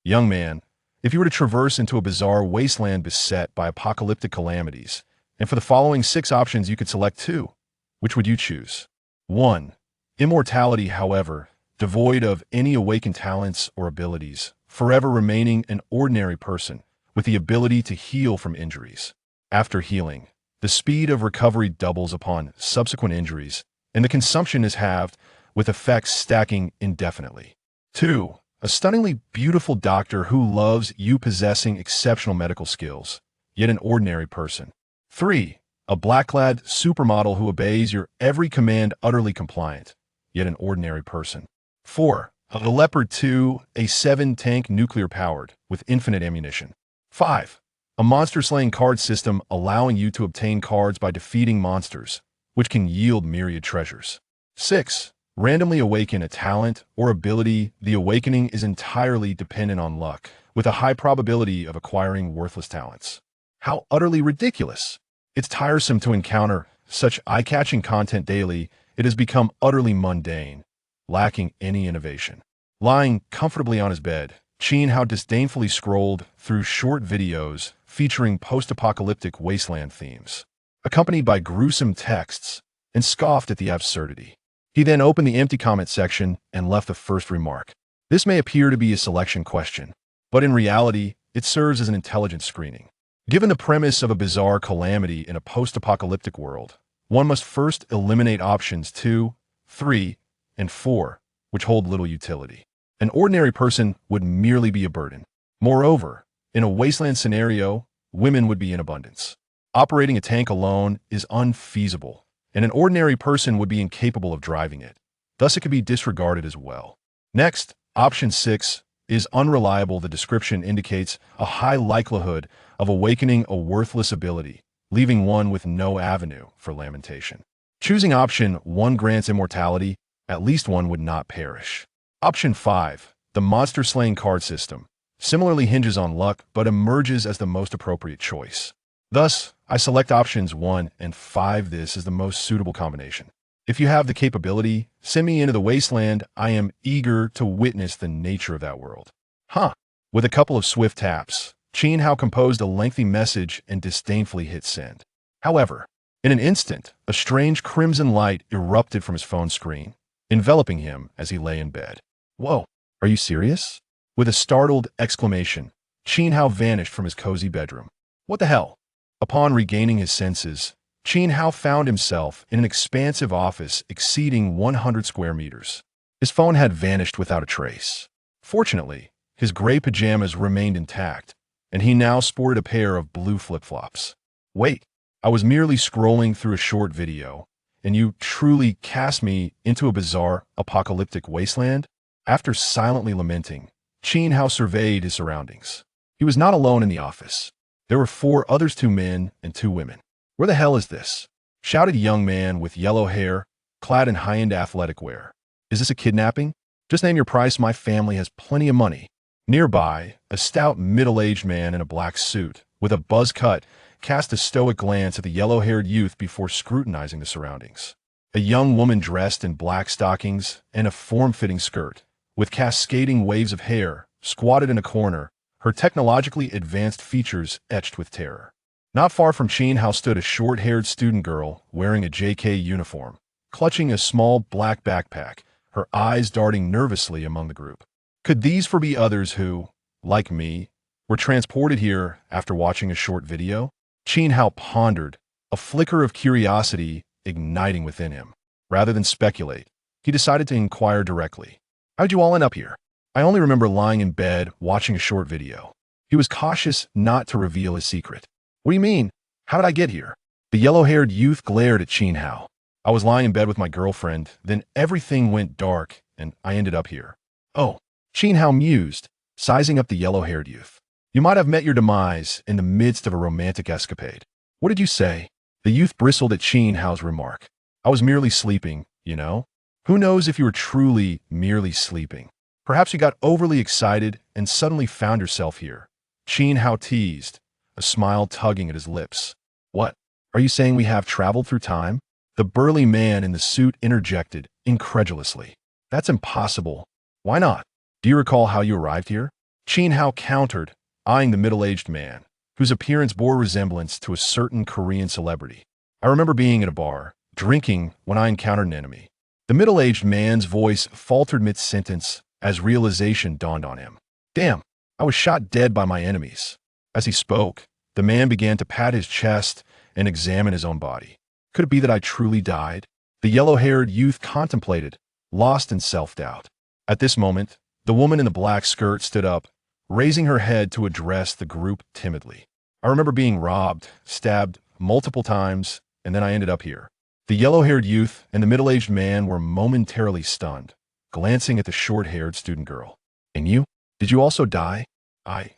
Young man, if you were to traverse into a bizarre wasteland beset by apocalyptic calamities, and for the following 6 options you could select 2, which would you choose? 1. Immortality, however, devoid of any awakened talents or abilities, forever remaining an ordinary person with the ability to heal from injuries. After healing, the speed of recovery doubles upon subsequent injuries, and the consumption is halved, with effects stacking indefinitely. 2. A stunningly beautiful doctor who loves you possessing exceptional medical skills, yet an ordinary person. 3. A black-clad supermodel who obeys your every command utterly compliant, yet an ordinary person. 4. A Leopard 2, a 7-tank nuclear-powered, with infinite ammunition. 5. A monster-slaying card system allowing you to obtain cards by defeating monsters, which can yield myriad treasures. 6. Randomly awaken a talent or ability. The awakening is entirely dependent on luck, with a high probability of acquiring worthless talents. How utterly ridiculous! It's tiresome to encounter such eye-catching content daily. It has become utterly mundane, lacking any innovation. Lying comfortably on his bed, Chin Hao disdainfully scrolled through short videos featuring post-apocalyptic wasteland themes, accompanied by gruesome texts, and scoffed at the absurdity. He then opened the empty comment section and left the first remark. This may appear to be a selection question, but in reality, it serves as an intelligent screening. Given the premise of a bizarre calamity in a post-apocalyptic world, one must first eliminate options 2, 3, and 4, which hold little utility. An ordinary person would merely be a burden. Moreover, in a wasteland scenario, women would be in abundance. Operating a tank alone is unfeasible, and an ordinary person would be incapable of driving it. Thus, it could be disregarded as well. Next, option 6 is unreliable. The description indicates a high likelihood of awakening a worthless ability, leaving one with no avenue for lamentation. Choosing option 1 grants immortality. At least one would not perish. Option 5, the monster-slaying card system, similarly hinges on luck but emerges as the most appropriate choice. Thus, I select options 1 and 5. This is the most suitable combination. If you have the capability, send me into the wasteland. I am eager to witness the nature of that world. With a couple of swift taps, Chin Hao composed a lengthy message and disdainfully hit send. However, in an instant, a strange crimson light erupted from his phone screen, enveloping him as he lay in bed. Whoa, are you serious? With a startled exclamation, Chin Hao vanished from his cozy bedroom. What the hell? Upon regaining his senses, Chin Hao found himself in an expansive office exceeding 100 square meters. His phone had vanished without a trace. Fortunately, his gray pajamas remained intact, and he now sported a pair of blue flip-flops. Wait, I was merely scrolling through a short video, and you truly cast me into a bizarre, apocalyptic wasteland? After silently lamenting, Chin Hao surveyed his surroundings. He was not alone in the office. There were 4 others, 2 men and 2 women. Where the hell is this? Shouted a young man with yellow hair, clad in high-end athletic wear. Is this a kidnapping? Just name your price. My family has plenty of money. Nearby, a stout middle-aged man in a black suit, with a buzz cut, cast a stoic glance at the yellow-haired youth before scrutinizing the surroundings. A young woman dressed in black stockings and a form-fitting skirt, with cascading waves of hair, squatted in a corner, her technologically advanced features etched with terror. Not far from Chin Hao stood a short-haired student girl wearing a JK uniform, clutching a small black backpack, her eyes darting nervously among the group. Could these be others who, like me, were transported here after watching a short video? Chin Hao pondered, a flicker of curiosity igniting within him. Rather than speculate, he decided to inquire directly. How'd you all end up here? I only remember lying in bed watching a short video. He was cautious not to reveal his secret. What do you mean? How did I get here? The yellow-haired youth glared at Chin Hao. I was lying in bed with my girlfriend, then everything went dark, and I ended up here. Oh, Chin Hao mused, sizing up the yellow-haired youth. You might have met your demise in the midst of a romantic escapade. What did you say? The youth bristled at Chin Hao's remark. I was merely sleeping, you know? Who knows if you were truly merely sleeping? Perhaps you got overly excited and suddenly found yourself here. Chin Hao teased, a smile tugging at his lips. What? Are you saying we have traveled through time? The burly man in the suit interjected, incredulously. That's impossible. Why not? Do you recall how you arrived here? Qin Hao countered, eyeing the middle-aged man, whose appearance bore resemblance to a certain Korean celebrity. I remember being at a bar, drinking, when I encountered an enemy. The middle-aged man's voice faltered mid-sentence as realization dawned on him. Damn, I was shot dead by my enemies. As he spoke, the man began to pat his chest and examine his own body. Could it be that I truly died? The yellow-haired youth contemplated, lost in self-doubt. At this moment, the woman in the black skirt stood up, raising her head to address the group timidly. I remember being robbed, stabbed multiple times, and then I ended up here. The yellow-haired youth and the middle-aged man were momentarily stunned, glancing at the short-haired student girl. And you? Did you also die? I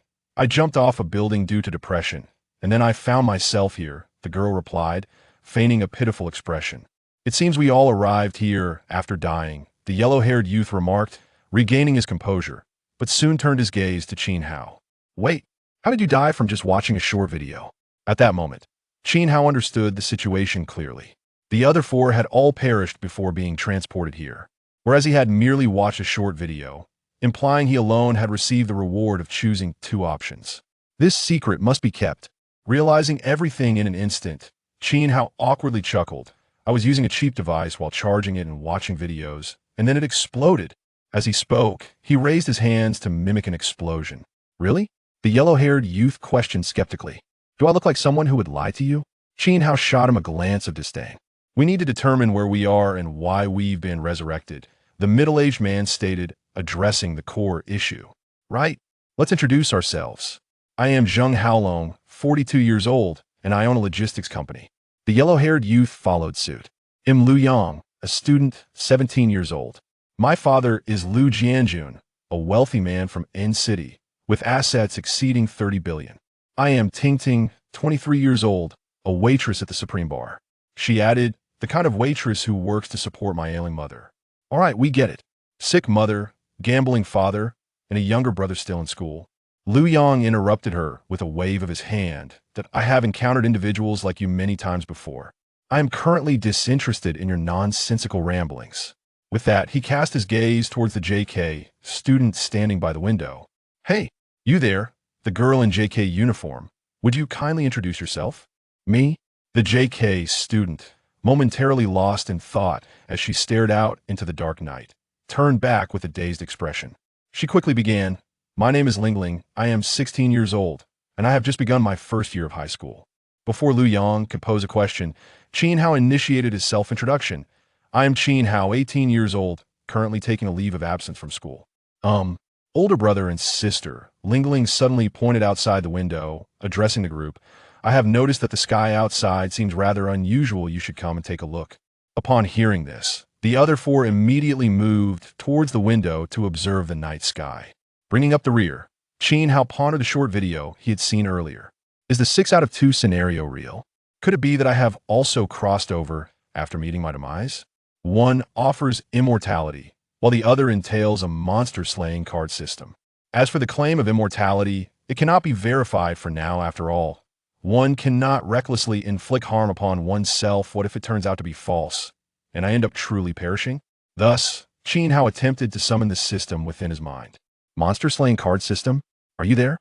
jumped off a building due to depression, and then I found myself here, the girl replied, feigning a pitiful expression. It seems we all arrived here after dying, the yellow-haired youth remarked, regaining his composure, but soon turned his gaze to Qin Hao. Wait, how did you die from just watching a short video? At that moment, Qin Hao understood the situation clearly. The other four had all perished before being transported here, whereas he had merely watched a short video, implying he alone had received the reward of choosing two options. This secret must be kept. Realizing everything in an instant, Qin Hao awkwardly chuckled. I was using a cheap device while charging it and watching videos, and then it exploded. As he spoke, he raised his hands to mimic an explosion. Really? The yellow-haired youth questioned skeptically. Do I look like someone who would lie to you? Qin Hao shot him a glance of disdain. We need to determine where we are and why we've been resurrected, the middle-aged man stated, addressing the core issue. Right? Let's introduce ourselves. I am Zheng Haolong, 42 years old, and I own a logistics company. The yellow-haired youth followed suit. I'm Lu Yang, a student, 17 years old. My father is Lu Jianjun, a wealthy man from N City, with assets exceeding 30 billion. I am Ting Ting, 23 years old, a waitress at the Supreme Bar. She added, the kind of waitress who works to support my ailing mother. All right, we get it. Sick mother, gambling father, and a younger brother still in school. Lu Yang interrupted her with a wave of his hand that I have encountered individuals like you many times before. I am currently disinterested in your nonsensical ramblings. With that, he cast his gaze towards the JK student standing by the window. Hey, you there, the girl in JK uniform. Would you kindly introduce yourself? Me? The JK student, momentarily lost in thought as she stared out into the dark night, turned back with a dazed expression. She quickly began, my name is Lingling, I am 16 years old, and I have just begun my first year of high school. Before Lu Yang could pose a question, Qin Hao initiated his self-introduction. I am Qin Hao, 18 years old, currently taking a leave of absence from school. Older brother and sister, Lingling suddenly pointed outside the window, addressing the group. I have noticed that the sky outside seems rather unusual. You should come and take a look. Upon hearing this, the other four immediately moved towards the window to observe the night sky. Bringing up the rear, Qin Hao pondered the short video he had seen earlier. Is the 6 out of 2 scenario real? Could it be that I have also crossed over after meeting my demise? One offers immortality, while the other entails a monster-slaying card system. As for the claim of immortality, it cannot be verified for now after all. One cannot recklessly inflict harm upon oneself. What if it turns out to be false, and I end up truly perishing? Thus, Qin Hao attempted to summon the system within his mind. Monster-slaying card system? Are you there?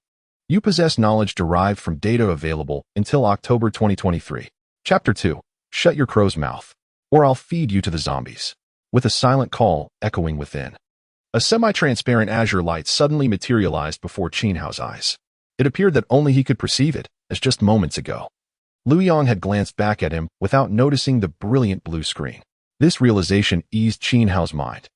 You possess knowledge derived from data available until October 2023. Chapter 2. Shut your crow's mouth, or I'll feed you to the zombies. With a silent call echoing within. A semi-transparent azure light suddenly materialized before Qin Hao's eyes. It appeared that only he could perceive it, as just moments ago. Lu Yang had glanced back at him without noticing the brilliant blue screen. This realization eased Qin Hao's mind.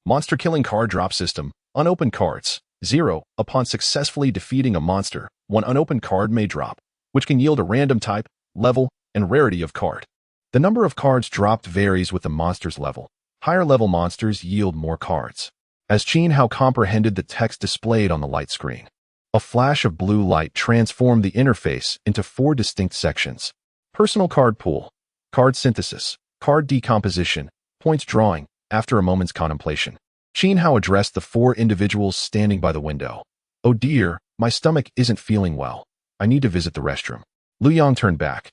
Monster-killing card drop system. Unopened cards. 0. Upon successfully defeating a monster, 1 unopened card may drop, which can yield a random type, level, and rarity of card. The number of cards dropped varies with the monster's level. Higher-level monsters yield more cards. As Qin Hao comprehended the text displayed on the light screen, a flash of blue light transformed the interface into 4 distinct sections. Personal card pool, card synthesis, card decomposition, points drawing. After a moment's contemplation, Qin Hao addressed the 4 individuals standing by the window. Oh dear, my stomach isn't feeling well. I need to visit the restroom. Lu Yang turned back,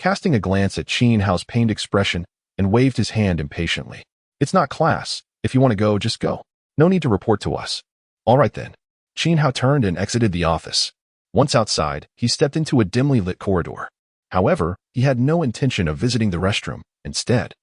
casting a glance at Qin Hao's pained expression, and waved his hand impatiently. It's not class. If you want to go, just go. No need to report to us. All right then. Qin Hao turned and exited the office. Once outside, he stepped into a dimly lit corridor. However, he had no intention of visiting the restroom. Instead,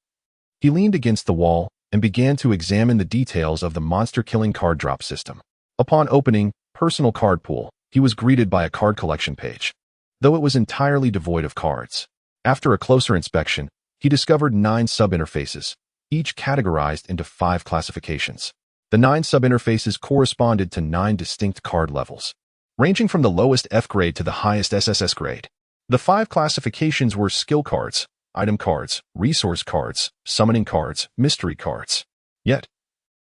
he leaned against the wall and began to examine the details of the monster-killing card drop system. Upon opening Personal Card Pool, he was greeted by a card collection page, though it was entirely devoid of cards. After a closer inspection, he discovered 9 sub-interfaces, each categorized into 5 classifications. The 9 sub-interfaces corresponded to 9 distinct card levels, ranging from the lowest F grade to the highest SSS grade. The 5 classifications were skill cards, item cards, resource cards, summoning cards, mystery cards. Yet,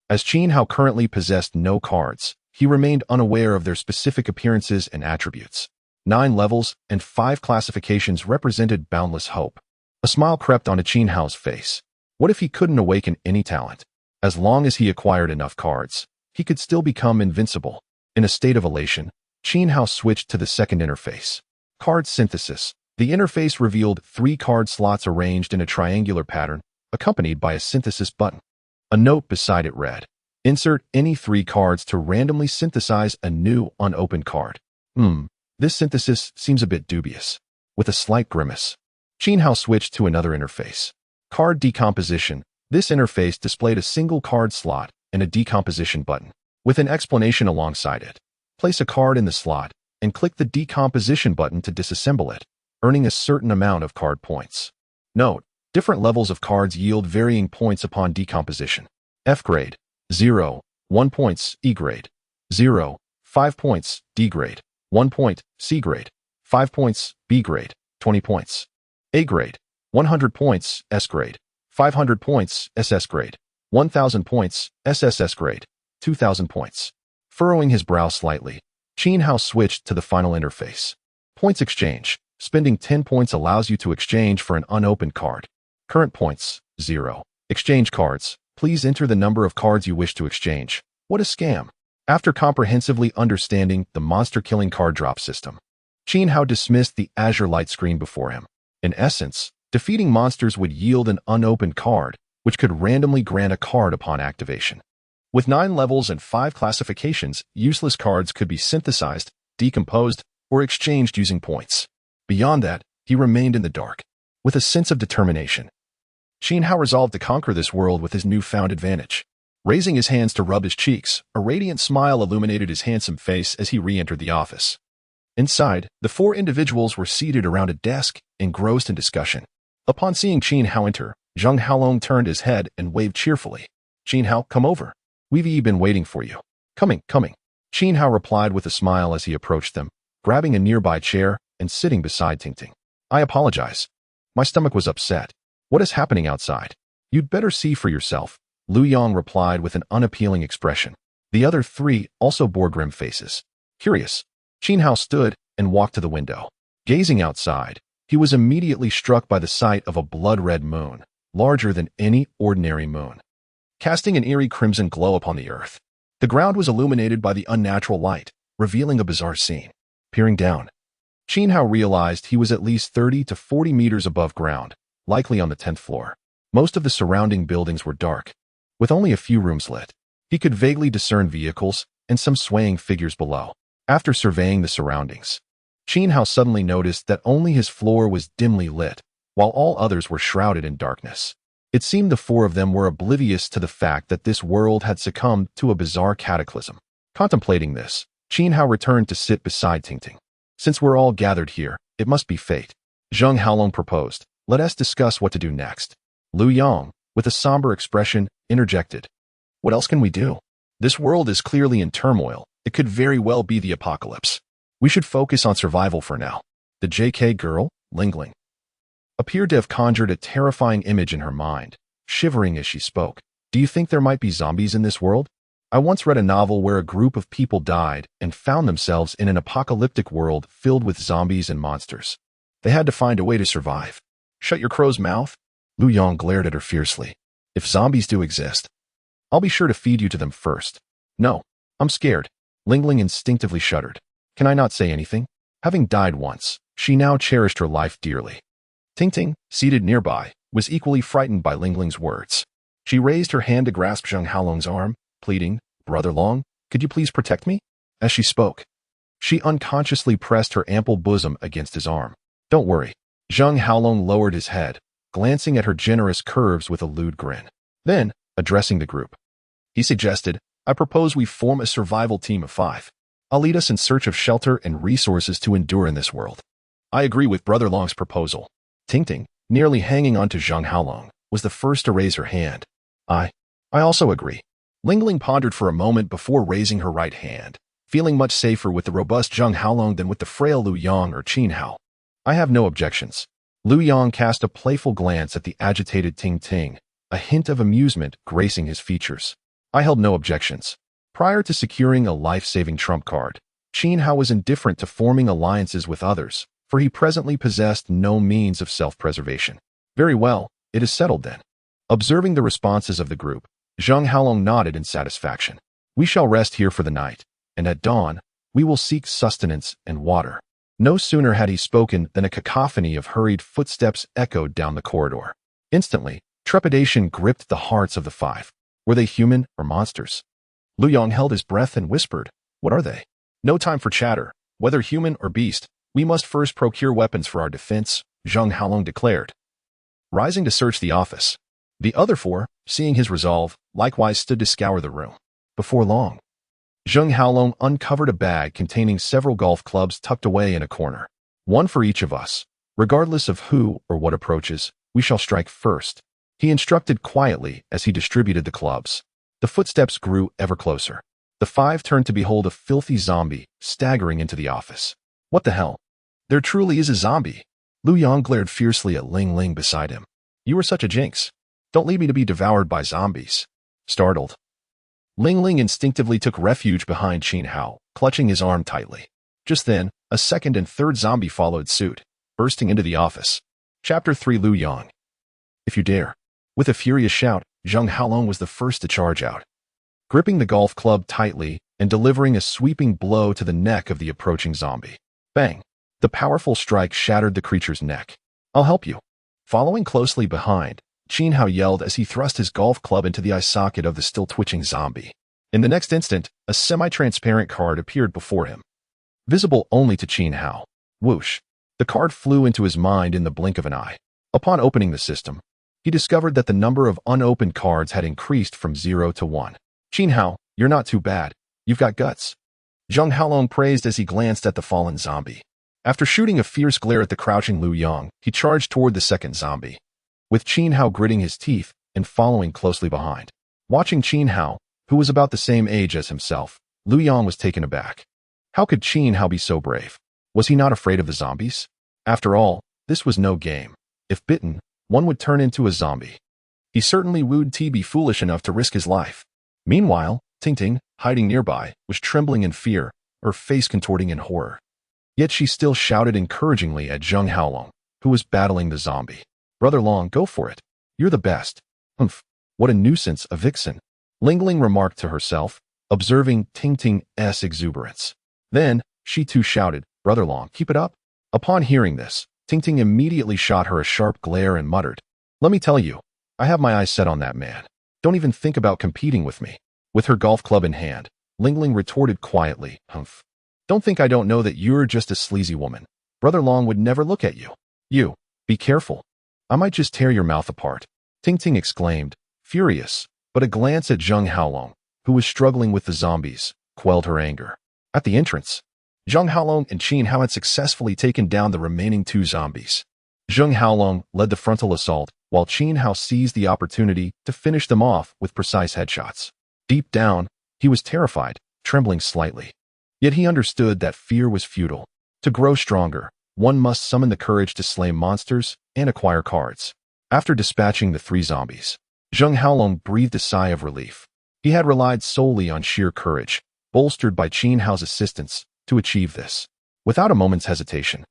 as Qin Hao currently possessed no cards, he remained unaware of their specific appearances and attributes. 9 levels and 5 classifications represented boundless hope. A smile crept onto Qin Hao's face. What if he couldn't awaken any talent? As long as he acquired enough cards, he could still become invincible. In a state of elation, Qin Hao switched to the second interface. Card Synthesis. The interface revealed 3 card slots arranged in a triangular pattern, accompanied by a synthesis button. A note beside it read, "Insert any 3 cards to randomly synthesize a new unopened card." This synthesis seems a bit dubious. With a slight grimace, Qin Hao switched to another interface. Card Decomposition. This interface displayed a single card slot and a decomposition button, with an explanation alongside it. Place a card in the slot and click the decomposition button to disassemble it, earning a certain amount of card points. Note, different levels of cards yield varying points upon decomposition. F grade, 0, 1 points, E grade, 0, 5 points, D grade, 1 point, C grade, 5 points, B grade, 20 points. A grade, 100 points, S grade, 500 points, SS grade, 1000 points, SSS grade, 2000 points. Furrowing his brow slightly, Qin Hao switched to the final interface. Points Exchange. Spending 10 points allows you to exchange for an unopened card. Current points, 0. Exchange cards. Please enter the number of cards you wish to exchange. What a scam. After comprehensively understanding the monster-killing card drop system, Qin Hao dismissed the azure light screen before him. In essence, defeating monsters would yield an unopened card, which could randomly grant a card upon activation. With 9 levels and 5 classifications, useless cards could be synthesized, decomposed, or exchanged using points. Beyond that, he remained in the dark. With a sense of determination, Qin Hao resolved to conquer this world with his newfound advantage. Raising his hands to rub his cheeks, a radiant smile illuminated his handsome face as he re-entered the office. Inside, the 4 individuals were seated around a desk, engrossed in discussion. Upon seeing Qin Hao enter, Zheng Haolong turned his head and waved cheerfully. "Qin Hao, come over. We've been waiting for you." Coming. Qin Hao replied with a smile as he approached them, grabbing a nearby chair and sitting beside Tingting. "I apologize. My stomach was upset. What is happening outside?" "You'd better see for yourself," Lu Yong replied with an unappealing expression. The other 3 also bore grim faces. Curious, Qin Hao stood and walked to the window. Gazing outside, he was immediately struck by the sight of a blood-red moon, larger than any ordinary moon, casting an eerie crimson glow upon the earth. The ground was illuminated by the unnatural light, revealing a bizarre scene. Peering down, Qin Hao realized he was at least 30 to 40 meters above ground, likely on the 10th floor. Most of the surrounding buildings were dark, with only a few rooms lit. He could vaguely discern vehicles and some swaying figures below. After surveying the surroundings, Qin Hao suddenly noticed that only his floor was dimly lit, while all others were shrouded in darkness. It seemed the 4 of them were oblivious to the fact that this world had succumbed to a bizarre cataclysm. Contemplating this, Qin Hao returned to sit beside Tingting. "Since we're all gathered here, it must be fate," Zheng Haolong proposed. "Let us discuss what to do next." Lu Yong, with a somber expression, interjected. "What else can we do? This world is clearly in turmoil. It could very well be the apocalypse. We should focus on survival for now." The JK girl, Lingling, appeared to have conjured a terrifying image in her mind, shivering as she spoke. "Do you think there might be zombies in this world? I once read a novel where a group of people died and found themselves in an apocalyptic world filled with zombies and monsters. They had to find a way to survive." "Shut your crow's mouth." Lu Yong glared at her fiercely. "If zombies do exist, I'll be sure to feed you to them first." "No, I'm scared." Lingling instinctively shuddered. "Can I not say anything?" Having died once, she now cherished her life dearly. Tingting, seated nearby, was equally frightened by Lingling's words. She raised her hand to grasp Zheng Haolong's arm, pleading, "Brother Long, could you please protect me? As she spoke, she unconsciously pressed her ample bosom against his arm. Don't worry. Zhang Haolong lowered his head, glancing at her generous curves with a lewd grin. Then, addressing the group, he suggested, I propose we form a survival team of 5. I'll lead us in search of shelter and resources to endure in this world. I agree with Brother Long's proposal. Tingting, nearly hanging on to Zhang Haolong, was the first to raise her hand. I also agree. Lingling pondered for a moment before raising her right hand, feeling much safer with the robust Zhang Haolong than with the frail Lu Yang or Qin Hao. I have no objections. Lu Yang cast a playful glance at the agitated Ting Ting, a hint of amusement gracing his features. I held no objections. Prior to securing a life-saving trump card, Qin Hao was indifferent to forming alliances with others, for he presently possessed no means of self-preservation. Very well, it is settled then. Observing the responses of the group, Zhang Haolong nodded in satisfaction. We shall rest here for the night, and at dawn, we will seek sustenance and water. No sooner had he spoken than a cacophony of hurried footsteps echoed down the corridor. Instantly, trepidation gripped the hearts of the 5. Were they human or monsters? Lu Yang held his breath and whispered, What are they? No time for chatter. Whether human or beast, we must first procure weapons for our defense, Zhang Haolong declared. Rising to search the office, the other 4, seeing his resolve, likewise stood to scour the room. Before long, Zhang Haolong uncovered a bag containing several golf clubs tucked away in a corner. One for each of us. Regardless of who or what approaches, we shall strike first. He instructed quietly as he distributed the clubs. The footsteps grew ever closer. The 5 turned to behold a filthy zombie staggering into the office. What the hell? There truly is a zombie. Lu Yang glared fiercely at Ling Ling beside him. You are such a jinx. Don't leave me to be devoured by zombies. Startled, Ling Ling instinctively took refuge behind Qin Hao, clutching his arm tightly. Just then, a second and third zombie followed suit, bursting into the office. Chapter 3 Lu Yang. If you dare. With a furious shout, Zhang Haolong was the first to charge out. Gripping the golf club tightly and delivering a sweeping blow to the neck of the approaching zombie. Bang! The powerful strike shattered the creature's neck. I'll help you. Following closely behind, Qin Hao yelled as he thrust his golf club into the eye socket of the still-twitching zombie. In the next instant, a semi-transparent card appeared before him. Visible only to Qin Hao. Whoosh! The card flew into his mind in the blink of an eye. Upon opening the system, he discovered that the number of unopened cards had increased from 0 to 1. Qin Hao, you're not too bad. You've got guts. Zhang Haolong praised as he glanced at the fallen zombie. After shooting a fierce glare at the crouching Lu Yang, he charged toward the second zombie, with Qin Hao gritting his teeth and following closely behind. Watching Qin Hao, who was about the same age as himself, Lu Yang was taken aback. How could Qin Hao be so brave? Was he not afraid of the zombies? After all, this was no game. If bitten, one would turn into a zombie. He certainly would be foolish enough to risk his life. Meanwhile, Ting Ting, hiding nearby, was trembling in fear, her face contorting in horror. Yet she still shouted encouragingly at Zhang Haolong, who was battling the zombie. Brother Long, go for it. You're the best. Humph, what a nuisance, a vixen. Ling Ling remarked to herself, observing Ting Ting's exuberance. Then, she too shouted, Brother Long, keep it up. Upon hearing this, Ting Ting immediately shot her a sharp glare and muttered, Let me tell you, I have my eyes set on that man. Don't even think about competing with me. With her golf club in hand, Ling Ling retorted quietly, Humph. Don't think I don't know that you're just a sleazy woman. Brother Long would never look at you. You, be careful. I might just tear your mouth apart. Ting Ting exclaimed, furious, but a glance at Zhang Haolong, who was struggling with the zombies, quelled her anger. At the entrance, Zhang Haolong and Qin Hao had successfully taken down the remaining 2 zombies. Zhang Haolong led the frontal assault, while Qin Hao seized the opportunity to finish them off with precise headshots. Deep down, he was terrified, trembling slightly. Yet he understood that fear was futile. To grow stronger, one must summon the courage to slay monsters and acquire cards. After dispatching the 3 zombies, Zhang Haolong breathed a sigh of relief. He had relied solely on sheer courage, bolstered by Qin Hao's assistance, to achieve this. Without a moment's hesitation,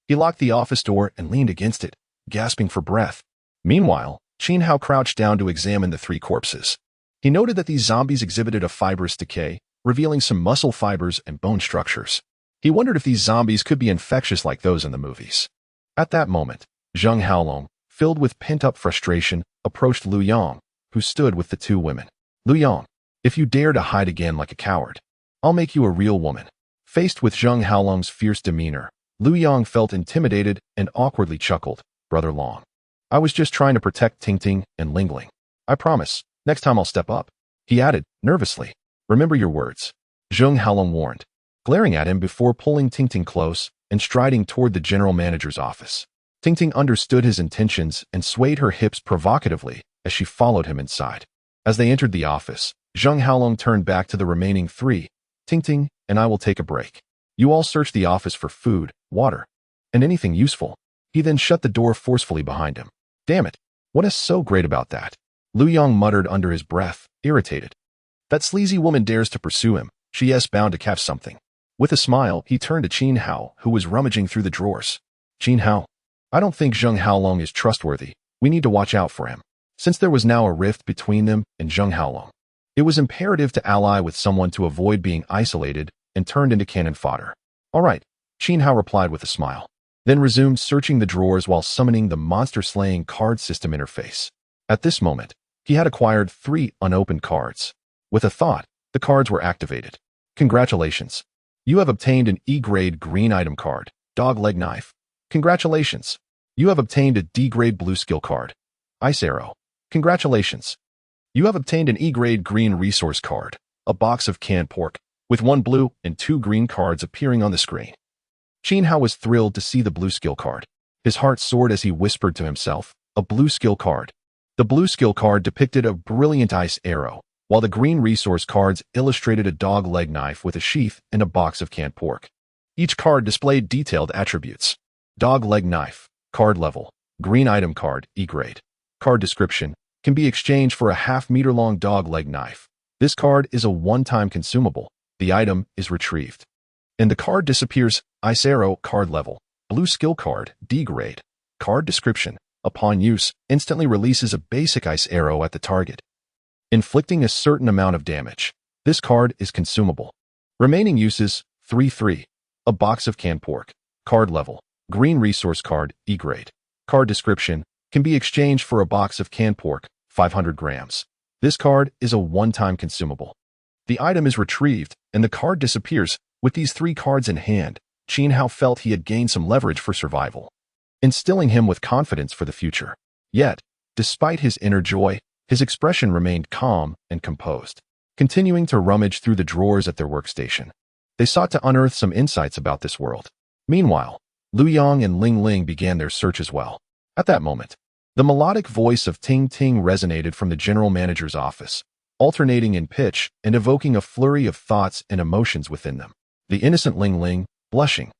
he locked the office door and leaned against it, gasping for breath. Meanwhile, Qin Hao crouched down to examine the 3 corpses. He noted that these zombies exhibited a fibrous decay, revealing some muscle fibers and bone structures. He wondered if these zombies could be infectious like those in the movies. At that moment, Zhang Haolong, filled with pent-up frustration, approached Lu Yang, who stood with the 2 women. Lu Yang, if you dare to hide again like a coward, I'll make you a real woman. Faced with Zheng Haolong's fierce demeanor, Lu Yang felt intimidated and awkwardly chuckled. Brother Long. I was just trying to protect Tingting and Lingling. I promise, next time I'll step up. He added, nervously. Remember your words. Zheng Haolong warned, glaring at him before pulling Tingting close and striding toward the general manager's office. Tingting understood his intentions and swayed her hips provocatively as she followed him inside. As they entered the office, Zheng Haolong turned back to the remaining three. Tingting and I will take a break. You all search the office for food, water, and anything useful. He then shut the door forcefully behind him. Damn it, what is so great about that? Lu Yang muttered under his breath, irritated. That sleazy woman dares to pursue him. She is bound to catch something. With a smile, he turned to Qin Hao, who was rummaging through the drawers. Qin Hao, I don't think Zheng Haolong is trustworthy. We need to watch out for him. Since there was now a rift between them and Zheng Haolong, it was imperative to ally with someone to avoid being isolated and turned into cannon fodder. All right, Qin Hao replied with a smile, then resumed searching the drawers while summoning the monster-slaying card system interface. At this moment, he had acquired 3 unopened cards. With a thought, the cards were activated. Congratulations. You have obtained an E-grade green item card, Dog Leg Knife. Congratulations. You have obtained a D-grade blue skill card, Ice Arrow. Congratulations. You have obtained an E-grade green resource card, a box of canned pork, with 1 blue and 2 green cards appearing on the screen. Qin Hao was thrilled to see the blue skill card. His heart soared as he whispered to himself, a blue skill card. The blue skill card depicted a brilliant ice arrow, while the green resource cards illustrated a dog leg knife with a sheath and a box of canned pork. Each card displayed detailed attributes. Dog leg knife, card level, green item card, E-grade. Card description, can be exchanged for a half-meter-long dog leg knife. This card is a one-time consumable. The item is retrieved. And the card disappears. Ice Arrow, card level, blue skill card, D-grade. Card description, upon use, instantly releases a basic ice arrow at the target, inflicting a certain amount of damage. This card is consumable. Remaining uses, 3-3. A box of canned pork. Card level, green resource card, E-grade. Card description, can be exchanged for a box of canned pork, 500 grams. This card is a one-time consumable. The item is retrieved, and the card disappears. With these 3 cards in hand, Qin Hao felt he had gained some leverage for survival, instilling him with confidence for the future. Yet, despite his inner joy, his expression remained calm and composed. Continuing to rummage through the drawers at their workstation, they sought to unearth some insights about this world. Meanwhile, Lu Yang and Ling Ling began their search as well. At that moment, the melodic voice of Ting Ting resonated from the general manager's office, alternating in pitch and evoking a flurry of thoughts and emotions within them. The innocent Ling Ling, blushing,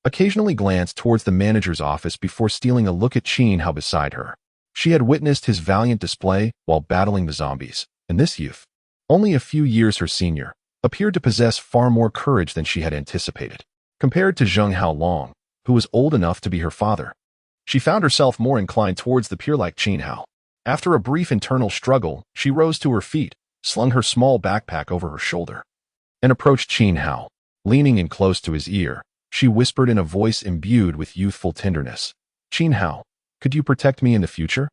occasionally glanced towards the manager's office before stealing a look at Qin Hao beside her. She had witnessed his valiant display while battling the zombies, and this youth, only a few years her senior, appeared to possess far more courage than she had anticipated. Compared to Zheng Haolong, who was old enough to be her father, she found herself more inclined towards the peer-like Qin Hao. After a brief internal struggle, she rose to her feet, slung her small backpack over her shoulder, and approached Qin Hao. Leaning in close to his ear, she whispered in a voice imbued with youthful tenderness, Qin Hao, could you protect me in the future?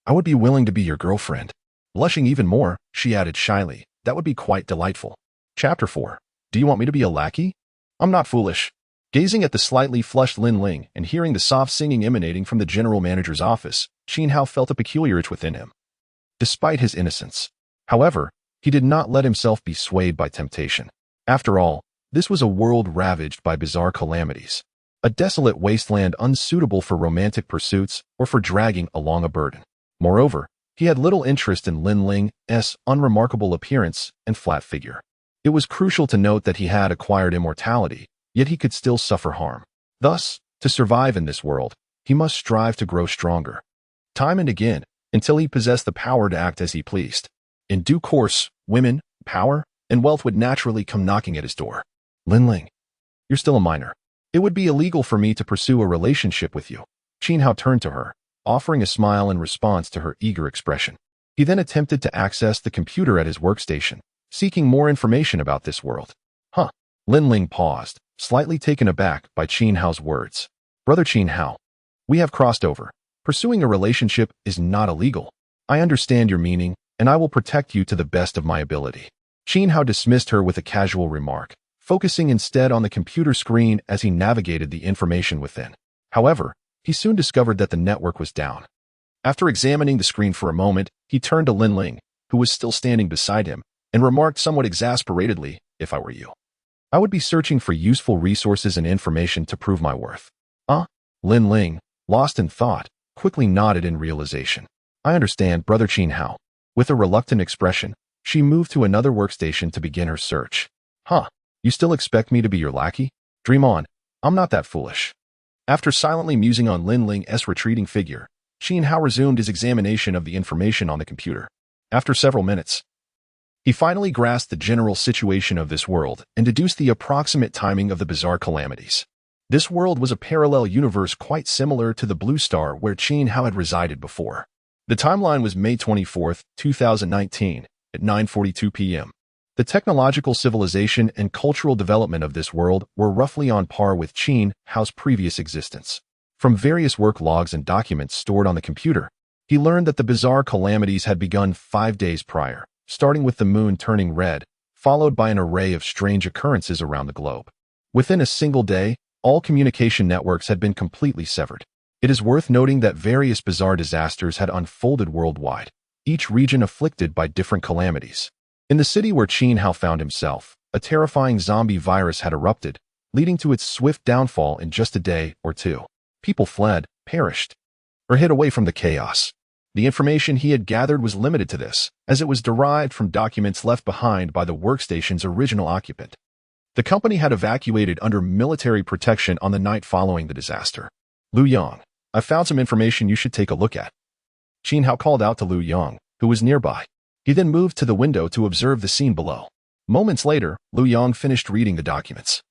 I would be willing to be your girlfriend. Blushing even more, she added shyly, that would be quite delightful. Chapter 4. Do you want me to be a lackey? I'm not foolish. Gazing at the slightly flushed Lin Ling and hearing the soft singing emanating from the general manager's office, Qin Hao felt a peculiar itch within him. Despite his innocence, however, he did not let himself be swayed by temptation. After all, this was a world ravaged by bizarre calamities, a desolate wasteland unsuitable for romantic pursuits or for dragging along a burden. Moreover, he had little interest in Lin Ling's unremarkable appearance and flat figure. It was crucial to note that he had acquired immortality, yet he could still suffer harm. Thus, to survive in this world, he must strive to grow stronger, time and again, until he possessed the power to act as he pleased. In due course, women, power, and wealth would naturally come knocking at his door. Lin Ling, you're still a minor. It would be illegal for me to pursue a relationship with you. Qin Hao turned to her, offering a smile in response to her eager expression. He then attempted to access the computer at his workstation, seeking more information about this world. Huh. Lin Ling paused, slightly taken aback by Qin Hao's words. Brother Qin Hao, we have crossed over. Pursuing a relationship is not illegal. I understand your meaning, and I will protect you to the best of my ability. Qin Hao dismissed her with a casual remark, focusing instead on the computer screen as he navigated the information within. However, he soon discovered that the network was down. After examining the screen for a moment, he turned to Lin Ling, who was still standing beside him, and remarked somewhat exasperatedly, "If I were you, I would be searching for useful resources and information to prove my worth." Lin Ling, lost in thought, quickly nodded in realization. "I understand, Brother Qin Hao." With a reluctant expression, she moved to another workstation to begin her search. You still expect me to be your lackey? Dream on. I'm not that foolish." After silently musing on Lin Ling's retreating figure, Qin Hao resumed his examination of the information on the computer. After several minutes, he finally grasped the general situation of this world and deduced the approximate timing of the bizarre calamities. This world was a parallel universe quite similar to the Blue Star where Qin Hao had resided before. The timeline was May 24, 2019, at 9:42 p.m. The technological civilization and cultural development of this world were roughly on par with Qin Hao's previous existence. From various work logs and documents stored on the computer, he learned that the bizarre calamities had begun 5 days prior, starting with the moon turning red, followed by an array of strange occurrences around the globe. Within a single day, all communication networks had been completely severed. It is worth noting that various bizarre disasters had unfolded worldwide, each region afflicted by different calamities. In the city where Qin Hao found himself, a terrifying zombie virus had erupted, leading to its swift downfall in just a day or two. People fled, perished, or hid away from the chaos. The information he had gathered was limited to this, as it was derived from documents left behind by the workstation's original occupant. The company had evacuated under military protection on the night following the disaster. "Lu Yang, I found some information you should take a look at." Qin Hao called out to Lu Yang, who was nearby. He then moved to the window to observe the scene below. Moments later, Lu Yang finished reading the documents,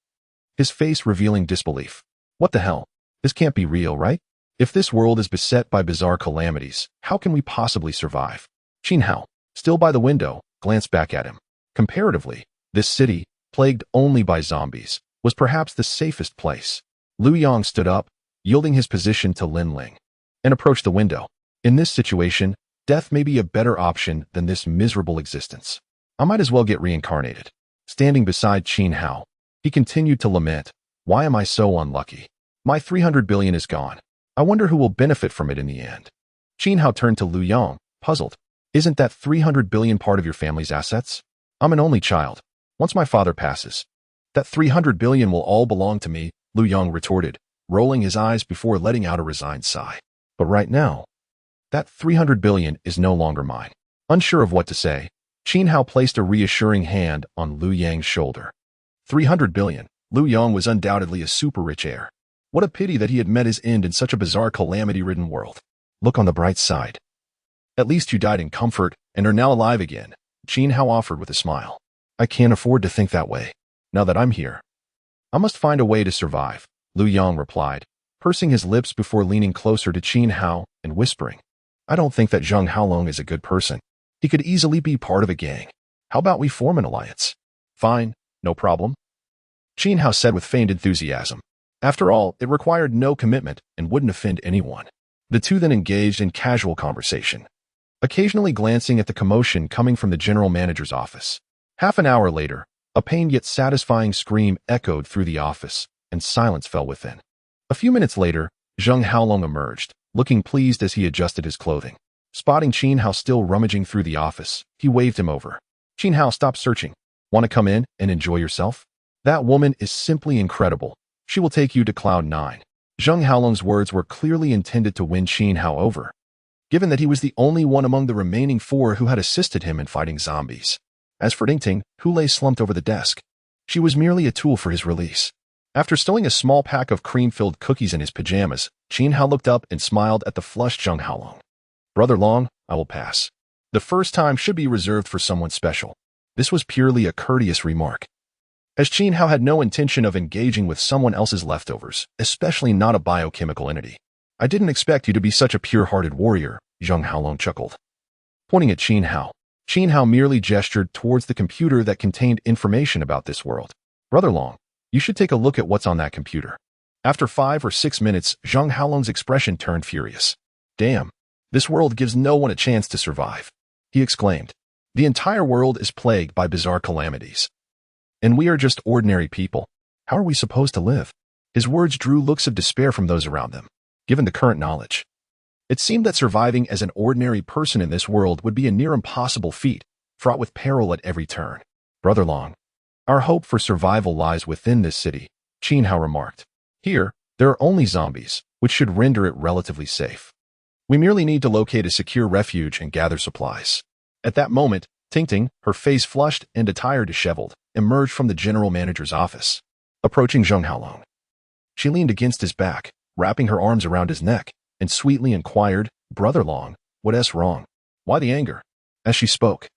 his face revealing disbelief. "What the hell? This can't be real, right? If this world is beset by bizarre calamities, how can we possibly survive?" Qin Hao, still by the window, glanced back at him. Comparatively, this city, plagued only by zombies, was perhaps the safest place. Lu Yang stood up, yielding his position to Lin Ling, and approached the window. "In this situation, death may be a better option than this miserable existence. I might as well get reincarnated." Standing beside Qin Hao, he continued to lament, "Why am I so unlucky? My 300 billion is gone. I wonder who will benefit from it in the end." Qin Hao turned to Lu Yang, puzzled. "Isn't that 300 billion part of your family's assets? I'm an only child. Once my father passes, that 300 billion will all belong to me," Lu Yang retorted, rolling his eyes before letting out a resigned sigh. "But right now, that 300 billion is no longer mine." Unsure of what to say, Qin Hao placed a reassuring hand on Lu Yang's shoulder. 300 billion. Lu Yang was undoubtedly a super-rich heir. What a pity that he had met his end in such a bizarre calamity-ridden world. "Look on the bright side. At least you died in comfort and are now alive again," Qin Hao offered with a smile. "I can't afford to think that way. Now that I'm here, I must find a way to survive," Lu Yang replied, pursing his lips before leaning closer to Qin Hao and whispering, "I don't think that Zheng Haolong is a good person. He could easily be part of a gang. How about we form an alliance?" "Fine, no problem," Qin Hao said with feigned enthusiasm. After all, it required no commitment and wouldn't offend anyone. The two then engaged in casual conversation, occasionally glancing at the commotion coming from the general manager's office. Half an hour later, a pained yet satisfying scream echoed through the office, and silence fell within. A few minutes later, Zheng Haolong emerged, looking pleased as he adjusted his clothing. Spotting Qin Hao still rummaging through the office, he waved him over. "Qin Hao, stop searching. Want to come in and enjoy yourself? That woman is simply incredible. She will take you to Cloud 9. Zheng Haolong's words were clearly intended to win Qin Hao over, given that he was the only one among the remaining 4 who had assisted him in fighting zombies. As for Dingting, who lay slumped over the desk, she was merely a tool for his release. After stowing a small pack of cream-filled cookies in his pajamas, Qin Hao looked up and smiled at the flushed Zheng Haolong. "Brother Long, I will pass. The first time should be reserved for someone special." This was purely a courteous remark, as Qin Hao had no intention of engaging with someone else's leftovers, especially not a biochemical entity. "I didn't expect you to be such a pure-hearted warrior," Zheng Haolong chuckled. Pointing at Qin Hao merely gestured towards the computer that contained information about this world. "Brother Long, you should take a look at what's on that computer." After 5 or 6 minutes, Zheng Haolong's expression turned furious. "Damn, this world gives no one a chance to survive," he exclaimed. The entire world is plagued by bizarre calamities. And we are just ordinary people. How are we supposed to live? His words drew looks of despair from those around them, given the current knowledge. It seemed that surviving as an ordinary person in this world would be a near impossible feat, fraught with peril at every turn. Brother Long, our hope for survival lies within this city, Qin Hao remarked. Here, there are only zombies, which should render it relatively safe. We merely need to locate a secure refuge and gather supplies. At that moment, Tingting, her face flushed and attire disheveled, emerged from the general manager's office. Approaching Zheng Haolong, she leaned against his back, wrapping her arms around his neck, and sweetly inquired, Brother Long, what's wrong? Why the anger? As she spoke,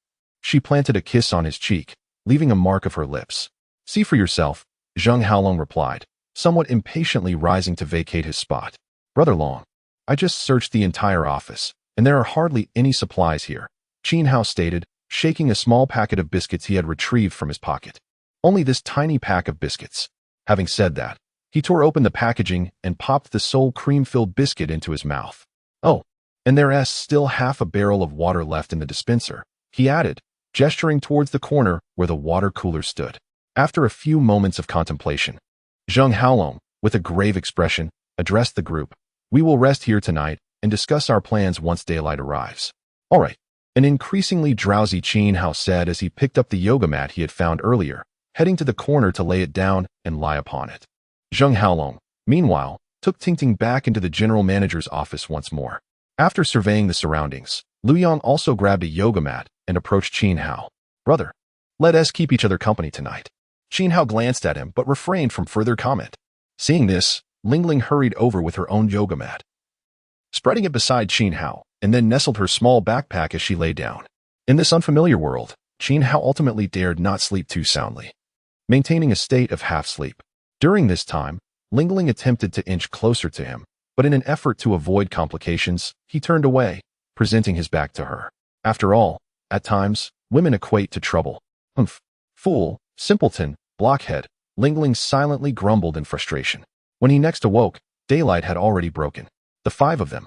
she planted a kiss on his cheek, leaving a mark of her lips. See for yourself, Zheng Haolong replied, somewhat impatiently rising to vacate his spot. Brother Long, I just searched the entire office, and there are hardly any supplies here, Qin Hao stated, shaking a small packet of biscuits he had retrieved from his pocket. Only this tiny pack of biscuits. Having said that, he tore open the packaging and popped the sole cream-filled biscuit into his mouth. Oh, and there's still half a barrel of water left in the dispenser, he added, gesturing towards the corner where the water cooler stood. After a few moments of contemplation, Zheng Haolong, with a grave expression, addressed the group. We will rest here tonight and discuss our plans once daylight arrives. All right, an increasingly drowsy Qin Hao said as he picked up the yoga mat he had found earlier, heading to the corner to lay it down and lie upon it. Zheng Haolong, meanwhile, took Tingting back into the general manager's office once more. After surveying the surroundings, Lu Yang also grabbed a yoga mat and approached Qin Hao. Brother, let us keep each other company tonight. Qin Hao glanced at him but refrained from further comment. Seeing this, Lingling hurried over with her own yoga mat, spreading it beside Qin Hao, and then nestled her small backpack as she lay down. In this unfamiliar world, Qin Hao ultimately dared not sleep too soundly, maintaining a state of half-sleep. During this time, Lingling attempted to inch closer to him, but in an effort to avoid complications, he turned away, presenting his back to her. After all, at times, women equate to trouble. Humph. Fool, simpleton, blockhead, Lingling silently grumbled in frustration. When he next awoke, daylight had already broken. The five of them,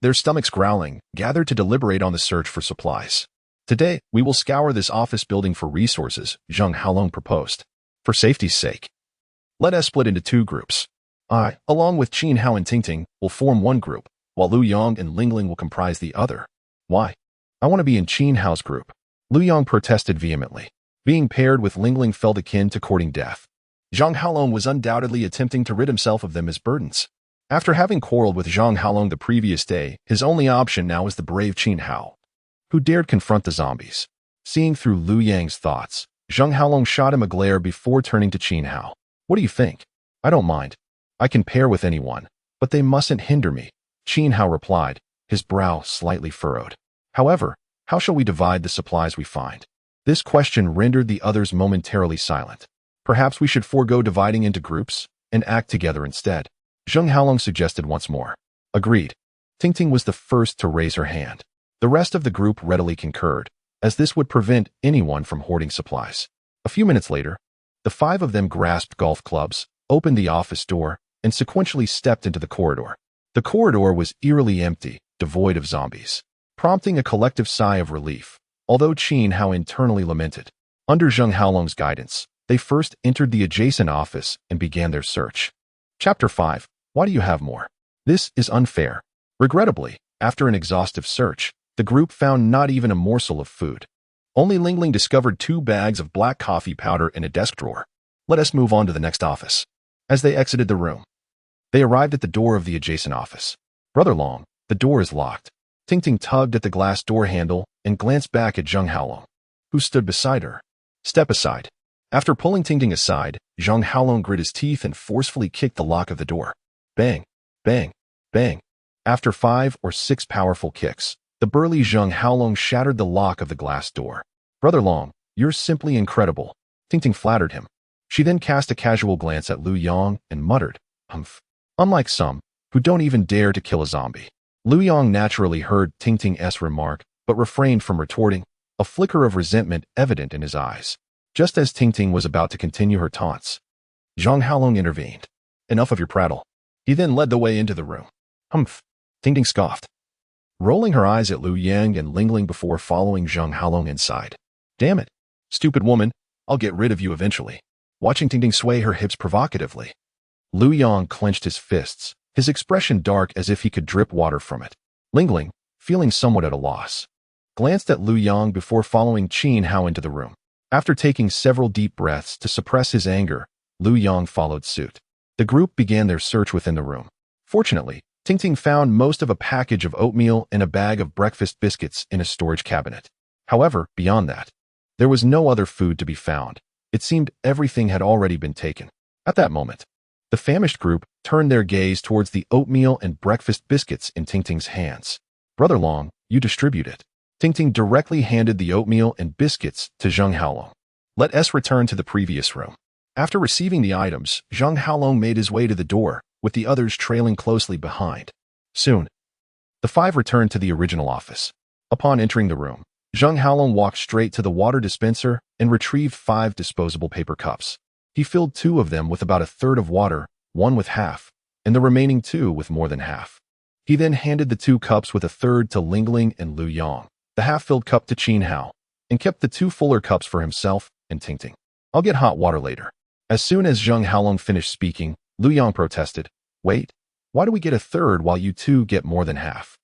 their stomachs growling, gathered to deliberate on the search for supplies. Today, we will scour this office building for resources, Zheng Haolong proposed. For safety's sake, let us split into two groups. I, along with Qin Hao and Tingting, will form one group, while Lu Yang and Lingling will comprise the other. Why? I want to be in Qin Hao's group. Lu Yang protested vehemently. Being paired with Lingling felt akin to courting death. Zheng Haolong was undoubtedly attempting to rid himself of them as burdens. After having quarreled with Zheng Haolong the previous day, his only option now was the brave Qin Hao, who dared confront the zombies. Seeing through Lu Yang's thoughts, Zheng Haolong shot him a glare before turning to Qin Hao. What do you think? I don't mind. I can pair with anyone, but they mustn't hinder me, Qin Hao replied, his brow slightly furrowed. However, how shall we divide the supplies we find? This question rendered the others momentarily silent. Perhaps we should forego dividing into groups and act together instead, Zheng Haolong suggested once more. Agreed. Tingting was the first to raise her hand. The rest of the group readily concurred, as this would prevent anyone from hoarding supplies. A few minutes later, the five of them grasped golf clubs, opened the office door, and sequentially stepped into the corridor. The corridor was eerily empty, devoid of zombies, prompting a collective sigh of relief, although Qin Hao internally lamented. Under Zheng Haolong's guidance, they first entered the adjacent office and began their search. Chapter 5. Why do you have more? This is unfair. Regrettably, after an exhaustive search, the group found not even a morsel of food. Only Lingling discovered 2 bags of black coffee powder in a desk drawer. Let us move on to the next office. As they exited the room, they arrived at the door of the adjacent office. Brother Long, the door is locked. Tingting tugged at the glass door handle and glanced back at Zheng Haolong, who stood beside her. Step aside. After pulling Tingting aside, Zheng Haolong grit his teeth and forcefully kicked the lock of the door. Bang, bang, bang. After 5 or 6 powerful kicks, the burly Zheng Haolong shattered the lock of the glass door. Brother Long, you're simply incredible, Tingting flattered him. She then cast a casual glance at Lu Yang and muttered, humph. Unlike some, who don't even dare to kill a zombie. Lu Yang naturally heard Tingting's remark, but refrained from retorting, a flicker of resentment evident in his eyes. Just as Tingting was about to continue her taunts, Zheng Haolong intervened. Enough of your prattle. He then led the way into the room. Humph, Tingting scoffed. rolling her eyes at Liu Yang and Lingling before following Zhang Haolong inside. Damn it. Stupid woman, I'll get rid of you eventually. Watching Tingting sway her hips provocatively. Liu Yang clenched his fists, his expression dark as if he could drip water from it. Lingling, feeling somewhat at a loss, glanced at Liu Yang before following Qin Hao into the room. After taking several deep breaths to suppress his anger, Liu Yang followed suit. The group began their search within the room. Fortunately, Tingting found most of a package of oatmeal and a bag of breakfast biscuits in a storage cabinet. However, beyond that, there was no other food to be found. It seemed everything had already been taken. At that moment, the famished group turned their gaze towards the oatmeal and breakfast biscuits in Tingting's hands. Brother Long, you distribute it. Tingting directly handed the oatmeal and biscuits to Zhang Haolong. Let us return to the previous room. After receiving the items, Zhang Haolong made his way to the door, with the others trailing closely behind. Soon, the five returned to the original office. Upon entering the room, Zhang Haolong walked straight to the water dispenser and retrieved 5 disposable paper cups. He filled 2 of them with about a third of water, 1 with half, and the remaining 2 with more than half. He then handed the 2 cups with a third to Lingling and Liu Yang, the half-filled cup to Qin Hao, and kept the 2 fuller cups for himself and Tingting. I'll get hot water later. As soon as Zhang Haolong finished speaking, Liu Yang protested, Wait, why do we get a third while you 2 get more than half?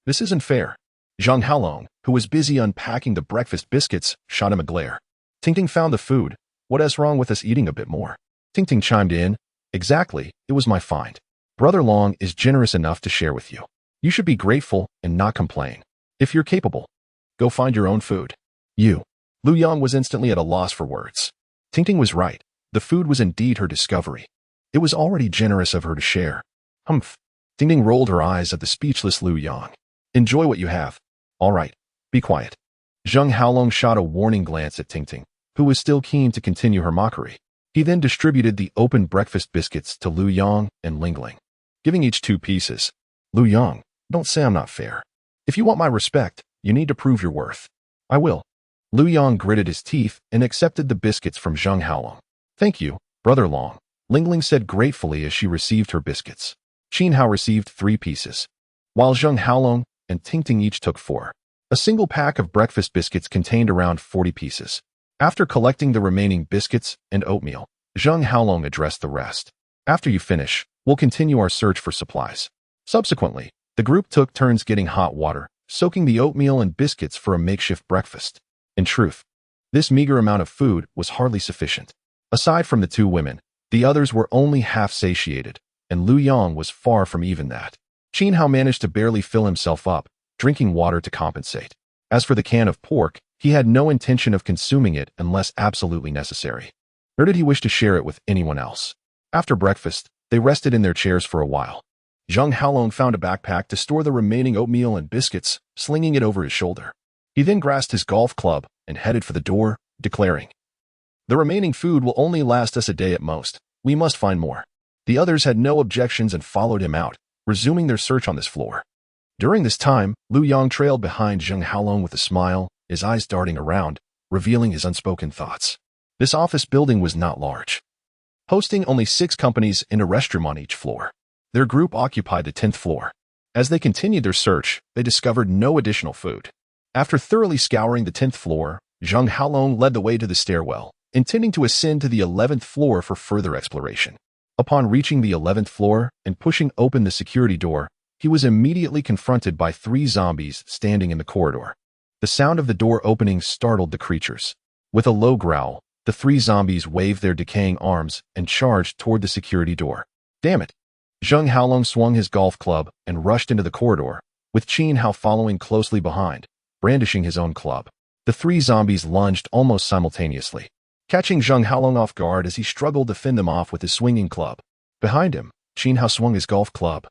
This isn't fair. Zhang Haolong, who was busy unpacking the breakfast biscuits, shot him a glare. Tingting found the food. What is wrong with us eating a bit more? Tingting chimed in, Exactly, it was my find. Brother Long is generous enough to share with you. You should be grateful and not complain. If you're capable, go find your own food. Liu Yang was instantly at a loss for words. Tingting was right. The food was indeed her discovery. It was already generous of her to share. Humph. Tingting rolled her eyes at the speechless Liu Yang. Enjoy what you have. All right, be quiet. Zhang Haolong shot a warning glance at Tingting, who was still keen to continue her mockery. He then distributed the open breakfast biscuits to Liu Yang and Lingling, giving each 2 pieces. Liu Yang, don't say I'm not fair. If you want my respect, you need to prove your worth. I will. Liu Yang gritted his teeth and accepted the biscuits from Zhang Haolong. Thank you, Brother Long, Lingling said gratefully as she received her biscuits. Qin Hao received 3 pieces, while Zhang Haolong and Tingting each took 4. A single pack of breakfast biscuits contained around 40 pieces. After collecting the remaining biscuits and oatmeal, Zhang Haolong addressed the rest. After you finish, we'll continue our search for supplies. Subsequently, the group took turns getting hot water, soaking the oatmeal and biscuits for a makeshift breakfast. In truth, this meager amount of food was hardly sufficient. Aside from the 2 women, the others were only half satiated, and Liu Yang was far from even that. Qin Hao managed to barely fill himself up, drinking water to compensate. As for the can of pork, he had no intention of consuming it unless absolutely necessary. Nor did he wish to share it with anyone else. After breakfast, they rested in their chairs for a while. Zhang Haolong found a backpack to store the remaining oatmeal and biscuits, slinging it over his shoulder. He then grasped his golf club and headed for the door, declaring, The remaining food will only last us a day at most. We must find more. The others had no objections and followed him out, resuming their search on this floor. During this time, Liu Yang trailed behind Zhang Haolong with a smile, his eyes darting around, revealing his unspoken thoughts. This office building was not large, hosting only 6 companies and a restroom on each floor. Their group occupied the 10th floor. As they continued their search, they discovered no additional food. After thoroughly scouring the 10th floor, Zhang Haolong led the way to the stairwell, intending to ascend to the 11th floor for further exploration. Upon reaching the 11th floor and pushing open the security door, he was immediately confronted by 3 zombies standing in the corridor. The sound of the door opening startled the creatures. With a low growl, the 3 zombies waved their decaying arms and charged toward the security door. Damn it! Zhang Haolong swung his golf club and rushed into the corridor, with Qin Hao following closely behind, brandishing his own club. The 3 zombies lunged almost simultaneously, catching Zhang Haolong off guard as he struggled to fend them off with his swinging club. Behind him, Qin Hao swung his golf club,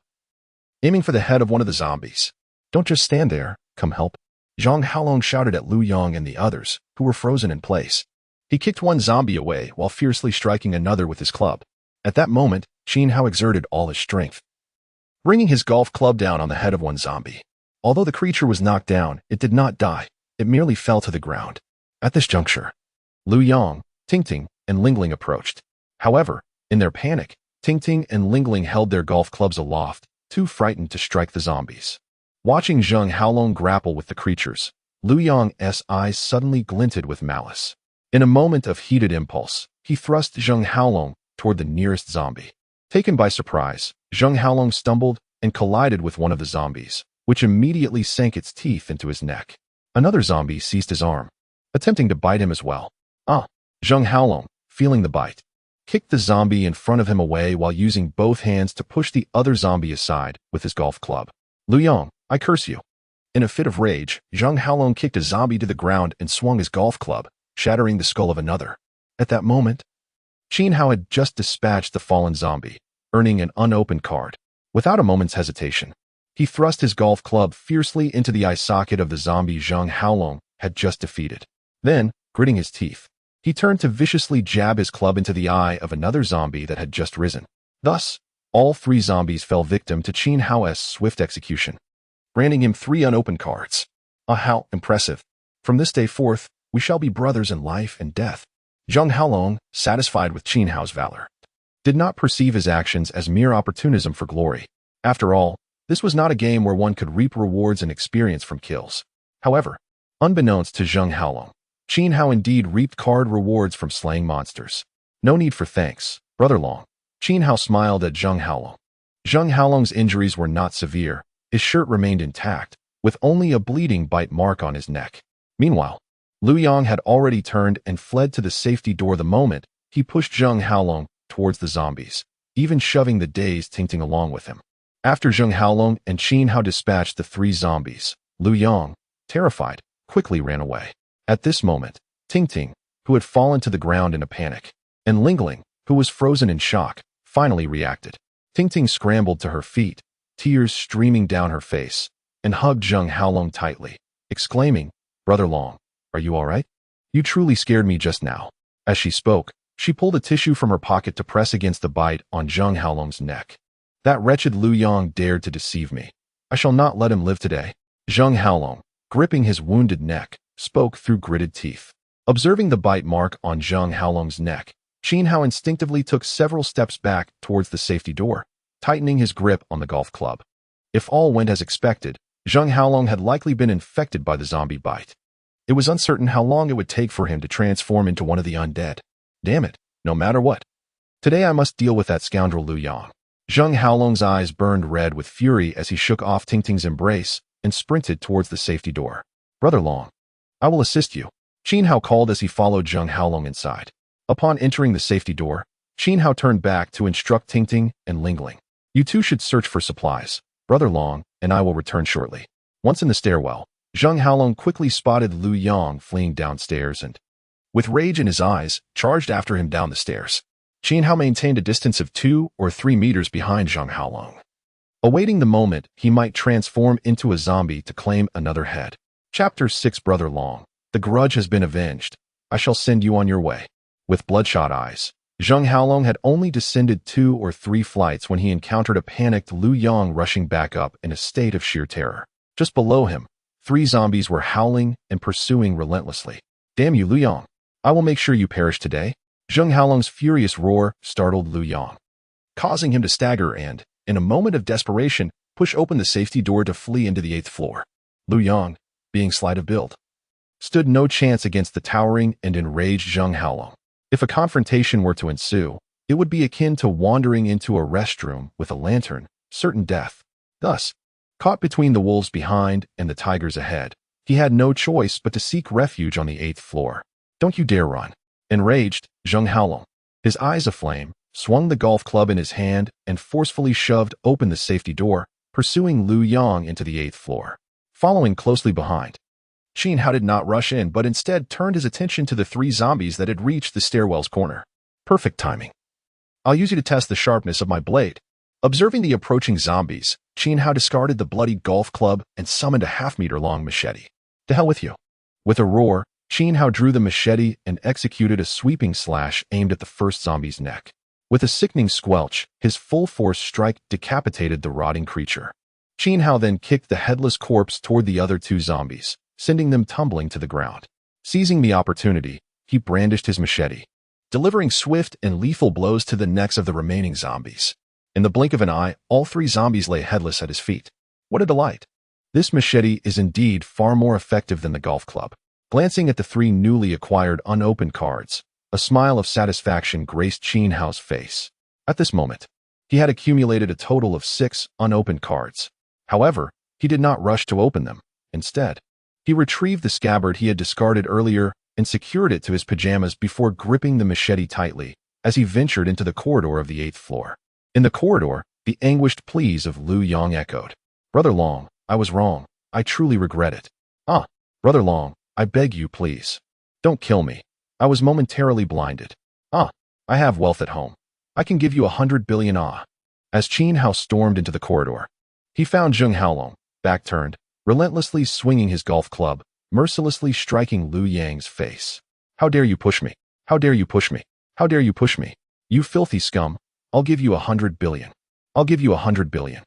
aiming for the head of one of the zombies. Don't just stand there, come help. Zhang Haolong shouted at Liu Yang and the others, who were frozen in place. He kicked one zombie away while fiercely striking another with his club. At that moment, Qin Hao exerted all his strength, bringing his golf club down on the head of one zombie. Although the creature was knocked down, it did not die. It merely fell to the ground. At this juncture, Liu Yang, Tingting, and Lingling approached. However, in their panic, Tingting and Lingling held their golf clubs aloft, too frightened to strike the zombies. Watching Zheng Haolong grapple with the creatures, Lu Yong's eyes suddenly glinted with malice. In a moment of heated impulse, he thrust Zheng Haolong toward the nearest zombie. Taken by surprise, Zheng Haolong stumbled and collided with one of the zombies, which immediately sank its teeth into his neck. Another zombie seized his arm, attempting to bite him as well. Zheng Haolong, feeling the bite, kicked the zombie in front of him away while using both hands to push the other zombie aside with his golf club. Lu Yong, I curse you. In a fit of rage, Zheng Haolong kicked a zombie to the ground and swung his golf club, shattering the skull of another. At that moment, Qin Hao had just dispatched the fallen zombie, earning an unopened card. Without a moment's hesitation, he thrust his golf club fiercely into the eye socket of the zombie Zheng Haolong had just defeated. Then, gritting his teeth, he turned to viciously jab his club into the eye of another zombie that had just risen. Thus, all three zombies fell victim to Qin Hao's swift execution, granting him 3 unopened cards. How impressive. From this day forth, we shall be brothers in life and death. Zheng Haolong, satisfied with Qin Hao's valor, did not perceive his actions as mere opportunism for glory. After all, this was not a game where one could reap rewards and experience from kills. However, unbeknownst to Zheng Haolong, Qin Hao indeed reaped card rewards from slaying monsters. No need for thanks, Brother Long. Qin Hao smiled at Zheng Haolong. Zheng Haolong's injuries were not severe. His shirt remained intact, with only a bleeding bite mark on his neck. Meanwhile, Lu Yong had already turned and fled to the safety door the moment he pushed Zheng Haolong towards the zombies, even shoving the dazed Tingting along with him. After Zheng Haolong and Qin Hao dispatched the 3 zombies, Lu Yong, terrified, quickly ran away. At this moment, Tingting, who had fallen to the ground in a panic, and Lingling, who was frozen in shock, finally reacted. Tingting scrambled to her feet, tears streaming down her face, and hugged Zheng Haolong tightly, exclaiming, "Brother Long, are you all right? You truly scared me just now." As she spoke, she pulled a tissue from her pocket to press against the bite on Zheng Haolong's neck. That wretched Lu Yong dared to deceive me. I shall not let him live today. Zheng Haolong, gripping his wounded neck, spoke through gritted teeth. Observing the bite mark on Zheng Haolong's neck, Qin Hao instinctively took several steps back towards the safety door, tightening his grip on the golf club. If all went as expected, Zheng Haolong had likely been infected by the zombie bite. It was uncertain how long it would take for him to transform into one of the undead. Damn it, no matter what. Today I must deal with that scoundrel Lu Yong. Zheng Haolong's eyes burned red with fury as he shook off Tingting's embrace and sprinted towards the safety door. Brother Long, I will assist you, Qin Hao called as he followed Zheng Haolong inside. Upon entering the safety door, Qin Hao turned back to instruct Tingting and Lingling. You two should search for supplies, Brother Long, and I will return shortly. Once in the stairwell, Zheng Haolong quickly spotted Lu Yong fleeing downstairs and, with rage in his eyes, charged after him down the stairs. Qin Hao maintained a distance of 2 or 3 meters behind Zheng Haolong, awaiting the moment he might transform into a zombie to claim another head. Chapter 6 Brother Long, the grudge has been avenged. I shall send you on your way. With bloodshot eyes, Zheng Haolong had only descended 2 or 3 flights when he encountered a panicked Lu Yong rushing back up in a state of sheer terror. Just below him, 3 zombies were howling and pursuing relentlessly. Damn you, Lu Yong. I will make sure you perish today. Zheng Haolong's furious roar startled Lu Yong, causing him to stagger and, in a moment of desperation, push open the safety door to flee into the 8th floor. Lu Yong, being slight of build, stood no chance against the towering and enraged Zheng Haolong. If a confrontation were to ensue, it would be akin to wandering into a restroom with a lantern, certain death. Thus, caught between the wolves behind and the tigers ahead, he had no choice but to seek refuge on the 8th floor. Don't you dare run. Enraged, Zheng Haolong, his eyes aflame, swung the golf club in his hand and forcefully shoved open the safety door, pursuing Lu Yong into the 8th floor. Following closely behind, Qin Hao did not rush in but instead turned his attention to the 3 zombies that had reached the stairwell's corner. Perfect timing. I'll use you to test the sharpness of my blade. Observing the approaching zombies, Qin Hao discarded the bloody golf club and summoned a half-meter-long machete. To hell with you. With a roar, Qin Hao drew the machete and executed a sweeping slash aimed at the first zombie's neck. With a sickening squelch, his full-force strike decapitated the rotting creature. Qin Hao then kicked the headless corpse toward the other 2 zombies, sending them tumbling to the ground. Seizing the opportunity, he brandished his machete, delivering swift and lethal blows to the necks of the remaining zombies. In the blink of an eye, all 3 zombies lay headless at his feet. What a delight! This machete is indeed far more effective than the golf club. Glancing at the 3 newly acquired unopened cards, a smile of satisfaction graced Qin Hao's face. At this moment, he had accumulated a total of 6 unopened cards. However, he did not rush to open them. Instead, he retrieved the scabbard he had discarded earlier and secured it to his pajamas before gripping the machete tightly as he ventured into the corridor of the 8th floor. In the corridor, the anguished pleas of Lu Yang echoed. "Brother Long, I was wrong. I truly regret it. Ah, Brother Long, I beg you, please. Don't kill me. I was momentarily blinded. Ah, I have wealth at home. I can give you 100 billion ah." As Qin Hao stormed into the corridor, he found Zheng Haolong, back-turned, relentlessly swinging his golf club, mercilessly striking Lu Yang's face. "How dare you push me? How dare you push me? How dare you push me? You filthy scum. I'll give you 100 billion. I'll give you 100 billion.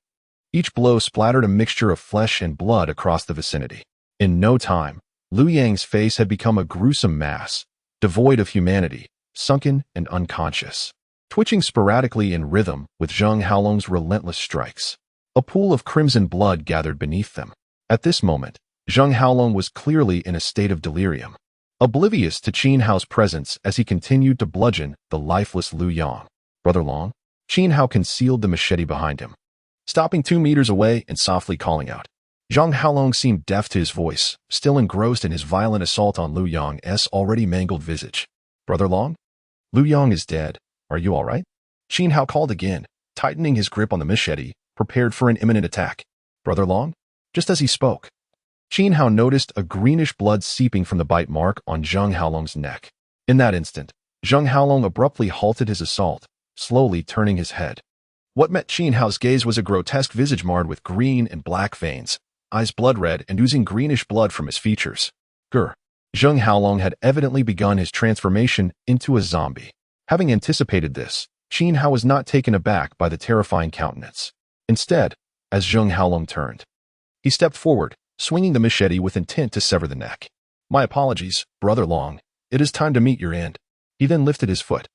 Each blow splattered a mixture of flesh and blood across the vicinity. In no time, Lu Yang's face had become a gruesome mass, devoid of humanity, sunken and unconscious, twitching sporadically in rhythm with Zheng Haolong's relentless strikes. A pool of crimson blood gathered beneath them. At this moment, Zheng Haolong was clearly in a state of delirium, oblivious to Qin Hao's presence as he continued to bludgeon the lifeless Lu Yang. "Brother Long?" Qin Hao concealed the machete behind him, stopping 2 meters away and softly calling out. Zheng Haolong seemed deaf to his voice, still engrossed in his violent assault on Lu Yang's already mangled visage. "Brother Long? Lu Yang is dead. Are you all right?" Qin Hao called again, tightening his grip on the machete, prepared for an imminent attack. "Brother Long?" Just as he spoke, Qin Hao noticed a greenish blood seeping from the bite mark on Zheng Haolong's neck. In that instant, Zheng Haolong abruptly halted his assault, slowly turning his head. What met Qin Hao's gaze was a grotesque visage marred with green and black veins, eyes blood-red and oozing greenish blood from his features. Zheng Haolong had evidently begun his transformation into a zombie. Having anticipated this, Qin Hao was not taken aback by the terrifying countenance. Instead, as Zheng Haolong turned, he stepped forward, swinging the machete with intent to sever the neck. "My apologies, Brother Long. It is time to meet your end." He then lifted his foot,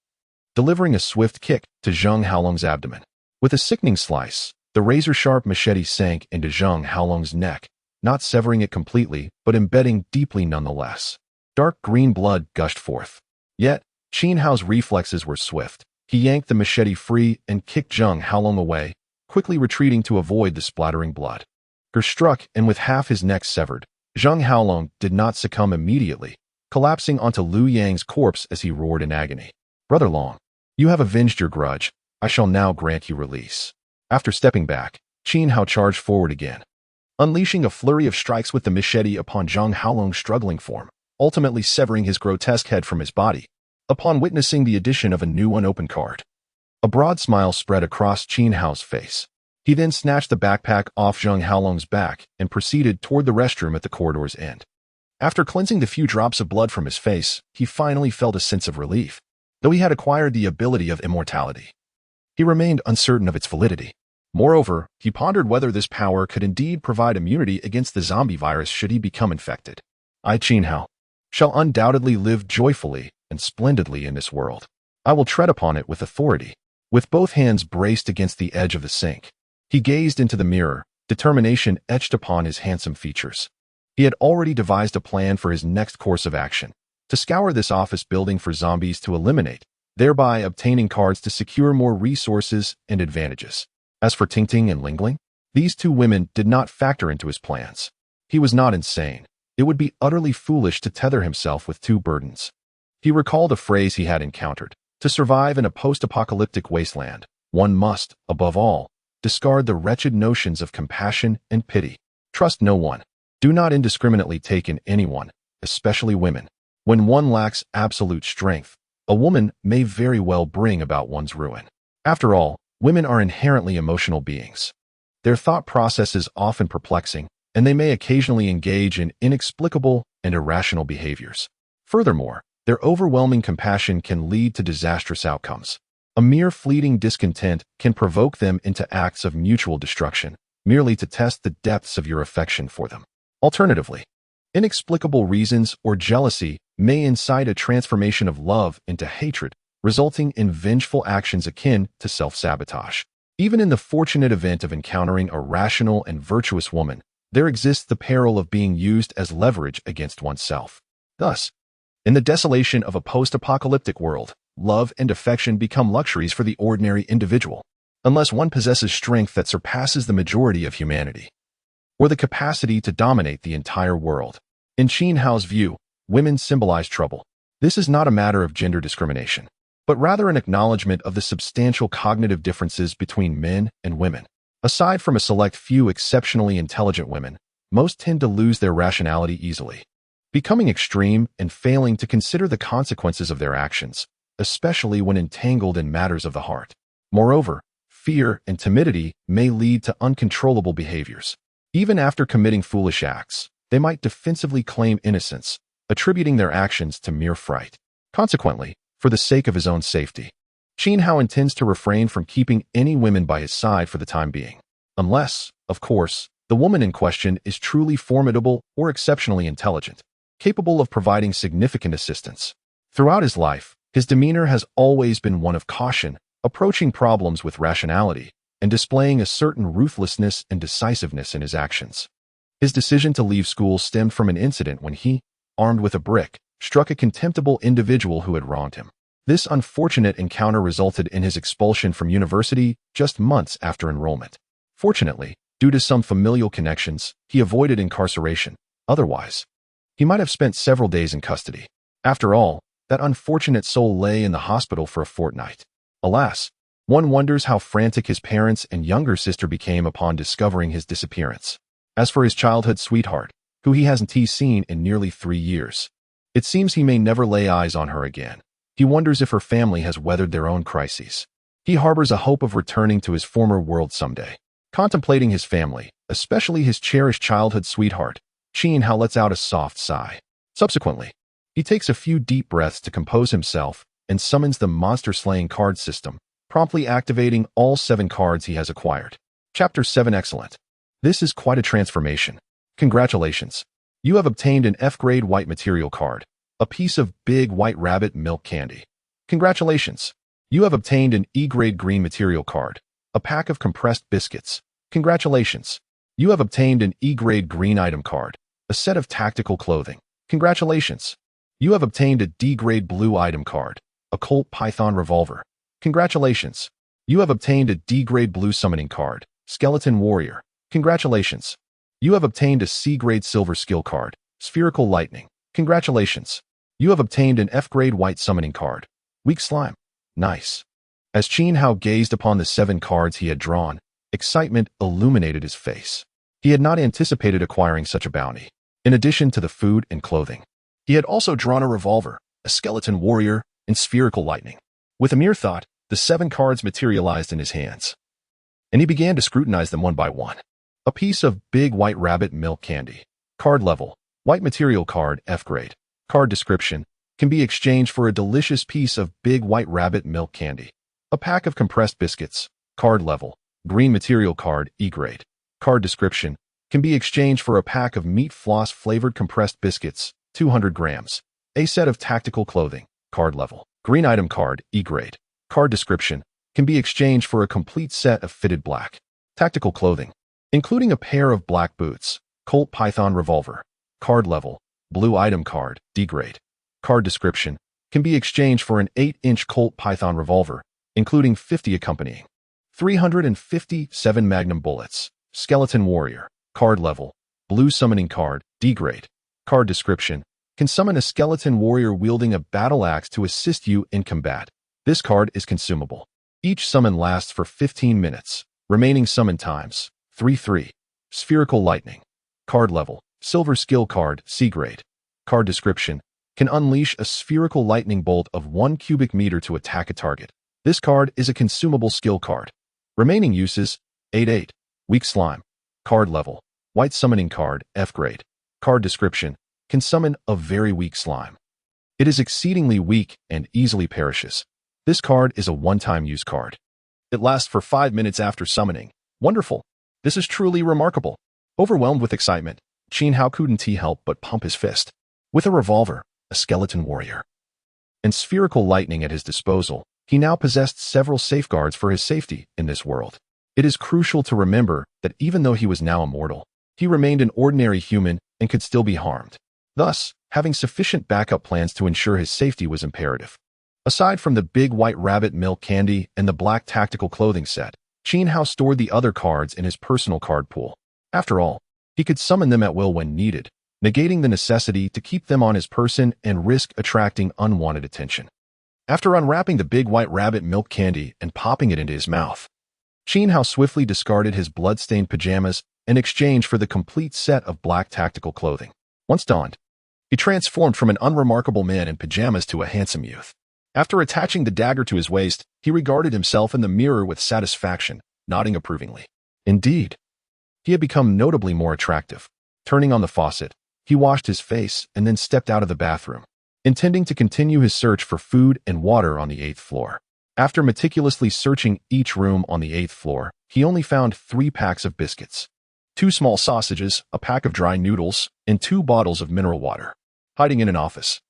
delivering a swift kick to Zheng Haolong's abdomen. With a sickening slice, the razor-sharp machete sank into Zheng Haolong's neck, not severing it completely, but embedding deeply nonetheless. Dark green blood gushed forth. Yet, Qin Hao's reflexes were swift. He yanked the machete free and kicked Zheng Haolong away, quickly retreating to avoid the splattering blood. Struck and with half his neck severed, Zheng Haolong did not succumb immediately, collapsing onto Lu Yang's corpse as he roared in agony. "Brother Long, you have avenged your grudge. I shall now grant you release." After stepping back, Qin Hao charged forward again, unleashing a flurry of strikes with the machete upon Zheng Haolong's struggling form, ultimately severing his grotesque head from his body. Upon witnessing the addition of a new unopened card, a broad smile spread across Qin Hao's face. He then snatched the backpack off Zheng Haolong's back and proceeded toward the restroom at the corridor's end. After cleansing the few drops of blood from his face, he finally felt a sense of relief. Though he had acquired the ability of immortality, he remained uncertain of its validity. Moreover, he pondered whether this power could indeed provide immunity against the zombie virus should he become infected. "I, Qin Hao, shall undoubtedly live joyfully and splendidly in this world. I will tread upon it with authority." With both hands braced against the edge of the sink, he gazed into the mirror, determination etched upon his handsome features. He had already devised a plan for his next course of action: to scour this office building for zombies to eliminate, thereby obtaining cards to secure more resources and advantages. As for Tingting and Lingling, these 2 women did not factor into his plans. He was not insane. It would be utterly foolish to tether himself with 2 burdens. He recalled a phrase he had encountered: to survive in a post-apocalyptic wasteland, one must, above all, discard the wretched notions of compassion and pity. Trust no one. Do not indiscriminately take in anyone, especially women. When one lacks absolute strength, a woman may very well bring about one's ruin. After all, women are inherently emotional beings. Their thought process is often perplexing, and they may occasionally engage in inexplicable and irrational behaviors. Furthermore, their overwhelming compassion can lead to disastrous outcomes. A mere fleeting discontent can provoke them into acts of mutual destruction, merely to test the depths of your affection for them. Alternatively, inexplicable reasons or jealousy may incite a transformation of love into hatred, resulting in vengeful actions akin to self-sabotage. Even in the fortunate event of encountering a rational and virtuous woman, there exists the peril of being used as leverage against oneself. Thus, in the desolation of a post-apocalyptic world, love and affection become luxuries for the ordinary individual, unless one possesses strength that surpasses the majority of humanity, or the capacity to dominate the entire world. In Qin Hao's view, women symbolize trouble. This is not a matter of gender discrimination, but rather an acknowledgement of the substantial cognitive differences between men and women. Aside from a select few exceptionally intelligent women, most tend to lose their rationality easily, becoming extreme and failing to consider the consequences of their actions, especially when entangled in matters of the heart. Moreover, fear and timidity may lead to uncontrollable behaviors. Even after committing foolish acts, they might defensively claim innocence, attributing their actions to mere fright. Consequently, for the sake of his own safety, Qin Hao intends to refrain from keeping any women by his side for the time being, unless, of course, the woman in question is truly formidable or exceptionally intelligent, capable of providing significant assistance. Throughout his life, his demeanor has always been one of caution, approaching problems with rationality, and displaying a certain ruthlessness and decisiveness in his actions. His decision to leave school stemmed from an incident when he, armed with a brick, struck a contemptible individual who had wronged him. This unfortunate encounter resulted in his expulsion from university just months after enrollment. Fortunately, due to some familial connections, he avoided incarceration. Otherwise, he might have spent several days in custody. After all, that unfortunate soul lay in the hospital for a fortnight. Alas, one wonders how frantic his parents and younger sister became upon discovering his disappearance. As for his childhood sweetheart, who he hasn't seen in nearly 3 years, it seems he may never lay eyes on her again. He wonders if her family has weathered their own crises. He harbors a hope of returning to his former world someday. Contemplating his family, especially his cherished childhood sweetheart, Qin Hao lets out a soft sigh. Subsequently, he takes a few deep breaths to compose himself and summons the monster-slaying card system, promptly activating all 7 cards he has acquired. Chapter 7 Excellent. This is quite a transformation. Congratulations. You have obtained an F-grade white material card, a piece of big white rabbit milk candy. Congratulations. You have obtained an E-grade green material card, a pack of compressed biscuits. Congratulations. You have obtained an E-grade green item card, a set of tactical clothing. Congratulations. You have obtained a D-grade blue item card, a Colt Python revolver. Congratulations. You have obtained a D-grade blue summoning card, Skeleton Warrior. Congratulations. You have obtained a C-grade silver skill card, Spherical Lightning. Congratulations. You have obtained an F-grade white summoning card, Weak Slime. Nice. As Qin Hao gazed upon the 7 cards he had drawn, excitement illuminated his face. He had not anticipated acquiring such a bounty. In addition to the food and clothing, he had also drawn a revolver, a Skeleton Warrior, and Spherical Lightning. With a mere thought, the 7 cards materialized in his hands, and he began to scrutinize them one by one. A piece of big white rabbit milk candy. Card level, white material card, F-grade. Card description, can be exchanged for a delicious piece of big white rabbit milk candy. A pack of compressed biscuits. Card level, green material card, E-grade. Card description, can be exchanged for a pack of meat floss flavored compressed biscuits, 200 grams. A set of tactical clothing. Card level, green item card, E-grade. Card description, can be exchanged for a complete set of fitted black tactical clothing, including a pair of black boots. Colt Python revolver. Card level, blue item card, D-grade. Card description, can be exchanged for an 8-inch Colt Python revolver, including 50 accompanying 357 Magnum bullets. Skeleton Warrior. Card level, blue summoning card, D-grade. Card description, can summon a Skeleton Warrior wielding a battle axe to assist you in combat. This card is consumable. Each summon lasts for 15 minutes. Remaining summon times, 3-3. Spherical Lightning. Card level, silver skill card, C-grade. Card description, can unleash a spherical lightning bolt of 1 cubic meter to attack a target. This card is a consumable skill card. Remaining uses, 8-8. Weak Slime. Card level, white summoning card, F-grade. Card description, can summon a very weak slime. It is exceedingly weak and easily perishes. This card is a one-time use card. It lasts for 5 minutes after summoning. Wonderful. This is truly remarkable. Overwhelmed with excitement, Qin Hao couldn't help but pump his fist. With a revolver, a Skeleton Warrior, and Spherical Lightning at his disposal, he now possessed several safeguards for his safety in this world. It is crucial to remember that even though he was now immortal, he remained an ordinary human and could still be harmed. Thus, having sufficient backup plans to ensure his safety was imperative. Aside from the big white rabbit milk candy and the black tactical clothing set, Qin Hao stored the other cards in his personal card pool. After all, he could summon them at will when needed, negating the necessity to keep them on his person and risk attracting unwanted attention. After unwrapping the big white rabbit milk candy and popping it into his mouth, Qin Hao swiftly discarded his blood-stained pajamas in exchange for the complete set of black tactical clothing. Once donned, he transformed from an unremarkable man in pajamas to a handsome youth. After attaching the dagger to his waist, he regarded himself in the mirror with satisfaction, nodding approvingly. Indeed, he had become notably more attractive. Turning on the faucet, he washed his face and then stepped out of the bathroom, intending to continue his search for food and water on the 8th floor. After meticulously searching each room on the 8th floor, he only found 3 packs of biscuits, 2 small sausages, a pack of dry noodles, and 2 bottles of mineral water. Hiding in an office,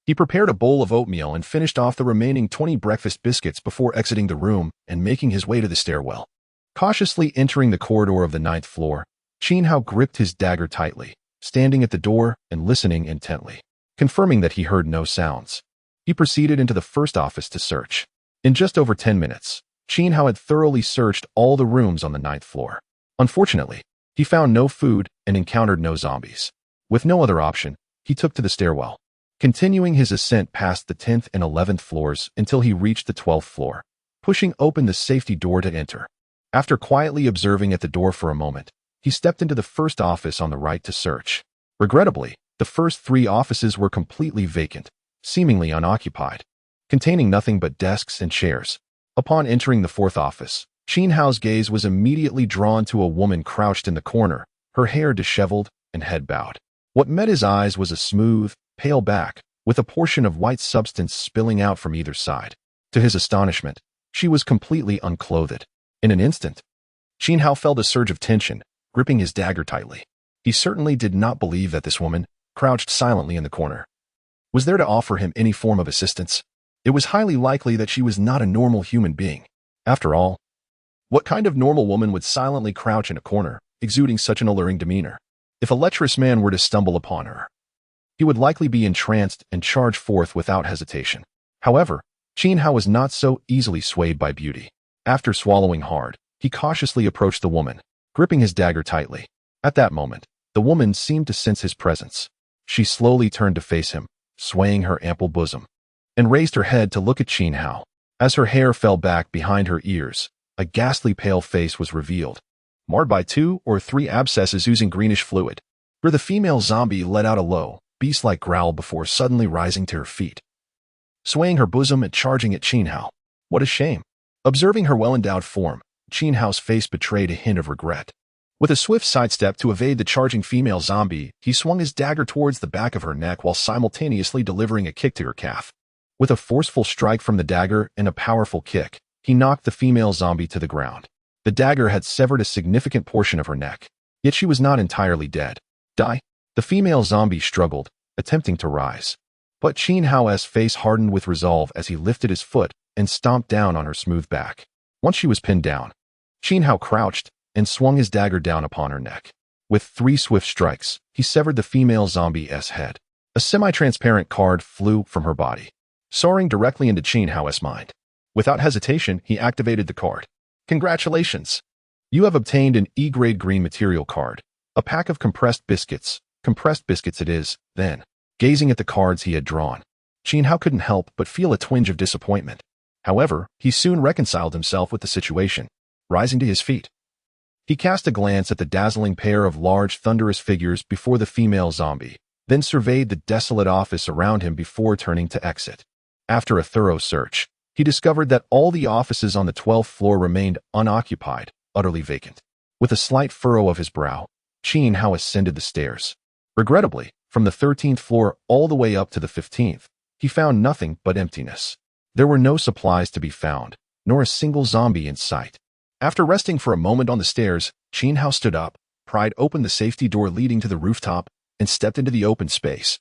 he prepared a bowl of oatmeal and finished off the remaining 20 breakfast biscuits before exiting the room and making his way to the stairwell. Cautiously entering the corridor of the 9th floor, Qin Hao gripped his dagger tightly, standing at the door and listening intently. Confirming that he heard no sounds, he proceeded into the first office to search. In just over 10 minutes, Qin Hao had thoroughly searched all the rooms on the 9th floor. Unfortunately, he found no food and encountered no zombies. With no other option, he took to the stairwell, continuing his ascent past the 10th and 11th floors until he reached the 12th floor, pushing open the safety door to enter. After quietly observing at the door for a moment, he stepped into the first office on the right to search. Regrettably, the first 3 offices were completely vacant, seemingly unoccupied, containing nothing but desks and chairs. Upon entering the 4th office, Qin Hao's gaze was immediately drawn to a woman crouched in the corner, her hair disheveled and head bowed. What met his eyes was a smooth, pale back, with a portion of white substance spilling out from either side. To his astonishment, she was completely unclothed. In an instant, Qin Hao felt a surge of tension, gripping his dagger tightly. He certainly did not believe that this woman, crouched silently in the corner, was there to offer him any form of assistance. It was highly likely that she was not a normal human being. After all, what kind of normal woman would silently crouch in a corner, exuding such an alluring demeanor? If a lecherous man were to stumble upon her, he would likely be entranced and charge forth without hesitation. However, Qin Hao was not so easily swayed by beauty. After swallowing hard, he cautiously approached the woman, gripping his dagger tightly. At that moment, the woman seemed to sense his presence. She slowly turned to face him, swaying her ample bosom, and raised her head to look at Qin Hao. As her hair fell back behind her ears, a ghastly pale face was revealed, marred by 2 or 3 abscesses oozing greenish fluid. Where the female zombie let out a low, beast-like growl before suddenly rising to her feet, swaying her bosom and charging at Qin Hao. What a shame! Observing her well-endowed form, Qin Hao's face betrayed a hint of regret. With a swift sidestep to evade the charging female zombie, he swung his dagger towards the back of her neck while simultaneously delivering a kick to her calf. With a forceful strike from the dagger and a powerful kick, he knocked the female zombie to the ground. The dagger had severed a significant portion of her neck, yet she was not entirely dead. Die? The female zombie struggled, attempting to rise. But Qin Hao's face hardened with resolve as he lifted his foot and stomped down on her smooth back. Once she was pinned down, Qin Hao crouched and swung his dagger down upon her neck. With 3 swift strikes, he severed the female zombie's head. A semi-transparent card flew from her body, soaring directly into Qin Hao's mind. Without hesitation, he activated the card. Congratulations! You have obtained an E-grade green material card, a pack of compressed biscuits. Compressed biscuits it is, then. Gazing at the cards he had drawn, Qin Hao couldn't help but feel a twinge of disappointment. However, he soon reconciled himself with the situation. Rising to his feet, he cast a glance at the dazzling pair of large, thunderous figures before the female zombie, then surveyed the desolate office around him before turning to exit. After a thorough search, he discovered that all the offices on the 12th floor remained unoccupied, utterly vacant. With a slight furrow of his brow, Qin Hao ascended the stairs. Regrettably, from the 13th floor all the way up to the 15th, he found nothing but emptiness. There were no supplies to be found, nor a single zombie in sight. After resting for a moment on the stairs, Qin Hao stood up, pried open the safety door leading to the rooftop, and stepped into the open space.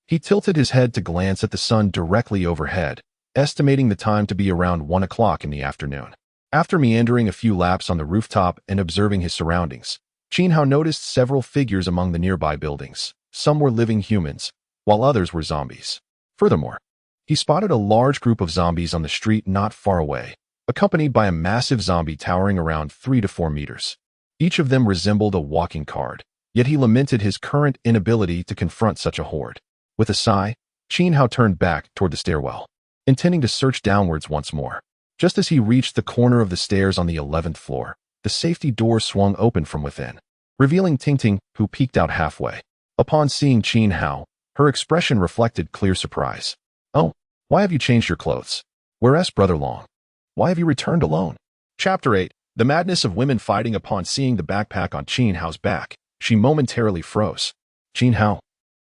He tilted his head to glance at the sun directly overhead, estimating the time to be around 1 o'clock in the afternoon. After meandering a few laps on the rooftop and observing his surroundings, Qin Hao noticed several figures among the nearby buildings. Some were living humans, while others were zombies. Furthermore, he spotted a large group of zombies on the street not far away, accompanied by a massive zombie towering around 3 to 4 meters. Each of them resembled a walking card, yet he lamented his current inability to confront such a horde. With a sigh, Qin Hao turned back toward the stairwell, intending to search downwards once more. Just as he reached the corner of the stairs on the 11th floor, the safety door swung open from within, revealing Tingting, who peeked out halfway. Upon seeing Qin Hao, her expression reflected clear surprise. "Oh, why have you changed your clothes? Where's Brother Long? Why have you returned alone?" Chapter 8. The madness of women fighting. Upon seeing the backpack on Qin Hao's back, she momentarily froze. "Qin Hao,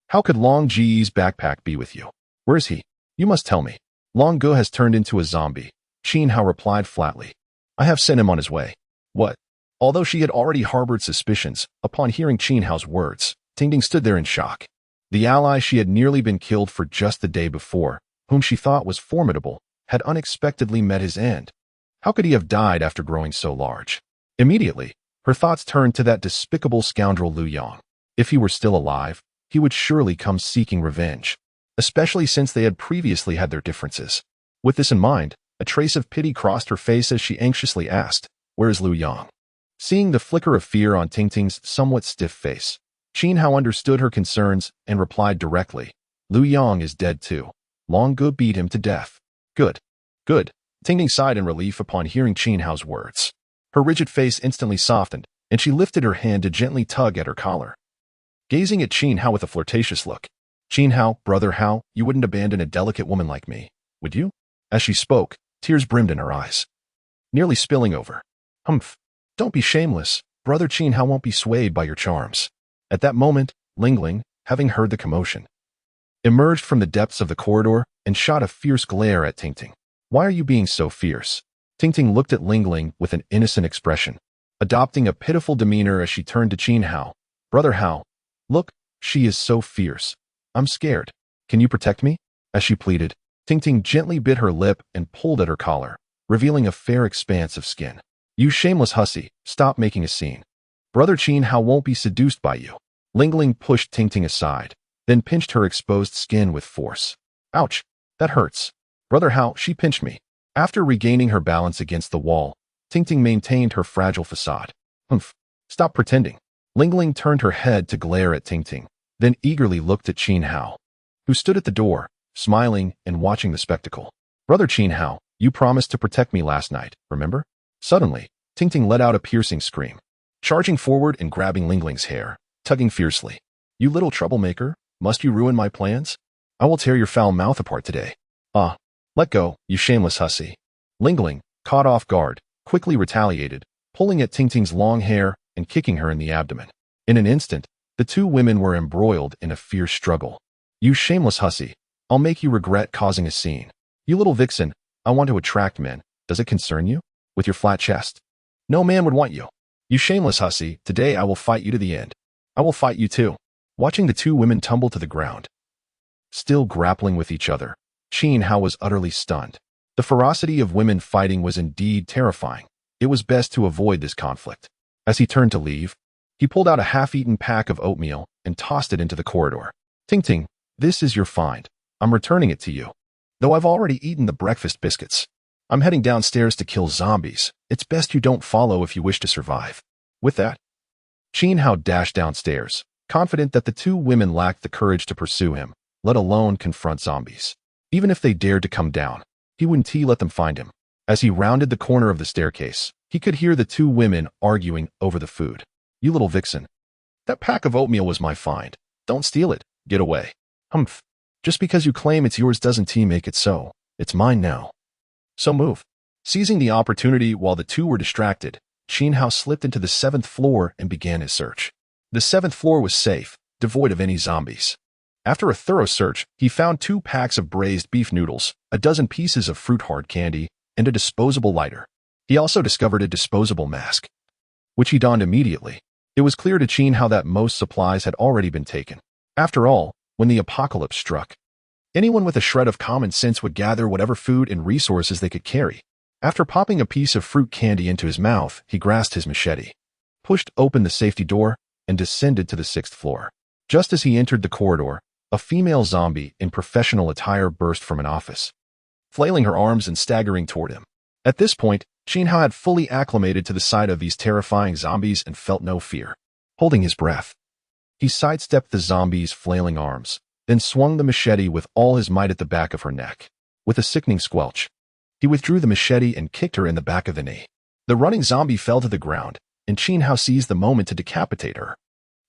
how could Long Ji's backpack be with you? Where is he? You must tell me." "Long Ge has turned into a zombie," Qin Hao replied flatly. "I have sent him on his way." "What?" Although she had already harbored suspicions, upon hearing Qin Hao's words, Tingting stood there in shock. The ally she had nearly been killed for just the day before, whom she thought was formidable, had unexpectedly met his end. How could he have died after growing so large? Immediately, her thoughts turned to that despicable scoundrel Lu Yang. If he were still alive, he would surely come seeking revenge, especially since they had previously had their differences. With this in mind, a trace of pity crossed her face as she anxiously asked, "Where is Lu Yang?" Seeing the flicker of fear on Tingting's somewhat stiff face, Qin Hao understood her concerns and replied directly, "Lu Yang is dead too. Long Ge beat him to death." "Good. Good." Tingting sighed in relief upon hearing Qin Hao's words. Her rigid face instantly softened, and she lifted her hand to gently tug at her collar. Gazing at Qin Hao with a flirtatious look, "Qin Hao, Brother Hao, you wouldn't abandon a delicate woman like me, would you?" As she spoke, tears brimmed in her eyes, nearly spilling over. "Humph. Don't be shameless. Brother Qin Hao won't be swayed by your charms." At that moment, Lingling, having heard the commotion, emerged from the depths of the corridor and shot a fierce glare at Tingting. "Why are you being so fierce?" Tingting looked at Lingling with an innocent expression, adopting a pitiful demeanor as she turned to Qin Hao. "Brother Hao, look, she is so fierce. I'm scared. Can you protect me?" As she pleaded, Tingting gently bit her lip and pulled at her collar, revealing a fair expanse of skin. "You shameless hussy, stop making a scene. Brother Qin Hao won't be seduced by you." Lingling pushed Tingting aside, then pinched her exposed skin with force. "Ouch, that hurts. Brother Hao, she pinched me." After regaining her balance against the wall, Tingting maintained her fragile facade. "Humph, stop pretending." Lingling turned her head to glare at Tingting, then eagerly looked at Qin Hao, who stood at the door, smiling and watching the spectacle. "Brother Qin Hao, you promised to protect me last night, remember?" Suddenly, Tingting let out a piercing scream, charging forward and grabbing Lingling's hair, tugging fiercely. "You little troublemaker, must you ruin my plans? I will tear your foul mouth apart today." "Ah, let go, you shameless hussy." Lingling, caught off guard, quickly retaliated, pulling at Tingting's long hair and kicking her in the abdomen. In an instant, the two women were embroiled in a fierce struggle. "You shameless hussy, I'll make you regret causing a scene. You little vixen, I want to attract men. Does it concern you? With your flat chest? No man would want you. You shameless hussy, today I will fight you to the end. I will fight you too." Watching the two women tumble to the ground, still grappling with each other, Qin Hao was utterly stunned. The ferocity of women fighting was indeed terrifying. It was best to avoid this conflict. As he turned to leave, he pulled out a half-eaten pack of oatmeal and tossed it into the corridor. "Tingting, this is your find. I'm returning it to you. Though I've already eaten the breakfast biscuits. I'm heading downstairs to kill zombies. It's best you don't follow if you wish to survive." With that, Qin Hao dashed downstairs, confident that the two women lacked the courage to pursue him, let alone confront zombies. Even if they dared to come down, he wouldn't let them find him. As he rounded the corner of the staircase, he could hear the two women arguing over the food. "You little vixen. That pack of oatmeal was my find. Don't steal it. Get away." "Humph. Just because you claim it's yours doesn't make it so. It's mine now. So move." Seizing the opportunity while the two were distracted, Qin Hao slipped into the 7th floor and began his search. The 7th floor was safe, devoid of any zombies. After a thorough search, he found 2 packs of braised beef noodles, a dozen pieces of fruit hard candy, and a disposable lighter. He also discovered a disposable mask, which he donned immediately. It was clear to Qin Hao that most supplies had already been taken. After all, when the apocalypse struck, anyone with a shred of common sense would gather whatever food and resources they could carry. After popping a piece of fruit candy into his mouth, he grasped his machete. pushed open the safety door, and descended to the 6th floor. Just as he entered the corridor, a female zombie in professional attire burst from an office, flailing her arms and staggering toward him. At this point, Qin Hao had fully acclimated to the sight of these terrifying zombies and felt no fear. Holding his breath, he sidestepped the zombie's flailing arms, then swung the machete with all his might at the back of her neck. With a sickening squelch, he withdrew the machete and kicked her in the back of the knee. The running zombie fell to the ground, and Qin Hao seized the moment to decapitate her.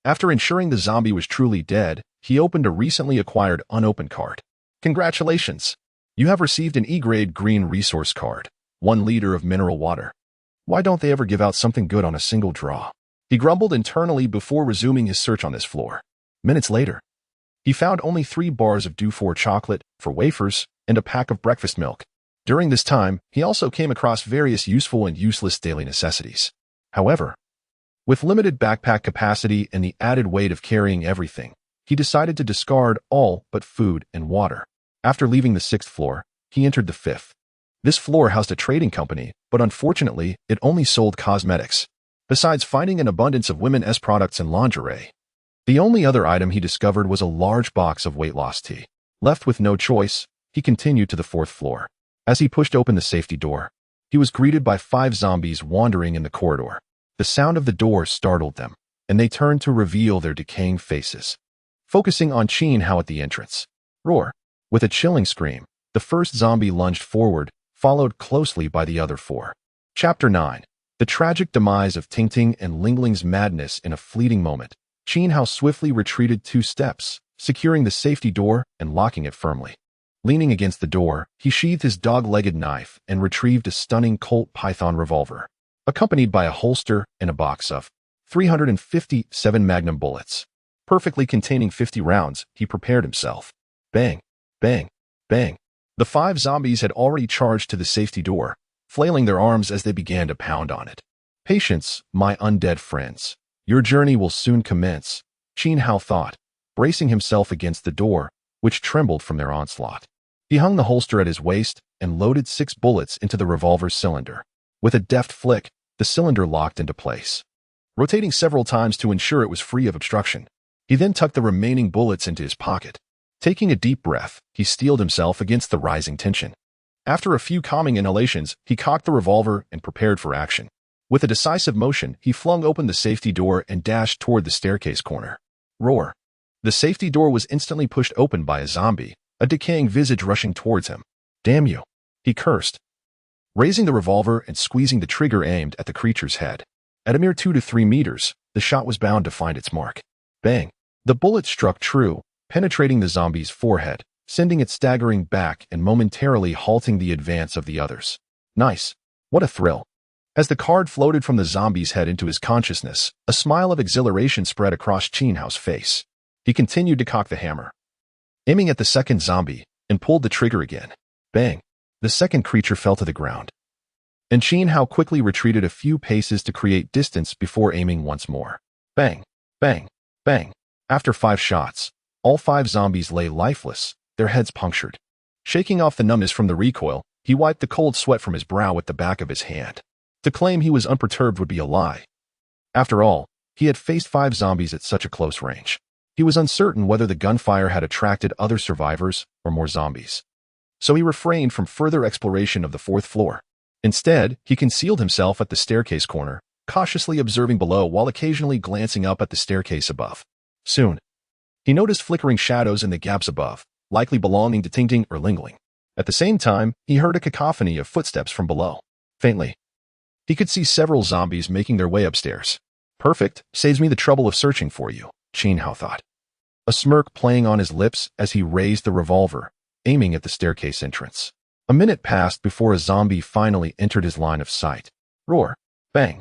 After ensuring the zombie was truly dead, he opened a recently acquired unopened card. Congratulations! You have received an E-grade green resource card, 1 liter of mineral water. Why don't they ever give out something good on a single draw? He grumbled internally before resuming his search on this floor. Minutes later, he found only 3 bars of Dufour chocolate, 4 wafers, and a pack of breakfast milk. During this time, he also came across various useful and useless daily necessities. However, with limited backpack capacity and the added weight of carrying everything, he decided to discard all but food and water. After leaving the 6th floor, he entered the 5th. This floor housed a trading company, but unfortunately, it only sold cosmetics. Besides finding an abundance of women's products and lingerie, the only other item he discovered was a large box of weight loss tea. Left with no choice, he continued to the 4th floor. As he pushed open the safety door, he was greeted by 5 zombies wandering in the corridor. The sound of the door startled them, and they turned to reveal their decaying faces. Focusing on Qin Hao at the entrance. Roar! With a chilling scream, the first zombie lunged forward, followed closely by the other 4. Chapter 9. The tragic demise of Tingting and Lingling's madness in a fleeting moment. Qin Hao swiftly retreated 2 steps, securing the safety door and locking it firmly. Leaning against the door, he sheathed his dog-legged knife and retrieved a stunning Colt Python revolver, accompanied by a holster and a box of 357 Magnum bullets. Perfectly containing 50 rounds, he prepared himself. Bang, bang, bang. The 5 zombies had already charged to the safety door, flailing their arms as they began to pound on it. Patience, my undead friends. Your journey will soon commence, Qin Hao thought, bracing himself against the door, which trembled from their onslaught. He hung the holster at his waist and loaded 6 bullets into the revolver's cylinder. With a deft flick, the cylinder locked into place, rotating several times to ensure it was free of obstruction. He then tucked the remaining bullets into his pocket. Taking a deep breath, he steeled himself against the rising tension. After a few calming inhalations, he cocked the revolver and prepared for action. With a decisive motion, he flung open the safety door and dashed toward the staircase corner. Roar! The safety door was instantly pushed open by a zombie, a decaying visage rushing towards him. Damn you! He cursed, raising the revolver and squeezing the trigger aimed at the creature's head. At a mere 2 to 3 meters, the shot was bound to find its mark. Bang! The bullet struck true, penetrating the zombie's forehead, sending it staggering back and momentarily halting the advance of the others. Nice! What a thrill! As the card floated from the zombie's head into his consciousness, a smile of exhilaration spread across Qin Hao's face. He continued to cock the hammer, aiming at the second zombie, and pulled the trigger again. Bang! The second creature fell to the ground, and Qin Hao quickly retreated a few paces to create distance before aiming once more. Bang! Bang! Bang! After 5 shots, all 5 zombies lay lifeless, their heads punctured. Shaking off the numbness from the recoil, he wiped the cold sweat from his brow with the back of his hand. To claim he was unperturbed would be a lie. After all, he had faced 5 zombies at such a close range. He was uncertain whether the gunfire had attracted other survivors or more zombies, so he refrained from further exploration of the 4th floor. Instead, he concealed himself at the staircase corner, cautiously observing below while occasionally glancing up at the staircase above. Soon, he noticed flickering shadows in the gaps above, likely belonging to Tingting or Lingling. At the same time, he heard a cacophony of footsteps from below. Faintly, he could see several zombies making their way upstairs. Perfect, saves me the trouble of searching for you, Qin Hao thought, a smirk playing on his lips as he raised the revolver, aiming at the staircase entrance. A minute passed before a zombie finally entered his line of sight. Roar! Bang!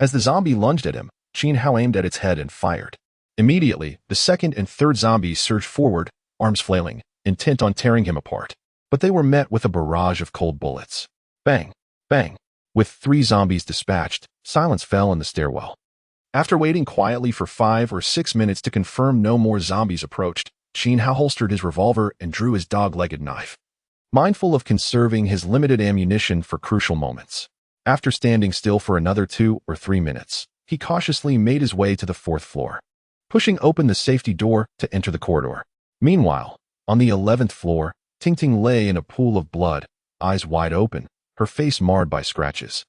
As the zombie lunged at him, Qin Hao aimed at its head and fired. Immediately, the second and third zombies surged forward, arms flailing, intent on tearing him apart. But they were met with a barrage of cold bullets. Bang! Bang! With 3 zombies dispatched, silence fell in the stairwell. After waiting quietly for 5 or 6 minutes to confirm no more zombies approached, Qin Hao holstered his revolver and drew his dog-legged knife, mindful of conserving his limited ammunition for crucial moments. After standing still for another 2 or 3 minutes, he cautiously made his way to the 4th floor, pushing open the safety door to enter the corridor. Meanwhile, on the 11th floor, Tingting lay in a pool of blood, eyes wide open, her face marred by scratches.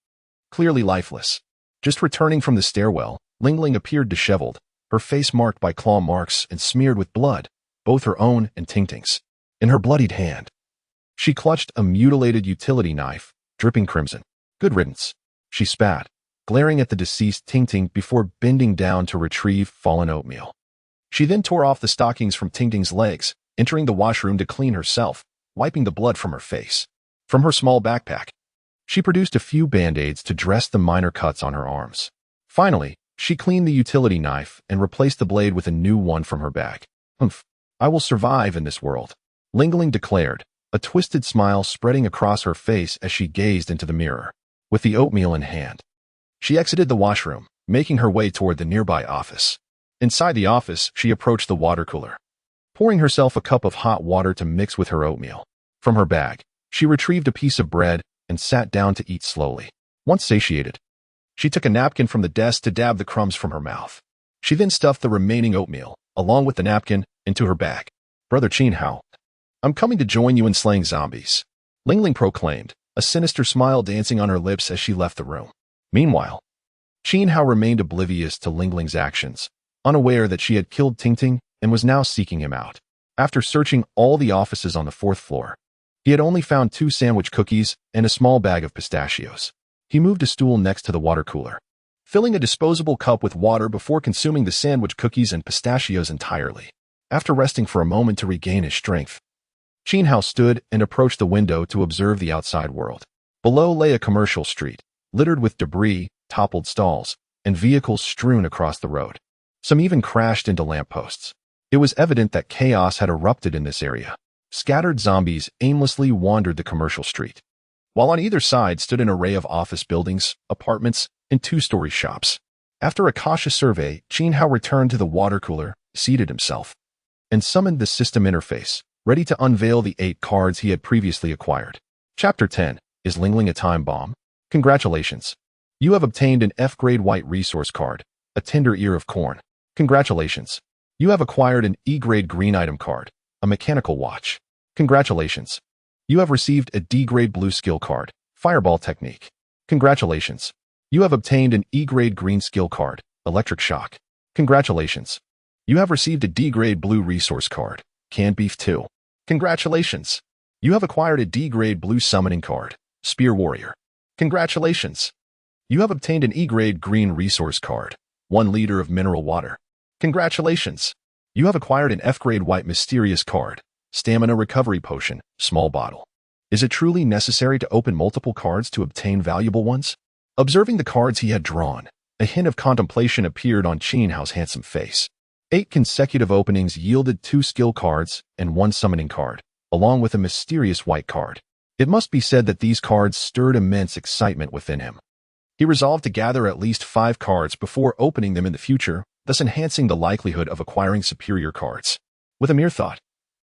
Clearly lifeless. Just returning from the stairwell, Lingling appeared disheveled, her face marked by claw marks and smeared with blood, both her own and Tingting's. In her bloodied hand, she clutched a mutilated utility knife, dripping crimson. Good riddance, she spat, glaring at the deceased Tingting before bending down to retrieve fallen oatmeal. She then tore off the stockings from Tingting's legs, entering the washroom to clean herself, wiping the blood from her face. From her small backpack, she produced a few band-aids to dress the minor cuts on her arms. Finally, she cleaned the utility knife and replaced the blade with a new one from her bag. Humph, I will survive in this world, Lingling declared, a twisted smile spreading across her face as she gazed into the mirror. With the oatmeal in hand, she exited the washroom, making her way toward the nearby office. Inside the office, she approached the water cooler, pouring herself a cup of hot water to mix with her oatmeal. From her bag, she retrieved a piece of bread and sat down to eat slowly. Once satiated, she took a napkin from the desk to dab the crumbs from her mouth. She then stuffed the remaining oatmeal, along with the napkin, into her bag. Brother Qin Hao, I'm coming to join you in slaying zombies, Lingling proclaimed, a sinister smile dancing on her lips as she left the room. Meanwhile, Qin Hao remained oblivious to Lingling's actions, unaware that she had killed Tingting and was now seeking him out. After searching all the offices on the 4th floor, he had only found 2 sandwich cookies and a small bag of pistachios. He moved a stool next to the water cooler, filling a disposable cup with water before consuming the sandwich cookies and pistachios entirely. After resting for a moment to regain his strength, Qin Hao stood and approached the window to observe the outside world. Below lay a commercial street, littered with debris, toppled stalls, and vehicles strewn across the road. Some even crashed into lampposts. It was evident that chaos had erupted in this area. Scattered zombies aimlessly wandered the commercial street, while on either side stood an array of office buildings, apartments, and 2-story shops. After a cautious survey, Qin Hao returned to the water cooler, seated himself, and summoned the system interface, ready to unveil the 8 cards he had previously acquired. Chapter 10. Is Lingling a time bomb? Congratulations. You have obtained an F-grade white resource card, a tender ear of corn. Congratulations. You have acquired an E-grade green item card, a mechanical watch. Congratulations. You have received a D-grade blue skill card, fireball technique. Congratulations. You have obtained an E-grade green skill card, electric shock. Congratulations. You have received a D-grade blue resource card, canned beef 2. Congratulations. You have acquired a D-grade blue summoning card, Spear Warrior. Congratulations. You have obtained an E-grade green resource card, 1 liter of mineral water. Congratulations. You have acquired an F-grade white mysterious card, Stamina Recovery Potion, small bottle. Is it truly necessary to open multiple cards to obtain valuable ones? Observing the cards he had drawn, a hint of contemplation appeared on Qin Hao's handsome face. 8 consecutive openings yielded 2 skill cards and 1 summoning card, along with a mysterious white card. It must be said that these cards stirred immense excitement within him. He resolved to gather at least 5 cards before opening them in the future, thus enhancing the likelihood of acquiring superior cards. With a mere thought,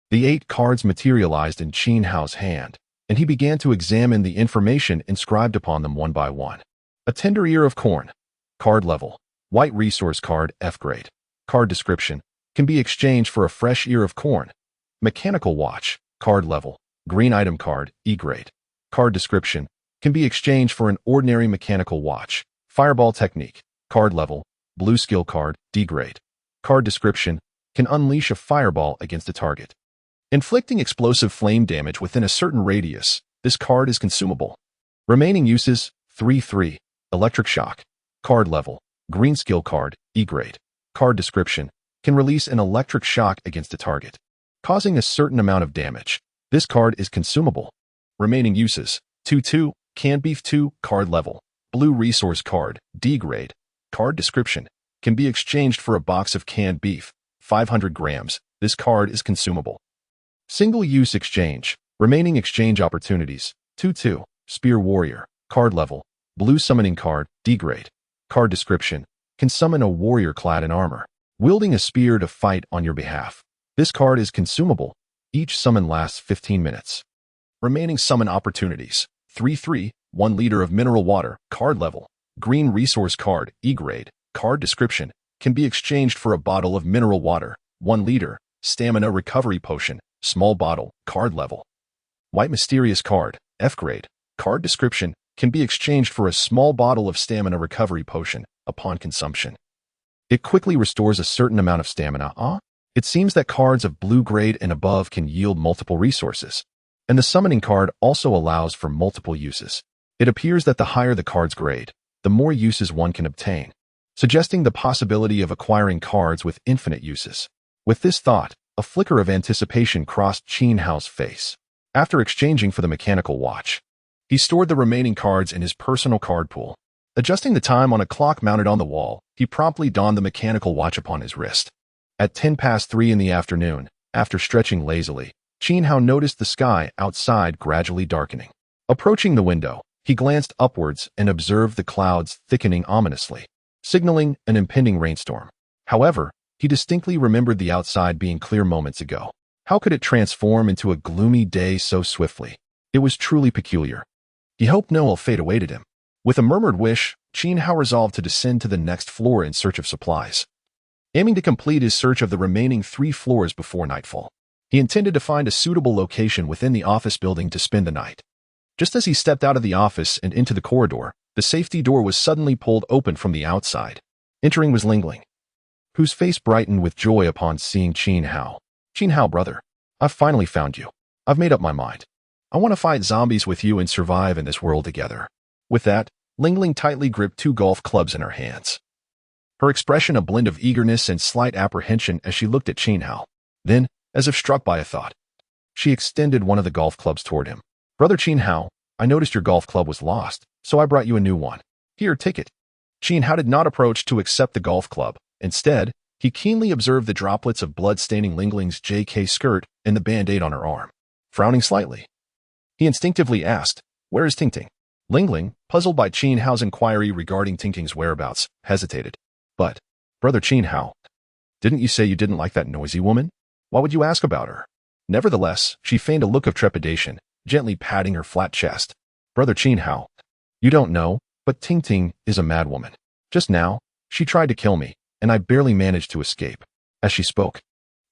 the 8 cards materialized in Qin Hao's hand, and he began to examine the information inscribed upon them one by one. A tender ear of corn. Card level. White resource card, F-grade. Card description. Can be exchanged for a fresh ear of corn. Mechanical watch. Card level. Green item card, E-grade. Card description. Can be exchanged for an ordinary mechanical watch. Fireball technique. Card level. Blue skill card, D-grade. Card description. Can unleash a fireball against a target, inflicting explosive flame damage within a certain radius. This card is consumable. Remaining uses, 3-3. Electric shock. Card level. Green skill card, E-grade. Card description. Can release an electric shock against a target, causing a certain amount of damage. This card is consumable. Remaining uses, 2-2. Canned beef 2. Card level. Blue resource card, D-grade. Card description. Can be exchanged for a box of canned beef, 500 grams. This card is consumable. Single-use exchange. Remaining exchange opportunities, 2-2. Spear Warrior. Card level. Blue summoning card, D-grade. Card description. Can summon a warrior clad in armor, wielding a spear to fight on your behalf. This card is consumable. Each summon lasts 15 minutes. Remaining summon opportunities, 3-3. 1 liter of mineral water. Card level. Green resource card, E-grade, card description, can be exchanged for a bottle of mineral water, 1 liter, stamina recovery potion, small bottle, card level. White mysterious card, F-grade, card description, can be exchanged for a small bottle of stamina recovery potion upon consumption. It quickly restores a certain amount of stamina. It seems that cards of blue grade and above can yield multiple resources, and the summoning card also allows for multiple uses. It appears that the higher the card's grade, the more uses one can obtain, suggesting the possibility of acquiring cards with infinite uses. With this thought, a flicker of anticipation crossed Qin Hao's face. After exchanging for the mechanical watch, he stored the remaining cards in his personal card pool. Adjusting the time on a clock mounted on the wall, he promptly donned the mechanical watch upon his wrist. At 3:10 in the afternoon, after stretching lazily, Qin Hao noticed the sky outside gradually darkening. Approaching the window, he glanced upwards and observed the clouds thickening ominously, signaling an impending rainstorm. However, he distinctly remembered the outside being clear moments ago. How could it transform into a gloomy day so swiftly? It was truly peculiar. He hoped no ill fate awaited him. With a murmured wish, Qin Hao resolved to descend to the next floor in search of supplies. Aiming to complete his search of the remaining 3 floors before nightfall, he intended to find a suitable location within the office building to spend the night. Just as he stepped out of the office and into the corridor, the safety door was suddenly pulled open from the outside. Entering was Lingling, whose face brightened with joy upon seeing Qin Hao. "Qin Hao, brother, I've finally found you. I've made up my mind. I want to fight zombies with you and survive in this world together." With that, Lingling tightly gripped 2 golf clubs in her hands, her expression a blend of eagerness and slight apprehension as she looked at Qin Hao. Then, as if struck by a thought, she extended one of the golf clubs toward him. "Brother Qin Hao, I noticed your golf club was lost, so I brought you a new one. Here, take it." Qin Hao did not approach to accept the golf club. Instead, he keenly observed the droplets of blood staining Lingling's JK skirt and the band-aid on her arm. Frowning slightly, he instinctively asked, "Where is Tingting?" Lingling, puzzled by Qin Hao's inquiry regarding Tingting's whereabouts, hesitated. "But, Brother Qin Hao, didn't you say you didn't like that noisy woman? Why would you ask about her?" Nevertheless, she feigned a look of trepidation, gently patting her flat chest. "Brother Qin Hao, you don't know, but Tingting is a mad woman. Just now, she tried to kill me, and I barely managed to escape." As she spoke,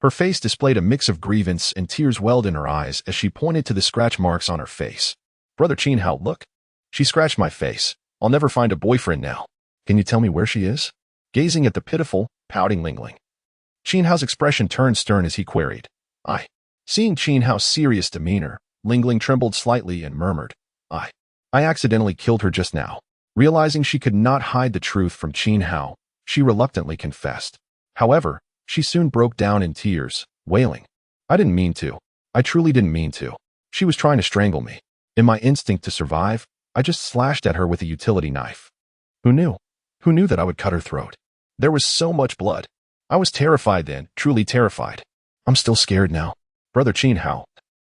her face displayed a mix of grievance and tears welled in her eyes as she pointed to the scratch marks on her face. "Brother Qin Hao, look. She scratched my face. I'll never find a boyfriend now. Can you tell me where she is?" Gazing at the pitiful, pouting Lingling, Qin Hao's expression turned stern as he queried, "I." Seeing Qin Hao's serious demeanor, Lingling trembled slightly and murmured, I accidentally killed her just now." Realizing she could not hide the truth from Qin Hao, she reluctantly confessed. However, she soon broke down in tears, wailing, "I didn't mean to. I truly didn't mean to. She was trying to strangle me. In my instinct to survive, I just slashed at her with a utility knife. Who knew? Who knew that I would cut her throat? There was so much blood. I was terrified then, truly terrified. I'm still scared now. Brother Qin Hao,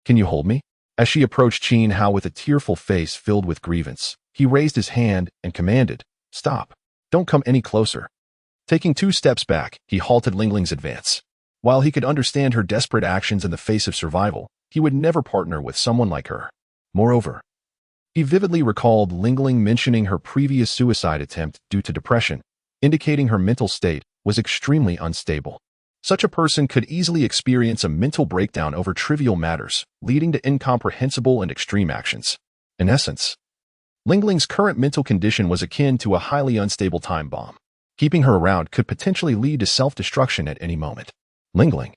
can you hold me?" As she approached Qin Hao with a tearful face filled with grievance, he raised his hand and commanded, "Stop. Don't come any closer." Taking 2 steps back, he halted Lingling's advance. While he could understand her desperate actions in the face of survival, he would never partner with someone like her. Moreover, he vividly recalled Lingling mentioning her previous suicide attempt due to depression, indicating her mental state was extremely unstable. Such a person could easily experience a mental breakdown over trivial matters, leading to incomprehensible and extreme actions. In essence, Lingling's current mental condition was akin to a highly unstable time bomb. Keeping her around could potentially lead to self-destruction at any moment. Lingling,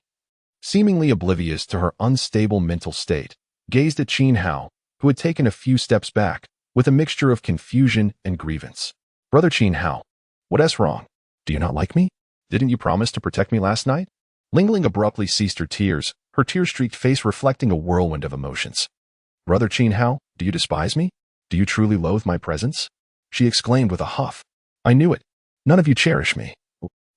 seemingly oblivious to her unstable mental state, gazed at Qin Hao, who had taken a few steps back, with a mixture of confusion and grievance. "Brother Qin Hao, what's wrong? Do you not like me? Didn't you promise to protect me last night?" Lingling abruptly ceased her tears, her tear-streaked face reflecting a whirlwind of emotions. "Brother Qin Hao, do you despise me? Do you truly loathe my presence?" she exclaimed with a huff. "I knew it. None of you cherish me.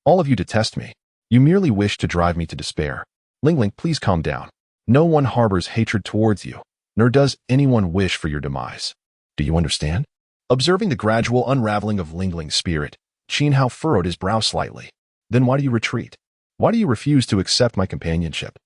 All of you detest me. You merely wish to drive me to despair. Lingling, please calm down. No one harbors hatred towards you, nor does anyone wish for your demise. Do you understand?" Observing the gradual unraveling of Lingling's spirit, Qin Hao furrowed his brow slightly. "Then why do you retreat? Why do you refuse to accept my companionship?"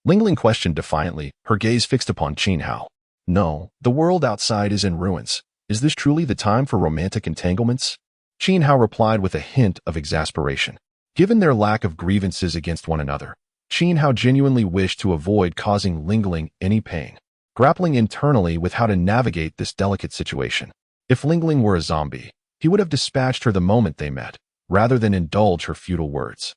Lingling questioned defiantly, her gaze fixed upon Qin Hao. "No, the world outside is in ruins. Is this truly the time for romantic entanglements? Qin Hao replied with a hint of exasperation. Given their lack of grievances against one another, Qin Hao genuinely wished to avoid causing Ling Ling any pain, grappling internally with how to navigate this delicate situation. If Ling Ling were a zombie, he would have dispatched her the moment they met, rather than indulge her futile words.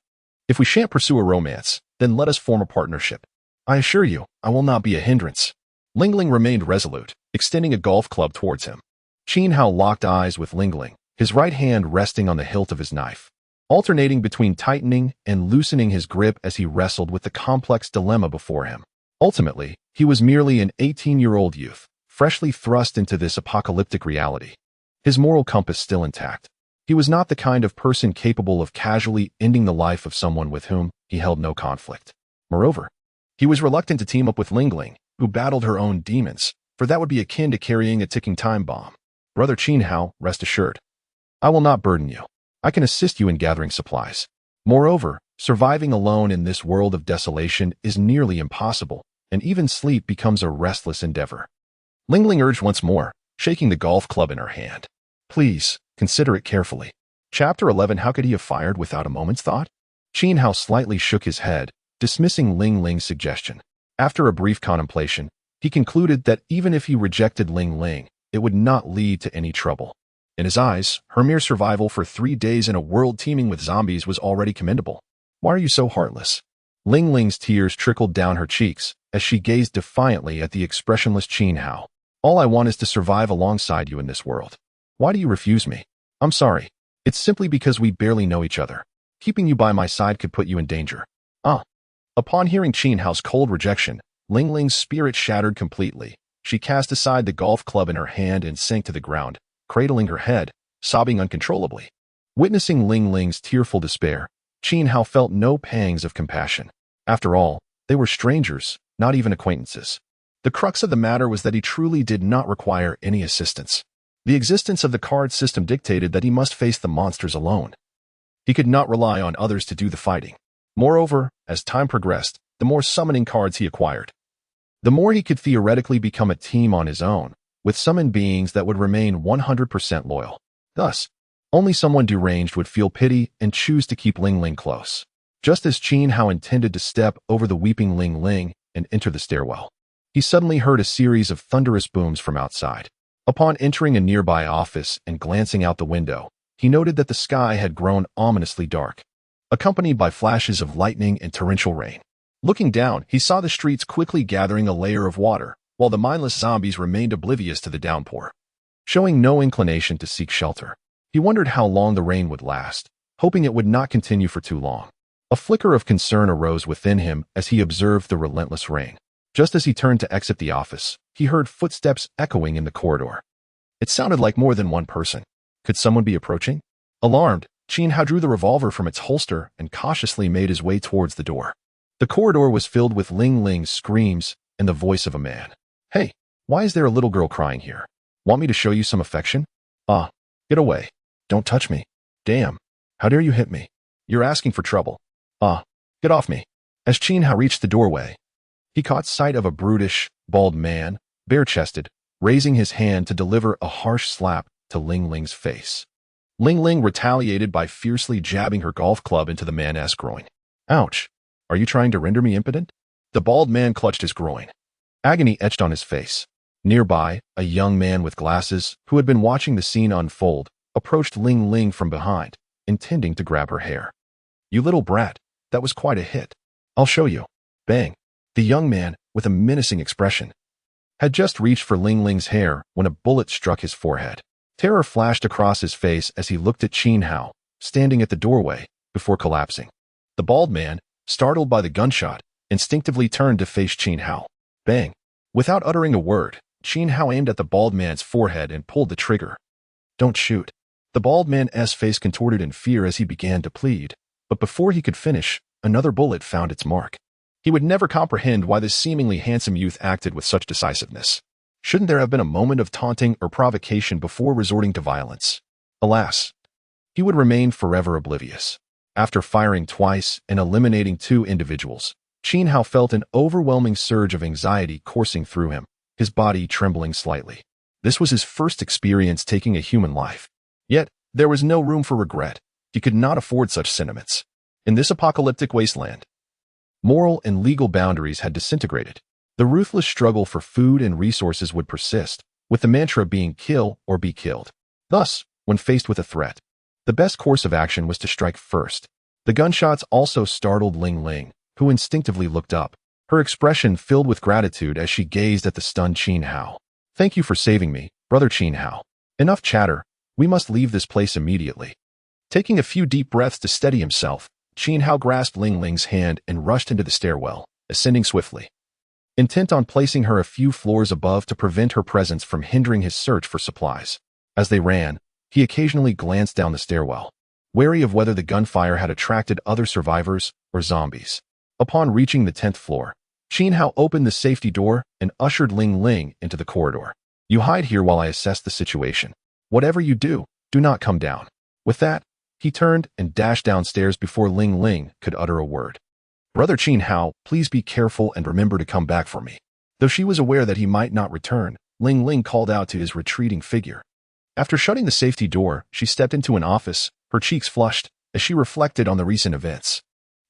If we shan't pursue a romance, then let us form a partnership. I assure you, I will not be a hindrance. Ling Ling remained resolute, extending a golf club towards him. Qin Hao locked eyes with Ling Ling, his right hand resting on the hilt of his knife, alternating between tightening and loosening his grip as he wrestled with the complex dilemma before him. Ultimately, he was merely an 18-year-old youth, freshly thrust into this apocalyptic reality. His moral compass still intact. He was not the kind of person capable of casually ending the life of someone with whom he held no conflict. Moreover, he was reluctant to team up with Ling Ling, who battled her own demons, for that would be akin to carrying a ticking time bomb. Brother Qin Hao, rest assured, I will not burden you. I can assist you in gathering supplies. Moreover, surviving alone in this world of desolation is nearly impossible, and even sleep becomes a restless endeavor. Ling Ling urged once more, shaking the golf club in her hand. Please, consider it carefully. Chapter 11. How could he have fired without a moment's thought? Qin Hao slightly shook his head, dismissing Ling Ling's suggestion. After a brief contemplation, he concluded that even if he rejected Ling Ling, it would not lead to any trouble. In his eyes, her mere survival for 3 days in a world teeming with zombies was already commendable. Why are you so heartless? Ling Ling's tears trickled down her cheeks as she gazed defiantly at the expressionless Qin Hao. All I want is to survive alongside you in this world. Why do you refuse me? I'm sorry. It's simply because we barely know each other. Keeping you by my side could put you in danger. Upon hearing Qin Hao's cold rejection, Ling Ling's spirit shattered completely. She cast aside the golf club in her hand and sank to the ground, cradling her head, sobbing uncontrollably. Witnessing Ling Ling's tearful despair, Qin Hao felt no pangs of compassion. After all, they were strangers, not even acquaintances. The crux of the matter was that he truly did not require any assistance. The existence of the card system dictated that he must face the monsters alone. He could not rely on others to do the fighting. Moreover, as time progressed, the more summoning cards he acquired, the more he could theoretically become a team on his own, with summoned beings that would remain 100% loyal. Thus, only someone deranged would feel pity and choose to keep Ling Ling close. Just as Qin Hao intended to step over the weeping Ling Ling and enter the stairwell, he suddenly heard a series of thunderous booms from outside. Upon entering a nearby office and glancing out the window, he noted that the sky had grown ominously dark, accompanied by flashes of lightning and torrential rain. Looking down, he saw the streets quickly gathering a layer of water, while the mindless zombies remained oblivious to the downpour. Showing no inclination to seek shelter, he wondered how long the rain would last, hoping it would not continue for too long. A flicker of concern arose within him as he observed the relentless rain. Just as he turned to exit the office, he heard footsteps echoing in the corridor. It sounded like more than one person. Could someone be approaching? Alarmed, Qin Hao drew the revolver from its holster and cautiously made his way towards the door. The corridor was filled with Ling Ling's screams and the voice of a man. Hey, why is there a little girl crying here? Want me to show you some affection? Get away. Don't touch me. Damn. How dare you hit me? You're asking for trouble. Get off me. As Qin Hao reached the doorway, he caught sight of a brutish, bald man, bare-chested, raising his hand to deliver a harsh slap to Ling Ling's face. Ling Ling retaliated by fiercely jabbing her golf club into the man's groin. Ouch. Are you trying to render me impotent? The bald man clutched his groin. Agony etched on his face. Nearby, a young man with glasses, who had been watching the scene unfold, approached Ling Ling from behind, intending to grab her hair. You little brat, that was quite a hit. I'll show you. Bang. The young man, with a menacing expression, had just reached for Ling Ling's hair when a bullet struck his forehead. Terror flashed across his face as he looked at Qin Hao, standing at the doorway, before collapsing. The bald man, startled by the gunshot, instinctively turned to face Qin Hao. Bang. Without uttering a word, Qin Hao aimed at the bald man's forehead and pulled the trigger. Don't shoot. The bald man's face contorted in fear as he began to plead, but before he could finish, another bullet found its mark. He would never comprehend why this seemingly handsome youth acted with such decisiveness. Shouldn't there have been a moment of taunting or provocation before resorting to violence? Alas, he would remain forever oblivious. After firing twice and eliminating 2 individuals, Qin Hao felt an overwhelming surge of anxiety coursing through him, his body trembling slightly. This was his first experience taking a human life. Yet, there was no room for regret. He could not afford such sentiments. In this apocalyptic wasteland, moral and legal boundaries had disintegrated. The ruthless struggle for food and resources would persist, with the mantra being kill or be killed. Thus, when faced with a threat, the best course of action was to strike first. The gunshots also startled Ling Ling, who instinctively looked up, her expression filled with gratitude as she gazed at the stunned Qin Hao. "Thank you for saving me, brother Qin Hao. Enough chatter. We must leave this place immediately." Taking a few deep breaths to steady himself, Qin Hao grasped Ling Ling's hand and rushed into the stairwell, ascending swiftly, intent on placing her a few floors above to prevent her presence from hindering his search for supplies. As they ran, he occasionally glanced down the stairwell, wary of whether the gunfire had attracted other survivors or zombies. Upon reaching the 10th floor, Qin Hao opened the safety door and ushered Ling Ling into the corridor. "You hide here while I assess the situation. Whatever you do, do not come down." With that, he turned and dashed downstairs before Ling Ling could utter a word. "Brother Qin Hao, please be careful and remember to come back for me." Though she was aware that he might not return, Ling Ling called out to his retreating figure. After shutting the safety door, she stepped into an office, her cheeks flushed, as she reflected on the recent events.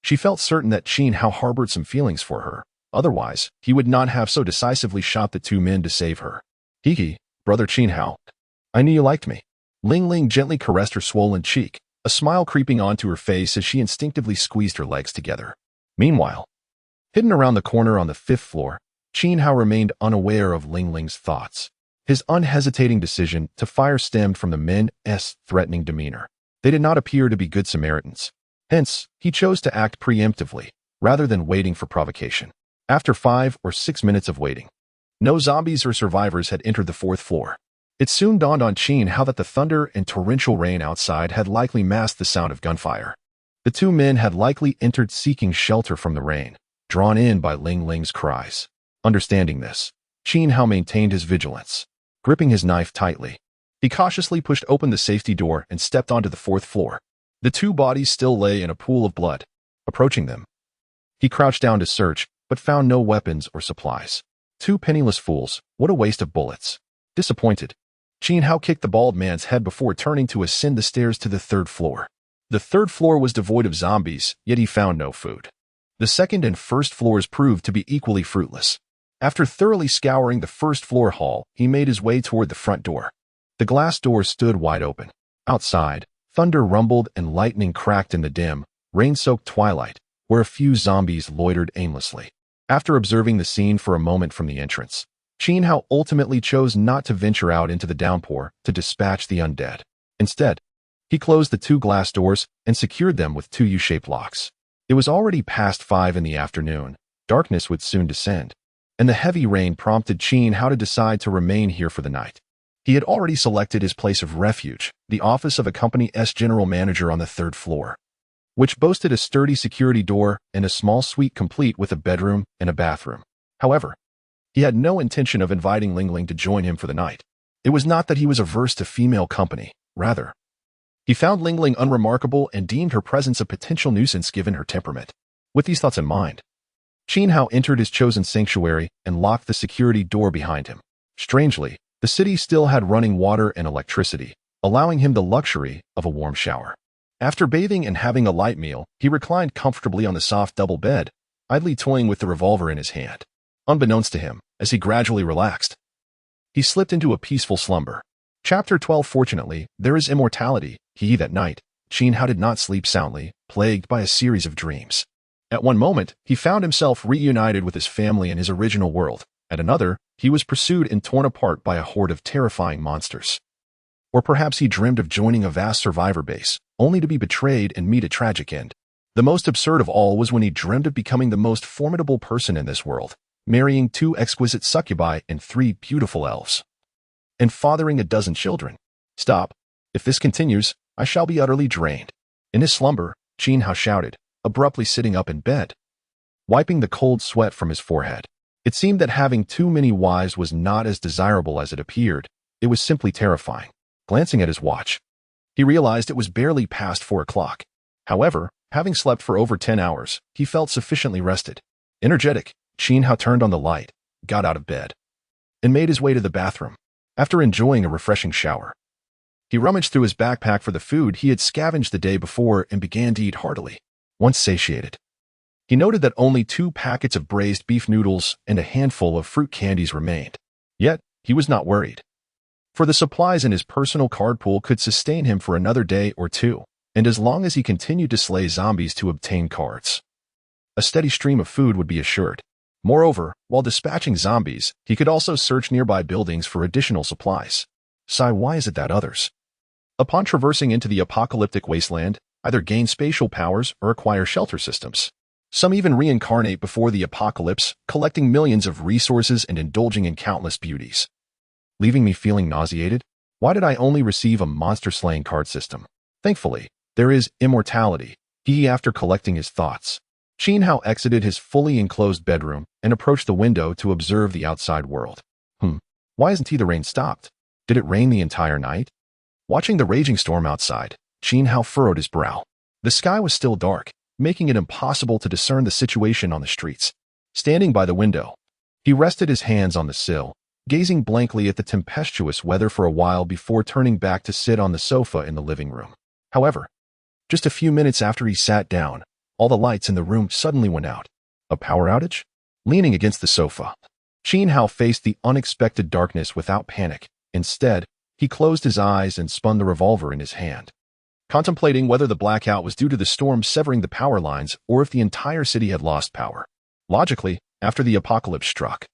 She felt certain that Qin Hao harbored some feelings for her. Otherwise, he would not have so decisively shot the two men to save her. "Hiki, brother Qin Hao. I knew you liked me." Ling Ling gently caressed her swollen cheek, a smile creeping onto her face as she instinctively squeezed her legs together. Meanwhile, hidden around the corner on the 5th floor, Qin Hao remained unaware of Ling Ling's thoughts. His unhesitating decision to fire stemmed from the men's threatening demeanor. They did not appear to be good Samaritans. Hence, he chose to act preemptively, rather than waiting for provocation. After 5 or 6 minutes of waiting, no zombies or survivors had entered the 4th floor. It soon dawned on Qin Hao that the thunder and torrential rain outside had likely masked the sound of gunfire. The two men had likely entered seeking shelter from the rain, drawn in by Ling Ling's cries. Understanding this, Qin Hao maintained his vigilance. Gripping his knife tightly, he cautiously pushed open the safety door and stepped onto the 4th floor. The two bodies still lay in a pool of blood. Approaching them, he crouched down to search, but found no weapons or supplies. Two penniless fools, what a waste of bullets. Disappointed, Qin Hao kicked the bald man's head before turning to ascend the stairs to the 3rd floor. The 3rd floor was devoid of zombies, yet he found no food. The 2nd and 1st floors proved to be equally fruitless. After thoroughly scouring the 1st floor hall, he made his way toward the front door. The glass door stood wide open. Outside, thunder rumbled and lightning cracked in the dim, rain-soaked twilight, where a few zombies loitered aimlessly. After observing the scene for a moment from the entrance, Qin Hao ultimately chose not to venture out into the downpour to dispatch the undead. Instead, he closed the 2 glass doors and secured them with 2 U-shaped locks. It was already past 5 in the afternoon. Darkness would soon descend, and the heavy rain prompted Qin Hao to decide to remain here for the night. He had already selected his place of refuge, the office of a company's general manager on the 3rd floor, which boasted a sturdy security door and a small suite complete with a bedroom and a bathroom. However, he had no intention of inviting Ling Ling to join him for the night. It was not that he was averse to female company. Rather, he found Ling Ling unremarkable and deemed her presence a potential nuisance given her temperament. With these thoughts in mind, Qin Hao entered his chosen sanctuary and locked the security door behind him. Strangely, the city still had running water and electricity, allowing him the luxury of a warm shower. After bathing and having a light meal, he reclined comfortably on the soft double bed, idly toying with the revolver in his hand. Unbeknownst to him, as he gradually relaxed, he slipped into a peaceful slumber. Chapter 12. Fortunately, there is immortality. That night, Qin Hao did not sleep soundly, plagued by a series of dreams. At one moment, he found himself reunited with his family in his original world. At another, he was pursued and torn apart by a horde of terrifying monsters. Or perhaps he dreamed of joining a vast survivor base, only to be betrayed and meet a tragic end. The most absurd of all was when he dreamed of becoming the most formidable person in this world, marrying 2 exquisite succubi and 3 beautiful elves, and fathering a dozen children. Stop. If this continues, I shall be utterly drained. In his slumber, Qin Hao shouted, abruptly sitting up in bed, wiping the cold sweat from his forehead. It seemed that having too many wives was not as desirable as it appeared. It was simply terrifying. Glancing at his watch, he realized it was barely past 4 o'clock. However, having slept for over 10 hours, he felt sufficiently rested. Energetic, Qin Hao turned on the light, got out of bed, and made his way to the bathroom. After enjoying a refreshing shower, he rummaged through his backpack for the food he had scavenged the day before and began to eat heartily. Once satiated, he noted that only 2 packets of braised beef noodles and a handful of fruit candies remained. Yet, he was not worried, for the supplies in his personal card pool could sustain him for another day or two, and as long as he continued to slay zombies to obtain cards, a steady stream of food would be assured. Moreover, while dispatching zombies, he could also search nearby buildings for additional supplies. Why is it that others, upon traversing into the apocalyptic wasteland, either gain spatial powers or acquire shelter systems? Some even reincarnate before the apocalypse, collecting millions of resources and indulging in countless beauties. Leaving me feeling nauseated? Why did I only receive a monster-slaying card system? Thankfully, there is immortality. After collecting his thoughts, Qin Hao exited his fully enclosed bedroom and approached the window to observe the outside world. Why isn't the rain stopped? Did it rain the entire night? Watching the raging storm outside, Qin Hao furrowed his brow. The sky was still dark, making it impossible to discern the situation on the streets. Standing by the window, he rested his hands on the sill, gazing blankly at the tempestuous weather for a while before turning back to sit on the sofa in the living room. However, just a few minutes after he sat down, all the lights in the room suddenly went out. A power outage? Leaning against the sofa, Qin Hao faced the unexpected darkness without panic. Instead, he closed his eyes and spun the revolver in his hand, contemplating whether the blackout was due to the storm severing the power lines or if the entire city had lost power. Logically, after the apocalypse struck,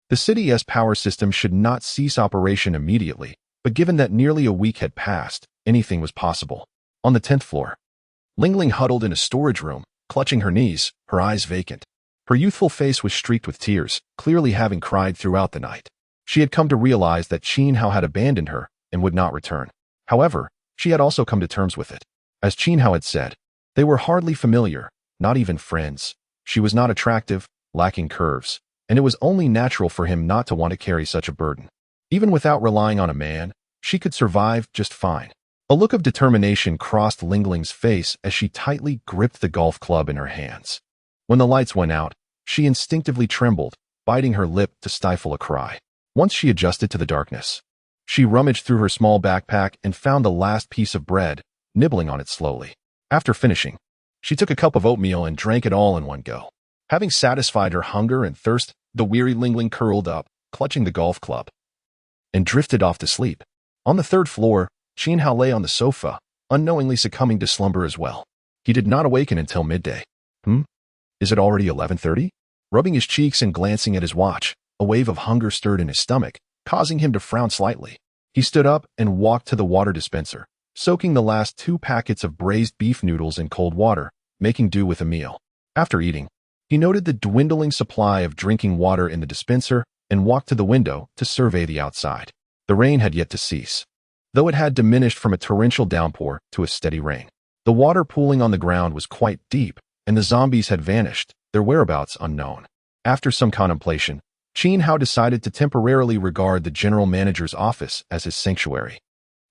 the city's power system should not cease operation immediately, but given that nearly a week had passed, anything was possible. On the 10th floor, Lingling huddled in a storage room, clutching her knees, her eyes vacant. Her youthful face was streaked with tears, clearly having cried throughout the night. She had come to realize that Qin Hao had abandoned her and would not return. However, she had also come to terms with it. As Qin Hao had said, they were hardly familiar, not even friends. She was not attractive, lacking curves, and it was only natural for him not to want to carry such a burden. Even without relying on a man, she could survive just fine. A look of determination crossed Lingling's face as she tightly gripped the golf club in her hands. When the lights went out, she instinctively trembled, biting her lip to stifle a cry. Once she adjusted to the darkness, she rummaged through her small backpack and found the last piece of bread, nibbling on it slowly. After finishing, she took a cup of oatmeal and drank it all in one go. Having satisfied her hunger and thirst, the weary Lingling curled up, clutching the golf club, and drifted off to sleep. On the 3rd floor, Qin Hao lay on the sofa, unknowingly succumbing to slumber as well. He did not awaken until midday. Is it already 11:30? Rubbing his cheeks and glancing at his watch, a wave of hunger stirred in his stomach, causing him to frown slightly. He stood up and walked to the water dispenser, soaking the last 2 packets of braised beef noodles in cold water, making do with a meal. After eating, he noted the dwindling supply of drinking water in the dispenser and walked to the window to survey the outside. The rain had yet to cease, though it had diminished from a torrential downpour to a steady rain. The water pooling on the ground was quite deep, and the zombies had vanished, their whereabouts unknown. After some contemplation, Qin Hao decided to temporarily regard the general manager's office as his sanctuary,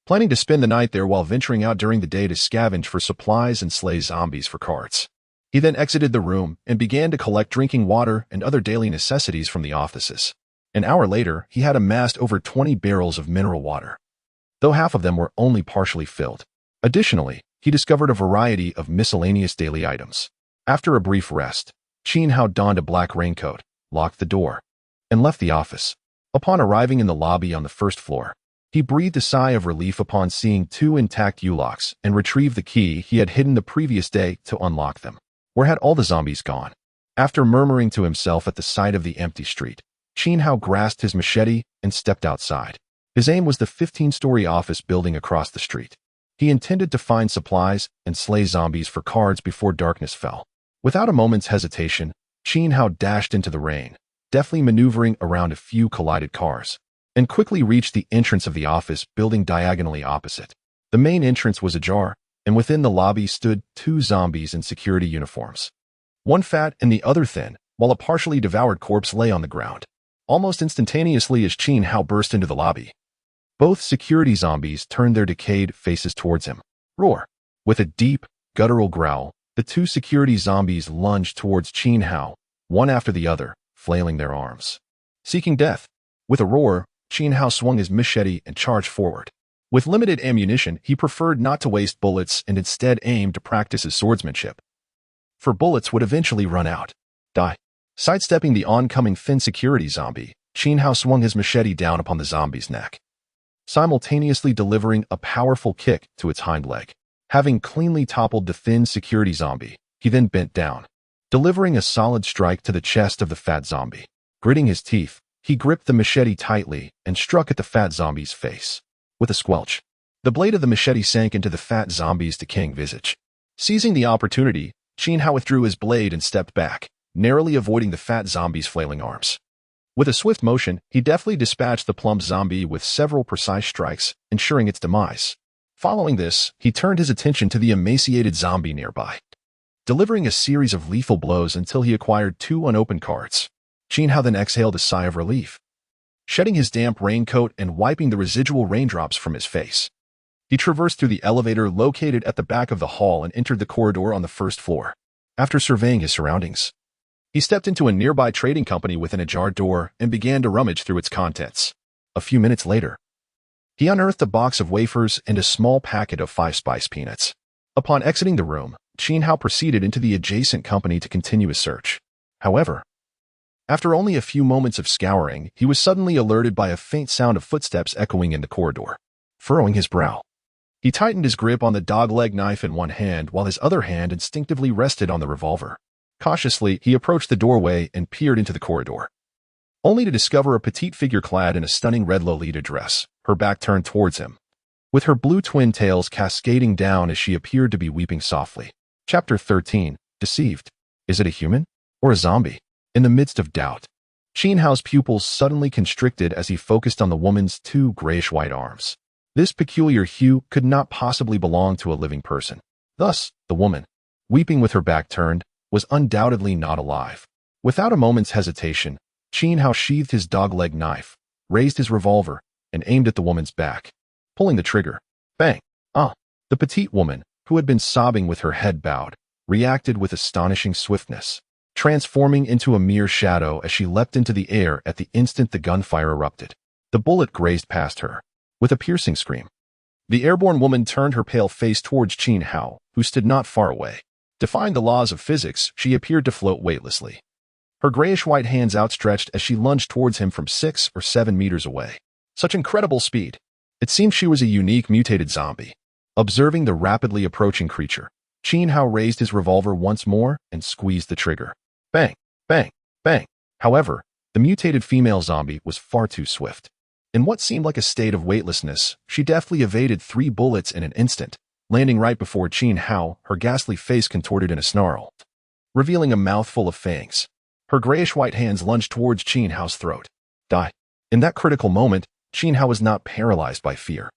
planning to spend the night there while venturing out during the day to scavenge for supplies and slay zombies for cards. He then exited the room and began to collect drinking water and other daily necessities from the offices. An hour later, he had amassed over 20 barrels of mineral water, though half of them were only partially filled. Additionally, he discovered a variety of miscellaneous daily items. After a brief rest, Qin Hao donned a black raincoat, locked the door, and left the office. Upon arriving in the lobby on the 1st floor, he breathed a sigh of relief upon seeing 2 intact U-locks and retrieved the key he had hidden the previous day to unlock them. Where had all the zombies gone? After murmuring to himself at the sight of the empty street, Qin Hao grasped his machete and stepped outside. His aim was the 15-story office building across the street. He intended to find supplies and slay zombies for cards before darkness fell. Without a moment's hesitation, Qin Hao dashed into the rain, deftly maneuvering around a few collided cars, and quickly reached the entrance of the office building diagonally opposite. The main entrance was ajar, and within the lobby stood 2 zombies in security uniforms, one fat and the other thin, while a partially devoured corpse lay on the ground. Almost instantaneously as Qin Hao burst into the lobby, both security zombies turned their decayed faces towards him. Roar! With a deep, guttural growl, the 2 security zombies lunged towards Qin Hao, one after the other, flailing their arms, seeking death. With a roar, Qin Hao swung his machete and charged forward. With limited ammunition, he preferred not to waste bullets and instead aimed to practice his swordsmanship. For bullets would eventually run out. Die. Sidestepping the oncoming Fin security zombie, Qin Hao swung his machete down upon the zombie's neck, simultaneously delivering a powerful kick to its hind leg. Having cleanly toppled the Fin security zombie, he then bent down, delivering a solid strike to the chest of the fat zombie. Gritting his teeth, he gripped the machete tightly and struck at the fat zombie's face. With a squelch, the blade of the machete sank into the fat zombie's decaying visage. Seizing the opportunity, Qin Hao withdrew his blade and stepped back, narrowly avoiding the fat zombie's flailing arms. With a swift motion, he deftly dispatched the plump zombie with several precise strikes, ensuring its demise. Following this, he turned his attention to the emaciated zombie nearby, delivering a series of lethal blows until he acquired 2 unopened cards. Qin Hao then exhaled a sigh of relief, shedding his damp raincoat and wiping the residual raindrops from his face. He traversed through the elevator located at the back of the hall and entered the corridor on the first floor. After surveying his surroundings, he stepped into a nearby trading company with an ajar door and began to rummage through its contents. A few minutes later, he unearthed a box of wafers and a small packet of 5-spice peanuts. Upon exiting the room, Qin Hao proceeded into the adjacent company to continue his search. However, after only a few moments of scouring, he was suddenly alerted by a faint sound of footsteps echoing in the corridor. Furrowing his brow, he tightened his grip on the dogleg knife in one hand while his other hand instinctively rested on the revolver. Cautiously, he approached the doorway and peered into the corridor, only to discover a petite figure clad in a stunning red Lolita dress, her back turned towards him, with her blue twin tails cascading down as she appeared to be weeping softly. Chapter 13. Deceived. Is it a human or a zombie? In the midst of doubt, Qin Hao's pupils suddenly constricted as he focused on the woman's 2 grayish-white arms. This peculiar hue could not possibly belong to a living person. Thus, the woman, weeping with her back turned, was undoubtedly not alive. Without a moment's hesitation, Qin Hao sheathed his dogleg knife, raised his revolver, and aimed at the woman's back. Pulling the trigger, bang! The petite woman, who had been sobbing with her head bowed, reacted with astonishing swiftness, transforming into a mere shadow as she leapt into the air at the instant the gunfire erupted. The bullet grazed past her. With a piercing scream, the airborne woman turned her pale face towards Qin Hao, who stood not far away. Defying the laws of physics, she appeared to float weightlessly, her grayish-white hands outstretched as she lunged towards him from 6 or 7 meters away. Such incredible speed! It seemed she was a unique mutated zombie. Observing the rapidly approaching creature, Qin Hao raised his revolver once more and squeezed the trigger. Bang! Bang! Bang! However, the mutated female zombie was far too swift. In what seemed like a state of weightlessness, she deftly evaded 3 bullets in an instant, landing right before Qin Hao, her ghastly face contorted in a snarl, revealing a mouthful of fangs. Her grayish-white hands lunged towards Qin Hao's throat. Die. In that critical moment, Qin Hao was not paralyzed by fear.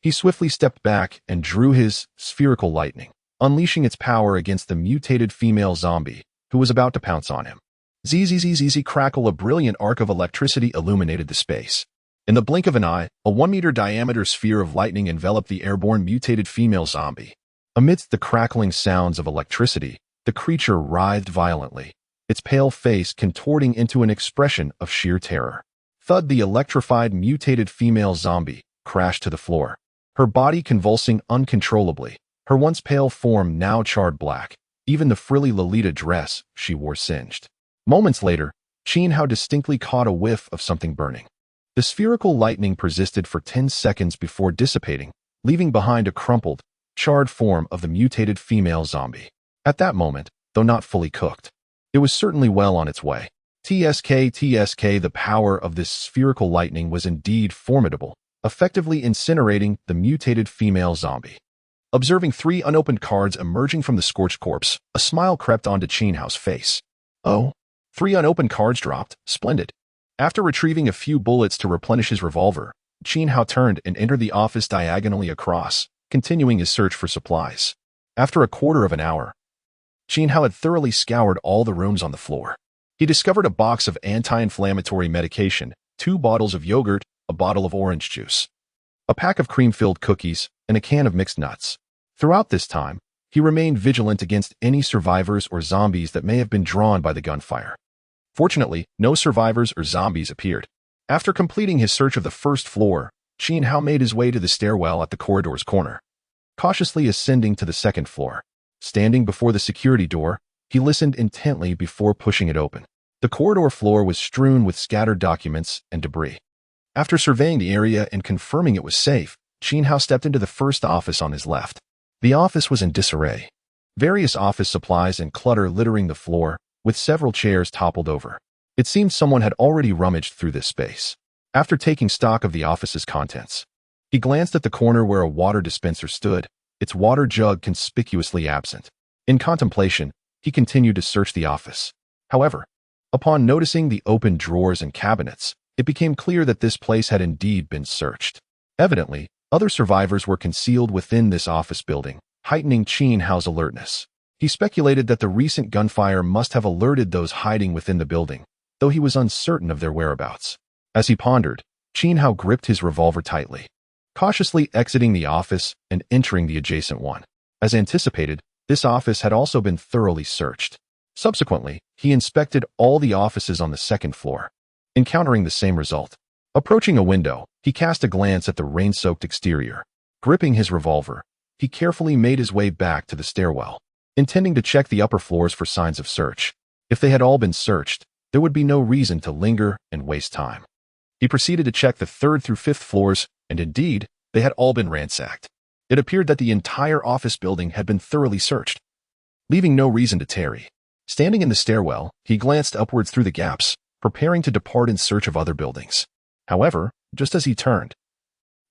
He swiftly stepped back and drew his spherical lightning, unleashing its power against the mutated female zombie, who was about to pounce on him. Zzz crackle, a brilliant arc of electricity illuminated the space. In the blink of an eye, a 1-meter diameter sphere of lightning enveloped the airborne mutated female zombie. Amidst the crackling sounds of electricity, the creature writhed violently, its pale face contorting into an expression of sheer terror. Thud! The electrified mutated female zombie crashed to the floor, her body convulsing uncontrollably, her once pale form now charred black, even the frilly Lolita dress she wore singed. Moments later, Qin Hao distinctly caught a whiff of something burning. The spherical lightning persisted for 10 seconds before dissipating, leaving behind a crumpled, charred form of the mutated female zombie. At that moment, though not fully cooked, it was certainly well on its way. TSK, the power of this spherical lightning was indeed formidable, effectively incinerating the mutated female zombie. Observing 3 unopened cards emerging from the scorched corpse, a smile crept onto Qin Hao's face. Oh, 3 unopened cards dropped. Splendid. After retrieving a few bullets to replenish his revolver, Qin Hao turned and entered the office diagonally across, continuing his search for supplies. After a quarter of an hour, Qin Hao had thoroughly scoured all the rooms on the floor. He discovered a box of anti-inflammatory medication, 2 bottles of yogurt, a bottle of orange juice, a pack of cream-filled cookies, and a can of mixed nuts. Throughout this time, he remained vigilant against any survivors or zombies that may have been drawn by the gunfire. Fortunately, no survivors or zombies appeared. After completing his search of the first floor, Qin Hao made his way to the stairwell at the corridor's corner, cautiously ascending to the second floor. Standing before the security door, he listened intently before pushing it open. The corridor floor was strewn with scattered documents and debris. After surveying the area and confirming it was safe, Qin Hao stepped into the first office on his left. The office was in disarray. Various office supplies and clutter littering the floor, with several chairs toppled over. It seemed someone had already rummaged through this space. After taking stock of the office's contents, he glanced at the corner where a water dispenser stood, its water jug conspicuously absent. In contemplation, he continued to search the office. However, upon noticing the open drawers and cabinets, it became clear that this place had indeed been searched. Evidently, other survivors were concealed within this office building, heightening Qin Hao's alertness. He speculated that the recent gunfire must have alerted those hiding within the building, though he was uncertain of their whereabouts. As he pondered, Qin Hao gripped his revolver tightly, cautiously exiting the office and entering the adjacent one. As anticipated, this office had also been thoroughly searched. Subsequently, he inspected all the offices on the second floor, encountering the same result. Approaching a window, he cast a glance at the rain-soaked exterior. Gripping his revolver, he carefully made his way back to the stairwell, intending to check the upper floors for signs of search. If they had all been searched, there would be no reason to linger and waste time. He proceeded to check the 3rd through 5th floors, and indeed, they had all been ransacked. It appeared that the entire office building had been thoroughly searched, leaving no reason to tarry. Standing in the stairwell, he glanced upwards through the gaps, preparing to depart in search of other buildings. However, just as he turned,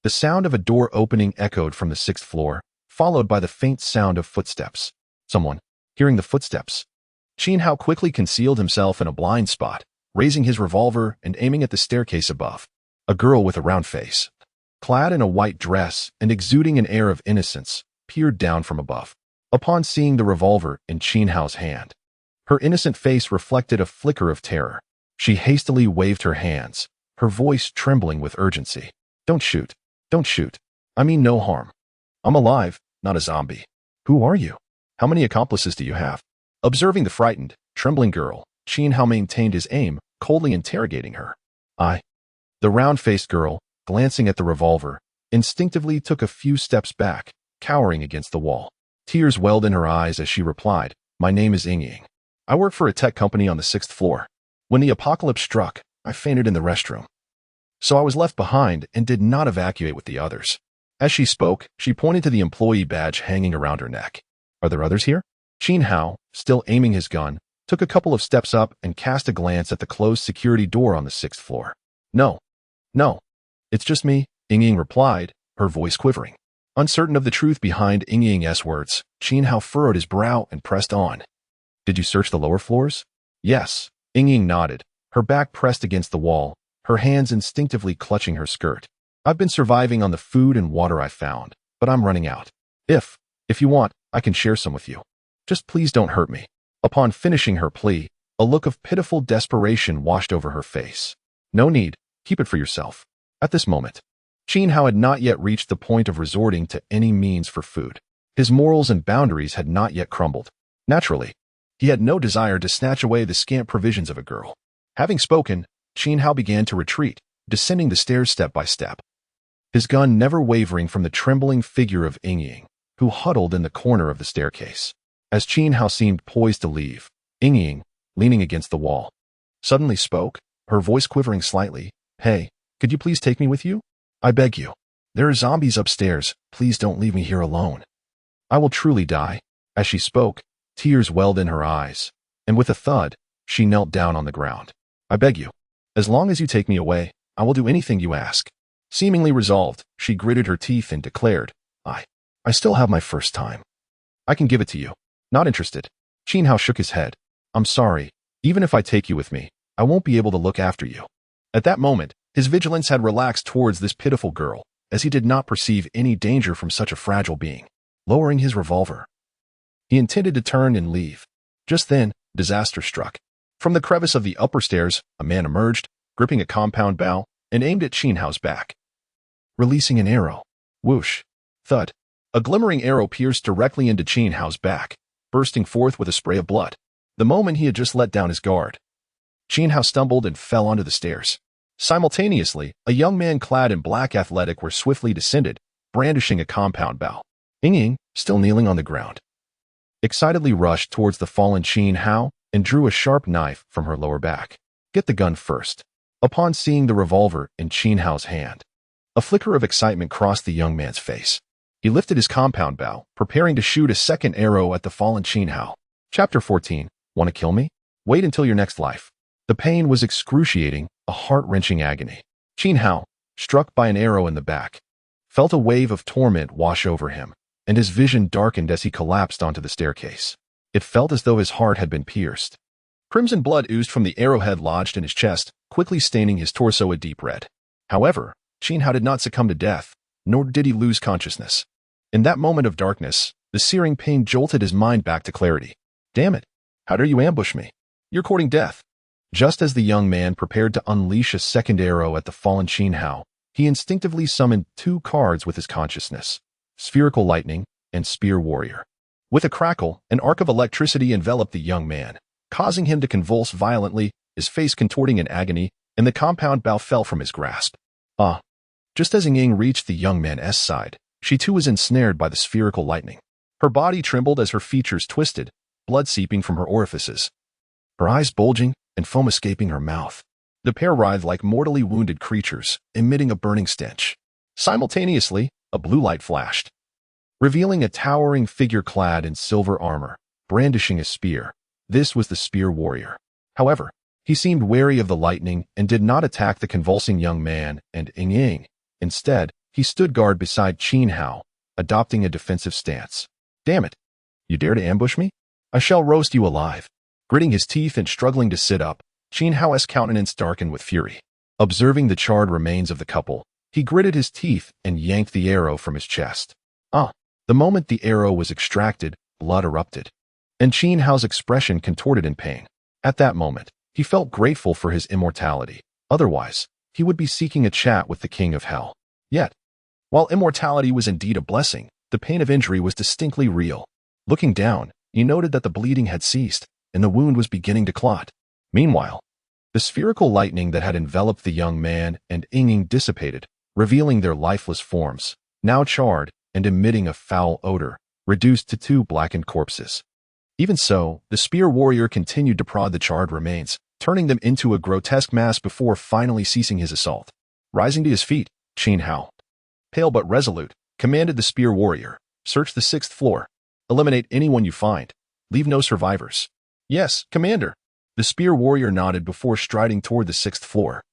the sound of a door opening echoed from the 6th floor, followed by the faint sound of footsteps. Someone, hearing the footsteps, Qin Hao quickly concealed himself in a blind spot, raising his revolver and aiming at the staircase above. A girl with a round face, clad in a white dress and exuding an air of innocence, peered down from above. Upon seeing the revolver in Qin Hao's hand, her innocent face reflected a flicker of terror. She hastily waved her hands, her voice trembling with urgency. "Don't shoot. Don't shoot. I mean no harm. I'm alive, not a zombie. Who are you? How many accomplices do you have?" Observing the frightened, trembling girl, Qin Hao maintained his aim, coldly interrogating her. The round-faced girl, glancing at the revolver, instinctively took a few steps back, cowering against the wall. Tears welled in her eyes as she replied, "My name is Ying. I work for a tech company on the 6th floor. When the apocalypse struck, I fainted in the restroom. So I was left behind and did not evacuate with the others." As she spoke, she pointed to the employee badge hanging around her neck. "Are there others here?" Qin Hao, still aiming his gun, took a couple of steps up and cast a glance at the closed security door on the 6th floor. No, it's just me," Ying replied, her voice quivering. Uncertain of the truth behind Ying's words, Qin Hao furrowed his brow and pressed on. "Did you search the lower floors?" "Yes," Ying nodded, her back pressed against the wall, her hands instinctively clutching her skirt. "I've been surviving on the food and water I found, but I'm running out. If you want, I can share some with you. Just please don't hurt me." Upon finishing her plea, a look of pitiful desperation washed over her face. "No need, keep it for yourself." At this moment, Qin Hao had not yet reached the point of resorting to any means for food. His morals and boundaries had not yet crumbled. Naturally, he had no desire to snatch away the scant provisions of a girl. Having spoken, Qin Hao began to retreat, descending the stairs step by step, his gun never wavering from the trembling figure of Ying, who huddled in the corner of the staircase. As Qin Hao seemed poised to leave, Ying, leaning against the wall, suddenly spoke, her voice quivering slightly. "Hey, could you please take me with you? I beg you. There are zombies upstairs. Please don't leave me here alone. I will truly die." As she spoke, tears welled in her eyes, and with a thud, she knelt down on the ground. "I beg you. As long as you take me away, I will do anything you ask." Seemingly resolved, she gritted her teeth and declared, I still have my first time. I can give it to you." "Not interested." Qin Hao shook his head. "I'm sorry. Even if I take you with me, I won't be able to look after you." At that moment, his vigilance had relaxed towards this pitiful girl, as he did not perceive any danger from such a fragile being. Lowering his revolver, he intended to turn and leave. Just then, disaster struck. From the crevice of the upper stairs, a man emerged, gripping a compound bow, and aimed at Qin Hao's back. Releasing an arrow. Whoosh. Thud. A glimmering arrow pierced directly into Qin Hao's back, bursting forth with a spray of blood. The moment he had just let down his guard, Qin Hao stumbled and fell onto the stairs. Simultaneously, a young man clad in black athletic wear swiftly descended, brandishing a compound bow. Ying, still kneeling on the ground, excitedly rushed towards the fallen Qin Hao and drew a sharp knife from her lower back. Get the gun first. Upon seeing the revolver in Qin Hao's hand, a flicker of excitement crossed the young man's face. He lifted his compound bow, preparing to shoot a second arrow at the fallen Qin Hao. Chapter 14. Want to kill me? Wait until your next life. The pain was excruciating, a heart-wrenching agony. Qin Hao, struck by an arrow in the back, felt a wave of torment wash over him, and his vision darkened as he collapsed onto the staircase. It felt as though his heart had been pierced. Crimson blood oozed from the arrowhead lodged in his chest, quickly staining his torso a deep red. However, Qin Hao did not succumb to death, nor did he lose consciousness. In that moment of darkness, the searing pain jolted his mind back to clarity. Damn it! How dare you ambush me? You're courting death. Just as the young man prepared to unleash a second arrow at the fallen Qin Hao, he instinctively summoned two cards with his consciousness: Spherical Lightning and Spear Warrior. With a crackle, an arc of electricity enveloped the young man, causing him to convulse violently, his face contorting in agony, and the compound bow fell from his grasp. Just as Ying reached the young man's side, she too was ensnared by the spherical lightning. Her body trembled as her features twisted, blood seeping from her orifices, her eyes bulging and foam escaping her mouth. The pair writhed like mortally wounded creatures, emitting a burning stench. Simultaneously, a blue light flashed, revealing a towering figure clad in silver armor, brandishing a spear. This was the Spear Warrior. However, he seemed wary of the lightning and did not attack the convulsing young man and Ying. Instead, he stood guard beside Qin Hao, adopting a defensive stance. Damn it! You dare to ambush me? I shall roast you alive. Gritting his teeth and struggling to sit up, Qin Hao's countenance darkened with fury. Observing the charred remains of the couple, he gritted his teeth and yanked the arrow from his chest. The moment the arrow was extracted, blood erupted, and Qin Hao's expression contorted in pain. At that moment, he felt grateful for his immortality. Otherwise, he would be seeking a chat with the King of Hell. Yet, while immortality was indeed a blessing, the pain of injury was distinctly real. Looking down, he noted that the bleeding had ceased, and the wound was beginning to clot. Meanwhile, the spherical lightning that had enveloped the young man and Ying dissipated, revealing their lifeless forms, now charred and emitting a foul odor, reduced to two blackened corpses. Even so, the Spear Warrior continued to prod the charred remains, turning them into a grotesque mass before finally ceasing his assault. Rising to his feet, Qin Hao, pale but resolute, commanded the Spear Warrior, "Search the 6th floor. Eliminate anyone you find. Leave no survivors." "Yes, Commander." The Spear Warrior nodded before striding toward the 6th floor.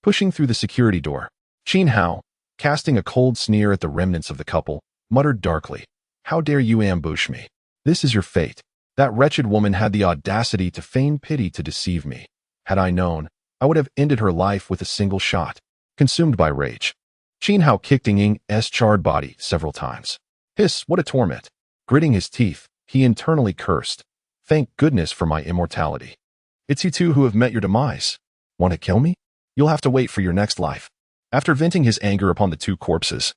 Pushing through the security door, Qin Hao, casting a cold sneer at the remnants of the couple, muttered darkly, "How dare you ambush me? This is your fate." That wretched woman had the audacity to feign pity to deceive me. Had I known, I would have ended her life with a single shot. Consumed by rage, Qin Hao kicked Ying's charred body several times. Hiss, what a torment! Gritting his teeth, he internally cursed. Thank goodness for my immortality. It's you two who have met your demise. Want to kill me? You'll have to wait for your next life. After venting his anger upon the two corpses,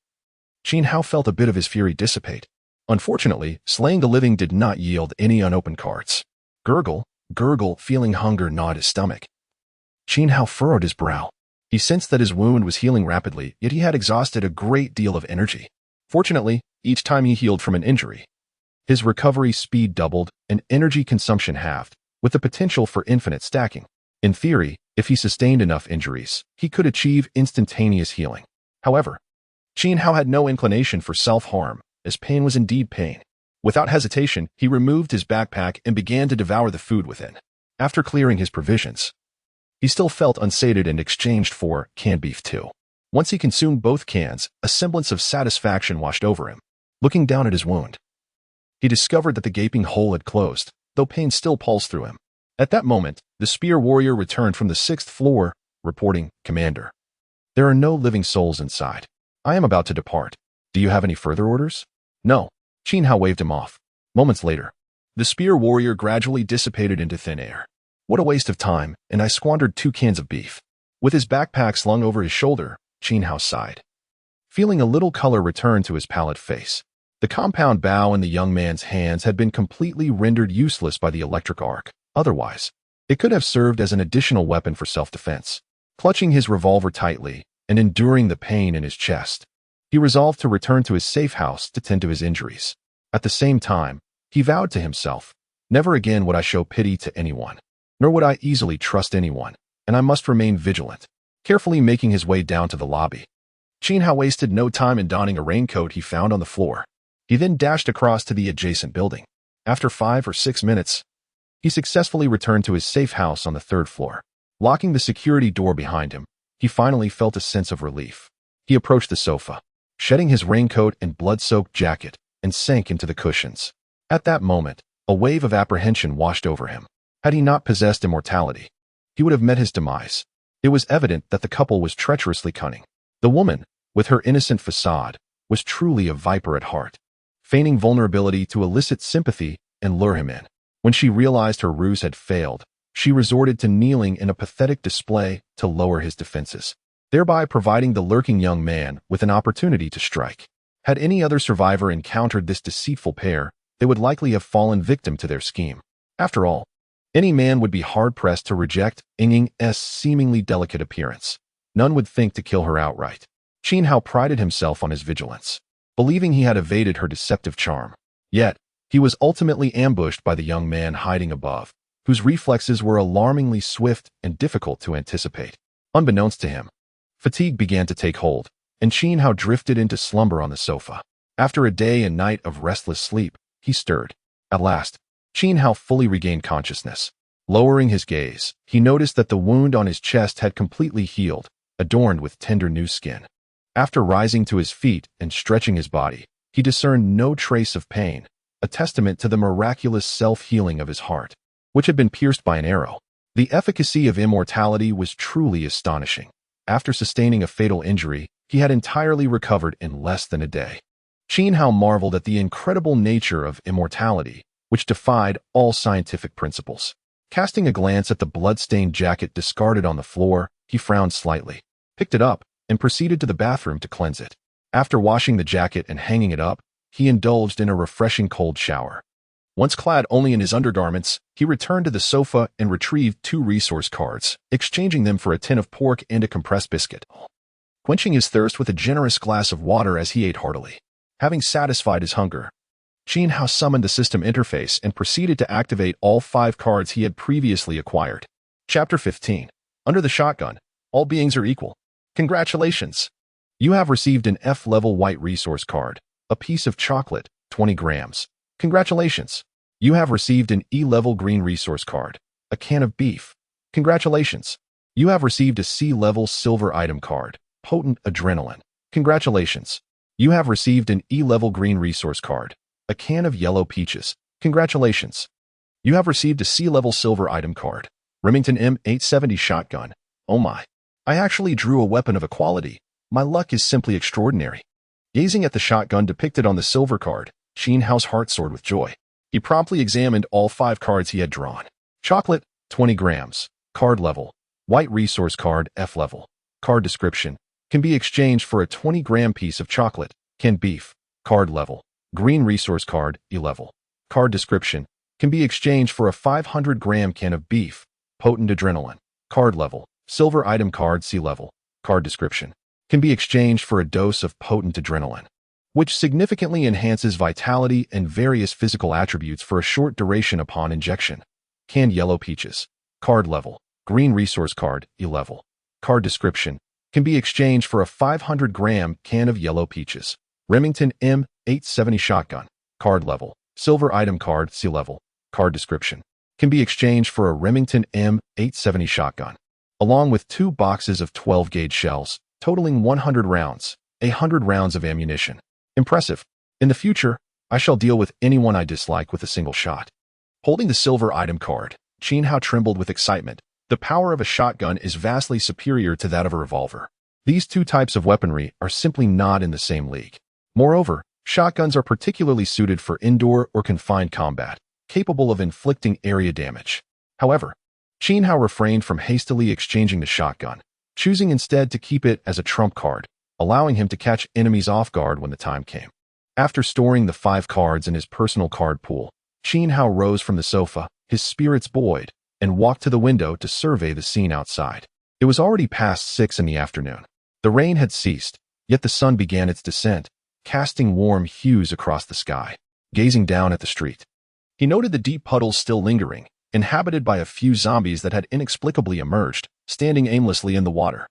Qin Hao felt a bit of his fury dissipate. Unfortunately, slaying the living did not yield any unopened cards. Gurgle, feeling hunger gnawed his stomach. Qin Hao furrowed his brow. He sensed that his wound was healing rapidly, yet he had exhausted a great deal of energy. Fortunately, each time he healed from an injury, his recovery speed doubled and energy consumption halved, with the potential for infinite stacking. In theory, if he sustained enough injuries, he could achieve instantaneous healing. However, Qin Hao had no inclination for self-harm, as pain was indeed pain. Without hesitation, he removed his backpack and began to devour the food within. After clearing his provisions, he still felt unsated and exchanged for canned beef too. Once he consumed both cans, a semblance of satisfaction washed over him. Looking down at his wound, he discovered that the gaping hole had closed, though pain still pulsed through him. At that moment, the Spear Warrior returned from the 6th floor, reporting, "Commander, there are no living souls inside. I am about to depart. Do you have any further orders?" "No." Qin Hao waved him off. Moments later, the Spear Warrior gradually dissipated into thin air. What a waste of time, and I squandered 2 cans of beef. With his backpack slung over his shoulder, Qin Hao sighed. Feeling a little color return to his pallid face. The compound bow in the young man's hands had been completely rendered useless by the electric arc. Otherwise, it could have served as an additional weapon for self-defense. Clutching his revolver tightly and enduring the pain in his chest, he resolved to return to his safe house to tend to his injuries. At the same time, he vowed to himself, "Never again would I show pity to anyone, nor would I easily trust anyone, and I must remain vigilant." Carefully making his way down to the lobby, Qin Hao wasted no time in donning a raincoat he found on the floor. He then dashed across to the adjacent building. After 5 or 6 minutes, he successfully returned to his safe house on the 3rd floor. Locking the security door behind him, he finally felt a sense of relief. He approached the sofa, shedding his raincoat and blood-soaked jacket, and sank into the cushions. At that moment, a wave of apprehension washed over him. Had he not possessed immortality, he would have met his demise. It was evident that the couple was treacherously cunning. The woman, with her innocent facade, was truly a viper at heart, feigning vulnerability to elicit sympathy and lure him in. When she realized her ruse had failed, she resorted to kneeling in a pathetic display to lower his defenses, thereby providing the lurking young man with an opportunity to strike. Had any other survivor encountered this deceitful pair, they would likely have fallen victim to their scheme. After all, any man would be hard-pressed to reject Ying's seemingly delicate appearance. None would think to kill her outright. Qin Hao prided himself on his vigilance, believing he had evaded her deceptive charm. Yet, he was ultimately ambushed by the young man hiding above, whose reflexes were alarmingly swift and difficult to anticipate. Unbeknownst to him, fatigue began to take hold, and Qin Hao drifted into slumber on the sofa. After a day and night of restless sleep, he stirred. At last, Qin Hao fully regained consciousness. Lowering his gaze, he noticed that the wound on his chest had completely healed, adorned with tender new skin. After rising to his feet and stretching his body, he discerned no trace of pain, a testament to the miraculous self-healing of his heart, which had been pierced by an arrow. The efficacy of immortality was truly astonishing. After sustaining a fatal injury, he had entirely recovered in less than a day. Qin Hao marveled at the incredible nature of immortality, which defied all scientific principles. Casting a glance at the blood-stained jacket discarded on the floor, he frowned slightly, picked it up, and proceeded to the bathroom to cleanse it. After washing the jacket and hanging it up, he indulged in a refreshing cold shower. Once clad only in his undergarments, he returned to the sofa and retrieved 2 resource cards, exchanging them for a tin of pork and a compressed biscuit, quenching his thirst with a generous glass of water as he ate heartily. Having satisfied his hunger, Qin Hao summoned the system interface and proceeded to activate all 5 cards he had previously acquired. Chapter 15. Under the shotgun, all beings are equal. Congratulations! You have received an F-level white resource card, a piece of chocolate, 20 grams. Congratulations! You have received an E-level green resource card, a can of beef. Congratulations! You have received a C-level silver item card, potent adrenaline. Congratulations! You have received an E-level green resource card, a can of yellow peaches. Congratulations! You have received a C-level silver item card, Remington M870 shotgun. Oh my! I actually drew a weapon of equality. My luck is simply extraordinary. Gazing at the shotgun depicted on the silver card, Qin Hao's heart soared with joy. He promptly examined all 5 cards he had drawn. Chocolate, 20 grams. Card level. White resource card, F level. Card description. Can be exchanged for a 20-gram piece of chocolate. Canned beef. Card level. Green resource card, E level. Card description. Can be exchanged for a 500-gram can of beef. Potent adrenaline. Card level. Silver item card, C level. Card description. Can be exchanged for a dose of potent adrenaline, which significantly enhances vitality and various physical attributes for a short duration upon injection. Canned yellow peaches. Card level. Green resource card, E level. Card description. Can be exchanged for a 500-gram can of yellow peaches. Remington M870 shotgun. Card level. Silver item card, C level. Card description. Can be exchanged for a Remington M870 shotgun, along with 2 boxes of 12-gauge shells, totaling 100 rounds, 100 rounds of ammunition. Impressive. In the future, I shall deal with anyone I dislike with a single shot. Holding the silver item card, Qin Hao trembled with excitement. The power of a shotgun is vastly superior to that of a revolver. These 2 types of weaponry are simply not in the same league. Moreover, shotguns are particularly suited for indoor or confined combat, capable of inflicting area damage. However, Qin Hao refrained from hastily exchanging the shotgun, choosing instead to keep it as a trump card, allowing him to catch enemies off guard when the time came. After storing the 5 cards in his personal card pool, Qin Hao rose from the sofa, his spirits buoyed, and walked to the window to survey the scene outside. It was already past 6 in the afternoon. The rain had ceased, yet the sun began its descent, casting warm hues across the sky. Gazing down at the street, he noted the deep puddles still lingering, inhabited by a few zombies that had inexplicably emerged, standing aimlessly in the water.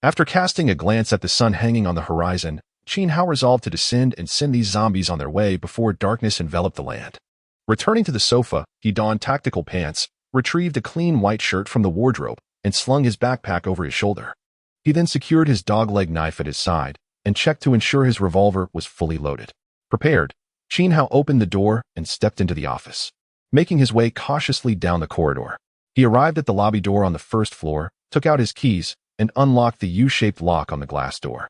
After casting a glance at the sun hanging on the horizon, Qin Hao resolved to descend and send these zombies on their way before darkness enveloped the land. Returning to the sofa, he donned tactical pants, retrieved a clean white shirt from the wardrobe, and slung his backpack over his shoulder. He then secured his dogleg knife at his side and checked to ensure his revolver was fully loaded. Prepared, Qin Hao opened the door and stepped into the office. Making his way cautiously down the corridor, he arrived at the lobby door on the first floor, took out his keys, and unlocked the U-shaped lock on the glass door.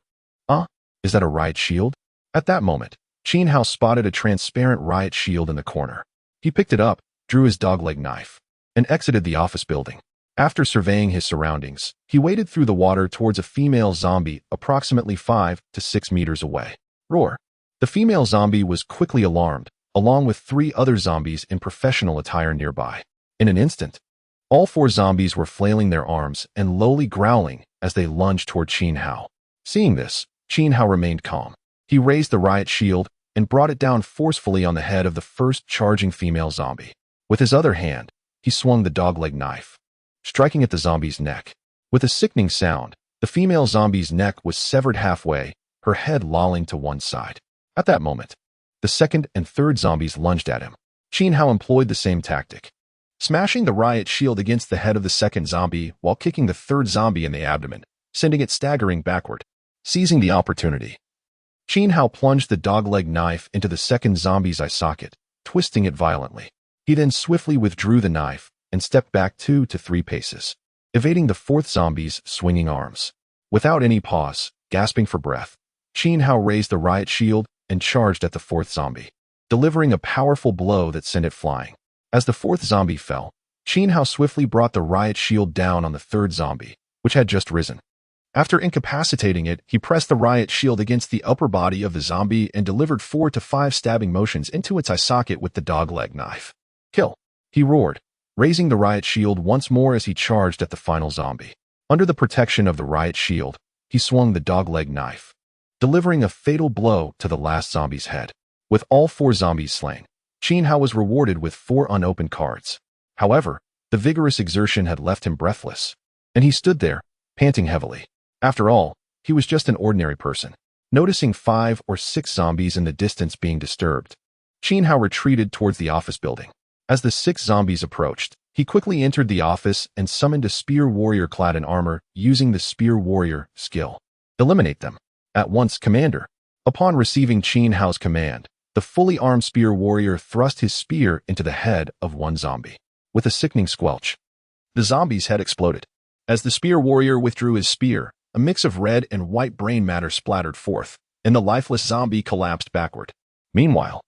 Is that a riot shield? At that moment, Qin Hao spotted a transparent riot shield in the corner. He picked it up, drew his dogleg knife, and exited the office building. After surveying his surroundings, he waded through the water towards a female zombie approximately 5 to 6 meters away. Roar! The female zombie was quickly alarmed, along with 3 other zombies in professional attire nearby. In an instant, all 4 zombies were flailing their arms and lowly growling as they lunged toward Qin Hao. Seeing this, Qin Hao remained calm. He raised the riot shield and brought it down forcefully on the head of the first charging female zombie. With his other hand, he swung the dogleg knife, striking at the zombie's neck. With a sickening sound, the female zombie's neck was severed halfway, her head lolling to one side. At that moment, the second and third zombies lunged at him. Qin Hao employed the same tactic, smashing the riot shield against the head of the second zombie while kicking the third zombie in the abdomen, sending it staggering backward. Seizing the opportunity, Qin Hao plunged the dogleg knife into the second zombie's eye socket, twisting it violently. He then swiftly withdrew the knife and stepped back 2 to 3 paces, evading the fourth zombie's swinging arms. Without any pause, gasping for breath, Qin Hao raised the riot shield and charged at the fourth zombie, delivering a powerful blow that sent it flying. As the fourth zombie fell, Qin Hao swiftly brought the riot shield down on the third zombie, which had just risen. After incapacitating it, he pressed the riot shield against the upper body of the zombie and delivered 4 to 5 stabbing motions into its eye socket with the dogleg knife. Kill! He roared, raising the riot shield once more as he charged at the final zombie. Under the protection of the riot shield, he swung the dogleg knife, delivering a fatal blow to the last zombie's head. With all 4 zombies slain, Qin Hao was rewarded with 4 unopened cards. However, the vigorous exertion had left him breathless, and he stood there, panting heavily. After all, he was just an ordinary person. Noticing 5 or 6 zombies in the distance being disturbed, Qin Hao retreated towards the office building. As the 6 zombies approached, he quickly entered the office and summoned a spear warrior clad in armor using the spear warrior skill. Eliminate them. At once, Commander. Upon receiving Qin Hao's command, the fully armed spear warrior thrust his spear into the head of one zombie. With a sickening squelch, the zombie's head exploded. As the spear warrior withdrew his spear, a mix of red and white brain matter splattered forth, and the lifeless zombie collapsed backward. Meanwhile,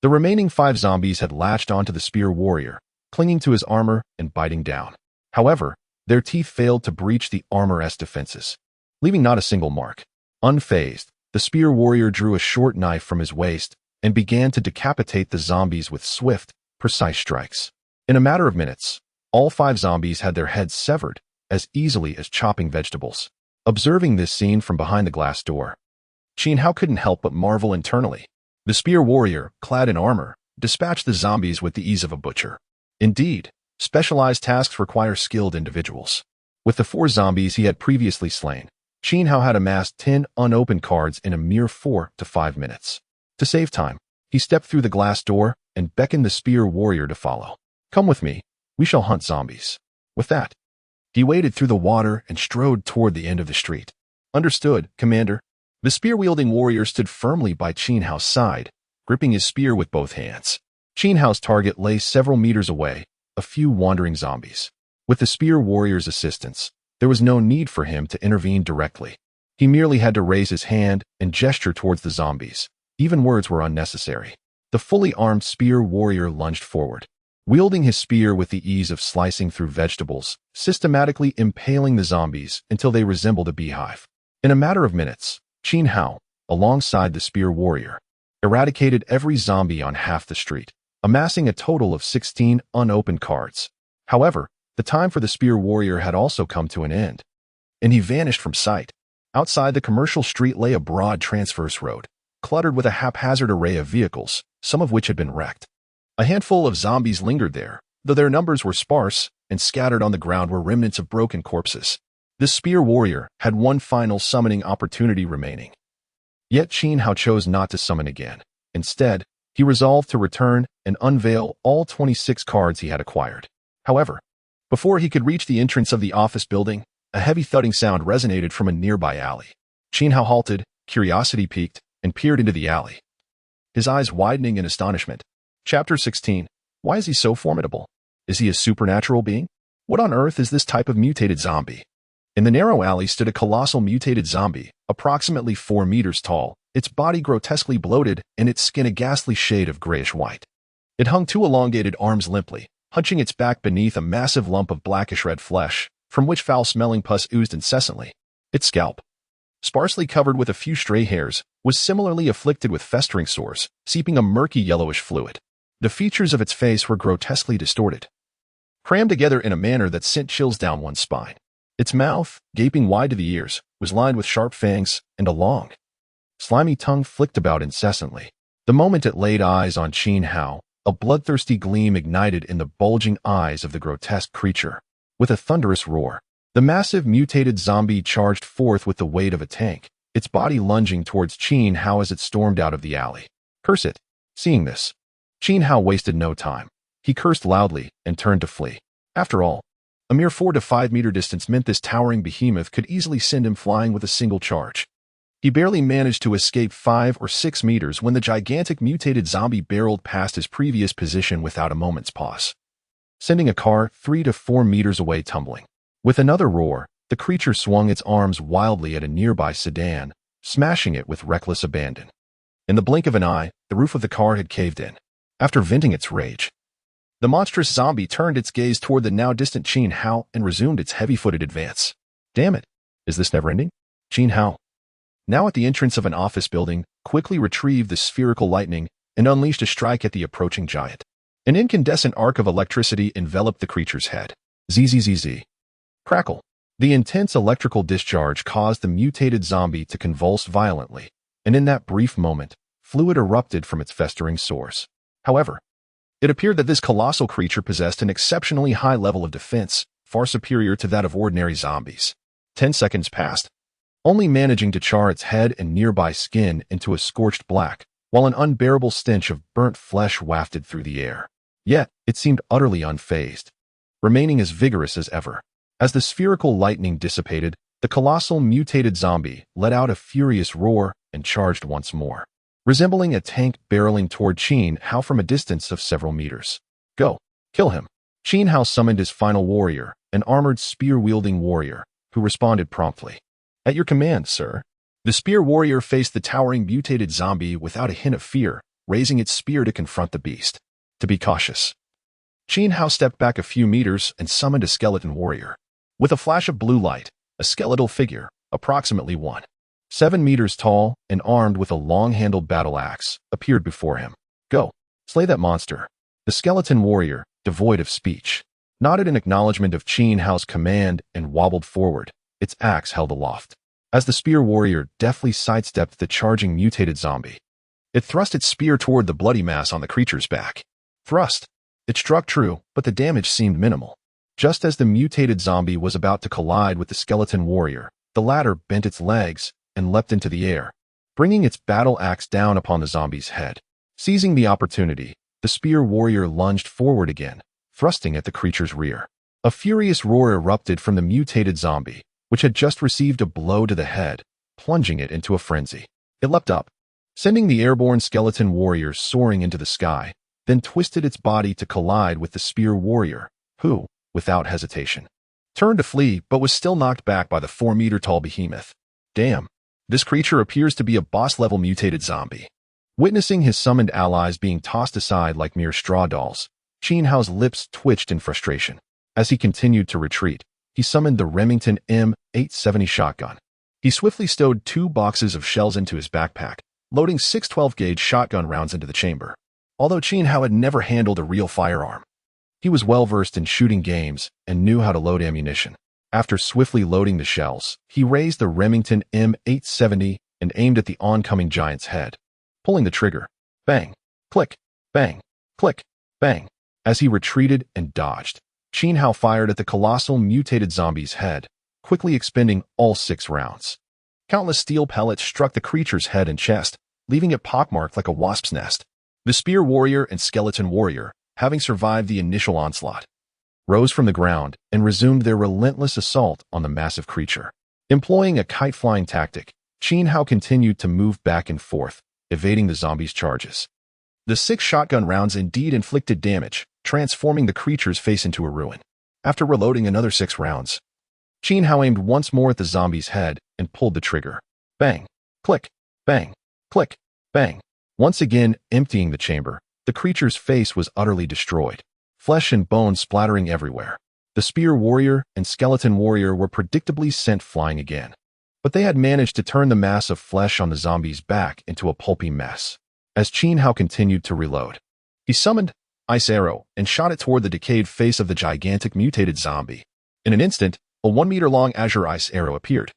the remaining 5 zombies had latched onto the spear warrior, clinging to his armor and biting down. However, their teeth failed to breach the armor's defenses, leaving not a single mark. Unfazed, the spear warrior drew a short knife from his waist and began to decapitate the zombies with swift, precise strikes. In a matter of minutes, all 5 zombies had their heads severed as easily as chopping vegetables. Observing this scene from behind the glass door, Qin Hao couldn't help but marvel internally. The spear warrior, clad in armor, dispatched the zombies with the ease of a butcher. Indeed, specialized tasks require skilled individuals. With the 4 zombies he had previously slain, Qin Hao had amassed 10 unopened cards in a mere 4 to 5 minutes. To save time, he stepped through the glass door and beckoned the spear warrior to follow. Come with me, we shall hunt zombies. With that, he waded through the water and strode toward the end of the street. Understood, Commander. The spear-wielding warrior stood firmly by Qin Hao's side, gripping his spear with both hands. Qin Hao's target lay several meters away, a few wandering zombies. With the spear warrior's assistance, there was no need for him to intervene directly. He merely had to raise his hand and gesture towards the zombies. Even words were unnecessary. The fully armed spear warrior lunged forward, wielding his spear with the ease of slicing through vegetables, systematically impaling the zombies until they resembled a beehive. In a matter of minutes, Qin Hao, alongside the spear warrior, eradicated every zombie on half the street, amassing a total of 16 unopened cards. However, the time for the spear warrior had also come to an end. and he vanished from sight. Outside the commercial street lay a broad transverse road, cluttered with a haphazard array of vehicles, some of which had been wrecked. A handful of zombies lingered there, though their numbers were sparse, and scattered on the ground were remnants of broken corpses. The spear warrior had one final summoning opportunity remaining. Yet Qin Hao chose not to summon again. Instead, he resolved to return and unveil all 26 cards he had acquired. However, before he could reach the entrance of the office building, a heavy thudding sound resonated from a nearby alley. Qin Hao halted, curiosity piqued, and peered into the alley, his eyes widening in astonishment. Chapter 16. Why is he so formidable? Is he a supernatural being? What on earth is this type of mutated zombie? In the narrow alley stood a colossal mutated zombie, approximately 4 meters tall, its body grotesquely bloated and its skin a ghastly shade of grayish-white. It hung two elongated arms limply, hunching its back beneath a massive lump of blackish-red flesh, from which foul-smelling pus oozed incessantly. Its scalp, sparsely covered with a few stray hairs, was similarly afflicted with festering sores, seeping a murky yellowish fluid. The features of its face were grotesquely distorted, crammed together in a manner that sent chills down one's spine. Its mouth, gaping wide to the ears, was lined with sharp fangs, and a long, slimy tongue flicked about incessantly. The moment it laid eyes on Qin Hao, a bloodthirsty gleam ignited in the bulging eyes of the grotesque creature. With a thunderous roar, the massive mutated zombie charged forth with the weight of a tank, its body lunging towards Qin Hao as it stormed out of the alley. Curse it! Seeing this, Qin Hao wasted no time. He cursed loudly and turned to flee. After all, a mere 4 to 5 meter distance meant this towering behemoth could easily send him flying with a single charge. He barely managed to escape 5 or 6 meters when the gigantic mutated zombie barreled past his previous position without a moment's pause, sending a car 3 to 4 meters away tumbling. With another roar, the creature swung its arms wildly at a nearby sedan, smashing it with reckless abandon. In the blink of an eye, the roof of the car had caved in. After venting its rage, the monstrous zombie turned its gaze toward the now distant Qin Hao and resumed its heavy-footed advance. Damn it! Is this never-ending? Qin Hao, now at the entrance of an office building, quickly retrieved the spherical lightning and unleashed a strike at the approaching giant. An incandescent arc of electricity enveloped the creature's head. Zzz. Crackle. The intense electrical discharge caused the mutated zombie to convulse violently, and in that brief moment, fluid erupted from its festering sores. However, it appeared that this colossal creature possessed an exceptionally high level of defense, far superior to that of ordinary zombies. 10 seconds passed, only managing to char its head and nearby skin into a scorched black, while an unbearable stench of burnt flesh wafted through the air. Yet, it seemed utterly unfazed, remaining as vigorous as ever. As the spherical lightning dissipated, the colossal mutated zombie let out a furious roar and charged once more, resembling a tank barreling toward Qin Hao from a distance of several meters. Go. Kill him. Qin Hao summoned his final warrior, an armored spear-wielding warrior, who responded promptly. At your command, sir. The spear warrior faced the towering mutated zombie without a hint of fear, raising its spear to confront the beast. To be cautious, Qin Hao stepped back a few meters and summoned a skeleton warrior. With a flash of blue light, a skeletal figure, approximately 1.7 meters tall and armed with a long-handled battle axe, appeared before him. Go. Slay that monster. The skeleton warrior, devoid of speech, nodded in acknowledgement of Qin Hao's command and wobbled forward, its axe held aloft. As the spear warrior deftly sidestepped the charging mutated zombie, it thrust its spear toward the bloody mass on the creature's back. Thrust. It struck true, but the damage seemed minimal. Just as the mutated zombie was about to collide with the skeleton warrior, the latter bent its legs and leapt into the air, bringing its battle axe down upon the zombie's head. Seizing the opportunity, the spear warrior lunged forward again, thrusting at the creature's rear. A furious roar erupted from the mutated zombie, which had just received a blow to the head, plunging it into a frenzy. It leapt up, sending the airborne skeleton warrior soaring into the sky, then twisted its body to collide with the spear warrior, who, without hesitation, turned to flee but was still knocked back by the 4-meter-tall behemoth. Damn, this creature appears to be a boss-level mutated zombie. Witnessing his summoned allies being tossed aside like mere straw dolls, Qin Hao's lips twitched in frustration. As he continued to retreat, he summoned the Remington M870 shotgun. He swiftly stowed 2 boxes of shells into his backpack, loading 6 12-gauge shotgun rounds into the chamber. Although Qin Hao had never handled a real firearm, he was well-versed in shooting games and knew how to load ammunition. After swiftly loading the shells, he raised the Remington M870 and aimed at the oncoming giant's head. Pulling the trigger. Bang. Click. Bang. Click. Bang. As he retreated and dodged, Chen Hao fired at the colossal mutated zombie's head, quickly expending all 6 rounds. Countless steel pellets struck the creature's head and chest, leaving it pockmarked like a wasp's nest. The spear warrior and skeleton warrior, having survived the initial onslaught, rose from the ground and resumed their relentless assault on the massive creature. Employing a kite-flying tactic, Chen Hao continued to move back and forth, evading the zombie's charges. The 6 shotgun rounds indeed inflicted damage, transforming the creature's face into a ruin. After reloading another 6 rounds, Chen Hao aimed once more at the zombie's head and pulled the trigger. Bang. Click. Bang. Click. Bang. Once again, emptying the chamber, the creature's face was utterly destroyed, flesh and bone splattering everywhere. The spear warrior and skeleton warrior were predictably sent flying again, but they had managed to turn the mass of flesh on the zombie's back into a pulpy mess. As Chen Hao continued to reload, he summoned Ice Arrow and shot it toward the decayed face of the gigantic mutated zombie. In an instant, a 1-meter-long azure ice arrow appeared,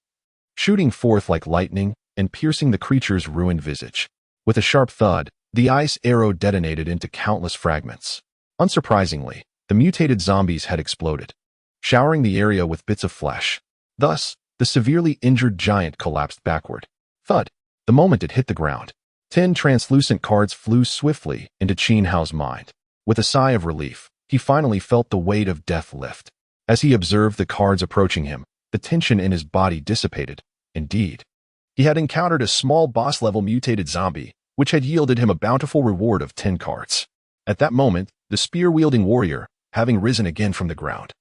shooting forth like lightning and piercing the creature's ruined visage. With a sharp thud, the ice arrow detonated into countless fragments. Unsurprisingly, the mutated zombies had exploded, showering the area with bits of flesh. Thus, the severely injured giant collapsed backward. Thud. The moment it hit the ground, 10 translucent cards flew swiftly into Chen Hao's mind. With a sigh of relief, he finally felt the weight of death lift. As he observed the cards approaching him, the tension in his body dissipated. Indeed, he had encountered a small boss-level mutated zombie, which had yielded him a bountiful reward of 10 cards. At that moment, the spear-wielding warrior, having risen again from the ground,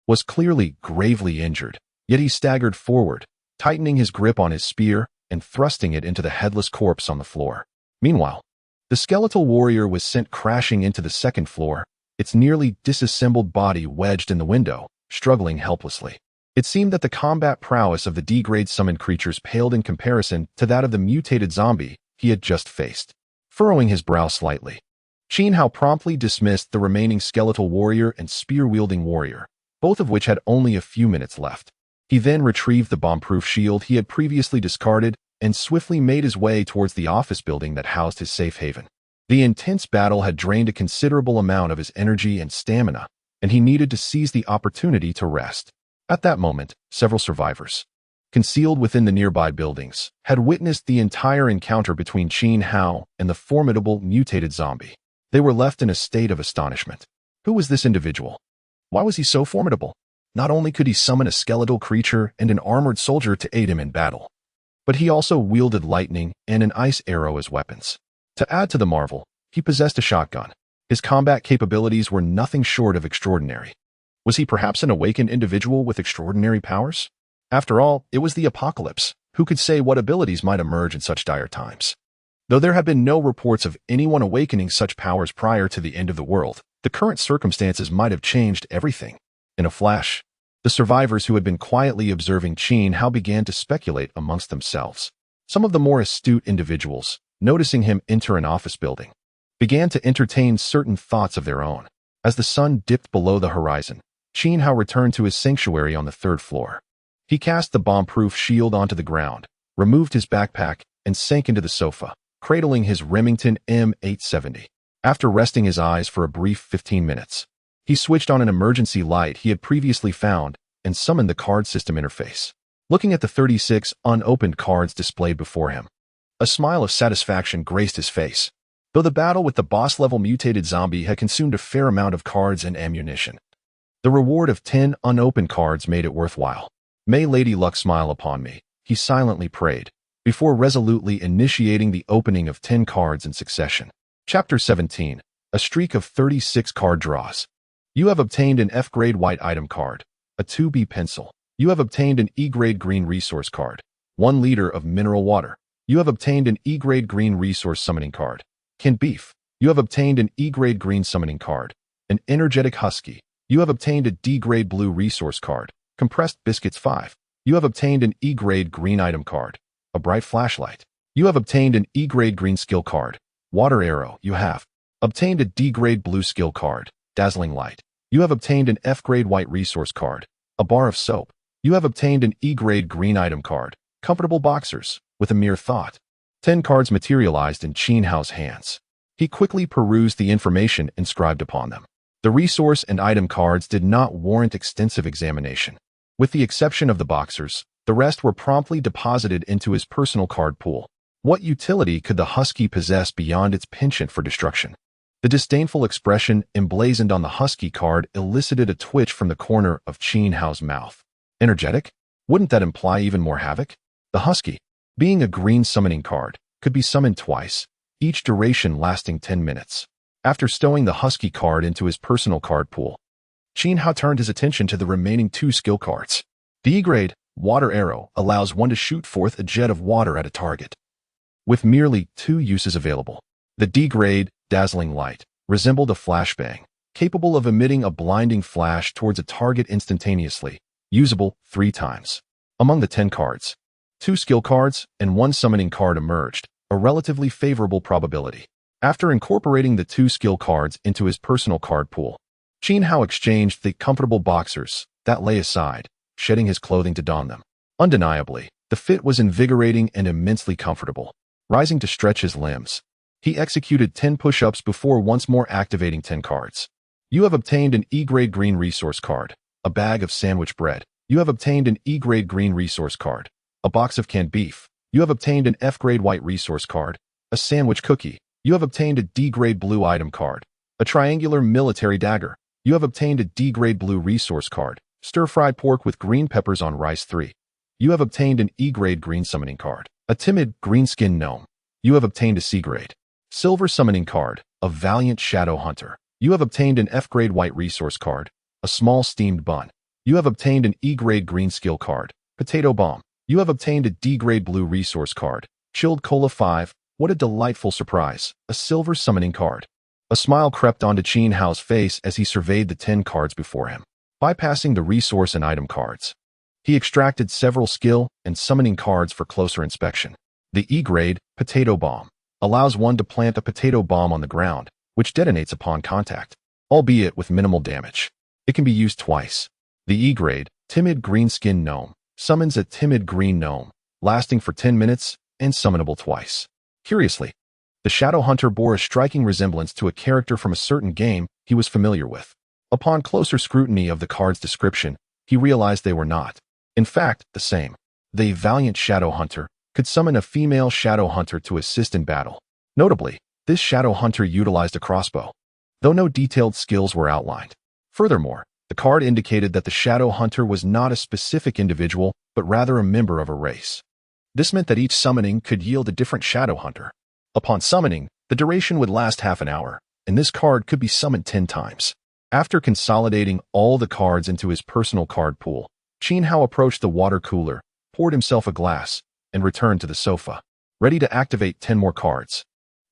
was clearly gravely injured, yet he staggered forward, tightening his grip on his spear and thrusting it into the headless corpse on the floor. Meanwhile, the skeletal warrior was sent crashing into the 2nd floor, its nearly disassembled body wedged in the window, struggling helplessly. It seemed that the combat prowess of the D-grade summoned creatures paled in comparison to that of the mutated zombie he had just faced. Furrowing his brow slightly, Chen Hao promptly dismissed the remaining skeletal warrior and spear-wielding warrior, both of which had only a few minutes left. He then retrieved the bomb-proof shield he had previously discarded and swiftly made his way towards the office building that housed his safe haven. The intense battle had drained a considerable amount of his energy and stamina, and he needed to seize the opportunity to rest. At that moment, several survivors, concealed within the nearby buildings, had witnessed the entire encounter between Chen Hao and the formidable mutated zombie. They were left in a state of astonishment. Who was this individual? Why was he so formidable? Not only could he summon a skeletal creature and an armored soldier to aid him in battle, but he also wielded lightning and an ice arrow as weapons. To add to the marvel, he possessed a shotgun. His combat capabilities were nothing short of extraordinary. Was he perhaps an awakened individual with extraordinary powers? After all, it was the apocalypse. Who could say what abilities might emerge in such dire times? Though there had been no reports of anyone awakening such powers prior to the end of the world, the current circumstances might have changed everything. In a flash, the survivors who had been quietly observing Chen Hao began to speculate amongst themselves. Some of the more astute individuals, noticing him enter an office building, began to entertain certain thoughts of their own. As the sun dipped below the horizon, Chen Hao returned to his sanctuary on the 3rd floor. He cast the bomb-proof shield onto the ground, removed his backpack, and sank into the sofa, cradling his Remington M870. After resting his eyes for a brief 15 minutes, he switched on an emergency light he had previously found and summoned the card system interface. Looking at the 36 unopened cards displayed before him, a smile of satisfaction graced his face. Though the battle with the boss-level mutated zombie had consumed a fair amount of cards and ammunition, the reward of 10 unopened cards made it worthwhile. May Lady Luck smile upon me, he silently prayed, before resolutely initiating the opening of 10 cards in succession. Chapter 17. A streak of 36 card draws. You have obtained an F-grade white item card, a 2B pencil. You have obtained an E-grade green resource card, 1 liter of mineral water. You have obtained an E-grade green resource summoning card, canned beef. You have obtained an E-grade green summoning card, an energetic husky. You have obtained a D-grade blue resource card, compressed biscuits 5. You have obtained an E-grade green item card, a bright flashlight. You have obtained an E-grade green skill card, water arrow. You have obtained a D-grade blue skill card, dazzling light. You have obtained an F-grade white resource card, A bar of soap. You have obtained an E-grade green item card. Comfortable boxers. With a mere thought, 10 cards materialized in Qin Hao's hands. He quickly perused the information inscribed upon them. The resource and item cards did not warrant extensive examination. With the exception of the boxers, the rest were promptly deposited into his personal card pool. What utility could the husky possess beyond its penchant for destruction? The disdainful expression emblazoned on the husky card elicited a twitch from the corner of Qin Hao's mouth. Energetic? Wouldn't that imply even more havoc? The husky, being a green summoning card, could be summoned twice, each duration lasting 10 minutes. After stowing the husky card into his personal card pool, Qin Hao turned his attention to the remaining 2 skill cards. The E-grade Water Arrow allows one to shoot forth a jet of water at a target, with merely 2 uses available. The D-grade Dazzling Light resembled a flashbang, capable of emitting a blinding flash towards a target instantaneously, usable 3 times. Among the 10 cards, 2 skill cards and 1 summoning card emerged, a relatively favorable probability. After incorporating the 2 skill cards into his personal card pool, Qin Hao exchanged the comfortable boxers that lay aside, shedding his clothing to don them. Undeniably, the fit was invigorating and immensely comfortable. Rising to stretch his limbs, he executed 10 push-ups before once more activating 10 cards. You have obtained an E-grade green resource card, a bag of sandwich bread. You have obtained an E-grade green resource card, a box of canned beef. You have obtained an F-grade white resource card, a sandwich cookie. You have obtained a D-grade blue item card, a triangular military dagger. You have obtained a D-grade blue resource card, stir-fried pork with green peppers on rice 3. You have obtained an E-grade green summoning card, a timid green-skinned gnome. You have obtained a C-grade silver summoning card, a valiant shadow hunter. You have obtained an F-grade white resource card, a small steamed bun. You have obtained an E-grade green skill card, potato bomb. You have obtained a D-grade blue resource card, chilled cola 5. What a delightful surprise, a silver summoning card. A smile crept onto Qin Hao's face as he surveyed the 10 cards before him. Bypassing the resource and item cards, he extracted several skill and summoning cards for closer inspection. The E-grade potato bomb allows one to plant a potato bomb on the ground, which detonates upon contact, albeit with minimal damage. It can be used twice. The E-grade timid green-skinned gnome summons a timid green gnome, lasting for 10 minutes and summonable twice. Curiously, the Shadow Hunter bore a striking resemblance to a character from a certain game he was familiar with. Upon closer scrutiny of the card's description, he realized they were not, in fact, the same. The valiant Shadow Hunter could summon a female Shadow Hunter to assist in battle. Notably, this Shadow Hunter utilized a crossbow, though no detailed skills were outlined. Furthermore, the card indicated that the Shadow Hunter was not a specific individual, but rather a member of a race. This meant that each summoning could yield a different Shadow Hunter. Upon summoning, the duration would last half an hour, and this card could be summoned 10 times. After consolidating all the cards into his personal card pool, Qin Hao approached the water cooler, poured himself a glass, and returned to the sofa, ready to activate 10 more cards.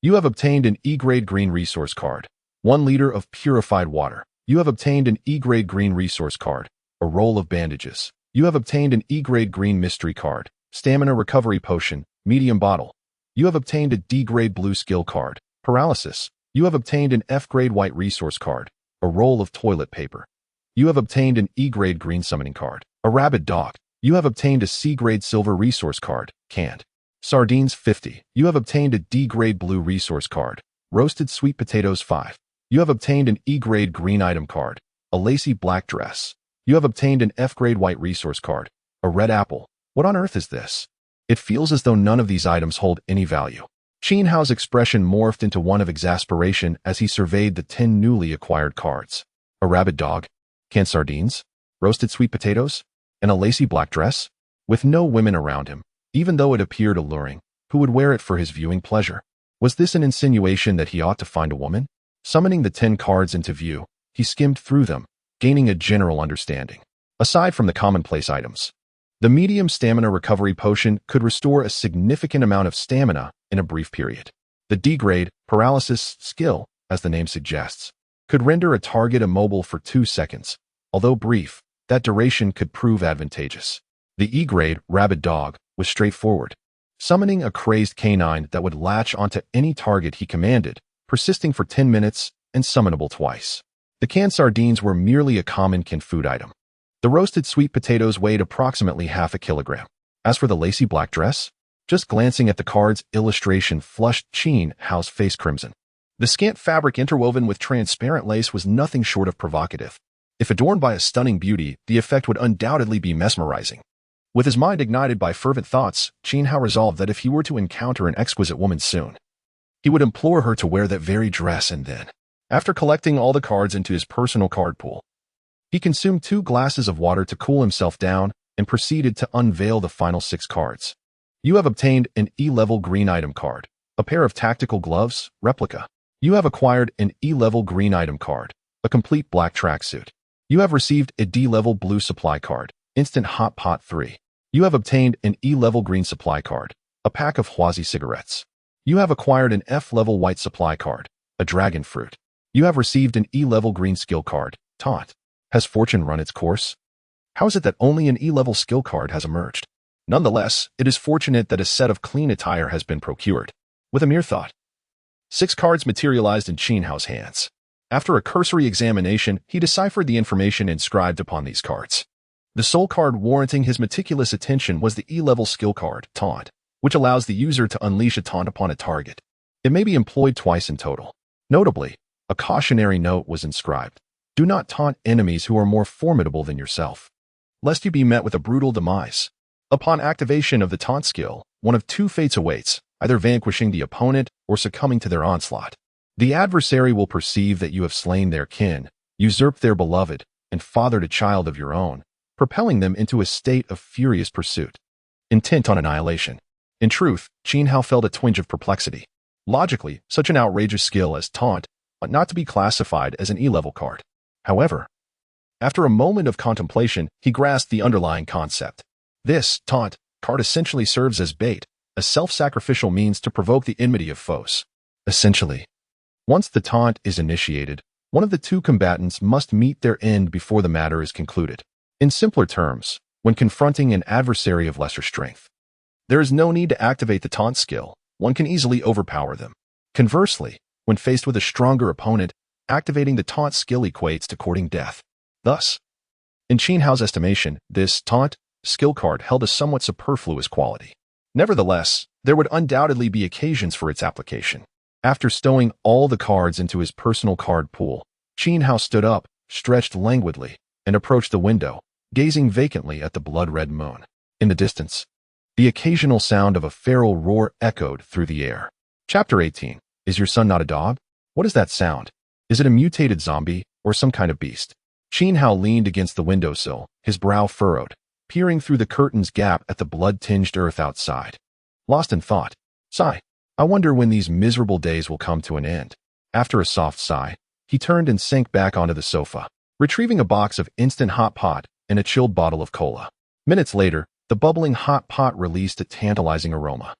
You have obtained an E-grade green resource card, 1 liter of purified water. You have obtained an E-grade green resource card, a roll of bandages. You have obtained an E-grade green mystery card, stamina recovery potion, medium bottle. You have obtained a D-grade blue skill card, paralysis. You have obtained an F-grade white resource card, a roll of toilet paper. You have obtained an E-grade green summoning card, a rabid dog. You have obtained a C-grade silver resource card, canned sardines 50. You have obtained a D-grade blue resource card, roasted sweet potatoes 5. You have obtained an E-grade green item card, a lacy black dress. You have obtained an F-grade white resource card, a red apple. What on earth is this? It feels as though none of these items hold any value. Qin Hao's expression morphed into one of exasperation as he surveyed the 10 newly acquired cards. A rabid dog, canned sardines, roasted sweet potatoes, and a lacy black dress? With no women around him, even though it appeared alluring, who would wear it for his viewing pleasure? Was this an insinuation that he ought to find a woman? Summoning the 10 cards into view, he skimmed through them, gaining a general understanding. Aside from the commonplace items, the medium stamina recovery potion could restore a significant amount of stamina in a brief period. The D-grade paralysis skill, as the name suggests, could render a target immobile for 2 seconds. Although brief, that duration could prove advantageous. The E-grade rabid dog was straightforward, summoning a crazed canine that would latch onto any target he commanded, persisting for 10 minutes and summonable twice. The canned sardines were merely a common canned food item. The roasted sweet potatoes weighed approximately half a kilogram. As for the lacy black dress, just glancing at the card's illustration flushed Qin Hao's face crimson. The scant fabric interwoven with transparent lace was nothing short of provocative. If adorned by a stunning beauty, the effect would undoubtedly be mesmerizing. With his mind ignited by fervent thoughts, Qin Hao resolved that if he were to encounter an exquisite woman soon, he would implore her to wear that very dress and then, after collecting all the cards into his personal card pool, he consumed 2 glasses of water to cool himself down and proceeded to unveil the final 6 cards. You have obtained an E-level green item card, a pair of tactical gloves, replica. You have acquired an E-level green item card, a complete black tracksuit. You have received a D-level blue supply card, instant hot pot 3. You have obtained an E-level green supply card, a pack of Huazi cigarettes. You have acquired an F-level white supply card, a dragon fruit. You have received an E-level green skill card, taunt. Has fortune run its course? How is it that only an E-level skill card has emerged? Nonetheless, it is fortunate that a set of clean attire has been procured. With a mere thought, 6 cards materialized in Qin Hao's hands. After a cursory examination, he deciphered the information inscribed upon these cards. The sole card warranting his meticulous attention was the E-level skill card, Taunt, which allows the user to unleash a taunt upon a target. It may be employed twice in total. Notably, a cautionary note was inscribed. Do not taunt enemies who are more formidable than yourself, lest you be met with a brutal demise. Upon activation of the taunt skill, one of 2 fates awaits, either vanquishing the opponent or succumbing to their onslaught. The adversary will perceive that you have slain their kin, usurped their beloved, and fathered a child of your own, propelling them into a state of furious pursuit, intent on annihilation. In truth, Qin Hao felt a twinge of perplexity. Logically, such an outrageous skill as Taunt ought not to be classified as an E-level card. However, after a moment of contemplation, he grasped the underlying concept. This Taunt card essentially serves as bait, a self-sacrificial means to provoke the enmity of foes. Essentially, once the taunt is initiated, one of the 2 combatants must meet their end before the matter is concluded. In simpler terms, when confronting an adversary of lesser strength, there is no need to activate the taunt skill. One can easily overpower them. Conversely, when faced with a stronger opponent, activating the taunt skill equates to courting death. Thus, in Qin Hao's estimation, this taunt skill card held a somewhat superfluous quality. Nevertheless, there would undoubtedly be occasions for its application. After stowing all the cards into his personal card pool, Qin Hao stood up, stretched languidly, and approached the window, gazing vacantly at the blood-red moon. In the distance, the occasional sound of a feral roar echoed through the air. Chapter 18. Is your son not a dog? What is that sound? Is it a mutated zombie or some kind of beast? Qin Hao leaned against the windowsill, his brow furrowed, peering through the curtain's gap at the blood-tinged earth outside. Lost in thought. Sigh. I wonder when these miserable days will come to an end. After a soft sigh, he turned and sank back onto the sofa, retrieving a box of instant hot pot and a chilled bottle of cola. Minutes later, the bubbling hot pot released a tantalizing aroma.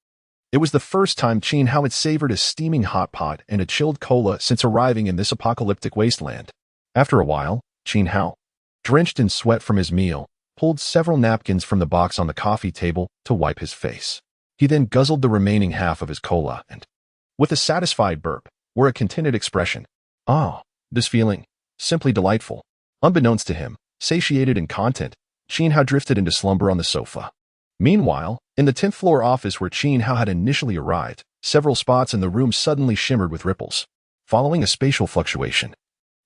It was the first time Qin Hao had savored a steaming hot pot and a chilled cola since arriving in this apocalyptic wasteland. After a while, Qin Hao, drenched in sweat from his meal, pulled several napkins from the box on the coffee table to wipe his face. He then guzzled the remaining half of his cola and, with a satisfied burp, wore a contented expression. Oh, this feeling, simply delightful. Unbeknownst to him, satiated in content, Qin Hao drifted into slumber on the sofa. Meanwhile, in the 10th floor office where Qin Hao had initially arrived, several spots in the room suddenly shimmered with ripples. Following a spatial fluctuation,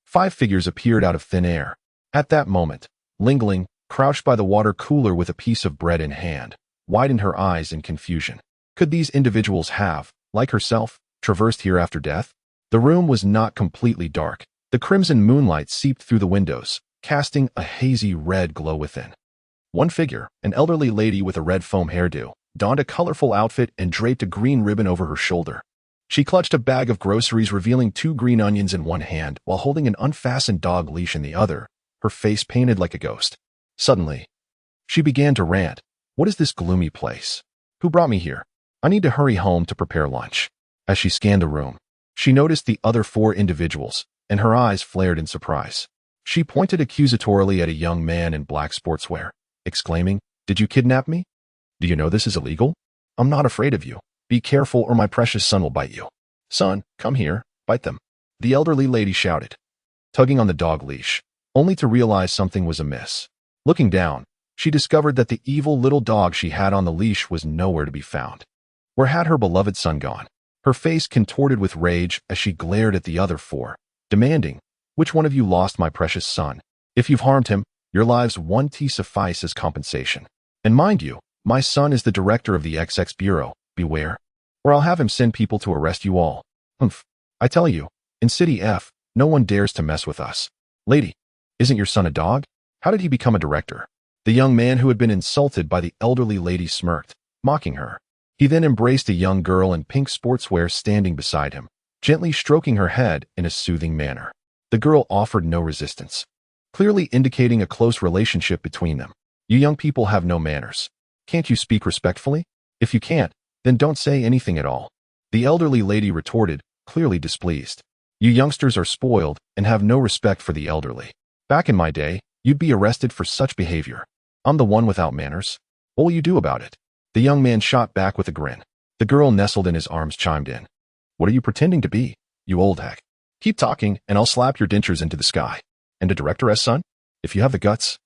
5 figures appeared out of thin air. At that moment, Ling Ling, crouched by the water cooler with a piece of bread in hand, widened her eyes in confusion. Could these individuals have, like herself, traversed here after death? The room was not completely dark. The crimson moonlight seeped through the windows, casting a hazy red glow within. One figure, an elderly lady with a red foam hairdo, donned a colorful outfit and draped a green ribbon over her shoulder. She clutched a bag of groceries, revealing 2 green onions in one hand while holding an unfastened dog leash in the other, her face painted like a ghost. Suddenly, she began to rant. What is this gloomy place? Who brought me here? I need to hurry home to prepare lunch. As she scanned the room, she noticed the other 4 individuals, and her eyes flared in surprise. She pointed accusatorily at a young man in black sportswear, exclaiming, "Did you kidnap me? Do you know this is illegal? I'm not afraid of you. Be careful or my precious son will bite you. Son, come here, bite them." The elderly lady shouted, tugging on the dog leash, only to realize something was amiss. Looking down, she discovered that the evil little dog she had on the leash was nowhere to be found. Where had her beloved son gone? Her face contorted with rage as she glared at the other four, demanding, "Which one of you lost my precious son? If you've harmed him, your lives won't suffice as compensation. And mind you, my son is the director of the XX Bureau, beware, or I'll have him send people to arrest you all. Humph. I tell you, in City F, no one dares to mess with us. Lady, isn't your son a dog? How did he become a director?" The young man who had been insulted by the elderly lady smirked, mocking her. He then embraced a young girl in pink sportswear standing beside him, gently stroking her head in a soothing manner. The girl offered no resistance, clearly indicating a close relationship between them. "You young people have no manners. Can't you speak respectfully? If you can't, then don't say anything at all," the elderly lady retorted, clearly displeased. "You youngsters are spoiled and have no respect for the elderly. Back in my day, you'd be arrested for such behavior. I'm the one without manners. What will you do about it?" The young man shot back with a grin. The girl nestled in his arms chimed in. "What are you pretending to be, you old hack? Keep talking and I'll slap your dentures into the sky. And a director's son? If you have the guts,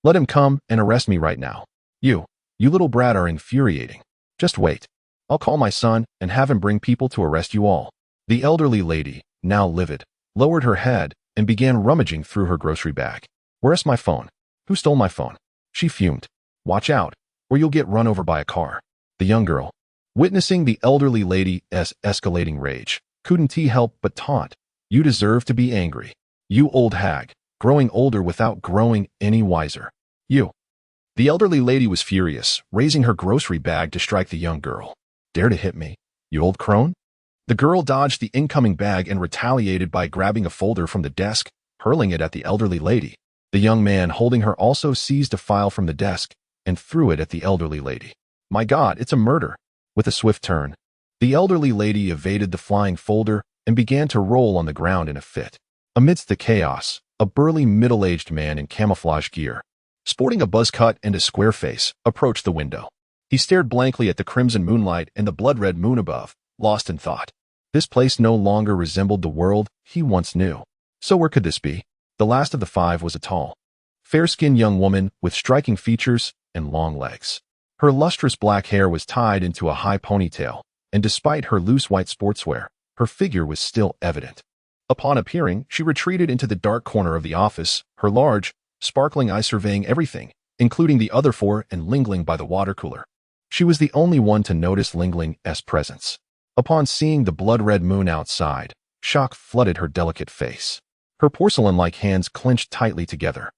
let him come and arrest me right now. You little brat are infuriating. Just wait. I'll call my son and have him bring people to arrest you all." The elderly lady, now livid, lowered her head and began rummaging through her grocery bag. "Where's my phone? Who stole my phone?" she fumed. "Watch out, or you'll get run over by a car." The young girl, witnessing the elderly lady's escalating rage, couldn't help but taunt. "You deserve to be angry. You old hag, growing older without growing any wiser. You." The elderly lady was furious, raising her grocery bag to strike the young girl. "Dare to hit me, you old crone?" The girl dodged the incoming bag and retaliated by grabbing a folder from the desk, hurling it at the elderly lady. The young man holding her also seized a file from the desk and threw it at the elderly lady. "My God, it's a murder." With a swift turn, the elderly lady evaded the flying folder and began to roll on the ground in a fit. Amidst the chaos, a burly middle-aged man in camouflage gear, sporting a buzz cut and a square face, approached the window. He stared blankly at the crimson moonlight and the blood-red moon above, lost in thought. This place no longer resembled the world he once knew. So where could this be? The last of the five was a tall, fair-skinned young woman with striking features and long legs. Her lustrous black hair was tied into a high ponytail, and despite her loose white sportswear, her figure was still evident. Upon appearing, she retreated into the dark corner of the office, her large, sparkling eyes surveying everything, including the other four and Ling Ling by the water cooler. She was the only one to notice Ling Ling's presence. Upon seeing the blood-red moon outside, shock flooded her delicate face. Her porcelain-like hands clenched tightly together,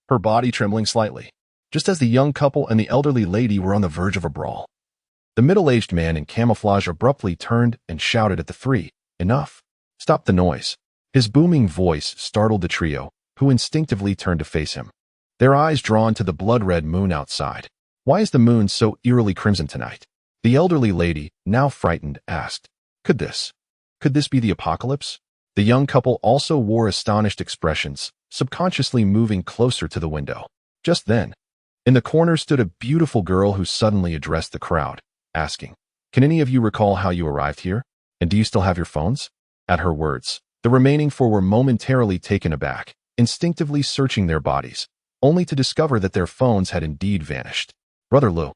her body trembling slightly, just as the young couple and the elderly lady were on the verge of a brawl. The middle-aged man in camouflage abruptly turned and shouted at the three, "Enough! Stop the noise." His booming voice startled the trio, who instinctively turned to face him, their eyes drawn to the blood-red moon outside. "Why is the moon so eerily crimson tonight?" The elderly lady, now frightened, asked. Could this be the apocalypse?" The young couple also wore astonished expressions, subconsciously moving closer to the window. Just then, in the corner stood a beautiful girl who suddenly addressed the crowd, asking, "Can any of you recall how you arrived here? And do you still have your phones?" At her words, the remaining four were momentarily taken aback, instinctively searching their bodies, only to discover that their phones had indeed vanished. "Brother Lou,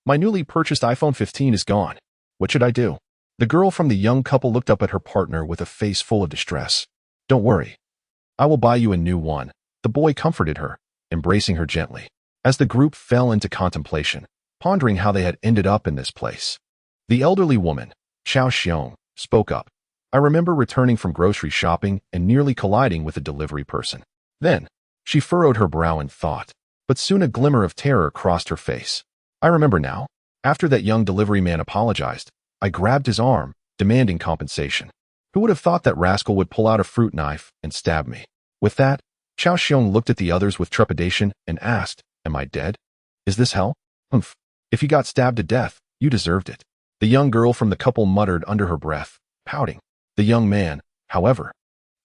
my newly purchased iPhone 15 is gone. What should I do?" The girl from the young couple looked up at her partner with a face full of distress. "Don't worry. I will buy you a new one," the boy comforted her, embracing her gently. As the group fell into contemplation, pondering how they had ended up in this place, the elderly woman, Chao Xiong, spoke up. "I remember returning from grocery shopping and nearly colliding with a delivery person. Then, she furrowed her brow in thought, but soon a glimmer of terror crossed her face. I remember now. After that young delivery man apologized, I grabbed his arm, demanding compensation. Who would have thought that rascal would pull out a fruit knife and stab me?" With that, Chao Xiong looked at the others with trepidation and asked, "Am I dead? Is this hell?" "Humph. If you got stabbed to death, you deserved it," the young girl from the couple muttered under her breath, pouting. The young man, however,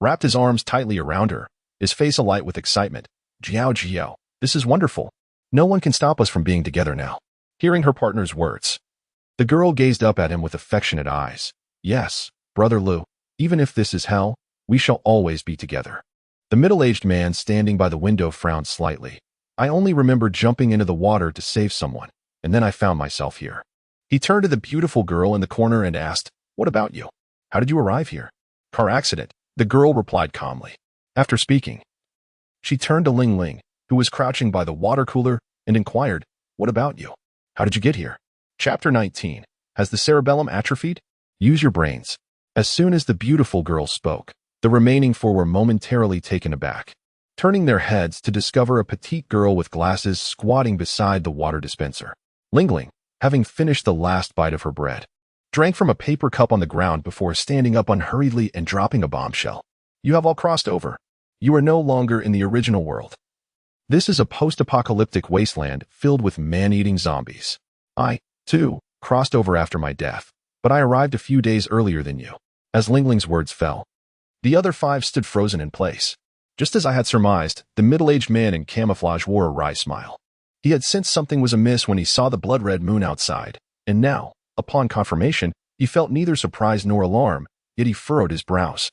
wrapped his arms tightly around her, his face alight with excitement. "Jiao Jiao, this is wonderful. No one can stop us from being together now." Hearing her partner's words, the girl gazed up at him with affectionate eyes. "Yes, Brother Lou, even if this is hell, we shall always be together." The middle-aged man standing by the window frowned slightly. I only remember jumping into the water to save someone, and then I found myself here. He turned to the beautiful girl in the corner and asked, "What about you? How did you arrive here?" "Car accident," the girl replied calmly. After speaking, she turned to Ling Ling, who was crouching by the water cooler, and inquired, "What about you? How did you get here?" Chapter 19. Has the cerebellum atrophied? Use your brains. As soon as the beautiful girl spoke, the remaining four were momentarily taken aback, turning their heads to discover a petite girl with glasses squatting beside the water dispenser. Ling Ling, having finished the last bite of her bread, drank from a paper cup on the ground before standing up unhurriedly and dropping a bombshell. "You have all crossed over. You are no longer in the original world. This is a post-apocalyptic wasteland filled with man-eating zombies. I, too, crossed over after my death, but I arrived a few days earlier than you." As Ling Ling's words fell, the other five stood frozen in place. Just as I had surmised, the middle-aged man in camouflage wore a wry smile. He had sensed something was amiss when he saw the blood-red moon outside, and now, upon confirmation, he felt neither surprise nor alarm, yet he furrowed his brows.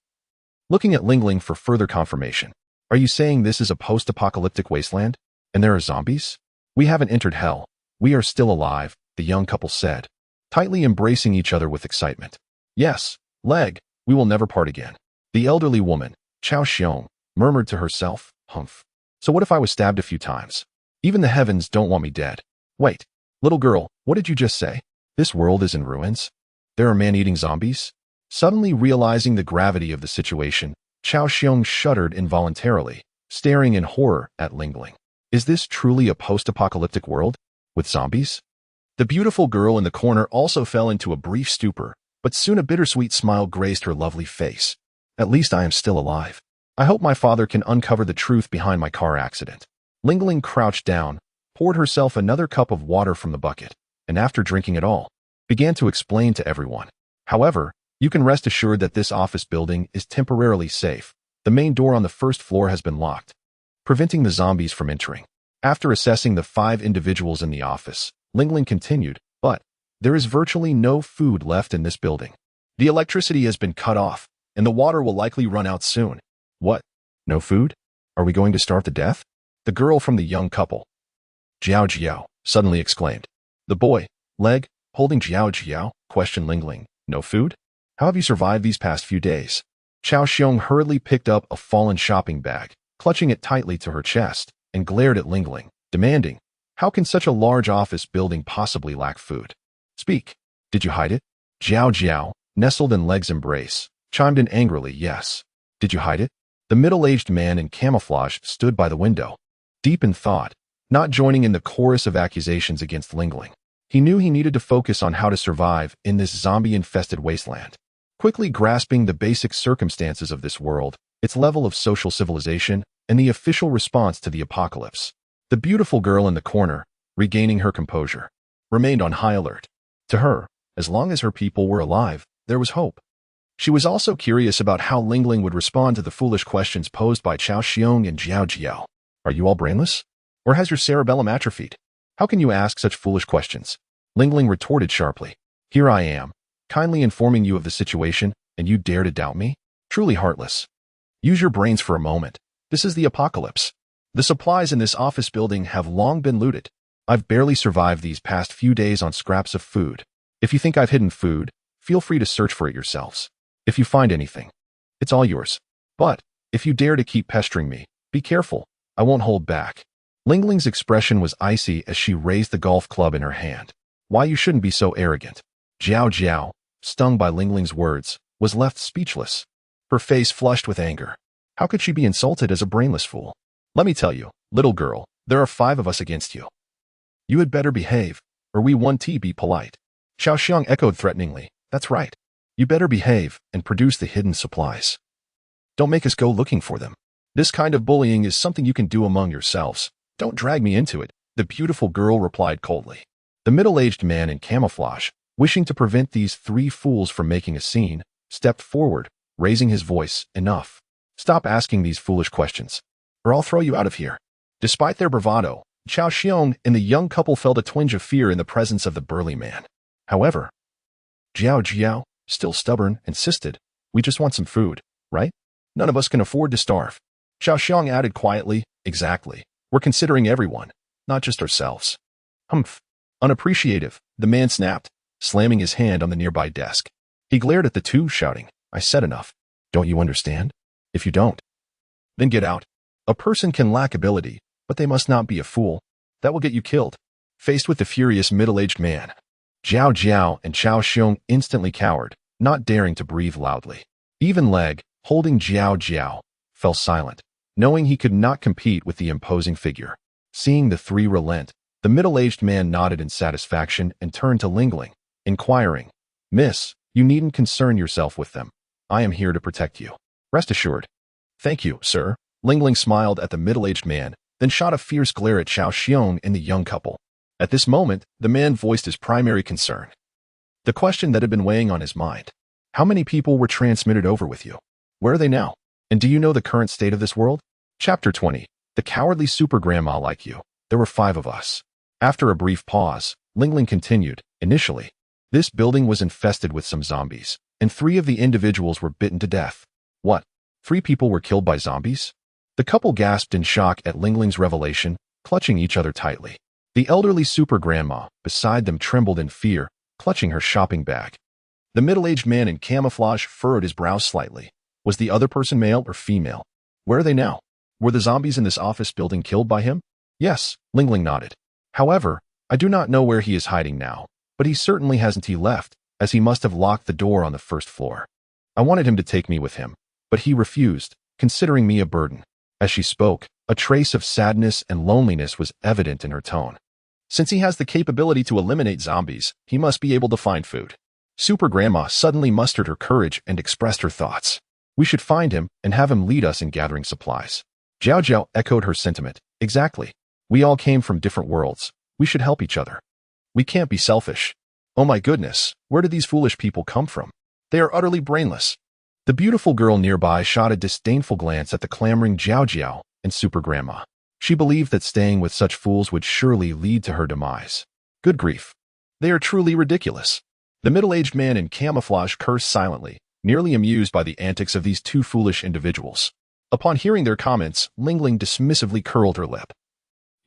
Looking at Ling Ling for further confirmation, "Are you saying this is a post-apocalyptic wasteland, and there are zombies?" "We haven't entered hell. We are still alive," the young couple said, tightly embracing each other with excitement. "Yes, Leg, we will never part again." The elderly woman, Chao Xiong, murmured to herself, "Humph. So what if I was stabbed a few times? Even the heavens don't want me dead." "Wait, little girl, what did you just say? This world is in ruins? There are man-eating zombies?" Suddenly realizing the gravity of the situation, Chao Xiong shuddered involuntarily, staring in horror at Ling Ling. "Is this truly a post-apocalyptic world? With zombies?" The beautiful girl in the corner also fell into a brief stupor, but soon a bittersweet smile graced her lovely face. "At least I am still alive. I hope my father can uncover the truth behind my car accident." Ling Ling crouched down, poured herself another cup of water from the bucket, and after drinking it all, began to explain to everyone. "However, you can rest assured that this office building is temporarily safe. The main door on the first floor has been locked, preventing the zombies from entering." After assessing the 5 individuals in the office, Ling Ling continued, "But there is virtually no food left in this building. The electricity has been cut off, and the water will likely run out soon." "What? No food? Are we going to starve to death?" The girl from the young couple, Jiao Jiao, suddenly exclaimed. The boy, Leg, holding Jiao Jiao, questioned Ling Ling. "No food? How have you survived these past few days?" Chao Xiong hurriedly picked up a fallen shopping bag, clutching it tightly to her chest, and glared at Ling Ling, demanding, "How can such a large office building possibly lack food? Speak. Did you hide it?" Jiao Jiao, nestled in Leg's embrace, chimed in angrily, "Yes. Did you hide it?" The middle-aged man in camouflage stood by the window, deep in thought, not joining in the chorus of accusations against Ling Ling. He knew he needed to focus on how to survive in this zombie-infested wasteland. Quickly grasping the basic circumstances of this world, its level of social civilization, and the official response to the apocalypse, the beautiful girl in the corner, regaining her composure, remained on high alert. To her, as long as her people were alive, there was hope. She was also curious about how Ling Ling would respond to the foolish questions posed by Chao Xiong and Jiao Jiao. "Are you all brainless? Or has your cerebellum atrophied? How can you ask such foolish questions?" Ling Ling retorted sharply. "Here I am, kindly informing you of the situation, and you dare to doubt me? Truly heartless. Use your brains for a moment. This is the apocalypse. The supplies in this office building have long been looted. I've barely survived these past few days on scraps of food. If you think I've hidden food, feel free to search for it yourselves. If you find anything, it's all yours. But if you dare to keep pestering me, be careful. I won't hold back." Ling Ling's expression was icy as she raised the golf club in her hand. "Why, you shouldn't be so arrogant." Jiao Jiao, stung by Ling Ling's words, was left speechless, her face flushed with anger. How could she be insulted as a brainless fool? "Let me tell you, little girl, there are 5 of us against you. You had better behave, or we won't be polite." Chao Xiong echoed threateningly. "That's right. You better behave and produce the hidden supplies. Don't make us go looking for them. This kind of bullying is something you can do among yourselves. Don't drag me into it," the beautiful girl replied coldly. The middle-aged man in camouflage, wishing to prevent these 3 fools from making a scene, stepped forward, raising his voice. "Enough. Stop asking these foolish questions, or I'll throw you out of here." Despite their bravado, Chao Xiong and the young couple felt a twinge of fear in the presence of the burly man. However, Jiao Jiao, still stubborn, insisted, "We just want some food, right? None of us can afford to starve." Chao Xiong added quietly, "Exactly. We're considering everyone, not just ourselves. Humph. Unappreciative, the man snapped, slamming his hand on the nearby desk. He glared at the two, shouting, I said enough. Don't you understand? If you don't, then get out. A person can lack ability, but they must not be a fool. That will get you killed. Faced with the furious middle-aged man, Zhao Jiao and Chao Xiong instantly cowered, not daring to breathe loudly. Even Leg, holding Zhao Jiao, fell silent, knowing he could not compete with the imposing figure. Seeing the three relent, the middle-aged man nodded in satisfaction and turned to Lingling, inquiring, Miss, you needn't concern yourself with them. I am here to protect you. Rest assured. Thank you, sir. Lingling smiled at the middle-aged man, then shot a fierce glare at Chao Xiong and the young couple. At this moment, the man voiced his primary concern. The question that had been weighing on his mind. How many people were transmitted over with you? Where are they now? And do you know the current state of this world? Chapter 20. The cowardly super grandma like you. There were 5 of us. After a brief pause, Lingling continued, initially, this building was infested with some zombies, and 3 of the individuals were bitten to death. What? 3 people were killed by zombies? The couple gasped in shock at Lingling's revelation, clutching each other tightly. The elderly super grandma beside them trembled in fear, clutching her shopping bag. The middle-aged man in camouflage furrowed his brows slightly. Was the other person male or female? Where are they now? Were the zombies in this office building killed by him? Yes, Lingling nodded. However, I do not know where he is hiding now, but he certainly hasn't left, as he must have locked the door on the first floor. I wanted him to take me with him, but he refused, considering me a burden. As she spoke, a trace of sadness and loneliness was evident in her tone. Since he has the capability to eliminate zombies, he must be able to find food. Super Grandma suddenly mustered her courage and expressed her thoughts. We should find him and have him lead us in gathering supplies. Zhao Jiao echoed her sentiment. Exactly. We all came from different worlds. We should help each other. We can't be selfish. Oh my goodness, where did these foolish people come from? They are utterly brainless. The beautiful girl nearby shot a disdainful glance at the clamoring Zhao Jiao and Super Grandma. She believed that staying with such fools would surely lead to her demise. Good grief. They are truly ridiculous. The middle-aged man in camouflage cursed silently, nearly amused by the antics of these 2 foolish individuals. Upon hearing their comments, Lingling dismissively curled her lip.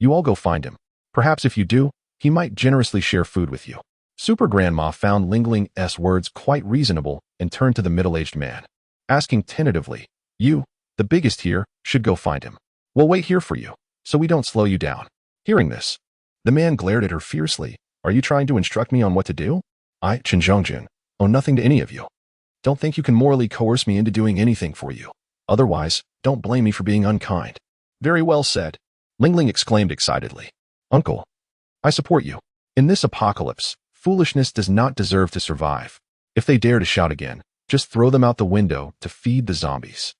You all go find him. Perhaps if you do, he might generously share food with you. Super Grandma found Lingling's words quite reasonable and turned to the middle-aged man, asking tentatively, You, the biggest here, should go find him. We'll wait here for you, so we don't slow you down. Hearing this, the man glared at her fiercely. Are you trying to instruct me on what to do? I, Chen Zhongjun, owe nothing to any of you. Don't think you can morally coerce me into doing anything for you. Otherwise, don't blame me for being unkind. Very well said. Lingling exclaimed excitedly. Uncle, I support you. In this apocalypse, foolishness does not deserve to survive. If they dare to shout again, just throw them out the window to feed the zombies.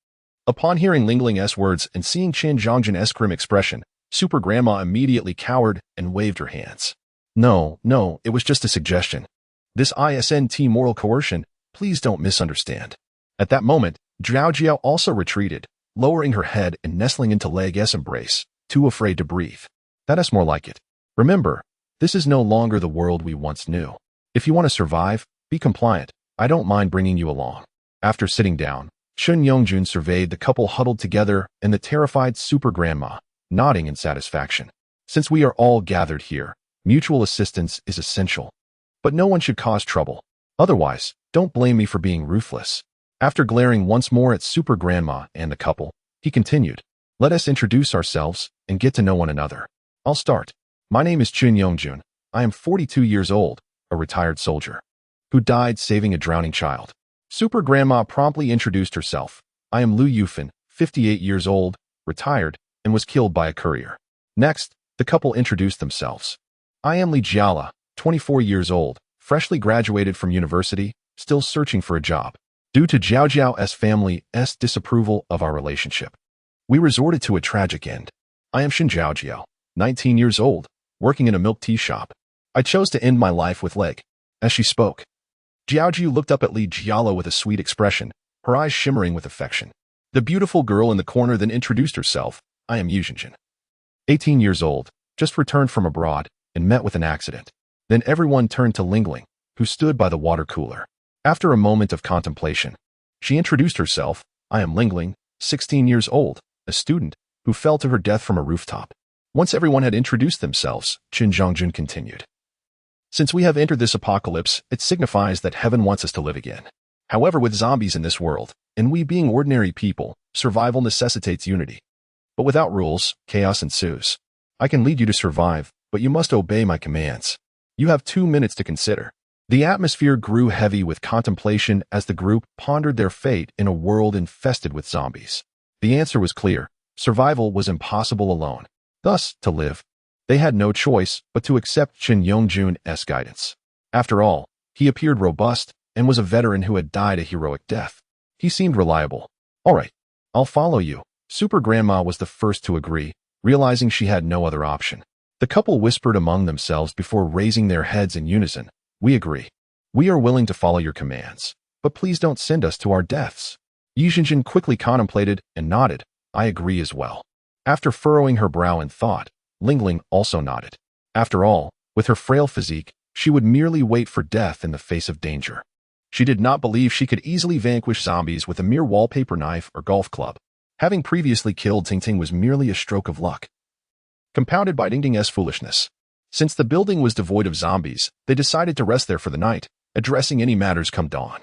Upon hearing Lingling's words and seeing Chen Zhongjun's grim expression, Super Grandma immediately cowered and waved her hands. No, it was just a suggestion. This isn't moral coercion, please don't misunderstand. At that moment, Zhao Jiao also retreated, lowering her head and nestling into Leg's embrace, too afraid to breathe. That is more like it. Remember, this is no longer the world we once knew. If you want to survive, be compliant. I don't mind bringing you along. After sitting down, Chen Yongjun surveyed the couple huddled together and the terrified Super Grandma, nodding in satisfaction. Since we are all gathered here, mutual assistance is essential. But no one should cause trouble. Otherwise, don't blame me for being ruthless. After glaring once more at Super Grandma and the couple, he continued, Let us introduce ourselves and get to know one another. I'll start. My name is Chen Yongjun. I am 42 years old, a retired soldier, who died saving a drowning child. Super Grandma promptly introduced herself. I am Lu Yufan, 58 years old, retired, and was killed by a courier. Next, the couple introduced themselves. I am Li Jiala, 24 years old, freshly graduated from university, still searching for a job. Due to Zhao Jiao's family's disapproval of our relationship, we resorted to a tragic end. I am Shin Zhao Jiao, 19 years old, working in a milk tea shop. I chose to end my life with Leg. As she spoke, Zhao Jiu looked up at Li Jiala with a sweet expression, her eyes shimmering with affection. The beautiful girl in the corner then introduced herself. I am Yu Xinjin, 18 years old, just returned from abroad, and met with an accident. Then everyone turned to Lingling, who stood by the water cooler. After a moment of contemplation, she introduced herself. I am Lingling, 16 years old, a student, who fell to her death from a rooftop. Once everyone had introduced themselves, Qin Zhongjun continued. Since we have entered this apocalypse, it signifies that heaven wants us to live again. However, with zombies in this world, and we being ordinary people, survival necessitates unity. But without rules, chaos ensues. I can lead you to survive, but you must obey my commands. You have 2 minutes to consider. The atmosphere grew heavy with contemplation as the group pondered their fate in a world infested with zombies. The answer was clear. Survival was impossible alone. Thus, to live, they had no choice but to accept Qin Yongjun's guidance. After all, he appeared robust and was a veteran who had died a heroic death. He seemed reliable. All right, I'll follow you. Super Grandma was the first to agree, realizing she had no other option. The couple whispered among themselves before raising their heads in unison. We agree. We are willing to follow your commands, but please don't send us to our deaths. Yi Zhenjin quickly contemplated and nodded. I agree as well. After furrowing her brow in thought, Lingling also nodded. After all, with her frail physique, she would merely wait for death in the face of danger. She did not believe she could easily vanquish zombies with a mere wallpaper knife or golf club. Having previously killed Tingting was merely a stroke of luck, compounded by Dingding's foolishness. Since the building was devoid of zombies, they decided to rest there for the night, addressing any matters come dawn.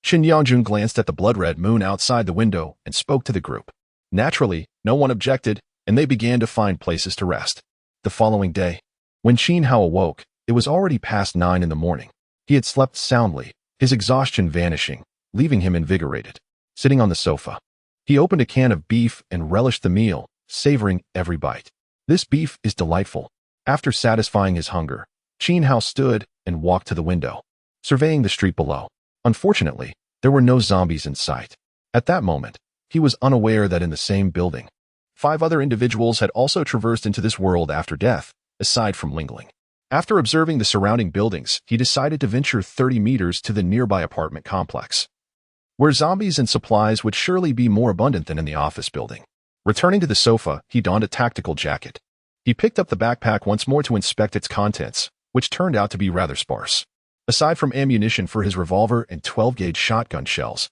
Qin Yongjun glanced at the blood-red moon outside the window and spoke to the group. Naturally, no one objected, and they began to find places to rest. The following day, when Qin Hao awoke, it was already past 9 in the morning. He had slept soundly, his exhaustion vanishing, leaving him invigorated. Sitting on the sofa, he opened a can of beef and relished the meal, savoring every bite. This beef is delightful. After satisfying his hunger, Qin Hao stood and walked to the window, surveying the street below. Unfortunately, there were no zombies in sight. At that moment, he was unaware that in the same building, 5 other individuals had also traversed into this world after death, aside from Lingling. After observing the surrounding buildings, he decided to venture 30 meters to the nearby apartment complex, where zombies and supplies would surely be more abundant than in the office building. Returning to the sofa, he donned a tactical jacket. He picked up the backpack once more to inspect its contents, which turned out to be rather sparse. Aside from ammunition for his revolver and 12-gauge shotgun shells,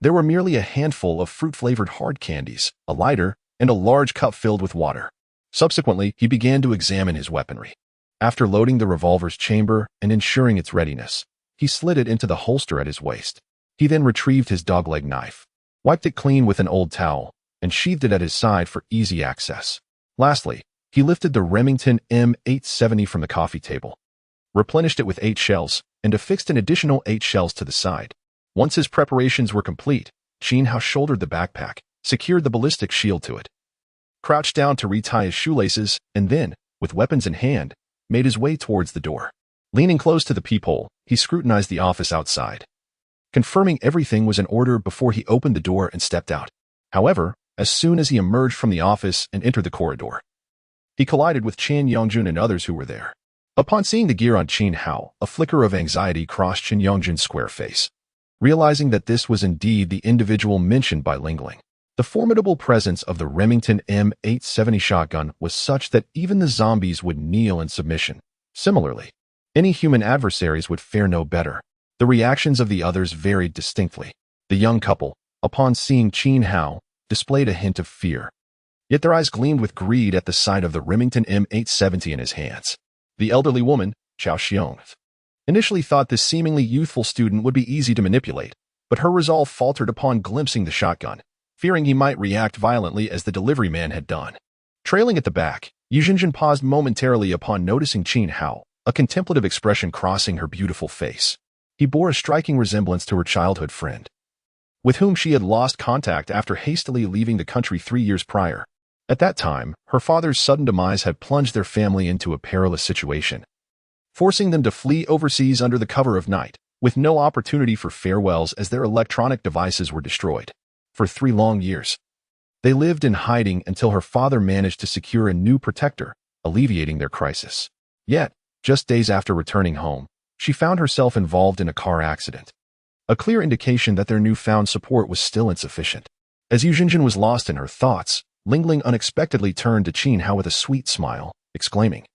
there were merely a handful of fruit-flavored hard candies, a lighter, and a large cup filled with water. Subsequently, he began to examine his weaponry. After loading the revolver's chamber and ensuring its readiness, he slid it into the holster at his waist. He then retrieved his dogleg knife, wiped it clean with an old towel, and sheathed it at his side for easy access. Lastly, he lifted the Remington M870 from the coffee table, replenished it with 8 shells, and affixed an additional 8 shells to the side. Once his preparations were complete, Qin Hao shouldered the backpack, secured the ballistic shield to it, crouched down to retie his shoelaces, and then, with weapons in hand, made his way towards the door. Leaning close to the peephole, he scrutinized the office outside, confirming everything was in order before he opened the door and stepped out. However, as soon as he emerged from the office and entered the corridor, he collided with Qin Yongjun and others who were there. Upon seeing the gear on Qin Hao, a flicker of anxiety crossed Qin Yongjun's square face. Realizing that this was indeed the individual mentioned by Lingling, the formidable presence of the Remington M870 shotgun was such that even the zombies would kneel in submission. Similarly, any human adversaries would fare no better. The reactions of the others varied distinctly. The young couple, upon seeing Qin Hao, displayed a hint of fear. Yet their eyes gleamed with greed at the sight of the Remington M870 in his hands. The elderly woman, Chao Xiong, initially thought this seemingly youthful student would be easy to manipulate, but her resolve faltered upon glimpsing the shotgun, fearing he might react violently as the delivery man had done. Trailing at the back, Yi Zhenjin paused momentarily upon noticing Qin Hao, a contemplative expression crossing her beautiful face. He bore a striking resemblance to her childhood friend, with whom she had lost contact after hastily leaving the country 3 years prior. At that time, her father's sudden demise had plunged their family into a perilous situation, forcing them to flee overseas under the cover of night, with no opportunity for farewells as their electronic devices were destroyed. For 3 long years, they lived in hiding until her father managed to secure a new protector, alleviating their crisis. Yet, just days after returning home, she found herself involved in a car accident, a clear indication that their newfound support was still insufficient. As Yi Zhenjin was lost in her thoughts, Lingling unexpectedly turned to Qin Hao with a sweet smile, exclaiming,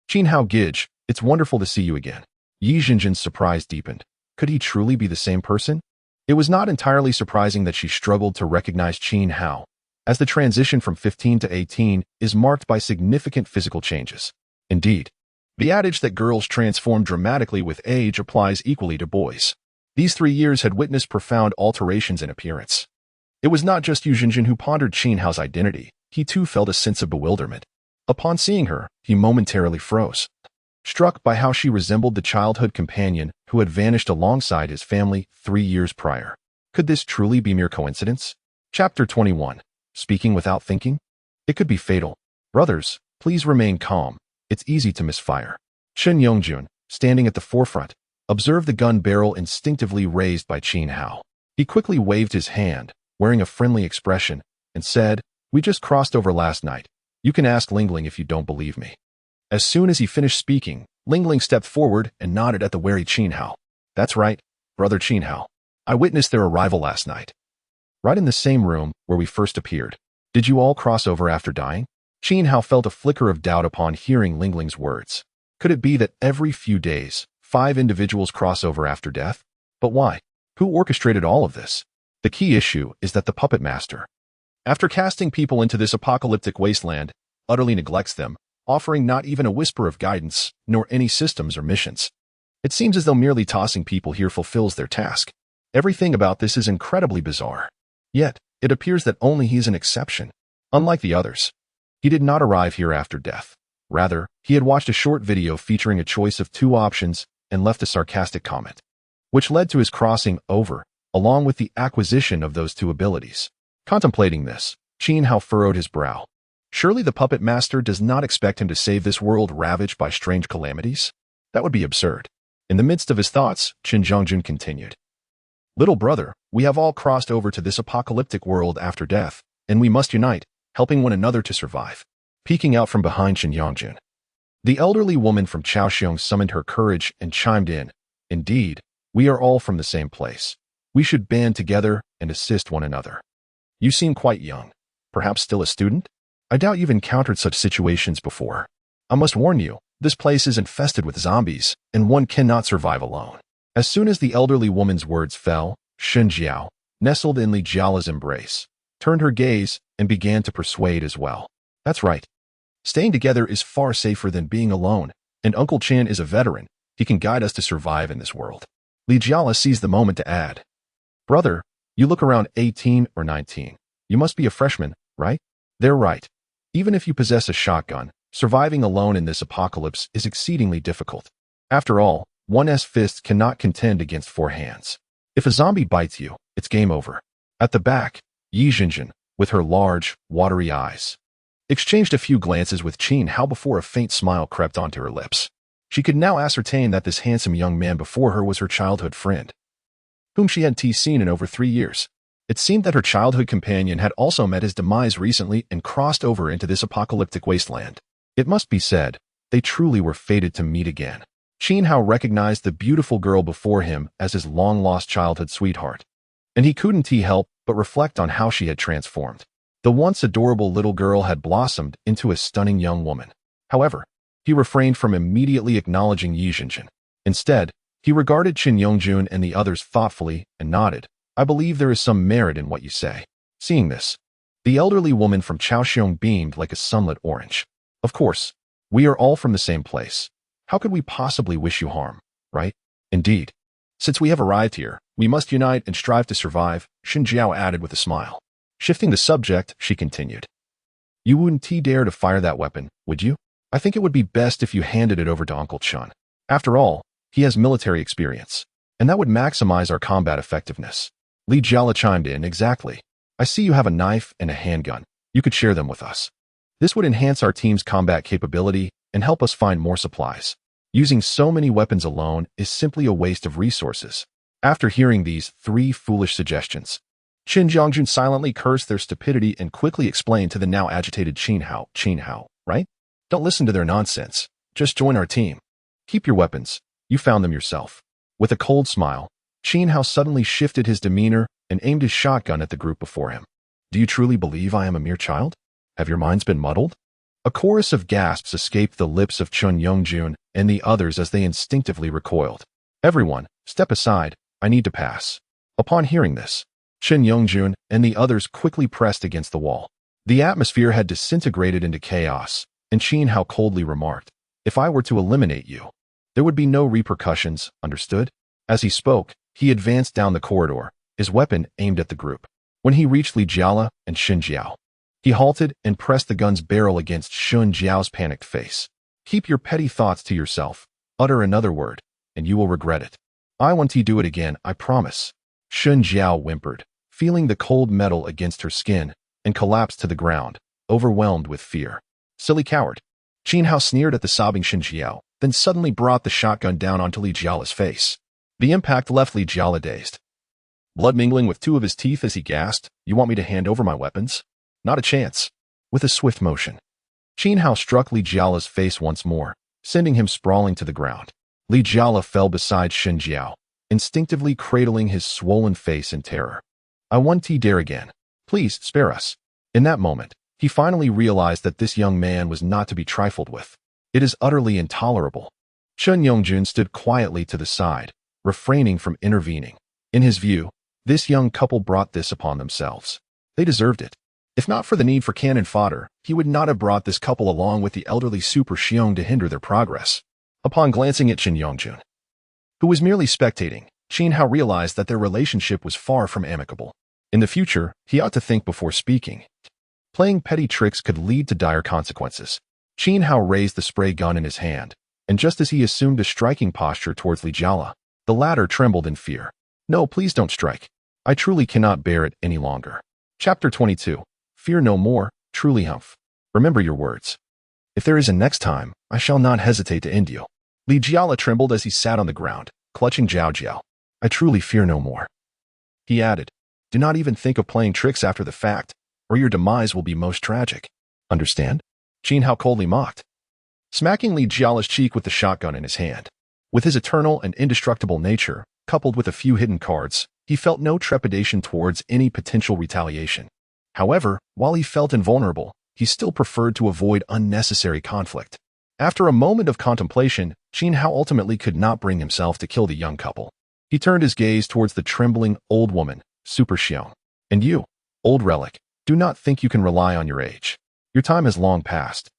"Qin Hao Gidge, it's wonderful to see you again." Yi Zhenjin's surprise deepened. Could he truly be the same person? It was not entirely surprising that she struggled to recognize Qin Hao, as the transition from 15 to 18 is marked by significant physical changes. Indeed, the adage that girls transform dramatically with age applies equally to boys. These 3 years had witnessed profound alterations in appearance. It was not just Yu Jinjin who pondered Qin Hao's identity. He too felt a sense of bewilderment. Upon seeing her, he momentarily froze, struck by how she resembled the childhood companion who had vanished alongside his family 3 years prior. Could this truly be mere coincidence? Chapter 21. Speaking without thinking? It could be fatal. Brothers, please remain calm. It's easy to misfire. Chen Yongjun, standing at the forefront, observed the gun barrel instinctively raised by Qin Hao. He quickly waved his hand, wearing a friendly expression, and said, "We just crossed over last night. You can ask Lingling if you don't believe me." As soon as he finished speaking, Lingling stepped forward and nodded at the wary Qin Hao. "That's right, brother Qin Hao. I witnessed their arrival last night. Right in the same room where we first appeared. Did you all cross over after dying?" Qin Hao felt a flicker of doubt upon hearing Lingling's words. Could it be that every few days, 5 individuals cross over after death? But why? Who orchestrated all of this? The key issue is that the puppet master, after casting people into this apocalyptic wasteland, utterly neglects them, offering not even a whisper of guidance, nor any systems or missions. It seems as though merely tossing people here fulfills their task. Everything about this is incredibly bizarre. Yet, it appears that only he is an exception. Unlike the others, he did not arrive here after death. Rather, he had watched a short video featuring a choice of 2 options and left a sarcastic comment, which led to his crossing over, along with the acquisition of those 2 abilities. Contemplating this, Qin Hao furrowed his brow. Surely the puppet master does not expect him to save this world ravaged by strange calamities? That would be absurd. In the midst of his thoughts, Qin Zhongjun continued. "Little brother, we have all crossed over to this apocalyptic world after death, and we must unite, helping one another to survive." Peeking out from behind Qin Yongjun, the elderly woman from Chaoxiong summoned her courage and chimed in. "Indeed, we are all from the same place. We should band together and assist one another. You seem quite young. Perhaps still a student? I doubt you've encountered such situations before. I must warn you, this place is infested with zombies, and one cannot survive alone." As soon as the elderly woman's words fell, Shen Jiao, nestled in Li Jiala's embrace, turned her gaze and began to persuade as well. "That's right. Staying together is far safer than being alone, and Uncle Chan is a veteran. He can guide us to survive in this world." Li Jiala seized the moment to add, "Brother, you look around 18 or 19. You must be a freshman, right?" "They're right. Even if you possess a shotgun, surviving alone in this apocalypse is exceedingly difficult. After all, one's fist cannot contend against 4 hands. If a zombie bites you, it's game over." At the back, Yi Jinjin, with her large, watery eyes, exchanged a few glances with Qin Hao before a faint smile crept onto her lips. She could now ascertain that this handsome young man before her was her childhood friend, whom she hadn't seen in over 3 years. It seemed that her childhood companion had also met his demise recently and crossed over into this apocalyptic wasteland. It must be said, they truly were fated to meet again. Qin Hao recognized the beautiful girl before him as his long-lost childhood sweetheart, and he couldn't help but reflect on how she had transformed. The once adorable little girl had blossomed into a stunning young woman. However, he refrained from immediately acknowledging Yi Jinjin. Instead, he regarded Qin Yongjun and the others thoughtfully and nodded. "I believe there is some merit in what you say." Seeing this, the elderly woman from Chaoxiong beamed like a sunlit orange. "Of course, we are all from the same place. How could we possibly wish you harm, right?" "Indeed. Since we have arrived here, we must unite and strive to survive," Shen Jiao added with a smile. Shifting the subject, she continued. "You wouldn't dare to fire that weapon, would you? I think it would be best if you handed it over to Uncle Chun. After all, he has military experience, and that would maximize our combat effectiveness." Li Jiala chimed in. "Exactly. I see you have a knife and a handgun. You could share them with us. This would enhance our team's combat capability and help us find more supplies. Using so many weapons alone is simply a waste of resources." After hearing these 3 foolish suggestions, Qin Zhongjun silently cursed their stupidity and quickly explained to the now agitated Qin Hao, right? "Don't listen to their nonsense. Just join our team. Keep your weapons. You found them yourself." With a cold smile, Qin Hao suddenly shifted his demeanor and aimed his shotgun at the group before him. "Do you truly believe I am a mere child? Have your minds been muddled?" A chorus of gasps escaped the lips of Qin Yongjun and the others as they instinctively recoiled. "Everyone, step aside. I need to pass." Upon hearing this, Chen Yongjun and the others quickly pressed against the wall. The atmosphere had disintegrated into chaos, and Qin Hao coldly remarked, "If I were to eliminate you, there would be no repercussions, understood?" As he spoke, he advanced down the corridor, his weapon aimed at the group. When he reached Li Jiala and Xun Jiao, he halted and pressed the gun's barrel against Xun Jiao's panicked face. "Keep your petty thoughts to yourself. Utter another word, and you will regret it. I won't do it again, I promise." Xun Jiao whimpered, feeling the cold metal against her skin, and collapsed to the ground, overwhelmed with fear. "Silly coward." Qin Hao sneered at the sobbing Xun Jiao, then suddenly brought the shotgun down onto Li Jiala's face. The impact left Li Jiala dazed, blood mingling with two of his teeth as he gasped, "You want me to hand over my weapons? Not a chance." With a swift motion, Qin Hao struck Li Jiala's face once more, sending him sprawling to the ground. Li Jiala fell beside Xun Jiao, instinctively cradling his swollen face in terror. "I won't dare again. Please, spare us." In that moment, he finally realized that this young man was not to be trifled with. It is utterly intolerable. Chen Yongjun stood quietly to the side, refraining from intervening. In his view, this young couple brought this upon themselves. They deserved it. If not for the need for cannon fodder, he would not have brought this couple along with the elderly Super Xiong to hinder their progress. Upon glancing at Chen Yongjun, who was merely spectating, Qin Hao realized that their relationship was far from amicable. In the future, he ought to think before speaking. Playing petty tricks could lead to dire consequences. Qin Hao raised the spray gun in his hand, and just as he assumed a striking posture towards Li Jiala, the latter trembled in fear. "No, please don't strike. I truly cannot bear it any longer." Chapter 22. Fear no more, truly Humph. Remember your words. If there is a next time, I shall not hesitate to end you. Li Jiala trembled as he sat on the ground, clutching Zhao Jiao. "I truly fear no more." He added, "Do not even think of playing tricks after the fact, or your demise will be most tragic. Understand?" Qin Hao coldly mocked, smacking Li Jiala's cheek with the shotgun in his hand. With his eternal and indestructible nature, coupled with a few hidden cards, he felt no trepidation towards any potential retaliation. However, while he felt invulnerable, he still preferred to avoid unnecessary conflict. After a moment of contemplation, Qin Hao ultimately could not bring himself to kill the young couple. He turned his gaze towards the trembling, old woman, Super Xiong. "And you, old relic, do not think you can rely on your age. Your time has long passed."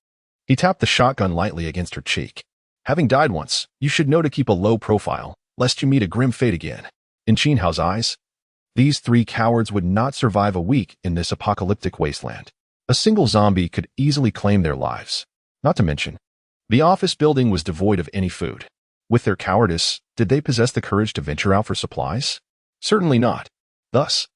He tapped the shotgun lightly against her cheek. "Having died once, you should know to keep a low profile, lest you meet a grim fate again." In Qin Hao's eyes, these three cowards would not survive a week in this apocalyptic wasteland. A single zombie could easily claim their lives. Not to mention, the office building was devoid of any food. With their cowardice, did they possess the courage to venture out for supplies? Certainly not. Thus,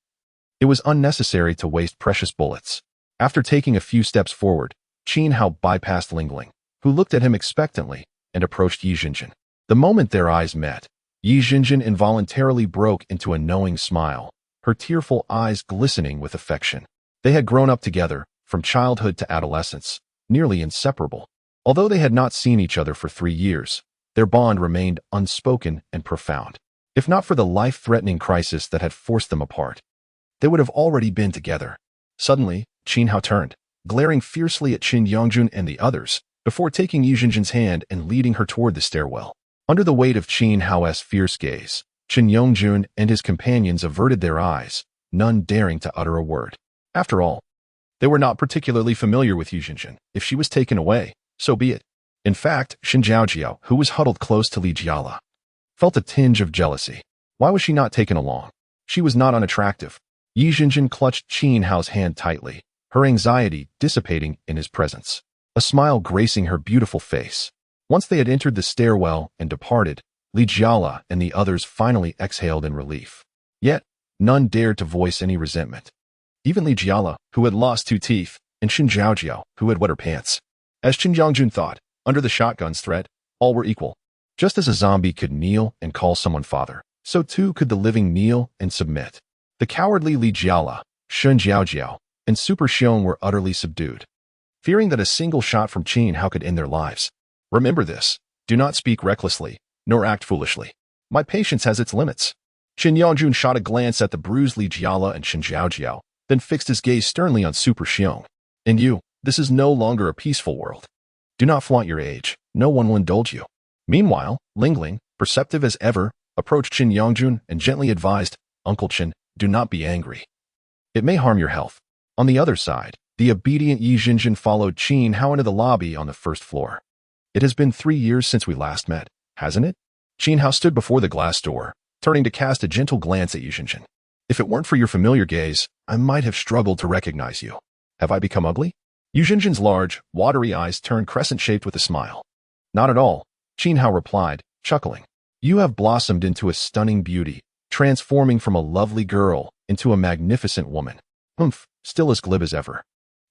it was unnecessary to waste precious bullets. After taking a few steps forward, Qin Hao bypassed Ling Ling, who looked at him expectantly, and approached Yi Jinjin. The moment their eyes met, Yi Jinjin involuntarily broke into a knowing smile, her tearful eyes glistening with affection. They had grown up together, from childhood to adolescence, nearly inseparable. Although they had not seen each other for 3 years, their bond remained unspoken and profound. If not for the life-threatening crisis that had forced them apart, they would have already been together. Suddenly, Qin Hao turned, glaring fiercely at Chen Yongjun and the others, before taking Yi Jinjin's hand and leading her toward the stairwell. Under the weight of Qin Hao's fierce gaze, Chen Yongjun and his companions averted their eyes, none daring to utter a word. After all, they were not particularly familiar with Yi Jinjin. If she was taken away, so be it. In fact, Shen Zhaojiao, who was huddled close to Li Jiala, felt a tinge of jealousy. Why was she not taken along? She was not unattractive. Yi Jinjin clutched Qin Hao's hand tightly, her anxiety dissipating in his presence, a smile gracing her beautiful face. Once they had entered the stairwell and departed, Li Jiala and the others finally exhaled in relief. Yet, none dared to voice any resentment. Even Li Jiala, who had lost 2 teeth, and Shen Zhaojiao, who had wet her pants. As Chen Yongjun thought, under the shotgun's threat, all were equal. Just as a zombie could kneel and call someone father, so too could the living kneel and submit. The cowardly Li Jiala, Shen Zhaojiao, and Super Xiong were utterly subdued, fearing that a single shot from Qin Hao could end their lives. Remember this: do not speak recklessly, nor act foolishly. My patience has its limits. Chen Yongjun shot a glance at the bruised Li Jiala and Shen Zhaojiao, then fixed his gaze sternly on Super Xiong. And you, this is no longer a peaceful world. Do not flaunt your age, no one will indulge you. Meanwhile, Ling Ling, perceptive as ever, approached Chen Yongjun and gently advised, Uncle Chen, do not be angry. It may harm your health. On the other side, the obedient Yi Jinjin followed Qin Hao into the lobby on the first floor. It has been 3 years since we last met, hasn't it? Qin Hao stood before the glass door, turning to cast a gentle glance at Yi Jinjin. If it weren't for your familiar gaze, I might have struggled to recognize you. Have I become ugly? Yi Jinjin's large, watery eyes turned crescent-shaped with a smile. Not at all, Qin Hao replied, chuckling. You have blossomed into a stunning beauty, transforming from a lovely girl into a magnificent woman. Still as glib as ever.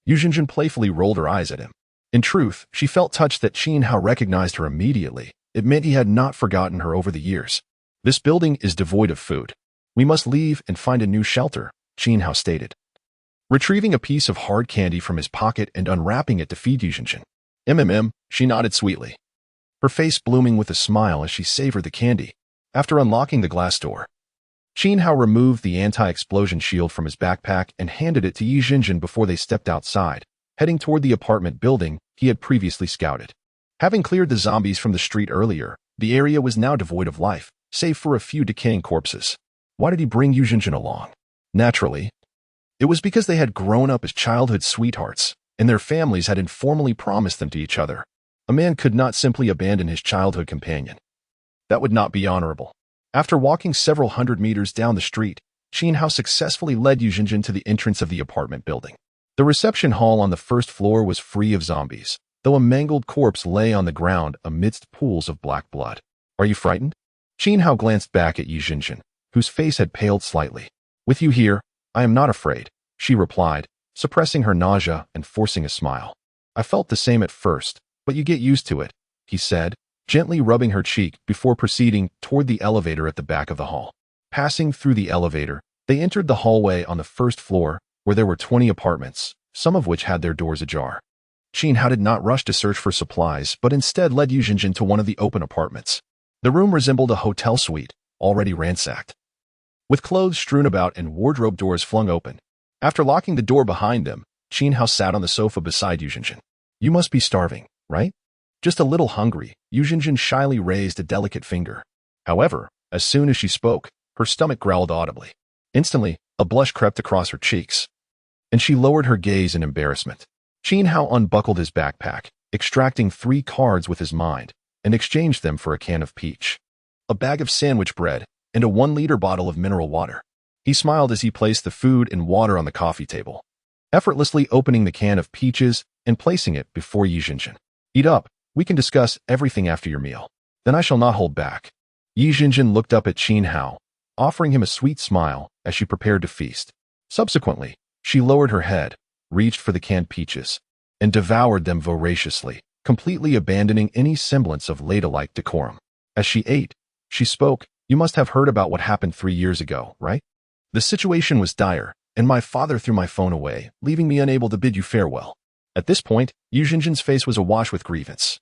Yi Jinjin playfully rolled her eyes at him. In truth, she felt touched that Qin Hao recognized her immediately. It meant he had not forgotten her over the years. This building is devoid of food. We must leave and find a new shelter, Qin Hao stated. Retrieving a piece of hard candy from his pocket and unwrapping it to feed Yi Jinjin. She nodded sweetly, her face blooming with a smile as she savored the candy. After unlocking the glass door, Qin Hao removed the anti-explosion shield from his backpack and handed it to Yi Jinjin before they stepped outside, heading toward the apartment building he had previously scouted. Having cleared the zombies from the street earlier, the area was now devoid of life, save for a few decaying corpses. Why did he bring Yi Jinjin along? Naturally, it was because they had grown up as childhood sweethearts, and their families had informally promised them to each other. A man could not simply abandon his childhood companion. That would not be honorable. After walking several hundred meters down the street, Qin Hao successfully led Yi Jinjin to the entrance of the apartment building. The reception hall on the first floor was free of zombies, though a mangled corpse lay on the ground amidst pools of black blood. Are you frightened? Qin Hao glanced back at Yi Jinjin, whose face had paled slightly. With you here, I am not afraid, she replied, suppressing her nausea and forcing a smile. I felt the same at first, but you get used to it, he said, gently rubbing her cheek before proceeding toward the elevator at the back of the hall. Passing through the elevator, they entered the hallway on the first floor, where there were 20 apartments, some of which had their doors ajar. Qin Hao did not rush to search for supplies, but instead led Yi Jinjin to one of the open apartments. The room resembled a hotel suite, already ransacked, with clothes strewn about and wardrobe doors flung open. After locking the door behind them, Qin Hao sat on the sofa beside Yi Jinjin. You must be starving, right? Just a little hungry, Yi Jinjin shyly raised a delicate finger. However, as soon as she spoke, her stomach growled audibly. Instantly, a blush crept across her cheeks, and she lowered her gaze in embarrassment. Qin Hao unbuckled his backpack, extracting 3 cards with his mind, and exchanged them for a can of peach, a bag of sandwich bread, and a 1-liter bottle of mineral water. He smiled as he placed the food and water on the coffee table, effortlessly opening the can of peaches and placing it before Yi Jinjin. Eat up. We can discuss everything after your meal. Then I shall not hold back. Yi Jinjin looked up at Qin Hao, offering him a sweet smile as she prepared to feast. Subsequently, she lowered her head, reached for the canned peaches, and devoured them voraciously, completely abandoning any semblance of ladylike decorum. As she ate, she spoke, You must have heard about what happened 3 years ago, right? The situation was dire, and my father threw my phone away, leaving me unable to bid you farewell. At this point, Yi Jinjin's face was awash with grievance,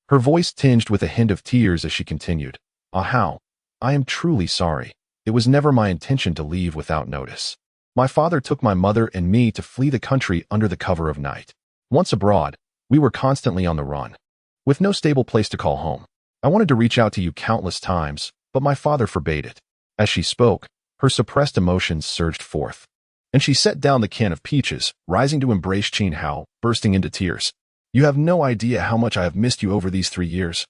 her voice tinged with a hint of tears as she continued. Hao, I am truly sorry. It was never my intention to leave without notice. My father took my mother and me to flee the country under the cover of night. Once abroad, we were constantly on the run, with no stable place to call home. I wanted to reach out to you countless times, but my father forbade it. As she spoke, her suppressed emotions surged forth, and she set down the can of peaches, rising to embrace Qin Hao, bursting into tears. You have no idea how much I have missed you over these 3 years.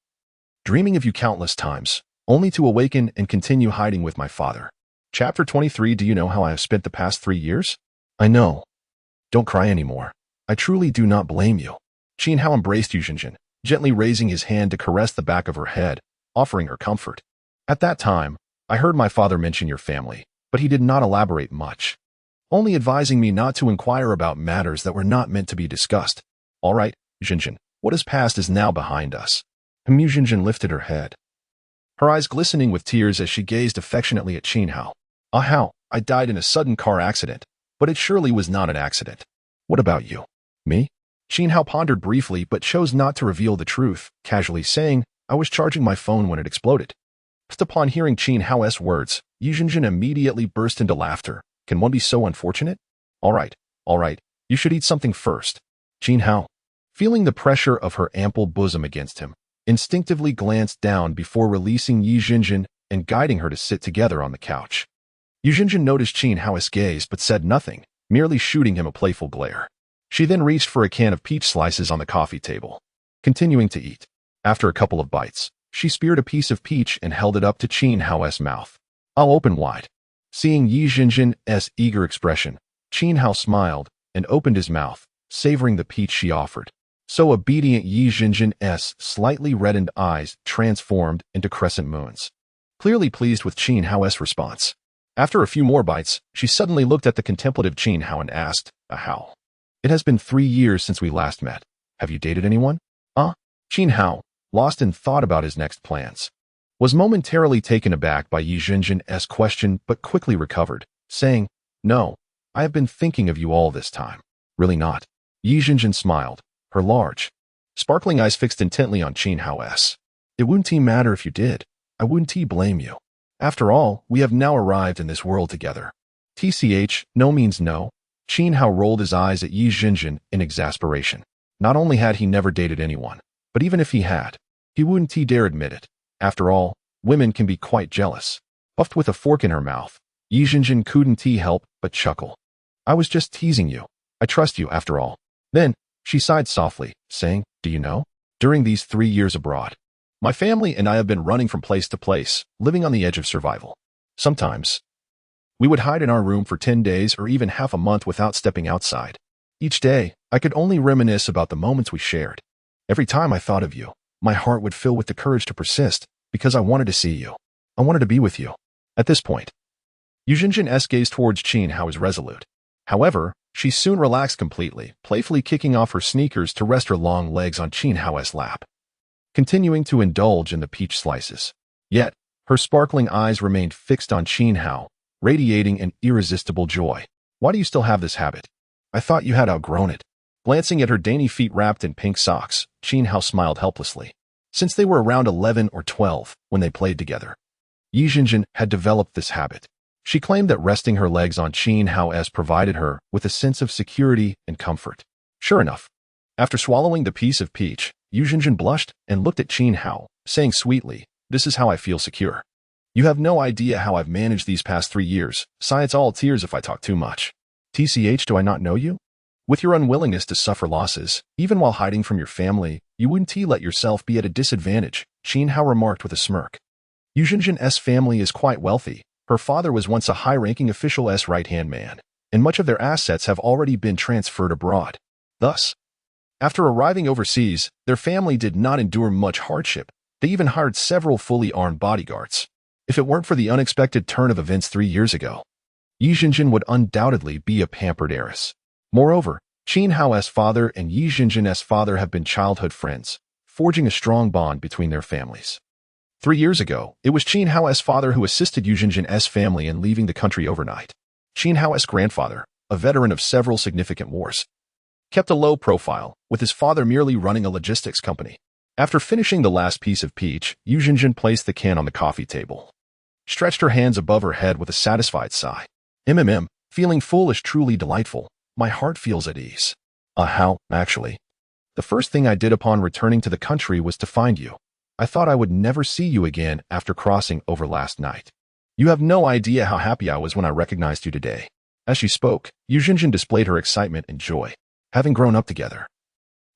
Dreaming of you countless times, only to awaken and continue hiding with my father. Chapter 23. Do you know how I have spent the past 3 years? I know. Don't cry anymore. I truly do not blame you. Qin Hao embraced Yi Jinjin, gently raising his hand to caress the back of her head, offering her comfort. At that time, I heard my father mention your family, but he did not elaborate much, only advising me not to inquire about matters that were not meant to be discussed. All right, Jinjin, what has passed is now behind us. Yi Jinjin lifted her head, her eyes glistening with tears as she gazed affectionately at Qin Hao. Hao, I died in a sudden car accident, but it surely was not an accident. What about you? Me? Qin Hao pondered briefly but chose not to reveal the truth, casually saying, I was charging my phone when it exploded. Just upon hearing Qin Hao's words, Yi Jinjin immediately burst into laughter. Can one be so unfortunate? All right, you should eat something first. Qin Hao, feeling the pressure of her ample bosom against him, instinctively glanced down before releasing Yi Jinjin and guiding her to sit together on the couch. Yu Jinjin noticed Qin Hao's gaze but said nothing, merely shooting him a playful glare. She then reached for a can of peach slices on the coffee table, continuing to eat. After a couple of bites, she speared a piece of peach and held it up to Qin Hao's mouth. I'll open wide. Seeing Yi Jinjin's eager expression, Qin Hao smiled and opened his mouth, savoring the peach she offered. So obedient Yi Jinjin's slightly reddened eyes transformed into crescent moons. Clearly pleased with Qin Hao's response. After a few more bites, she suddenly looked at the contemplative Qin Hao and asked, How? It has been 3 years since we last met. Have you dated anyone? Qin Hao, lost in thought about his next plans, was momentarily taken aback by Yi Jinjin's question but quickly recovered, saying, No, I have been thinking of you all this time. Really not. Yi Jinjin smiled, her large, sparkling eyes fixed intently on Qin Hao's. It wouldn't matter if you did. I wouldn't blame you. After all, we have now arrived in this world together. TCH, no means no. Qin Hao rolled his eyes at Yi Jinjin in exasperation. Not only had he never dated anyone, but even if he had, he wouldn't dare admit it. After all, women can be quite jealous. Puffed with a fork in her mouth, Yi Jinjin couldn't help but chuckle. I was just teasing you. I trust you after all. Then, she sighed softly, saying, Do you know? During these 3 years abroad, my family and I have been running from place to place, living on the edge of survival. Sometimes, we would hide in our room for 10 days or even half a month without stepping outside. Each day, I could only reminisce about the moments we shared. Every time I thought of you, my heart would fill with the courage to persist, because I wanted to see you. I wanted to be with you. At this point, Yu Jinjin's gaze towards Qin Hao was resolute. However, she soon relaxed completely, playfully kicking off her sneakers to rest her long legs on Qin Hao's lap, continuing to indulge in the peach slices. Yet, her sparkling eyes remained fixed on Qin Hao, radiating an irresistible joy. Why do you still have this habit? I thought you had outgrown it. Glancing at her dainty feet wrapped in pink socks, Qin Hao smiled helplessly. Since they were around 11 or 12 when they played together, Yi Jinjin had developed this habit. She claimed that resting her legs on Qin Hao's provided her with a sense of security and comfort. Sure enough, after swallowing the piece of peach, Yu Jinjin blushed and looked at Qin Hao, saying sweetly, This is how I feel secure. You have no idea how I've managed these past 3 years. It's all tears if I talk too much. TCH, do I not know you? With your unwillingness to suffer losses, even while hiding from your family, you wouldn't let yourself be at a disadvantage, Qin Hao remarked with a smirk. Yu Jinjin's family is quite wealthy. Her father was once a high-ranking official's right-hand man, and much of their assets have already been transferred abroad. Thus, after arriving overseas, their family did not endure much hardship. They even hired several fully armed bodyguards. If it weren't for the unexpected turn of events 3 years ago, Yi Jinjin would undoubtedly be a pampered heiress. Moreover, Qin Hao's father and Yi Jinjin's father have been childhood friends, forging a strong bond between their families. 3 years ago, it was Qin Hao's father who assisted Yu Jinjin's family in leaving the country overnight. Qin Hao's grandfather, a veteran of several significant wars, kept a low profile, with his father merely running a logistics company. After finishing the last piece of peach, Yu Jinjin placed the can on the coffee table, stretched her hands above her head with a satisfied sigh. Feeling full is truly delightful. My heart feels at ease. How, actually. The first thing I did upon returning to the country was to find you. I thought I would never see you again after crossing over last night. You have no idea how happy I was when I recognized you today. As she spoke, Yu Jinjin displayed her excitement and joy, having grown up together.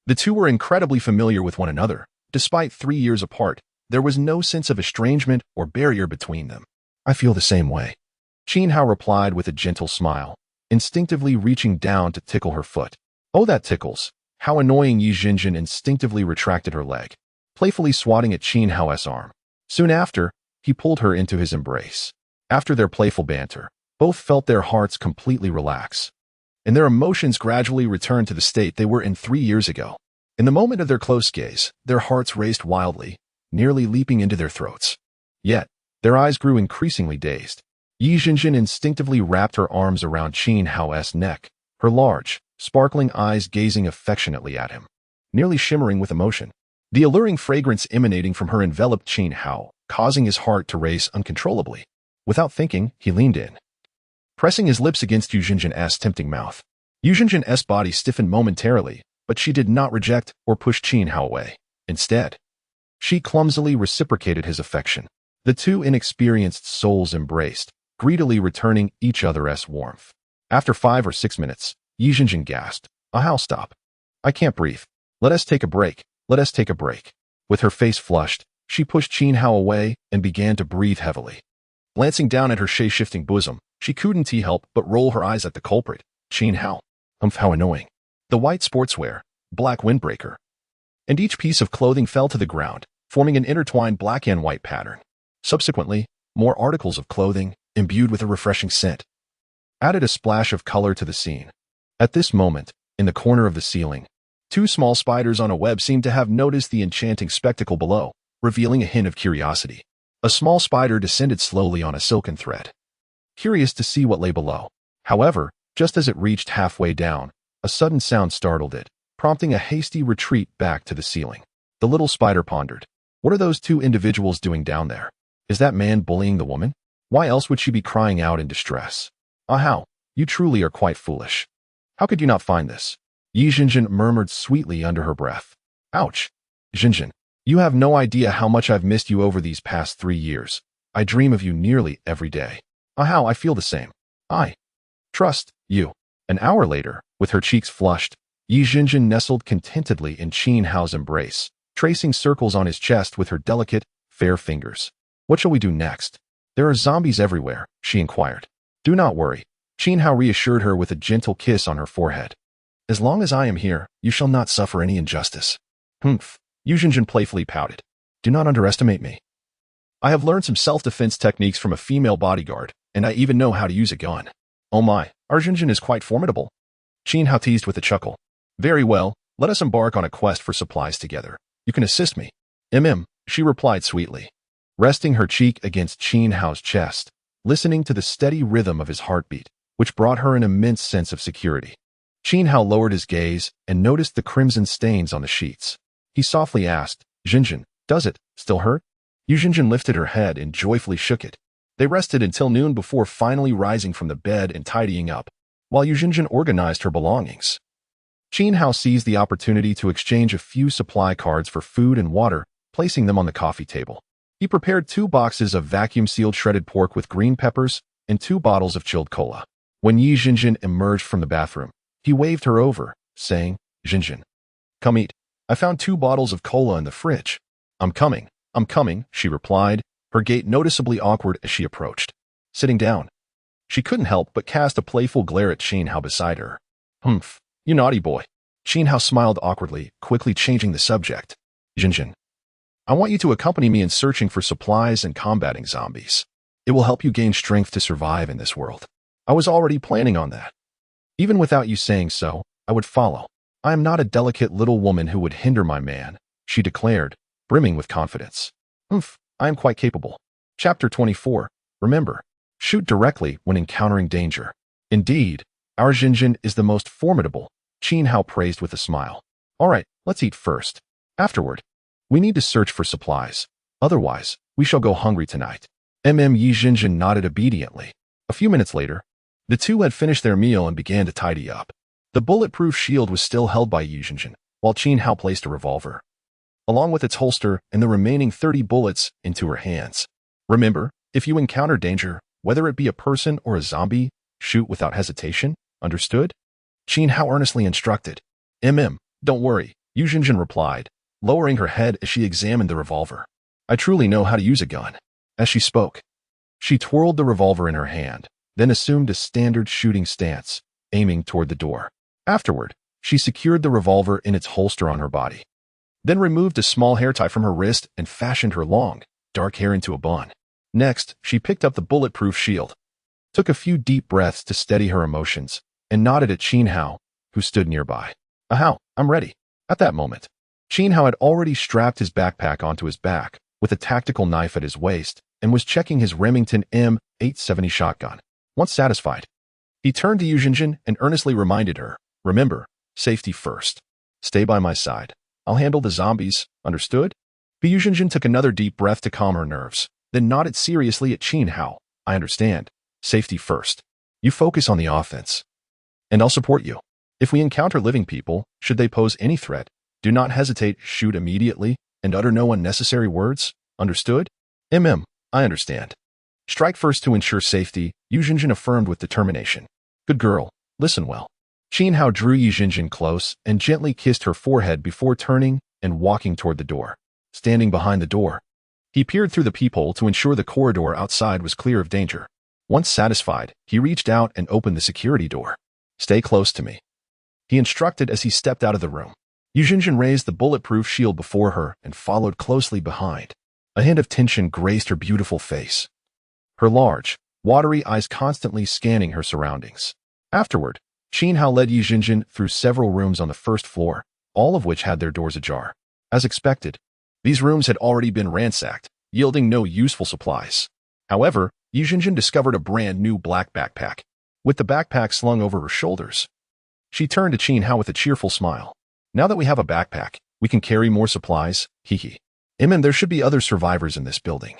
The two were incredibly familiar with one another. Despite 3 years apart, there was no sense of estrangement or barrier between them. I feel the same way. Qin Hao replied with a gentle smile, instinctively reaching down to tickle her foot. Oh, that tickles. How annoying. Yi Jinjin instinctively retracted her leg, playfully swatting at Qin Hao's arm. Soon after, he pulled her into his embrace. After their playful banter, both felt their hearts completely relax, and their emotions gradually returned to the state they were in 3 years ago. In the moment of their close gaze, their hearts raced wildly, nearly leaping into their throats. Yet, their eyes grew increasingly dazed. Yi Jinjin instinctively wrapped her arms around Qin Hao's neck, her large, sparkling eyes gazing affectionately at him, nearly shimmering with emotion. The alluring fragrance emanating from her enveloped Qin Hao, causing his heart to race uncontrollably. Without thinking, he leaned in, pressing his lips against Yu Jinjin's tempting mouth. Yu Jinjin's body stiffened momentarily, but she did not reject or push Qin Hao away. Instead, she clumsily reciprocated his affection. The two inexperienced souls embraced, greedily returning each other's warmth. After 5 or 6 minutes, Yi Jinjin gasped, "Ahau, stop. I can't breathe. Let us take a break. Let us take a break." With her face flushed, she pushed Qin Hao away and began to breathe heavily. Glancing down at her shape-shifting bosom, she couldn't help but roll her eyes at the culprit, Qin Hao. How annoying. The white sportswear, black windbreaker, and each piece of clothing fell to the ground, forming an intertwined black and white pattern. Subsequently, more articles of clothing, imbued with a refreshing scent, added a splash of color to the scene. At this moment, in the corner of the ceiling, two small spiders on a web seemed to have noticed the enchanting spectacle below, revealing a hint of curiosity. A small spider descended slowly on a silken thread, curious to see what lay below. However, just as it reached halfway down, a sudden sound startled it, prompting a hasty retreat back to the ceiling. The little spider pondered. What are those two individuals doing down there? Is that man bullying the woman? Why else would she be crying out in distress? Ahau, you truly are quite foolish. How could you not find this? Yi Jinjin murmured sweetly under her breath. Ouch. Jinjin, you have no idea how much I've missed you over these past 3 years. I dream of you nearly every day. Ahau, I feel the same. I trust you. An hour later, with her cheeks flushed, Yi Jinjin nestled contentedly in Qin Hao's embrace, tracing circles on his chest with her delicate, fair fingers. What shall we do next? There are zombies everywhere, she inquired. Do not worry, Qin Hao reassured her with a gentle kiss on her forehead. As long as I am here, you shall not suffer any injustice. Humph, Yi Jinjin playfully pouted. Do not underestimate me. I have learned some self-defense techniques from a female bodyguard, and I even know how to use a gun. Oh my, our Jinjin is quite formidable. Qin Hao teased with a chuckle. Very well, let us embark on a quest for supplies together. You can assist me. She replied sweetly, resting her cheek against Qin Hao's chest, listening to the steady rhythm of his heartbeat, which brought her an immense sense of security. Qin Hao lowered his gaze and noticed the crimson stains on the sheets. He softly asked, Jinjin, does it still hurt? Yi Jinjin lifted her head and joyfully shook it. They rested until noon before finally rising from the bed and tidying up, while Yi Jinjin organized her belongings. Qin Hao seized the opportunity to exchange a few supply cards for food and water, placing them on the coffee table. He prepared 2 boxes of vacuum-sealed shredded pork with green peppers and 2 bottles of chilled cola. When Yi Jinjin emerged from the bathroom, he waved her over, saying, Jinjin, come eat. I found 2 bottles of cola in the fridge. I'm coming, she replied, her gait noticeably awkward as she approached. Sitting down, she couldn't help but cast a playful glare at Qin Hao beside her. Humph, you naughty boy. Qin Hao smiled awkwardly, quickly changing the subject. Jinjin, I want you to accompany me in searching for supplies and combating zombies. It will help you gain strength to survive in this world. I was already planning on that. Even without you saying so, I would follow. I am not a delicate little woman who would hinder my man, she declared, brimming with confidence. I am quite capable. Chapter 24. Remember, shoot directly when encountering danger. Indeed, our Jinjin is the most formidable, Qin Hao praised with a smile. All right, let's eat first. Afterward, we need to search for supplies. Otherwise, we shall go hungry tonight. Yi Jinjin nodded obediently. A few minutes later, the two had finished their meal and began to tidy up. The bulletproof shield was still held by Yi Jinjin, while Qin Hao placed a revolver, along with its holster and the remaining 30 bullets, into her hands. Remember, if you encounter danger, whether it be a person or a zombie, shoot without hesitation, understood? Qin Hao earnestly instructed. Don't worry, Yi Jinjin replied, lowering her head as she examined the revolver. I truly know how to use a gun. As she spoke, she twirled the revolver in her hand, then assumed a standard shooting stance, aiming toward the door. Afterward, she secured the revolver in its holster on her body, then removed a small hair tie from her wrist and fashioned her long, dark hair into a bun. Next, she picked up the bulletproof shield, took a few deep breaths to steady her emotions, and nodded at Qin Hao, who stood nearby. Ahau, I'm ready. At that moment, Qin Hao had already strapped his backpack onto his back, with a tactical knife at his waist, and was checking his Remington M870 shotgun. Once satisfied, he turned to Yi Jinjin and earnestly reminded her, remember, safety first. Stay by my side. I'll handle the zombies, understood? Yi Jinjin took another deep breath to calm her nerves, then nodded seriously at Qin Hao. I understand. Safety first. You focus on the offense, and I'll support you. If we encounter living people, should they pose any threat, do not hesitate, shoot immediately, and utter no unnecessary words, understood? I understand. Strike first to ensure safety, Yu Jinjin affirmed with determination. Good girl, listen well. Qin Hao drew Yu Jinjin close and gently kissed her forehead before turning and walking toward the door. Standing behind the door, he peered through the peephole to ensure the corridor outside was clear of danger. Once satisfied, he reached out and opened the security door. Stay close to me, he instructed as he stepped out of the room. Yu Jinjin raised the bulletproof shield before her and followed closely behind. A hint of tension graced her beautiful face, her large, watery eyes constantly scanning her surroundings. Afterward, Qin Hao led Yu Jinjin through several rooms on the first floor, all of which had their doors ajar. As expected, these rooms had already been ransacked, yielding no useful supplies. However, Yu Jinjin discovered a brand new black backpack. With the backpack slung over her shoulders, she turned to Qin Hao with a cheerful smile. Now that we have a backpack, we can carry more supplies, hee. There should be other survivors in this building.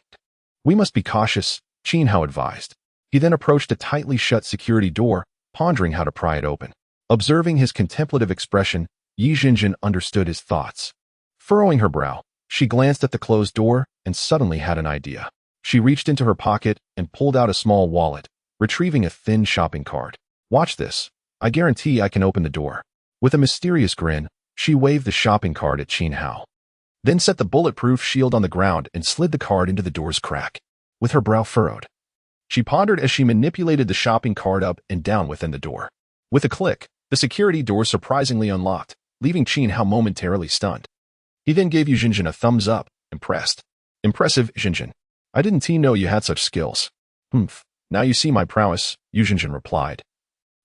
We must be cautious, Qin Hao advised. He then approached a tightly shut security door, pondering how to pry it open. Observing his contemplative expression, Yu Jinjin understood his thoughts. Furrowing her brow, she glanced at the closed door and suddenly had an idea. She reached into her pocket and pulled out a small wallet, retrieving a thin shopping cart. Watch this. I guarantee I can open the door. With a mysterious grin, she waved the shopping cart at Qin Hao, then set the bulletproof shield on the ground and slid the card into the door's crack. With her brow furrowed, she pondered as she manipulated the shopping cart up and down within the door. With a click, the security door surprisingly unlocked, leaving Qin Hao momentarily stunned. He then gave Yu Jinjin a thumbs up, impressed. Impressive, Jinjin. I didn't know you had such skills. Humph. Now you see my prowess, Yu Jinjin replied,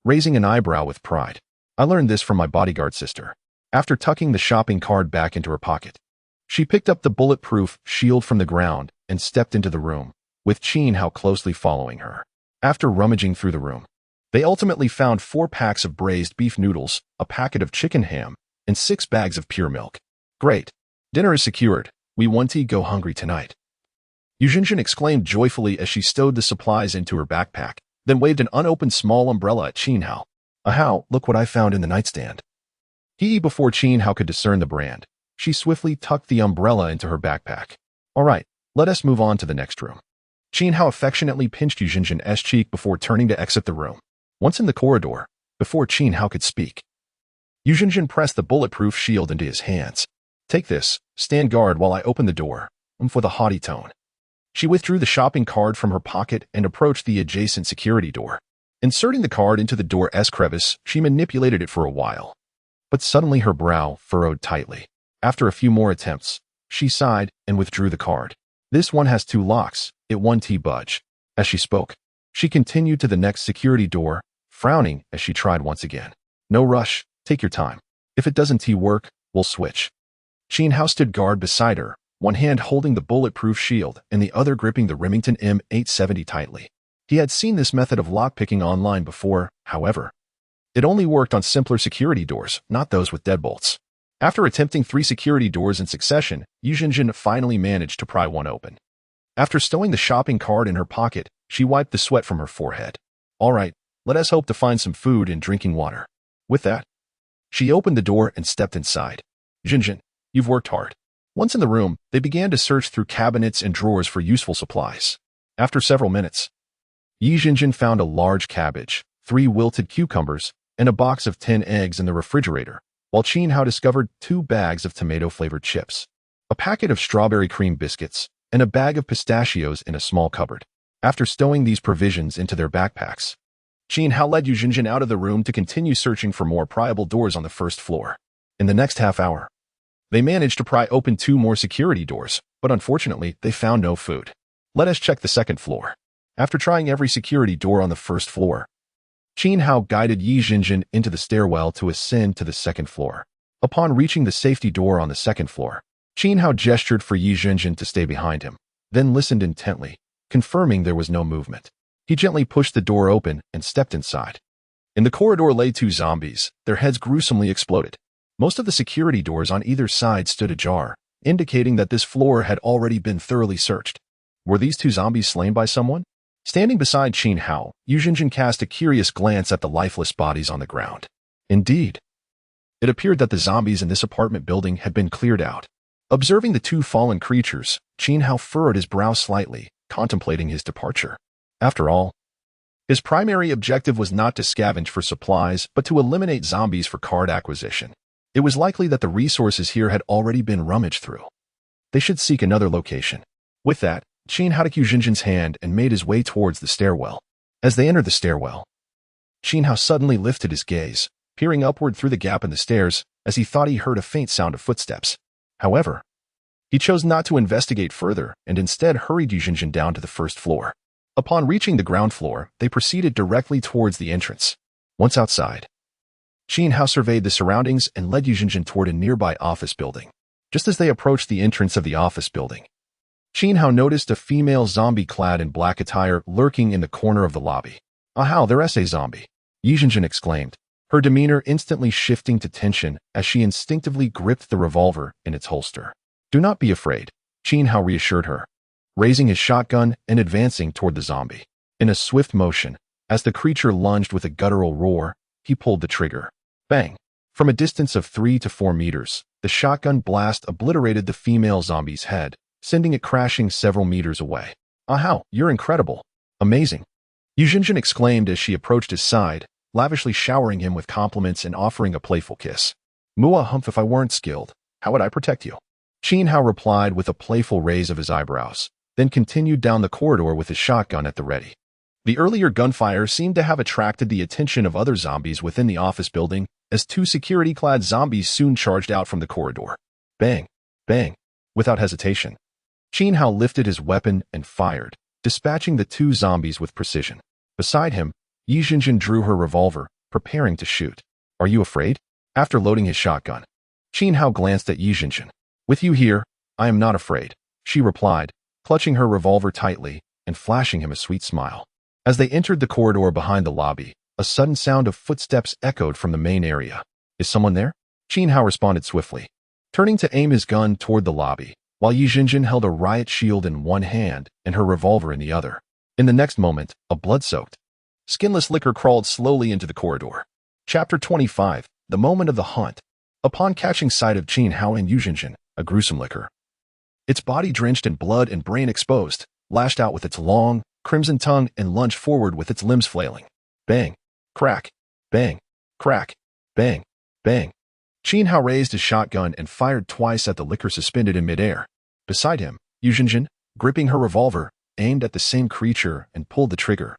raising an eyebrow with pride. I learned this from my bodyguard sister. After tucking the shopping cart back into her pocket, she picked up the bulletproof shield from the ground and stepped into the room, with Qin Hao closely following her. After rummaging through the room, they ultimately found 4 packs of braised beef noodles, a packet of chicken ham, and 6 bags of pure milk. Great. Dinner is secured. We won't go hungry tonight. Yu Jinjin exclaimed joyfully as she stowed the supplies into her backpack, then waved an unopened small umbrella at Qin Hao. Ahau, look what I found in the nightstand. Before Qin Hao could discern the brand, she swiftly tucked the umbrella into her backpack. All right, let us move on to the next room. Qin Hao affectionately pinched Yu Jinjin's cheek before turning to exit the room. Once in the corridor, before Qin Hao could speak, Yu Jinjin pressed the bulletproof shield into his hands. Take this, stand guard while I open the door, with a haughty tone. She withdrew the shopping card from her pocket and approached the adjacent security door. Inserting the card into the door's crevice, she manipulated it for a while. But suddenly her brow furrowed tightly. After a few more attempts, she sighed and withdrew the card. This one has 2 locks, it won't budge. As she spoke, she continued to the next security door, frowning as she tried once again. No rush, take your time. If it doesn't work, we'll switch. Qin Hao stood guard beside her, one hand holding the bulletproof shield and the other gripping the Remington M870 tightly. He had seen this method of lockpicking online before, however. It only worked on simpler security doors, not those with deadbolts. After attempting 3 security doors in succession, Yu Jinjin finally managed to pry one open. After stowing the shopping cart in her pocket, she wiped the sweat from her forehead. All right, let us hope to find some food and drinking water. With that, she opened the door and stepped inside. Jinjin, you've worked hard. Once in the room, they began to search through cabinets and drawers for useful supplies. After several minutes, Yu Jinjin found a large cabbage, 3 wilted cucumbers, and a box of 10 eggs in the refrigerator, while Qin Hao discovered 2 bags of tomato-flavored chips, a packet of strawberry cream biscuits, and a bag of pistachios in a small cupboard. After stowing these provisions into their backpacks, Qin Hao led Yu Jinjin out of the room to continue searching for more pryable doors on the first floor. In the next half hour, they managed to pry open 2 more security doors, but unfortunately, they found no food. Let us check the second floor. After trying every security door on the first floor, Qin Hao guided Yu Jinjin into the stairwell to ascend to the second floor. Upon reaching the safety door on the second floor, Qin Hao gestured for Yu Jinjin to stay behind him, then listened intently, confirming there was no movement. He gently pushed the door open and stepped inside. In the corridor lay 2 zombies, their heads gruesomely exploded. Most of the security doors on either side stood ajar, indicating that this floor had already been thoroughly searched. Were these 2 zombies slain by someone? Standing beside Qin Hao, Yu Jinjin cast a curious glance at the lifeless bodies on the ground. Indeed, it appeared that the zombies in this apartment building had been cleared out. Observing the 2 fallen creatures, Qin Hao furrowed his brow slightly, contemplating his departure. After all, his primary objective was not to scavenge for supplies, but to eliminate zombies for card acquisition. It was likely that the resources here had already been rummaged through. They should seek another location. With that, Qin Hao took Yujinjin's hand and made his way towards the stairwell. As they entered the stairwell, Qin Hao suddenly lifted his gaze, peering upward through the gap in the stairs as he thought he heard a faint sound of footsteps. However, he chose not to investigate further and instead hurried Yujinjin down to the first floor. Upon reaching the ground floor, they proceeded directly towards the entrance. Once outside, Qin Hao surveyed the surroundings and led Yujinjin toward a nearby office building. Just as they approached the entrance of the office building, Qin Hao noticed a female zombie clad in black attire lurking in the corner of the lobby. "Ahau, there's a zombie," Yujinjin exclaimed, her demeanor instantly shifting to tension as she instinctively gripped the revolver in its holster. "Do not be afraid," Qin Hao reassured her, raising his shotgun and advancing toward the zombie. In a swift motion, as the creature lunged with a guttural roar, he pulled the trigger. Bang! From a distance of 3 to 4 meters, the shotgun blast obliterated the female zombie's head, sending it crashing several meters away. "Ahau, you're incredible. Amazing," Yujinjin exclaimed as she approached his side, lavishly showering him with compliments and offering a playful kiss. "Mua humph, if I weren't skilled, how would I protect you?" Qin Hao replied with a playful raise of his eyebrows, then continued down the corridor with his shotgun at the ready. The earlier gunfire seemed to have attracted the attention of other zombies within the office building, as 2 security-clad zombies soon charged out from the corridor. Bang! Bang! Without hesitation, Qin Hao lifted his weapon and fired, dispatching the 2 zombies with precision. Beside him, Yujinjin drew her revolver, preparing to shoot. "Are you afraid?" After loading his shotgun, Qin Hao glanced at Yujinjin. "With you here, I am not afraid," she replied, clutching her revolver tightly and flashing him a sweet smile. As they entered the corridor behind the lobby, a sudden sound of footsteps echoed from the main area. "Is someone there?" Qin Hao responded swiftly, turning to aim his gun toward the lobby, while Yujinjin held a riot shield in one hand and her revolver in the other. In the next moment, a blood-soaked, skinless licker crawled slowly into the corridor. Chapter 25, The Moment of the Hunt. Upon catching sight of Qin Hao and Yujinjin, a gruesome licker, its body drenched in blood and brain exposed, lashed out with its long, crimson tongue and lunged forward with its limbs flailing. Bang! Crack! Bang! Crack! Bang! Bang! Qin Hao raised his shotgun and fired twice at the licker suspended in midair. Beside him, Yujinjin, gripping her revolver, aimed at the same creature and pulled the trigger,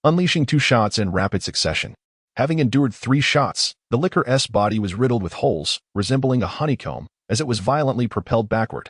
unleashing 2 shots in rapid succession. Having endured 3 shots, the licker's body was riddled with holes, resembling a honeycomb, as it was violently propelled backward,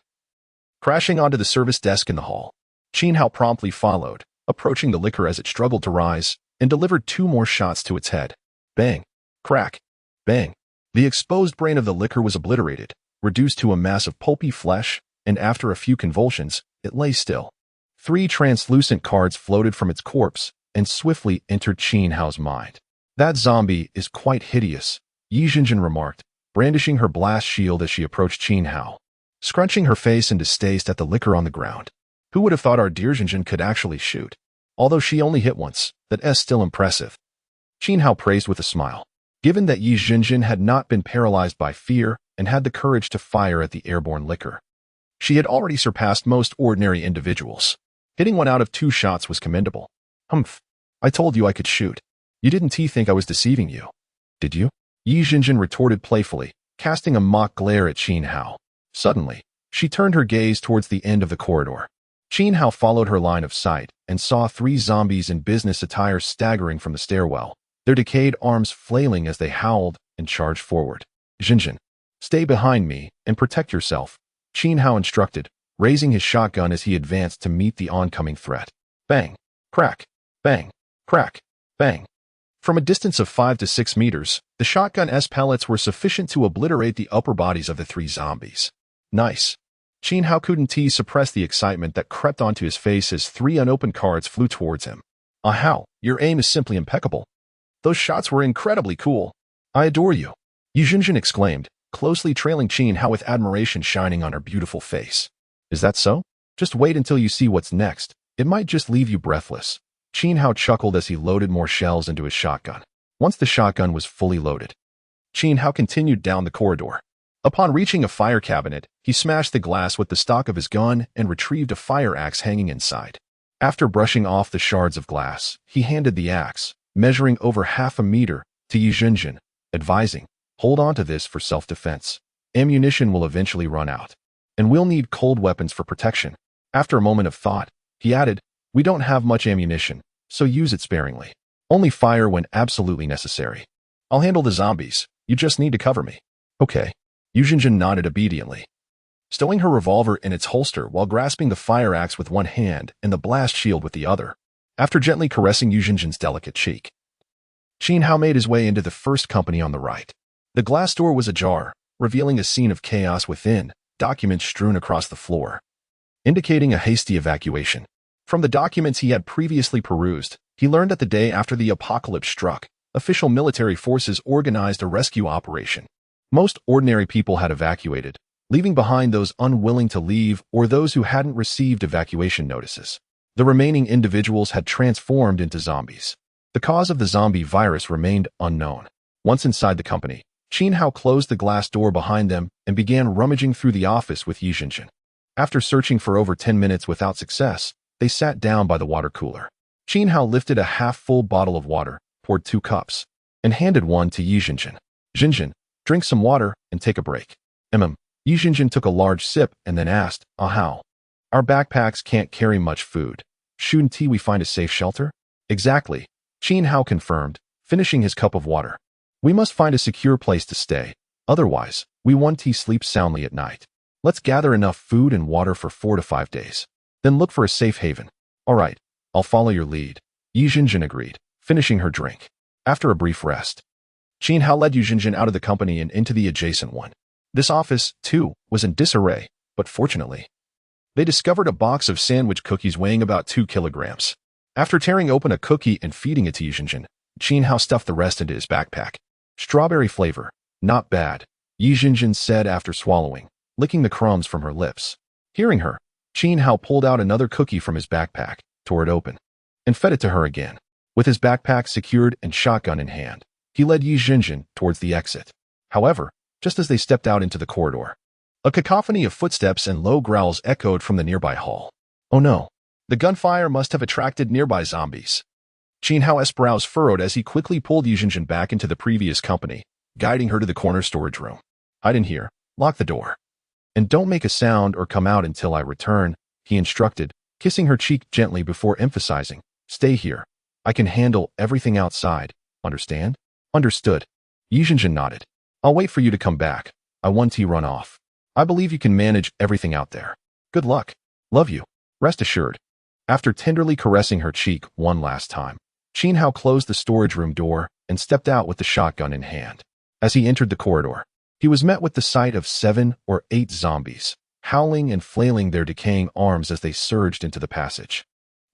crashing onto the service desk in the hall. Qin Hao promptly followed, approaching the licker as it struggled to rise, and delivered 2 more shots to its head. Bang! Crack! Bang! The exposed brain of the licker was obliterated, reduced to a mass of pulpy flesh, and after a few convulsions, it lay still. 3 translucent cards floated from its corpse and swiftly entered Qin Hao's mind. "That zombie is quite hideous," Yujinjin remarked, brandishing her blast shield as she approached Qin Hao, scrunching her face in distaste at the licker on the ground. Who would have thought our dear Yujinjin could actually shoot? Although she only hit once, that's still impressive, Qin Hao praised with a smile. Given that Yujinjin had not been paralyzed by fear and had the courage to fire at the airborne licker, she had already surpassed most ordinary individuals. Hitting 1 out of 2 shots was commendable. "Humph, I told you I could shoot. You didn't think I was deceiving you, did you?" Yujinjin retorted playfully, casting a mock glare at Qin Hao. Suddenly, she turned her gaze towards the end of the corridor. Qin Hao followed her line of sight and saw 3 zombies in business attire staggering from the stairwell, their decayed arms flailing as they howled and charged forward. "Yujinjin, stay behind me and protect yourself," Qin Hao instructed, raising his shotgun as he advanced to meet the oncoming threat. Bang! Crack! Bang! Crack! Bang! From a distance of 5 to 6 meters, the shotgun's pellets were sufficient to obliterate the upper bodies of the 3 zombies. "Nice." Qin Hao couldn't suppress the excitement that crept onto his face as 3 unopened cards flew towards him. "Ahau, your aim is simply impeccable. Those shots were incredibly cool. I adore you," Yujinjin exclaimed, closely trailing Qin Hao with admiration shining on her beautiful face. "Is that so? Just wait until you see what's next. It might just leave you breathless." Qin Hao chuckled as he loaded more shells into his shotgun. Once the shotgun was fully loaded, Qin Hao continued down the corridor. Upon reaching a fire cabinet, he smashed the glass with the stock of his gun and retrieved a fire axe hanging inside. After brushing off the shards of glass, he handed the axe, measuring over half a meter, to Yi Zhenjin, advising, "Hold on to this for self-defense. Ammunition will eventually run out, and we'll need cold weapons for protection." After a moment of thought, he added, "We don't have much ammunition, so use it sparingly. Only fire when absolutely necessary. I'll handle the zombies. You just need to cover me." "Okay." Yi Zhenjin nodded obediently, stowing her revolver in its holster while grasping the fire axe with one hand and the blast shield with the other. After gently caressing Yi Zhenjin's delicate cheek, Qin Hao made his way into the first company on the right. The glass door was ajar, revealing a scene of chaos within, documents strewn across the floor, indicating a hasty evacuation. From the documents he had previously perused, he learned that the day after the apocalypse struck, official military forces organized a rescue operation. Most ordinary people had evacuated, leaving behind those unwilling to leave or those who hadn't received evacuation notices. The remaining individuals had transformed into zombies. The cause of the zombie virus remained unknown. Once inside the company, Qin Hao closed the glass door behind them and began rummaging through the office with Yi Zhenjin. After searching for over 10 minutes without success, they sat down by the water cooler. Qin Hao lifted a half-full bottle of water, poured 2 cups, and handed one to Yi Zhenjin. "Zhenjin, drink some water and take a break." Yi Zhenjin took a large sip and then asked, "How? Our backpacks can't carry much food. Shouldn't we find a safe shelter?" "Exactly," Qin Hao confirmed, finishing his cup of water. "We must find a secure place to stay. Otherwise, we won't sleep soundly at night. Let's gather enough food and water for 4 to 5 days. Then look for a safe haven." "All right, I'll follow your lead," Yi Zhenjin agreed, finishing her drink. After a brief rest, Qin Hao led Yi Zhenjin out of the company and into the adjacent one. This office, too, was in disarray, but fortunately, they discovered a box of sandwich cookies weighing about 2 kilograms. After tearing open a cookie and feeding it to Yi Zhenjin, Qin Hao stuffed the rest into his backpack. "Strawberry flavor, not bad," Yi Zhenjin said after swallowing, licking the crumbs from her lips. Hearing her, Qin Hao pulled out another cookie from his backpack, tore it open, and fed it to her again. With his backpack secured and shotgun in hand, he led Yi Zhenjin towards the exit. However, just as they stepped out into the corridor, a cacophony of footsteps and low growls echoed from the nearby hall. "Oh no, the gunfire must have attracted nearby zombies." Qin Hao's brows furrowed as he quickly pulled Yi Zhenjin back into the previous company, guiding her to the corner storage room. "Hide in here, lock the door, and don't make a sound or come out until I return," he instructed, kissing her cheek gently before emphasizing, "Stay here. I can handle everything outside. Understand?" "Understood." Yi Zhenjin nodded. "I'll wait for you to come back. I want to run off. I believe you can manage everything out there. Good luck. Love you. Rest assured." After tenderly caressing her cheek one last time, Qin Hao closed the storage room door and stepped out with the shotgun in hand. As he entered the corridor, he was met with the sight of 7 or 8 zombies, howling and flailing their decaying arms as they surged into the passage.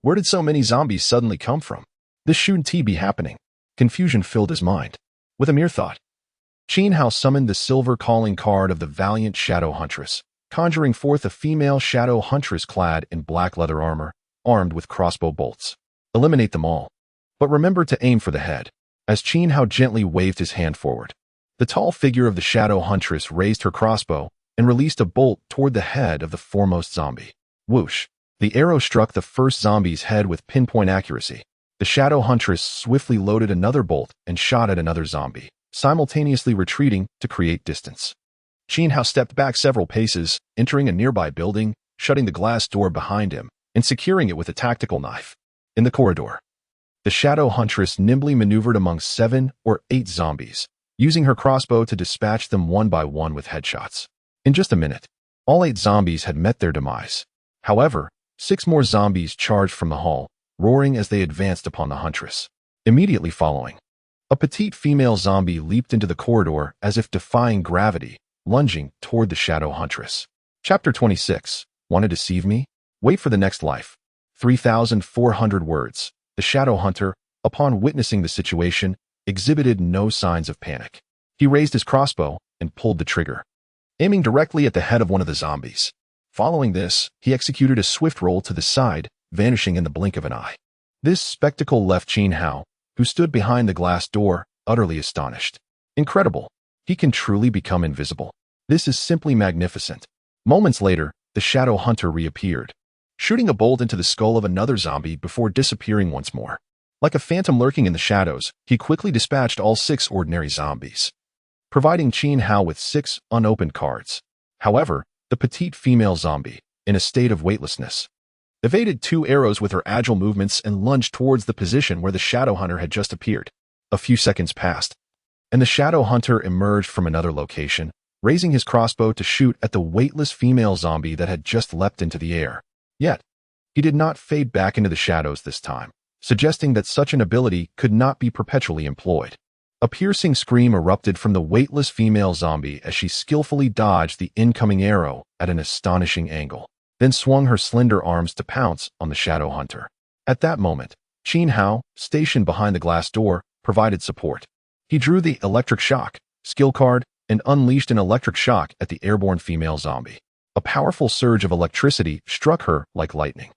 Where did so many zombies suddenly come from? This shouldn't be happening. Confusion filled his mind. With a mere thought, Qin Hao summoned the silver calling card of the valiant Shadow Huntress, conjuring forth a female Shadow Huntress clad in black leather armor, armed with crossbow bolts. "Eliminate them all. But remember to aim for the head." As Qin Hao gently waved his hand forward, the tall figure of the Shadow Huntress raised her crossbow and released a bolt toward the head of the foremost zombie. Whoosh! The arrow struck the first zombie's head with pinpoint accuracy. The Shadow Huntress swiftly loaded another bolt and shot at another zombie, simultaneously retreating to create distance. Qin Hao stepped back several paces, entering a nearby building, shutting the glass door behind him, and securing it with a tactical knife. In the corridor, the Shadow Huntress nimbly maneuvered among 7 or 8 zombies, using her crossbow to dispatch them one by one with headshots. In just a minute, all 8 zombies had met their demise. However, 6 more zombies charged from the hall, roaring as they advanced upon the Huntress. Immediately following, a petite female zombie leaped into the corridor as if defying gravity, lunging toward the Shadow Huntress. Chapter 26. Want to deceive me? Wait for the next life. 3,400 words. The Shadow Hunter, upon witnessing the situation, exhibited no signs of panic. He raised his crossbow and pulled the trigger, aiming directly at the head of one of the zombies. Following this, he executed a swift roll to the side, vanishing in the blink of an eye. This spectacle left Qin Hao, who stood behind the glass door, utterly astonished. Incredible. He can truly become invisible. This is simply magnificent. Moments later, the Shadow Hunter reappeared, shooting a bolt into the skull of another zombie before disappearing once more. Like a phantom lurking in the shadows, he quickly dispatched all 6 ordinary zombies, providing Qin Hao with 6 unopened cards. However, the petite female zombie, in a state of weightlessness, evaded 2 arrows with her agile movements and lunged towards the position where the Shadow Hunter had just appeared. A few seconds passed, and the Shadow Hunter emerged from another location, raising his crossbow to shoot at the weightless female zombie that had just leapt into the air. Yet, he did not fade back into the shadows this time, suggesting that such an ability could not be perpetually employed. A piercing scream erupted from the weightless female zombie as she skillfully dodged the incoming arrow at an astonishing angle, then swung her slender arms to pounce on the Shadow Hunter. At that moment, Qin Hao, stationed behind the glass door, provided support. He drew the Electric Shock skill card and unleashed an electric shock at the airborne female zombie. A powerful surge of electricity struck her like lightning.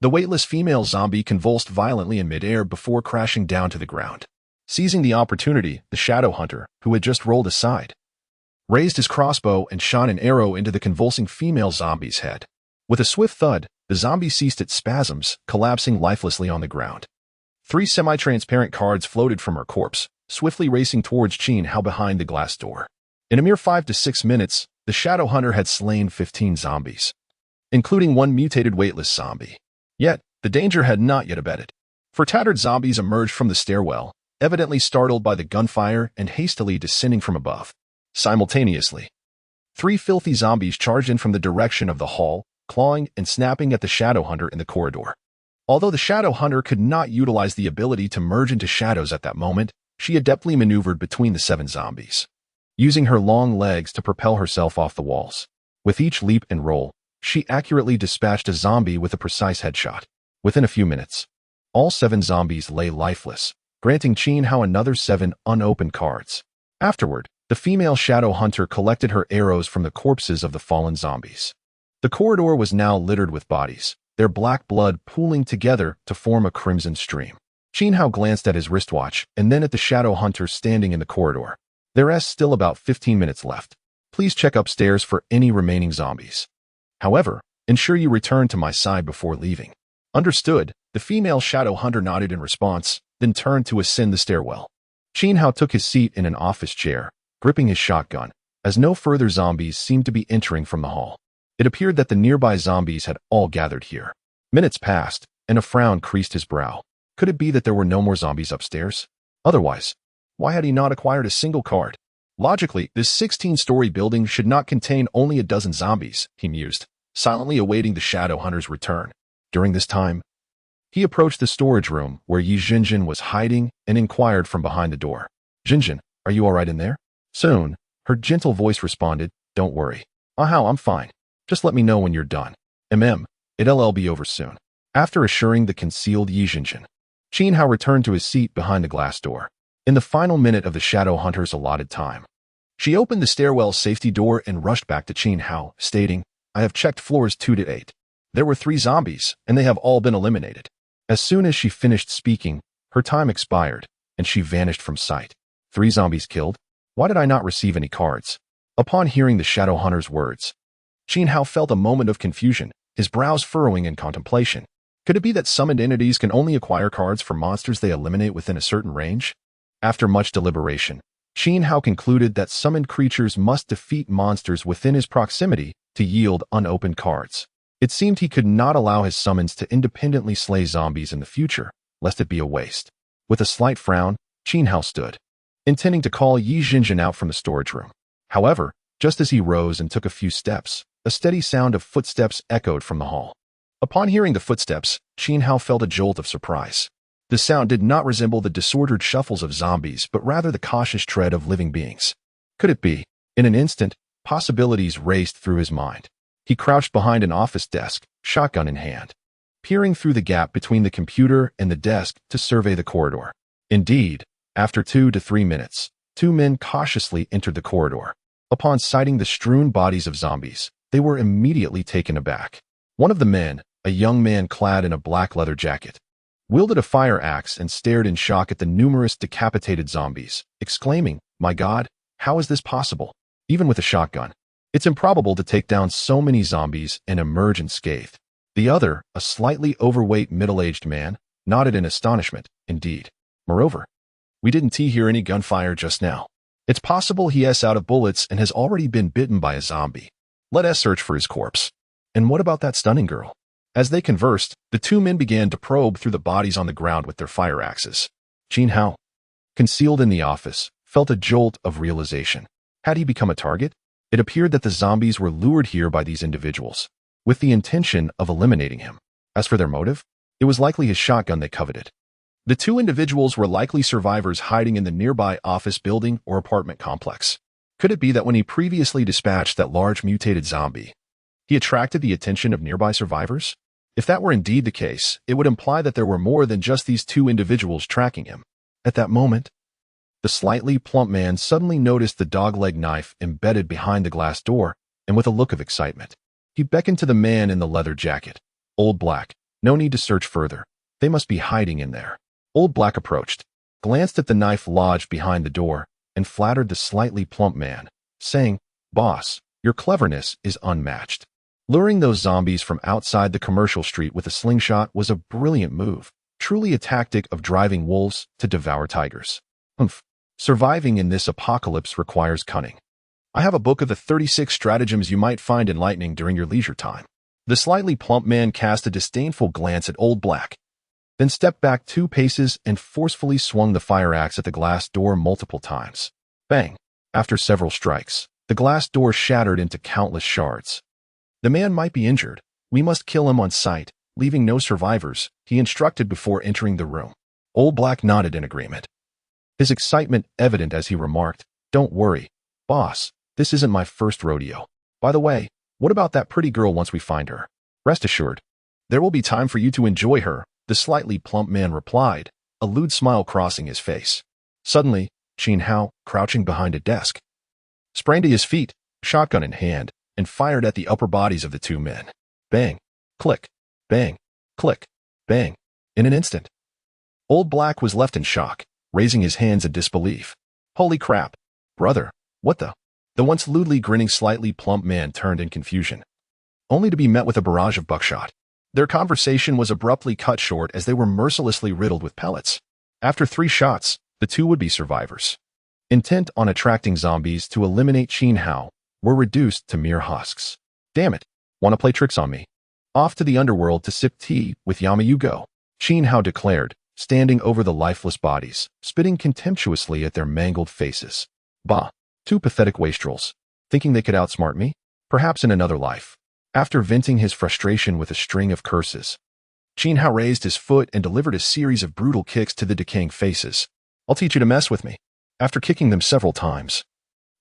The weightless female zombie convulsed violently in midair before crashing down to the ground. Seizing the opportunity, the Shadow Hunter, who had just rolled aside, raised his crossbow and shot an arrow into the convulsing female zombie's head. With a swift thud, the zombie ceased its spasms, collapsing lifelessly on the ground. 3 semi-transparent cards floated from her corpse, swiftly racing towards Qin Hao behind the glass door. In a mere 5 to 6 minutes, the Shadow Hunter had slain 15 zombies, including 1 mutated weightless zombie. Yet, the danger had not yet abated, for tattered zombies emerged from the stairwell, evidently startled by the gunfire and hastily descending from above. Simultaneously, 3 filthy zombies charged in from the direction of the hall, clawing and snapping at the Shadow Hunter in the corridor. Although the Shadow Hunter could not utilize the ability to merge into shadows at that moment, she adeptly maneuvered between the 7 zombies, using her long legs to propel herself off the walls. With each leap and roll, she accurately dispatched a zombie with a precise headshot. Within a few minutes, all 7 zombies lay lifeless, granting Qin Hao another 7 unopened cards. Afterward, the female Shadow Hunter collected her arrows from the corpses of the fallen zombies. The corridor was now littered with bodies, their black blood pooling together to form a crimson stream. Qin Hao glanced at his wristwatch and then at the Shadow Hunter standing in the corridor. There's still about 15 minutes left. Please check upstairs for any remaining zombies. However, ensure you return to my side before leaving. Understood, the female Shadow Hunter nodded in response, then turned to ascend the stairwell. Qin Hao took his seat in an office chair, gripping his shotgun, as no further zombies seemed to be entering from the hall. It appeared that the nearby zombies had all gathered here. Minutes passed, and a frown creased his brow. Could it be that there were no more zombies upstairs? Otherwise, why had he not acquired a single card? Logically, this 16-story building should not contain only a dozen zombies, he mused, silently awaiting the Shadow Hunter's return. During this time, he approached the storage room where Yi Jinjin was hiding and inquired from behind the door. Jinjin, are you all right in there? Soon, her gentle voice responded, don't worry. Hao, I'm fine. Just let me know when you're done. It'll be over soon. After assuring the concealed Yi Jinjin, Qin Hao returned to his seat behind the glass door. In the final minute of the Shadow Hunter's allotted time, she opened the stairwell safety door and rushed back to Qin Hao, stating, I have checked floors 2 to 8. There were 3 zombies, and they have all been eliminated. As soon as she finished speaking, her time expired, and she vanished from sight. 3 zombies killed? Why did I not receive any cards? Upon hearing the Shadow Hunter's words, Qin Hao felt a moment of confusion, his brows furrowing in contemplation. Could it be that summoned entities can only acquire cards for monsters they eliminate within a certain range? After much deliberation, Qin Hao concluded that summoned creatures must defeat monsters within his proximity to yield unopened cards. It seemed he could not allow his summons to independently slay zombies in the future, lest it be a waste. With a slight frown, Qin Hao stood, intending to call Yi Jinjin out from the storage room. However, just as he rose and took a few steps, a steady sound of footsteps echoed from the hall. Upon hearing the footsteps, Qin Hao felt a jolt of surprise. The sound did not resemble the disordered shuffles of zombies, but rather the cautious tread of living beings. Could it be? In an instant, possibilities raced through his mind. He crouched behind an office desk, shotgun in hand, peering through the gap between the computer and the desk to survey the corridor. Indeed, after 2 to 3 minutes, 2 men cautiously entered the corridor. Upon sighting the strewn bodies of zombies, they were immediately taken aback. One of the men, a young man clad in a black leather jacket, wielded a fire axe and stared in shock at the numerous decapitated zombies, exclaiming, My God, how is this possible? Even with a shotgun, it's improbable to take down so many zombies and emerge unscathed. The other, a slightly overweight middle-aged man, nodded in astonishment. Indeed. Moreover, we didn't hear any gunfire just now. It's possible he is out of bullets and has already been bitten by a zombie. Let us search for his corpse. And what about that stunning girl? As they conversed, the two men began to probe through the bodies on the ground with their fire axes. Qin Hao, concealed in the office, felt a jolt of realization. Had he become a target? It appeared that the zombies were lured here by these individuals, with the intention of eliminating him. As for their motive, it was likely his shotgun they coveted. The two individuals were likely survivors hiding in the nearby office building or apartment complex. Could it be that when he previously dispatched that large mutated zombie, he attracted the attention of nearby survivors? If that were indeed the case, it would imply that there were more than just these two individuals tracking him. At that moment, the slightly plump man suddenly noticed the dog-leg knife embedded behind the glass door, and with a look of excitement, he beckoned to the man in the leather jacket. Old Black, no need to search further. They must be hiding in there. Old Black approached, glanced at the knife lodged behind the door, and flattered the slightly plump man, saying, "Boss, your cleverness is unmatched. Luring those zombies from outside the commercial street with a slingshot was a brilliant move, truly a tactic of driving wolves to devour tigers. Surviving in this apocalypse requires cunning. I have a book of the 36 stratagems you might find enlightening during your leisure time." The slightly plump man cast a disdainful glance at Old Black, then stepped back 2 paces and forcefully swung the fire axe at the glass door multiple times. Bang! After several strikes, the glass door shattered into countless shards. "The man might be injured. We must kill him on sight, leaving no survivors," he instructed before entering the room. Old Black nodded in agreement, his excitement evident as he remarked, "Don't worry, boss, this isn't my first rodeo. By the way, what about that pretty girl once we find her? Rest assured, there will be time for you to enjoy her," the slightly plump man replied, a lewd smile crossing his face. Suddenly, Qin Hao, crouching behind a desk, sprang to his feet, shotgun in hand, and fired at the upper bodies of the two men. Bang, click, bang, click, bang. In an instant, Old Black was left in shock, raising his hands in disbelief. "Holy crap, brother, what the?" The once lewdly grinning slightly plump man turned in confusion, only to be met with a barrage of buckshot. Their conversation was abruptly cut short as they were mercilessly riddled with pellets. After 3 shots, the two would-be survivors, intent on attracting zombies to eliminate Qin Hao, were reduced to mere husks. "Damn it, want to play tricks on me? Off to the underworld to sip tea with Yama you go," Qin Hao declared, standing over the lifeless bodies, spitting contemptuously at their mangled faces. "Bah, 2 pathetic wastrels, thinking they could outsmart me? Perhaps in another life." After venting his frustration with a string of curses, Qin Hao raised his foot and delivered a series of brutal kicks to the decaying faces. "I'll teach you to mess with me." After kicking them several times,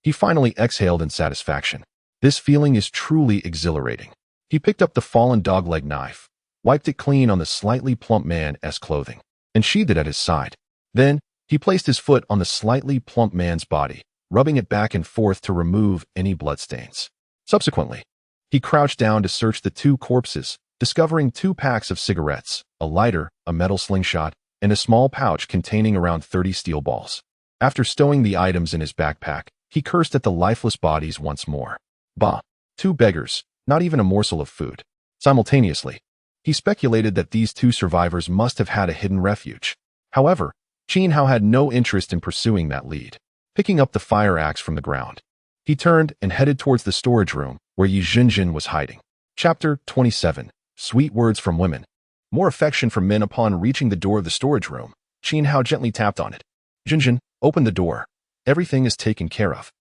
he finally exhaled in satisfaction. This feeling is truly exhilarating. He picked up the fallen dog-leg knife, wiped it clean on the slightly plump man's clothing, and sheathed it at his side. Then, he placed his foot on the slightly plump man's body, rubbing it back and forth to remove any bloodstains. Subsequently, he crouched down to search the 2 corpses, discovering 2 packs of cigarettes, a lighter, a metal slingshot, and a small pouch containing around 30 steel balls. After stowing the items in his backpack, he cursed at the lifeless bodies once more. Bah, 2 beggars, not even a morsel of food. Simultaneously, he speculated that these 2 survivors must have had a hidden refuge. However, Qin Hao had no interest in pursuing that lead. Picking up the fire axe from the ground, he turned and headed towards the storage room where Yi Jinjin was hiding. Chapter 27. Sweet Words from Women. More affection from men. Upon reaching the door of the storage room, Qin Hao gently tapped on it. "Jinjin, open the door. Everything is taken care of."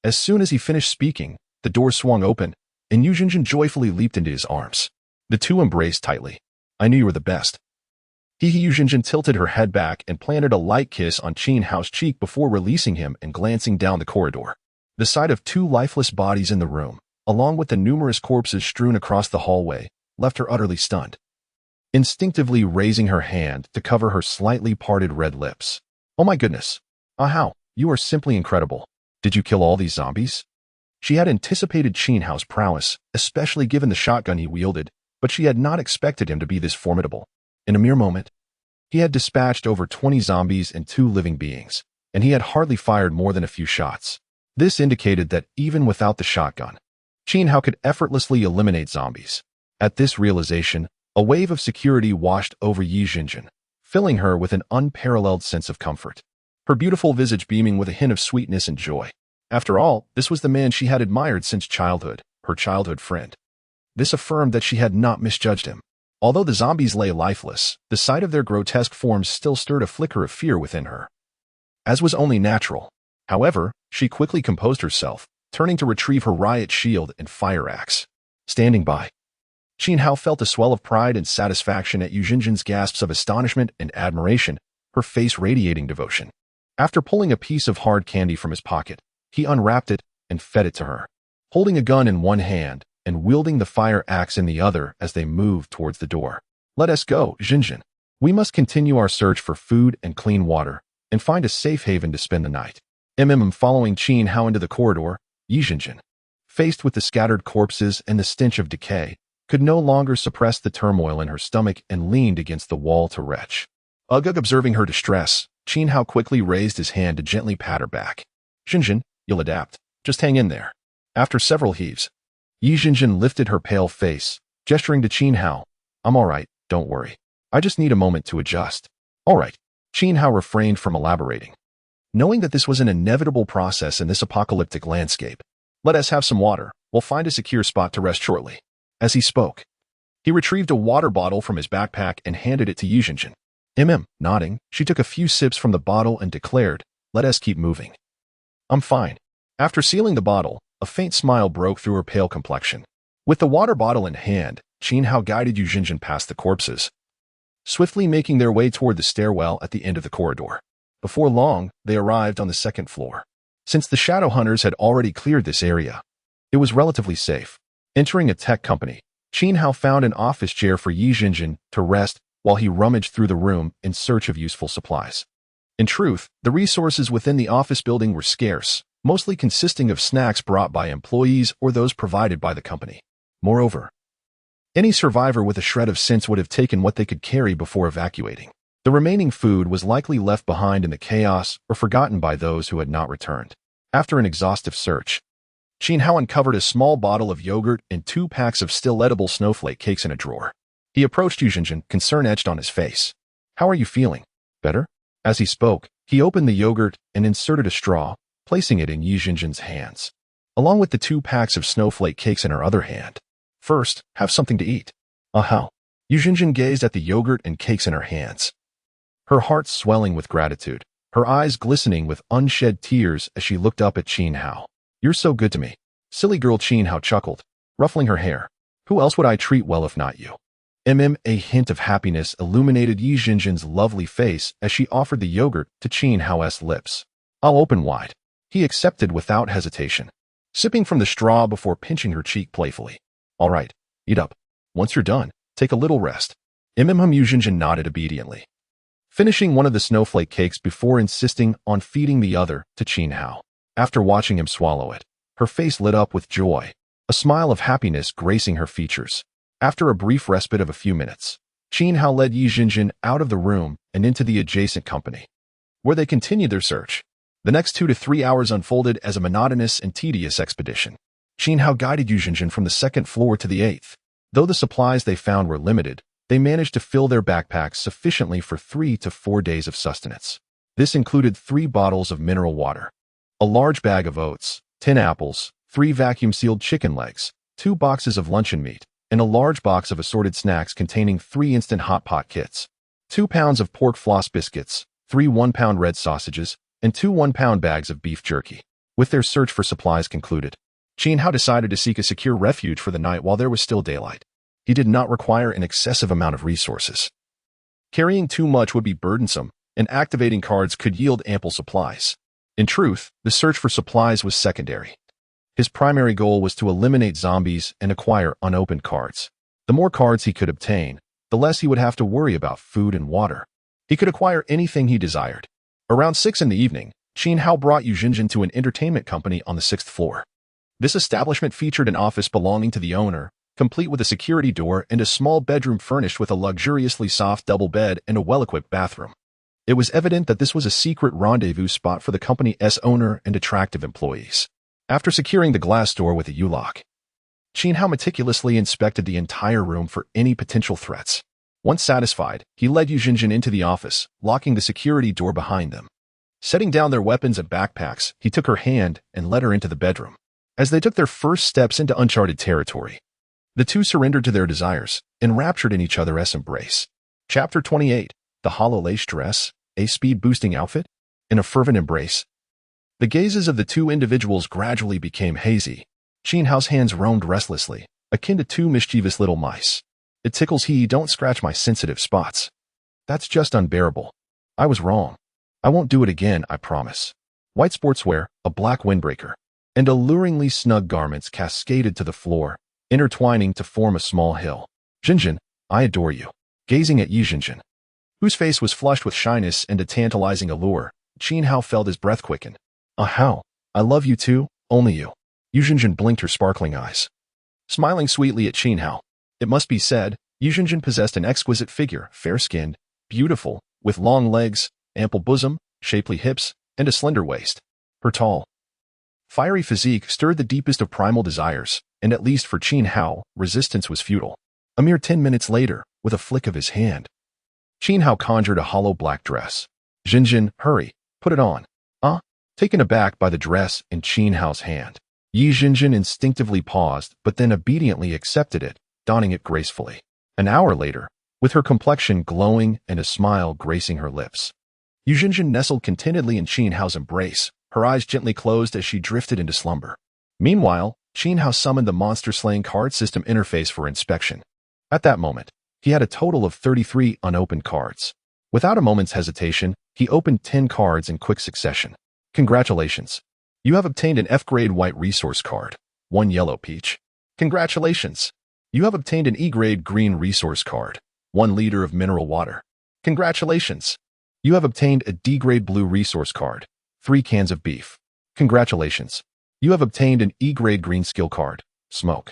As soon as he finished speaking, the door swung open, and Yu Jinjin joyfully leaped into his arms. The two embraced tightly. "I knew you were the best." Yu Jinjin tilted her head back and planted a light kiss on Qin Hao's cheek before releasing him and glancing down the corridor. The sight of 2 lifeless bodies in the room, along with the numerous corpses strewn across the hallway, left her utterly stunned. Instinctively raising her hand to cover her slightly parted red lips. "Oh my goodness. Hao, you are simply incredible. Did you kill all these zombies?" She had anticipated Qin Hao's prowess, especially given the shotgun he wielded, but she had not expected him to be this formidable. In a mere moment, he had dispatched over 20 zombies and 2 living beings, and he had hardly fired more than a few shots. This indicated that even without the shotgun, Qin Hao could effortlessly eliminate zombies. At this realization, a wave of security washed over Yi Jinjin, filling her with an unparalleled sense of comfort. Her beautiful visage beaming with a hint of sweetness and joy. After all, this was the man she had admired since childhood, her childhood friend. This affirmed that she had not misjudged him. Although the zombies lay lifeless, the sight of their grotesque forms still stirred a flicker of fear within her. As was only natural. However, she quickly composed herself, turning to retrieve her riot shield and fire axe. Standing by, Qin Hao felt a swell of pride and satisfaction at Yu Jinjin's gasps of astonishment and admiration, her face radiating devotion. After pulling a piece of hard candy from his pocket, he unwrapped it and fed it to her, holding a gun in one hand and wielding the fire axe in the other as they moved towards the door. Let us go, Jinjin. We must continue our search for food and clean water and find a safe haven to spend the night. Following Qin Hao into the corridor, Yi Jinjin, faced with the scattered corpses and the stench of decay, could no longer suppress the turmoil in her stomach and leaned against the wall to retch. Observing her distress, Qin Hao quickly raised his hand to gently pat her back. Jinjin, you'll adapt. Just hang in there. After several heaves, Yi Jinjin lifted her pale face, gesturing to Qin Hao. I'm all right, don't worry. I just need a moment to adjust. All right. Qin Hao refrained from elaborating, knowing that this was an inevitable process in this apocalyptic landscape. Let us have some water. We'll find a secure spot to rest shortly. As he spoke, he retrieved a water bottle from his backpack and handed it to Yi Jinjin. Nodding, she took a few sips from the bottle and declared, let us keep moving. I'm fine. After sealing the bottle, a faint smile broke through her pale complexion. With the water bottle in hand, Qin Hao guided Yu Jinjin past the corpses, swiftly making their way toward the stairwell at the end of the corridor. Before long, they arrived on the second floor. Since the shadow hunters had already cleared this area, it was relatively safe. Entering a tech company, Qin Hao found an office chair for Yi Jinjin to rest while he rummaged through the room in search of useful supplies. In truth, the resources within the office building were scarce, mostly consisting of snacks brought by employees or those provided by the company. Moreover, any survivor with a shred of sense would have taken what they could carry before evacuating. The remaining food was likely left behind in the chaos or forgotten by those who had not returned. After an exhaustive search, Qin Hao uncovered a small bottle of yogurt and 2 packs of still edible snowflake cakes in a drawer. He approached Yu Jinjin, concern etched on his face. How are you feeling? Better? As he spoke, he opened the yogurt and inserted a straw, placing it in Yi Jinjin's hands, along with the 2 packs of snowflake cakes in her other hand. First, have something to eat. How? Yu Jinjin gazed at the yogurt and cakes in her hands, her heart swelling with gratitude, her eyes glistening with unshed tears as she looked up at Qin Hao. You're so good to me. Silly girl, Qin Hao chuckled, ruffling her hair. Who else would I treat well if not you? A hint of happiness illuminated Yi Jinjin's lovely face as she offered the yogurt to Qin Hao's lips. I'll open wide. He accepted without hesitation, sipping from the straw before pinching her cheek playfully. All right, eat up. Once you're done, take a little rest. Yu Jinjin nodded obediently, finishing one of the snowflake cakes before insisting on feeding the other to Qin Hao. After watching him swallow it, her face lit up with joy, a smile of happiness gracing her features. After a brief respite of a few minutes, Qin Hao led Yi Jinjin out of the room and into the adjacent company, where they continued their search. The next 2 to 3 hours unfolded as a monotonous and tedious expedition. Qin Hao guided Yu Jinjin from the 2nd floor to the 8th. Though the supplies they found were limited, they managed to fill their backpacks sufficiently for 3 to 4 days of sustenance. This included 3 bottles of mineral water, a large bag of oats, 10 apples, 3 vacuum-sealed chicken legs, 2 boxes of luncheon meat, and a large box of assorted snacks containing 3 instant hot pot kits, 2 pounds of pork floss biscuits, 3 1-pound red sausages, and 2 1-pound bags of beef jerky. With their search for supplies concluded, Qin Hao decided to seek a secure refuge for the night while there was still daylight. He did not require an excessive amount of resources. Carrying too much would be burdensome, and activating cards could yield ample supplies. In truth, the search for supplies was secondary. His primary goal was to eliminate zombies and acquire unopened cards. The more cards he could obtain, the less he would have to worry about food and water. He could acquire anything he desired. Around 6 in the evening, Qin Hao brought Yu Jinjin to an entertainment company on the 6th floor. This establishment featured an office belonging to the owner, complete with a security door and a small bedroom furnished with a luxuriously soft double bed and a well-equipped bathroom. It was evident that this was a secret rendezvous spot for the company's owner and attractive employees. After securing the glass door with a U-lock, Qin Hao meticulously inspected the entire room for any potential threats. Once satisfied, he led Yu Jinjin into the office, locking the security door behind them. Setting down their weapons and backpacks, he took her hand and led her into the bedroom. As they took their first steps into uncharted territory, the two surrendered to their desires, enraptured in each other's embrace. Chapter 28. The Hollow Lace Dress, a speed-boosting outfit? In a fervent embrace. The gazes of the two individuals gradually became hazy. Qin Hao's hands roamed restlessly, akin to two mischievous little mice. It tickles he, don't scratch my sensitive spots. That's just unbearable. I was wrong. I won't do it again, I promise. White sportswear, a black windbreaker, and alluringly snug garments cascaded to the floor, intertwining to form a small hill. Jinjin, I adore you. Gazing at Yu Jinjin, whose face was flushed with shyness and a tantalizing allure, Qin Hao felt his breath quicken. How? I love you too, only you. Yu Jinjin blinked her sparkling eyes. Smiling sweetly at Qin Hao, it must be said, Yu Jinjin possessed an exquisite figure, fair-skinned, beautiful, with long legs, ample bosom, shapely hips, and a slender waist. Her tall, fiery physique stirred the deepest of primal desires, and at least for Qin Hao, resistance was futile. A mere 10 minutes later, with a flick of his hand, Qin Hao conjured a hollow black dress. Jinjin, hurry, put it on. Taken aback by the dress in Qin Hao's hand, Yu Jinjin instinctively paused but then obediently accepted it, donning it gracefully. An hour later, with her complexion glowing and a smile gracing her lips, Yu Jinjin nestled contentedly in Qin Hao's embrace, her eyes gently closed as she drifted into slumber. Meanwhile, Qin Hao summoned the monster-slaying card system interface for inspection. At that moment, he had a total of 33 unopened cards. Without a moment's hesitation, he opened 10 cards in quick succession. Congratulations. You have obtained an F-grade white resource card, 1 yellow peach. Congratulations. You have obtained an E-grade green resource card, 1 liter of mineral water. Congratulations. You have obtained a D-grade blue resource card, 3 cans of beef. Congratulations. You have obtained an E-grade green skill card, smoke.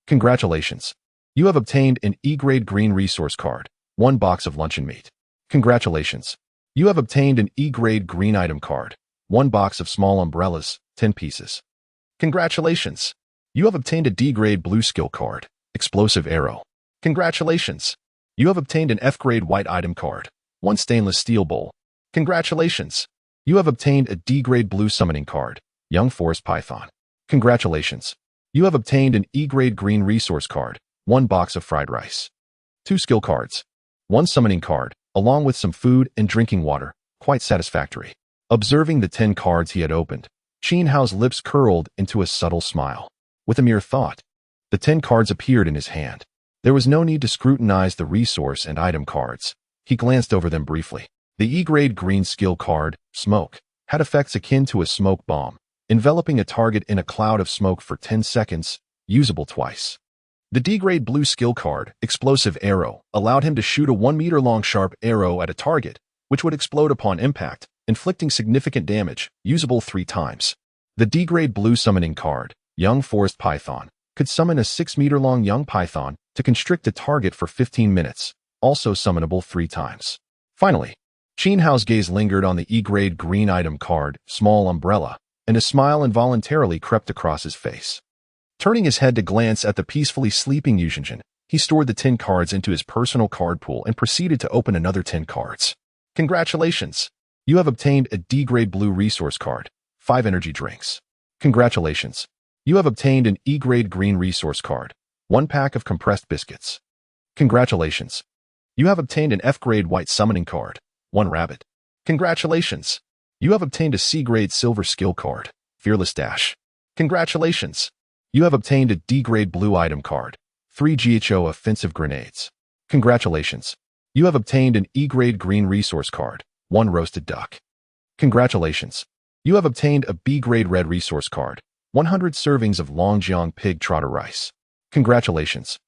Congratulations. You have obtained an E-grade green resource card, 1 box of luncheon meat. Congratulations. You have obtained an E-grade green item card, 1 box of small umbrellas, 10 pieces. Congratulations. You have obtained a D-grade blue skill card, explosive arrow. Congratulations. You have obtained an F-grade white item card, 1 stainless steel bowl. Congratulations. You have obtained a D-grade blue summoning card, young forest python. Congratulations. You have obtained an E-grade green resource card, 1 box of fried rice. 2 skill cards, 1 summoning card, along with some food and drinking water, quite satisfactory. Observing the 10 cards he had opened, Qin Hao's lips curled into a subtle smile. With a mere thought, the 10 cards appeared in his hand. There was no need to scrutinize the resource and item cards. He glanced over them briefly. The E-grade green skill card, smoke, had effects akin to a smoke bomb, enveloping a target in a cloud of smoke for 10 seconds, usable twice. The D-grade blue skill card, explosive arrow, allowed him to shoot a 1-meter-long sharp arrow at a target, which would explode upon impact, inflicting significant damage, usable 3 times. The D-grade blue summoning card, young forest python, could summon a 6-meter-long young python to constrict a target for 15 minutes, also summonable 3 times. Finally, Qin Hao's gaze lingered on the E-grade green item card, small umbrella, and a smile involuntarily crept across his face. Turning his head to glance at the peacefully sleeping Yu Jinjin, he stored the 10 cards into his personal card pool and proceeded to open another 10 cards. Congratulations. You have obtained a D-grade blue resource card, 5 energy drinks. Congratulations. You have obtained an E-grade green resource card, 1 pack of compressed biscuits. Congratulations. You have obtained an F-grade white summoning card, 1 rabbit. Congratulations. You have obtained a C-grade silver skill card, Fearless Dash. Congratulations. You have obtained a D-grade blue item card, 3 GHO offensive grenades. Congratulations. You have obtained an E-grade green resource card, 1 roasted duck. Congratulations. You have obtained a B-grade red resource card, 100 servings of Longjiang pig trotter rice. Congratulations.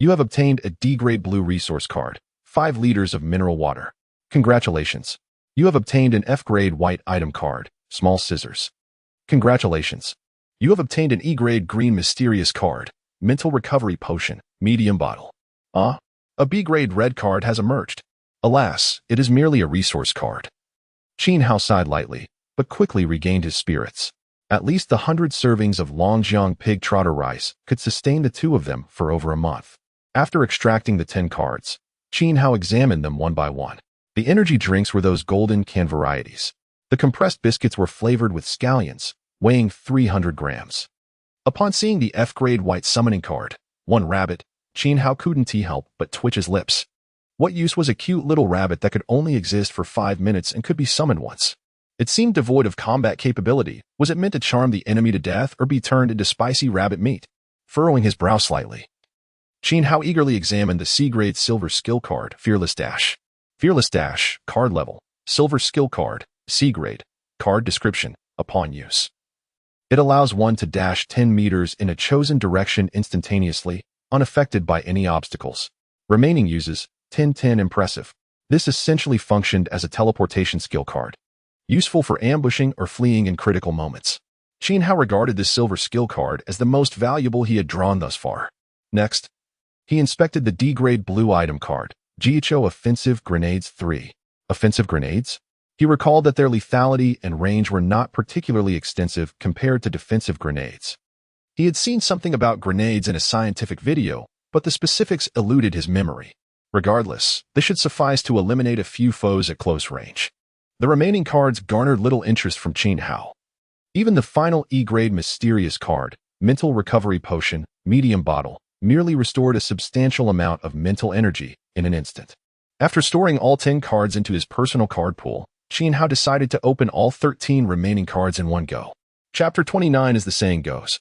You have obtained a D-grade blue resource card, 5 liters of mineral water. Congratulations. You have obtained an F-grade white item card, small scissors. Congratulations. You have obtained an E-grade green mysterious card, mental recovery potion, medium bottle. A B-grade red card has emerged. Alas, it is merely a resource card. Qin Hao sighed lightly, but quickly regained his spirits. At least the 100 servings of Longjiang pig trotter rice could sustain the two of them for over a month. After extracting the 10 cards, Qin Hao examined them one by one. The energy drinks were those golden can varieties. The compressed biscuits were flavored with scallions, weighing 300 grams. Upon seeing the F-grade white summoning card, one rabbit, Qin Hao couldn't help but twitch his lips. What use was a cute little rabbit that could only exist for 5 minutes and could be summoned once? It seemed devoid of combat capability. Was it meant to charm the enemy to death or be turned into spicy rabbit meat? Furrowing his brow slightly, Qin Hao eagerly examined the C-grade silver skill card, Fearless Dash. Fearless Dash, card level, silver skill card, C-grade, card description, upon use. It allows one to dash 10 meters in a chosen direction instantaneously, unaffected by any obstacles. Remaining uses, 10-10 impressive. This essentially functioned as a teleportation skill card, useful for ambushing or fleeing in critical moments. Qin Hao regarded this silver skill card as the most valuable he had drawn thus far. Next, he inspected the D-grade blue item card, Jicho Offensive Grenades 3. Offensive grenades? He recalled that their lethality and range were not particularly extensive compared to defensive grenades. He had seen something about grenades in a scientific video, but the specifics eluded his memory. Regardless, this should suffice to eliminate a few foes at close range. The remaining cards garnered little interest from Qin Hao. Even the final E-grade mysterious card, Mental Recovery Potion, Medium Bottle, merely restored a substantial amount of mental energy in an instant. After storing all 10 cards into his personal card pool, Qin Hao decided to open all 13 remaining cards in one go. Chapter 29, as the saying goes,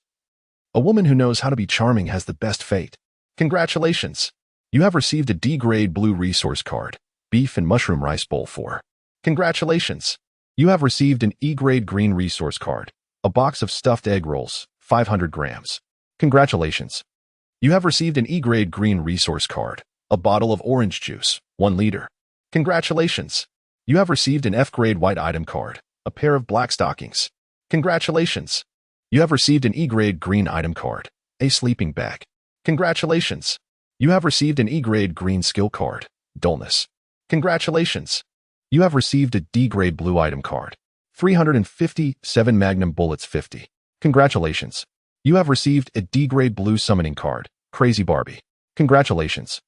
a woman who knows how to be charming has the best fate. Congratulations! You have received a D-grade blue resource card, Beef and Mushroom Rice Bowl 4. Congratulations! You have received an E-grade green resource card, a box of stuffed egg rolls, 500 grams. Congratulations! You have received an E-grade green resource card, a bottle of orange juice, 1 liter. Congratulations! You have received an F-grade white item card, a pair of black stockings. Congratulations! You have received an E-grade green item card, a sleeping bag. Congratulations! You have received an E-grade green skill card, Dullness. Congratulations! You have received a D-grade blue item card, 357 Magnum Bullets 50. Congratulations! You have received a D-grade blue summoning card, Crazy Barbie. Congratulations!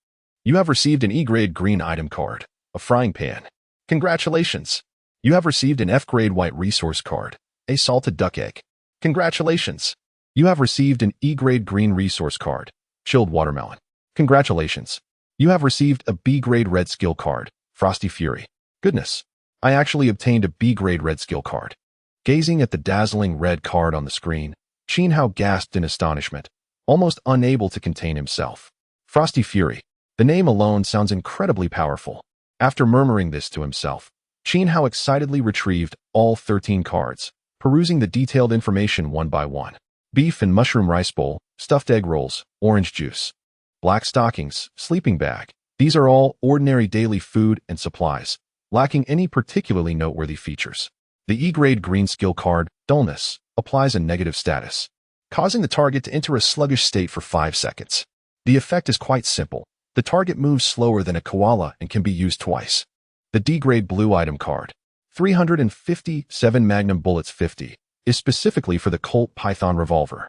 You have received an E-grade green item card, a frying pan. Congratulations! You have received an F-grade white resource card, a salted duck egg. Congratulations! You have received an E-grade green resource card, chilled watermelon. Congratulations! You have received a B-grade red skill card, Frosty Fury. Goodness, I actually obtained a B-grade red skill card. Gazing at the dazzling red card on the screen, Qin Hao gasped in astonishment, almost unable to contain himself. Frosty Fury. The name alone sounds incredibly powerful. After murmuring this to himself, Qin Hao excitedly retrieved all 13 cards, perusing the detailed information one by one. Beef and mushroom rice bowl, stuffed egg rolls, orange juice, black stockings, sleeping bag. These are all ordinary daily food and supplies, lacking any particularly noteworthy features. The E-grade green skill card, Dullness, applies a negative status, causing the target to enter a sluggish state for 5 seconds. The effect is quite simple. The target moves slower than a koala and can be used twice. The D-grade blue item card, 357 Magnum Bullets 50, is specifically for the Colt Python revolver.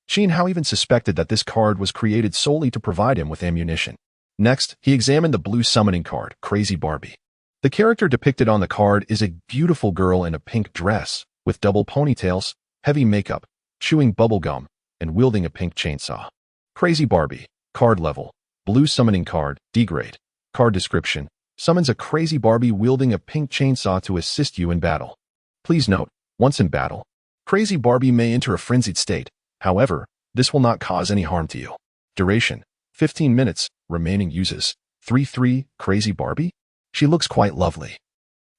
Qin Hao even suspected that this card was created solely to provide him with ammunition. Next, he examined the blue summoning card, Crazy Barbie. The character depicted on the card is a beautiful girl in a pink dress, with double ponytails, heavy makeup, chewing bubblegum, and wielding a pink chainsaw. Crazy Barbie, card level, blue summoning card, D-grade. Card description, summons a Crazy Barbie wielding a pink chainsaw to assist you in battle. Please note, once in battle, Crazy Barbie may enter a frenzied state. However, this will not cause any harm to you. Duration, 15 minutes. Remaining uses, 3-3, Crazy Barbie? She looks quite lovely.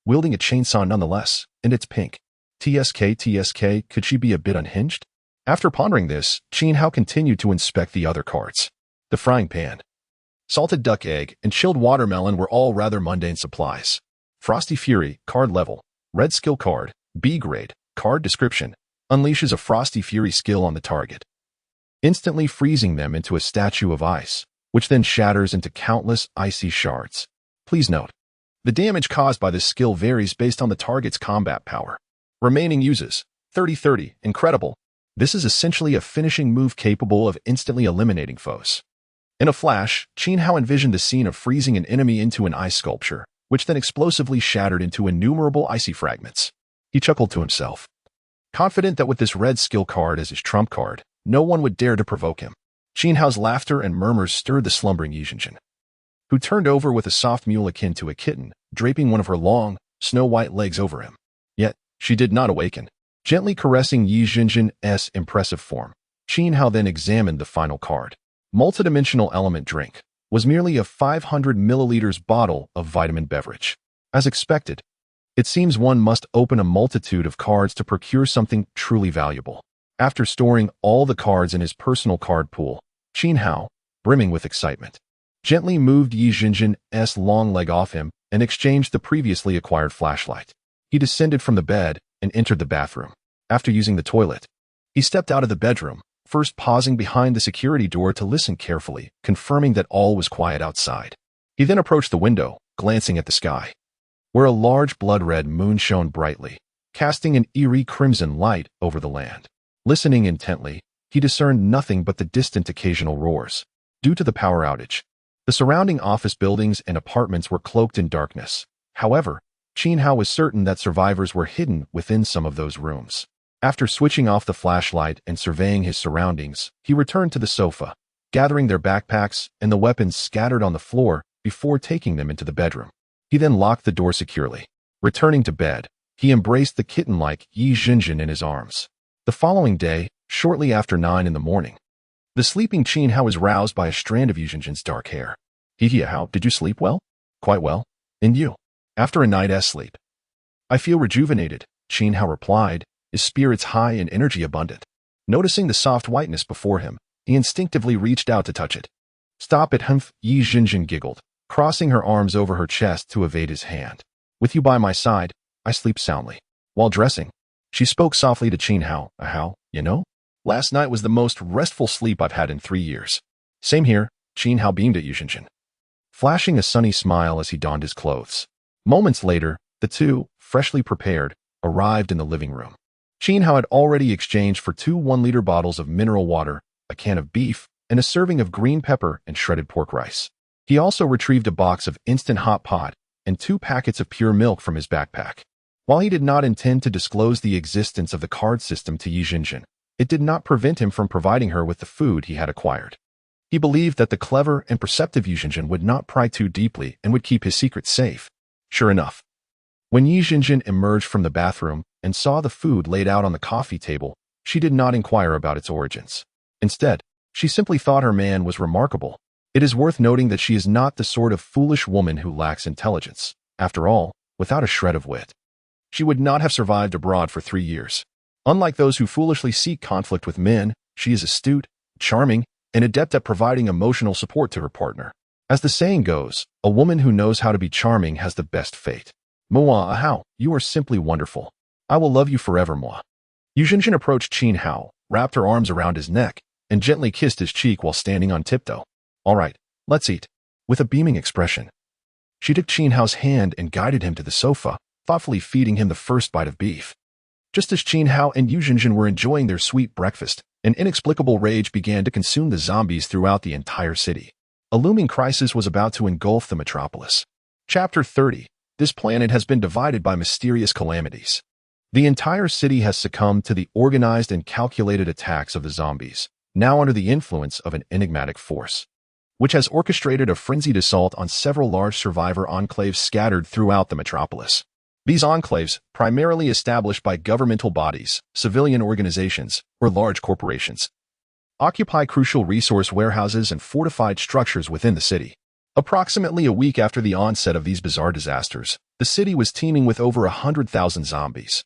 Wielding a chainsaw nonetheless, and it's pink. TSK, could she be a bit unhinged? After pondering this, Qin Hao continued to inspect the other cards. The frying pan, salted duck egg, and chilled watermelon were all rather mundane supplies. Frosty Fury, card level, red skill card, B-grade, card description, unleashes a Frosty Fury skill on the target, instantly freezing them into a statue of ice, which then shatters into countless icy shards. Please note, the damage caused by this skill varies based on the target's combat power. Remaining uses, 30-30, incredible. This is essentially a finishing move capable of instantly eliminating foes. In a flash, Qin Hao envisioned the scene of freezing an enemy into an ice sculpture, which then explosively shattered into innumerable icy fragments. He chuckled to himself, confident that with this red skill card as his trump card, no one would dare to provoke him. Qin Hao's laughter and murmurs stirred the slumbering Yi Zhenjin, who turned over with a soft mule akin to a kitten, draping one of her long, snow-white legs over him. Yet, she did not awaken. Gently caressing Yi Zhenjin's impressive form, Qin Hao then examined the final card. Multidimensional Element Drink was merely a 500 milliliters bottle of vitamin beverage. As expected, it seems one must open a multitude of cards to procure something truly valuable. After storing all the cards in his personal card pool, Qin Hao, brimming with excitement, gently moved Yi Zhenjin's long leg off him and exchanged the previously acquired flashlight. He descended from the bed and entered the bathroom. After using the toilet, he stepped out of the bedroom, first pausing behind the security door to listen carefully, confirming that all was quiet outside. He then approached the window, glancing at the sky, where a large blood-red moon shone brightly, casting an eerie crimson light over the land. Listening intently, he discerned nothing but the distant occasional roars. Due to the power outage, the surrounding office buildings and apartments were cloaked in darkness. However, Qin Hao was certain that survivors were hidden within some of those rooms. After switching off the flashlight and surveying his surroundings, he returned to the sofa, gathering their backpacks and the weapons scattered on the floor before taking them into the bedroom. He then locked the door securely. Returning to bed, he embraced the kitten-like Yi Zhenjin in his arms. The following day, shortly after 9 in the morning, the sleeping Qin Hao was roused by a strand of Yi Zhenjin's dark hair. He Hao, did you sleep well? Quite well. And you? After a night's sleep, I feel rejuvenated, Qin Hao replied, his spirits high and energy abundant. Noticing the soft whiteness before him, he instinctively reached out to touch it. Stop it, humph, Yi Zhenjin giggled, crossing her arms over her chest to evade his hand. With you by my side, I sleep soundly. While dressing, she spoke softly to Qin Hao. How, you know? Last night was the most restful sleep I've had in 3 years. Same here, Qin Hao beamed at Yi Zhenjin, flashing a sunny smile as he donned his clothes. Moments later, the two, freshly prepared, arrived in the living room. Qin Hao had already exchanged for 2 1-liter bottles of mineral water, a can of beef, and a serving of green pepper and shredded pork rice. He also retrieved a box of instant hot pot and 2 packets of pure milk from his backpack. While he did not intend to disclose the existence of the card system to Yi Zhenjin, it did not prevent him from providing her with the food he had acquired. He believed that the clever and perceptive Yi Zhenjin would not pry too deeply and would keep his secret safe. Sure enough, when Yi Zhenjin emerged from the bathroom and saw the food laid out on the coffee table, she did not inquire about its origins. Instead, she simply thought her man was remarkable. It is worth noting that she is not the sort of foolish woman who lacks intelligence. After all, without a shred of wit, she would not have survived abroad for 3 years. Unlike those who foolishly seek conflict with men, she is astute, charming, and adept at providing emotional support to her partner. As the saying goes, a woman who knows how to be charming has the best fate. Moi, Hao, you are simply wonderful. I will love you forever, moi. Yi Zhenjin approached Qin Hao, wrapped her arms around his neck, and gently kissed his cheek while standing on tiptoe. All right, let's eat. With a beaming expression, she took Qin Hao's hand and guided him to the sofa, thoughtfully feeding him the first bite of beef. Just as Qin Hao and Yi Zhenjin were enjoying their sweet breakfast, an inexplicable rage began to consume the zombies throughout the entire city. A looming crisis was about to engulf the metropolis. Chapter 30. This planet has been divided by mysterious calamities. The entire city has succumbed to the organized and calculated attacks of the zombies, now under the influence of an enigmatic force, which has orchestrated a frenzied assault on several large survivor enclaves scattered throughout the metropolis. These enclaves, primarily established by governmental bodies, civilian organizations, or large corporations, occupy crucial resource warehouses and fortified structures within the city. Approximately a week after the onset of these bizarre disasters, the city was teeming with over 100,000 zombies,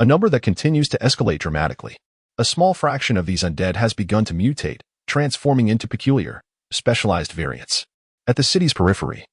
a number that continues to escalate dramatically. A small fraction of these undead has begun to mutate, transforming into peculiar, specialized variants. At the city's periphery,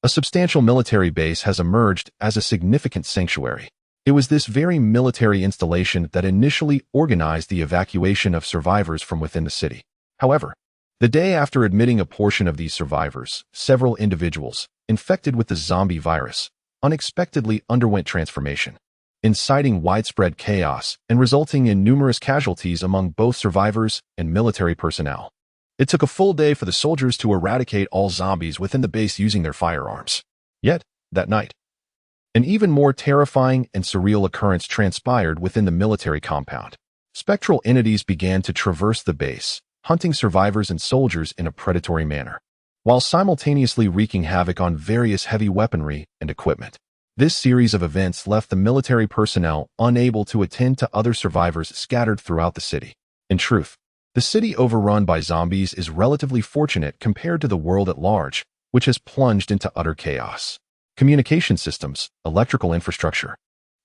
a substantial military base has emerged as a significant sanctuary. It was this very military installation that initially organized the evacuation of survivors from within the city. However, the day after admitting a portion of these survivors, several individuals, infected with the zombie virus, unexpectedly underwent transformation. inciting widespread chaos and resulting in numerous casualties among both survivors and military personnel. It took a full day for the soldiers to eradicate all zombies within the base using their firearms. Yet, that night, an even more terrifying and surreal occurrence transpired within the military compound. Spectral entities began to traverse the base, hunting survivors and soldiers in a predatory manner, while simultaneously wreaking havoc on various heavy weaponry and equipment. This series of events left the military personnel unable to attend to other survivors scattered throughout the city. In truth, the city overrun by zombies is relatively fortunate compared to the world at large, which has plunged into utter chaos. Communication systems, electrical infrastructure,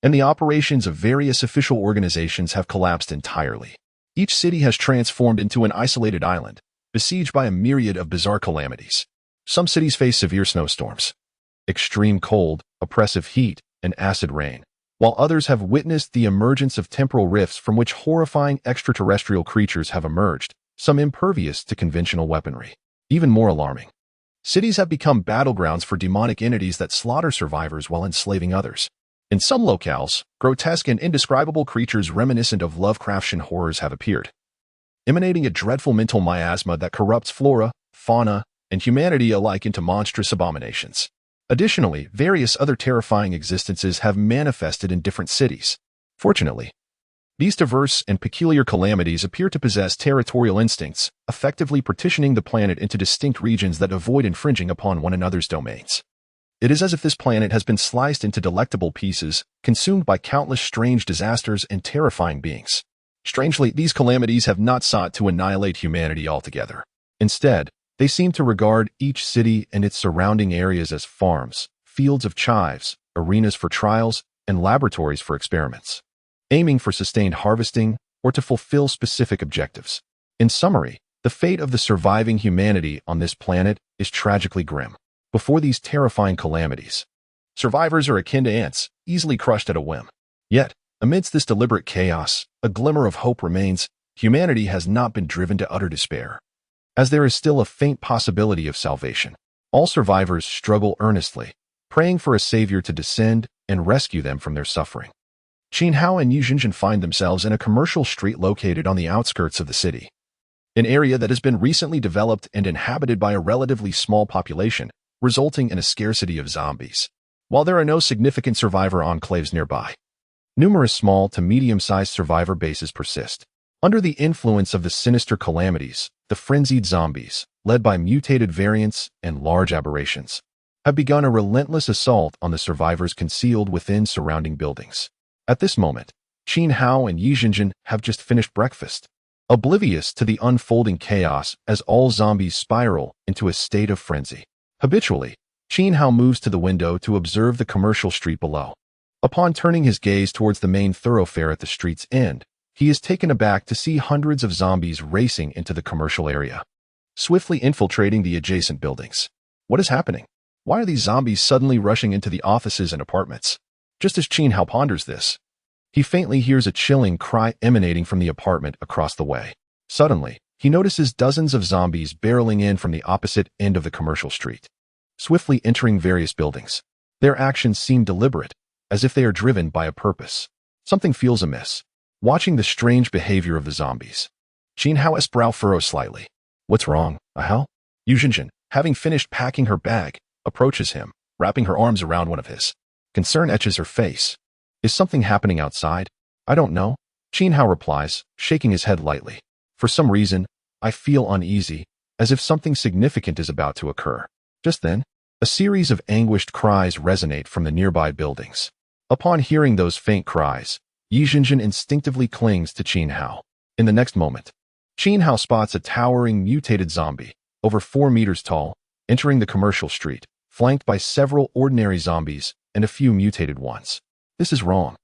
and the operations of various official organizations have collapsed entirely. Each city has transformed into an isolated island, besieged by a myriad of bizarre calamities. Some cities face severe snowstorms, extreme cold, oppressive heat, and acid rain, while others have witnessed the emergence of temporal rifts from which horrifying extraterrestrial creatures have emerged, some impervious to conventional weaponry. Even more alarming, cities have become battlegrounds for demonic entities that slaughter survivors while enslaving others. In some locales, grotesque and indescribable creatures reminiscent of Lovecraftian horrors have appeared, emanating a dreadful mental miasma that corrupts flora, fauna, and humanity alike into monstrous abominations. Additionally, various other terrifying existences have manifested in different cities. Fortunately, these diverse and peculiar calamities appear to possess territorial instincts, effectively partitioning the planet into distinct regions that avoid infringing upon one another's domains. It is as if this planet has been sliced into delectable pieces, consumed by countless strange disasters and terrifying beings. Strangely, these calamities have not sought to annihilate humanity altogether. Instead, they seem to regard each city and its surrounding areas as farms, fields of chives, arenas for trials, and laboratories for experiments, aiming for sustained harvesting or to fulfill specific objectives. In summary, the fate of the surviving humanity on this planet is tragically grim. Before these terrifying calamities, survivors are akin to ants, easily crushed at a whim. Yet, amidst this deliberate chaos, a glimmer of hope remains. Humanity has not been driven to utter despair, as there is still a faint possibility of salvation. All survivors struggle earnestly, praying for a savior to descend and rescue them from their suffering. Qin Hao and Yi Jinjin find themselves in a commercial street located on the outskirts of the city, an area that has been recently developed and inhabited by a relatively small population, resulting in a scarcity of zombies. While there are no significant survivor enclaves nearby, numerous small to medium-sized survivor bases persist. Under the influence of the sinister calamities, the frenzied zombies, led by mutated variants and large aberrations, have begun a relentless assault on the survivors concealed within surrounding buildings. At this moment, Qin Hao and Yi Jinjin have just finished breakfast, oblivious to the unfolding chaos as all zombies spiral into a state of frenzy. Habitually, Qin Hao moves to the window to observe the commercial street below. Upon turning his gaze towards the main thoroughfare at the street's end, he is taken aback to see hundreds of zombies racing into the commercial area, swiftly infiltrating the adjacent buildings. What is happening? Why are these zombies suddenly rushing into the offices and apartments? Just as Qin Hao ponders this, he faintly hears a chilling cry emanating from the apartment across the way. Suddenly, he notices dozens of zombies barreling in from the opposite end of the commercial street, swiftly entering various buildings. Their actions seem deliberate, as if they are driven by a purpose. Something feels amiss. Watching the strange behavior of the zombies, Qin Hao's brow furrows slightly. What's wrong, Ahel? Yi Jinjin, having finished packing her bag, approaches him, wrapping her arms around one of his. Concern etches her face. Is something happening outside? I don't know, Qin Hao replies, shaking his head lightly. For some reason, I feel uneasy, as if something significant is about to occur. Just then, a series of anguished cries resonate from the nearby buildings. Upon hearing those faint cries, Yi Jinjin instinctively clings to Qin Hao. In the next moment, Qin Hao spots a towering mutated zombie, over 4 meters tall, entering the commercial street, flanked by several ordinary zombies and a few mutated ones. This is wrong.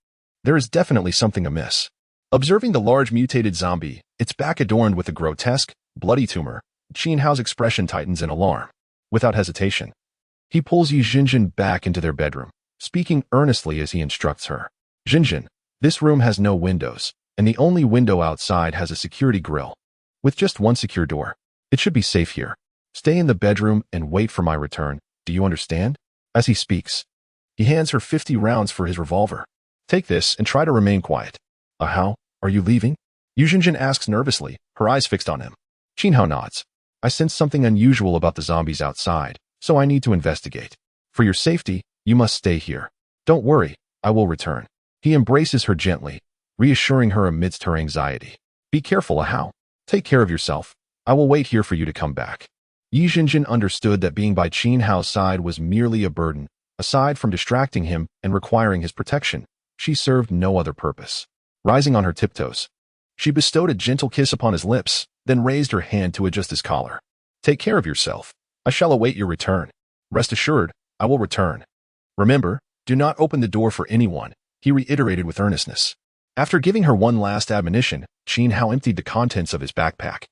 There is definitely something amiss. Observing the large mutated zombie, its back adorned with a grotesque, bloody tumor, Qin Hao's expression tightens in alarm. Without hesitation, he pulls Yi Jinjin back into their bedroom, speaking earnestly as he instructs her. Jinjin, this room has no windows, and the only window outside has a security grill. With just one secure door, it should be safe here. Stay in the bedroom and wait for my return. Do you understand? As he speaks, he hands her 50 rounds for his revolver. Take this and try to remain quiet. How? Are you leaving? Yu Jinjin asks nervously, her eyes fixed on him. Qin Hao nods. I sense something unusual about the zombies outside, so I need to investigate. For your safety, you must stay here. Don't worry, I will return. He embraces her gently, reassuring her amidst her anxiety. Be careful, Hao. Take care of yourself. I will wait here for you to come back. Yi Jinjin understood that being by Qin Hao's side was merely a burden. Aside from distracting him and requiring his protection, she served no other purpose. Rising on her tiptoes, she bestowed a gentle kiss upon his lips, then raised her hand to adjust his collar. Take care of yourself. I shall await your return. Rest assured, I will return. Remember, do not open the door for anyone, he reiterated with earnestness. After giving her one last admonition, Qin Hao emptied the contents of his backpack,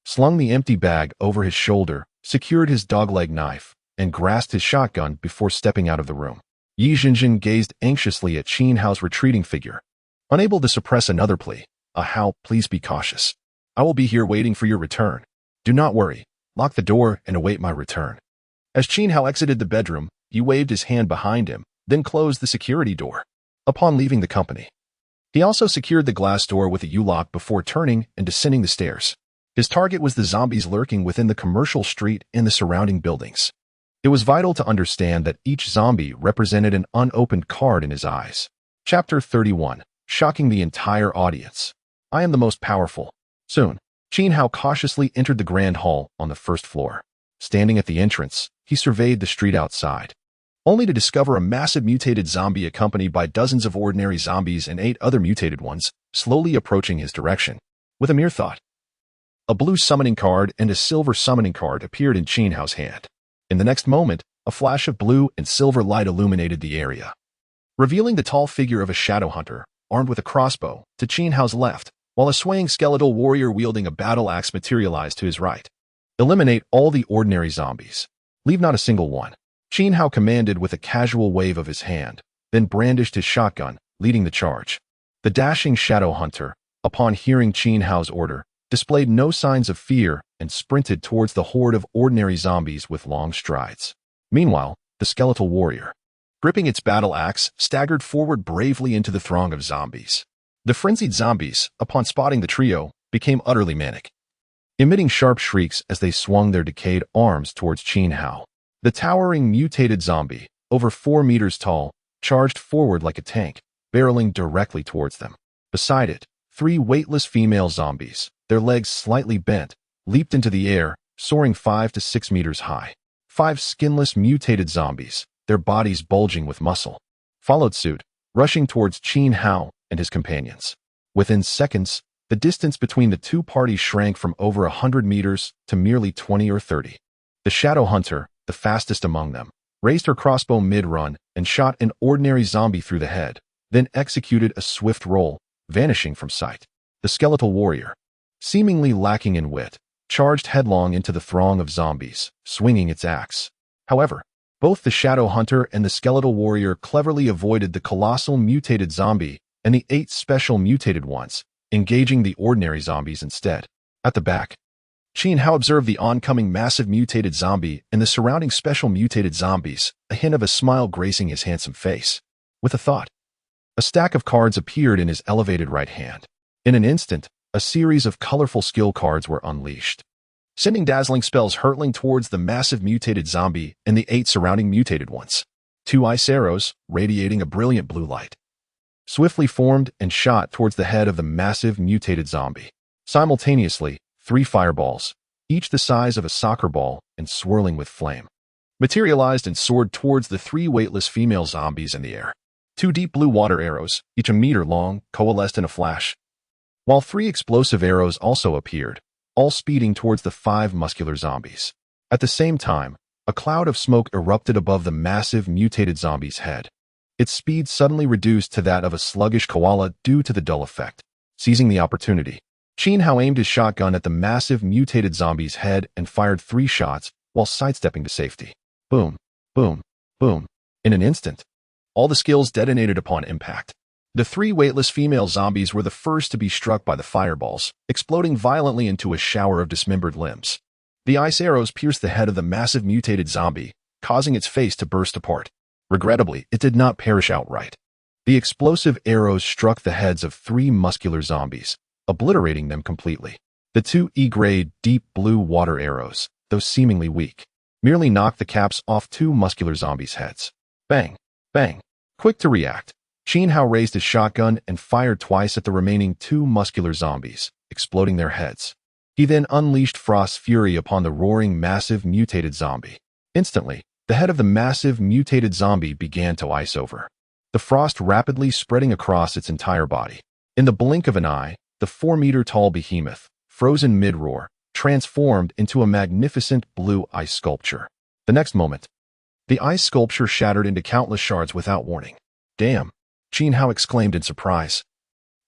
slung the empty bag over his shoulder, secured his dogleg knife, and grasped his shotgun before stepping out of the room. Yi Jinjin gazed anxiously at Qin Hao's retreating figure, unable to suppress another plea. Hao, please be cautious. I will be here waiting for your return. Do not worry. Lock the door and await my return. As Qin Hao exited the bedroom, he waved his hand behind him, then closed the security door. Upon leaving the company, he also secured the glass door with a U-lock before turning and descending the stairs. His target was the zombies lurking within the commercial street and the surrounding buildings. It was vital to understand that each zombie represented an unopened card in his eyes. Chapter 31. Shocking the entire audience. I am the most powerful. Soon, Qin Hao cautiously entered the grand hall on the first floor. Standing at the entrance, he surveyed the street outside, only to discover a massive mutated zombie accompanied by dozens of ordinary zombies and 8 other mutated ones, slowly approaching his direction. With a mere thought, a blue summoning card and a silver summoning card appeared in Qin Hao's hand. In the next moment, a flash of blue and silver light illuminated the area, revealing the tall figure of a shadow hunter, armed with a crossbow, to Qin Hao's left, while a swaying skeletal warrior wielding a battle axe materialized to his right. Eliminate all the ordinary zombies. Leave not a single one. Qin Hao commanded with a casual wave of his hand, then brandished his shotgun, leading the charge. The dashing shadow hunter, upon hearing Qin Hao's order, displayed no signs of fear and sprinted towards the horde of ordinary zombies with long strides. Meanwhile, the skeletal warrior, gripping its battle axe, staggered forward bravely into the throng of zombies. The frenzied zombies, upon spotting the trio, became utterly manic, emitting sharp shrieks as they swung their decayed arms towards Qin Hao. The towering mutated zombie, over 4 meters tall, charged forward like a tank, barreling directly towards them. Beside it, 3 weightless female zombies, their legs slightly bent, leaped into the air, soaring 5 to 6 meters high. 5 skinless mutated zombies, their bodies bulging with muscle, followed suit, rushing towards Qin Hao and his companions. Within seconds, the distance between the two parties shrank from over 100 meters to merely 20 or 30. The shadow hunter, the fastest among them, raised her crossbow mid-run and shot an ordinary zombie through the head, then executed a swift roll, vanishing from sight. The skeletal warrior, seemingly lacking in wit, charged headlong into the throng of zombies, swinging its axe. However, both the shadow hunter and the skeletal warrior cleverly avoided the colossal mutated zombie and the 8 special mutated ones, engaging the ordinary zombies instead. At the back, Qin Hao observed the oncoming massive mutated zombie and the surrounding special mutated zombies, a hint of a smile gracing his handsome face. With a thought, a stack of cards appeared in his elevated right hand. In an instant, a series of colorful skill cards were unleashed, sending dazzling spells hurtling towards the massive mutated zombie and the 8 surrounding mutated ones. 2 ice arrows, radiating a brilliant blue light, swiftly formed and shot towards the head of the massive mutated zombie. Simultaneously, 3 fireballs, each the size of a soccer ball and swirling with flame, materialized and soared towards the 3 weightless female zombies in the air. 2 deep blue water arrows, each a meter long, coalesced in a flash, while 3 explosive arrows also appeared, all speeding towards the 5 muscular zombies. At the same time, a cloud of smoke erupted above the massive mutated zombie's head. Its speed suddenly reduced to that of a sluggish koala due to the dull effect. Seizing the opportunity, Qin Hao aimed his shotgun at the massive mutated zombie's head and fired 3 shots while sidestepping to safety. Boom, boom, boom. In an instant, all the skills detonated upon impact. The 3 weightless female zombies were the first to be struck by the fireballs, exploding violently into a shower of dismembered limbs. The ice arrows pierced the head of the massive mutated zombie, causing its face to burst apart. Regrettably, it did not perish outright. The explosive arrows struck the heads of 3 muscular zombies, obliterating them completely. The 2 E-grade deep blue water arrows, though seemingly weak, merely knocked the caps off 2 muscular zombies' heads. Bang! Bang! Quick to react, Qin Hao raised his shotgun and fired twice at the remaining 2 muscular zombies, exploding their heads. He then unleashed Frost's fury upon the roaring, massive, mutated zombie. Instantly, the head of the massive, mutated zombie began to ice over, the frost rapidly spreading across its entire body. In the blink of an eye, the 4-meter-tall behemoth, frozen mid-roar, transformed into a magnificent blue ice sculpture. The next moment, the ice sculpture shattered into countless shards without warning. Damn! Qin Hao exclaimed in surprise,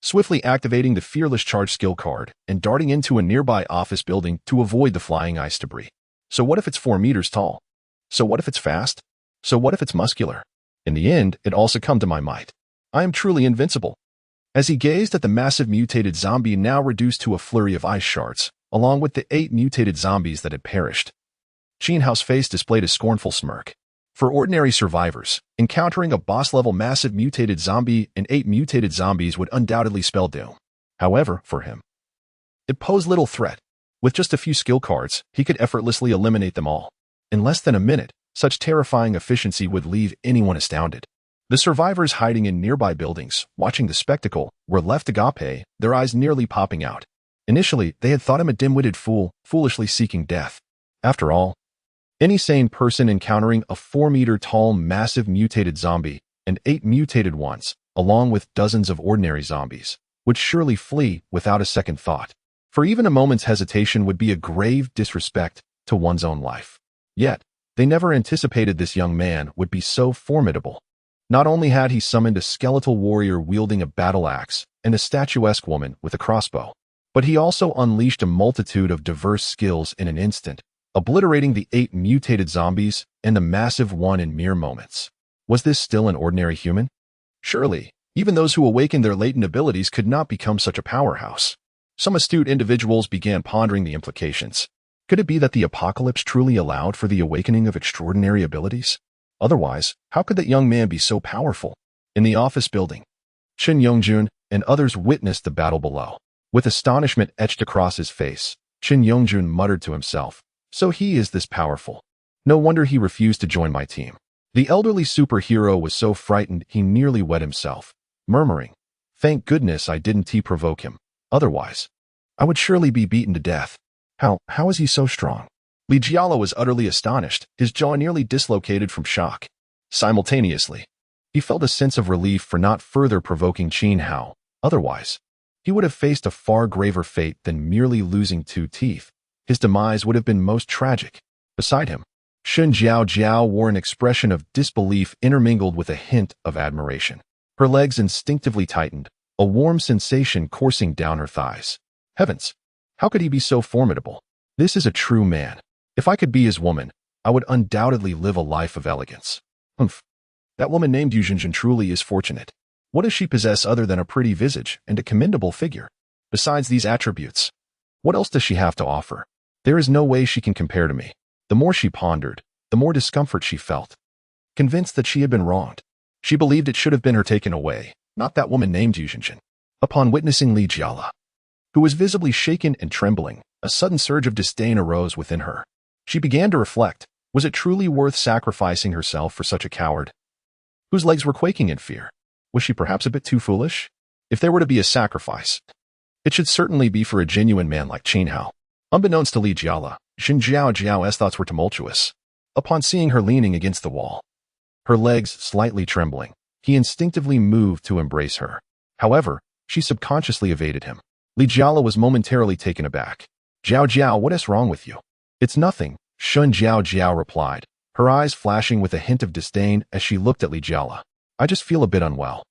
swiftly activating the Fearless Charge skill card and darting into a nearby office building to avoid the flying ice debris. So what if it's 4 meters tall? So what if it's fast? So what if it's muscular? In the end, it all succumbed to my might. I am truly invincible. As he gazed at the massive mutated zombie now reduced to a flurry of ice shards, along with the 8 mutated zombies that had perished, Qin Hao's face displayed a scornful smirk. For ordinary survivors, encountering a boss-level massive mutated zombie and 8 mutated zombies would undoubtedly spell doom. However, for him, it posed little threat. With just a few skill cards, he could effortlessly eliminate them all. In less than a minute, such terrifying efficiency would leave anyone astounded. The survivors hiding in nearby buildings, watching the spectacle, were left agape, their eyes nearly popping out. Initially, they had thought him a dim-witted fool, foolishly seeking death. After all, any sane person encountering a 4-meter-tall massive mutated zombie and 8 mutated ones, along with dozens of ordinary zombies, would surely flee without a second thought. For even a moment's hesitation would be a grave disrespect to one's own life. Yet, they never anticipated this young man would be so formidable. Not only had he summoned a skeletal warrior wielding a battle axe and a statuesque woman with a crossbow, but he also unleashed a multitude of diverse skills in an instant, obliterating the 8 mutated zombies and the massive one in mere moments. Was this still an ordinary human? Surely, even those who awakened their latent abilities could not become such a powerhouse. Some astute individuals began pondering the implications. Could it be that the apocalypse truly allowed for the awakening of extraordinary abilities? Otherwise, how could that young man be so powerful? In the office building, Shen Yongjun and others witnessed the battle below. With astonishment etched across his face, Shen Yongjun muttered to himself, "So he is this powerful. No wonder he refused to join my team." The elderly superhero was so frightened he nearly wet himself, murmuring, "Thank goodness I didn't provoke him. Otherwise, I would surely be beaten to death. How is he so strong?" Li Jiala was utterly astonished, his jaw nearly dislocated from shock. Simultaneously, he felt a sense of relief for not further provoking Qin Hao. Otherwise, he would have faced a far graver fate than merely losing 2 teeth. His demise would have been most tragic. Beside him, Shun Jiao Jiao wore an expression of disbelief intermingled with a hint of admiration. Her legs instinctively tightened, a warm sensation coursing down her thighs. Heavens! How could he be so formidable? This is a true man. If I could be his woman, I would undoubtedly live a life of elegance. Humph. That woman named Yu Jinjin truly is fortunate. What does she possess other than a pretty visage and a commendable figure? Besides these attributes, what else does she have to offer? There is no way she can compare to me. The more she pondered, the more discomfort she felt. Convinced that she had been wronged, she believed it should have been her taken away, not that woman named Yu Jinjin. Upon witnessing Li Jiala, who was visibly shaken and trembling, a sudden surge of disdain arose within her. She began to reflect, was it truly worth sacrificing herself for such a coward, whose legs were quaking in fear? Was she perhaps a bit too foolish? If there were to be a sacrifice, it should certainly be for a genuine man like Qin Hao. Unbeknownst to Li Jiala, Shen Jiao Jiao's thoughts were tumultuous. Upon seeing her leaning against the wall, her legs slightly trembling, he instinctively moved to embrace her. However, she subconsciously evaded him. Li Jiala was momentarily taken aback. "Jiao Jiao, what is wrong with you?" "It's nothing," Shun Jiao Jiao replied, her eyes flashing with a hint of disdain as she looked at Li Jiala. "I just feel a bit unwell.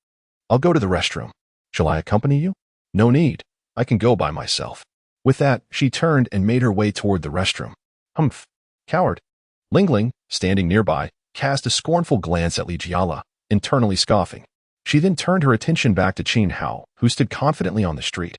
I'll go to the restroom. Shall I accompany you?" "No need. I can go by myself." With that, she turned and made her way toward the restroom. "Humph. Coward." Lingling, standing nearby, cast a scornful glance at Li Jiala, internally scoffing. She then turned her attention back to Qin Hao, who stood confidently on the street,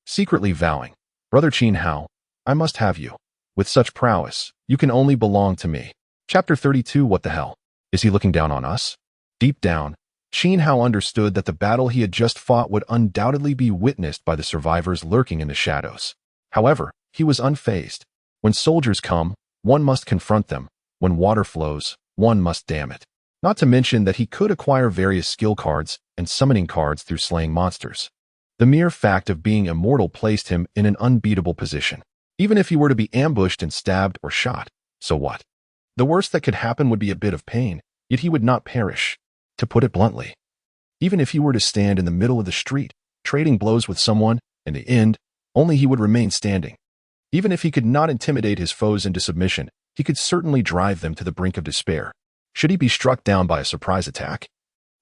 secretly vowing, "Brother Qin Hao, I must have you. With such prowess, you can only belong to me." Chapter 32. What the hell? Is he looking down on us? Deep down, Qin Hao understood that the battle he had just fought would undoubtedly be witnessed by the survivors lurking in the shadows. However, he was unfazed. When soldiers come, one must confront them. When water flows, one must dam it. Not to mention that he could acquire various skill cards and summoning cards through slaying monsters. The mere fact of being immortal placed him in an unbeatable position. Even if he were to be ambushed and stabbed or shot, so what? The worst that could happen would be a bit of pain, yet he would not perish. To put it bluntly, even if he were to stand in the middle of the street, trading blows with someone, in the end, only he would remain standing. Even if he could not intimidate his foes into submission, he could certainly drive them to the brink of despair. Should he be struck down by a surprise attack,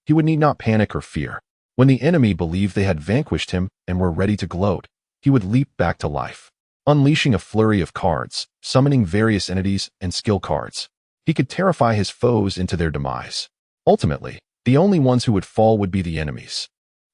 he would need not panic or fear. When the enemy believed they had vanquished him and were ready to gloat, he would leap back to life, unleashing a flurry of cards, summoning various entities and skill cards. He could terrify his foes into their demise. Ultimately, the only ones who would fall would be the enemies.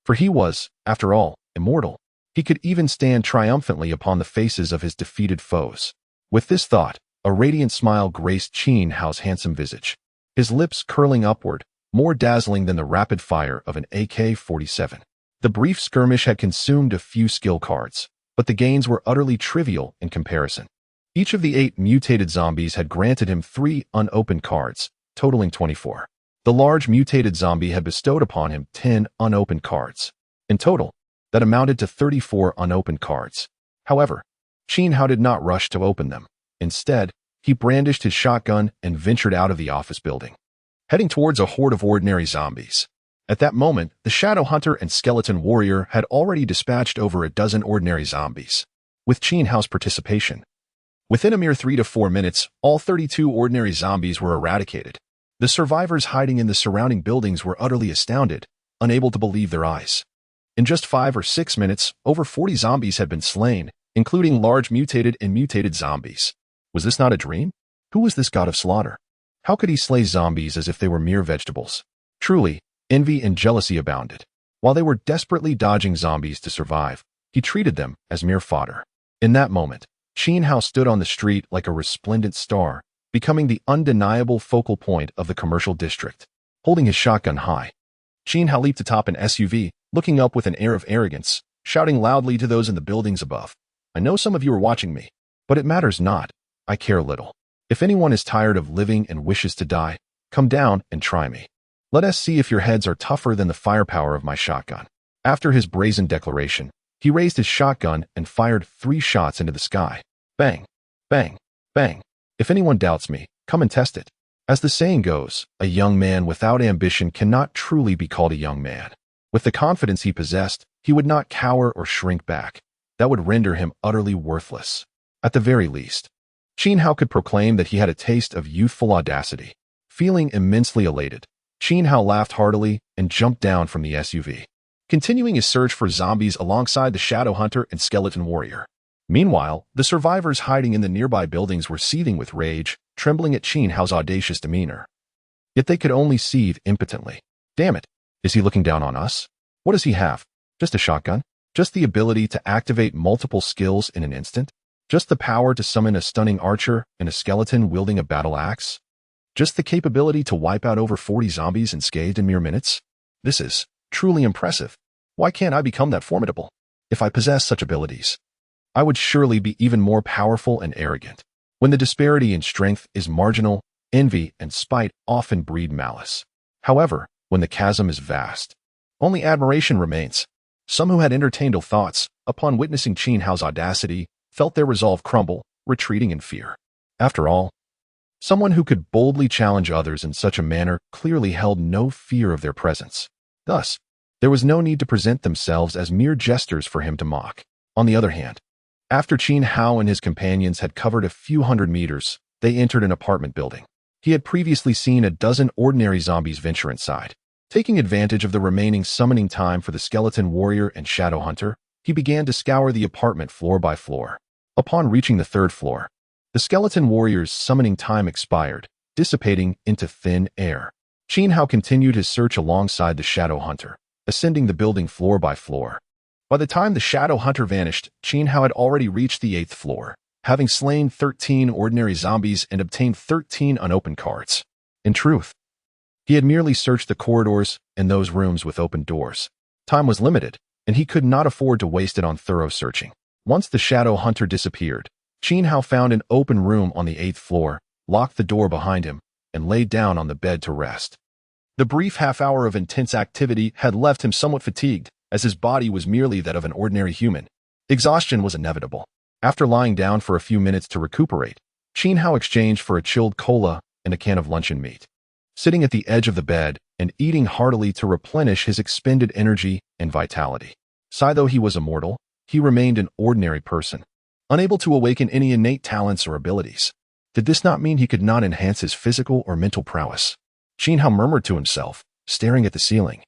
For he was, after all, immortal. He could even stand triumphantly upon the faces of his defeated foes. With this thought, a radiant smile graced Qin Hao's handsome visage, his lips curling upward, more dazzling than the rapid fire of an AK-47. The brief skirmish had consumed a few skill cards, but the gains were utterly trivial in comparison. Each of the 8 mutated zombies had granted him 3 unopened cards, totaling 24. The large mutated zombie had bestowed upon him 10 unopened cards. In total, that amounted to 34 unopened cards. However, Qin Hao did not rush to open them. Instead, he brandished his shotgun and ventured out of the office building, heading towards a horde of ordinary zombies. At that moment, the Shadow Hunter and Skeleton Warrior had already dispatched over a dozen ordinary zombies. With Qin Hao's participation, within a mere 3 to 4 minutes, all 32 ordinary zombies were eradicated. The survivors hiding in the surrounding buildings were utterly astounded, unable to believe their eyes. In just 5 or 6 minutes, over 40 zombies had been slain, including large mutated and mutated zombies. Was this not a dream? Who was this god of slaughter? How could he slay zombies as if they were mere vegetables? Truly, envy and jealousy abounded. While they were desperately dodging zombies to survive, he treated them as mere fodder. In that moment, Qin Hao stood on the street like a resplendent star, becoming the undeniable focal point of the commercial district. Holding his shotgun high, Qin Hao leaped atop an SUV, looking up with an air of arrogance, shouting loudly to those in the buildings above. I know some of you are watching me, but it matters not. I care little. If anyone is tired of living and wishes to die, come down and try me. Let us see if your heads are tougher than the firepower of my shotgun. After his brazen declaration, he raised his shotgun and fired 3 shots into the sky. Bang, bang, bang. If anyone doubts me, come and test it. As the saying goes, a young man without ambition cannot truly be called a young man. With the confidence he possessed, he would not cower or shrink back. That would render him utterly worthless. At the very least, Qin Hao could proclaim that he had a taste of youthful audacity. Feeling immensely elated, Qin Hao laughed heartily and jumped down from the SUV, continuing his search for zombies alongside the Shadow Hunter and Skeleton Warrior. Meanwhile, the survivors hiding in the nearby buildings were seething with rage, trembling at Qin Hao's audacious demeanor. Yet they could only seethe impotently. Damn it! Is he looking down on us? What does he have? Just a shotgun? Just the ability to activate multiple skills in an instant? Just the power to summon a stunning archer and a skeleton wielding a battle axe? Just the capability to wipe out over 40 zombies unscathed in mere minutes? This is truly impressive. Why can't I become that formidable? If I possess such abilities, I would surely be even more powerful and arrogant. When the disparity in strength is marginal, envy and spite often breed malice. However, when the chasm is vast, only admiration remains. Some who had entertained ill thoughts, upon witnessing Qin Hao's audacity, felt their resolve crumble, retreating in fear. After all, someone who could boldly challenge others in such a manner clearly held no fear of their presence. Thus, there was no need to present themselves as mere jesters for him to mock. On the other hand, after Qin Hao and his companions had covered a few hundred meters, they entered an apartment building. He had previously seen a dozen ordinary zombies venture inside. Taking advantage of the remaining summoning time for the Skeleton Warrior and Shadow Hunter, he began to scour the apartment floor by floor. Upon reaching the 3rd floor, the Skeleton Warrior's summoning time expired, dissipating into thin air. Qin Hao continued his search alongside the Shadow Hunter, ascending the building floor by floor. By the time the Shadow Hunter vanished, Qin Hao had already reached the 8th floor, having slain 13 ordinary zombies and obtained 13 unopened cards. In truth, He had merely searched the corridors and those rooms with open doors. Time was limited, and he could not afford to waste it on thorough searching. Once the shadow hunter disappeared, Qin Hao found an open room on the 8th floor, locked the door behind him, and laid down on the bed to rest. The brief half-hour of intense activity had left him somewhat fatigued, as his body was merely that of an ordinary human. Exhaustion was inevitable. After lying down for a few minutes to recuperate, Qin Hao exchanged for a chilled cola and a can of luncheon meat. Sitting at the edge of the bed and eating heartily to replenish his expended energy and vitality. Though he was immortal, he remained an ordinary person, unable to awaken any innate talents or abilities. Did this not mean he could not enhance his physical or mental prowess? Qin Hao murmured to himself, staring at the ceiling.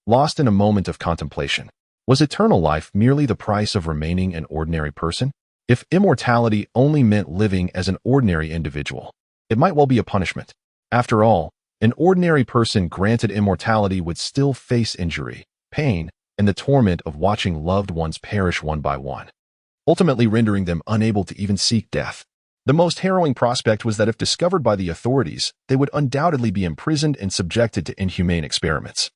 Lost in a moment of contemplation. Was eternal life merely the price of remaining an ordinary person? If immortality only meant living as an ordinary individual, it might well be a punishment. After all, an ordinary person granted immortality would still face injury, pain, and the torment of watching loved ones perish one by one, ultimately rendering them unable to even seek death. The most harrowing prospect was that if discovered by the authorities, they would undoubtedly be imprisoned and subjected to inhumane experiments.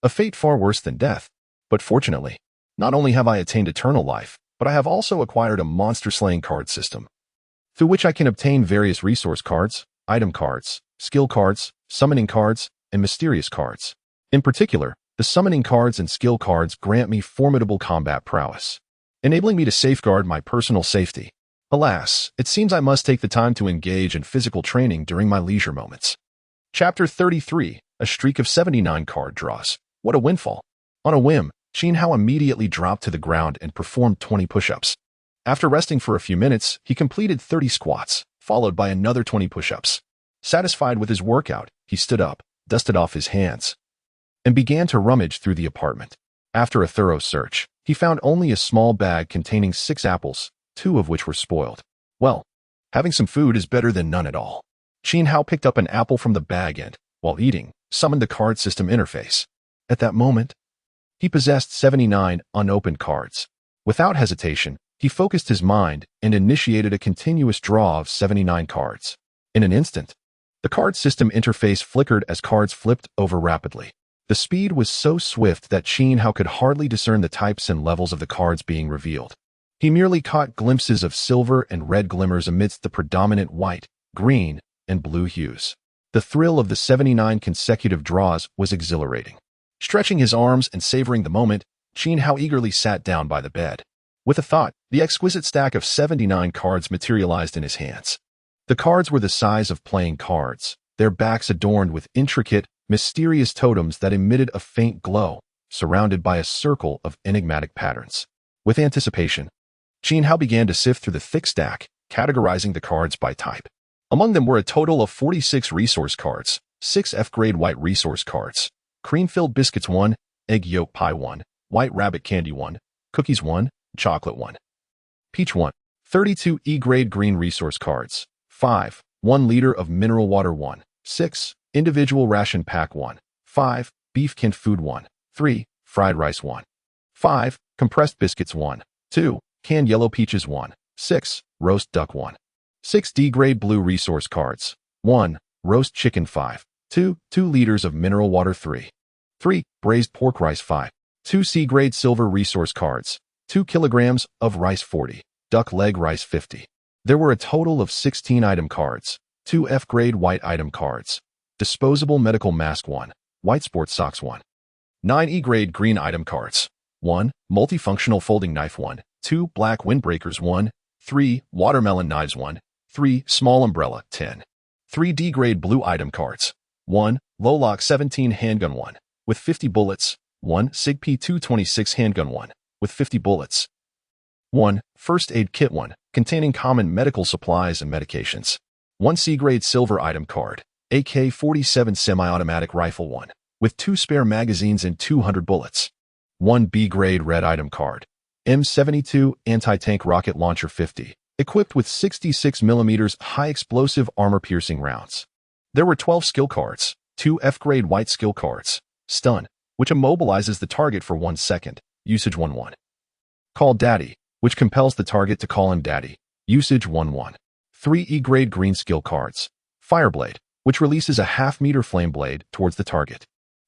A fate far worse than death. But fortunately, not only have I attained eternal life, but I have also acquired a monster-slaying card system, through which I can obtain various resource cards, item cards, skill cards, summoning cards, and mysterious cards. In particular, the summoning cards and skill cards grant me formidable combat prowess, enabling me to safeguard my personal safety. Alas, it seems I must take the time to engage in physical training during my leisure moments. Chapter 33, a streak of 79 card draws. What a windfall. On a whim, Qin Hao immediately dropped to the ground and performed 20 push-ups. After resting for a few minutes, he completed 30 squats, followed by another 20 push-ups. Satisfied with his workout, he stood up, dusted off his hands, and began to rummage through the apartment. After a thorough search, he found only a small bag containing 6 apples, 2 of which were spoiled. Well, having some food is better than none at all. Qin Hao picked up an apple from the bag and, while eating, summoned the card system interface. At that moment, he possessed 79 unopened cards. Without hesitation, he focused his mind and initiated a continuous draw of 79 cards. In an instant, the card system interface flickered as cards flipped over rapidly. The speed was so swift that Qin Hao could hardly discern the types and levels of the cards being revealed. He merely caught glimpses of silver and red glimmers amidst the predominant white, green, and blue hues. The thrill of the 79 consecutive draws was exhilarating. Stretching his arms and savoring the moment, Qin Hao eagerly sat down by the bed. With a thought, the exquisite stack of 79 cards materialized in his hands. The cards were the size of playing cards, their backs adorned with intricate, mysterious totems that emitted a faint glow, surrounded by a circle of enigmatic patterns. With anticipation, Qin Hao began to sift through the thick stack, categorizing the cards by type. Among them were a total of 46 resource cards, 6 F-grade white resource cards, cream-filled biscuits 1, egg yolk pie 1, white rabbit candy 1, cookies 1, chocolate 1, peach 1, 32 E-grade green resource cards, 5, 1 liter of mineral water 1, 6, individual ration pack 1, 5, beef canned food 1, 3, fried rice 1, 5, compressed biscuits 1, 2, canned yellow peaches 1, 6, roast duck 1, 6 D-grade blue resource cards, 1, roast chicken 5, 2 liters of mineral water 3, braised pork rice 5, 2 C-grade silver resource cards, 2 kilograms of rice 40, duck leg rice 50. There were a total of 16 item cards, 2 F-grade white item cards, disposable medical mask 1, white sports socks 1, 9 E-grade green item cards, 1, multifunctional folding knife 1, 2 black windbreakers 1, 3 watermelon knives 1, 3 small umbrella 10, 3 D-grade blue item cards, 1 Lowlock 17 handgun 1, with 50 bullets, 1 SIG P226 handgun 1, with 50 bullets, 1 first aid kit 1, containing common medical supplies and medications, 1 C-grade silver item card, AK-47 semi-automatic rifle 1, with 2 spare magazines and 200 bullets, 1 B-grade red item card, M72 anti-tank rocket launcher 50, equipped with 66mm high-explosive armor-piercing rounds. There were 12 skill cards, 2 F-grade white skill cards, Stun, which immobilizes the target for 1 second, usage 1-1. Call Daddy, which compels the target to call him Daddy, usage 1-1. 3 E-grade green skill cards, Fireblade, which releases a half-meter flame blade towards the target.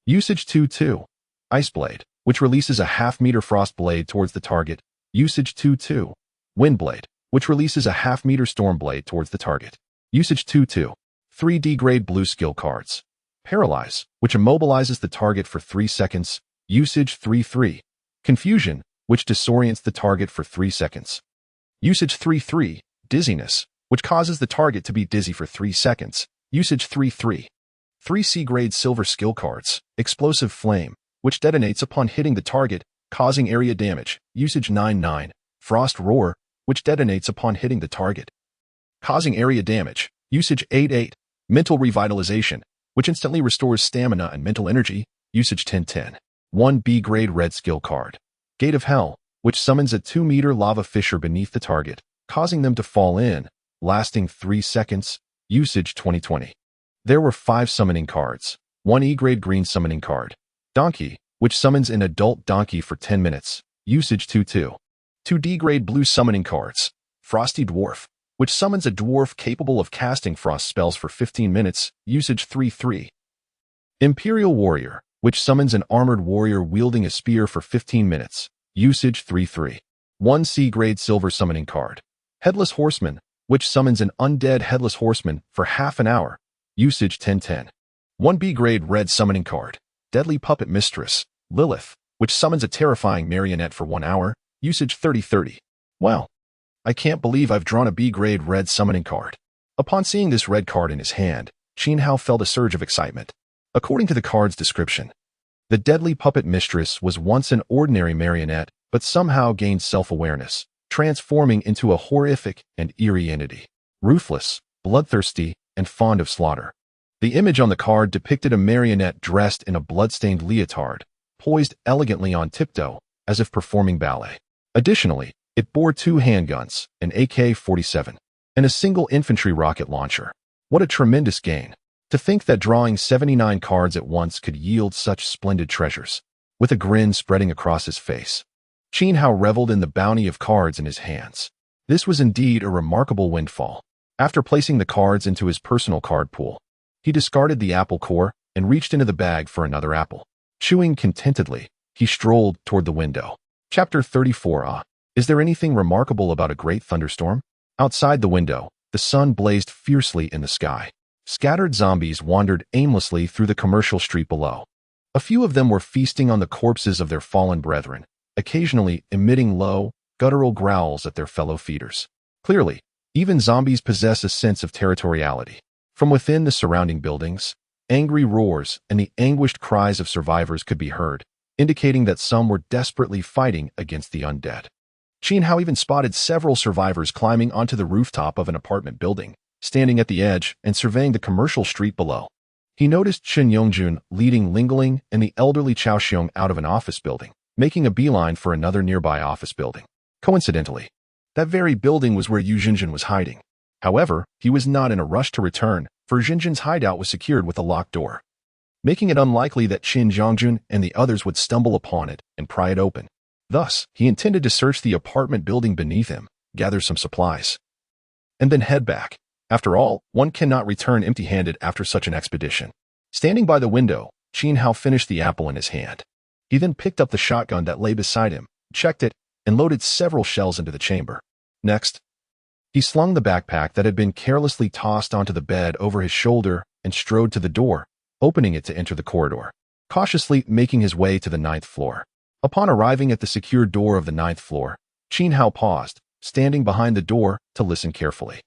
Usage 2-2. Ice Blade, which releases a half-meter frost blade towards the target. Usage 2-2. Wind Blade, which releases a half-meter storm blade towards the target. Usage 2-2. 3D grade blue skill cards. Paralyze, which immobilizes the target for 3 seconds. Usage 3-3. Confusion, which disorients the target for 3 seconds. Usage 3-3. Dizziness, which causes the target to be dizzy for 3 seconds. Usage 3-3. 3C grade silver skill cards. Explosive Flame, which detonates upon hitting the target, causing area damage. Usage 9-9. Frost Roar, which detonates upon hitting the target, causing area damage. Usage 8-8. Mental Revitalization, which instantly restores stamina and mental energy. Usage 10-10. 1B grade red skill card. Gate of Hell, which summons a 2-meter lava fissure beneath the target, causing them to fall in, lasting 3 seconds. Usage 20-20. There were 5 summoning cards. 1E grade green summoning card. Donkey, which summons an adult donkey for 10 minutes. Usage 2-2. 2D grade blue summoning cards. Frosty Dwarf, which summons a dwarf capable of casting frost spells for 15 minutes. Usage 3-3. Imperial Warrior, which summons an armored warrior wielding a spear for 15 minutes. Usage 3-3. 1C grade silver summoning card. Headless Horseman, which summons an undead headless horseman for half an hour. Usage 10-10. 1B grade red summoning card. Deadly Puppet Mistress. Lilith, which summons a terrifying marionette for 1 hour. Usage 30-30. Wow. I can't believe I've drawn a B-grade red summoning card. Upon seeing this red card in his hand, Qin Hao felt a surge of excitement. According to the card's description, the Deadly Puppet Mistress was once an ordinary marionette, but somehow gained self-awareness, transforming into a horrific and eerie entity. Ruthless, bloodthirsty, and fond of slaughter. The image on the card depicted a marionette dressed in a blood-stained leotard, poised elegantly on tiptoe, as if performing ballet. Additionally, it bore 2 handguns, an AK-47, and a single infantry rocket launcher. What a tremendous gain! To think that drawing 79 cards at once could yield such splendid treasures. With a grin spreading across his face, Qin Hao reveled in the bounty of cards in his hands. This was indeed a remarkable windfall. After placing the cards into his personal card pool, he discarded the apple core and reached into the bag for another apple. Chewing contentedly, he strolled toward the window. Chapter 34. Is there anything remarkable about a great thunderstorm? Outside the window, the sun blazed fiercely in the sky. Scattered zombies wandered aimlessly through the commercial street below. A few of them were feasting on the corpses of their fallen brethren, occasionally emitting low, guttural growls at their fellow feeders. Clearly, even zombies possess a sense of territoriality. From within the surrounding buildings, angry roars and the anguished cries of survivors could be heard, indicating that some were desperately fighting against the undead. Qin Hao even spotted several survivors climbing onto the rooftop of an apartment building, standing at the edge and surveying the commercial street below. He noticed Chen Yongjun leading Ling Ling and the elderly Chao Xiong out of an office building, making a beeline for another nearby office building. Coincidentally, that very building was where Yu Jinjin was hiding. However, he was not in a rush to return, for Jinjin's hideout was secured with a locked door, making it unlikely that Qin Yongjun and the others would stumble upon it and pry it open. Thus, he intended to search the apartment building beneath him, gather some supplies, and then head back. After all, one cannot return empty-handed after such an expedition. Standing by the window, Qin Hao finished the apple in his hand. He then picked up the shotgun that lay beside him, checked it, and loaded several shells into the chamber. Next, he slung the backpack that had been carelessly tossed onto the bed over his shoulder and strode to the door, opening it to enter the corridor, cautiously making his way to the 9th floor. Upon arriving at the secure door of the 9th floor, Qin Hao paused, standing behind the door to listen carefully.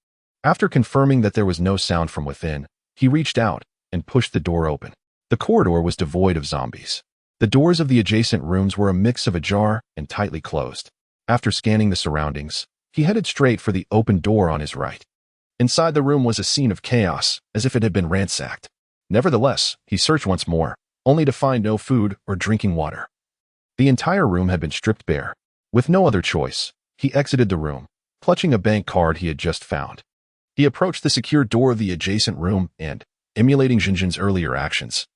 After confirming that there was no sound from within, he reached out and pushed the door open. The corridor was devoid of zombies. The doors of the adjacent rooms were a mix of ajar and tightly closed. After scanning the surroundings, he headed straight for the open door on his right. Inside the room was a scene of chaos, as if it had been ransacked. Nevertheless, he searched once more, only to find no food or drinking water. The entire room had been stripped bare. With no other choice, he exited the room, clutching a bank card he had just found. He approached the secure door of the adjacent room and, emulating Jinjin's earlier actions,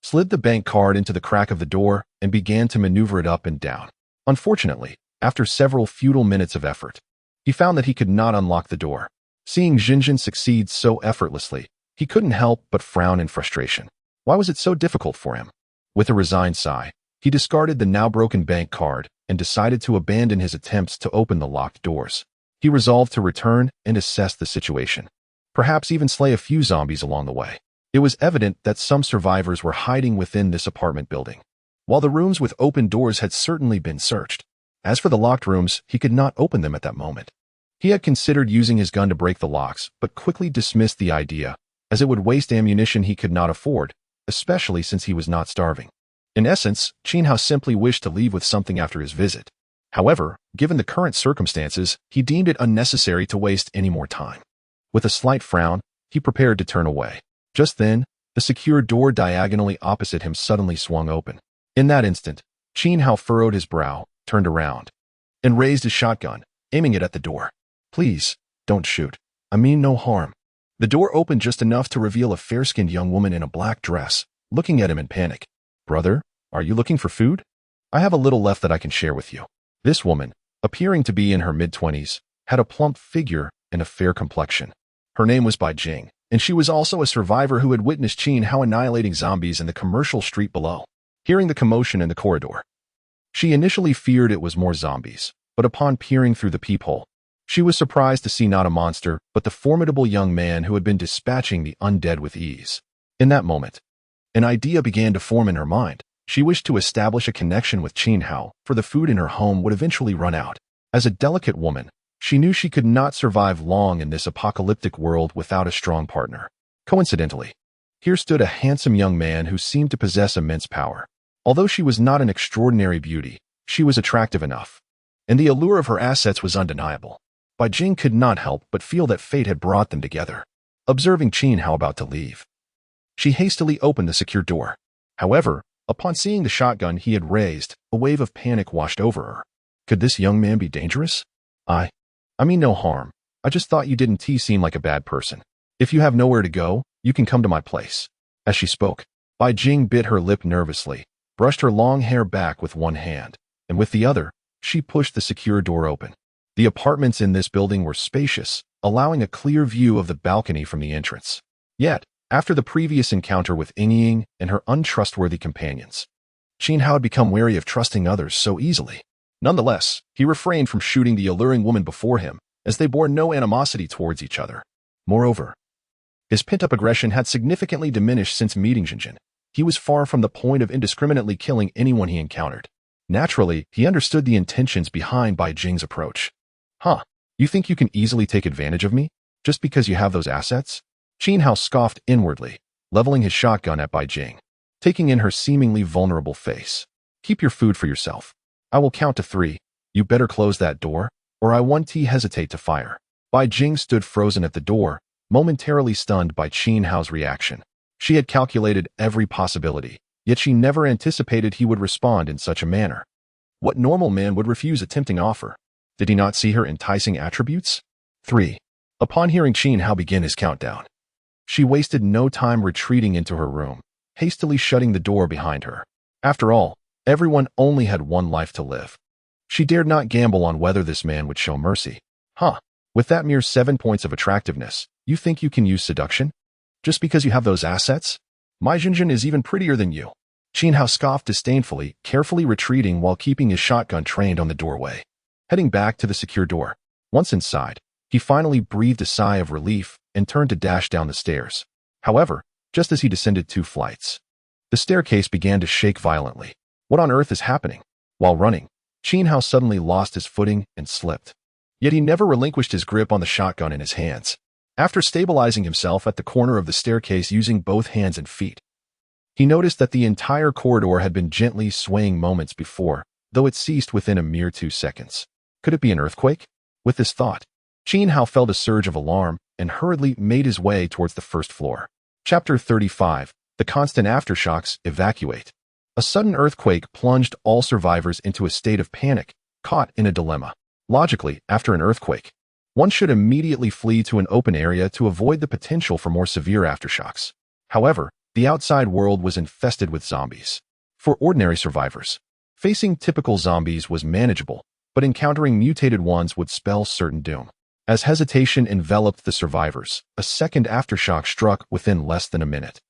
slid the bank card into the crack of the door and began to maneuver it up and down. Unfortunately, after several futile minutes of effort, he found that he could not unlock the door. Seeing Jinjin succeed so effortlessly, He couldn't help but frown in frustration. Why was it so difficult for him? With a resigned sigh, he discarded the now broken bank card and decided to abandon his attempts to open the locked doors. He resolved to return and assess the situation. Perhaps even slay a few zombies along the way. It was evident that some survivors were hiding within this apartment building. While the rooms with open doors had certainly been searched, as for the locked rooms, he could not open them at that moment. He had considered using his gun to break the locks, but quickly dismissed the idea, as it would waste ammunition he could not afford, especially since he was not starving. In essence, Qin Hao simply wished to leave with something after his visit. However, given the current circumstances, he deemed it unnecessary to waste any more time. With a slight frown, he prepared to turn away. Just then, the secure door diagonally opposite him suddenly swung open. In that instant, Qin Hao furrowed his brow, turned around, and raised his shotgun, aiming it at the door. Please, don't shoot. I mean no harm. The door opened just enough to reveal a fair-skinned young woman in a black dress, looking at him in panic. Brother, are you looking for food? I have a little left that I can share with you. This woman, appearing to be in her mid-20s, had a plump figure and a fair complexion. Her name was Bai Jing, and she was also a survivor who had witnessed Qin Hao annihilating zombies in the commercial street below. Hearing the commotion in the corridor, she initially feared it was more zombies, but upon peering through the peephole, she was surprised to see not a monster, but the formidable young man who had been dispatching the undead with ease. In that moment, an idea began to form in her mind. She wished to establish a connection with Qin Hao, for the food in her home would eventually run out. As a delicate woman, she knew she could not survive long in this apocalyptic world without a strong partner. Coincidentally, here stood a handsome young man who seemed to possess immense power. Although she was not an extraordinary beauty, she was attractive enough, and the allure of her assets was undeniable. Bai Jing could not help but feel that fate had brought them together. Observing Qin Hao about to leave, she hastily opened the secure door. However, upon seeing the shotgun he had raised, a wave of panic washed over her. Could this young man be dangerous? I mean no harm. I just thought you didn't seem like a bad person. If you have nowhere to go, you can come to my place. As she spoke, Bai Jing bit her lip nervously, brushed her long hair back with one hand, and with the other, she pushed the secure door open. The apartments in this building were spacious, allowing a clear view of the balcony from the entrance. Yet, after the previous encounter with Ying and her untrustworthy companions, Qin Hao had become wary of trusting others so easily. Nonetheless, he refrained from shooting the alluring woman before him, as they bore no animosity towards each other. Moreover, his pent-up aggression had significantly diminished since meeting Jinjin. He was far from the point of indiscriminately killing anyone he encountered. Naturally, he understood the intentions behind Bai Jing's approach. You think you can easily take advantage of me, just because you have those assets? Qin Hao scoffed inwardly, leveling his shotgun at Bai Jing, taking in her seemingly vulnerable face. Keep your food for yourself. I will count to 3. You better close that door, or I won't hesitate to fire. Bai Jing stood frozen at the door, momentarily stunned by Qin Hao's reaction. She had calculated every possibility, yet she never anticipated he would respond in such a manner. What normal man would refuse a tempting offer? Did he not see her enticing attributes? 3. Upon hearing Qin Hao begin his countdown, she wasted no time retreating into her room, hastily shutting the door behind her. After all, everyone only had one life to live. She dared not gamble on whether this man would show mercy. With that mere 7 points of attractiveness, you think you can use seduction? Just because you have those assets? My Jinjin is even prettier than you. Qin Hao scoffed disdainfully, carefully retreating while keeping his shotgun trained on the doorway. Heading back to the secure door, once inside, he finally breathed a sigh of relief and turned to dash down the stairs. However, just as he descended 2 flights, the staircase began to shake violently. What on earth is happening? While running, Qin Hao suddenly lost his footing and slipped. Yet he never relinquished his grip on the shotgun in his hands. After stabilizing himself at the corner of the staircase using both hands and feet, he noticed that the entire corridor had been gently swaying moments before, though it ceased within a mere 2 seconds. Could it be an earthquake? With this thought, Qin Hao felt a surge of alarm and hurriedly made his way towards the first floor. Chapter 35. The Constant Aftershocks Evacuate. A sudden earthquake plunged all survivors into a state of panic, caught in a dilemma. Logically, after an earthquake, one should immediately flee to an open area to avoid the potential for more severe aftershocks. However, the outside world was infested with zombies. For ordinary survivors, facing typical zombies was manageable, but encountering mutated ones would spell certain doom. As hesitation enveloped the survivors, a second aftershock struck within less than a minute,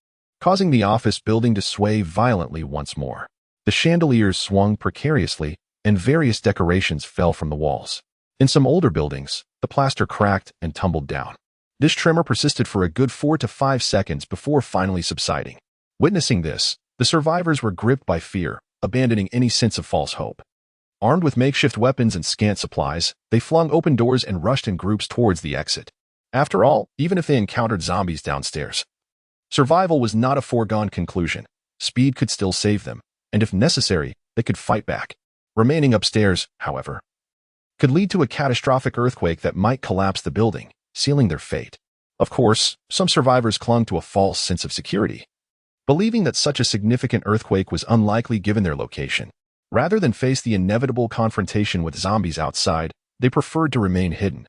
causing the office building to sway violently once more. The chandeliers swung precariously, and various decorations fell from the walls. In some older buildings, the plaster cracked and tumbled down. This tremor persisted for a good 4 to 5 seconds before finally subsiding. Witnessing this, the survivors were gripped by fear, abandoning any sense of false hope. Armed with makeshift weapons and scant supplies, they flung open doors and rushed in groups towards the exit. After all, even if they encountered zombies downstairs, survival was not a foregone conclusion. Speed could still save them, and if necessary, they could fight back. Remaining upstairs, however, could lead to a catastrophic earthquake that might collapse the building, sealing their fate. Of course, some survivors clung to a false sense of security, believing that such a significant earthquake was unlikely given their location. Rather than face the inevitable confrontation with zombies outside, they preferred to remain hidden,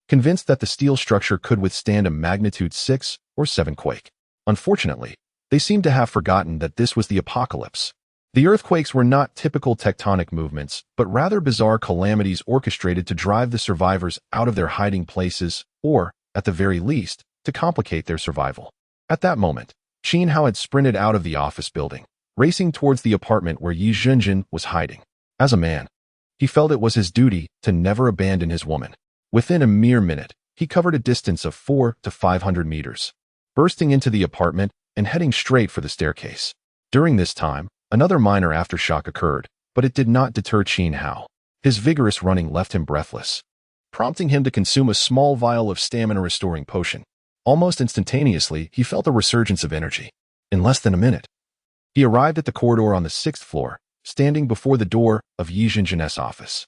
convinced that the steel structure could withstand a magnitude 6 or 7 quake. Unfortunately, they seemed to have forgotten that this was the apocalypse. The earthquakes were not typical tectonic movements, but rather bizarre calamities orchestrated to drive the survivors out of their hiding places or, at the very least, to complicate their survival. At that moment, Qin Hao had sprinted out of the office building, racing towards the apartment where Yi Zhenjin was hiding. As a man, he felt it was his duty to never abandon his woman. Within a mere minute, he covered a distance of 400 to 500 meters, bursting into the apartment and heading straight for the staircase. During this time, another minor aftershock occurred, but it did not deter Qin Hao. His vigorous running left him breathless, prompting him to consume a small vial of stamina-restoring potion. Almost instantaneously, he felt a resurgence of energy. In less than a minute, he arrived at the corridor on the 6th floor, standing before the door of Yi Zhenjin's office.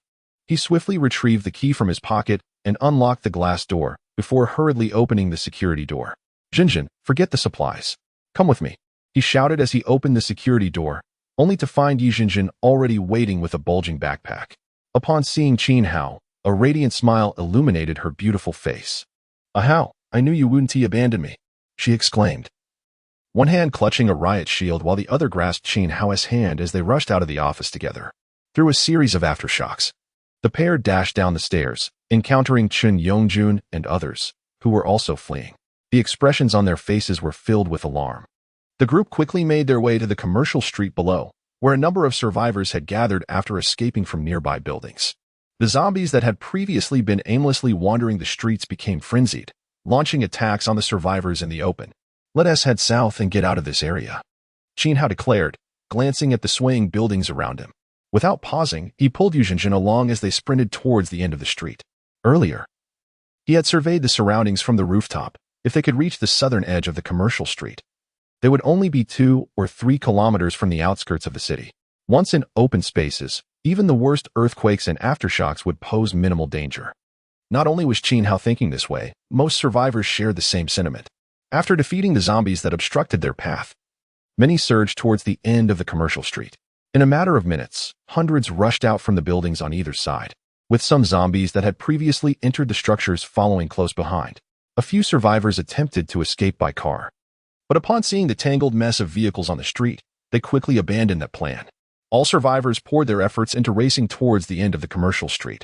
He swiftly retrieved the key from his pocket and unlocked the glass door before hurriedly opening the security door. "Zhenjin, forget the supplies. Come with me," he shouted as he opened the security door, only to find Yi Zhenjin already waiting with a bulging backpack. Upon seeing Qin Hao, a radiant smile illuminated her beautiful face. "Hao, I knew you wouldn't abandon me," she exclaimed, one hand clutching a riot shield while the other grasped Qin Hao's hand as they rushed out of the office together. Through a series of aftershocks, the pair dashed down the stairs, encountering Chen Yongjun and others, who were also fleeing. The expressions on their faces were filled with alarm. The group quickly made their way to the commercial street below, where a number of survivors had gathered after escaping from nearby buildings. The zombies that had previously been aimlessly wandering the streets became frenzied, launching attacks on the survivors in the open. "Let us head south and get out of this area," Qin Hao declared, glancing at the swaying buildings around him. Without pausing, he pulled Yi Zhenjin along as they sprinted towards the end of the street. Earlier, he had surveyed the surroundings from the rooftop. If they could reach the southern edge of the commercial street, they would only be 2 or 3 kilometers from the outskirts of the city. Once in open spaces, even the worst earthquakes and aftershocks would pose minimal danger. Not only was Qin Hao thinking this way, most survivors shared the same sentiment. After defeating the zombies that obstructed their path, many surged towards the end of the commercial street. In a matter of minutes, hundreds rushed out from the buildings on either side, with some zombies that had previously entered the structures following close behind. A few survivors attempted to escape by car, but upon seeing the tangled mess of vehicles on the street, they quickly abandoned that plan. All survivors poured their efforts into racing towards the end of the commercial street,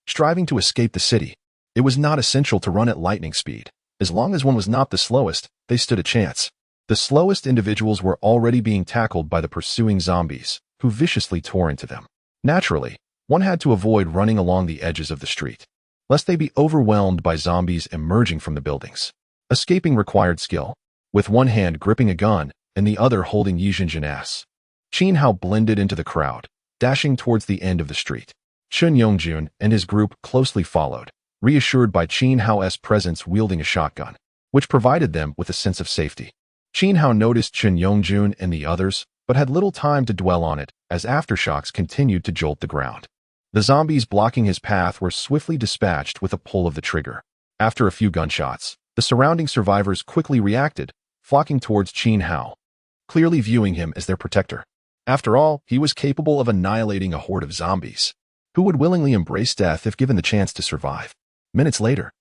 striving to escape the city. It was not essential to run at lightning speed. As long as one was not the slowest, they stood a chance. The slowest individuals were already being tackled by the pursuing zombies, who viciously tore into them. Naturally, one had to avoid running along the edges of the street, lest they be overwhelmed by zombies emerging from the buildings. Escaping required skill. With one hand gripping a gun and the other holding Yi Zhenjin, Qin Hao blended into the crowd, dashing towards the end of the street. Chen Yongjun and his group closely followed, reassured by Qin Hao's presence wielding a shotgun, which provided them with a sense of safety. Qin Hao noticed Chen Yongjun and the others, but had little time to dwell on it as aftershocks continued to jolt the ground. The zombies blocking his path were swiftly dispatched with a pull of the trigger. After a few gunshots, the surrounding survivors quickly reacted, flocking towards Qin Hao, clearly viewing him as their protector. After all, he was capable of annihilating a horde of zombies, who would willingly embrace death if given the chance to survive. Minutes later,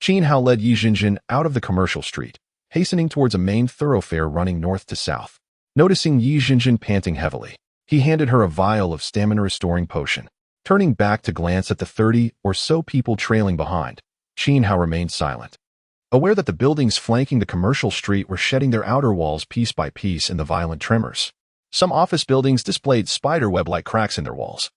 Qin Hao led Yi Zhenjin out of the commercial street, hastening towards a main thoroughfare running north to south. Noticing Yi Zhenjin panting heavily, he handed her a vial of stamina-restoring potion. Turning back to glance at the 30 or so people trailing behind, Qin Hao remained silent. Aware that the buildings flanking the commercial street were shedding their outer walls piece by piece in the violent tremors. Some office buildings displayed spiderweb-like cracks in their walls,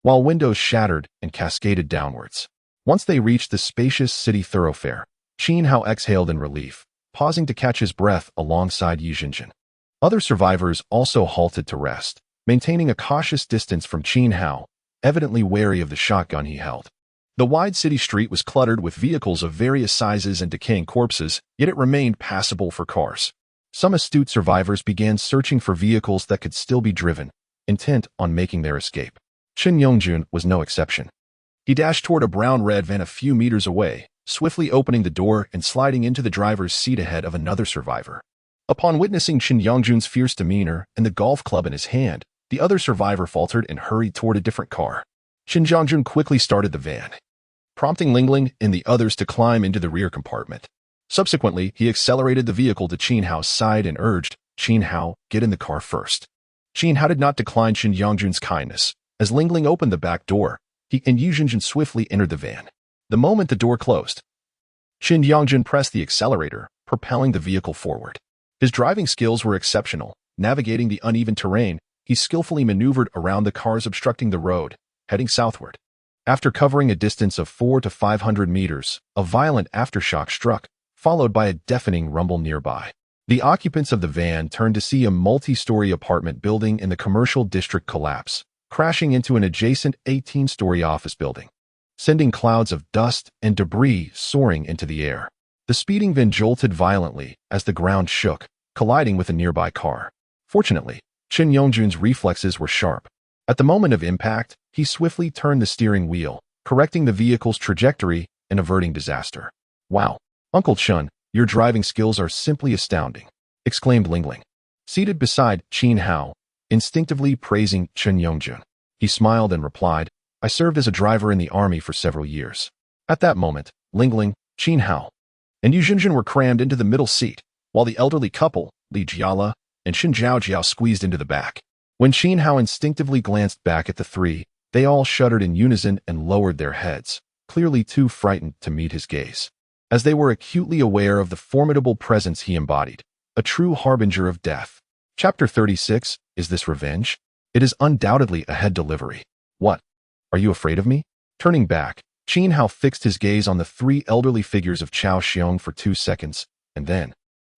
while windows shattered and cascaded downwards. Once they reached the spacious city thoroughfare, Qin Hao exhaled in relief, pausing to catch his breath alongside Yi Jinjin. Other survivors also halted to rest, maintaining a cautious distance from Qin Hao, evidently wary of the shotgun he held. The wide city street was cluttered with vehicles of various sizes and decaying corpses, yet it remained passable for cars. Some astute survivors began searching for vehicles that could still be driven, intent on making their escape. Shen Yongjun was no exception. He dashed toward a brown-red van a few meters away, swiftly opening the door and sliding into the driver's seat ahead of another survivor. Upon witnessing Shen Yongjun's fierce demeanor and the golf club in his hand, the other survivor faltered and hurried toward a different car. Shen Yongjun quickly started the van, prompting Lingling and the others to climb into the rear compartment. Subsequently, he accelerated the vehicle to Qin Hao's side and urged, "Qin Hao, get in the car first." Qin Hao did not decline Shen Yongjun's kindness. As Lingling opened the back door, he and Yi Jinjin swiftly entered the van. The moment the door closed, Shen Yongjun pressed the accelerator, propelling the vehicle forward. His driving skills were exceptional. Navigating the uneven terrain, he skillfully maneuvered around the cars obstructing the road, heading southward. After covering a distance of 400 to 500 meters, a violent aftershock struck, followed by a deafening rumble nearby. The occupants of the van turned to see a multi-story apartment building in the commercial district collapse, crashing into an adjacent 18-story office building, sending clouds of dust and debris soaring into the air. The speeding van jolted violently as the ground shook, colliding with a nearby car. Fortunately, Shen Yongjun's reflexes were sharp. At the moment of impact, he swiftly turned the steering wheel, correcting the vehicle's trajectory and averting disaster. "Wow, Uncle Chun, your driving skills are simply astounding," exclaimed Lingling. Seated beside Qin Hao, instinctively praising Shen Yongjun, he smiled and replied, "I served as a driver in the army for several years." At that moment, Lingling, Qin Hao, and Yi Jinjin were crammed into the middle seat, while the elderly couple, Li Jiala and Shen Zhaojiao, squeezed into the back. When Qin Hao instinctively glanced back at the three, they all shuddered in unison and lowered their heads, clearly too frightened to meet his gaze, as they were acutely aware of the formidable presence he embodied, a true harbinger of death. Chapter 36, Is This Revenge? It is undoubtedly a head delivery. "What? Are you afraid of me?" Turning back, Qin Hao fixed his gaze on the three elderly figures of Chao Xiong for 2 seconds, and then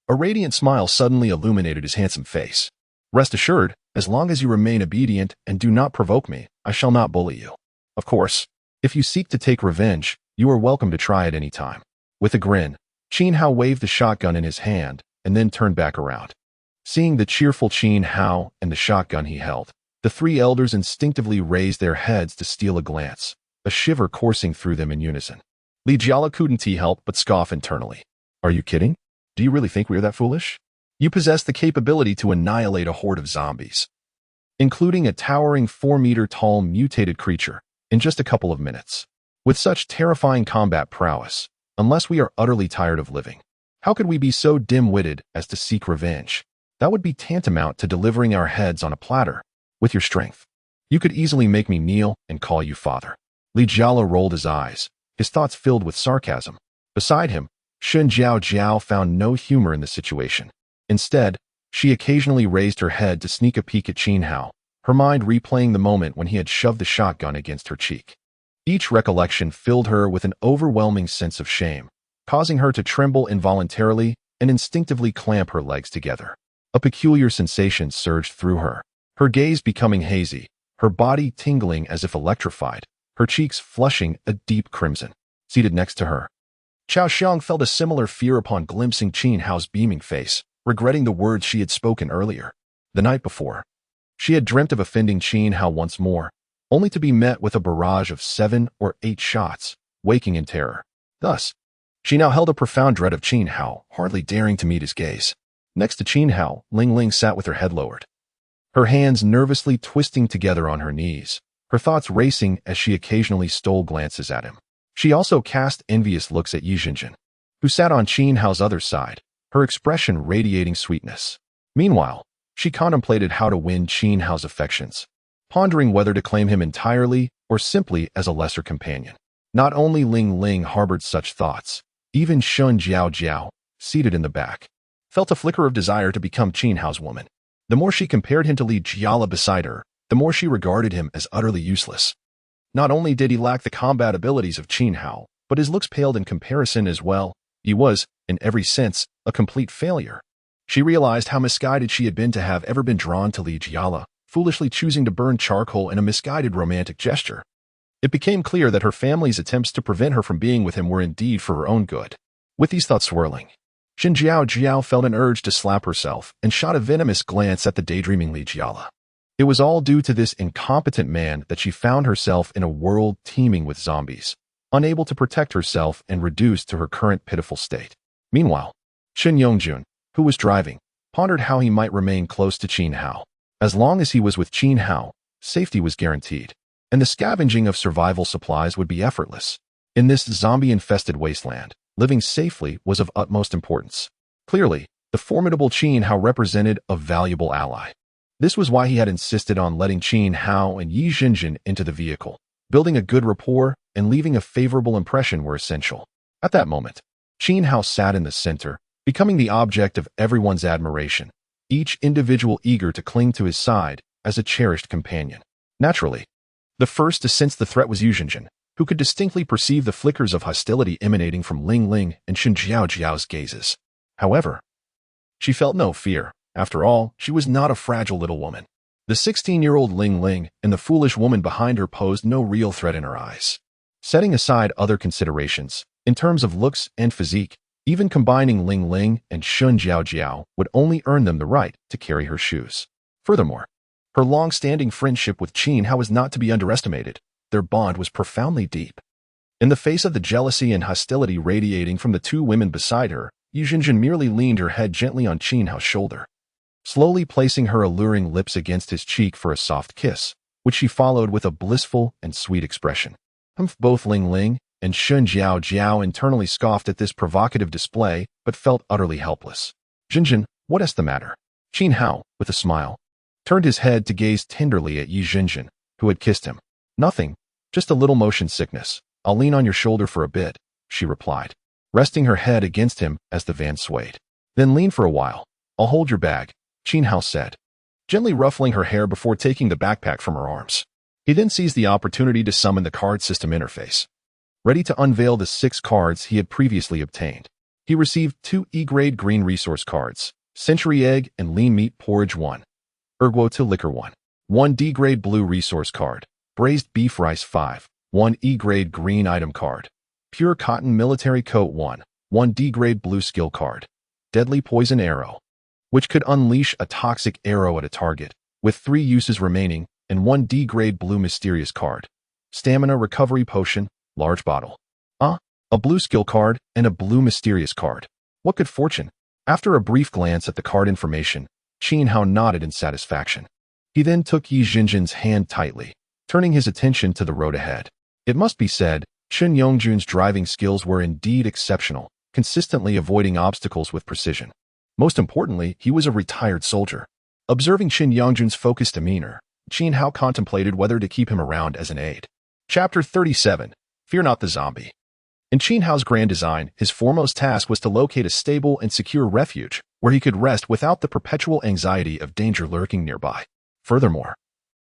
a radiant smile suddenly illuminated his handsome face. "Rest assured, as long as you remain obedient and do not provoke me, I shall not bully you. Of course, if you seek to take revenge, you are welcome to try at any time." With a grin, Qin Hao waved the shotgun in his hand and then turned back around. Seeing the cheerful Qin Hao and the shotgun he held, the three elders instinctively raised their heads to steal a glance, a shiver coursing through them in unison. Li Jiala couldn't help but scoff internally. "Are you kidding? Do you really think we are that foolish? You possess the capability to annihilate a horde of zombies, including a towering 4-meter-tall mutated creature, in just a couple of minutes. With such terrifying combat prowess, unless we are utterly tired of living, how could we be so dim-witted as to seek revenge? That would be tantamount to delivering our heads on a platter. With your strength, you could easily make me kneel and call you father." Li Jiala rolled his eyes, his thoughts filled with sarcasm. Beside him, Shen Zhaojiao found no humor in the situation. Instead, she occasionally raised her head to sneak a peek at Qin Hao, her mind replaying the moment when he had shoved the shotgun against her cheek. Each recollection filled her with an overwhelming sense of shame, causing her to tremble involuntarily and instinctively clamp her legs together. A peculiar sensation surged through her, her gaze becoming hazy, her body tingling as if electrified, her cheeks flushing a deep crimson. Seated next to her, Chao Xiong felt a similar fear upon glimpsing Qin Hao's beaming face, regretting the words she had spoken earlier. The night before, she had dreamt of offending Qin Hao once more, only to be met with a barrage of 7 or 8 shots, waking in terror. Thus, she now held a profound dread of Qin Hao, hardly daring to meet his gaze. Next to Qin Hao, Lingling sat with her head lowered, her hands nervously twisting together on her knees, her thoughts racing as she occasionally stole glances at him. She also cast envious looks at Yi Jinjin, who sat on Qin Hao's other side, her expression radiating sweetness. Meanwhile, she contemplated how to win Qin Hao's affections, pondering whether to claim him entirely or simply as a lesser companion. Not only Ling Ling harbored such thoughts, even Shun Jiao Jiao, seated in the back, felt a flicker of desire to become Qin Hao's woman. The more she compared him to Li Jiala beside her, the more she regarded him as utterly useless. Not only did he lack the combat abilities of Qin Hao, but his looks paled in comparison as well. He was, in every sense, a complete failure. She realized how misguided she had been to have ever been drawn to Li Jiala, foolishly choosing to burn charcoal in a misguided romantic gesture. It became clear that her family's attempts to prevent her from being with him were indeed for her own good. With these thoughts swirling, Xin Jiao Jiao felt an urge to slap herself and shot a venomous glance at the daydreaming Li Jiala. It was all due to this incompetent man that she found herself in a world teeming with zombies, unable to protect herself and reduced to her current pitiful state. Meanwhile, Shen Yongjun, who was driving, pondered how he might remain close to Qin Hao. As long as he was with Qin Hao, safety was guaranteed, and the scavenging of survival supplies would be effortless. In this zombie-infested wasteland, living safely was of utmost importance. Clearly, the formidable Qin Hao represented a valuable ally. This was why he had insisted on letting Qin Hao and Yi Xinjin into the vehicle. Building a good rapport and leaving a favorable impression were essential. At that moment, Qin Hao sat in the center, becoming the object of everyone's admiration, each individual eager to cling to his side as a cherished companion. Naturally, the first to sense the threat was Yu Xinjin, who could distinctly perceive the flickers of hostility emanating from Ling Ling and Shen Jiao Jiao's gazes. However, she felt no fear. After all, she was not a fragile little woman. The 16-year-old Ling Ling and the foolish woman behind her posed no real threat in her eyes. Setting aside other considerations, in terms of looks and physique, even combining Ling Ling and Shun Jiao Jiao would only earn them the right to carry her shoes. Furthermore, her long-standing friendship with Qin Hao was not to be underestimated. Their bond was profoundly deep. In the face of the jealousy and hostility radiating from the two women beside her, Yu Xinjin merely leaned her head gently on Qin Hao's shoulder, slowly placing her alluring lips against his cheek for a soft kiss, which she followed with a blissful and sweet expression. Both Ling Ling and Shun Jiao Jiao internally scoffed at this provocative display, but felt utterly helpless. Xinjin, what is the matter? Qin Hao, with a smile, turned his head to gaze tenderly at Yi Xinjin, who had kissed him. Nothing, just a little motion sickness. I'll lean on your shoulder for a bit, she replied, resting her head against him as the van swayed. Then lean for a while. I'll hold your bag, Qin Hao said, gently ruffling her hair before taking the backpack from her arms. He then seized the opportunity to summon the card system interface, ready to unveil the 6 cards he had previously obtained. He received 2 E-grade green resource cards, Century Egg and Lean Meat Porridge 1, Erguo to Liquor 1, 1 D-grade blue resource card, Braised Beef Rice 5, 1 E-grade green item card, Pure Cotton Military Coat 1, 1 D-grade blue skill card, Deadly Poison Arrow, which could unleash a toxic arrow at a target, with 3 uses remaining, and 1 D-grade blue mysterious card, Stamina Recovery Potion, large bottle. A blue skill card and a blue mysterious card. What good fortune! After a brief glance at the card information, Qin Hao nodded in satisfaction. He then took Yi Xinjin's hand tightly, turning his attention to the road ahead. It must be said, Shen Yongjun's driving skills were indeed exceptional, consistently avoiding obstacles with precision. Most importantly, he was a retired soldier. Observing Shen Yongjun's focused demeanor, Qin Hao contemplated whether to keep him around as an aide. Chapter 37. Fear Not the Zombie. In Qin Hao's grand design, his foremost task was to locate a stable and secure refuge where he could rest without the perpetual anxiety of danger lurking nearby. Furthermore,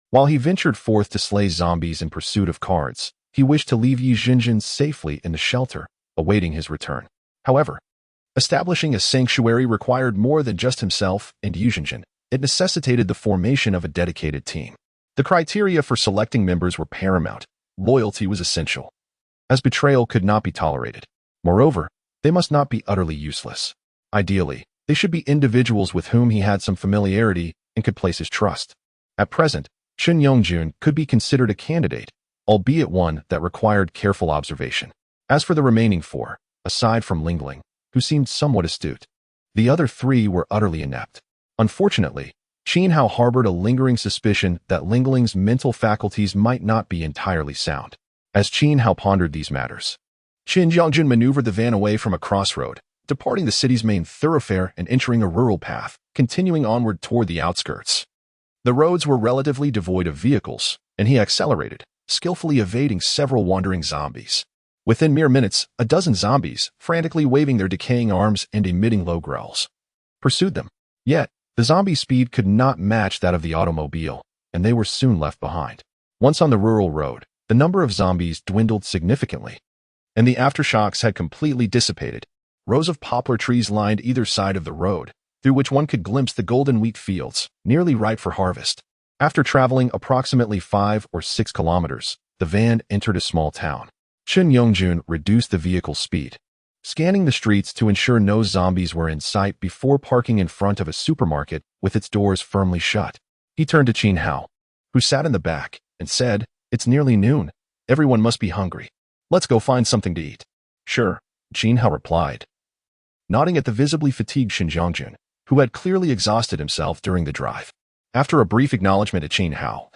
while he ventured forth to slay zombies in pursuit of cards, he wished to leave Yi Xinjin safely in the shelter, awaiting his return. However, establishing a sanctuary required more than just himself and Yi Xinjin. It necessitated the formation of a dedicated team. The criteria for selecting members were paramount. Loyalty was essential, as betrayal could not be tolerated. Moreover, they must not be utterly useless. Ideally, they should be individuals with whom he had some familiarity and could place his trust. At present, Shen Yongjun could be considered a candidate, albeit one that required careful observation. As for the remaining 4, aside from Ling Ling, who seemed somewhat astute, the other 3 were utterly inept. Unfortunately, Qin Hao harbored a lingering suspicion that Ling Ling's mental faculties might not be entirely sound. As Qin Hao pondered these matters, Shen Yongjun maneuvered the van away from a crossroad, departing the city's main thoroughfare and entering a rural path, continuing onward toward the outskirts. The roads were relatively devoid of vehicles, and he accelerated, skillfully evading several wandering zombies. Within mere minutes, a dozen zombies, frantically waving their decaying arms and emitting low growls, pursued them. Yet, the zombie speed could not match that of the automobile, and they were soon left behind. Once on the rural road, the number of zombies dwindled significantly, and the aftershocks had completely dissipated. Rows of poplar trees lined either side of the road, through which one could glimpse the golden wheat fields, nearly ripe for harvest. After traveling approximately 5 or 6 kilometers, the van entered a small town. Chen Yongjun reduced the vehicle's speed, scanning the streets to ensure no zombies were in sight before parking in front of a supermarket with its doors firmly shut. He turned to Qin Hao, who sat in the back, and said, "It's nearly noon. Everyone must be hungry. Let's go find something to eat." "Sure," Qin Hao replied, nodding at the visibly fatigued Chen Yongjun, who had clearly exhausted himself during the drive. After a brief acknowledgement at Qin Hao,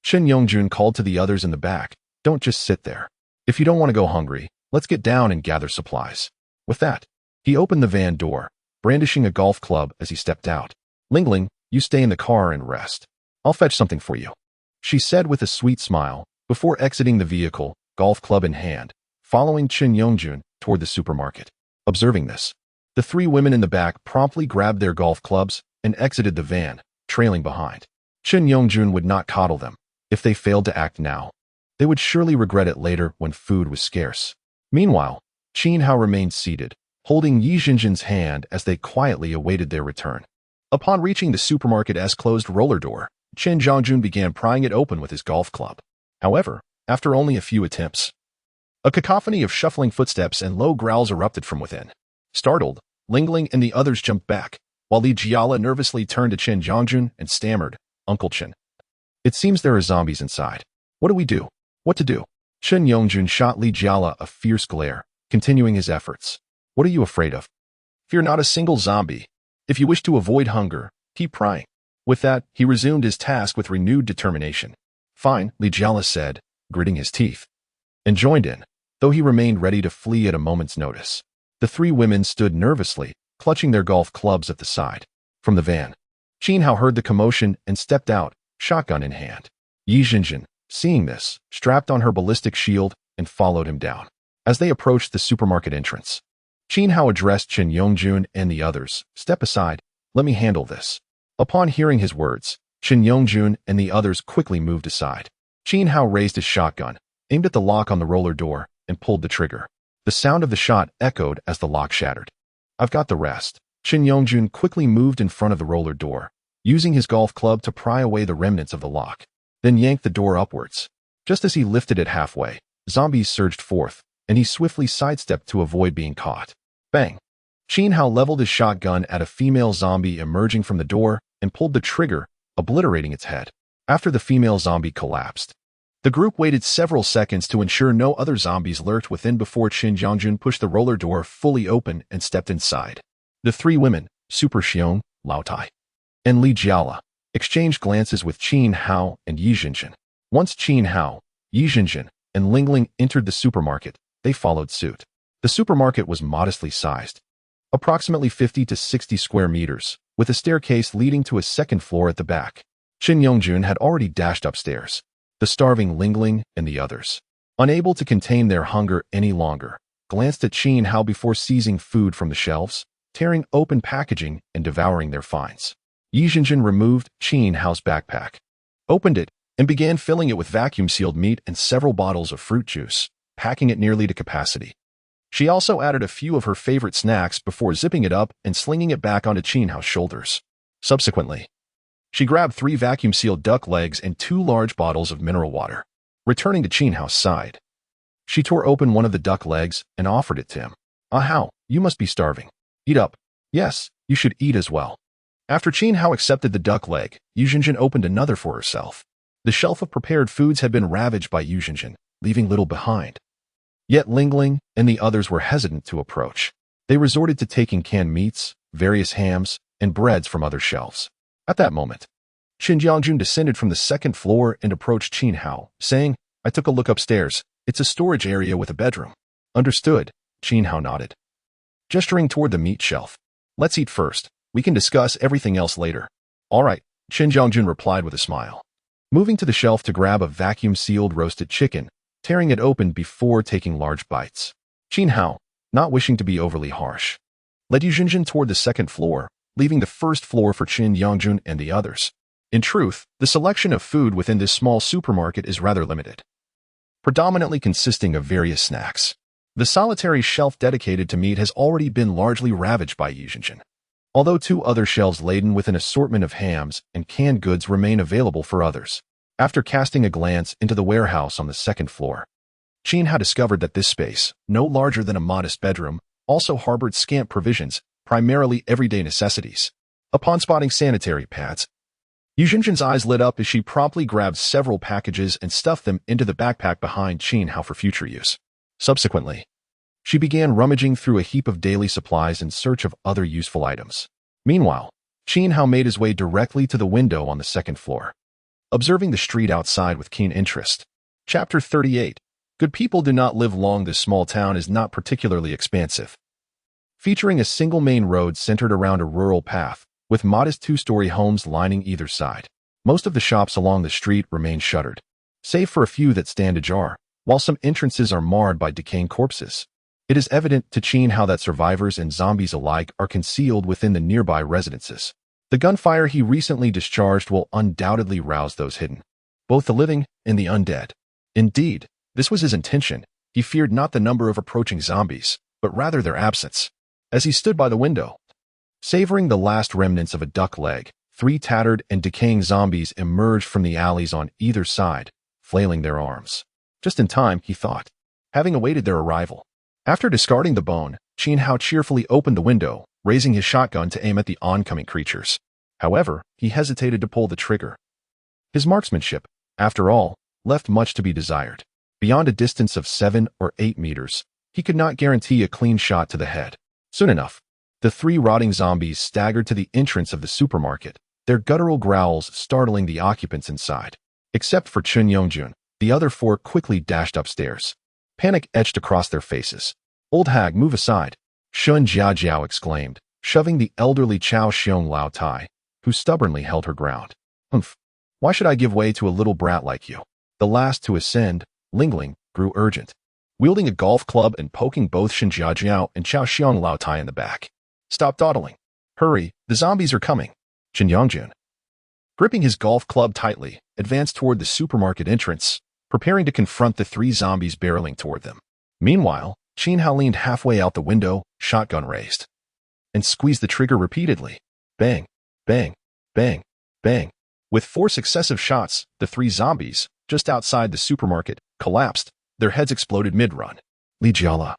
Chen Yongjun called to the others in the back, "Don't just sit there. If you don't want to go hungry, let's get down and gather supplies." With that, he opened the van door, brandishing a golf club as he stepped out. "Lingling, you stay in the car and rest. I'll fetch something for you," she said with a sweet smile, before exiting the vehicle, golf club in hand, following Chen Yongjun toward the supermarket. Observing this, the 3 women in the back promptly grabbed their golf clubs and exited the van, trailing behind. Chen Yongjun would not coddle them. If they failed to act now, they would surely regret it later when food was scarce. Meanwhile, Qin Hao remained seated, holding Yi Jinjin's hand as they quietly awaited their return. Upon reaching the supermarket's closed roller door, Chen Yongjun began prying it open with his golf club. However, after only a few attempts, a cacophony of shuffling footsteps and low growls erupted from within. Startled, Lingling and the others jumped back, while Li Jiala nervously turned to Chen Yongjun and stammered, "Uncle Chen, it seems there are zombies inside. What do we do? What to do?" Chen Yongjun shot Li Jiala a fierce glare, continuing his efforts. "What are you afraid of? Fear not a single zombie. If you wish to avoid hunger, keep prying." With that, he resumed his task with renewed determination. "Fine," Li Jiala said, gritting his teeth, and joined in, though he remained ready to flee at a moment's notice. The 3 women stood nervously, clutching their golf clubs at the side. From the van, Qin Hao heard the commotion and stepped out, shotgun in hand. Yi Jinjin, seeing this, strapped on her ballistic shield and followed him down. As they approached the supermarket entrance, Qin Hao addressed Chen Yongjun and the others, "Step aside, let me handle this." Upon hearing his words, Chen Yongjun and the others quickly moved aside. Qin Hao raised his shotgun, aimed at the lock on the roller door, and pulled the trigger. The sound of the shot echoed as the lock shattered. "I've got the rest." Chen Yongjun quickly moved in front of the roller door, using his golf club to pry away the remnants of the lock, then yanked the door upwards. Just as he lifted it halfway, zombies surged forth, and he swiftly sidestepped to avoid being caught. Bang! Qin Hao leveled his shotgun at a female zombie emerging from the door and pulled the trigger, obliterating its head. After the female zombie collapsed, the group waited several seconds to ensure no other zombies lurked within before Chen Yongjun pushed the roller door fully open and stepped inside. The 3 women, Super Xiong, Lao Tai, and Li Jiala, exchanged glances with Qin Hao and Yi Jinjin. Once Qin Hao, Yi Jinjin, and Lingling entered the supermarket, they followed suit. The supermarket was modestly sized, approximately 50 to 60 square meters, with a staircase leading to a second floor at the back. Chen Yongjun had already dashed upstairs. The starving Lingling and the others, unable to contain their hunger any longer, glanced at Qin Hao before seizing food from the shelves, tearing open packaging and devouring their finds. Yi Jinjin removed Qin Hao's backpack, opened it, and began filling it with vacuum-sealed meat and several bottles of fruit juice, packing it nearly to capacity. She also added a few of her favorite snacks before zipping it up and slinging it back onto Qin Hao's shoulders. Subsequently, she grabbed 3 vacuum-sealed duck legs and 2 large bottles of mineral water. Returning to Qin Hao's side, she tore open one of the duck legs and offered it to him. "Ah Hao, you must be starving. Eat up." "Yes, you should eat as well." After Qin Hao accepted the duck leg, Yi Jinjin opened another for herself. The shelf of prepared foods had been ravaged by Yi Jinjin, leaving little behind. Yet Lingling and the others were hesitant to approach. They resorted to taking canned meats, various hams, and breads from other shelves. At that moment, Chen Yongjun descended from the second floor and approached Qin Hao, saying, "I took a look upstairs. It's a storage area with a bedroom." "Understood," Qin Hao nodded, gesturing toward the meat shelf. "Let's eat first. We can discuss everything else later." "All right," Chen Yongjun replied with a smile. moving to the shelf to grab a vacuum-sealed roasted chicken, tearing it open before taking large bites. Qin Hao, not wishing to be overly harsh, led Yu Jinjin toward the second floor, leaving the first floor for Qin Yongjun and the others. In truth, the selection of food within this small supermarket is rather limited, predominantly consisting of various snacks. The solitary shelf dedicated to meat has already been largely ravaged by Yu Jinjin, although 2 other shelves laden with an assortment of hams and canned goods remain available for others. After casting a glance into the warehouse on the second floor, Qin Hao discovered that this space, no larger than a modest bedroom, also harbored scant provisions, primarily everyday necessities. Upon spotting sanitary pads, Yu Jinjin's eyes lit up as she promptly grabbed several packages and stuffed them into the backpack behind Qin Hao for future use. Subsequently, she began rummaging through a heap of daily supplies in search of other useful items. Meanwhile, Qin Hao made his way directly to the window on the second floor, observing the street outside with keen interest. Chapter 38. Good people do not live long. This small town is not particularly expansive, featuring a single main road centered around a rural path, with modest 2-story homes lining either side. Most of the shops along the street remain shuttered, save for a few that stand ajar, while some entrances are marred by decaying corpses. It is evident to Qin Hao that survivors and zombies alike are concealed within the nearby residences. The gunfire he recently discharged will undoubtedly rouse those hidden, both the living and the undead. Indeed, this was his intention. He feared not the number of approaching zombies, but rather their absence. As he stood by the window, savoring the last remnants of a duck leg, 3 tattered and decaying zombies emerged from the alleys on either side, flailing their arms. Just in time, he thought, having awaited their arrival. After discarding the bone, Qin Hao cheerfully opened the window, raising his shotgun to aim at the oncoming creatures. However, he hesitated to pull the trigger. His marksmanship, after all, left much to be desired. Beyond a distance of 7 or 8 meters, he could not guarantee a clean shot to the head. Soon enough, the 3 rotting zombies staggered to the entrance of the supermarket, their guttural growls startling the occupants inside. Except for Qin Yongjun, the other 4 quickly dashed upstairs. Panic etched across their faces. "Old hag, move aside," Shun Jiajiao exclaimed, shoving the elderly Chao Xiong Lao Tai, who stubbornly held her ground. "Humph. Why should I give way to a little brat like you?" The last to ascend, Lingling, grew urgent, wielding a golf club and poking both Shun Jiajiao and Chao Xiong Lao Tai in the back. "Stop dawdling. Hurry, the zombies are coming." Qin Yongjun, gripping his golf club tightly, advanced toward the supermarket entrance, preparing to confront the 3 zombies barreling toward them. Meanwhile, Qin Hao leaned halfway out the window, shotgun raised, and squeezed the trigger repeatedly. Bang, bang, bang, bang. With 4 successive shots, the 3 zombies, just outside the supermarket, collapsed, their heads exploded mid-run. Li Jiala,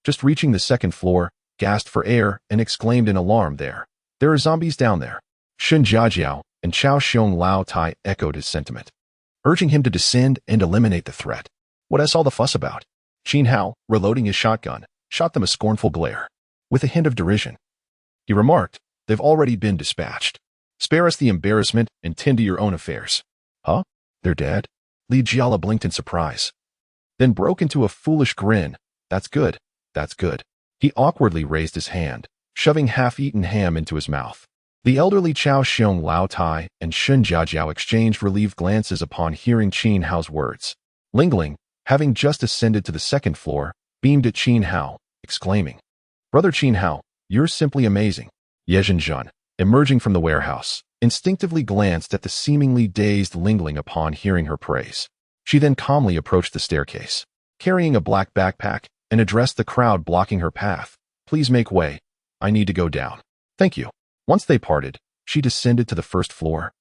just reaching the second floor, gasped for air and exclaimed in alarm, There are zombies down there." Shun Jiajiao and Chao Xiong Lao Tai echoed his sentiment, urging him to descend and eliminate the threat. "What is all the fuss about?" Qin Hao, reloading his shotgun, shot them a scornful glare. With a hint of derision, he remarked, "They've already been dispatched. Spare us the embarrassment and tend to your own affairs." "Huh? They're dead?" Li Jiala blinked in surprise, then broke into a foolish grin. That's good. He awkwardly raised his hand, shoving half-eaten ham into his mouth. The elderly Chao Xiong Lao Tai and Shun Jiajiao exchanged relieved glances upon hearing Qin Hao's words. Lingling, having just ascended to the second floor, beamed at Qin Hao, exclaiming, "Brother Qin Hao, you're simply amazing." Ye Zhenjun, emerging from the warehouse, instinctively glanced at the seemingly dazed Lingling upon hearing her praise. She then calmly approached the staircase, carrying a black backpack, and addressed the crowd blocking her path. "Please make way. I need to go down." "Thank you." Once they parted, she descended to the first floor,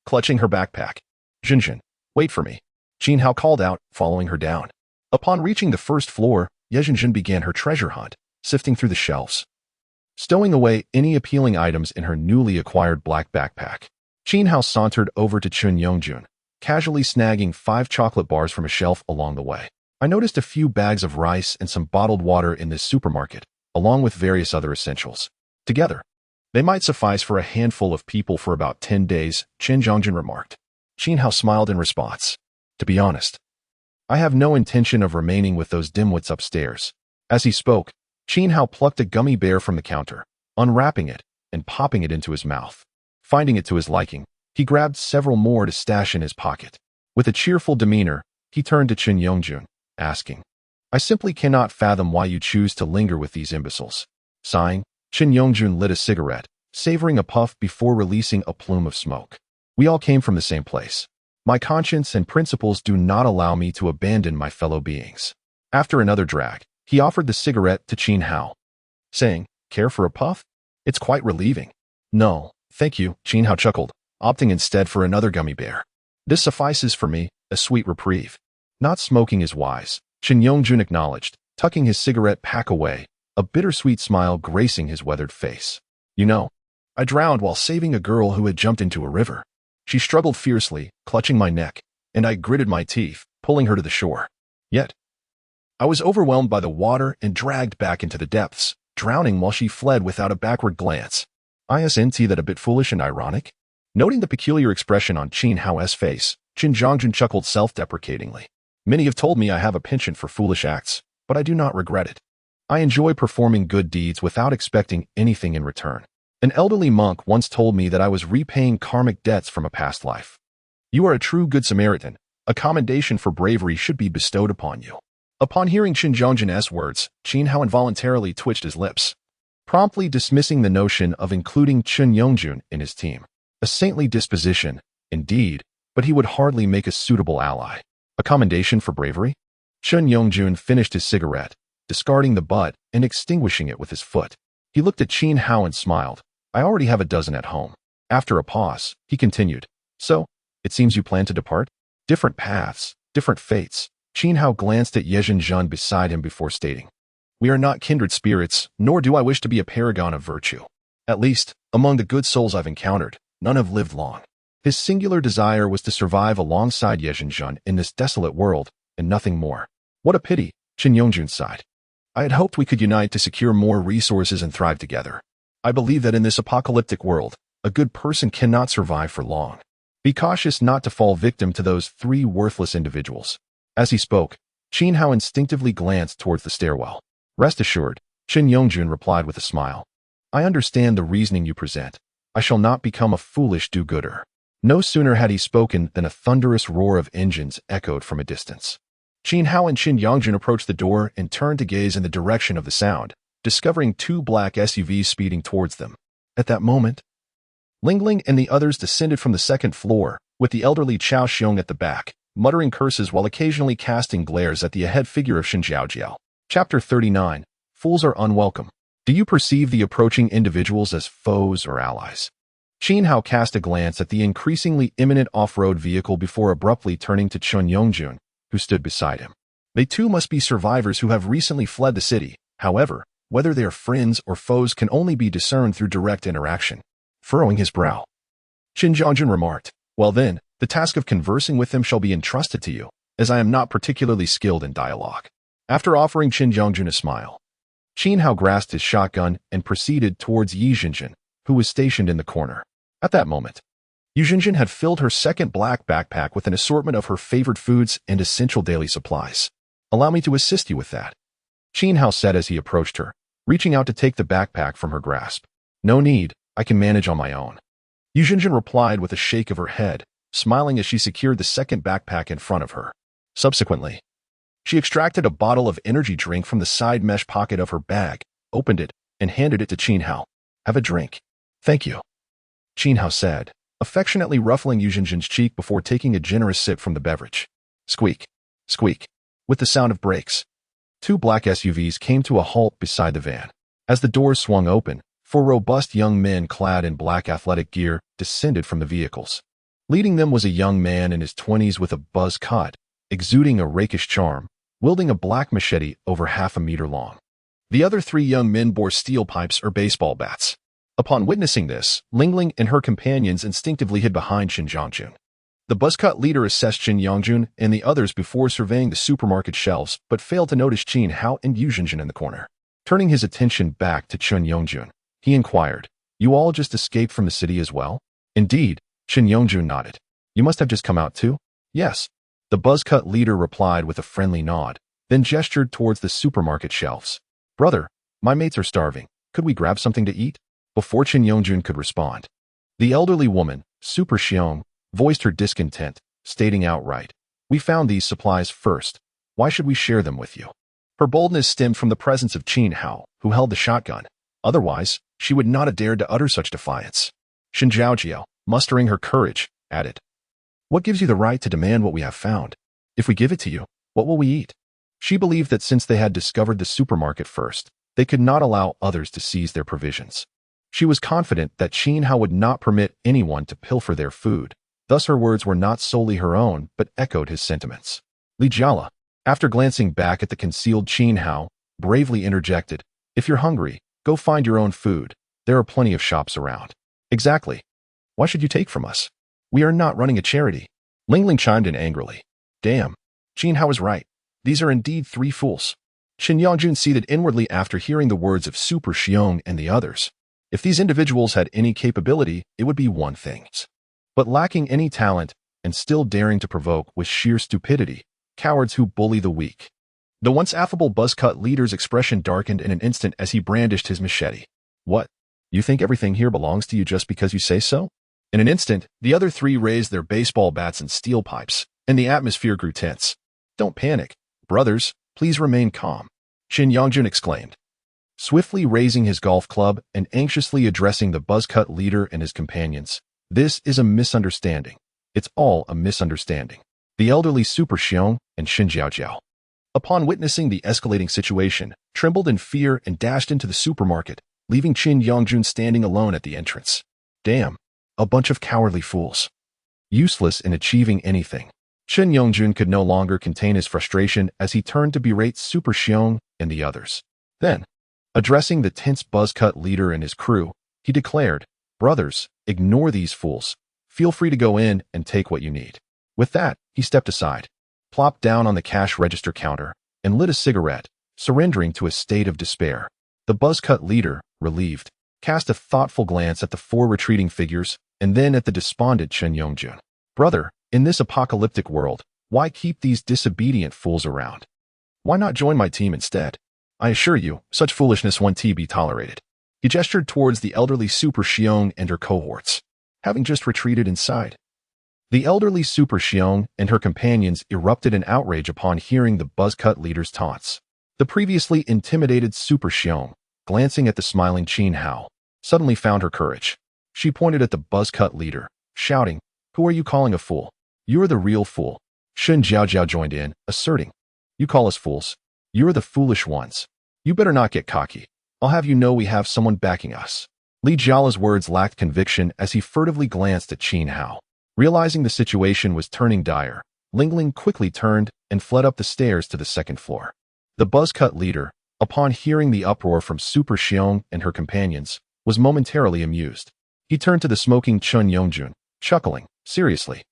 clutching her backpack. "Zhenjun, wait for me," Qin Hao called out, following her down. Upon reaching the first floor, Ye Zhenjun began her treasure hunt, sifting through the shelves, stowing away any appealing items in her newly acquired black backpack. Qin Hao sauntered over to Qin Yongjun, casually snagging 5 chocolate bars from a shelf along the way. "I noticed a few bags of rice and some bottled water in this supermarket, along with various other essentials. Together, they might suffice for a handful of people for about 10 days, Qin Yongjun remarked. Qin Hao smiled in response. "To be honest, I have no intention of remaining with those dimwits upstairs." As he spoke, Qin Hao plucked a gummy bear from the counter, unwrapping it and popping it into his mouth. Finding it to his liking, He grabbed several more to stash in his pocket. With a cheerful demeanor, he turned to Qin Yongjun, asking, I simply cannot fathom why you choose to linger with these imbeciles. Sighing, Qin Yongjun lit a cigarette, savoring a puff before releasing a plume of smoke. We all came from the same place. My conscience and principles do not allow me to abandon my fellow beings. After another drag, he offered the cigarette to Qin Hao, saying, Care for a puff? It's quite relieving. No, thank you, Qin Hao chuckled, opting instead for another gummy bear. This suffices for me, a sweet reprieve. Not smoking is wise, Qin Yongjun acknowledged, tucking his cigarette pack away, a bittersweet smile gracing his weathered face. You know, I drowned while saving a girl who had jumped into a river. She struggled fiercely, clutching my neck, and I gritted my teeth, pulling her to the shore. Yet, I was overwhelmed by the water and dragged back into the depths, drowning while she fled without a backward glance. Isn't that a bit foolish and ironic? Noting the peculiar expression on Qin Hao's face, Qin Yongjun chuckled self-deprecatingly. Many have told me I have a penchant for foolish acts, but I do not regret it. I enjoy performing good deeds without expecting anything in return. An elderly monk once told me that I was repaying karmic debts from a past life. You are a true good Samaritan. A commendation for bravery should be bestowed upon you. Upon hearing Qin Yongjun's words, Qin Hao involuntarily twitched his lips, promptly dismissing the notion of including Qin Yongjun in his team. A saintly disposition, indeed, but he would hardly make a suitable ally. A commendation for bravery? Qin Yongjun finished his cigarette, discarding the butt and extinguishing it with his foot. He looked at Qin Hao and smiled. I already have a dozen at home. After a pause, he continued. So, it seems you plan to depart? Different paths, different fates. Qin Hao glanced at Ye Zhenjun beside him before stating, We are not kindred spirits, nor do I wish to be a paragon of virtue. At least, among the good souls I've encountered, none have lived long. His singular desire was to survive alongside Ye Zhenjun in this desolate world, and nothing more. What a pity, Qin Yongjun sighed. I had hoped we could unite to secure more resources and thrive together. I believe that in this apocalyptic world, a good person cannot survive for long. Be cautious not to fall victim to those three worthless individuals. As he spoke, Qin Hao instinctively glanced towards the stairwell. Rest assured, Qin Yongjun replied with a smile. I understand the reasoning you present. I shall not become a foolish do-gooder. No sooner had he spoken than a thunderous roar of engines echoed from a distance. Qin Hao and Qin Yongjun approached the door and turned to gaze in the direction of the sound, discovering two black SUVs speeding towards them. At that moment, Lingling and the others descended from the second floor, with the elderly Chao Xiong at the back, muttering curses while occasionally casting glares at the ahead figure of Shen Jiaojiao. Chapter 39. Fools are unwelcome. Do you perceive the approaching individuals as foes or allies? Qin Hao cast a glance at the increasingly imminent off-road vehicle before abruptly turning to Qin Yongjun, who stood beside him. They too must be survivors who have recently fled the city. However, whether they are friends or foes can only be discerned through direct interaction. Furrowing his brow, Qin Yongjun remarked, Well then, the task of conversing with them shall be entrusted to you, as I am not particularly skilled in dialogue. After offering Qin Yongjun a smile, Qin Hao grasped his shotgun and proceeded towards Ye Zhenjun, who was stationed in the corner. At that moment, Ye Zhenjun had filled her second black backpack with an assortment of her favorite foods and essential daily supplies. Allow me to assist you with that, Qin Hao said as he approached her, reaching out to take the backpack from her grasp. No need, I can manage on my own. Ye Zhenjun replied with a shake of her head, smiling as she secured the second backpack in front of her. Subsequently, she extracted a bottle of energy drink from the side mesh pocket of her bag, opened it, and handed it to Qin Hao. Have a drink. Thank you, Qin Hao said, affectionately ruffling Ye Zhenjun's cheek before taking a generous sip from the beverage. Squeak, squeak. With the sound of brakes, two black SUVs came to a halt beside the van. As the doors swung open, four robust young men clad in black athletic gear descended from the vehicles. Leading them was a young man in his 20s with a buzz cut, exuding a rakish charm, wielding a black machete over half a meter long. The other three young men bore steel pipes or baseball bats. Upon witnessing this, Lingling and her companions instinctively hid behind Qin Yongjun. The buzzcut leader assessed Qin Yongjun and the others before surveying the supermarket shelves, but failed to notice Qin Hao and Ye Zhenjun in the corner. Turning his attention back to Qin Yongjun, he inquired, You all just escaped from the city as well? Indeed, Qin Yongjun nodded. You must have just come out too? Yes. The buzzcut leader replied with a friendly nod, then gestured towards the supermarket shelves. Brother, my mates are starving. Could we grab something to eat? Before Qin Yongjun could respond, the elderly woman, Super Xiong, voiced her discontent, stating outright, "We found these supplies first. Why should we share them with you?" Her boldness stemmed from the presence of Qin Hao, who held the shotgun. Otherwise, she would not have dared to utter such defiance. Shen Zhaojiao, mustering her courage, added, "What gives you the right to demand what we have found? If we give it to you, what will we eat?" She believed that since they had discovered the supermarket first, they could not allow others to seize their provisions. She was confident that Qin Hao would not permit anyone to pilfer their food. Thus her words were not solely her own, but echoed his sentiments. Li Jiala, after glancing back at the concealed Qin Hao, bravely interjected, "If you're hungry, go find your own food. There are plenty of shops around." "Exactly. Why should you take from us? We are not running a charity." Ling Ling chimed in angrily. "Damn, Qin Hao is right. These are indeed three fools." Shen Yongjun seethed inwardly after hearing the words of Super Xiong and the others. If these individuals had any capability, it would be one thing. But lacking any talent and still daring to provoke with sheer stupidity, cowards who bully the weak. The once affable buzzcut leader's expression darkened in an instant as he brandished his machete. "What? You think everything here belongs to you just because you say so?" In an instant, the other three raised their baseball bats and steel pipes, and the atmosphere grew tense. "Don't panic. Brothers, please remain calm," Shen Yongjun exclaimed. Swiftly raising his golf club and anxiously addressing the buzzcut leader and his companions, "This is a misunderstanding. It's all a misunderstanding." The elderly Super Xiong and Shen Zhaojiao, upon witnessing the escalating situation, trembled in fear and dashed into the supermarket, leaving Shen Yongjun standing alone at the entrance. Damn, a bunch of cowardly fools. Useless in achieving anything. Shen Yongjun could no longer contain his frustration as he turned to berate Super Xiong and the others. Then, addressing the tense buzzcut leader and his crew, he declared, "Brothers, ignore these fools. Feel free to go in and take what you need." With that, he stepped aside, plopped down on the cash register counter, and lit a cigarette, surrendering to a state of despair. The buzzcut leader, relieved, cast a thoughtful glance at the four retreating figures and then at the despondent Shen Yongjun. "Brother, in this apocalyptic world, why keep these disobedient fools around? Why not join my team instead? I assure you, such foolishness won't be tolerated." He gestured towards the elderly Super Xiong and her cohorts, having just retreated inside. The elderly Super Xiong and her companions erupted in outrage upon hearing the buzzcut leader's taunts. The previously intimidated Super Xiong, glancing at the smiling Qin Hao, suddenly found her courage. She pointed at the buzzcut leader, shouting, "Who are you calling a fool? You're the real fool." Shen Zhaojiao joined in, asserting, "You call us fools. You're the foolish ones. You better not get cocky. I'll have you know we have someone backing us." Li Jiala's words lacked conviction as he furtively glanced at Qin Hao. Realizing the situation was turning dire, Ling Ling quickly turned and fled up the stairs to the second floor. The buzzcut leader, upon hearing the uproar from Super Xiong and her companions, was momentarily amused. He turned to the smoking Shen Yongjun, chuckling, "Seriously?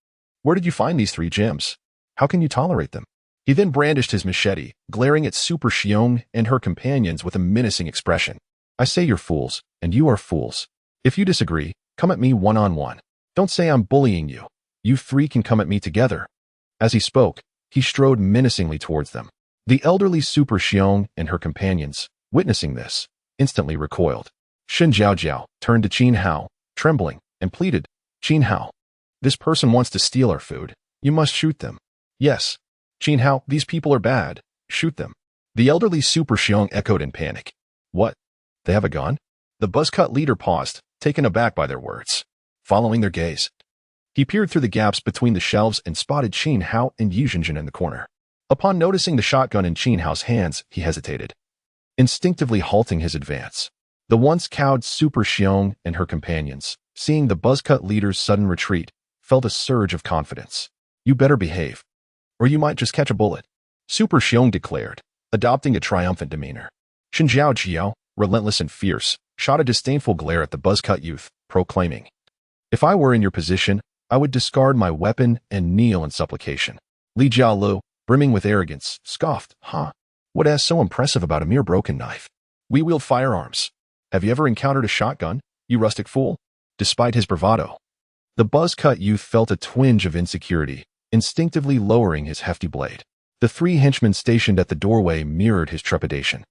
Where did you find these three gems? How can you tolerate them?" He then brandished his machete, glaring at Super Xiong and her companions with a menacing expression. "I say you're fools, and you are fools. If you disagree, come at me one-on-one. Don't say I'm bullying you. You three can come at me together." As he spoke, he strode menacingly towards them. The elderly Super Xiong and her companions, witnessing this, instantly recoiled. Shen Zhaojiao turned to Qin Hao, trembling, and pleaded, "Qin Hao, this person wants to steal our food. You must shoot them." "Yes. Qin Hao, these people are bad. Shoot them." The elderly Super Xiong echoed in panic. "What? They have a gun?" The buzzcut leader paused, taken aback by their words. Following their gaze, he peered through the gaps between the shelves and spotted Qin Hao and Yu Zhenjin in the corner. Upon noticing the shotgun in Qin Hao's hands, he hesitated, instinctively halting his advance. The once cowed Super Xiong and her companions, seeing the buzzcut leader's sudden retreat, felt a surge of confidence. "You better behave, or you might just catch a bullet," Super Xiong declared, adopting a triumphant demeanor. Shen Zhaojiao, relentless and fierce, shot a disdainful glare at the buzzcut youth, proclaiming, "If I were in your position, I would discard my weapon and kneel in supplication." Li Jialu, brimming with arrogance, scoffed, "Huh? What is so impressive about a mere broken knife? We wield firearms. Have you ever encountered a shotgun, you rustic fool?" Despite his bravado, the buzzcut youth felt a twinge of insecurity, instinctively lowering his hefty blade. The three henchmen stationed at the doorway mirrored his trepidation,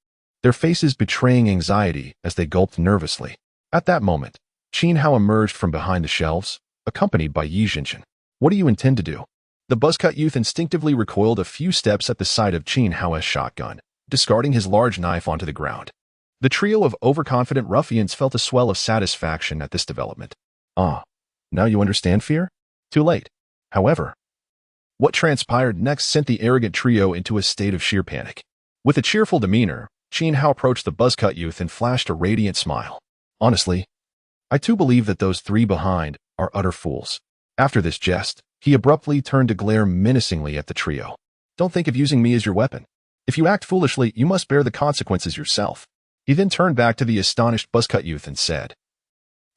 their faces betraying anxiety as they gulped nervously. At that moment, Qin Hao emerged from behind the shelves, accompanied by Yi Jinchen. What do you intend to do? The buzzcut youth instinctively recoiled a few steps at the sight of Qin Hao's shotgun, discarding his large knife onto the ground. The trio of overconfident ruffians felt a swell of satisfaction at this development. Ah, now you understand fear? Too late. However, what transpired next sent the arrogant trio into a state of sheer panic. With a cheerful demeanor, Qin Hao approached the buzzcut youth and flashed a radiant smile. Honestly, I too believe that those three behind are utter fools. After this jest, he abruptly turned to glare menacingly at the trio. Don't think of using me as your weapon. If you act foolishly, you must bear the consequences yourself. He then turned back to the astonished buzzcut youth and said,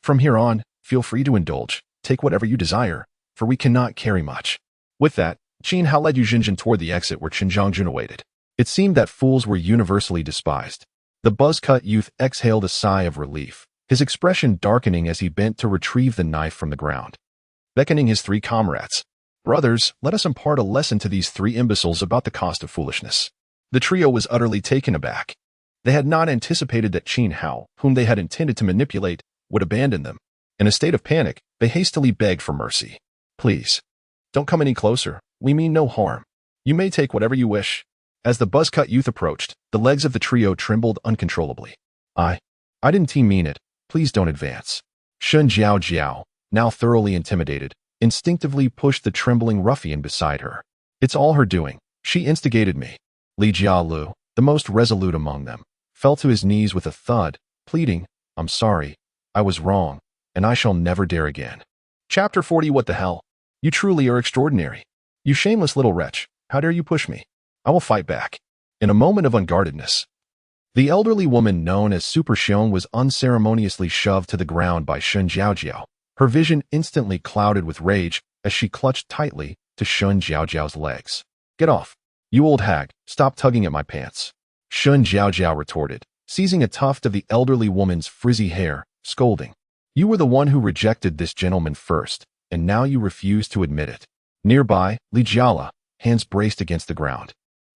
From here on, feel free to indulge. Take whatever you desire, for we cannot carry much. With that, Qin Hao led Yu Jinjin toward the exit where Qin Zhongjun awaited. It seemed that fools were universally despised. The buzzcut youth exhaled a sigh of relief, his expression darkening as he bent to retrieve the knife from the ground. Beckoning his three comrades, Brothers, let us impart a lesson to these three imbeciles about the cost of foolishness. The trio was utterly taken aback. They had not anticipated that Qin Hao, whom they had intended to manipulate, would abandon them. In a state of panic, they hastily begged for mercy. Please, don't come any closer. We mean no harm. You may take whatever you wish. As the buzzcut youth approached, the legs of the trio trembled uncontrollably. I didn't mean it. Please don't advance. Shun Jiao Jiao, now thoroughly intimidated, instinctively pushed the trembling ruffian beside her. It's all her doing. She instigated me. Li Jialu, the most resolute among them, fell to his knees with a thud, pleading, I'm sorry. I was wrong, and I shall never dare again. Chapter 40. What the hell? You truly are extraordinary. You shameless little wretch. How dare you push me? I will fight back. In a moment of unguardedness, the elderly woman known as Super Xiong was unceremoniously shoved to the ground by Shun Jiaojiao. Her vision instantly clouded with rage as she clutched tightly to Shun Jiaojiao's legs. Get off. You old hag, stop tugging at my pants. Shun Jiaojiao retorted, seizing a tuft of the elderly woman's frizzy hair, scolding. You were the one who rejected this gentleman first, and now you refuse to admit it. Nearby, Li Jiala, hands braced against the ground,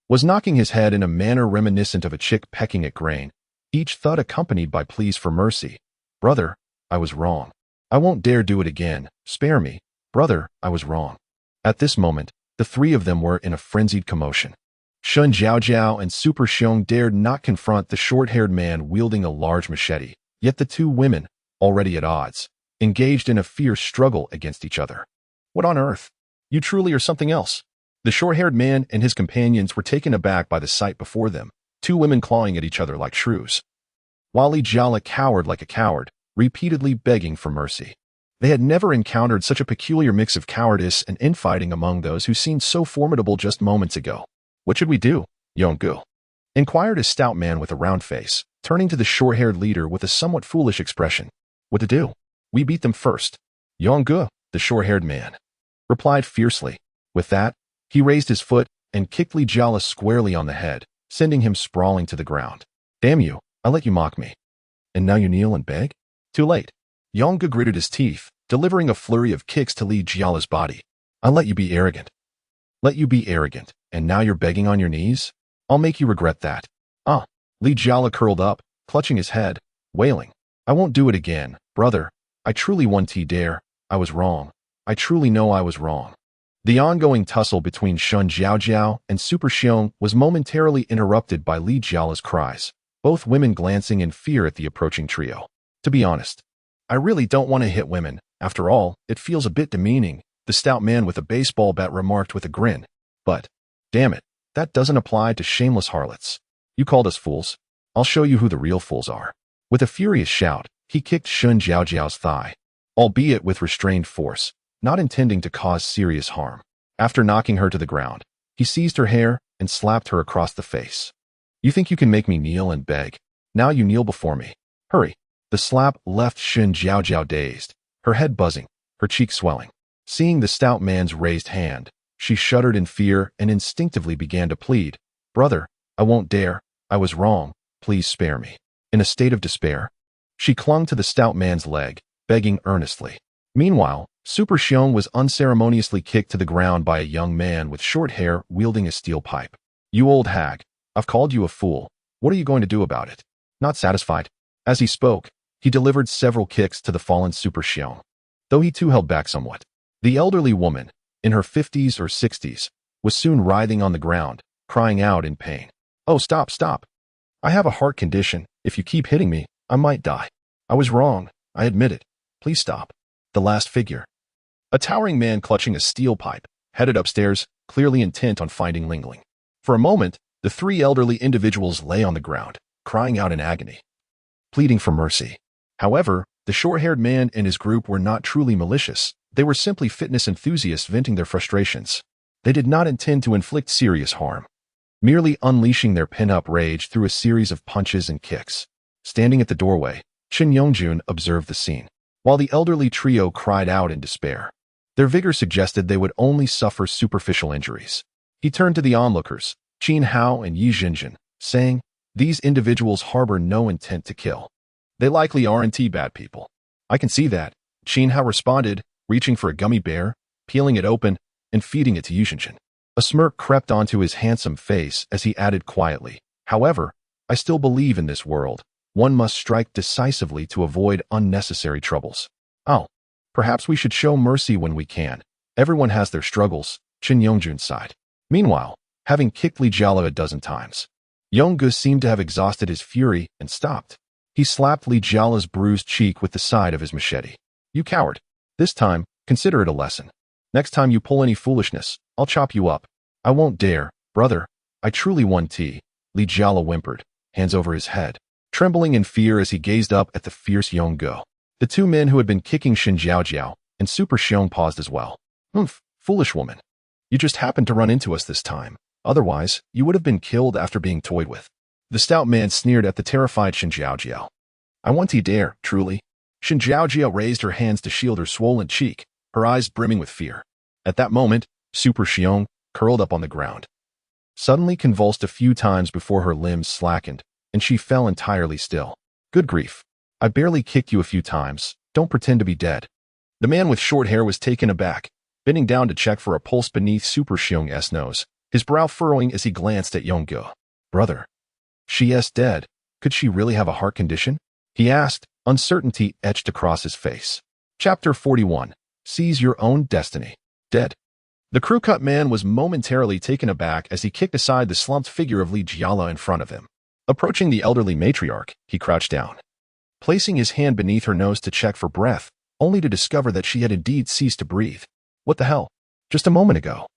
was knocking his head in a manner reminiscent of a chick pecking at grain, each thud accompanied by pleas for mercy. Brother, I was wrong. I won't dare do it again. Spare me. Brother, I was wrong. At this moment, the three of them were in a frenzied commotion. Shun Jiaojiao and Super Xiong dared not confront the short-haired man wielding a large machete, yet the two women, already at odds, engaged in a fierce struggle against each other. What on earth? You truly are something else. The short-haired man and his companions were taken aback by the sight before them, two women clawing at each other like shrews. While Li Jiala cowered like a coward, repeatedly begging for mercy. They had never encountered such a peculiar mix of cowardice and infighting among those who seemed so formidable just moments ago. What should we do, Yonggu? Inquired a stout man with a round face, turning to the short-haired leader with a somewhat foolish expression. What to do? We beat them first. Yonggu, the short-haired man, replied fiercely. With that, he raised his foot and kicked Li Jiala squarely on the head, sending him sprawling to the ground. Damn you, I let you mock me. And now you kneel and beg? Too late. Yonggu gritted his teeth, delivering a flurry of kicks to Li Jiala's body. I let you be arrogant. Let you be arrogant, and now you're begging on your knees? I'll make you regret that. Li Jiala curled up, clutching his head, wailing. I won't do it again, brother. I truly won't dare. I was wrong. I truly know I was wrong. The ongoing tussle between Shun Jiaojiao and Super Xiong was momentarily interrupted by Li Jiala's cries, both women glancing in fear at the approaching trio. To be honest, I really don't want to hit women. After all, it feels a bit demeaning, the stout man with a baseball bat remarked with a grin. But, damn it, that doesn't apply to shameless harlots. You called us fools. I'll show you who the real fools are. With a furious shout, he kicked Shun Jiaojiao's thigh, albeit with restrained force, not intending to cause serious harm. After knocking her to the ground, he seized her hair and slapped her across the face. You think you can make me kneel and beg? Now you kneel before me. Hurry. The slap left Shun Jiaojiao dazed, her head buzzing, her cheek swelling. Seeing the stout man's raised hand, she shuddered in fear and instinctively began to plead. Brother, I won't dare. I was wrong. Please spare me. In a state of despair, she clung to the stout man's leg, begging earnestly. Meanwhile, Super Xiong was unceremoniously kicked to the ground by a young man with short hair wielding a steel pipe. You old hag, I've called you a fool. What are you going to do about it? Not satisfied. As he spoke, he delivered several kicks to the fallen Super Xiong. though he too held back somewhat. The elderly woman, in her 50s or 60s, was soon writhing on the ground, crying out in pain. "Oh, stop, stop. I have a heart condition. If you keep hitting me, I might die. I was wrong. I admit it. Please stop." The last figure, a towering man clutching a steel pipe, headed upstairs, clearly intent on finding Lingling. For a moment, the three elderly individuals lay on the ground, crying out in agony, pleading for mercy. However, the short-haired man and his group were not truly malicious. They were simply fitness enthusiasts venting their frustrations. They did not intend to inflict serious harm, merely unleashing their pent-up rage through a series of punches and kicks. Standing at the doorway, Chen Yongjun observed the scene. While the elderly trio cried out in despair, their vigor suggested they would only suffer superficial injuries. He turned to the onlookers, Qin Hao and Yi Jinjin, saying, "These individuals harbor no intent to kill. They likely aren't bad people." "I can see that," Qin Hao responded, reaching for a gummy bear, peeling it open, and feeding it to Yi Jinjin. A smirk crept onto his handsome face as he added quietly, "However, I still believe in this world. One must strike decisively to avoid unnecessary troubles. Oh, perhaps we should show mercy when we can. Everyone has their struggles," Chen Yongjun sighed. Meanwhile, having kicked Li Jiala a dozen times, Yongge seemed to have exhausted his fury and stopped. He slapped Li Jiala's bruised cheek with the side of his machete. "You coward. This time, consider it a lesson. Next time you pull any foolishness, I'll chop you up." "I won't dare, brother. I truly want tea," Li Jiala whimpered, hands over his head, trembling in fear as he gazed up at the fierce Yongge. The two men who had been kicking Shen Jiaojiao and Super Xiong paused as well. Foolish woman. You just happened to run into us this time. Otherwise, you would have been killed after being toyed with." The stout man sneered at the terrified Shen Jiaojiao. "I want tea dare, truly." Shen Jiaojiao raised her hands to shield her swollen cheek, her eyes brimming with fear. At that moment, Super Xiong, curled up on the ground, suddenly convulsed a few times before her limbs slackened, and she fell entirely still. "Good grief. I barely kicked you a few times. Don't pretend to be dead." The man with short hair was taken aback, bending down to check for a pulse beneath Super Xiong's nose, his brow furrowing as he glanced at Yongge. "Brother, she is dead. Could she really have a heart condition?" he asked, uncertainty etched across his face. Chapter 41. Seize Your Own Destiny. Dead. The crew-cut man was momentarily taken aback as he kicked aside the slumped figure of Li Jiala in front of him. Approaching the elderly matriarch, he crouched down, placing his hand beneath her nose to check for breath, only to discover that she had indeed ceased to breathe. What the hell? Just a moment ago,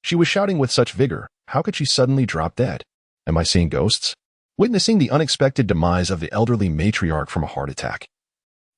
she was shouting with such vigor. How could she suddenly drop dead? Am I seeing ghosts? Witnessing the unexpected demise of the elderly matriarch from a heart attack,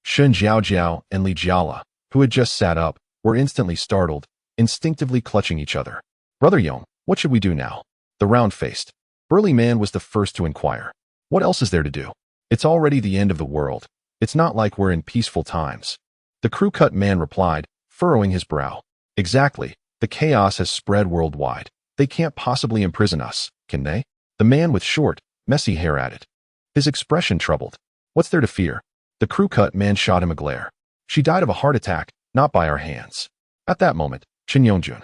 Shen Jiaojiao and Li Jiala, who had just sat up, were instantly startled, instinctively clutching each other. "Brother Yong, what should we do now?" The round-faced, burly man was the first to inquire. "What else is there to do? It's already the end of the world. It's not like we're in peaceful times." The crew-cut man replied, furrowing his brow. "Exactly. The chaos has spread worldwide. They can't possibly imprison us, can they?" The man with short, messy hair added, his expression troubled. "What's there to fear?" The crew-cut man shot him a glare. "She died of a heart attack, not by our hands." At that moment, Chen Yongjun,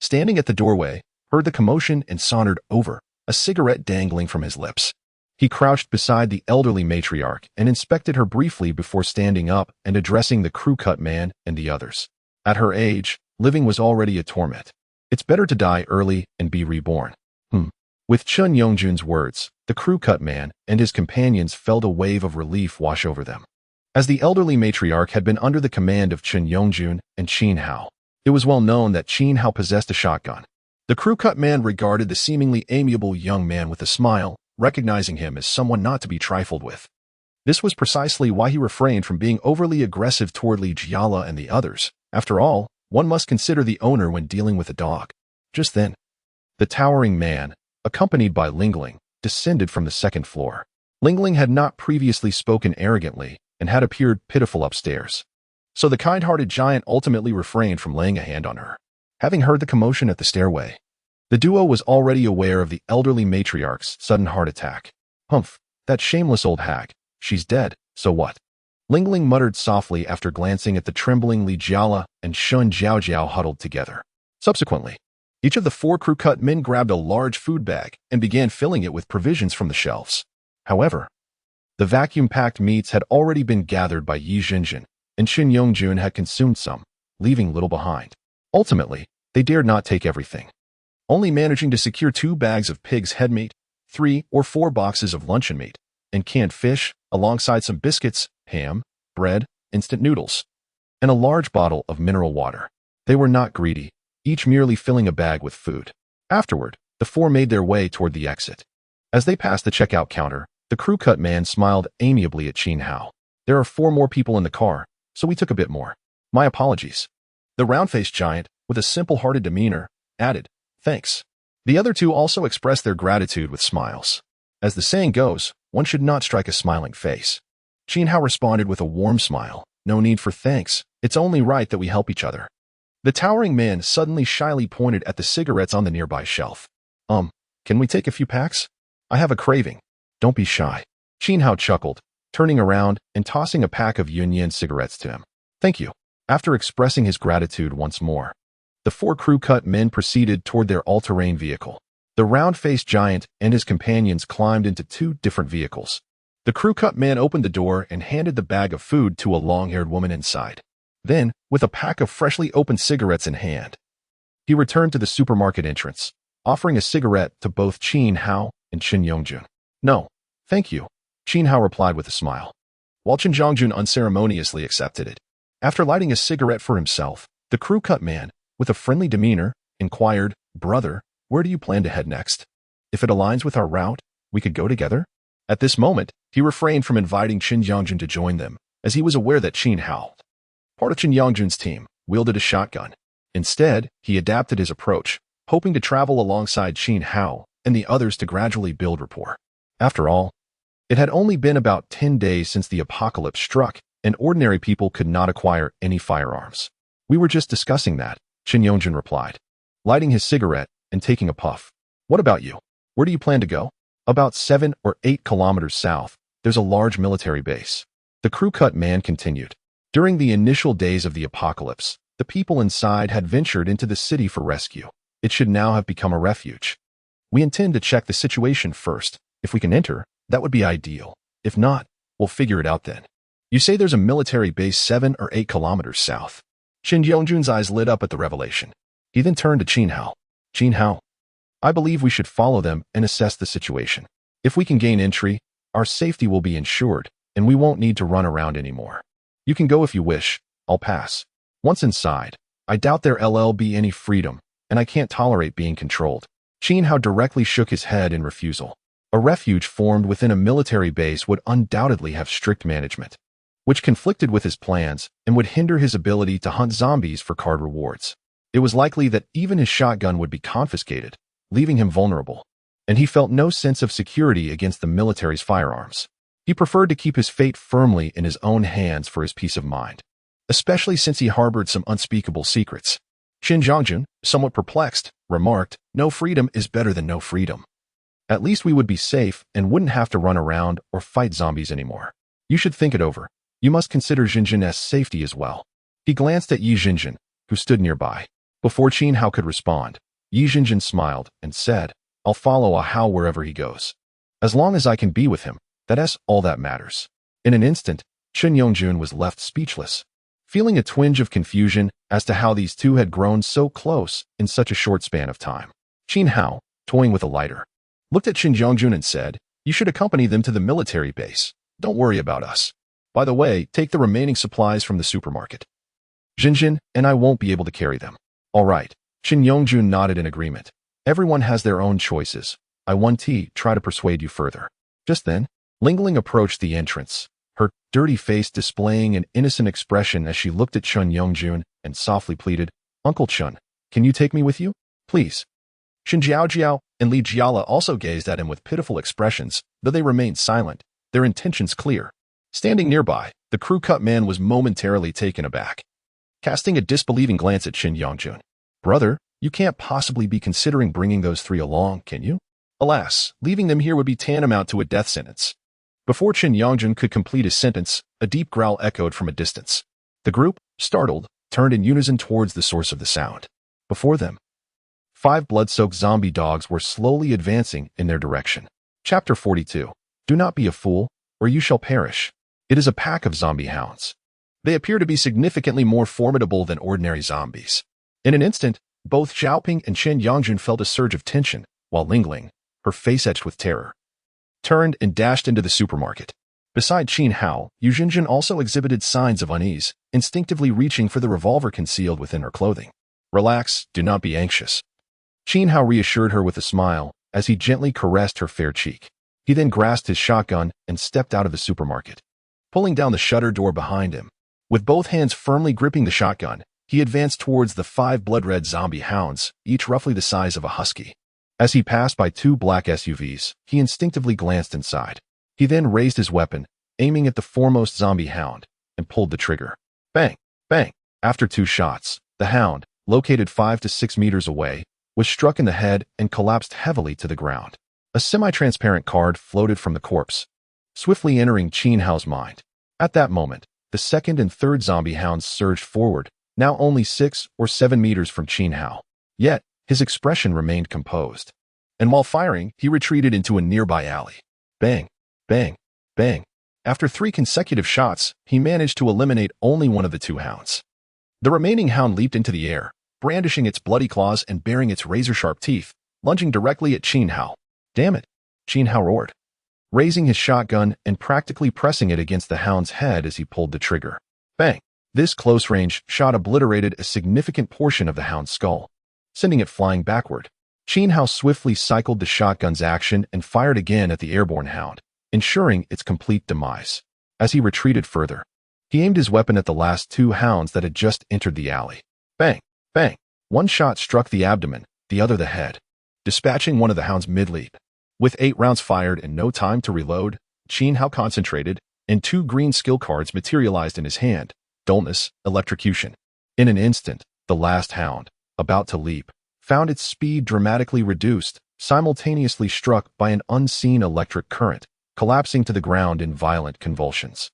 standing at the doorway, heard the commotion and sauntered over, a cigarette dangling from his lips. He crouched beside the elderly matriarch and inspected her briefly before standing up and addressing the crew-cut man and the others. At her age, living was already a torment. It's better to die early and be reborn. With Chen Yongjun's words, the crew-cut man and his companions felt a wave of relief wash over them. As the elderly matriarch had been under the command of Chen Yongjun and Qin Hao, it was well known that Qin Hao possessed a shotgun. The crew-cut man regarded the seemingly amiable young man with a smile, recognizing him as someone not to be trifled with. This was precisely why he refrained from being overly aggressive toward Li Jiala and the others. After all, one must consider the owner when dealing with a dog. Just then, the towering man, accompanied by Lingling, descended from the second floor. Lingling had not previously spoken arrogantly and had appeared pitiful upstairs, so the kind-hearted giant ultimately refrained from laying a hand on her. Having heard the commotion at the stairway, the duo was already aware of the elderly matriarch's sudden heart attack. That shameless old hag. She's dead, so what? Lingling muttered softly after glancing at the trembling Li Jiala and Shen Jiaojiao huddled together. Subsequently, each of the four crew-cut men grabbed a large food bag and began filling it with provisions from the shelves. However, the vacuum-packed meats had already been gathered by Yi Jinjin, and Qin Yongjun had consumed some, leaving little behind. Ultimately, they dared not take everything, only managing to secure 2 bags of pig's head meat, 3 or 4 boxes of luncheon meat, and canned fish, alongside some biscuits, ham, bread, instant noodles, and a large bottle of mineral water. They were not greedy, each merely filling a bag with food. Afterward, the 4 made their way toward the exit. As they passed the checkout counter, the crew-cut man smiled amiably at Qin Hao. There are 4 more people in the car, so we took a bit more. My apologies. The round-faced giant, with a simple-hearted demeanor, added, thanks. The other 2 also expressed their gratitude with smiles. As the saying goes, one should not strike a smiling face. Qin Hao responded with a warm smile. No need for thanks. It's only right that we help each other. The towering man suddenly shyly pointed at the cigarettes on the nearby shelf. Can we take a few packs? I have a craving. Don't be shy. Qin Hao chuckled, turning around and tossing a pack of Yunyan cigarettes to him. Thank you. After expressing his gratitude once more, the 4 crew-cut men proceeded toward their all-terrain vehicle. The round-faced giant and his companions climbed into 2 different vehicles. The crew-cut man opened the door and handed the bag of food to a long-haired woman inside. Then, with a pack of freshly opened cigarettes in hand, he returned to the supermarket entrance, offering a cigarette to both Qin Hao and Qin Yongjun. No, thank you, Qin Hao replied with a smile, while Qin Yongjun unceremoniously accepted it. After lighting a cigarette for himself, the crew-cut man, with a friendly demeanor, inquired, Brother, where do you plan to head next? If it aligns with our route, we could go together? At this moment, he refrained from inviting Qin Yongjun to join them, as he was aware that Qin Hao, part of Qin Yongjun's team, wielded a shotgun. Instead, he adapted his approach, hoping to travel alongside Qin Hao and the others to gradually build rapport. After all, it had only been about 10 days since the apocalypse struck, and ordinary people could not acquire any firearms. We were just discussing that, Qin Yongjun replied, lighting his cigarette and taking a puff. What about you? Where do you plan to go? About 7 or 8 kilometers south, there's a large military base. The crew-cut man continued. During the initial days of the apocalypse, the people inside had ventured into the city for rescue. It should now have become a refuge. We intend to check the situation first. If we can enter, that would be ideal. If not, we'll figure it out then. You say there's a military base 7 or 8 kilometers south. Qin Yongjun's eyes lit up at the revelation. He then turned to Qin Hao. Qin Hao, I believe we should follow them and assess the situation. If we can gain entry, our safety will be ensured, and we won't need to run around anymore. You can go if you wish. I'll pass. Once inside, I doubt there'll be any freedom, and I can't tolerate being controlled. Qin Hao directly shook his head in refusal. A refuge formed within a military base would undoubtedly have strict management, which conflicted with his plans and would hinder his ability to hunt zombies for card rewards. It was likely that even his shotgun would be confiscated, leaving him vulnerable, and he felt no sense of security against the military's firearms. He preferred to keep his fate firmly in his own hands for his peace of mind, especially since he harbored some unspeakable secrets. Qin Yongjun, somewhat perplexed, remarked, No freedom is better than no freedom. At least we would be safe and wouldn't have to run around or fight zombies anymore. You should think it over. You must consider Jinjin's safety as well. He glanced at Yi Jinjin, who stood nearby. Before Qin Hao could respond, Yi Jinjin smiled and said, I'll follow a Hao wherever he goes. As long as I can be with him, that's all that matters. In an instant, Qin Yongjun was left speechless, feeling a twinge of confusion as to how these two had grown so close in such a short span of time. Qin Hao, toying with a lighter, looked at Qin Yongjun and said, You should accompany them to the military base. Don't worry about us. By the way, take the remaining supplies from the supermarket. Jinjin and I won't be able to carry them. All right. Qin Yongjun nodded in agreement. Everyone has their own choices. I won't try to persuade you further. Just then, Ling Ling approached the entrance, her dirty face displaying an innocent expression as she looked at Qin Yongjun and softly pleaded, Uncle Chun, can you take me with you? Please. Qin Jiaojiao and Li Jiala also gazed at him with pitiful expressions, though they remained silent, their intentions clear. Standing nearby, the crew-cut man was momentarily taken aback, casting a disbelieving glance at Qin Yongjun. Brother, you can't possibly be considering bringing those 3 along, can you? Alas, leaving them here would be tantamount to a death sentence. Before Qin Yongjun could complete his sentence, a deep growl echoed from a distance. The group, startled, turned in unison towards the source of the sound. Before them, 5 blood-soaked zombie dogs were slowly advancing in their direction. Chapter 42. Do not be a fool, or you shall perish. It is a pack of zombie hounds. They appear to be significantly more formidable than ordinary zombies. In an instant, both Xiaoping and Chen Yongjun felt a surge of tension, while Lingling, her face etched with terror, turned and dashed into the supermarket. Beside Qin Hao, Yu Jinjin also exhibited signs of unease, instinctively reaching for the revolver concealed within her clothing. Relax, do not be anxious. Qin Hao reassured her with a smile as he gently caressed her fair cheek. He then grasped his shotgun and stepped out of the supermarket, pulling down the shutter door behind him. With both hands firmly gripping the shotgun, he advanced towards the 5 blood-red zombie hounds, each roughly the size of a husky. As he passed by 2 black SUVs, he instinctively glanced inside. He then raised his weapon, aiming at the foremost zombie hound, and pulled the trigger. Bang! Bang! After 2 shots, the hound, located 5 to 6 meters away, was struck in the head and collapsed heavily to the ground. A semi-transparent card floated from the corpse, swiftly entering Qin Hao's mind. At that moment, the second and third zombie hounds surged forward, now only 6 or 7 meters from Qin Hao. Yet, his expression remained composed. And while firing, he retreated into a nearby alley. Bang! Bang! Bang! After 3 consecutive shots, he managed to eliminate only one of the 2 hounds. The remaining hound leaped into the air, brandishing its bloody claws and baring its razor-sharp teeth, lunging directly at Qin Hao. Damn it! Qin Hao roared, raising his shotgun and practically pressing it against the hound's head as he pulled the trigger. Bang! This close-range shot obliterated a significant portion of the hound's skull, sending it flying backward. Qin Hao swiftly cycled the shotgun's action and fired again at the airborne hound, ensuring its complete demise. As he retreated further, he aimed his weapon at the last 2 hounds that had just entered the alley. Bang! Bang! One shot struck the abdomen, the other the head, dispatching one of the hounds mid-leap. With 8 rounds fired and no time to reload, Qin Hao concentrated, and 2 green skill cards materialized in his hand. Dullness, electrocution. In an instant, the last hound, about to leap, found its speed dramatically reduced, simultaneously struck by an unseen electric current, collapsing to the ground in violent convulsions.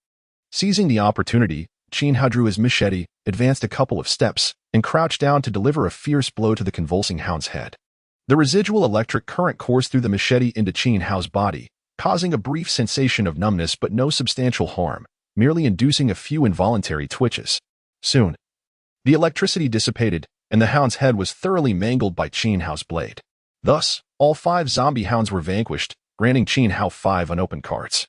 Seizing the opportunity, Qin Hao drew his machete, advanced a couple of steps, and crouched down to deliver a fierce blow to the convulsing hound's head. The residual electric current coursed through the machete into Qin Hao's body, causing a brief sensation of numbness but no substantial harm, merely inducing a few involuntary twitches. Soon, the electricity dissipated, and the hound's head was thoroughly mangled by Qin Hao's blade. Thus, all 5 zombie hounds were vanquished, granting Qin Hao 5 unopened cards.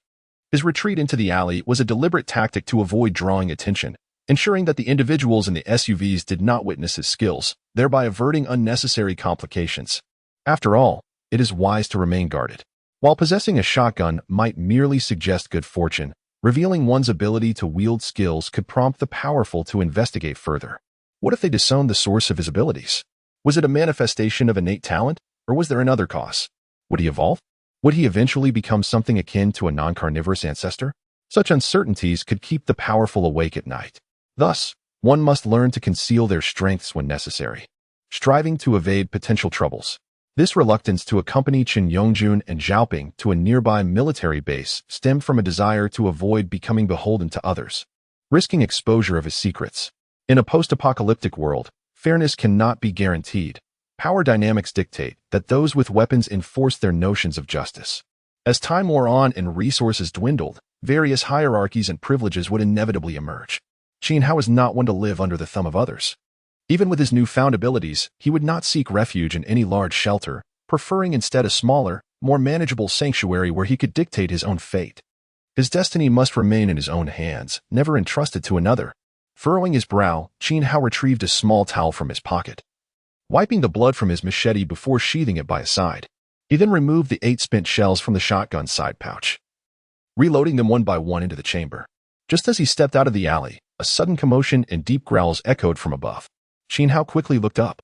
His retreat into the alley was a deliberate tactic to avoid drawing attention, ensuring that the individuals in the SUVs did not witness his skills, thereby averting unnecessary complications. After all, it is wise to remain guarded. While possessing a shotgun might merely suggest good fortune, revealing one's ability to wield skills could prompt the powerful to investigate further. What if they disowned the source of his abilities? Was it a manifestation of innate talent, or was there another cause? Would he evolve? Would he eventually become something akin to a non-carnivorous ancestor? Such uncertainties could keep the powerful awake at night. Thus, one must learn to conceal their strengths when necessary, striving to evade potential troubles. This reluctance to accompany Chen Yongjun and Xiaoping to a nearby military base stemmed from a desire to avoid becoming beholden to others, risking exposure of his secrets. In a post-apocalyptic world, fairness cannot be guaranteed. Power dynamics dictate that those with weapons enforce their notions of justice. As time wore on and resources dwindled, various hierarchies and privileges would inevitably emerge. Qin Hao was not one to live under the thumb of others. Even with his newfound abilities, he would not seek refuge in any large shelter, preferring instead a smaller, more manageable sanctuary where he could dictate his own fate. His destiny must remain in his own hands, never entrusted to another. Furrowing his brow, Qin Hao retrieved a small towel from his pocket, wiping the blood from his machete before sheathing it by his side. He then removed the 8 spent shells from the shotgun's side pouch, reloading them one by one into the chamber. Just as he stepped out of the alley, a sudden commotion and deep growls echoed from above. Qin Hao quickly looked up,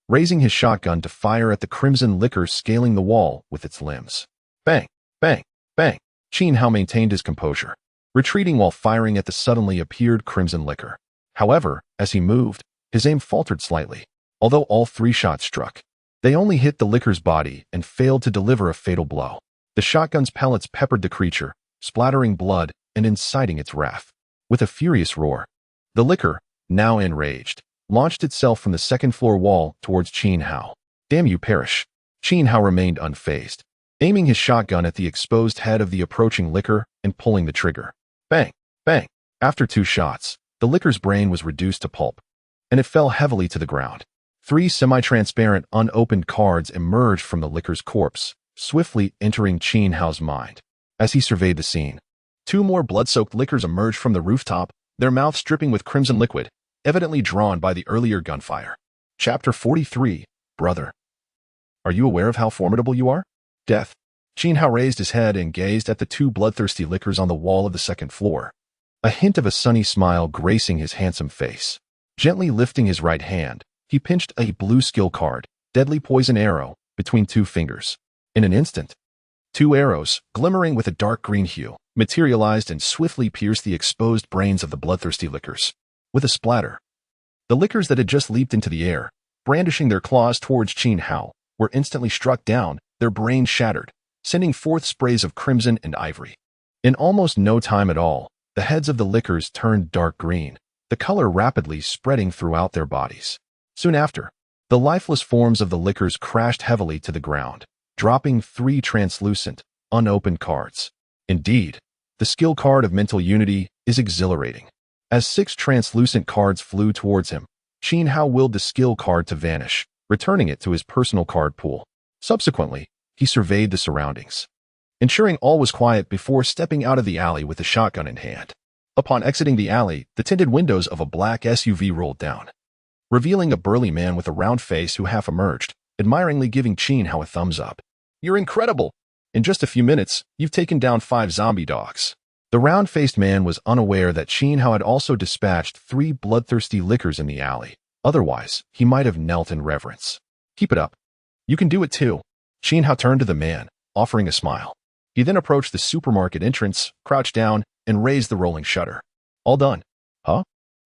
raising his shotgun to fire at the crimson liquor scaling the wall with its limbs. Bang! Bang! Bang! Qin Hao maintained his composure, retreating while firing at the suddenly appeared crimson liquor. However, as he moved, his aim faltered slightly. Although all 3 shots struck, they only hit the liquor's body and failed to deliver a fatal blow. The shotgun's pellets peppered the creature, splattering blood and inciting its wrath. With a furious roar, the liquor, now enraged, launched itself from the second-floor wall towards Qin Hao. Damn you, perish! Qin Hao remained unfazed, aiming his shotgun at the exposed head of the approaching liquor and pulling the trigger. Bang! Bang! After 2 shots, The liquor's brain was reduced to pulp, and it fell heavily to the ground. 3 semi-transparent, unopened cards emerged from the liquor's corpse, swiftly entering Qin Hao's mind. As he surveyed the scene, 2 more blood-soaked liquors emerged from the rooftop, their mouths dripping with crimson liquid, evidently drawn by the earlier gunfire. Chapter 43, Brother. Are you aware of how formidable you are? Death. Qin Hao raised his head and gazed at the 2 bloodthirsty liquors on the wall of the second floor, a hint of a sunny smile gracing his handsome face. Gently lifting his right hand, he pinched a blue skill card, Deadly Poison Arrow, between 2 fingers. In an instant, 2 arrows, glimmering with a dark green hue, materialized and swiftly pierced the exposed brains of the bloodthirsty liquors. With a splatter, the liquors that had just leaped into the air, brandishing their claws towards Qin Hao, were instantly struck down, their brains shattered, sending forth sprays of crimson and ivory. In almost no time at all, the heads of the liquors turned dark green, the color rapidly spreading throughout their bodies. Soon after, the lifeless forms of the liquors crashed heavily to the ground, dropping 3 translucent, unopened cards. Indeed, the skill card of mental unity is exhilarating. As 6 translucent cards flew towards him, Qin Hao willed the skill card to vanish, returning it to his personal card pool. Subsequently, he surveyed the surroundings, ensuring all was quiet before stepping out of the alley with a shotgun in hand. Upon exiting the alley, the tinted windows of a black SUV rolled down, revealing a burly man with a round face who half emerged, admiringly giving Qin Hao a thumbs up. You're incredible! In just a few minutes, you've taken down 5 zombie dogs. The round-faced man was unaware that Qin Hao had also dispatched 3 bloodthirsty liquors in the alley. Otherwise, he might have knelt in reverence. Keep it up. You can do it too. Qin Hao turned to the man, offering a smile. He then approached the supermarket entrance, crouched down, and raised the rolling shutter. All done. Huh?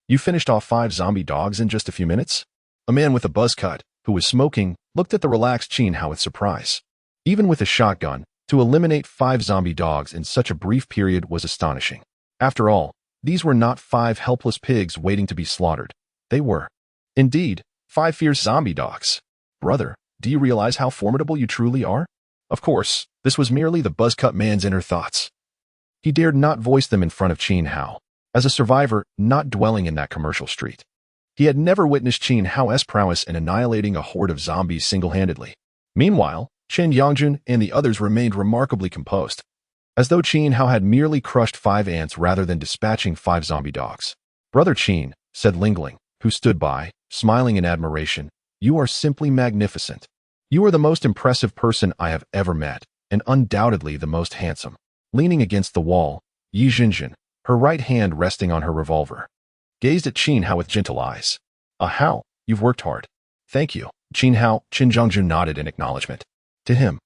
You finished off 5 zombie dogs in just a few minutes? A man with a buzz cut, who was smoking, looked at the relaxed Qin Hao with surprise. Even with a shotgun, to eliminate 5 zombie dogs in such a brief period was astonishing. After all, these were not 5 helpless pigs waiting to be slaughtered. They were, indeed, 5 fierce zombie dogs. Brother, do you realize how formidable you truly are? Of course, this was merely the buzz-cut man's inner thoughts. He dared not voice them in front of Qin Hao, as a survivor not dwelling in that commercial street. He had never witnessed Qin Hao's prowess in annihilating a horde of zombies single-handedly. Meanwhile, Chen Yongjun and the others remained remarkably composed, as though Qin Hao had merely crushed 5 ants rather than dispatching 5 zombie dogs. Brother Qin, said Lingling, who stood by, smiling in admiration, you are simply magnificent. You are the most impressive person I have ever met, and undoubtedly the most handsome. Leaning against the wall, Yi Jinjin, her right hand resting on her revolver, gazed at Qin Hao with gentle eyes. Hao, you've worked hard. Thank you. Qin Yongjun nodded in acknowledgement. To him,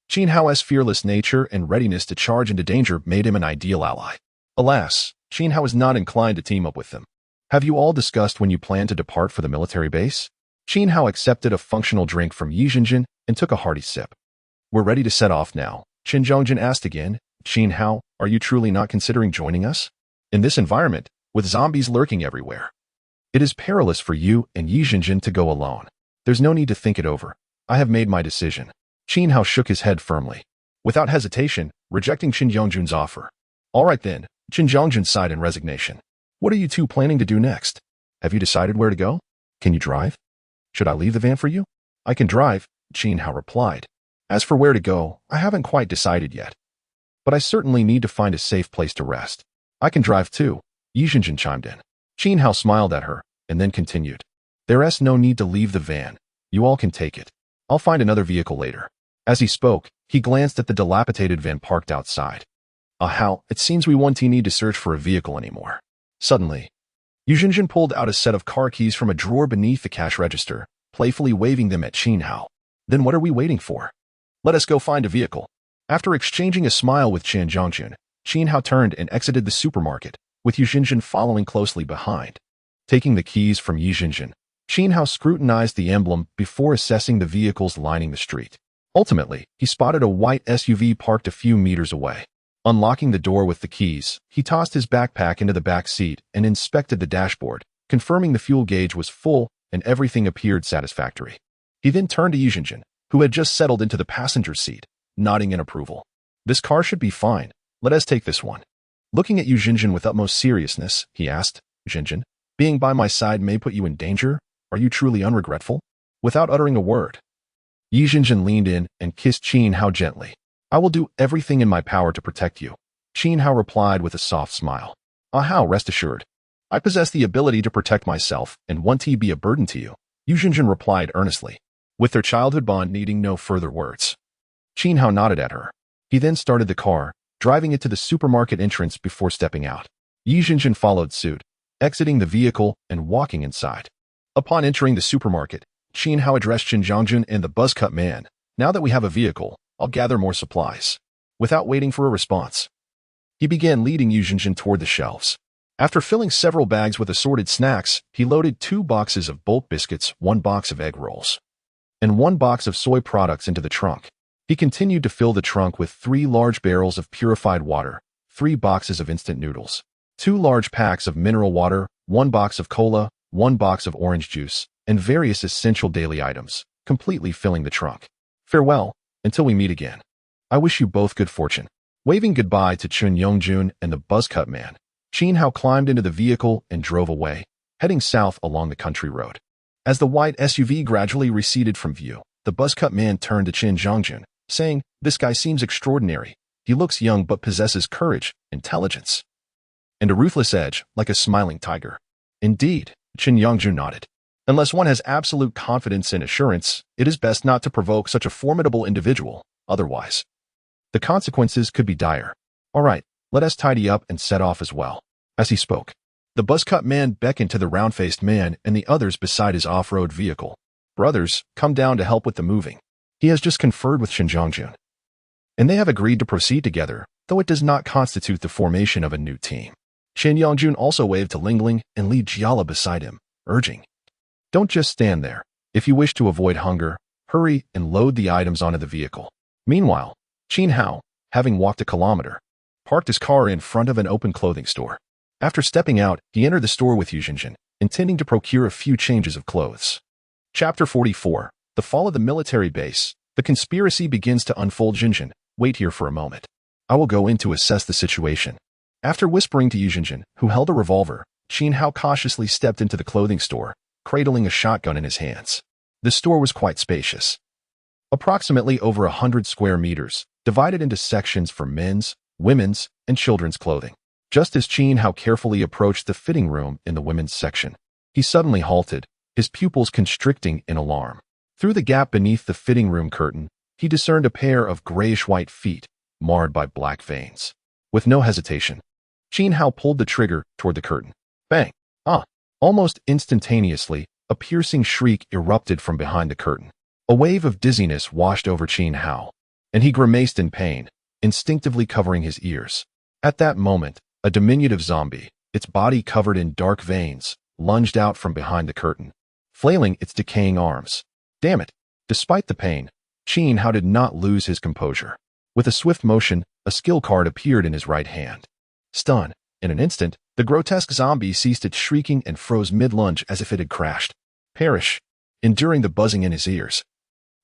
Qin Hao's fearless nature and readiness to charge into danger made him an ideal ally. Alas, Qin Hao was not inclined to team up with them. Have you all discussed when you plan to depart for the military base? Qin Hao accepted a functional drink from Yi Jinjin and took a hearty sip. We're ready to set off now, Chen Yongjun asked again. Qin Hao, are you truly not considering joining us? In this environment, with zombies lurking everywhere, it is perilous for you and Yi Jinjin to go alone. There's no need to think it over. I have made my decision. Qin Hao shook his head firmly, without hesitation, rejecting Chen Yongjun's offer. All right then, Chen Yongjun sighed in resignation. What are you 2 planning to do next? Have you decided where to go? Can you drive? Should I leave the van for you? I can drive, Qin Hao replied. As for where to go, I haven't quite decided yet. But I certainly need to find a safe place to rest. I can drive too, Yi Jinjin chimed in. Qin Hao smiled at her, and then continued. There's no need to leave the van. You all can take it. I'll find another vehicle later. As he spoke, he glanced at the dilapidated van parked outside. Hao, it seems we won't need to search for a vehicle anymore. Suddenly, Yi Jinjin pulled out a set of car keys from a drawer beneath the cash register, playfully waving them at Qin Hao. Then what are we waiting for? Let us go find a vehicle. After exchanging a smile with Chen Yongjun, Qin Hao turned and exited the supermarket, with Yi Jinjin following closely behind. Taking the keys from Yi Jinjin, Qin Hao scrutinized the emblem before assessing the vehicles lining the street. Ultimately, he spotted a white SUV parked a few meters away. Unlocking the door with the keys, he tossed his backpack into the back seat and inspected the dashboard, confirming the fuel gauge was full and everything appeared satisfactory. He then turned to Yi Jinjin, who had just settled into the passenger seat, nodding in approval. This car should be fine. Let us take this one. Looking at Yi Jinjin with utmost seriousness, he asked, Jinjin, being by my side may put you in danger. Are you truly unregretful? Without uttering a word, Yi Jinjin leaned in and kissed Qin Hao gently. I will do everything in my power to protect you. Qin Hao replied with a soft smile. Ah Hao, rest assured. I possess the ability to protect myself and won't be a burden to you. Yi Jinjin replied earnestly, with their childhood bond needing no further words. Qin Hao nodded at her. He then started the car, driving it to the supermarket entrance before stepping out. Yi Jinjin followed suit, exiting the vehicle and walking inside. Upon entering the supermarket, Qin Hao addressed Qin Zhongjun and the buzzcut man. Now that we have a vehicle, I'll gather more supplies. Without waiting for a response, he began leading Yi Jinjin toward the shelves. After filling several bags with assorted snacks, he loaded 2 boxes of bulk biscuits, 1 box of egg rolls, and 1 box of soy products into the trunk. He continued to fill the trunk with 3 large barrels of purified water, 3 boxes of instant noodles, 2 large packs of mineral water, 1 box of cola, 1 box of orange juice, and various essential daily items, completely filling the trunk. Farewell, until we meet again. I wish you both good fortune. Waving goodbye to Chun Yongjun and the buzzcut man, Qin Hao climbed into the vehicle and drove away, heading south along the country road. As the white SUV gradually receded from view, the buzzcut man turned to Qin Zhongjun, saying, "This guy seems extraordinary. He looks young but possesses courage, intelligence, and a ruthless edge, like a smiling tiger." Indeed, Qin Yongjun nodded. Unless one has absolute confidence and assurance, it is best not to provoke such a formidable individual, otherwise the consequences could be dire. All right, let us tidy up and set off as well. As he spoke, the buzzcut man beckoned to the round-faced man and the others beside his off-road vehicle. Brothers, come down to help with the moving. He has just conferred with Qin Zhongjun, and they have agreed to proceed together, though it does not constitute the formation of a new team. Qin Yongjun also waved to Lingling and Li Jiala beside him, urging, don't just stand there. If you wish to avoid hunger, hurry and load the items onto the vehicle. Meanwhile, Qin Hao, having walked a kilometer, parked his car in front of an open clothing store. After stepping out, he entered the store with Yi Jinjin, intending to procure a few changes of clothes. Chapter 44. The Fall of the Military Base. The conspiracy begins to unfold. Jinjin, wait here for a moment. I will go in to assess the situation. After whispering to Yi Jinjin, who held a revolver, Qin Hao cautiously stepped into the clothing store, cradling a shotgun in his hands. The store was quite spacious, approximately over 100 square meters, divided into sections for men's, women's, and children's clothing. Just as Qin Hao carefully approached the fitting room in the women's section, he suddenly halted, his pupils constricting in alarm. Through the gap beneath the fitting room curtain, he discerned a pair of grayish-white feet, marred by black veins. With no hesitation, Qin Hao pulled the trigger toward the curtain. Bang! Ah! Almost instantaneously, a piercing shriek erupted from behind the curtain. A wave of dizziness washed over Qin Hao, and he grimaced in pain, instinctively covering his ears. At that moment, a diminutive zombie, its body covered in dark veins, lunged out from behind the curtain, flailing its decaying arms. Damn it! Despite the pain, Qin Hao did not lose his composure. With a swift motion, a skill card appeared in his right hand. Stunned, in an instant, the grotesque zombie ceased its shrieking and froze mid-lunge as if it had crashed. Perish! Enduring the buzzing in his ears,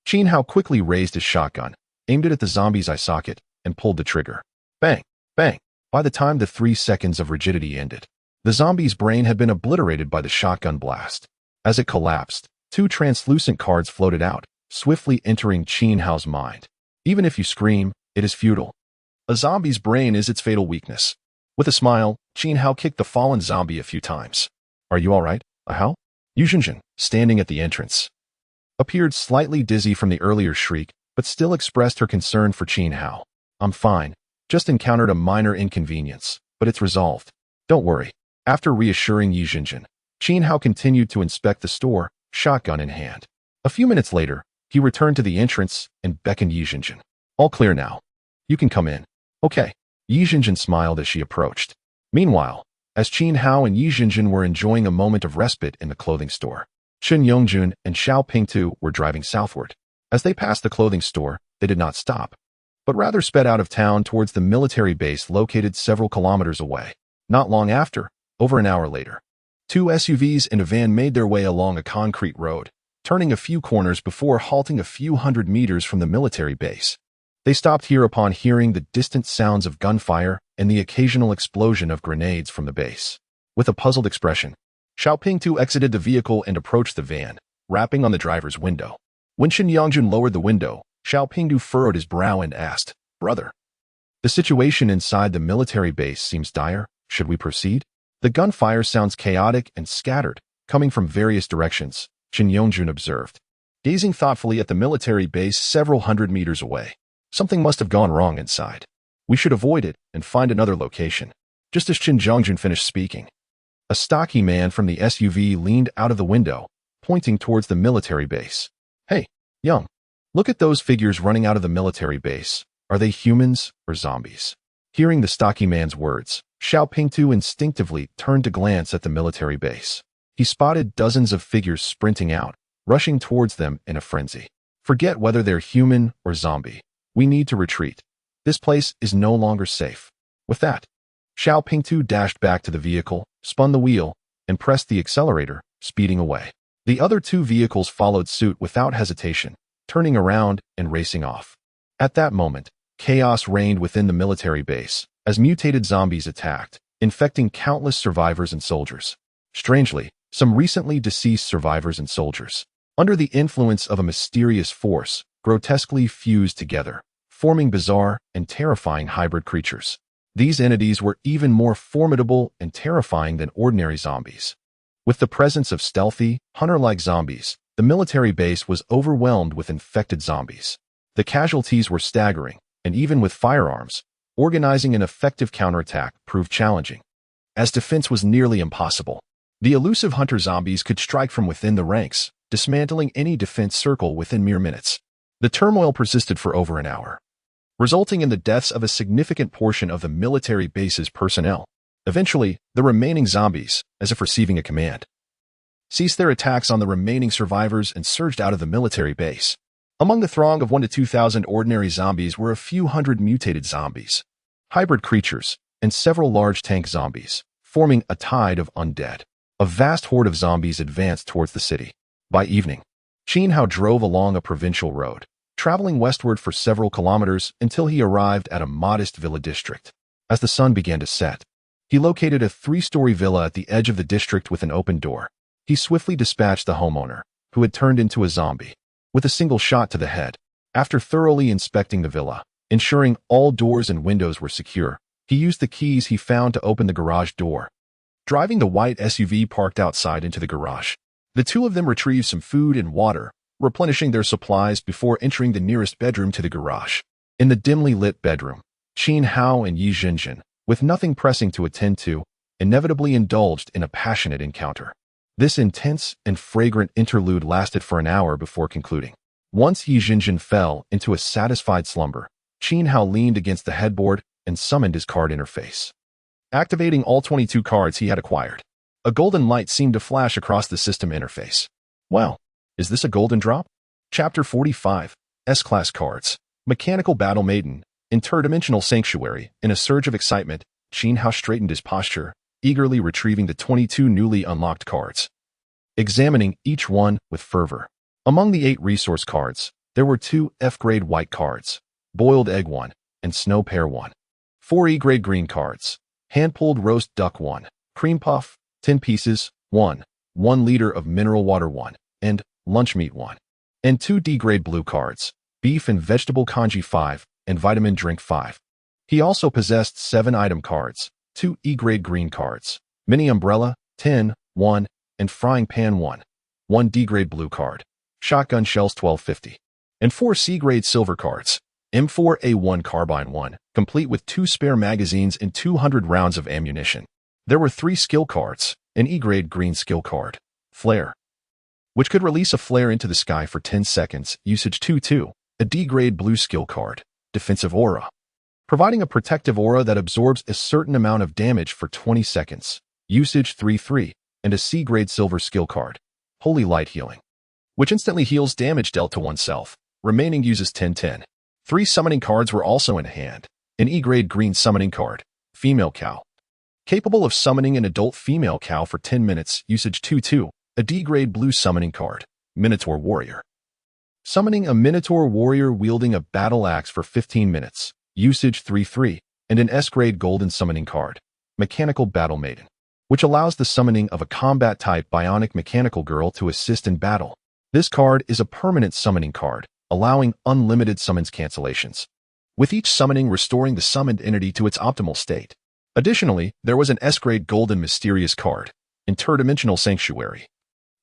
Qin Hao quickly raised his shotgun, aimed it at the zombie's eye socket, and pulled the trigger. Bang! Bang! By the time the 3 seconds of rigidity ended, the zombie's brain had been obliterated by the shotgun blast. As it collapsed, 2 translucent cards floated out, swiftly entering Qin Hao's mind. Even if you scream, it is futile. A zombie's brain is its fatal weakness. With a smile, Qin Hao kicked the fallen zombie a few times. Are you all right, Hao? Yi Jinjin, standing at the entrance, appeared slightly dizzy from the earlier shriek, but still expressed her concern for Qin Hao. I'm fine. Just encountered a minor inconvenience, but it's resolved. Don't worry. After reassuring Yi Jinjin, Qin Hao continued to inspect the store, shotgun in hand. A few minutes later, he returned to the entrance and beckoned Yi Jinjin. All clear now. You can come in. Okay. Yi Jinjin smiled as she approached. Meanwhile, as Qin Hao and Yi Jinjin were enjoying a moment of respite in the clothing store, Chun Yongjun and Xiao Pingtu were driving southward. As they passed the clothing store, they did not stop, but rather sped out of town towards the military base located several kilometers away. Not long after, over an hour later, 2 SUVs and a van made their way along a concrete road, turning a few corners before halting a few hundred meters from the military base. They stopped here upon hearing the distant sounds of gunfire and the occasional explosion of grenades from the base. With a puzzled expression, Xiaoping Tu exited the vehicle and approached the van, rapping on the driver's window. When Qin Yangjun lowered the window, Xiaoping Tu furrowed his brow and asked, "Brother, the situation inside the military base seems dire. Should we proceed?" The gunfire sounds chaotic and scattered, coming from various directions, Qin Yangjun observed. Gazing thoughtfully at the military base several hundred meters away, something must have gone wrong inside. We should avoid it and find another location. Just as Qin Yangjun finished speaking, a stocky man from the SUV leaned out of the window, pointing towards the military base. "Hey, young, look at those figures running out of the military base. Are they humans or zombies?" Hearing the stocky man's words, Xiaoping Tu instinctively turned to glance at the military base. He spotted dozens of figures sprinting out, rushing towards them in a frenzy. "Forget whether they're human or zombie. We need to retreat. This place is no longer safe." With that, Xiaoping Tu dashed back to the vehicle, spun the wheel, and pressed the accelerator, speeding away. The other two vehicles followed suit without hesitation, turning around and racing off. At that moment, chaos reigned within the military base as mutated zombies attacked, infecting countless survivors and soldiers. Strangely, some recently deceased survivors and soldiers, under the influence of a mysterious force, grotesquely fused together, forming bizarre and terrifying hybrid creatures. These entities were even more formidable and terrifying than ordinary zombies. With the presence of stealthy, hunter-like zombies, the military base was overwhelmed with infected zombies. The casualties were staggering, and even with firearms, organizing an effective counterattack proved challenging, as defense was nearly impossible. The elusive hunter zombies could strike from within the ranks, dismantling any defense circle within mere minutes. The turmoil persisted for over an hour, resulting in the deaths of a significant portion of the military base's personnel. Eventually, the remaining zombies, as if receiving a command, ceased their attacks on the remaining survivors and surged out of the military base. Among the throng of 1,000 to 2,000 ordinary zombies were a few hundred mutated zombies, hybrid creatures, and several large tank zombies, forming a tide of undead. A vast horde of zombies advanced towards the city. By evening, Qin Hao drove along a provincial road, traveling westward for several kilometers until he arrived at a modest villa district. As the sun began to set, he located a 3-story villa at the edge of the district with an open door. He swiftly dispatched the homeowner, who had turned into a zombie, with a single shot to the head. After thoroughly inspecting the villa, ensuring all doors and windows were secure, he used the keys he found to open the garage door. Driving the white SUV parked outside into the garage, the two of them retrieved some food and water, replenishing their supplies before entering the nearest bedroom to the garage. In the dimly lit bedroom, Qin Hao and Yi Zhenjin, with nothing pressing to attend to, inevitably indulged in a passionate encounter. This intense and fragrant interlude lasted for an hour before concluding. Once Yi Zhenjin fell into a satisfied slumber, Qin Hao leaned against the headboard and summoned his card interface, activating all 22 cards he had acquired. A golden light seemed to flash across the system interface. Well, is this a golden drop? Chapter 45, S-Class Cards, Mechanical Battle Maiden, Interdimensional Sanctuary. In a surge of excitement, Qin Hao straightened his posture, eagerly retrieving the 22 newly unlocked cards, examining each one with fervor. Among the 8 resource cards, there were 2 F-grade white cards, Boiled Egg 1, and Snow Pear 1. 4 E-grade green cards, Hand-pulled Roast Duck 1, Cream Puff, 10 Pieces 1, 1 liter of Mineral Water 1, and Lunch Meat 1. And 2 D-grade blue cards, Beef and Vegetable Congee 5, and Vitamin Drink 5. He also possessed 7 item cards, 2 E-grade green cards, Mini Umbrella, 10, 1, and Frying Pan 1, 1 D-grade blue card, Shotgun Shells 1250, and 4 C-grade silver cards, M4A1 Carbine 1, complete with 2 spare magazines and 200 rounds of ammunition. There were 3 skill cards, an E-grade green skill card, Flare, which could release a flare into the sky for 10 seconds, usage 2-2, a D-grade blue skill card, Defensive Aura, providing a protective aura that absorbs a certain amount of damage for 20 seconds, usage 3-3, and a C-grade silver skill card, Holy Light Healing, which instantly heals damage dealt to oneself, remaining uses 10-10. 3 summoning cards were also in hand, an E-grade green summoning card, Female Cow, capable of summoning an adult female cow for 10 minutes, usage 2-2, a D-grade blue summoning card, Minotaur Warrior, summoning a Minotaur Warrior wielding a battle axe for 15 minutes, usage 3-3, and an S-grade golden summoning card, Mechanical Battle Maiden, which allows the summoning of a combat-type bionic mechanical girl to assist in battle. This card is a permanent summoning card, allowing unlimited summons cancellations, with each summoning restoring the summoned entity to its optimal state. Additionally, there was an S-grade golden mysterious card, Interdimensional Sanctuary,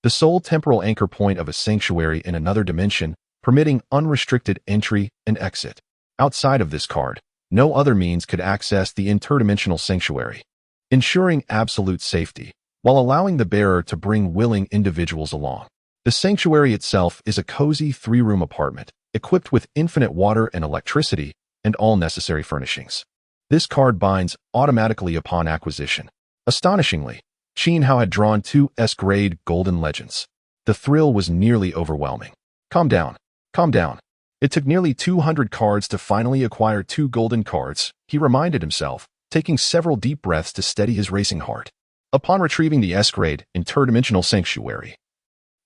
the sole temporal anchor point of a sanctuary in another dimension, permitting unrestricted entry and exit. Outside of this card, no other means could access the interdimensional sanctuary, ensuring absolute safety, while allowing the bearer to bring willing individuals along. The sanctuary itself is a cozy 3-room apartment, equipped with infinite water and electricity and all necessary furnishings. This card binds automatically upon acquisition. Astonishingly, Qin Hao had drawn 2 S-grade golden legends. The thrill was nearly overwhelming. Calm down. Calm down. It took nearly 200 cards to finally acquire 2 golden cards, he reminded himself, taking several deep breaths to steady his racing heart. Upon retrieving the S-grade Interdimensional Sanctuary,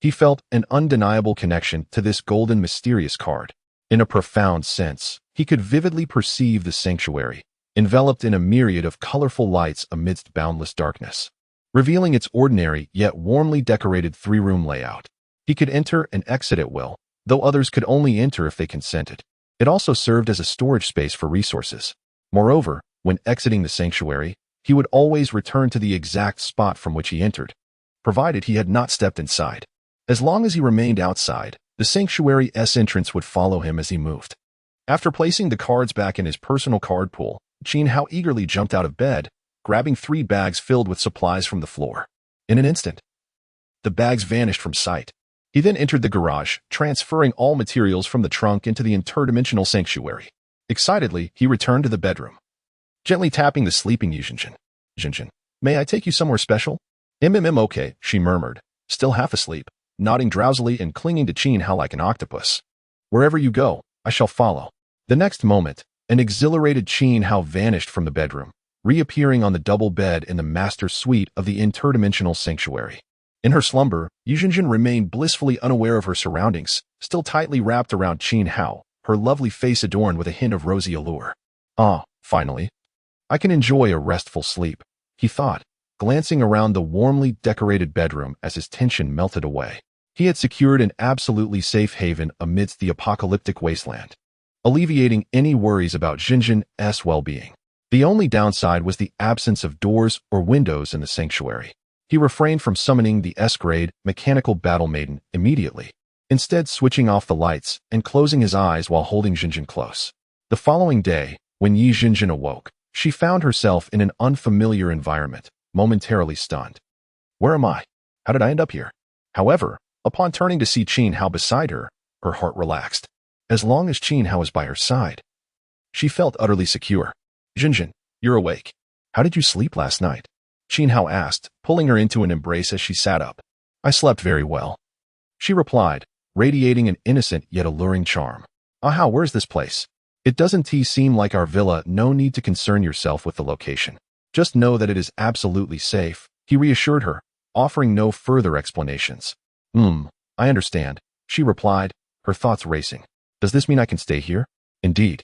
he felt an undeniable connection to this golden mysterious card. In a profound sense, he could vividly perceive the sanctuary, enveloped in a myriad of colorful lights amidst boundless darkness, revealing its ordinary yet warmly decorated 3-room layout. He could enter and exit at will, though others could only enter if they consented. It also served as a storage space for resources. Moreover, when exiting the sanctuary, he would always return to the exact spot from which he entered, provided he had not stepped inside. As long as he remained outside, the sanctuary's entrance would follow him as he moved. After placing the cards back in his personal card pool, Qin Hao eagerly jumped out of bed, grabbing 3 bags filled with supplies from the floor. In an instant, the bags vanished from sight. He then entered the garage, transferring all materials from the trunk into the interdimensional sanctuary. Excitedly, he returned to the bedroom, gently tapping the sleeping Yizhinjin. Jinjin, may I take you somewhere special? Okay, she murmured, still half asleep, nodding drowsily and clinging to Qin Hao like an octopus. Wherever you go, I shall follow. The next moment, an exhilarated Qin Hao vanished from the bedroom, reappearing on the double bed in the master suite of the interdimensional sanctuary. In her slumber, Yizhinjin remained blissfully unaware of her surroundings, still tightly wrapped around Qin Hao, her lovely face adorned with a hint of rosy allure. Ah, finally, I can enjoy a restful sleep, he thought, glancing around the warmly decorated bedroom as his tension melted away. He had secured an absolutely safe haven amidst the apocalyptic wasteland, alleviating any worries about Jinjin's well-being. The only downside was the absence of doors or windows in the sanctuary. He refrained from summoning the S-grade mechanical battle maiden immediately, instead switching off the lights and closing his eyes while holding Jinjin close. The following day, when Yizhinjin awoke, she found herself in an unfamiliar environment, momentarily stunned. Where am I? How did I end up here? However, upon turning to see Qin Hao beside her, her heart relaxed. As long as Qin Hao was by her side, she felt utterly secure. Jinjin, you're awake. How did you sleep last night? Qin Hao asked, pulling her into an embrace as she sat up. I slept very well, she replied, radiating an innocent yet alluring charm. Aha, where's this place? It doesn't seem like our villa. No need to concern yourself with the location. Just know that it is absolutely safe, he reassured her, offering no further explanations. I understand, she replied, her thoughts racing. Does this mean I can stay here? Indeed.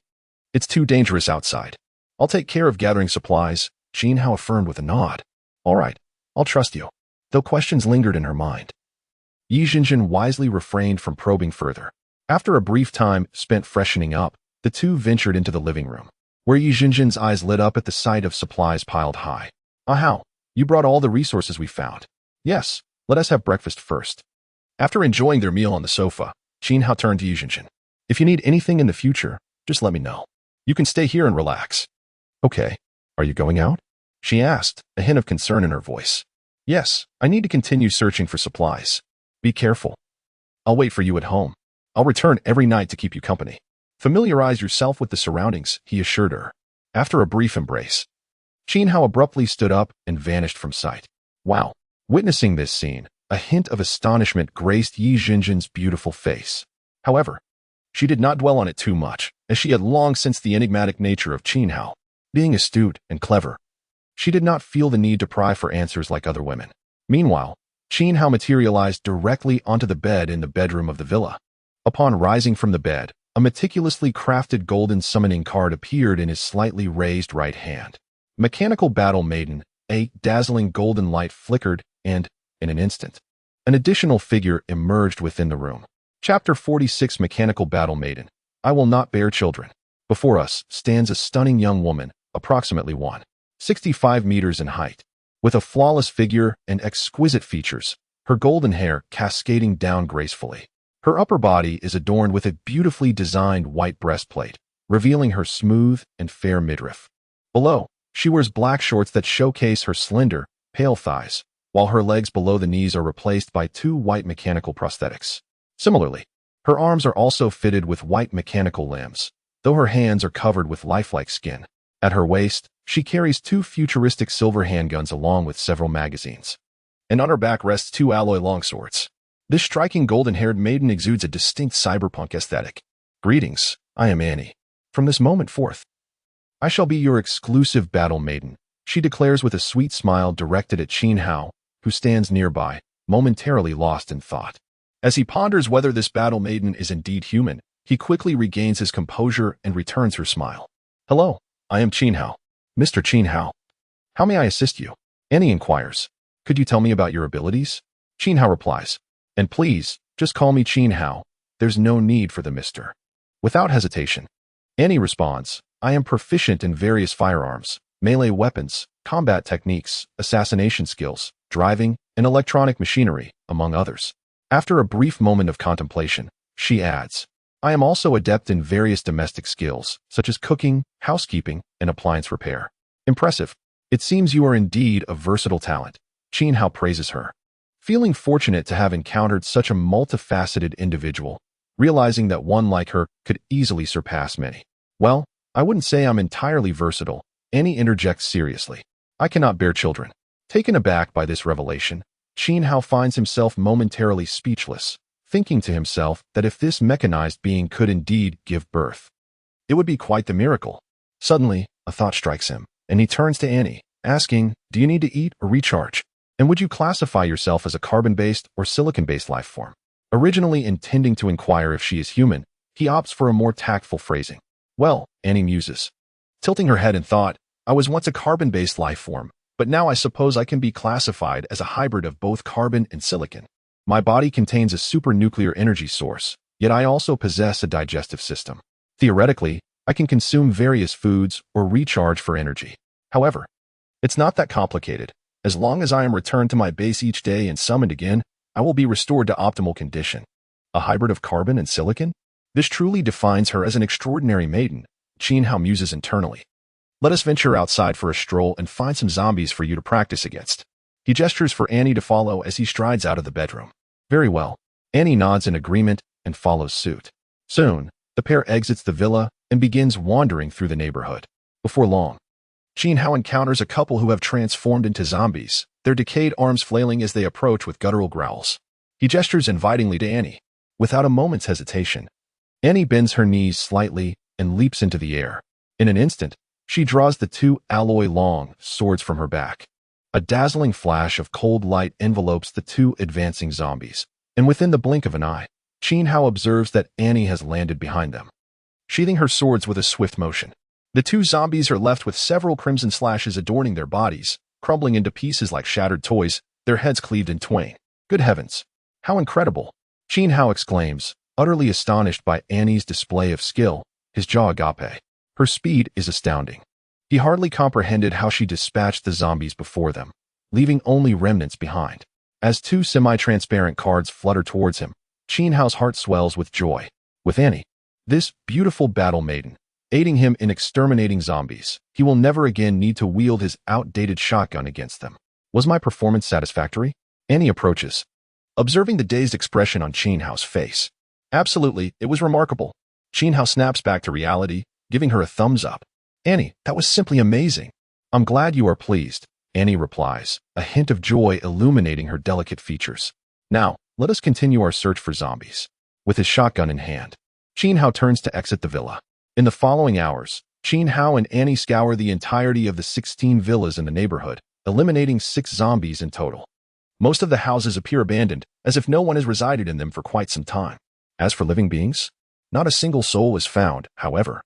It's too dangerous outside. I'll take care of gathering supplies, Qin Hao affirmed with a nod. All right, I'll trust you. Though questions lingered in her mind, Yizhinjin wisely refrained from probing further. After a brief time spent freshening up, the two ventured into the living room, where Yizhinjin's eyes lit up at the sight of supplies piled high. How? You brought all the resources we found. Yes, let us have breakfast first. After enjoying their meal on the sofa, Qin Hao turned to Yizhinjin. If you need anything in the future, just let me know. You can stay here and relax. Okay, are you going out? She asked, a hint of concern in her voice. Yes, I need to continue searching for supplies. Be careful. I'll wait for you at home. I'll return every night to keep you company. Familiarize yourself with the surroundings, he assured her. After a brief embrace, Qin Hao abruptly stood up and vanished from sight. Wow. Witnessing this scene, a hint of astonishment graced Yizhinjin's beautiful face. However, she did not dwell on it too much, as she had long sensed the enigmatic nature of Qin Hao. Being astute and clever, she did not feel the need to pry for answers like other women. Meanwhile, Qin Hao materialized directly onto the bed in the bedroom of the villa. Upon rising from the bed, a meticulously crafted golden summoning card appeared in his slightly raised right hand. Mechanical Battle Maiden, A dazzling golden light flickered, and, in an instant, an additional figure emerged within the room. Chapter 46 Mechanical Battle Maiden. I will not bear children. Before us stands a stunning young woman, approximately 165 meters in height, with a flawless figure and exquisite features, her golden hair cascading down gracefully. Her upper body is adorned with a beautifully designed white breastplate, revealing her smooth and fair midriff. Below, she wears black shorts that showcase her slender, pale thighs, while her legs below the knees are replaced by two white mechanical prosthetics. Similarly, her arms are also fitted with white mechanical limbs, though her hands are covered with lifelike skin. At her waist, she carries two futuristic silver handguns along with several magazines. And on her back rests two alloy longswords. This striking golden-haired maiden exudes a distinct cyberpunk aesthetic. Greetings, I am Annie. From this moment forth, I shall be your exclusive battle maiden, she declares with a sweet smile directed at Qin Hao, who stands nearby, momentarily lost in thought. As he ponders whether this battle maiden is indeed human, he quickly regains his composure and returns her smile. Hello, I am Qin Hao. Mr. Qin Hao. How may I assist you? Annie inquires. Could you tell me about your abilities? Qin Hao replies. And please, just call me Qin Hao. There's no need for the Mr. Without hesitation, Annie responds, I am proficient in various firearms, melee weapons, combat techniques, assassination skills, driving, and electronic machinery, among others. After a brief moment of contemplation, she adds, I am also adept in various domestic skills, such as cooking, housekeeping, and appliance repair. Impressive. It seems you are indeed a versatile talent. Qin Hao praises her. Feeling fortunate to have encountered such a multifaceted individual, realizing that one like her could easily surpass many. Well, I wouldn't say I'm entirely versatile, Annie interjects seriously. I cannot bear children. Taken aback by this revelation, Qin Hao finds himself momentarily speechless, thinking to himself that if this mechanized being could indeed give birth, it would be quite the miracle. Suddenly, a thought strikes him, and he turns to Annie, asking, do you need to eat or recharge? And would you classify yourself as a carbon-based or silicon-based life form? Originally intending to inquire if she is human, he opts for a more tactful phrasing. Well, Annie muses, tilting her head in thought, I was once a carbon-based life form, but now I suppose I can be classified as a hybrid of both carbon and silicon. My body contains a supernuclear energy source, yet I also possess a digestive system. Theoretically, I can consume various foods or recharge for energy. However, it's not that complicated. As long as I am returned to my base each day and summoned again, I will be restored to optimal condition. A hybrid of carbon and silicon? This truly defines her as an extraordinary maiden, Qin Hao muses internally. Let us venture outside for a stroll and find some zombies for you to practice against. He gestures for Annie to follow as he strides out of the bedroom. Very well. Annie nods in agreement and follows suit. Soon, the pair exits the villa and begins wandering through the neighborhood. Before long, Qin Hao encounters a couple who have transformed into zombies, their decayed arms flailing as they approach with guttural growls. He gestures invitingly to Annie. Without a moment's hesitation, Annie bends her knees slightly and leaps into the air. In an instant, she draws the two alloy long swords from her back. A dazzling flash of cold light envelopes the two advancing zombies, and within the blink of an eye, Qin Hao observes that Annie has landed behind them. Sheathing her swords with a swift motion, the two zombies are left with several crimson slashes adorning their bodies, crumbling into pieces like shattered toys, their heads cleaved in twain. Good heavens! How incredible! Qin Hao exclaims, utterly astonished by Annie's display of skill, his jaw agape. Her speed is astounding. He hardly comprehended how she dispatched the zombies before them, leaving only remnants behind. As two semi-transparent cards flutter towards him, Qin Hao's heart swells with joy. With Annie, this beautiful battle maiden, aiding him in exterminating zombies, he will never again need to wield his outdated shotgun against them. Was my performance satisfactory? Annie approaches, observing the dazed expression on Qin Hao's face. Absolutely, it was remarkable. Qin Hao snaps back to reality, giving her a thumbs up. Annie, that was simply amazing. I'm glad you are pleased, Annie replies, a hint of joy illuminating her delicate features. Now, let us continue our search for zombies. With his shotgun in hand, Qin Hao turns to exit the villa. In the following hours, Qin Hao and Annie scour the entirety of the 16 villas in the neighborhood, eliminating 6 zombies in total. Most of the houses appear abandoned, as if no one has resided in them for quite some time. As for living beings, not a single soul is found, however.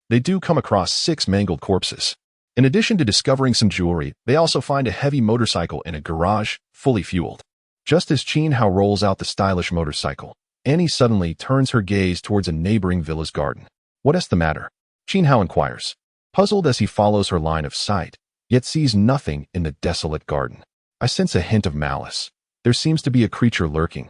They do come across 6 mangled corpses. In addition to discovering some jewelry, they also find a heavy motorcycle in a garage, fully fueled. Just as Qin Hao rolls out the stylish motorcycle, Annie suddenly turns her gaze towards a neighboring villa's garden. What's the matter? Qin Hao inquires, puzzled as he follows her line of sight, yet sees nothing in the desolate garden. I sense a hint of malice. There seems to be a creature lurking.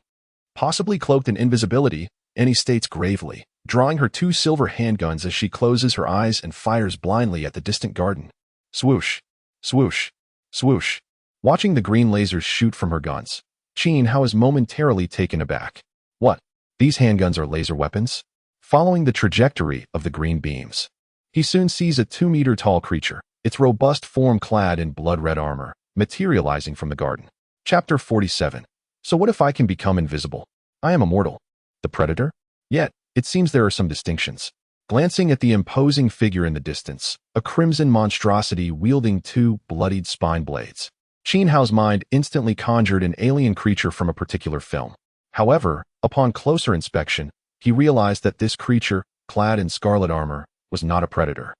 Possibly cloaked in invisibility, Annie states gravely, drawing her 2 silver handguns as she closes her eyes and fires blindly at the distant garden. Swoosh, swoosh, swoosh. Watching the green lasers shoot from her guns, Qin Hao is momentarily taken aback. What? These handguns are laser weapons? Following the trajectory of the green beams, he soon sees a 2-meter-tall creature, its robust form clad in blood-red armor, materializing from the garden. Chapter 47. So what if I can become invisible? I am immortal. The predator? Yet, it seems there are some distinctions. Glancing at the imposing figure in the distance, a crimson monstrosity wielding 2 bloodied spine blades, Qin Hao's mind instantly conjured an alien creature from a particular film. However, upon closer inspection, he realized that this creature, clad in scarlet armor, was not a predator,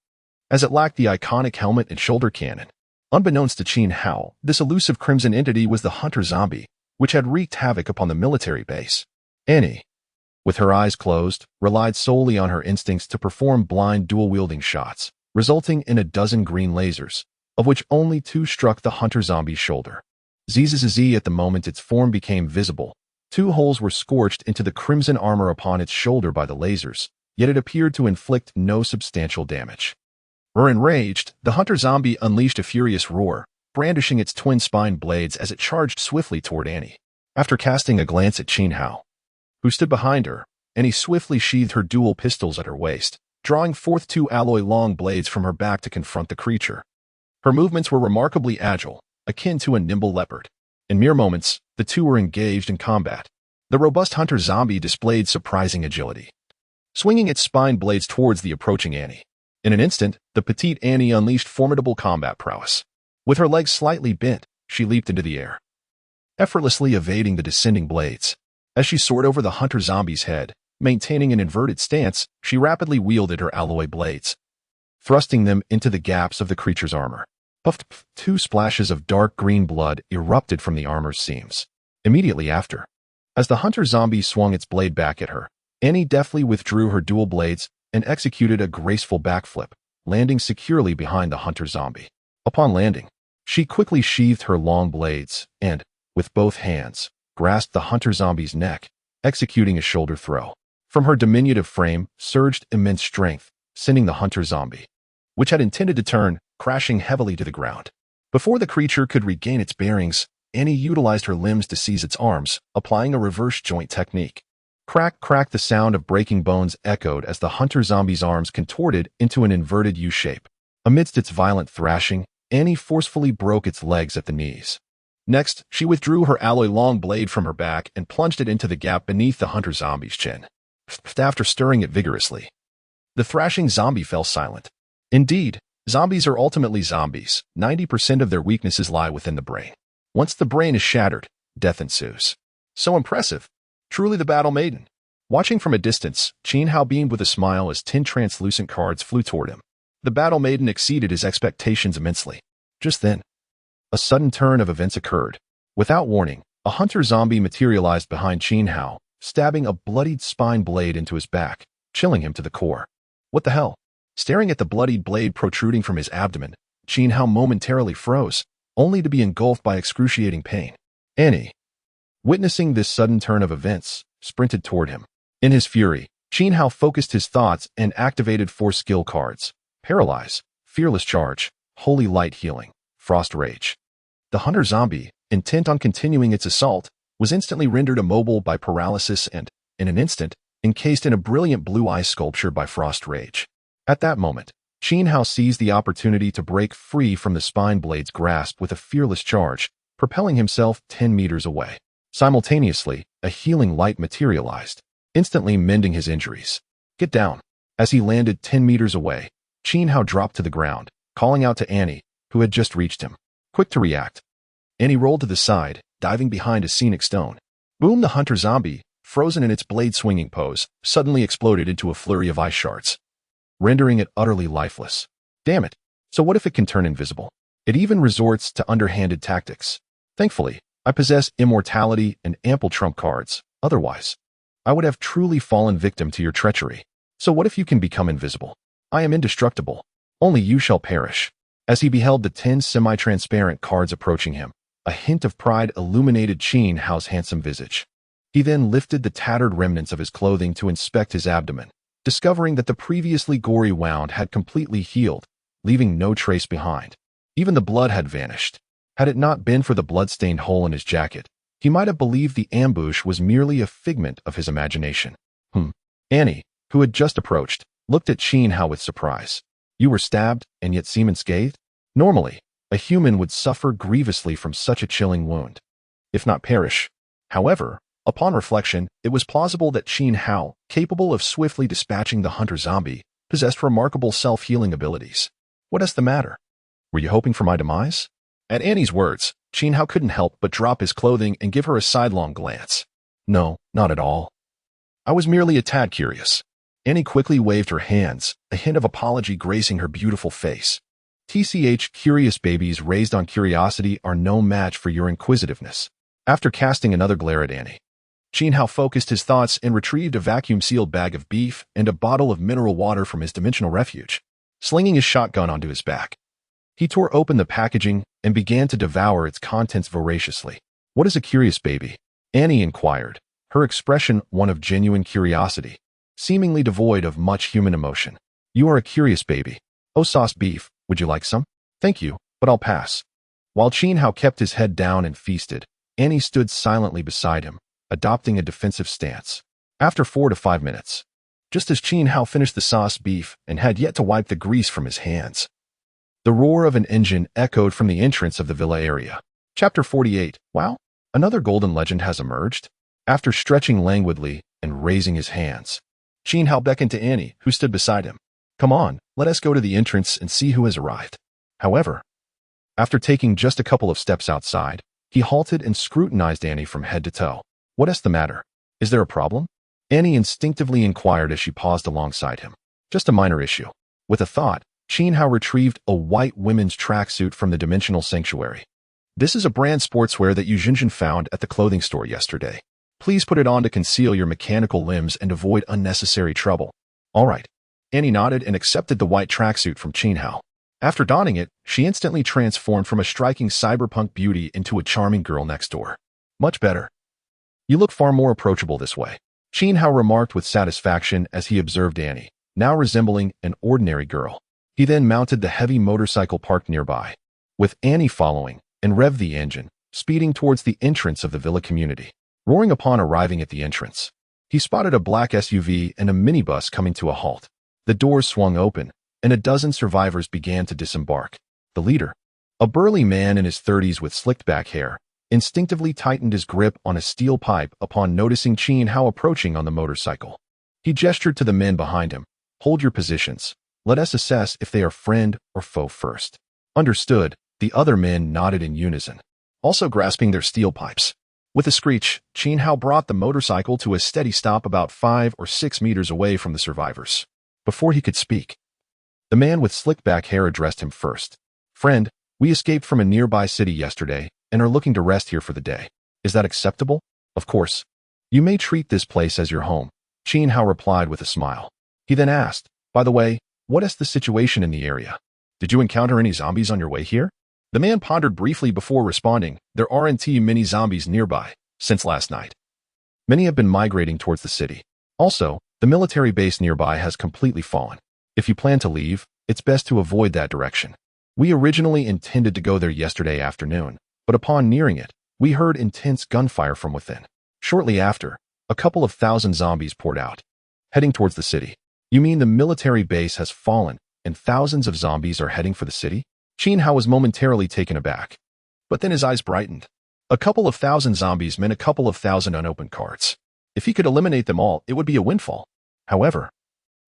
as it lacked the iconic helmet and shoulder cannon. Unbeknownst to Qin Hao, this elusive crimson entity was the hunter zombie, which had wreaked havoc upon the military base. Annie, with her eyes closed, relied solely on her instincts to perform blind dual-wielding shots, resulting in a dozen green lasers, of which only 2 struck the hunter zombie's shoulder. Zzz at the moment its form became visible, 2 holes were scorched into the crimson armor upon its shoulder by the lasers, yet it appeared to inflict no substantial damage. Enraged, the hunter zombie unleashed a furious roar, brandishing its twin spine blades as it charged swiftly toward Annie. After casting a glance at Qin Hao, who stood behind her, Annie swiftly sheathed her dual pistols at her waist, drawing forth 2 alloy-long blades from her back to confront the creature. Her movements were remarkably agile, akin to a nimble leopard. In mere moments, the 2 were engaged in combat. The robust hunter zombie displayed surprising agility, swinging its spine blades towards the approaching Annie. In an instant, the petite Annie unleashed formidable combat prowess. With her legs slightly bent, she leaped into the air, effortlessly evading the descending blades. As she soared over the hunter zombie's head, maintaining an inverted stance, she rapidly wielded her alloy blades, thrusting them into the gaps of the creature's armor. Puff! 2 splashes of dark green blood erupted from the armor's seams. Immediately after, as the hunter zombie swung its blade back at her, Annie deftly withdrew her dual blades and executed a graceful backflip, landing securely behind the hunter zombie. Upon landing, she quickly sheathed her long blades and, with both hands, grasped the hunter zombie's neck, executing a shoulder throw. From her diminutive frame surged immense strength, sending the hunter zombie, which had intended to turn, crashing heavily to the ground. Before the creature could regain its bearings, Annie utilized her limbs to seize its arms, applying a reverse joint technique. Crack, crack, the sound of breaking bones echoed as the hunter zombie's arms contorted into an inverted U shape. Amidst its violent thrashing, Annie forcefully broke its legs at the knees. Next, she withdrew her alloy-long blade from her back and plunged it into the gap beneath the hunter zombie's chin. After stirring it vigorously, the thrashing zombie fell silent. Indeed, zombies are ultimately zombies. 90% of their weaknesses lie within the brain. Once the brain is shattered, death ensues. So impressive. Truly the battle maiden. Watching from a distance, Qin Hao beamed with a smile as 10 translucent cards flew toward him. The battle maiden exceeded his expectations immensely. Just then, a sudden turn of events occurred. Without warning, a hunter zombie materialized behind Qin Hao, stabbing a bloodied spine blade into his back, chilling him to the core. What the hell? Staring at the bloodied blade protruding from his abdomen, Qin Hao momentarily froze, only to be engulfed by excruciating pain. Annie, witnessing this sudden turn of events, sprinted toward him. In his fury, Qin Hao focused his thoughts and activated 4 skill cards: Paralyze, Fearless Charge, Holy Light Healing, Frost Rage. The hunter zombie, intent on continuing its assault, was instantly rendered immobile by paralysis and, in an instant, encased in a brilliant blue eye sculpture by Frost Rage. At that moment, Qin Hao seized the opportunity to break free from the spine blade's grasp with a fearless charge, propelling himself 10 meters away. Simultaneously, a healing light materialized, instantly mending his injuries. Get down. As he landed 10 meters away, Qin Hao dropped to the ground, calling out to Annie, who had just reached him. Quick to react, Annie rolled to the side, diving behind a scenic stone. Boom! The hunter zombie, frozen in its blade-swinging pose, suddenly exploded into a flurry of ice shards, rendering it utterly lifeless. Damn it! So what if it can turn invisible? It even resorts to underhanded tactics. Thankfully, I possess immortality and ample trump cards. Otherwise, I would have truly fallen victim to your treachery. So what if you can become invisible? I am indestructible. Only you shall perish. As he beheld the 10 semi-transparent cards approaching him, a hint of pride illuminated Qin Hao's handsome visage. He then lifted the tattered remnants of his clothing to inspect his abdomen, discovering that the previously gory wound had completely healed, leaving no trace behind. Even the blood had vanished. Had it not been for the blood-stained hole in his jacket, he might have believed the ambush was merely a figment of his imagination. Annie, who had just approached, looked at Qin Hao with surprise. You were stabbed and yet seem unscathed? Normally, a human would suffer grievously from such a chilling wound, if not perish. However, upon reflection, it was plausible that Qin Hao, capable of swiftly dispatching the hunter zombie, possessed remarkable self-healing abilities. What is the matter? Were you hoping for my demise? At Annie's words, Qin Hao couldn't help but drop his clothing and give her a sidelong glance. No, not at all. I was merely a tad curious. Annie quickly waved her hands, a hint of apology gracing her beautiful face. TCH, curious babies raised on curiosity are no match for your inquisitiveness. After casting another glare at Annie, Qin Hao focused his thoughts and retrieved a vacuum-sealed bag of beef and a bottle of mineral water from his dimensional refuge. Slinging his shotgun onto his back, he tore open the packaging and began to devour its contents voraciously. What is a curious baby? Annie inquired, her expression one of genuine curiosity, seemingly devoid of much human emotion. You are a curious baby. Oh, sauce beef, would you like some? Thank you, but I'll pass. While Qin Hao kept his head down and feasted, Annie stood silently beside him, adopting a defensive stance. After 4 to 5 minutes, just as Qin Hao finished the sauce beef and had yet to wipe the grease from his hands, the roar of an engine echoed from the entrance of the villa area. Chapter 48. Wow, another golden legend has emerged? After stretching languidly and raising his hands, Qin Hao beckoned to Annie, who stood beside him. Come on, let us go to the entrance and see who has arrived. However, after taking just a couple of steps outside, he halted and scrutinized Annie from head to toe. What is the matter? Is there a problem? Annie instinctively inquired as she paused alongside him. Just a minor issue. With a thought, Qin Hao retrieved a white women's tracksuit from the Dimensional Sanctuary. This is a brand sportswear that Yu Jinjin found at the clothing store yesterday. Please put it on to conceal your mechanical limbs and avoid unnecessary trouble. All right. Annie nodded and accepted the white tracksuit from Qin Hao. After donning it, she instantly transformed from a striking cyberpunk beauty into a charming girl next door. Much better. You look far more approachable this way, Qin Hao remarked with satisfaction as he observed Annie, now resembling an ordinary girl. He then mounted the heavy motorcycle parked nearby, with Annie following, and revved the engine, speeding towards the entrance of the villa community. Roaring upon arriving at the entrance, he spotted a black SUV and a minibus coming to a halt. The doors swung open, and a dozen survivors began to disembark. The leader, a burly man in his 30s with slicked-back hair, instinctively tightened his grip on a steel pipe upon noticing Qin Hao approaching on the motorcycle. He gestured to the men behind him. Hold your positions. Let us assess if they are friend or foe first. Understood, the other men nodded in unison, also grasping their steel pipes. With a screech, Qin Hao brought the motorcycle to a steady stop about 5 or 6 meters away from the survivors. Before he could speak, the man with slick-back hair addressed him first. Friend, we escaped from a nearby city yesterday and are looking to rest here for the day. Is that acceptable? Of course. You may treat this place as your home, Qin Hao replied with a smile. He then asked, by the way, what is the situation in the area? Did you encounter any zombies on your way here? The man pondered briefly before responding, there aren't many zombies nearby, since last night. Many have been migrating towards the city. Also, the military base nearby has completely fallen. If you plan to leave, it's best to avoid that direction. We originally intended to go there yesterday afternoon, but upon nearing it, we heard intense gunfire from within. Shortly after, a couple of thousand zombies poured out, heading towards the city. You mean the military base has fallen, and thousands of zombies are heading for the city? Qin Hao was momentarily taken aback, but then his eyes brightened. A couple of thousand zombies meant a couple of thousand unopened cards. If he could eliminate them all, it would be a windfall. However,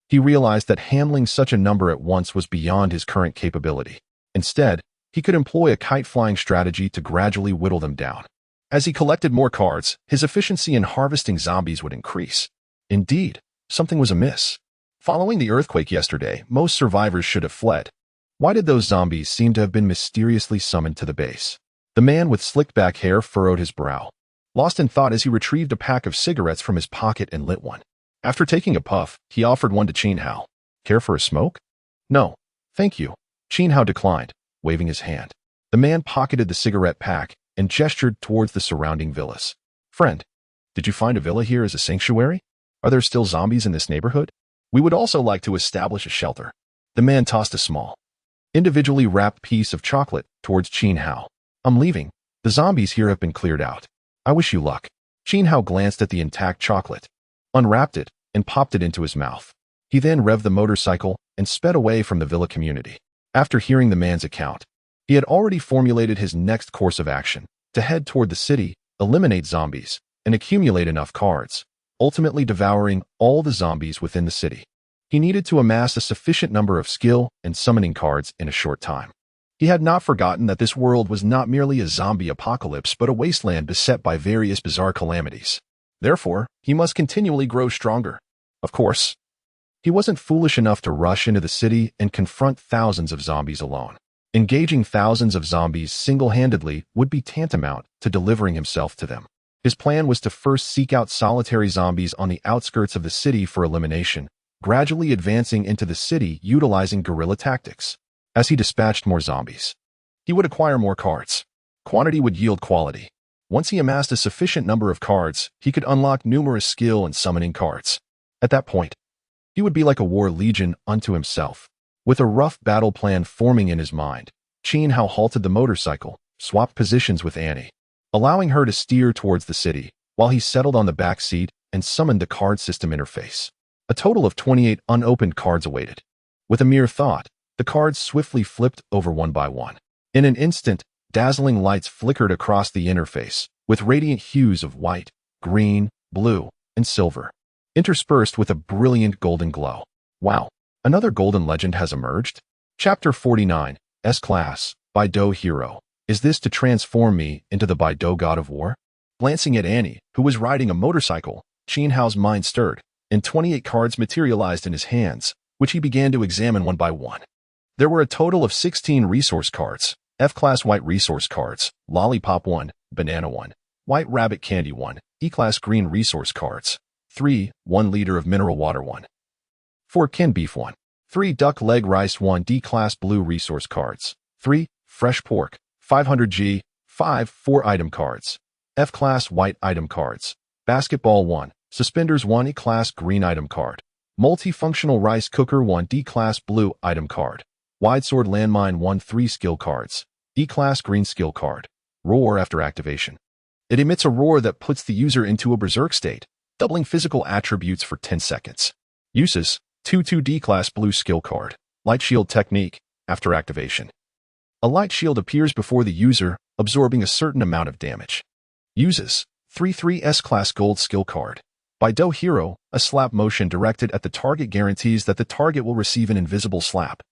he realized that handling such a number at once was beyond his current capability. Instead, he could employ a kite-flying strategy to gradually whittle them down. As he collected more cards, his efficiency in harvesting zombies would increase. Indeed, something was amiss. Following the earthquake yesterday, most survivors should have fled. Why did those zombies seem to have been mysteriously summoned to the base? The man with slicked back hair furrowed his brow, lost in thought as he retrieved a pack of cigarettes from his pocket and lit one. After taking a puff, he offered one to Qin Hao. Care for a smoke? No, thank you. Qin Hao declined, waving his hand. The man pocketed the cigarette pack and gestured towards the surrounding villas. Friend, did you find a villa here as a sanctuary? Are there still zombies in this neighborhood? We would also like to establish a shelter. The man tossed a small, individually wrapped piece of chocolate towards Qin Hao. I'm leaving. The zombies here have been cleared out. I wish you luck. Qin Hao glanced at the intact chocolate, unwrapped it, and popped it into his mouth. He then revved the motorcycle and sped away from the villa community. After hearing the man's account, he had already formulated his next course of action: to head toward the city, eliminate zombies, and accumulate enough cards, ultimately devouring all the zombies within the city. He needed to amass a sufficient number of skill and summoning cards in a short time. He had not forgotten that this world was not merely a zombie apocalypse but a wasteland beset by various bizarre calamities. Therefore, he must continually grow stronger. Of course, he wasn't foolish enough to rush into the city and confront thousands of zombies alone. Engaging thousands of zombies single-handedly would be tantamount to delivering himself to them. His plan was to first seek out solitary zombies on the outskirts of the city for elimination, gradually advancing into the city utilizing guerrilla tactics. As he dispatched more zombies, he would acquire more cards. Quantity would yield quality. Once he amassed a sufficient number of cards, he could unlock numerous skill and summoning cards. At that point, he would be like a war legion unto himself. With a rough battle plan forming in his mind, Qin Hao halted the motorcycle, swapped positions with Annie, allowing her to steer towards the city, while he settled on the back seat and summoned the card system interface. A total of 28 unopened cards awaited. With a mere thought, the cards swiftly flipped over one by one. In an instant, dazzling lights flickered across the interface, with radiant hues of white, green, blue, and silver, interspersed with a brilliant golden glow. Wow, another golden legend has emerged? Chapter 49, S-Class, Baido Hero. Is this to transform me into the Baido God of War? Glancing at Annie, who was riding a motorcycle, Qin Hao's mind stirred, and 28 cards materialized in his hands, which he began to examine one by one. There were a total of 16 resource cards: F-Class White Resource Cards, Lollipop 1, Banana 1, White Rabbit Candy 1, E-Class Green Resource Cards, 3, 1 liter of Mineral Water 1, 4 Canned Beef 1, 3 Duck Leg Rice 1 D-Class Blue Resource Cards, 3 Fresh Pork, 500G, 5 4 Item Cards, F-Class White Item Cards, Basketball 1, Suspenders 1 E-Class Green Item Card, Multifunctional Rice Cooker 1 D-Class Blue Item Card, Wide Sword Landmine 1 3 Skill Cards, E-Class Green Skill Card. Roar after activation. It emits a roar that puts the user into a berserk state, doubling physical attributes for 10 seconds. Uses: 2 D-Class Blue Skill Card. Light Shield Technique. After activation, a light shield appears before the user, absorbing a certain amount of damage. Uses: 3 S-Class Gold Skill Card. Baido Hero, a slap motion directed at the target guarantees that the target will receive an invisible slap,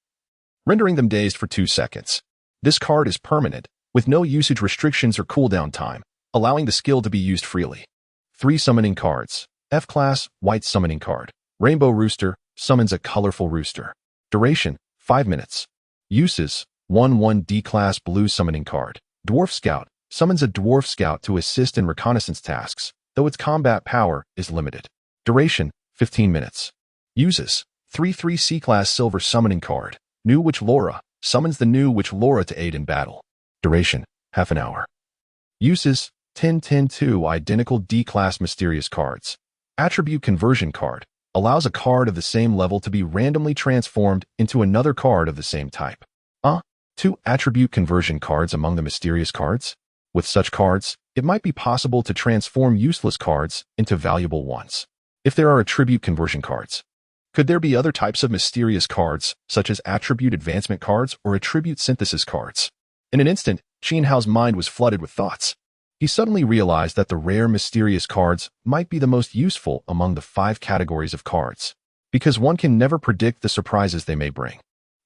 rendering them dazed for 2 seconds. This card is permanent, with no usage restrictions or cooldown time, allowing the skill to be used freely. 3 Summoning Cards. F-Class White Summoning Card. Rainbow Rooster summons a colorful rooster. Duration: 5 minutes. Uses: 1 D-Class Blue Summoning Card. Dwarf Scout summons a Dwarf Scout to assist in reconnaissance tasks, though its combat power is limited. Duration: 15 minutes. Uses: 3 C-Class Silver Summoning Card. New Witch Laura summons the New Witch Laura to aid in battle. Duration: half an hour. Uses: 2 Identical D-Class Mysterious Cards. Attribute Conversion Card allows a card of the same level to be randomly transformed into another card of the same type. 2 Attribute Conversion Cards among the mysterious cards. With such cards, it might be possible to transform useless cards into valuable ones. If there are attribute conversion cards, could there be other types of mysterious cards, such as attribute advancement cards or attribute synthesis cards? In an instant, Qin Hao's mind was flooded with thoughts. He suddenly realized that the rare mysterious cards might be the most useful among the 5 categories of cards, because one can never predict the surprises they may bring.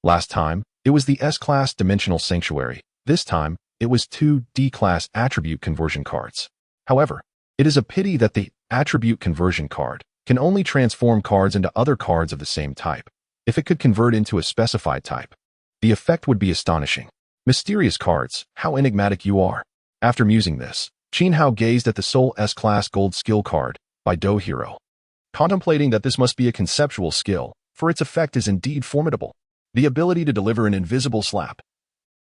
Last time, it was the S-Class Dimensional Sanctuary. This time, it was 2 D-Class Attribute Conversion Cards. However, it is a pity that the Attribute Conversion Card can only transform cards into other cards of the same type. If it could convert into a specified type, The effect would be astonishing. Mysterious cards, how enigmatic you are. After musing this, Qin Hao gazed at the Soul S-Class Gold Skill card by Do Hero, contemplating that this must be a conceptual skill, for its effect is indeed formidable. The ability to deliver an invisible slap,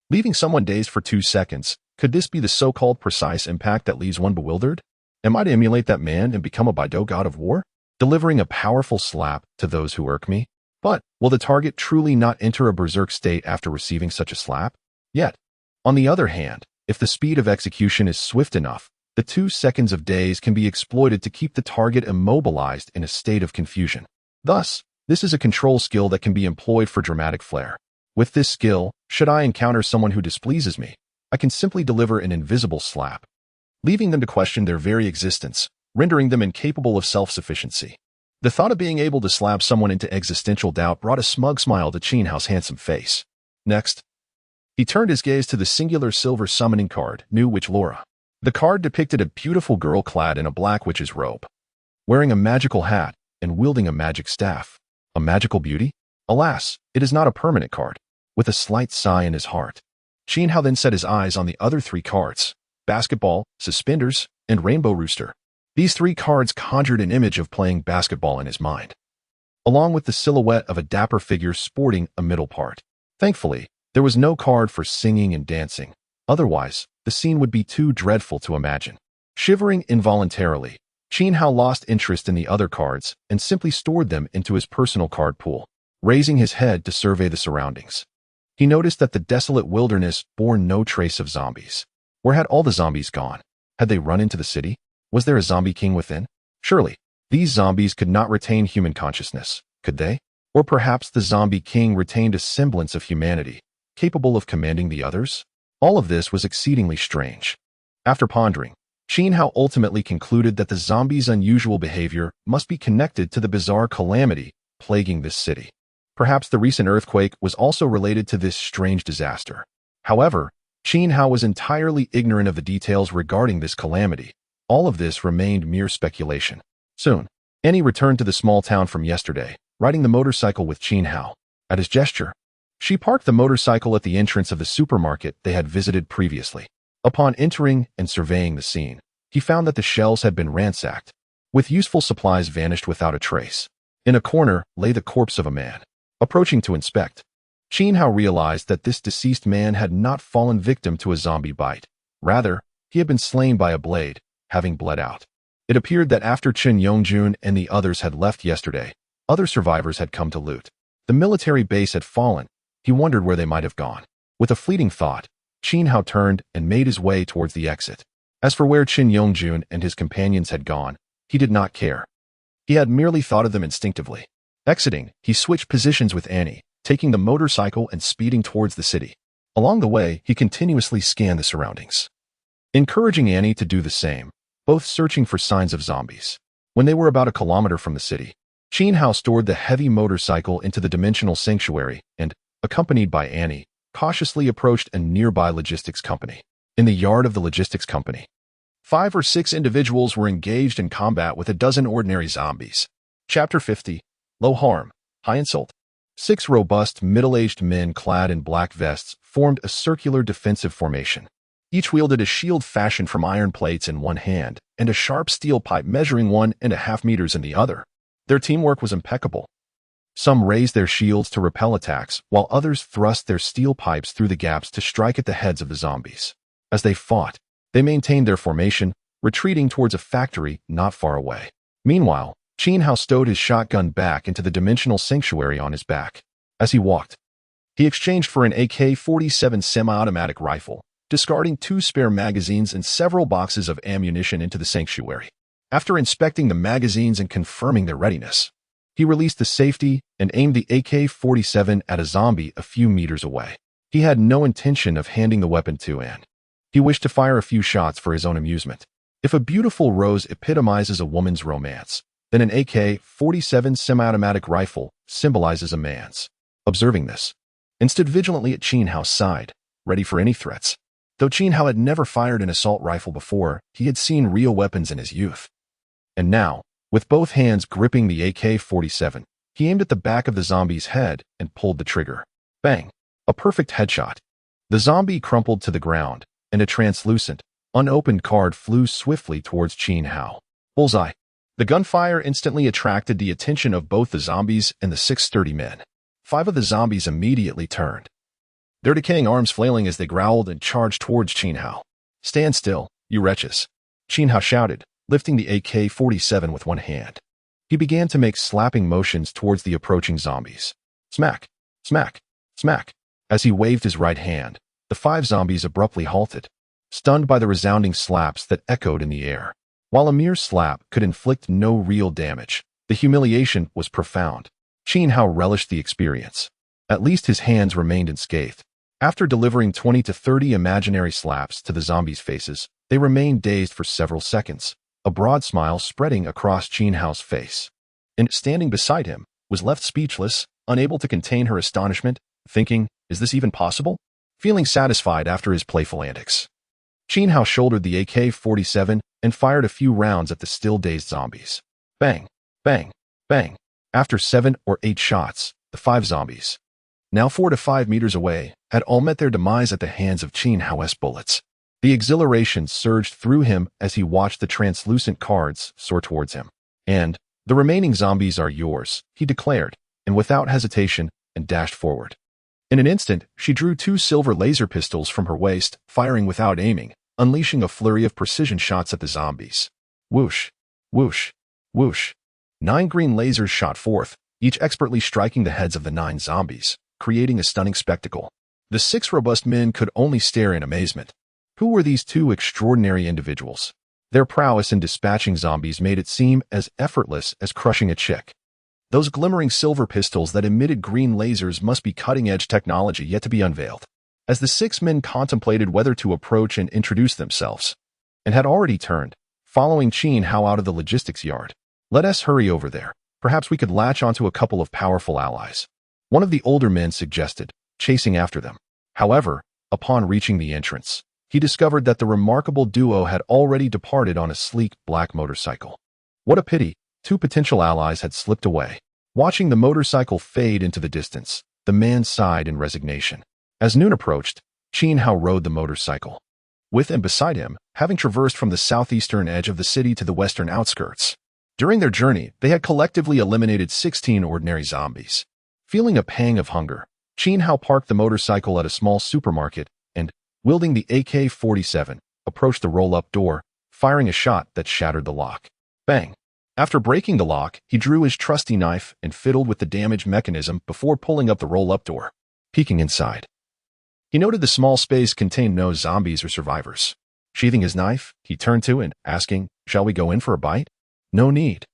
leaving someone dazed for 2 seconds. Could this be the so-called precise impact that leaves one bewildered? Am I to emulate that man and become a Baido god of war, delivering a powerful slap to those who irk me? But will the target truly not enter a berserk state after receiving such a slap? Yet, on the other hand, if the speed of execution is swift enough, the 2 seconds of daze can be exploited to keep the target immobilized in a state of confusion. Thus, this is a control skill that can be employed for dramatic flair. With this skill, should I encounter someone who displeases me, I can simply deliver an invisible slap, leaving them to question their very existence, rendering them incapable of self-sufficiency. The thought of being able to slap someone into existential doubt brought a smug smile to Qin Hao's handsome face. Next, he turned his gaze to the singular silver summoning card, New Witch Laura. The card depicted a beautiful girl clad in a black witch's robe, wearing a magical hat and wielding a magic staff. A magical beauty? Alas, it is not a permanent card. With a slight sigh in his heart, Qin Hao then set his eyes on the other 3 cards, Basketball, Suspenders, and Rainbow Rooster. These 3 cards conjured an image of playing basketball in his mind, along with the silhouette of a dapper figure sporting a middle part. Thankfully, there was no card for singing and dancing. Otherwise, the scene would be too dreadful to imagine. Shivering involuntarily, Qin Hao lost interest in the other cards and simply stored them into his personal card pool, raising his head to survey the surroundings. He noticed that the desolate wilderness bore no trace of zombies. Where had all the zombies gone? Had they run into the city? Was there a zombie king within? Surely, these zombies could not retain human consciousness, could they? Or perhaps the zombie king retained a semblance of humanity, capable of commanding the others? All of this was exceedingly strange. After pondering, Qin Hao ultimately concluded that the zombies' unusual behavior must be connected to the bizarre calamity plaguing this city. Perhaps the recent earthquake was also related to this strange disaster. However, Qin Hao was entirely ignorant of the details regarding this calamity. All of this remained mere speculation. Soon, Annie returned to the small town from yesterday, riding the motorcycle with Qin Hao. At his gesture, she parked the motorcycle at the entrance of the supermarket they had visited previously. Upon entering and surveying the scene, he found that the shelves had been ransacked, with useful supplies vanished without a trace. In a corner lay the corpse of a man. Approaching to inspect, Qin Hao realized that this deceased man had not fallen victim to a zombie bite. Rather, he had been slain by a blade, having bled out. It appeared that after Chen Yongjun and the others had left yesterday, other survivors had come to loot. The military base had fallen. He wondered where they might have gone. With a fleeting thought, Qin Hao turned and made his way towards the exit. As for where Chen Yongjun and his companions had gone, he did not care. He had merely thought of them instinctively. Exiting, he switched positions with Annie, taking the motorcycle and speeding towards the city. Along the way, he continuously scanned the surroundings, encouraging Annie to do the same, both searching for signs of zombies. When they were about a kilometer from the city, Qin Hao stored the heavy motorcycle into the dimensional sanctuary and, accompanied by Annie, cautiously approached a nearby logistics company. In the yard of the logistics company, 5 or 6 individuals were engaged in combat with a dozen ordinary zombies. Chapter 50. Low harm, high insult. 6 robust, middle-aged men clad in black vests formed a circular defensive formation. Each wielded a shield fashioned from iron plates in one hand and a sharp steel pipe measuring 1.5 meters in the other. Their teamwork was impeccable. Some raised their shields to repel attacks, while others thrust their steel pipes through the gaps to strike at the heads of the zombies. As they fought, they maintained their formation, retreating towards a factory not far away. Meanwhile, Qin Hao stowed his shotgun back into the dimensional sanctuary on his back. As he walked, he exchanged for an AK-47 semi-automatic rifle, discarding 2 spare magazines and several boxes of ammunition into the sanctuary. After inspecting the magazines and confirming their readiness, he released the safety and aimed the AK-47 at a zombie a few meters away. He had no intention of handing the weapon to Anne. He wished to fire a few shots for his own amusement. If a beautiful rose epitomizes a woman's romance, then an AK-47 semi-automatic rifle symbolizes a man's. Observing this, and stood vigilantly at Qin Hao's side, ready for any threats. Though Qin Hao had never fired an assault rifle before, he had seen real weapons in his youth. And now, with both hands gripping the AK-47, he aimed at the back of the zombie's head and pulled the trigger. Bang! A perfect headshot. The zombie crumpled to the ground, and a translucent, unopened card flew swiftly towards Qin Hao. Bullseye. The gunfire instantly attracted the attention of both the zombies and the 6 sturdy men. 5 of the zombies immediately turned, their decaying arms flailing as they growled and charged towards Qin Hao. Stand still, you wretches, Qin Hao shouted, lifting the AK-47 with one hand. He began to make slapping motions towards the approaching zombies. Smack, smack, smack. As he waved his right hand, the 5 zombies abruptly halted, stunned by the resounding slaps that echoed in the air. While a mere slap could inflict no real damage, the humiliation was profound. Qin Hao relished the experience. At least his hands remained unscathed. After delivering 20 to 30 imaginary slaps to the zombies' faces, they remained dazed for several seconds, a broad smile spreading across Qin Hao's face. And standing beside him was left speechless, unable to contain her astonishment, thinking, is this even possible? Feeling satisfied after his playful antics, Qin Hao shouldered the AK-47 and fired a few rounds at the still dazed zombies. Bang, bang, bang. After 7 or 8 shots, the 5 zombies, now 4 to 5 meters away, had all met their demise at the hands of Qin Hao's bullets. The exhilaration surged through him as he watched the translucent cards soar towards him. And, the remaining zombies are yours, he declared, and without hesitation, and dashed forward. In an instant, she drew 2 silver laser pistols from her waist, firing without aiming, unleashing a flurry of precision shots at the zombies. Whoosh, whoosh, whoosh. 9 green lasers shot forth, each expertly striking the heads of the 9 zombies, creating a stunning spectacle. The 6 robust men could only stare in amazement. Who were these 2 extraordinary individuals? Their prowess in dispatching zombies made it seem as effortless as crushing a chick. Those glimmering silver pistols that emitted green lasers must be cutting-edge technology yet to be unveiled. As the 6 men contemplated whether to approach and introduce themselves, and had already turned, following Qin Hao out of the logistics yard. Let us hurry over there. Perhaps we could latch onto a couple of powerful allies, one of the older men suggested, chasing after them. However, upon reaching the entrance, he discovered that the remarkable duo had already departed on a sleek black motorcycle. What a pity, 2 potential allies had slipped away. Watching the motorcycle fade into the distance, the man sighed in resignation. As noon approached, Qin Hao rode the motorcycle. With and beside him, having traversed from the southeastern edge of the city to the western outskirts. During their journey, they had collectively eliminated 16 ordinary zombies. Feeling a pang of hunger, Qin Hao parked the motorcycle at a small supermarket and, wielding the AK-47, approached the roll-up door, firing a shot that shattered the lock. Bang! After breaking the lock, he drew his trusty knife and fiddled with the damaged mechanism before pulling up the roll-up door. Peeking inside, he noted the small space contained no zombies or survivors. Sheathing his knife, he turned to and, asking, "Shall we go in for a bite?" "No need.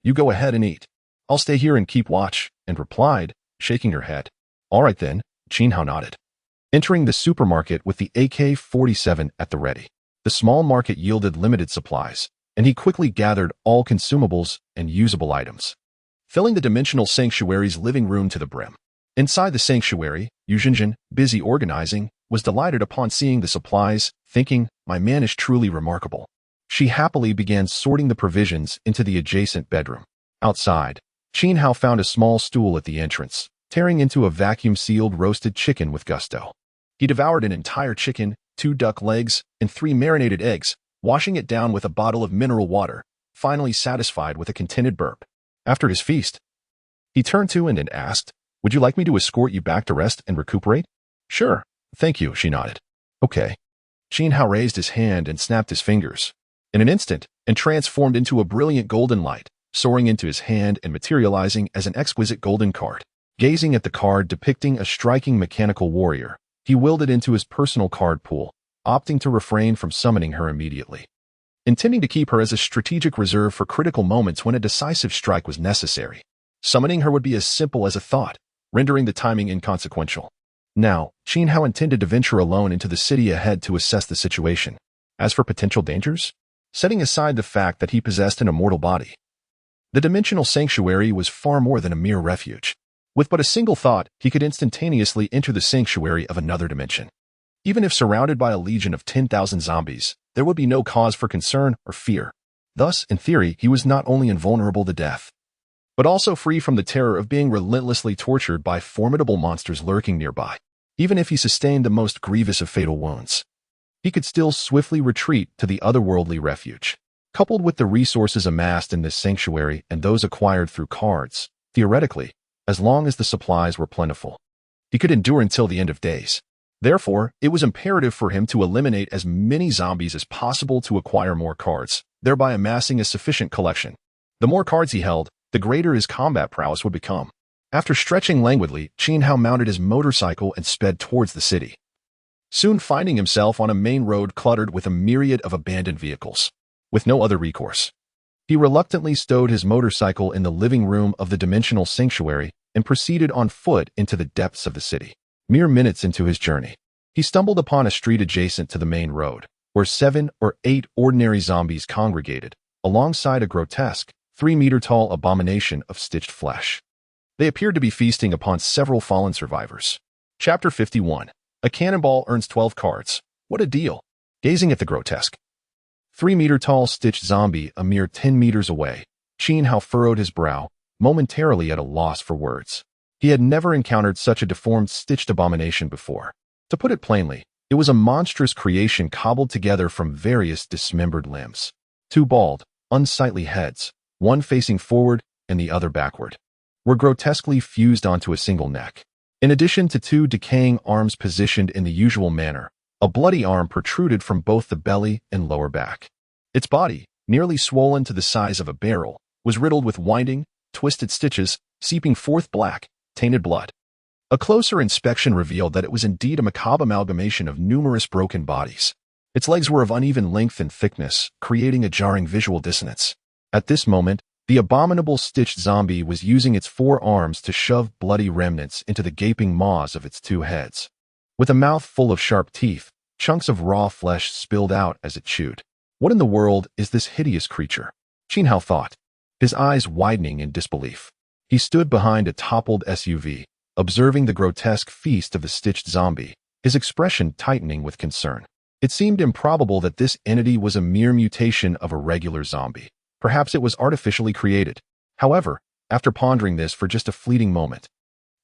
You go ahead and eat. I'll stay here and keep watch," and replied, shaking her head. "All right then," Qin Hao nodded. Entering the supermarket with the AK-47 at the ready, the small market yielded limited supplies, and he quickly gathered all consumables and usable items, filling the dimensional sanctuary's living room to the brim. Inside the sanctuary, Yu Zhenjin, busy organizing, was delighted upon seeing the supplies, thinking, "My man is truly remarkable." She happily began sorting the provisions into the adjacent bedroom. Outside, Qin Hao found a small stool at the entrance, tearing into a vacuum-sealed roasted chicken with gusto. He devoured an entire chicken, 2 duck legs, and 3 marinated eggs, washing it down with a bottle of mineral water, finally satisfied with a contented burp. After his feast, he turned to and asked, "Would you like me to escort you back to rest and recuperate?" "Sure, thank you," she nodded. "Okay." Qin Hao raised his hand and snapped his fingers. In an instant, and transformed into a brilliant golden light, soaring into his hand and materializing as an exquisite golden card. Gazing at the card depicting a striking mechanical warrior, he willed it into his personal card pool, opting to refrain from summoning her immediately, intending to keep her as a strategic reserve for critical moments when a decisive strike was necessary. Summoning her would be as simple as a thought, rendering the timing inconsequential. Now, Qin Hao intended to venture alone into the city ahead to assess the situation. As for potential dangers, setting aside the fact that he possessed an immortal body, the dimensional sanctuary was far more than a mere refuge. With but a single thought, he could instantaneously enter the sanctuary of another dimension. Even if surrounded by a legion of 10,000 zombies, there would be no cause for concern or fear. Thus, in theory, he was not only invulnerable to death, but also free from the terror of being relentlessly tortured by formidable monsters lurking nearby. Even if he sustained the most grievous of fatal wounds, he could still swiftly retreat to the otherworldly refuge. Coupled with the resources amassed in this sanctuary and those acquired through cards, theoretically, as long as the supplies were plentiful, he could endure until the end of days. Therefore, it was imperative for him to eliminate as many zombies as possible to acquire more cards, thereby amassing a sufficient collection. The more cards he held, the greater his combat prowess would become. After stretching languidly, Qin Hao mounted his motorcycle and sped towards the city, soon finding himself on a main road cluttered with a myriad of abandoned vehicles. With no other recourse, he reluctantly stowed his motorcycle in the living room of the dimensional sanctuary and proceeded on foot into the depths of the city. Mere minutes into his journey, he stumbled upon a street adjacent to the main road, where 7 or 8 ordinary zombies congregated, alongside a grotesque, 3-meter-tall abomination of stitched flesh. They appeared to be feasting upon several fallen survivors. Chapter 51. A cannonball earns 12 cards. What a deal! Gazing at the grotesque, 3-meter-tall stitched zombie a mere 10 meters away, Qin Hao furrowed his brow, momentarily at a loss for words. He had never encountered such a deformed stitched abomination before. To put it plainly, it was a monstrous creation cobbled together from various dismembered limbs. 2 bald, unsightly heads, one facing forward and the other backward, were grotesquely fused onto a single neck. In addition to 2 decaying arms positioned in the usual manner, a bloody arm protruded from both the belly and lower back. Its body, nearly swollen to the size of a barrel, was riddled with winding, twisted stitches, seeping forth black, tainted blood. A closer inspection revealed that it was indeed a macabre amalgamation of numerous broken bodies. Its legs were of uneven length and thickness, creating a jarring visual dissonance. At this moment, the abominable stitched zombie was using its 4 arms to shove bloody remnants into the gaping maws of its 2 heads. With a mouth full of sharp teeth, chunks of raw flesh spilled out as it chewed. What in the world is this hideous creature? Qin Hao thought, his eyes widening in disbelief. He stood behind a toppled SUV, observing the grotesque feast of the stitched zombie, his expression tightening with concern. It seemed improbable that this entity was a mere mutation of a regular zombie. Perhaps it was artificially created. However, after pondering this for just a fleeting moment,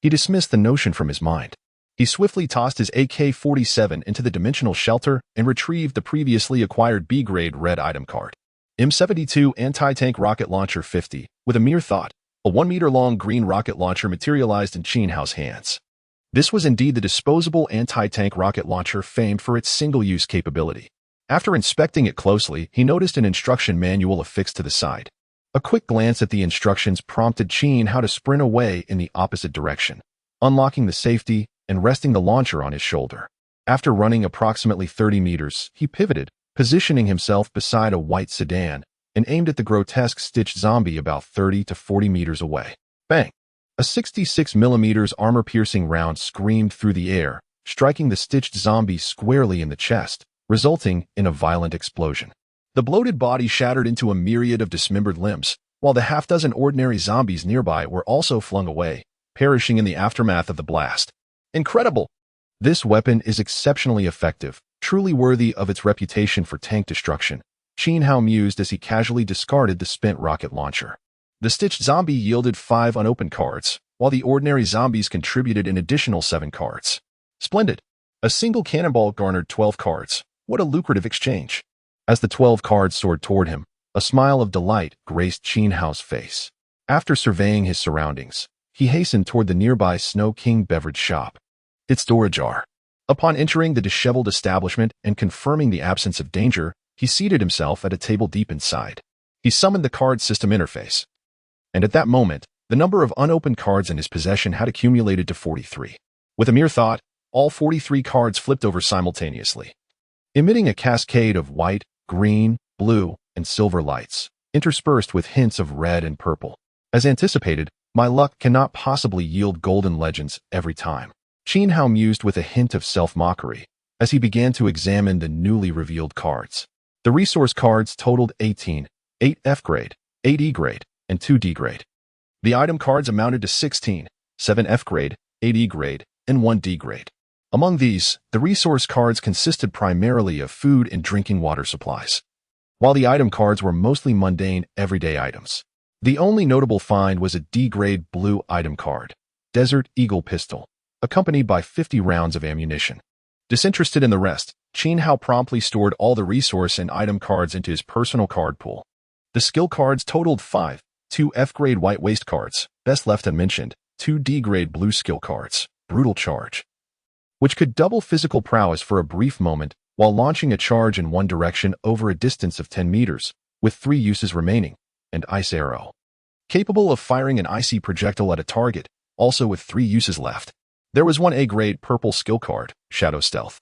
he dismissed the notion from his mind. He swiftly tossed his AK-47 into the dimensional shelter and retrieved the previously acquired B-grade red item card. M72 Anti-Tank Rocket Launcher 50. With a mere thought, a 1-meter-long green rocket launcher materialized in Qin Hao's hands. This was indeed the disposable anti-tank rocket launcher famed for its single-use capability. After inspecting it closely, he noticed an instruction manual affixed to the side. A quick glance at the instructions prompted Qin Hao to sprint away in the opposite direction, unlocking the safety and resting the launcher on his shoulder. After running approximately 30 meters, he pivoted, positioning himself beside a white sedan, and aimed at the grotesque stitched zombie about 30 to 40 meters away. Bang! A 66mm armor-piercing round screamed through the air, striking the stitched zombie squarely in the chest, resulting in a violent explosion. The bloated body shattered into a myriad of dismembered limbs, while the half-dozen ordinary zombies nearby were also flung away, perishing in the aftermath of the blast. Incredible! This weapon is exceptionally effective, truly worthy of its reputation for tank destruction, Qin Hao mused as he casually discarded the spent rocket launcher. The stitched zombie yielded 5 unopened cards, while the ordinary zombies contributed an additional 7 cards. Splendid! A single cannonball garnered 12 cards. What a lucrative exchange! As the 12 cards soared toward him, a smile of delight graced Qin Hao's face. After surveying his surroundings, he hastened toward the nearby Snow King beverage shop, its door ajar. Upon entering the disheveled establishment and confirming the absence of danger, he seated himself at a table deep inside. He summoned the card system interface, and at that moment, the number of unopened cards in his possession had accumulated to 43. With a mere thought, all 43 cards flipped over simultaneously, emitting a cascade of white, green, blue, and silver lights, interspersed with hints of red and purple. As anticipated, my luck cannot possibly yield golden legends every time. Qin Hao mused with a hint of self-mockery as he began to examine the newly revealed cards. The resource cards totaled 18, 8 F grade, 8 E grade, and 2 D grade. The item cards amounted to 16, 7 F grade, 8 E grade, and 1 D grade. Among these, the resource cards consisted primarily of food and drinking water supplies, while the item cards were mostly mundane, everyday items. The only notable find was a D-grade blue item card, Desert Eagle pistol, accompanied by 50 rounds of ammunition. Disinterested in the rest, Qin Hao promptly stored all the resource and item cards into his personal card pool. The skill cards totaled 5, 2 F-grade white waste cards, best left unmentioned, 2 D-grade blue skill cards, brutal charge, which could double physical prowess for a brief moment while launching a charge in one direction over a distance of 10 meters, with 3 uses remaining, and ice arrow, capable of firing an icy projectile at a target, also with 3 uses left. There was 1 A-grade purple skill card, Shadow Stealth,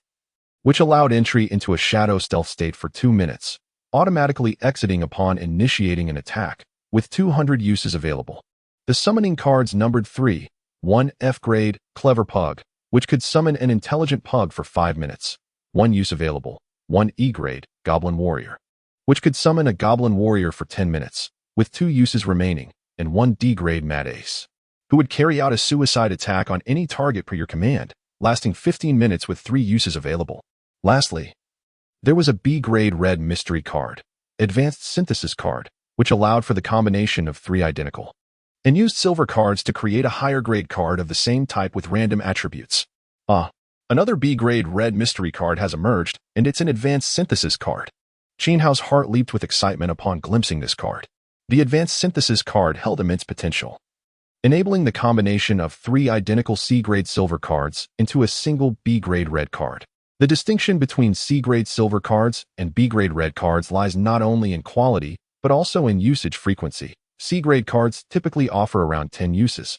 which allowed entry into a shadow stealth state for 2 minutes, automatically exiting upon initiating an attack, with 200 uses available. The summoning cards numbered 3, 1 F-grade, Clever Pug, which could summon an intelligent pug for 5 minutes, 1 use available, 1 E-grade, Goblin Warrior, which could summon a Goblin Warrior for 10 minutes, with 2 uses remaining, and 1 D-grade Mad Ace, who would carry out a suicide attack on any target per your command, lasting 15 minutes with 3 uses available. Lastly, there was a B-grade red mystery card, Advanced Synthesis card, which allowed for the combination of 3 identical and used silver cards to create a higher grade card of the same type with random attributes. Another B-grade red mystery card has emerged, and it's an Advanced Synthesis card. Qin Hao's heart leaped with excitement upon glimpsing this card. The Advanced Synthesis card held immense potential, enabling the combination of 3 identical C-grade silver cards into a single B-grade red card. The distinction between C-grade silver cards and B-grade red cards lies not only in quality, but also in usage frequency. C-grade cards typically offer around 10 uses,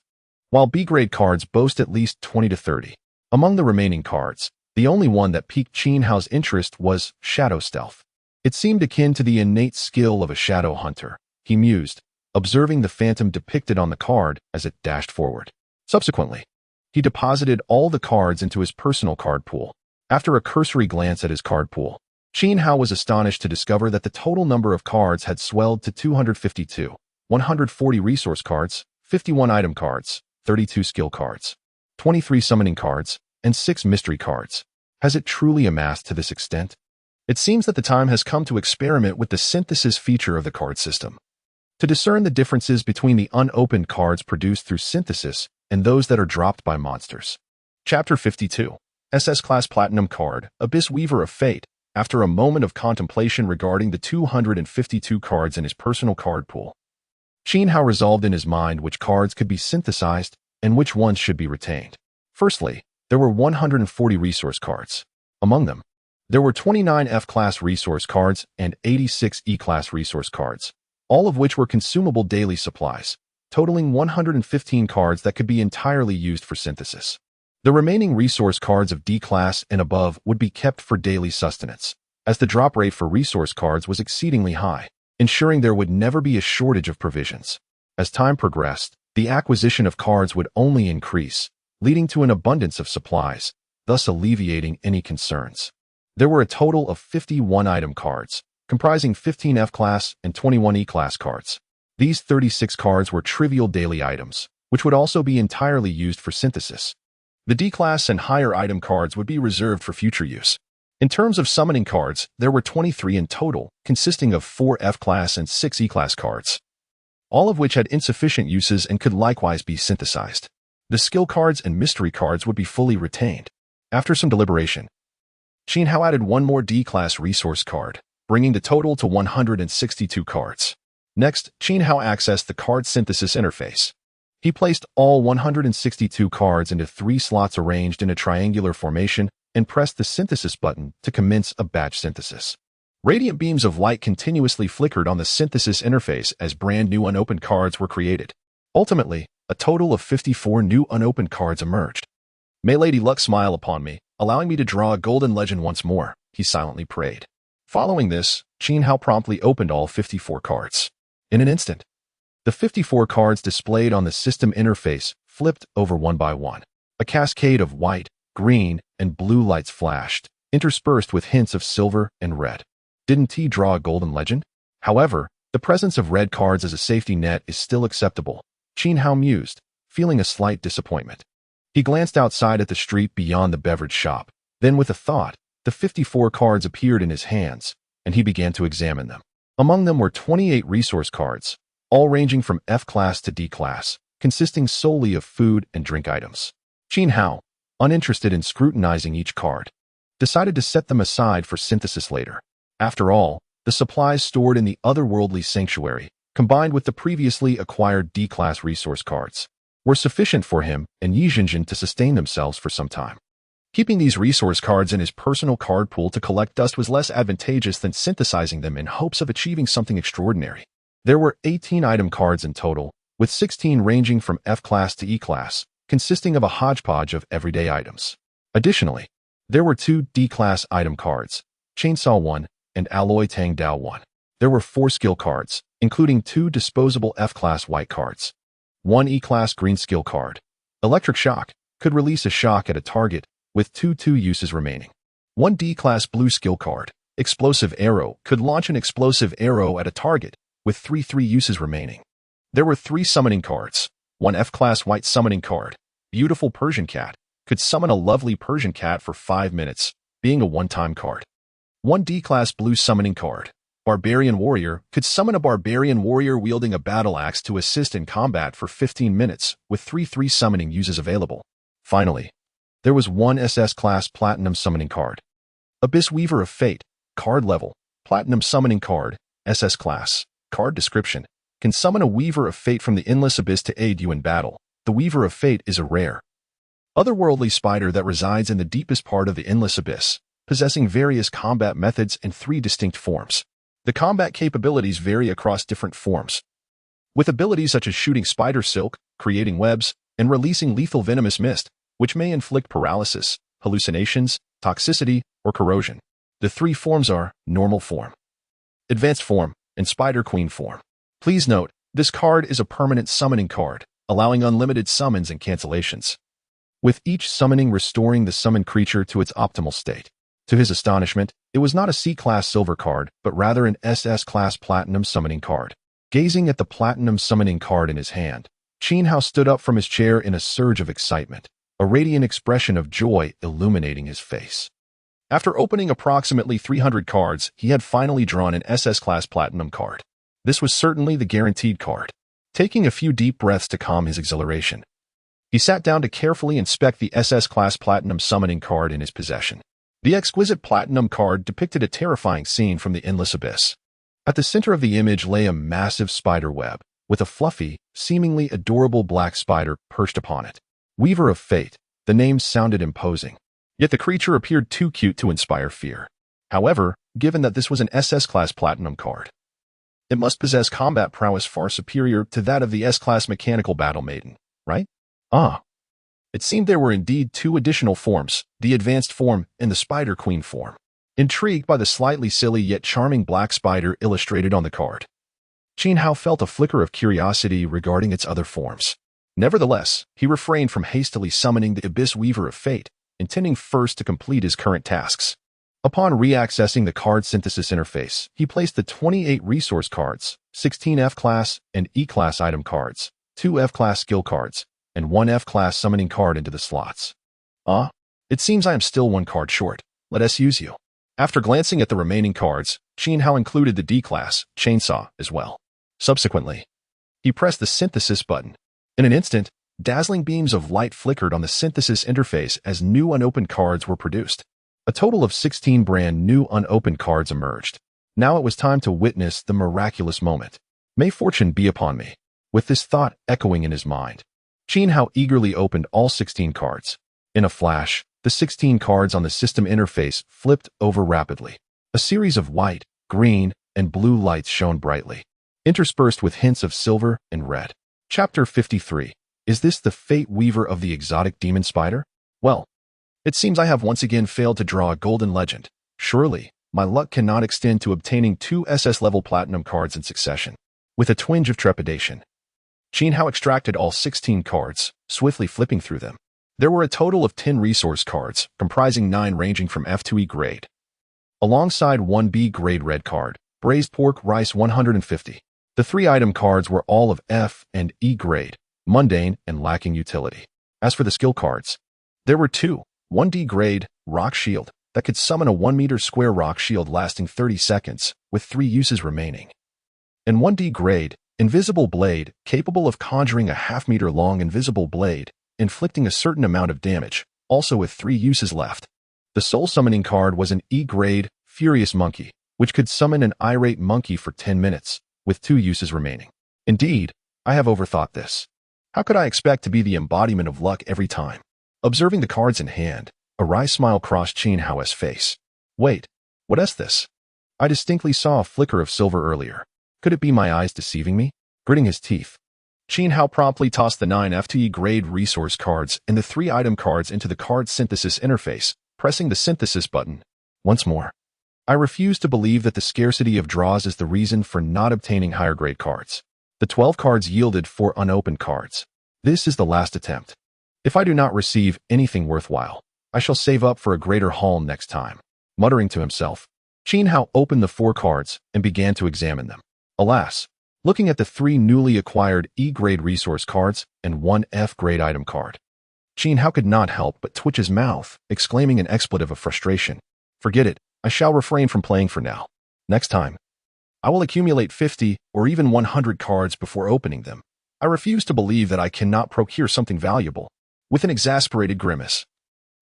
while B-grade cards boast at least 20 to 30. Among the remaining cards, the only one that piqued Qin Hao's interest was Shadow Stealth. It seemed akin to the innate skill of a shadow hunter, he mused, observing the phantom depicted on the card as it dashed forward. Subsequently, he deposited all the cards into his personal card pool. After a cursory glance at his card pool, Qin Hao was astonished to discover that the total number of cards had swelled to 252, 140 resource cards, 51 item cards, 32 skill cards, 23 summoning cards, and 6 mystery cards. Has it truly amassed to this extent? It seems that the time has come to experiment with the synthesis feature of the card system, to discern the differences between the unopened cards produced through synthesis and those that are dropped by monsters. Chapter 52. SS-Class Platinum Card, Abyss Weaver of Fate. After a moment of contemplation regarding the 252 cards in his personal card pool, Qin Hao resolved in his mind which cards could be synthesized and which ones should be retained. Firstly, there were 140 resource cards. Among them, there were 29 F-Class resource cards and 86 E-Class resource cards, all of which were consumable daily supplies, totaling 115 cards that could be entirely used for synthesis. The remaining resource cards of D-Class and above would be kept for daily sustenance, as the drop rate for resource cards was exceedingly high, ensuring there would never be a shortage of provisions. As time progressed, the acquisition of cards would only increase, leading to an abundance of supplies, thus alleviating any concerns. There were a total of 51 item cards, comprising 15 F-Class and 21 E-Class cards. These 36 cards were trivial daily items, which would also be entirely used for synthesis. The D-Class and higher item cards would be reserved for future use. In terms of summoning cards, there were 23 in total, consisting of 4 F-Class and 6 E-Class cards, all of which had insufficient uses and could likewise be synthesized. The skill cards and mystery cards would be fully retained. After some deliberation, Qin Hao added 1 more D-Class resource card, bringing the total to 162 cards. Next, Qin Hao accessed the card synthesis interface. He placed all 162 cards into 3 slots arranged in a triangular formation and pressed the synthesis button to commence a batch synthesis. Radiant beams of light continuously flickered on the synthesis interface as brand new unopened cards were created. Ultimately, a total of 54 new unopened cards emerged. May Lady Luck smile upon me, allowing me to draw a golden legend once more, he silently prayed. Following this, Qin Hao promptly opened all 54 cards. In an instant, the 54 cards displayed on the system interface flipped over one by one. A cascade of white, green, and blue lights flashed, interspersed with hints of silver and red. Didn't he draw a golden legend? However, the presence of red cards as a safety net is still acceptable, Qin Hao mused, feeling a slight disappointment. He glanced outside at the street beyond the beverage shop. Then with a thought, the 54 cards appeared in his hands, and he began to examine them. Among them were 28 resource cards, all ranging from F class to D class, consisting solely of food and drink items. Qin Hao, uninterested in scrutinizing each card, decided to set them aside for synthesis later. After all, the supplies stored in the otherworldly sanctuary, combined with the previously acquired D-class resource cards, were sufficient for him and Yi Jinjin to sustain themselves for some time. Keeping these resource cards in his personal card pool to collect dust was less advantageous than synthesizing them in hopes of achieving something extraordinary. There were 18 item cards in total, with 16 ranging from F class to E class, consisting of a hodgepodge of everyday items. Additionally, there were 2 D-class item cards, Chainsaw 1 and Alloy Tang Dao 1. There were 4 skill cards, including 2 disposable F-class white cards, 1 E-class green skill card. Electric Shock could release a shock at a target, with 2 uses remaining. 1 D-class blue skill card, Explosive Arrow, could launch an explosive arrow at a target, with 3 uses remaining. There were 3 summoning cards. 1 F-class white summoning card, Beautiful Persian Cat, could summon a lovely Persian cat for 5 minutes, being a one-time card. 1 D-class blue summoning card, Barbarian Warrior, could summon a Barbarian Warrior wielding a battle axe to assist in combat for 15 minutes, with 3 summoning uses available. Finally, there was 1 SS-class Platinum summoning card, Abyss Weaver of Fate, card level, Platinum summoning card, SS class, card description, can summon a Weaver of Fate from the Endless Abyss to aid you in battle. The Weaver of Fate is a rare, otherworldly spider that resides in the deepest part of the Endless Abyss, possessing various combat methods and 3 distinct forms. The combat capabilities vary across different forms, with abilities such as shooting spider silk, creating webs, and releasing lethal venomous mist, which may inflict paralysis, hallucinations, toxicity, or corrosion. The 3 forms are normal form, advanced form, and Spider Queen form. Please note, this card is a permanent summoning card, allowing unlimited summons and cancellations, with each summoning restoring the summoned creature to its optimal state. To his astonishment, it was not a C-class silver card, but rather an SS-class Platinum summoning card. Gazing at the Platinum summoning card in his hand, Qin Hao stood up from his chair in a surge of excitement, a radiant expression of joy illuminating his face. After opening approximately 300 cards, he had finally drawn an SS-class Platinum card. This was certainly the guaranteed card. Taking a few deep breaths to calm his exhilaration, he sat down to carefully inspect the SS-class Platinum summoning card in his possession. The exquisite Platinum card depicted a terrifying scene from the Endless Abyss. At the center of the image lay a massive spider web, with a fluffy, seemingly adorable black spider perched upon it. Weaver of Fate. The name sounded imposing, yet the creature appeared too cute to inspire fear. However, given that this was an SS-class Platinum card, it must possess combat prowess far superior to that of the S-class Mechanical Battle Maiden, right? It seemed there were indeed 2 additional forms, the Advanced form and the Spider Queen form. Intrigued by the slightly silly yet charming black spider illustrated on the card, Qin Hao felt a flicker of curiosity regarding its other forms. Nevertheless, he refrained from hastily summoning the Abyss Weaver of Fate, intending first to complete his current tasks. Upon re-accessing the card synthesis interface, he placed the 28 resource cards, 16 F-class and E-class item cards, 2 F-class skill cards, and 1 F-class summoning card into the slots. It seems I am still 1 card short. Let us use you. After glancing at the remaining cards, Qin Hao included the D-class, Chainsaw, as well. Subsequently, he pressed the synthesis button. In an instant, dazzling beams of light flickered on the synthesis interface as new unopened cards were produced. A total of 16 brand new unopened cards emerged. Now it was time to witness the miraculous moment. May fortune be upon me. With this thought echoing in his mind, Qin Hao eagerly opened all 16 cards. In a flash, the 16 cards on the system interface flipped over rapidly. A series of white, green, and blue lights shone brightly, interspersed with hints of silver and red. Chapter 53. Is this the Fate Weaver of the exotic demon spider? Well, it seems I have once again failed to draw a golden legend. Surely, my luck cannot extend to obtaining 2 SS-level Platinum cards in succession. With a twinge of trepidation, Qin Hao extracted all 16 cards, swiftly flipping through them. There were a total of 10 resource cards, comprising 9 ranging from F to E grade, alongside 1 B grade red card, Braised Pork Rice 150. The 3 item cards were all of F and E grade, mundane and lacking utility. As for the skill cards, there were 2, 1 D grade, Rock Shield, that could summon a 1-meter square rock shield lasting 30 seconds, with 3 uses remaining, and 1 D grade, Invisible blade, capable of conjuring a half-meter-long invisible blade, inflicting a certain amount of damage, also with 3 uses left. The soul summoning card was an E-grade, Furious Monkey, which could summon an irate monkey for 10 minutes, with 2 uses remaining. Indeed, I have overthought this. How could I expect to be the embodiment of luck every time? Observing the cards in hand, a wry smile crossed Qin Hao's face. Wait, what is this? I distinctly saw a flicker of silver earlier. Could it be my eyes deceiving me? Gritting his teeth, Qin Hao promptly tossed the 9 FTE grade resource cards and the 3 item cards into the card synthesis interface, pressing the synthesis button. Once more. I refuse to believe that the scarcity of draws is the reason for not obtaining higher grade cards. The 12 cards yielded 4 unopened cards. This is the last attempt. If I do not receive anything worthwhile, I shall save up for a greater haul next time. Muttering to himself, Qin Hao opened the 4 cards and began to examine them. Alas, looking at the 3 newly acquired E-grade resource cards and 1 F-grade item card, Qin Hao could not help but twitch his mouth, exclaiming an expletive of frustration. Forget it, I shall refrain from playing for now. Next time, I will accumulate 50 or even 100 cards before opening them. I refuse to believe that I cannot procure something valuable. With an exasperated grimace,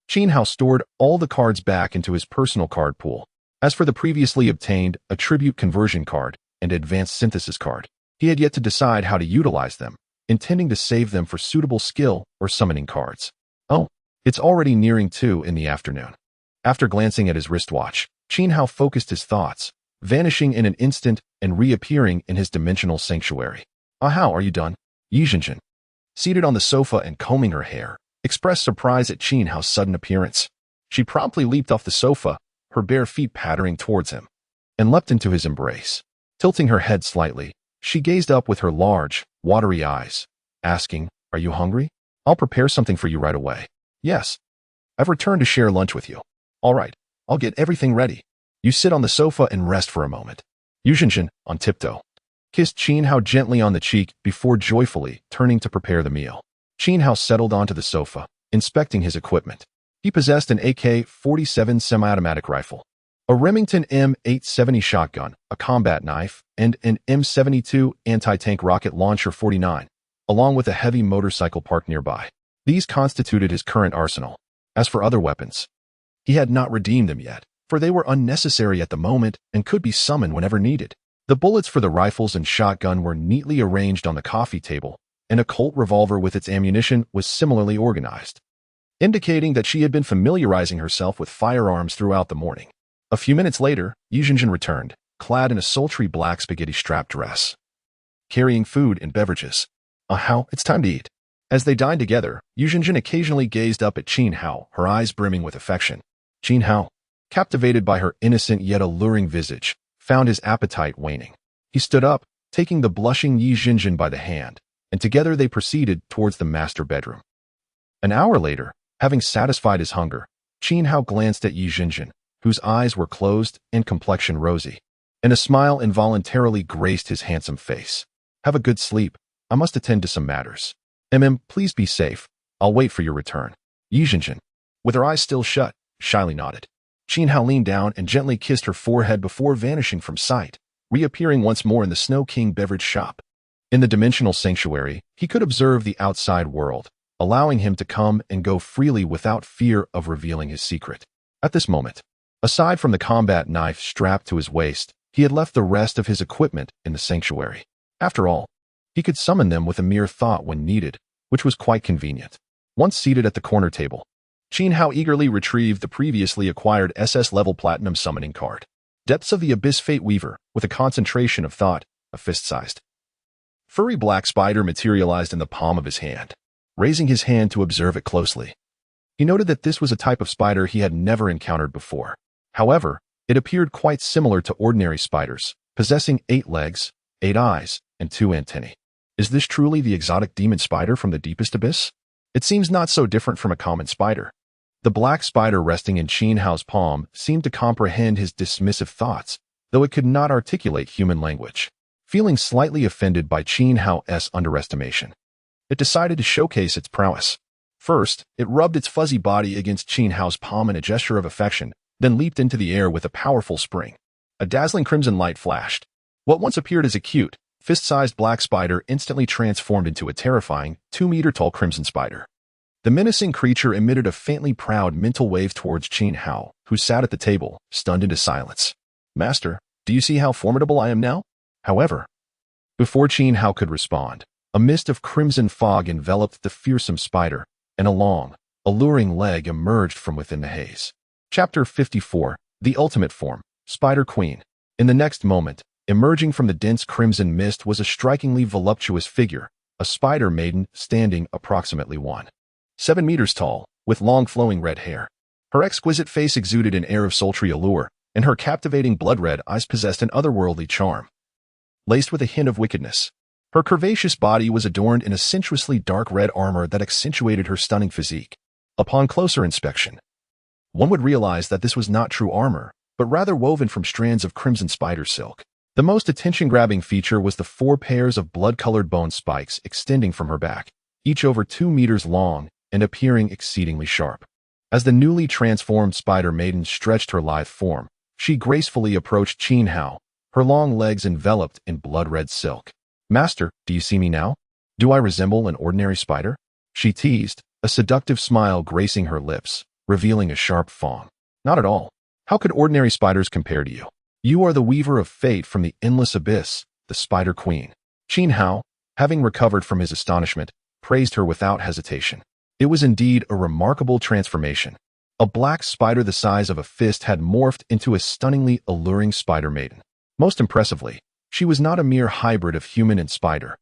Qin Hao stored all the cards back into his personal card pool. As for the previously obtained attribute conversion card and advanced synthesis card, he had yet to decide how to utilize them, intending to save them for suitable skill or summoning cards. Oh, it's already nearing 2 in the afternoon. After glancing at his wristwatch, Qin Hao focused his thoughts, vanishing in an instant and reappearing in his dimensional sanctuary. How are you done? Yi Zhenjin, seated on the sofa and combing her hair, expressed surprise at Qin Hao's sudden appearance. She promptly leaped off the sofa, her bare feet pattering towards him, and leapt into his embrace. Tilting her head slightly, she gazed up with her large, watery eyes, asking, "Are you hungry? I'll prepare something for you right away." "Yes. I've returned to share lunch with you." "All right, I'll get everything ready. You sit on the sofa and rest for a moment." Yi Zhenjin, on tiptoe, kissed Qin Hao gently on the cheek before joyfully turning to prepare the meal. Qin Hao settled onto the sofa, inspecting his equipment. He possessed an AK-47 semi-automatic rifle, a Remington M870 shotgun, a combat knife, and an M72 anti-tank rocket launcher 49, along with a heavy motorcycle parked nearby. These constituted his current arsenal. As for other weapons, he had not redeemed them yet, for they were unnecessary at the moment and could be summoned whenever needed. The bullets for the rifles and shotgun were neatly arranged on the coffee table, and a Colt revolver with its ammunition was similarly organized, indicating that she had been familiarizing herself with firearms throughout the morning. A few minutes later, Yi Zhenjin returned, clad in a sultry black spaghetti-strap dress, carrying food and beverages. How, it's time to eat." As they dined together, Yi Zhenjin occasionally gazed up at Qin Hao, her eyes brimming with affection. Qin Hao, captivated by her innocent yet alluring visage, found his appetite waning. He stood up, taking the blushing Yi Zhenjin by the hand, and together they proceeded towards the master bedroom. An hour later, having satisfied his hunger, Qin Hao glanced at Yi Zhenjin, whose eyes were closed and complexion rosy, and a smile involuntarily graced his handsome face. "Have a good sleep. I must attend to some matters. Please be safe. I'll wait for your return." Yi Zhenjin, with her eyes still shut, shyly nodded. Qin Hao leaned down and gently kissed her forehead before vanishing from sight, reappearing once more in the Snow King beverage shop. In the dimensional sanctuary, he could observe the outside world, allowing him to come and go freely without fear of revealing his secret. At this moment, aside from the combat knife strapped to his waist, he had left the rest of his equipment in the sanctuary. After all, he could summon them with a mere thought when needed, which was quite convenient. Once seated at the corner table, Qin Hao eagerly retrieved the previously acquired SS-level Platinum summoning card. Depths of the Abyss Fate Weaver, with a concentration of thought, a fist-sized furry black spider materialized in the palm of his hand. Raising his hand to observe it closely, he noted that this was a type of spider he had never encountered before. However, it appeared quite similar to ordinary spiders, possessing 8 legs, 8 eyes, and 2 antennae. Is this truly the exotic demon spider from the deepest abyss? It seems not so different from a common spider. The black spider resting in Qin Hao's palm seemed to comprehend his dismissive thoughts, though it could not articulate human language. Feeling slightly offended by Qin Hao's underestimation, it decided to showcase its prowess. First, it rubbed its fuzzy body against Qin Hao's palm in a gesture of affection, then leaped into the air with a powerful spring. A dazzling crimson light flashed. What once appeared as a cute, fist-sized black spider instantly transformed into a terrifying 2-meter-tall crimson spider. The menacing creature emitted a faintly proud mental wave towards Qin Hao, who sat at the table, stunned into silence. "Master, do you see how formidable I am now?" However, before Qin Hao could respond, a mist of crimson fog enveloped the fearsome spider, and a long, alluring leg emerged from within the haze. Chapter 54, The Ultimate Form, Spider Queen. In the next moment, emerging from the dense crimson mist was a strikingly voluptuous figure, a spider maiden standing approximately 1.7 meters tall, with long flowing red hair. Her exquisite face exuded an air of sultry allure, and her captivating blood-red eyes possessed an otherworldly charm, laced with a hint of wickedness. Her curvaceous body was adorned in a sensuously dark red armor that accentuated her stunning physique. Upon closer inspection, one would realize that this was not true armor, but rather woven from strands of crimson spider silk. The most attention-grabbing feature was the 4 pairs of blood-colored bone spikes extending from her back, each over 2 meters long and appearing exceedingly sharp. As the newly transformed spider maiden stretched her lithe form, she gracefully approached Qin Hao, her long legs enveloped in blood-red silk. "Master, do you see me now? Do I resemble an ordinary spider?" she teased, a seductive smile gracing her lips, revealing a sharp fang. "Not at all. How could ordinary spiders compare to you? You are the weaver of fate from the endless abyss, the Spider Queen." Qin Hao, having recovered from his astonishment, praised her without hesitation. It was indeed a remarkable transformation. A black spider the size of a fist had morphed into a stunningly alluring spider maiden. Most impressively, she was not a mere hybrid of human and spider,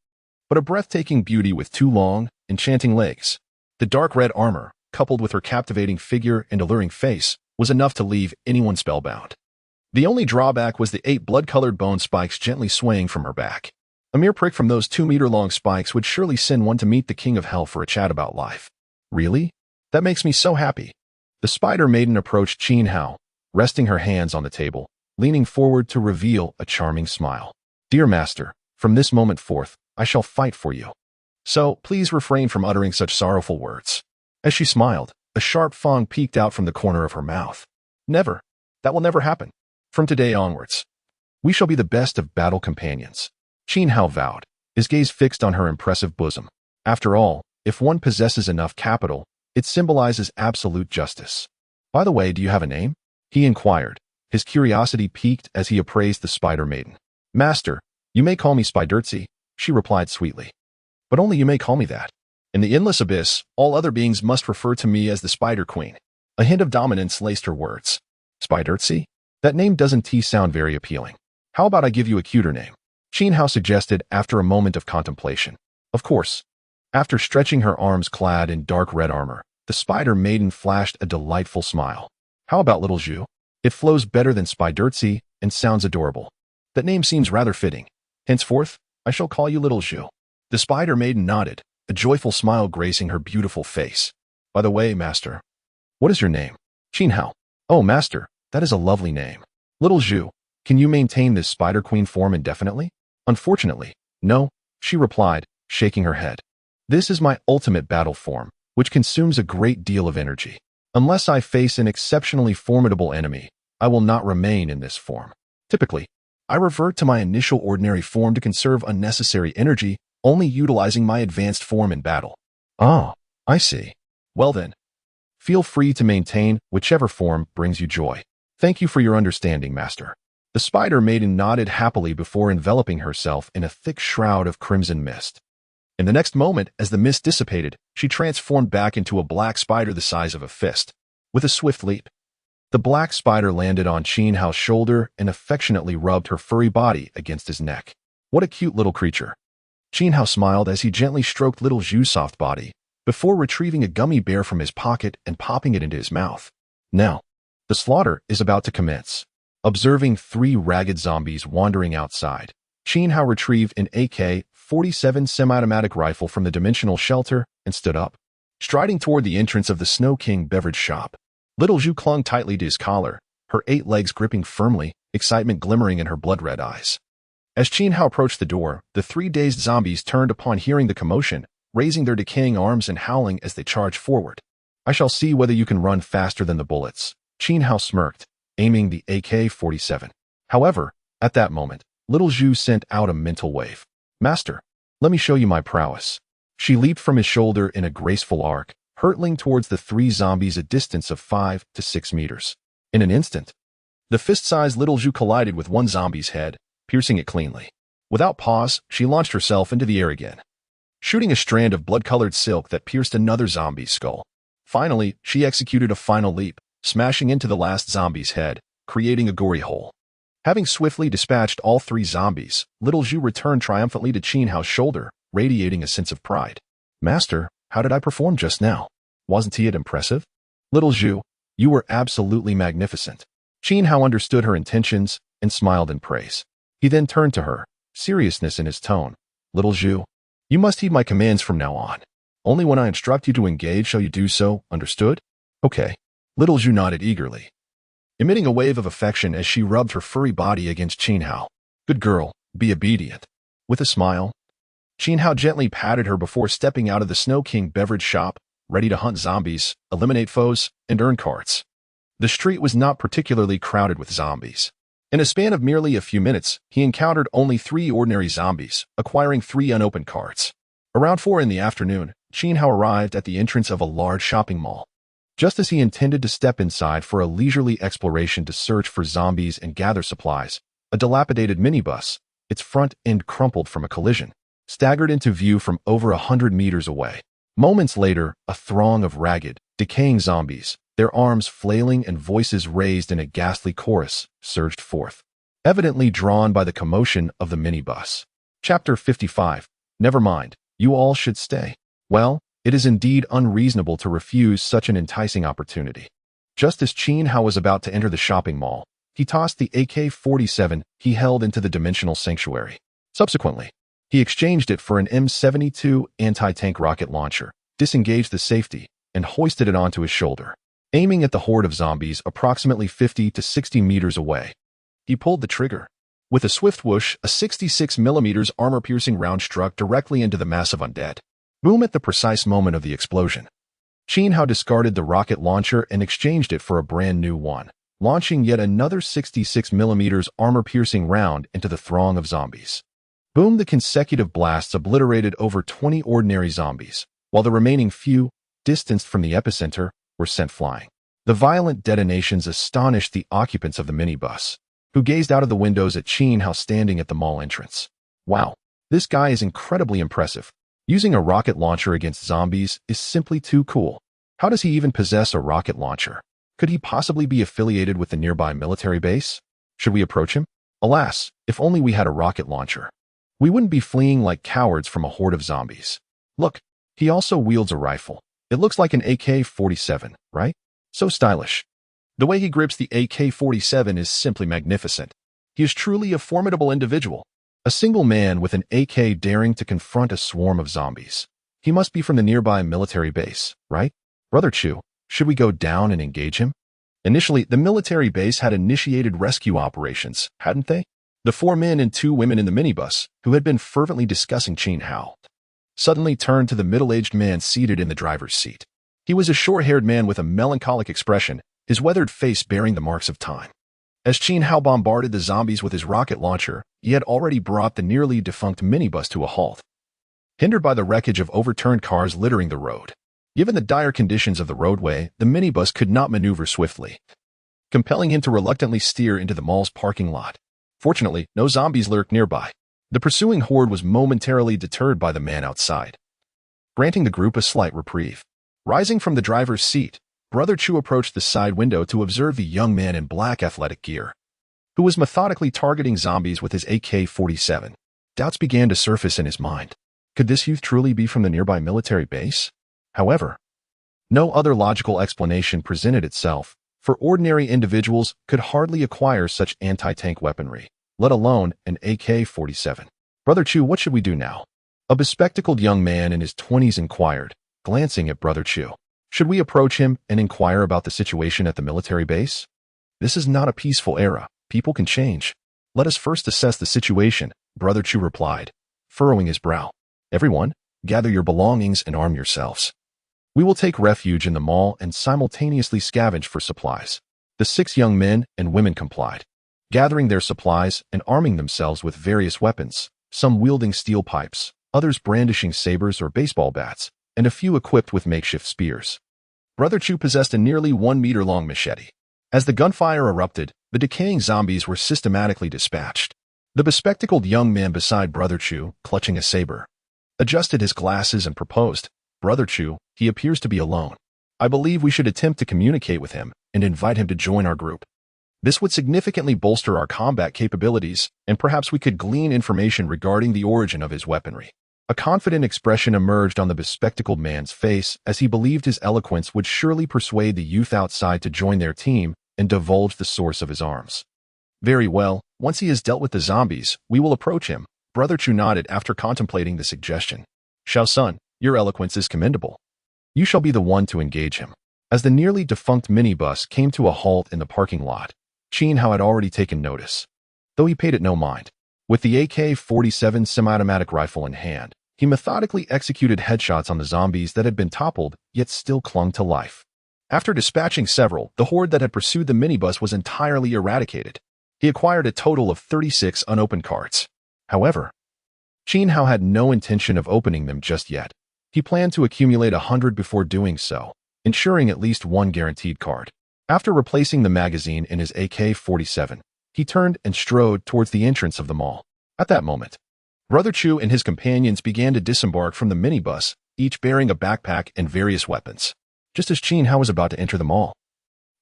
but a breathtaking beauty with 2 long, enchanting legs. The dark red armor, coupled with her captivating figure and alluring face, was enough to leave anyone spellbound. The only drawback was the 8 blood-colored bone spikes gently swaying from her back. A mere prick from those 2-meter-long spikes would surely send one to meet the King of Hell for a chat about life. "Really? That makes me so happy." The spider maiden approached Qin Hao, resting her hands on the table, leaning forward to reveal a charming smile. "Dear master, from this moment forth, I shall fight for you. So, please refrain from uttering such sorrowful words." As she smiled, a sharp fang peeked out from the corner of her mouth. "Never. That will never happen. From today onwards, we shall be the best of battle companions." Qin Hao vowed, his gaze fixed on her impressive bosom. After all, if one possesses enough capital, it symbolizes absolute justice. "By the way, do you have a name?" he inquired, his curiosity piqued as he appraised the spider maiden. "Master, you may call me Spidertzi," she replied sweetly. "But only you may call me that. In the endless abyss, all other beings must refer to me as the Spider Queen." A hint of dominance laced her words. "Spidertzi? That name doesn't sound very appealing. How about I give you a cuter name?" Qin Hao suggested after a moment of contemplation. Of course. After stretching her arms clad in dark red armor, the spider maiden flashed a delightful smile. "How about Little Zhu? It flows better than Spidertzi and sounds adorable. That name seems rather fitting. Henceforth, I shall call you Little Zhu." The spider maiden nodded, a joyful smile gracing her beautiful face. "By the way, master, what is your name?" "Qin Hao." "Oh, master, that is a lovely name. Little Zhu, can you maintain this Spider Queen form indefinitely?" "Unfortunately, no," she replied, shaking her head. "This is my ultimate battle form, which consumes a great deal of energy. Unless I face an exceptionally formidable enemy, I will not remain in this form. Typically, I revert to my initial ordinary form to conserve unnecessary energy, only utilizing my advanced form in battle." "Ah, I see. Well then, feel free to maintain whichever form brings you joy." "Thank you for your understanding, master." The spider maiden nodded happily before enveloping herself in a thick shroud of crimson mist. In the next moment, as the mist dissipated, she transformed back into a black spider the size of a fist. With a swift leap, the black spider landed on Qin Hao's shoulder and affectionately rubbed her furry body against his neck. "What a cute little creature." Qin Hao smiled as he gently stroked Little Zhu's soft body, before retrieving a gummy bear from his pocket and popping it into his mouth. "Now, the slaughter is about to commence." Observing 3 ragged zombies wandering outside, Qin Hao retrieved an AK-47 semi-automatic rifle from the dimensional shelter and stood up, striding toward the entrance of the Snow King beverage shop. Little Zhu clung tightly to his collar, her 8 legs gripping firmly, excitement glimmering in her blood-red eyes. As Qin Hao approached the door, the 3 dazed zombies turned upon hearing the commotion, raising their decaying arms and howling as they charged forward. "I shall see whether you can run faster than the bullets," Qin Hao smirked, aiming the AK-47. However, at that moment, Little Zhu sent out a mental wave. Master, let me show you my prowess. She leaped from his shoulder in a graceful arc, hurtling towards the three zombies a distance of 5 to 6 meters. In an instant, the fist-sized little Zhu collided with one zombie's head, piercing it cleanly. Without pause, she launched herself into the air again, shooting a strand of blood-colored silk that pierced another zombie's skull. Finally, she executed a final leap, smashing into the last zombie's head, creating a gory hole. Having swiftly dispatched all three zombies, little Zhu returned triumphantly to Qin Hao's shoulder, radiating a sense of pride. Master, how did I perform just now? Wasn't it impressive? Little Zhu, you were absolutely magnificent. Qin Hao understood her intentions and smiled in praise. He then turned to her, seriousness in his tone. Little Zhu, you must heed my commands from now on. Only when I instruct you to engage shall you do so, understood? Okay. Little Zhu nodded eagerly, emitting a wave of affection as she rubbed her furry body against Qin Hao. Good girl, be obedient. With a smile, Qin Hao gently patted her before stepping out of the Snow King beverage shop, ready to hunt zombies, eliminate foes, and earn cards. The street was not particularly crowded with zombies. In a span of merely a few minutes, he encountered only 3 ordinary zombies, acquiring 3 unopened cards. Around 4 in the afternoon, Qin Hao arrived at the entrance of a large shopping mall. Just as he intended to step inside for a leisurely exploration to search for zombies and gather supplies, a dilapidated minibus, its front end crumpled from a collision, staggered into view from over 100 meters away. Moments later, a throng of ragged, decaying zombies, their arms flailing and voices raised in a ghastly chorus, surged forth, evidently drawn by the commotion of the minibus. Chapter 55. Never mind, you all should stay. Well, it is indeed unreasonable to refuse such an enticing opportunity. Just as Qin Hao was about to enter the shopping mall, he tossed the AK-47 he held into the dimensional sanctuary. Subsequently, he exchanged it for an M72 anti-tank rocket launcher, disengaged the safety, and hoisted it onto his shoulder. Aiming at the horde of zombies approximately 50 to 60 meters away, he pulled the trigger. With a swift whoosh, a 66mm armor-piercing round struck directly into the mass of undead. Boom at the precise moment of the explosion. Qin Hao discarded the rocket launcher and exchanged it for a brand new one, launching yet another 66mm armor-piercing round into the throng of zombies. Boom! The consecutive blasts obliterated over 20 ordinary zombies, while the remaining few, distanced from the epicenter, were sent flying. The violent detonations astonished the occupants of the minibus, who gazed out of the windows at Qin Hao standing at the mall entrance. Wow, this guy is incredibly impressive. Using a rocket launcher against zombies is simply too cool. How does he even possess a rocket launcher? Could he possibly be affiliated with the nearby military base? Should we approach him? Alas, if only we had a rocket launcher. We wouldn't be fleeing like cowards from a horde of zombies. Look, he also wields a rifle. It looks like an AK-47, right? So stylish. The way he grips the AK-47 is simply magnificent. He is truly a formidable individual. A single man with an AK daring to confront a swarm of zombies. He must be from the nearby military base, right? Brother Chu, should we go down and engage him? Initially, the military base had initiated rescue operations, hadn't they? The 4 men and 2 women in the minibus, who had been fervently discussing Qin Hao, suddenly turned to the middle-aged man seated in the driver's seat. He was a short-haired man with a melancholic expression, his weathered face bearing the marks of time. As Qin Hao bombarded the zombies with his rocket launcher, he had already brought the nearly defunct minibus to a halt, hindered by the wreckage of overturned cars littering the road. Given the dire conditions of the roadway, the minibus could not maneuver swiftly, compelling him to reluctantly steer into the mall's parking lot. Fortunately, no zombies lurked nearby. The pursuing horde was momentarily deterred by the man outside, granting the group a slight reprieve. Rising from the driver's seat, Brother Chu approached the side window to observe the young man in black athletic gear, who was methodically targeting zombies with his AK-47. Doubts began to surface in his mind. Could this youth truly be from the nearby military base? However, no other logical explanation presented itself, for ordinary individuals could hardly acquire such anti-tank weaponry, let alone an AK-47. Brother Chu, what should we do now? A bespectacled young man in his 20s inquired, glancing at Brother Chu. Should we approach him and inquire about the situation at the military base? This is not a peaceful era. People can change. Let us first assess the situation, Brother Chu replied, furrowing his brow. Everyone, gather your belongings and arm yourselves. We will take refuge in the mall and simultaneously scavenge for supplies. The 6 young men and women complied, gathering their supplies and arming themselves with various weapons, some wielding steel pipes, others brandishing sabers or baseball bats, and a few equipped with makeshift spears. Brother Chu possessed a nearly 1-meter-long machete. As the gunfire erupted, the decaying zombies were systematically dispatched. The bespectacled young man beside Brother Chu, clutching a saber, adjusted his glasses and proposed, "Brother Chu, he appears to be alone. I believe we should attempt to communicate with him and invite him to join our group. This would significantly bolster our combat capabilities, and perhaps we could glean information regarding the origin of his weaponry." A confident expression emerged on the bespectacled man's face as he believed his eloquence would surely persuade the youth outside to join their team and divulge the source of his arms. "Very well, once he has dealt with the zombies, we will approach him," Brother Chu nodded after contemplating the suggestion. "Shao Sun, your eloquence is commendable. You shall be the one to engage him." As the nearly defunct minibus came to a halt in the parking lot, Qin Hao had already taken notice, though he paid it no mind. With the AK-47 semi-automatic rifle in hand, he methodically executed headshots on the zombies that had been toppled yet still clung to life. After dispatching several, the horde that had pursued the minibus was entirely eradicated. He acquired a total of 36 unopened cards. However, Qin Hao had no intention of opening them just yet. He planned to accumulate 100 before doing so, ensuring at least one guaranteed card. After replacing the magazine in his AK-47, he turned and strode towards the entrance of the mall. At that moment, Brother Chu and his companions began to disembark from the minibus, each bearing a backpack and various weapons. Just as Qin Hao was about to enter the mall,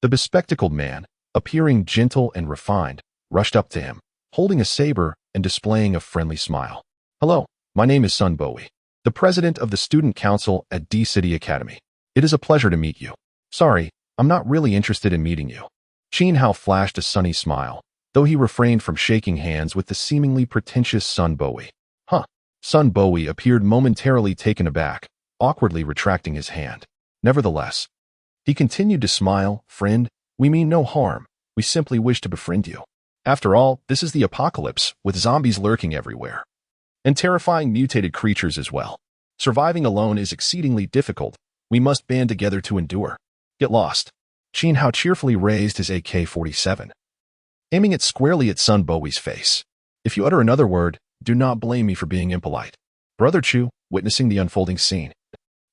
the bespectacled man, appearing gentle and refined, rushed up to him, holding a saber and displaying a friendly smile. "Hello, my name is Sun Bowie, the president of the student council at D-City Academy. It is a pleasure to meet you. Sorry, I'm not really interested in meeting you." Qin Hao flashed a sunny smile, though he refrained from shaking hands with the seemingly pretentious Sun Bowie. "Huh." Sun Bowie appeared momentarily taken aback, awkwardly retracting his hand. Nevertheless, he continued to smile. "Friend, we mean no harm. We simply wish to befriend you. After all, this is the apocalypse, with zombies lurking everywhere. And terrifying mutated creatures as well. Surviving alone is exceedingly difficult. We must band together to endure. Get lost." Qin Hao cheerfully raised his AK-47, aiming it squarely at Sun Bowie's face. "If you utter another word, do not blame me for being impolite." Brother Chu, witnessing the unfolding scene,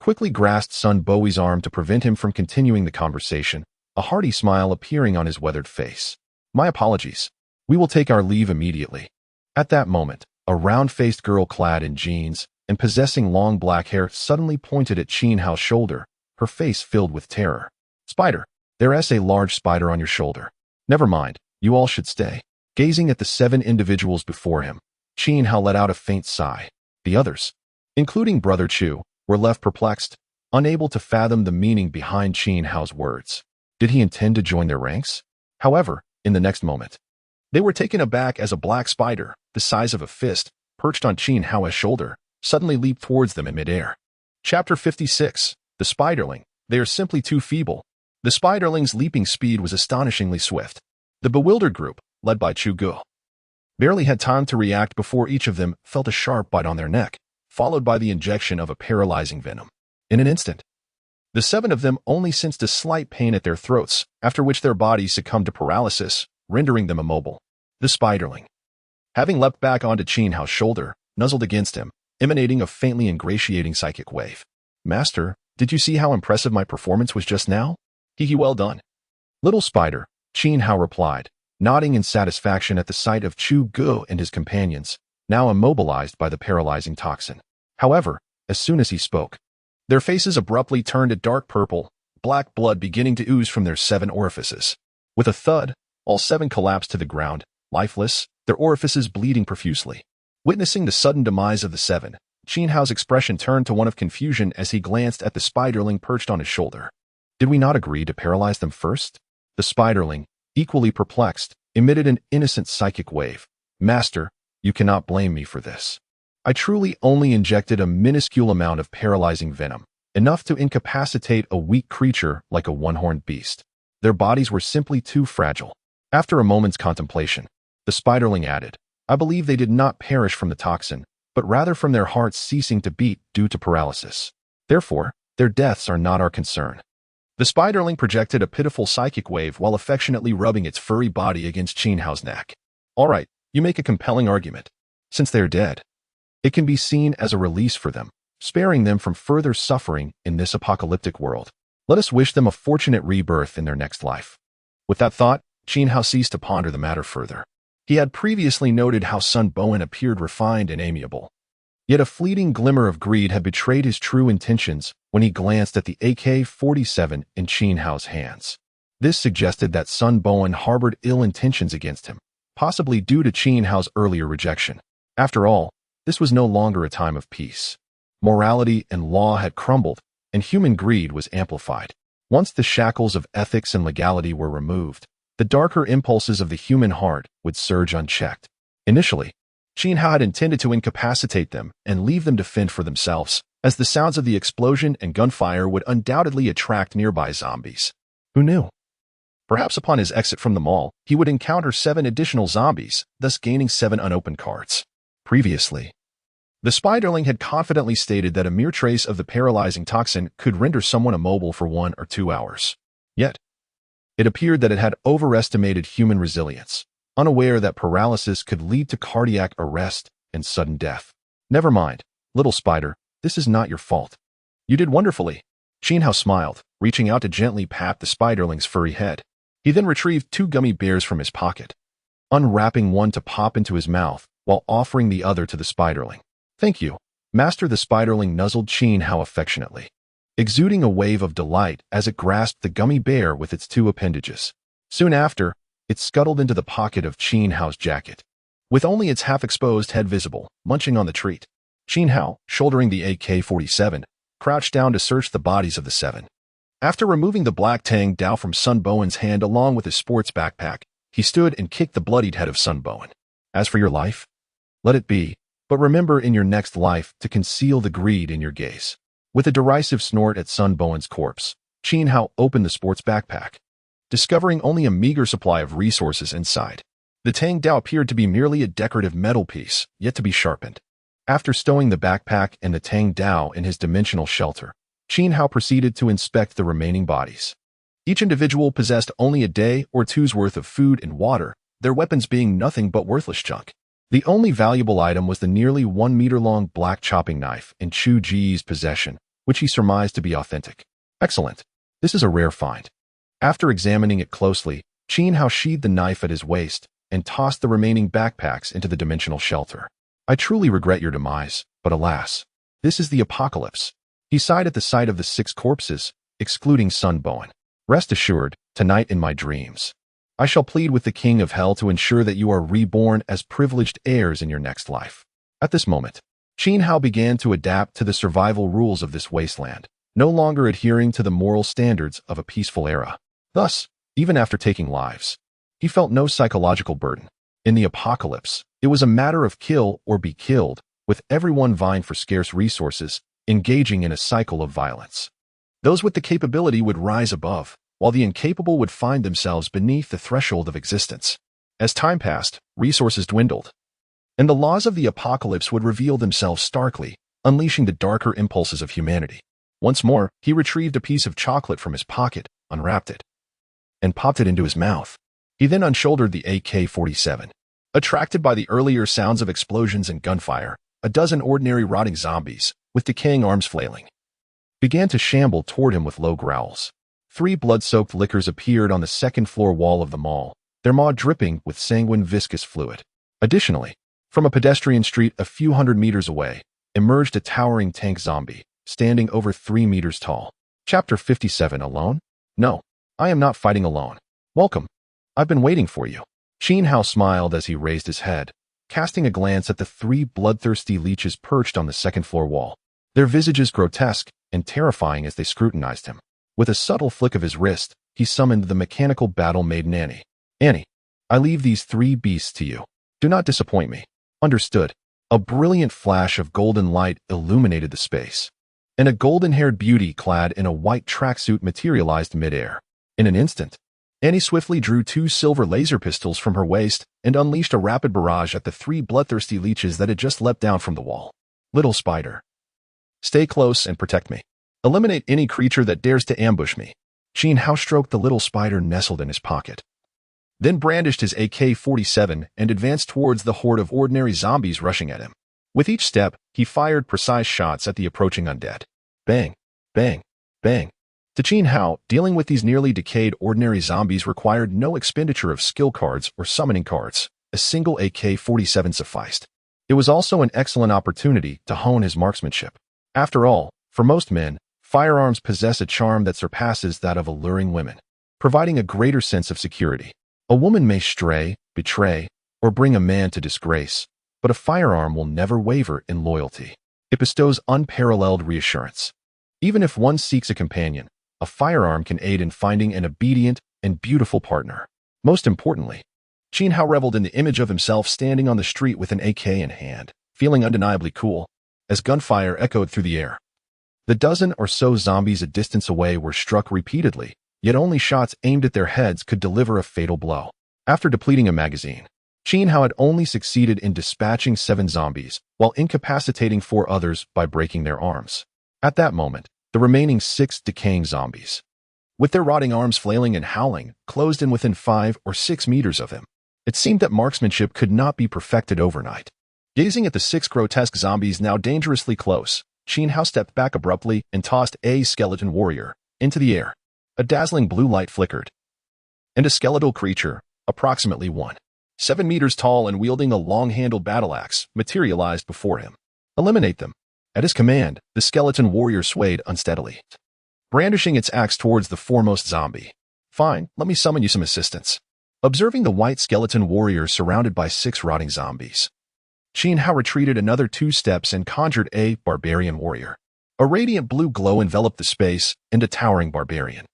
quickly grasped Sun Bowie's arm to prevent him from continuing the conversation, a hearty smile appearing on his weathered face. "My apologies. We will take our leave immediately." At that moment, a round-faced girl clad in jeans and possessing long black hair suddenly pointed at Qin Hao's shoulder, her face filled with terror. "Spider, there's a large spider on your shoulder." "Never mind, you all should stay." Gazing at the 7 individuals before him, Qin Hao let out a faint sigh. The others, including Brother Chu, were left perplexed, unable to fathom the meaning behind Qin Hao's words. Did he intend to join their ranks? However, in the next moment, they were taken aback as a black spider, the size of a fist, perched on Qin Hao's shoulder, suddenly leaped towards them in midair. Chapter 56. The Spiderling. They are simply too feeble. The Spiderling's leaping speed was astonishingly swift. The bewildered group, led by Chu Guo, barely had time to react before each of them felt a sharp bite on their neck, followed by the injection of a paralyzing venom. In an instant, the 7 of them only sensed a slight pain at their throats, after which their bodies succumbed to paralysis, rendering them immobile. The Spiderling, having leapt back onto Qin Hao's shoulder, nuzzled against him, emanating a faintly ingratiating psychic wave. "Master, did you see how impressive my performance was just now?" "Hee, well done." "Little spider," Qin Hao replied, nodding in satisfaction at the sight of Chu Guo and his companions, now immobilized by the paralyzing toxin. However, as soon as he spoke, their faces abruptly turned a dark purple, black blood beginning to ooze from their 7 orifices. With a thud, all 7 collapsed to the ground, lifeless, their orifices bleeding profusely. Witnessing the sudden demise of the 7, Qin Hao's expression turned to one of confusion as he glanced at the Spiderling perched on his shoulder. "Did we not agree to paralyze them first?" The Spiderling, equally perplexed, emitted an innocent psychic wave. "Master, you cannot blame me for this. I truly only injected a minuscule amount of paralyzing venom, enough to incapacitate a weak creature like a one-horned beast. Their bodies were simply too fragile." After a moment's contemplation, the Spiderling added, "I believe they did not perish from the toxin, but rather from their hearts ceasing to beat due to paralysis. Therefore, their deaths are not our concern." The Spiderling projected a pitiful psychic wave while affectionately rubbing its furry body against Qin Hao's neck. "All right, you make a compelling argument. since they are dead. It can be seen as a release for them, sparing them from further suffering in this apocalyptic world. Let us wish them a fortunate rebirth in their next life. With that thought, Qin Hao ceased to ponder the matter further. He had previously noted how Sun Bowen appeared refined and amiable. Yet a fleeting glimmer of greed had betrayed his true intentions when he glanced at the AK-47 in Qin Hao's hands. This suggested that Sun Bowen harbored ill intentions against him, possibly due to Qin Hao's earlier rejection. After all, this was no longer a time of peace. Morality and law had crumbled, and human greed was amplified. Once the shackles of ethics and legality were removed, the darker impulses of the human heart would surge unchecked. Initially, Qin Hao had intended to incapacitate them and leave them to fend for themselves, as the sounds of the explosion and gunfire would undoubtedly attract nearby zombies. Who knew? Perhaps upon his exit from the mall, he would encounter 7 additional zombies, thus gaining 7 unopened cards. Previously, the Spiderling had confidently stated that a mere trace of the paralyzing toxin could render someone immobile for 1 or 2 hours. Yet, it appeared that it had overestimated human resilience, unaware that paralysis could lead to cardiac arrest and sudden death. Never mind, little spider, this is not your fault. You did wonderfully. Qin Hao smiled, reaching out to gently pat the Spiderling's furry head. He then retrieved 2 gummy bears from his pocket, unwrapping one to pop into his mouth while offering the other to the Spiderling. Thank you, Master. The Spiderling nuzzled Qin Hao affectionately, exuding a wave of delight as it grasped the gummy bear with its 2 appendages. Soon after, it scuttled into the pocket of Qin Hao's jacket, with only its half-exposed head visible, munching on the treat. Qin Hao, shouldering the AK-47, crouched down to search the bodies of the 7. After removing the black Tang Dao from Sun Bowen's hand along with his sports backpack, he stood and kicked the bloodied head of Sun Bowen. As for your life, let it be, but remember in your next life to conceal the greed in your gaze. With a derisive snort at Sun Bowen's corpse, Qin Hao opened the sports backpack, discovering only a meager supply of resources inside. The Tang Dao appeared to be merely a decorative metal piece, yet to be sharpened. After stowing the backpack and the Tang Dao in his dimensional shelter, Qin Hao proceeded to inspect the remaining bodies. Each individual possessed only a day or two's worth of food and water, their weapons being nothing but worthless junk. The only valuable item was the nearly 1-meter-long black chopping knife in Chu Ji's possession, which he surmised to be authentic. Excellent. This is a rare find. After examining it closely, Qin Hao sheathed the knife at his waist and tossed the remaining backpacks into the dimensional shelter. I truly regret your demise, but alas, this is the apocalypse. He sighed at the sight of the 6 corpses, excluding Sun Bowen. Rest assured, tonight in my dreams, I shall plead with the King of Hell to ensure that you are reborn as privileged heirs in your next life. At this moment, Qin Hao began to adapt to the survival rules of this wasteland, no longer adhering to the moral standards of a peaceful era. Thus, even after taking lives, he felt no psychological burden. In the apocalypse, it was a matter of kill or be killed, with everyone vying for scarce resources, engaging in a cycle of violence. Those with the capability would rise above, while the incapable would find themselves beneath the threshold of existence. As time passed, resources dwindled, and the laws of the apocalypse would reveal themselves starkly, unleashing the darker impulses of humanity. Once more, he retrieved a piece of chocolate from his pocket, unwrapped it, and popped it into his mouth. He then unshouldered the AK-47. Attracted by the earlier sounds of explosions and gunfire, a dozen ordinary rotting zombies, with decaying arms flailing, began to shamble toward him with low growls. 3 blood-soaked lickers appeared on the second-floor wall of the mall, their maw dripping with sanguine viscous fluid. Additionally, from a pedestrian street a few hundred meters away, emerged a towering tank zombie, standing over 3 meters tall. Chapter 57. Alone? No, I am not fighting alone. Welcome. I've been waiting for you. Qin Hao smiled as he raised his head, casting a glance at the 3 bloodthirsty leeches perched on the second-floor wall, their visages grotesque and terrifying as they scrutinized him. With a subtle flick of his wrist, he summoned the mechanical battle maiden Annie. Annie, I leave these 3 beasts to you. Do not disappoint me. Understood. A brilliant flash of golden light illuminated the space, and a golden-haired beauty clad in a white tracksuit materialized midair. In an instant, Annie swiftly drew 2 silver laser pistols from her waist and unleashed a rapid barrage at the 3 bloodthirsty leeches that had just leapt down from the wall. Little spider, stay close and protect me. Eliminate any creature that dares to ambush me. Qin Hao stroked the little spider nestled in his pocket. then brandished his AK-47 and advanced towards the horde of ordinary zombies rushing at him. With each step, he fired precise shots at the approaching undead. Bang, bang, bang. To Qin Hao, dealing with these nearly decayed ordinary zombies required no expenditure of skill cards or summoning cards. A single AK-47 sufficed. It was also an excellent opportunity to hone his marksmanship. After all, for most men, firearms possess a charm that surpasses that of alluring women, providing a greater sense of security. A woman may stray, betray, or bring a man to disgrace, but a firearm will never waver in loyalty. It bestows unparalleled reassurance. Even if one seeks a companion, a firearm can aid in finding an obedient and beautiful partner. Most importantly, Qin Hao reveled in the image of himself standing on the street with an AK in hand, feeling undeniably cool, as gunfire echoed through the air. The dozen or so zombies a distance away were struck repeatedly, yet only shots aimed at their heads could deliver a fatal blow. After depleting a magazine, Qin Hao had only succeeded in dispatching 7 zombies, while incapacitating 4 others by breaking their arms. At that moment, the remaining 6 decaying zombies, with their rotting arms flailing and howling, closed in within 5 or 6 meters of him. It seemed that marksmanship could not be perfected overnight. Gazing at the 6 grotesque zombies now dangerously close, Qin Hao stepped back abruptly and tossed a skeleton warrior into the air. A dazzling blue light flickered, and a skeletal creature, approximately 7 meters tall and wielding a long-handled battle axe, materialized before him. Eliminate them. At his command, the skeleton warrior swayed unsteadily, brandishing its axe towards the foremost zombie. Fine, let me summon you some assistance. Observing the white skeleton warrior surrounded by 6 rotting zombies, Qin Hao retreated another 2 steps and conjured a barbarian warrior. A radiant blue glow enveloped the space, and a towering barbarian,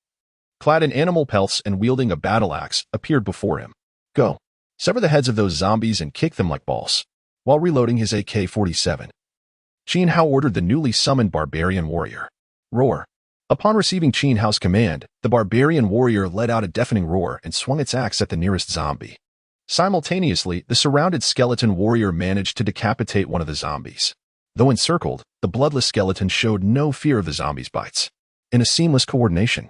clad in animal pelts and wielding a battle axe, appeared before him. Go. Sever the heads of those zombies and kick them like balls. While reloading his AK-47, Qin Hao ordered the newly summoned barbarian warrior. Roar. Upon receiving Qin Hao's command, the barbarian warrior let out a deafening roar and swung its axe at the nearest zombie. Simultaneously, the surrounded skeleton warrior managed to decapitate one of the zombies. Though encircled, the bloodless skeleton showed no fear of the zombie's bites. In a seamless coordination,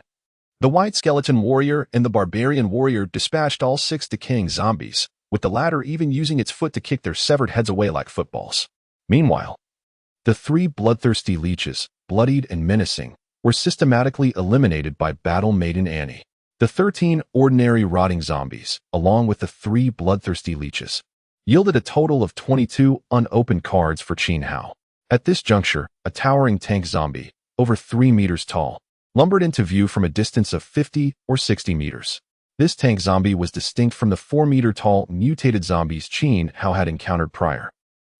the white skeleton warrior and the barbarian warrior dispatched all 6 decaying zombies, with the latter even using its foot to kick their severed heads away like footballs. Meanwhile, the 3 bloodthirsty leeches, bloodied and menacing, were systematically eliminated by Battle Maiden Annie. The 13 ordinary rotting zombies, along with the 3 bloodthirsty leeches, yielded a total of 22 unopened cards for Qin Hao. At this juncture, a towering tank zombie, over 3 meters tall, lumbered into view from a distance of 50 or 60 meters. This tank zombie was distinct from the 4-meter-tall mutated zombies Qin Hao had encountered prior.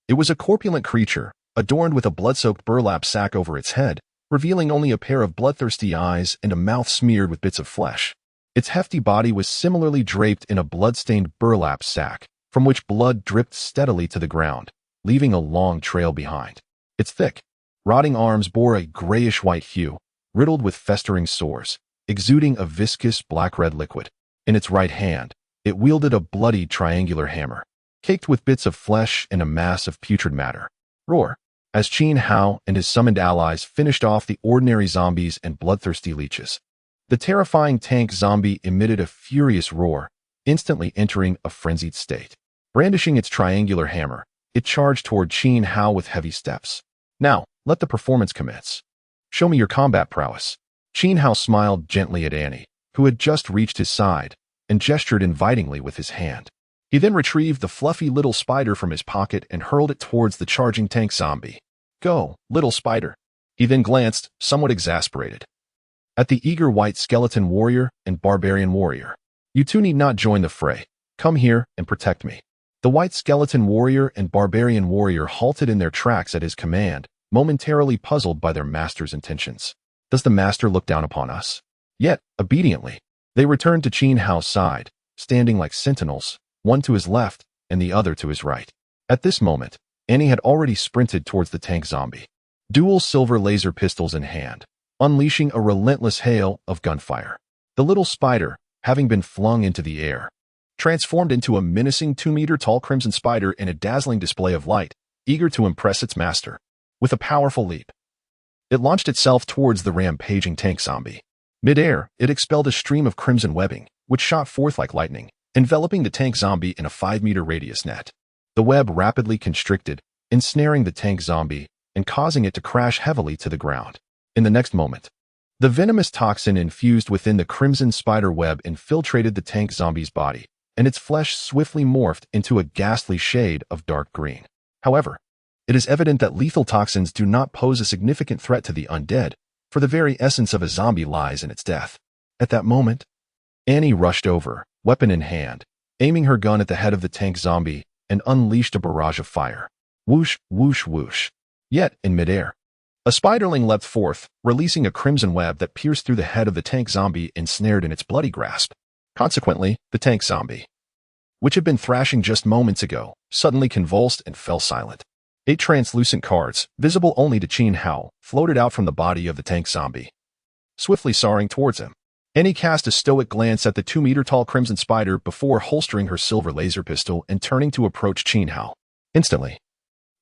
It was a corpulent creature, adorned with a blood-soaked burlap sack over its head, revealing only a pair of bloodthirsty eyes and a mouth smeared with bits of flesh. Its hefty body was similarly draped in a blood-stained burlap sack, from which blood dripped steadily to the ground, leaving a long trail behind. Its thick, rotting arms bore a grayish-white hue, riddled with festering sores, exuding a viscous black-red liquid. In its right hand, it wielded a bloody triangular hammer, caked with bits of flesh and a mass of putrid matter. Roar. As Qin Hao and his summoned allies finished off the ordinary zombies and bloodthirsty leeches, the terrifying tank zombie emitted a furious roar, instantly entering a frenzied state. Brandishing its triangular hammer, it charged toward Qin Hao with heavy steps. Now, let the performance commence. Show me your combat prowess. Qin Hao smiled gently at Annie, who had just reached his side, and gestured invitingly with his hand. He then retrieved the fluffy little spider from his pocket and hurled it towards the charging tank zombie. Go, little spider. He then glanced, somewhat exasperated, at the eager white skeleton warrior and barbarian warrior. You two need not join the fray. Come here and protect me. The white skeleton warrior and barbarian warrior halted in their tracks at his command, momentarily puzzled by their master's intentions. Does the master look down upon us? Yet, obediently, they returned to Qin Hao's side, standing like sentinels, one to his left and the other to his right. At this moment, Annie had already sprinted towards the tank zombie, dual silver laser pistols in hand, unleashing a relentless hail of gunfire. The little spider, having been flung into the air, transformed into a menacing 2-meter-tall crimson spider in a dazzling display of light, eager to impress its master. With a powerful leap, it launched itself towards the rampaging tank zombie. Mid-air, it expelled a stream of crimson webbing, which shot forth like lightning, enveloping the tank zombie in a 5-meter radius net. The web rapidly constricted, ensnaring the tank zombie and causing it to crash heavily to the ground. In the next moment, the venomous toxin infused within the crimson spider web infiltrated the tank zombie's body, and its flesh swiftly morphed into a ghastly shade of dark green. However, it is evident that lethal toxins do not pose a significant threat to the undead, for the very essence of a zombie lies in its death. At that moment, Annie rushed over, weapon in hand, aiming her gun at the head of the tank zombie, and unleashed a barrage of fire. Whoosh, whoosh, whoosh. Yet, in midair, a spiderling leapt forth, releasing a crimson web that pierced through the head of the tank zombie ensnared in its bloody grasp. Consequently, the tank zombie, which had been thrashing just moments ago, suddenly convulsed and fell silent. 8 translucent cards, visible only to Qin Hao, floated out from the body of the tank zombie, swiftly soaring towards him. Annie cast a stoic glance at the 2-meter-tall crimson spider before holstering her silver laser pistol and turning to approach Qin Hao. Instantly,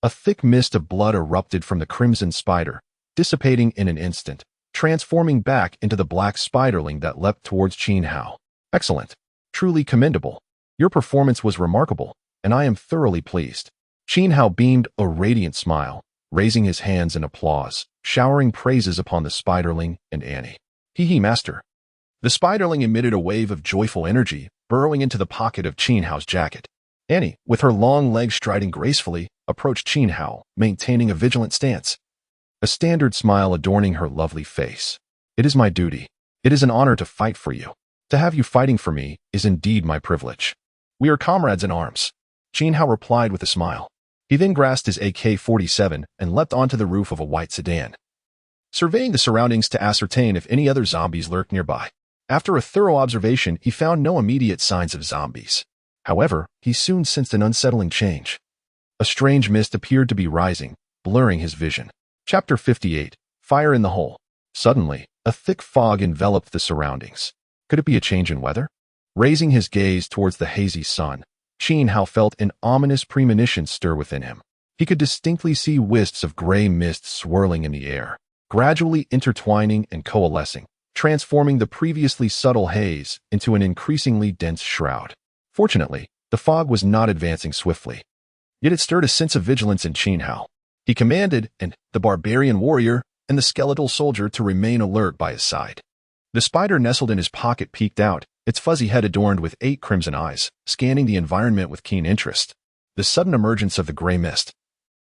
a thick mist of blood erupted from the crimson spider, dissipating in an instant, transforming back into the black spiderling that leapt towards Qin Hao. Excellent. Truly commendable. Your performance was remarkable, and I am thoroughly pleased. Qin Hao beamed a radiant smile, raising his hands in applause, showering praises upon the spiderling and Annie. Hee, master. The spiderling emitted a wave of joyful energy, burrowing into the pocket of Qin Hao's jacket. Annie, with her long legs striding gracefully, approached Qin Hao, maintaining a vigilant stance, a standard smile adorning her lovely face. It is my duty. It is an honor to fight for you. To have you fighting for me is indeed my privilege. We are comrades in arms. Qin Hao replied with a smile. He then grasped his AK-47 and leapt onto the roof of a white sedan, surveying the surroundings to ascertain if any other zombies lurked nearby. After a thorough observation, he found no immediate signs of zombies. However, he soon sensed an unsettling change. A strange mist appeared to be rising, blurring his vision. Chapter 58. Fire in the Hole. Suddenly, a thick fog enveloped the surroundings. Could it be a change in weather? Raising his gaze towards the hazy sun, Qin Hao felt an ominous premonition stir within him. He could distinctly see wisps of gray mist swirling in the air, gradually intertwining and coalescing, transforming the previously subtle haze into an increasingly dense shroud. Fortunately, the fog was not advancing swiftly. Yet it stirred a sense of vigilance in Qin Hao. He commanded the barbarian warrior and the skeletal soldier to remain alert by his side. The spider nestled in his pocket peeked out, its fuzzy head adorned with 8 crimson eyes, scanning the environment with keen interest. The sudden emergence of the gray mist,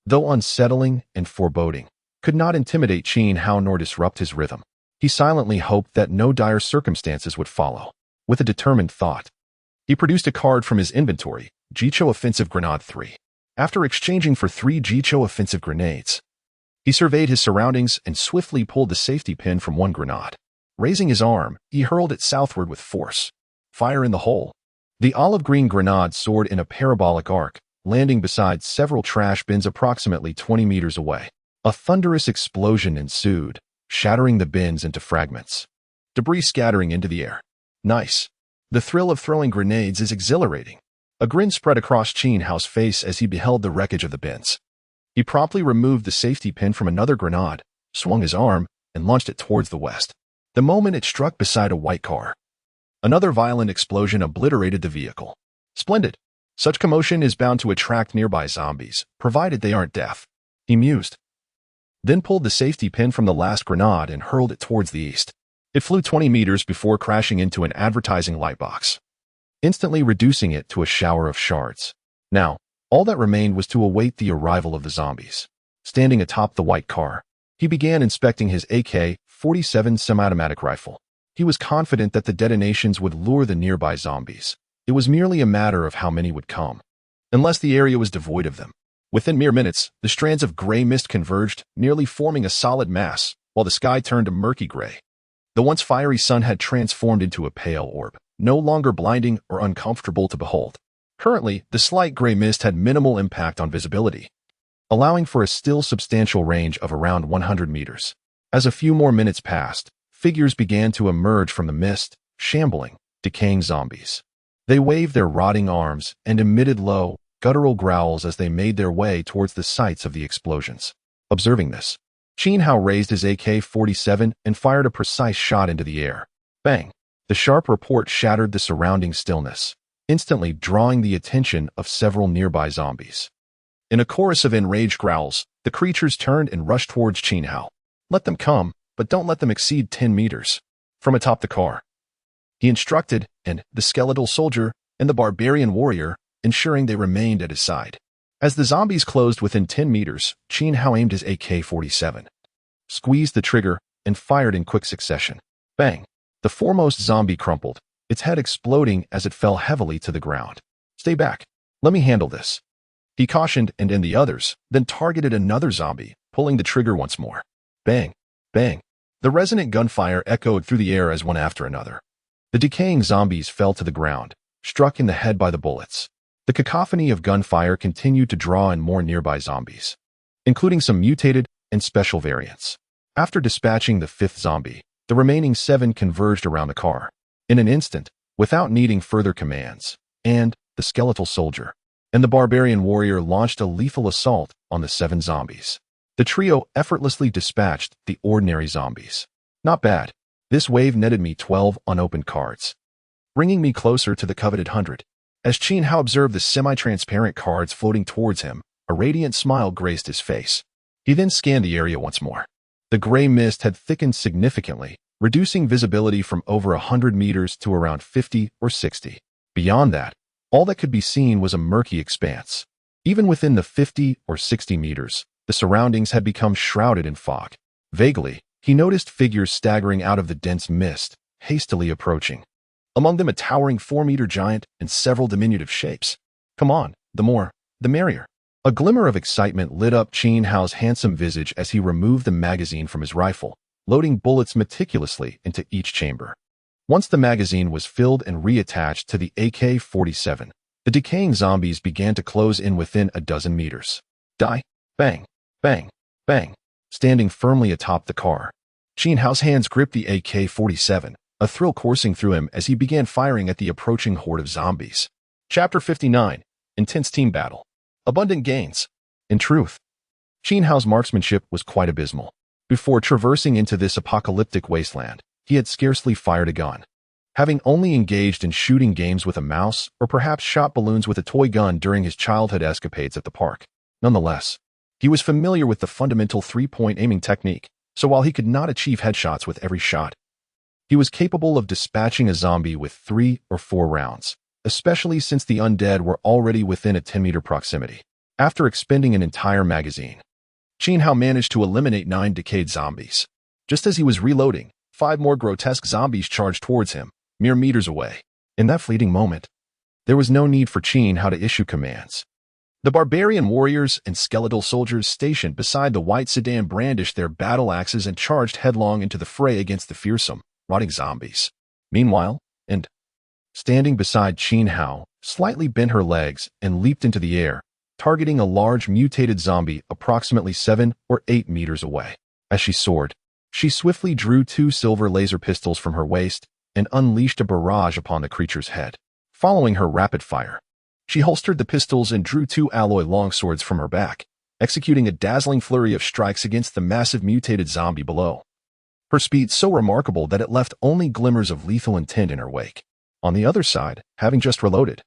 though unsettling and foreboding, could not intimidate Qin Hao nor disrupt his rhythm. He silently hoped that no dire circumstances would follow. With a determined thought, he produced a card from his inventory, Jicho Offensive Grenade 3. After exchanging for 3 Jicho offensive grenades, he surveyed his surroundings and swiftly pulled the safety pin from one grenade. Raising his arm, he hurled it southward with force. Fire in the hole. The olive-green grenade soared in a parabolic arc, landing beside several trash bins approximately 20 meters away. A thunderous explosion ensued, shattering the bins into fragments, debris scattering into the air. Nice. The thrill of throwing grenades is exhilarating. A grin spread across Qin Hao's face as he beheld the wreckage of the bins. He promptly removed the safety pin from another grenade, swung his arm, and launched it towards the west. The moment it struck beside a white car, another violent explosion obliterated the vehicle. Splendid. Such commotion is bound to attract nearby zombies, provided they aren't deaf, he mused. Then pulled the safety pin from the last grenade and hurled it towards the east. It flew 20 meters before crashing into an advertising lightbox, instantly reducing it to a shower of shards. Now, all that remained was to await the arrival of the zombies. Standing atop the white car, he began inspecting his AK-47 semi-automatic rifle. He was confident that the detonations would lure the nearby zombies. It was merely a matter of how many would come, unless the area was devoid of them. Within mere minutes, the strands of gray mist converged, nearly forming a solid mass, while the sky turned a murky gray. The once fiery sun had transformed into a pale orb, no longer blinding or uncomfortable to behold. Currently, the slight gray mist had minimal impact on visibility, allowing for a still substantial range of around 100 meters. As a few more minutes passed, figures began to emerge from the mist, shambling, decaying zombies. They waved their rotting arms and emitted low, guttural growls as they made their way towards the sites of the explosions. Observing this, Qin Hao raised his AK-47 and fired a precise shot into the air. Bang! The sharp report shattered the surrounding stillness, instantly drawing the attention of several nearby zombies. In a chorus of enraged growls, the creatures turned and rushed towards Qin Hao. Let them come, but don't let them exceed 10 meters. From atop the car, he instructed, and the skeletal soldier and the barbarian warrior, ensuring they remained at his side. As the zombies closed within 10 meters, Qin Hao aimed his AK-47, squeezed the trigger, and fired in quick succession. Bang! The foremost zombie crumpled, its head exploding as it fell heavily to the ground. Stay back. Let me handle this, he cautioned, and in the others, then targeted another zombie, pulling the trigger once more. Bang! Bang! The resonant gunfire echoed through the air as one after another. The decaying zombies fell to the ground, struck in the head by the bullets. The cacophony of gunfire continued to draw in more nearby zombies, including some mutated and special variants. After dispatching the fifth zombie, the remaining 7 converged around the car. In an instant, without needing further commands, and the skeletal soldier and the barbarian warrior launched a lethal assault on the 7 zombies. The trio effortlessly dispatched the ordinary zombies. Not bad. This wave netted me 12 unopened cards, bringing me closer to the coveted 100. As Qin Hao observed the semi-transparent cards floating towards him, a radiant smile graced his face. He then scanned the area once more. The gray mist had thickened significantly, reducing visibility from over 100 meters to around 50 or 60. Beyond that, all that could be seen was a murky expanse. Even within the 50 or 60 meters, the surroundings had become shrouded in fog. Vaguely, he noticed figures staggering out of the dense mist, hastily approaching. Among them a towering 4-meter giant and several diminutive shapes. Come on, the more, the merrier. A glimmer of excitement lit up Qin Hao's handsome visage as he removed the magazine from his rifle, loading bullets meticulously into each chamber. Once the magazine was filled and reattached to the AK-47, the decaying zombies began to close in within a dozen meters. Die! Bang! Bang! Bang! Standing firmly atop the car, Qin Hao's hands gripped the AK-47, a thrill coursing through him as he began firing at the approaching horde of zombies. Chapter 59. Intense Team Battle. Abundant Gains. In truth, Qin Hao's marksmanship was quite abysmal. Before traversing into this apocalyptic wasteland, he had scarcely fired a gun, having only engaged in shooting games with a mouse or perhaps shot balloons with a toy gun during his childhood escapades at the park. Nonetheless, he was familiar with the fundamental 3-point aiming technique, so while he could not achieve headshots with every shot, he was capable of dispatching a zombie with 3 or 4 rounds, especially since the undead were already within a 10-meter proximity. After expending an entire magazine, Qin Hao managed to eliminate 9 decayed zombies. Just as he was reloading, 5 more grotesque zombies charged towards him, mere meters away. In that fleeting moment, there was no need for Qin Hao to issue commands. The barbarian warriors and skeletal soldiers stationed beside the white sedan brandished their battle axes and charged headlong into the fray against the fearsome, rotting zombies. Meanwhile, and standing beside Qin Hao, slightly bent her legs and leaped into the air, targeting a large mutated zombie approximately 7 or 8 meters away. As she soared, she swiftly drew 2 silver laser pistols from her waist and unleashed a barrage upon the creature's head. Following her rapid fire, she holstered the pistols and drew 2 alloy longswords from her back, executing a dazzling flurry of strikes against the massive mutated zombie below. Her speed so remarkable that it left only glimmers of lethal intent in her wake. On the other side, having just reloaded,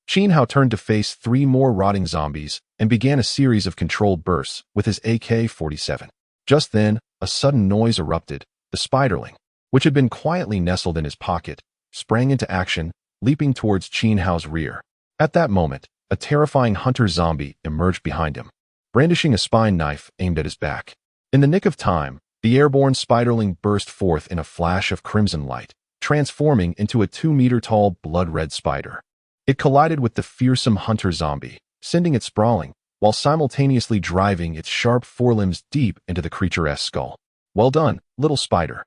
Qin Hao turned to face 3 more rotting zombies and began a series of controlled bursts with his AK-47. Just then, a sudden noise erupted. The spiderling, which had been quietly nestled in his pocket, sprang into action, leaping towards Qin Hao's rear. At that moment, a terrifying hunter zombie emerged behind him, brandishing a spine knife aimed at his back. In the nick of time, the airborne spiderling burst forth in a flash of crimson light, transforming into a 2-meter-tall blood-red spider. It collided with the fearsome hunter zombie, sending it sprawling, while simultaneously driving its sharp forelimbs deep into the creature's skull. Well done, little spider,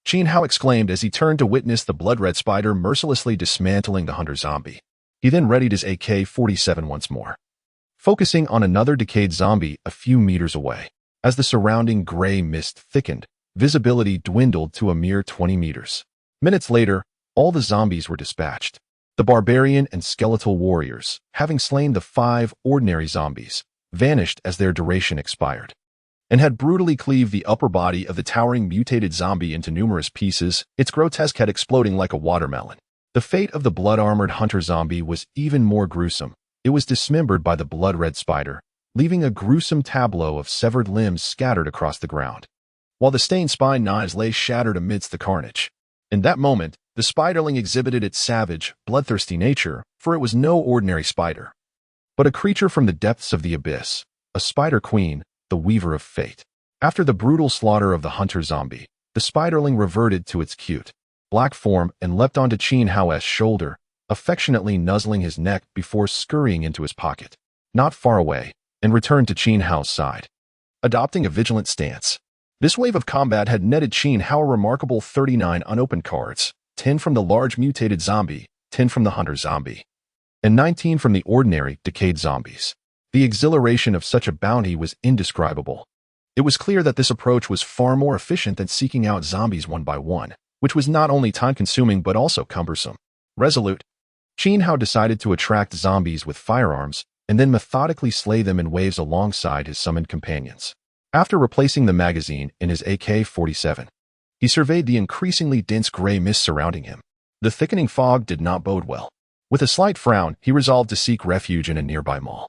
Qin Hao exclaimed as he turned to witness the blood-red spider mercilessly dismantling the hunter zombie. He then readied his AK-47 once more, focusing on another decayed zombie a few meters away. As the surrounding gray mist thickened, visibility dwindled to a mere 20 meters. Minutes later, all the zombies were dispatched. The barbarian and skeletal warriors, having slain the 5 ordinary zombies, vanished as their duration expired, and had brutally cleaved the upper body of the towering mutated zombie into numerous pieces, its grotesque head exploding like a watermelon. The fate of the blood-armored hunter zombie was even more gruesome. It was dismembered by the blood-red spider, leaving a gruesome tableau of severed limbs scattered across the ground, while the stained spine knives lay shattered amidst the carnage. In that moment, the spiderling exhibited its savage, bloodthirsty nature, for it was no ordinary spider, but a creature from the depths of the abyss, a spider queen, the weaver of fate. After the brutal slaughter of the hunter zombie, the spiderling reverted to its cute, black form and leapt onto Qin Hao's shoulder, affectionately nuzzling his neck before scurrying into his pocket, not far away, and returned to Qin Hao's side, adopting a vigilant stance. This wave of combat had netted Qin Hao a remarkable 39 unopened cards, 10 from the large mutated zombie, 10 from the hunter zombie, and 19 from the ordinary decayed zombies. The exhilaration of such a bounty was indescribable. It was clear that this approach was far more efficient than seeking out zombies one by one, which was not only time-consuming but also cumbersome. Resolute, Qin Hao decided to attract zombies with firearms and then methodically slay them in waves alongside his summoned companions. After replacing the magazine in his AK-47, he surveyed the increasingly dense gray mist surrounding him. The thickening fog did not bode well. With a slight frown, he resolved to seek refuge in a nearby mall,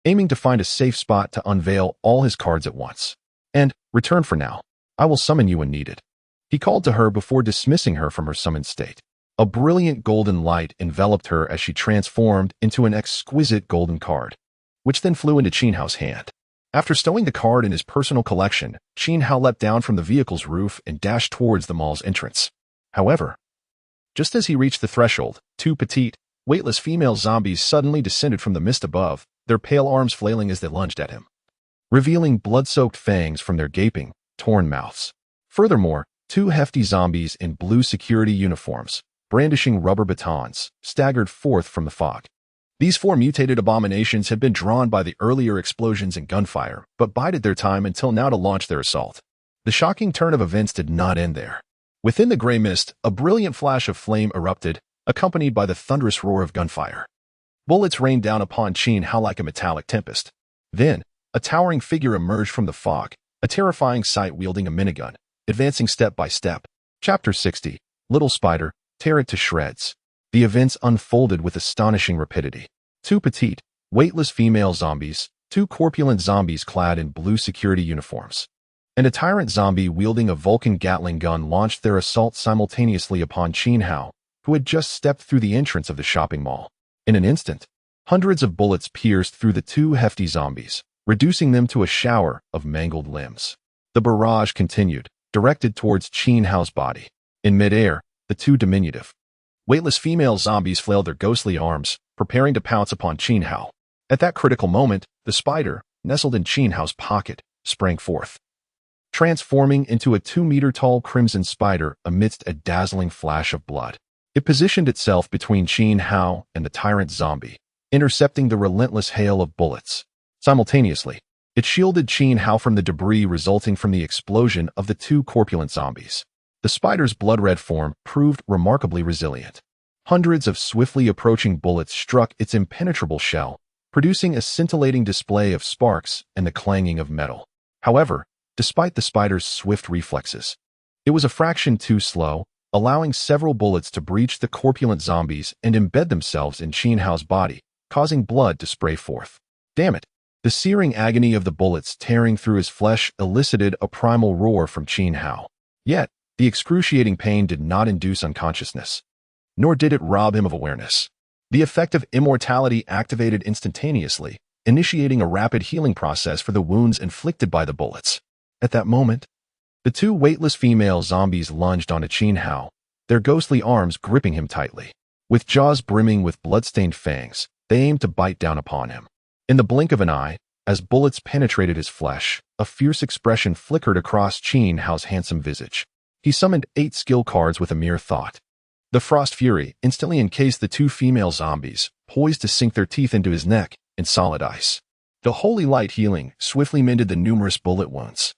aiming to find a safe spot to unveil all his cards at once. And, return for now. I will summon you when needed. He called to her before dismissing her from her summoned state. A brilliant golden light enveloped her as she transformed into an exquisite golden card, which then flew into Qin Hao's hand. After stowing the card in his personal collection, Qin Hao leapt down from the vehicle's roof and dashed towards the mall's entrance. However, just as he reached the threshold, two petite, weightless female zombies suddenly descended from the mist above, their pale arms flailing as they lunged at him, revealing blood-soaked fangs from their gaping, torn mouths. Furthermore, two hefty zombies in blue security uniforms, brandishing rubber batons, staggered forth from the fog. These four mutated abominations had been drawn by the earlier explosions and gunfire, but bided their time until now to launch their assault. The shocking turn of events did not end there. Within the gray mist, a brilliant flash of flame erupted, accompanied by the thunderous roar of gunfire. Bullets rained down upon Qin Hao like a metallic tempest. Then, a towering figure emerged from the fog, a terrifying sight wielding a minigun, advancing step by step. Chapter 60. Little Spider, Tear It to Shreds. The events unfolded with astonishing rapidity. Two petite, weightless female zombies, two corpulent zombies clad in blue security uniforms, and a tyrant zombie wielding a Vulcan Gatling gun launched their assault simultaneously upon Qin Hao, who had just stepped through the entrance of the shopping mall. In an instant, hundreds of bullets pierced through the two hefty zombies, reducing them to a shower of mangled limbs. The barrage continued, directed towards Qin Hao's body. In midair, the two diminutive, weightless female zombies flailed their ghostly arms, preparing to pounce upon Qin Hao. At that critical moment, the spider, nestled in Qin Hao's pocket, sprang forth, transforming into a 2-meter-tall crimson spider amidst a dazzling flash of blood. It positioned itself between Qin Hao and the tyrant zombie, intercepting the relentless hail of bullets. Simultaneously, it shielded Qin Hao from the debris resulting from the explosion of the two corpulent zombies. The spider's blood-red form proved remarkably resilient. Hundreds of swiftly approaching bullets struck its impenetrable shell, producing a scintillating display of sparks and the clanging of metal. However, despite the spider's swift reflexes, it was a fraction too slow, allowing several bullets to breach the corpulent zombies and embed themselves in Qin Hao's body, causing blood to spray forth. Damn it! The searing agony of the bullets tearing through his flesh elicited a primal roar from Qin Hao. Yet, the excruciating pain did not induce unconsciousness, nor did it rob him of awareness. The effect of immortality activated instantaneously, initiating a rapid healing process for the wounds inflicted by the bullets. At that moment, the two weightless female zombies lunged onto Qin Hao, their ghostly arms gripping him tightly. With jaws brimming with blood-stained fangs, they aimed to bite down upon him. In the blink of an eye, as bullets penetrated his flesh, a fierce expression flickered across Qin Hao's handsome visage. He summoned 8 skill cards with a mere thought. The Frost Fury instantly encased the two female zombies, poised to sink their teeth into his neck, in solid ice. The Holy Light healing swiftly mended the numerous bullet wounds,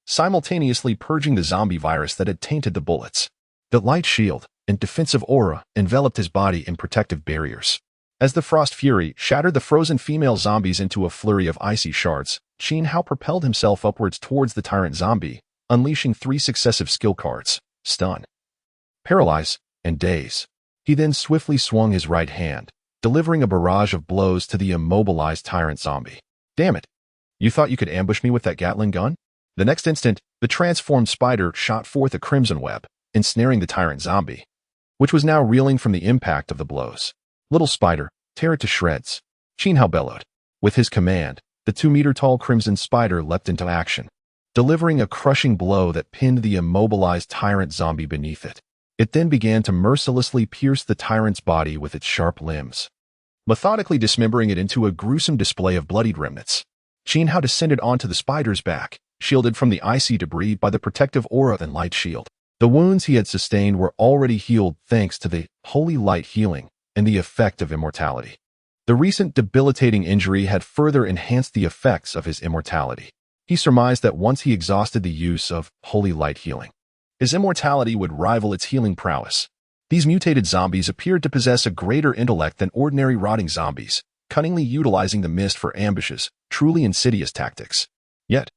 simultaneously purging the zombie virus that had tainted the bullets. The light shield and defensive aura enveloped his body in protective barriers. As the Frost Fury shattered the frozen female zombies into a flurry of icy shards, Qin Hao propelled himself upwards towards the tyrant zombie, unleashing 3 successive skill cards: Stun, Paralyze, and Daze. He then swiftly swung his right hand, delivering a barrage of blows to the immobilized tyrant zombie. Damn it! You thought you could ambush me with that Gatling gun? The next instant, the transformed spider shot forth a crimson web, ensnaring the tyrant zombie, which was now reeling from the impact of the blows. Little spider, tear it to shreds, Qin Hao bellowed. With his command, the 2-meter-tall crimson spider leapt into action, delivering a crushing blow that pinned the immobilized tyrant zombie beneath it. It then began to mercilessly pierce the tyrant's body with its sharp limbs, methodically dismembering it into a gruesome display of bloodied remnants. Qin Hao descended onto the spider's back, shielded from the icy debris by the protective aura and light shield. The wounds he had sustained were already healed thanks to the holy light healing and the effect of immortality. The recent debilitating injury had further enhanced the effects of his immortality. He surmised that once he exhausted the use of holy light healing, his immortality would rival its healing prowess. These mutated zombies appeared to possess a greater intellect than ordinary rotting zombies, cunningly utilizing the mist for ambushes, truly insidious tactics. Yet,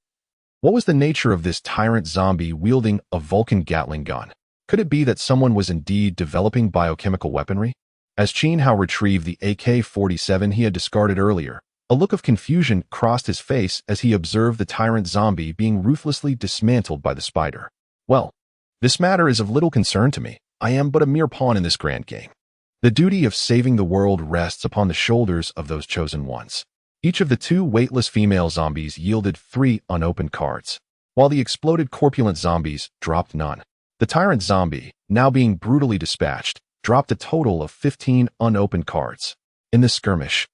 what was the nature of this tyrant zombie wielding a Vulcan Gatling gun? Could it be that someone was indeed developing biochemical weaponry? As Qin Hao retrieved the AK-47 he had discarded earlier, a look of confusion crossed his face as he observed the tyrant zombie being ruthlessly dismantled by the spider. Well, this matter is of little concern to me. I am but a mere pawn in this grand game. The duty of saving the world rests upon the shoulders of those chosen ones. Each of the 2 weightless female zombies yielded 3 unopened cards, while the exploded corpulent zombies dropped none. The tyrant zombie, now being brutally dispatched, dropped a total of 15 unopened cards. In this skirmish,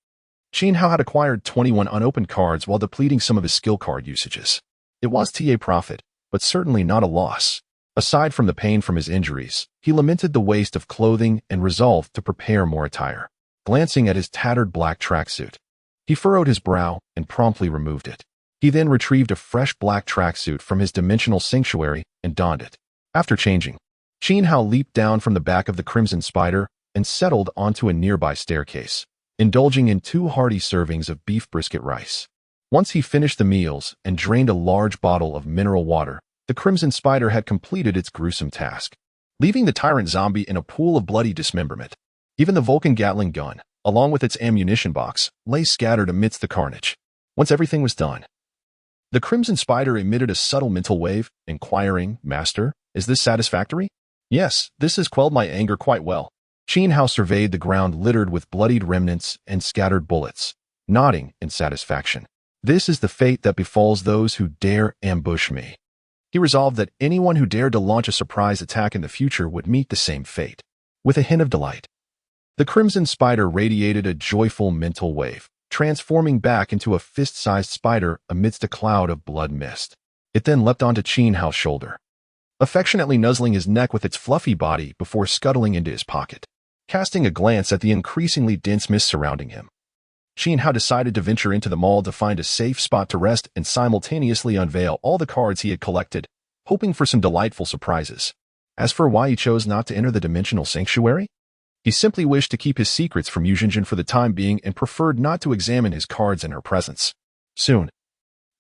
Qin Hao had acquired 21 unopened cards while depleting some of his skill card usages. It was a profit, but certainly not a loss. Aside from the pain from his injuries, he lamented the waste of clothing and resolved to prepare more attire. Glancing at his tattered black tracksuit, he furrowed his brow and promptly removed it. He then retrieved a fresh black tracksuit from his dimensional sanctuary and donned it. After changing, Qin Hao leaped down from the back of the crimson spider and settled onto a nearby staircase, indulging in 2 hearty servings of beef brisket rice. Once he finished the meals and drained a large bottle of mineral water, the crimson spider had completed its gruesome task, leaving the tyrant zombie in a pool of bloody dismemberment. Even the Vulcan Gatling gun, along with its ammunition box, lay scattered amidst the carnage. Once everything was done, the crimson spider emitted a subtle mental wave, inquiring, "Master, is this satisfactory?" "Yes, this has quelled my anger quite well." Qin Hao surveyed the ground littered with bloodied remnants and scattered bullets, nodding in satisfaction. This is the fate that befalls those who dare ambush me. He resolved that anyone who dared to launch a surprise attack in the future would meet the same fate. With a hint of delight, the crimson spider radiated a joyful mental wave, transforming back into a fist-sized spider amidst a cloud of blood mist. It then leapt onto Qin Hao's shoulder, affectionately nuzzling his neck with its fluffy body before scuttling into his pocket. Casting a glance at the increasingly dense mist surrounding him, Qin Hao decided to venture into the mall to find a safe spot to rest and simultaneously unveil all the cards he had collected, hoping for some delightful surprises. As for why he chose not to enter the dimensional sanctuary, he simply wished to keep his secrets from Yu Jinjin for the time being and preferred not to examine his cards in her presence. Soon,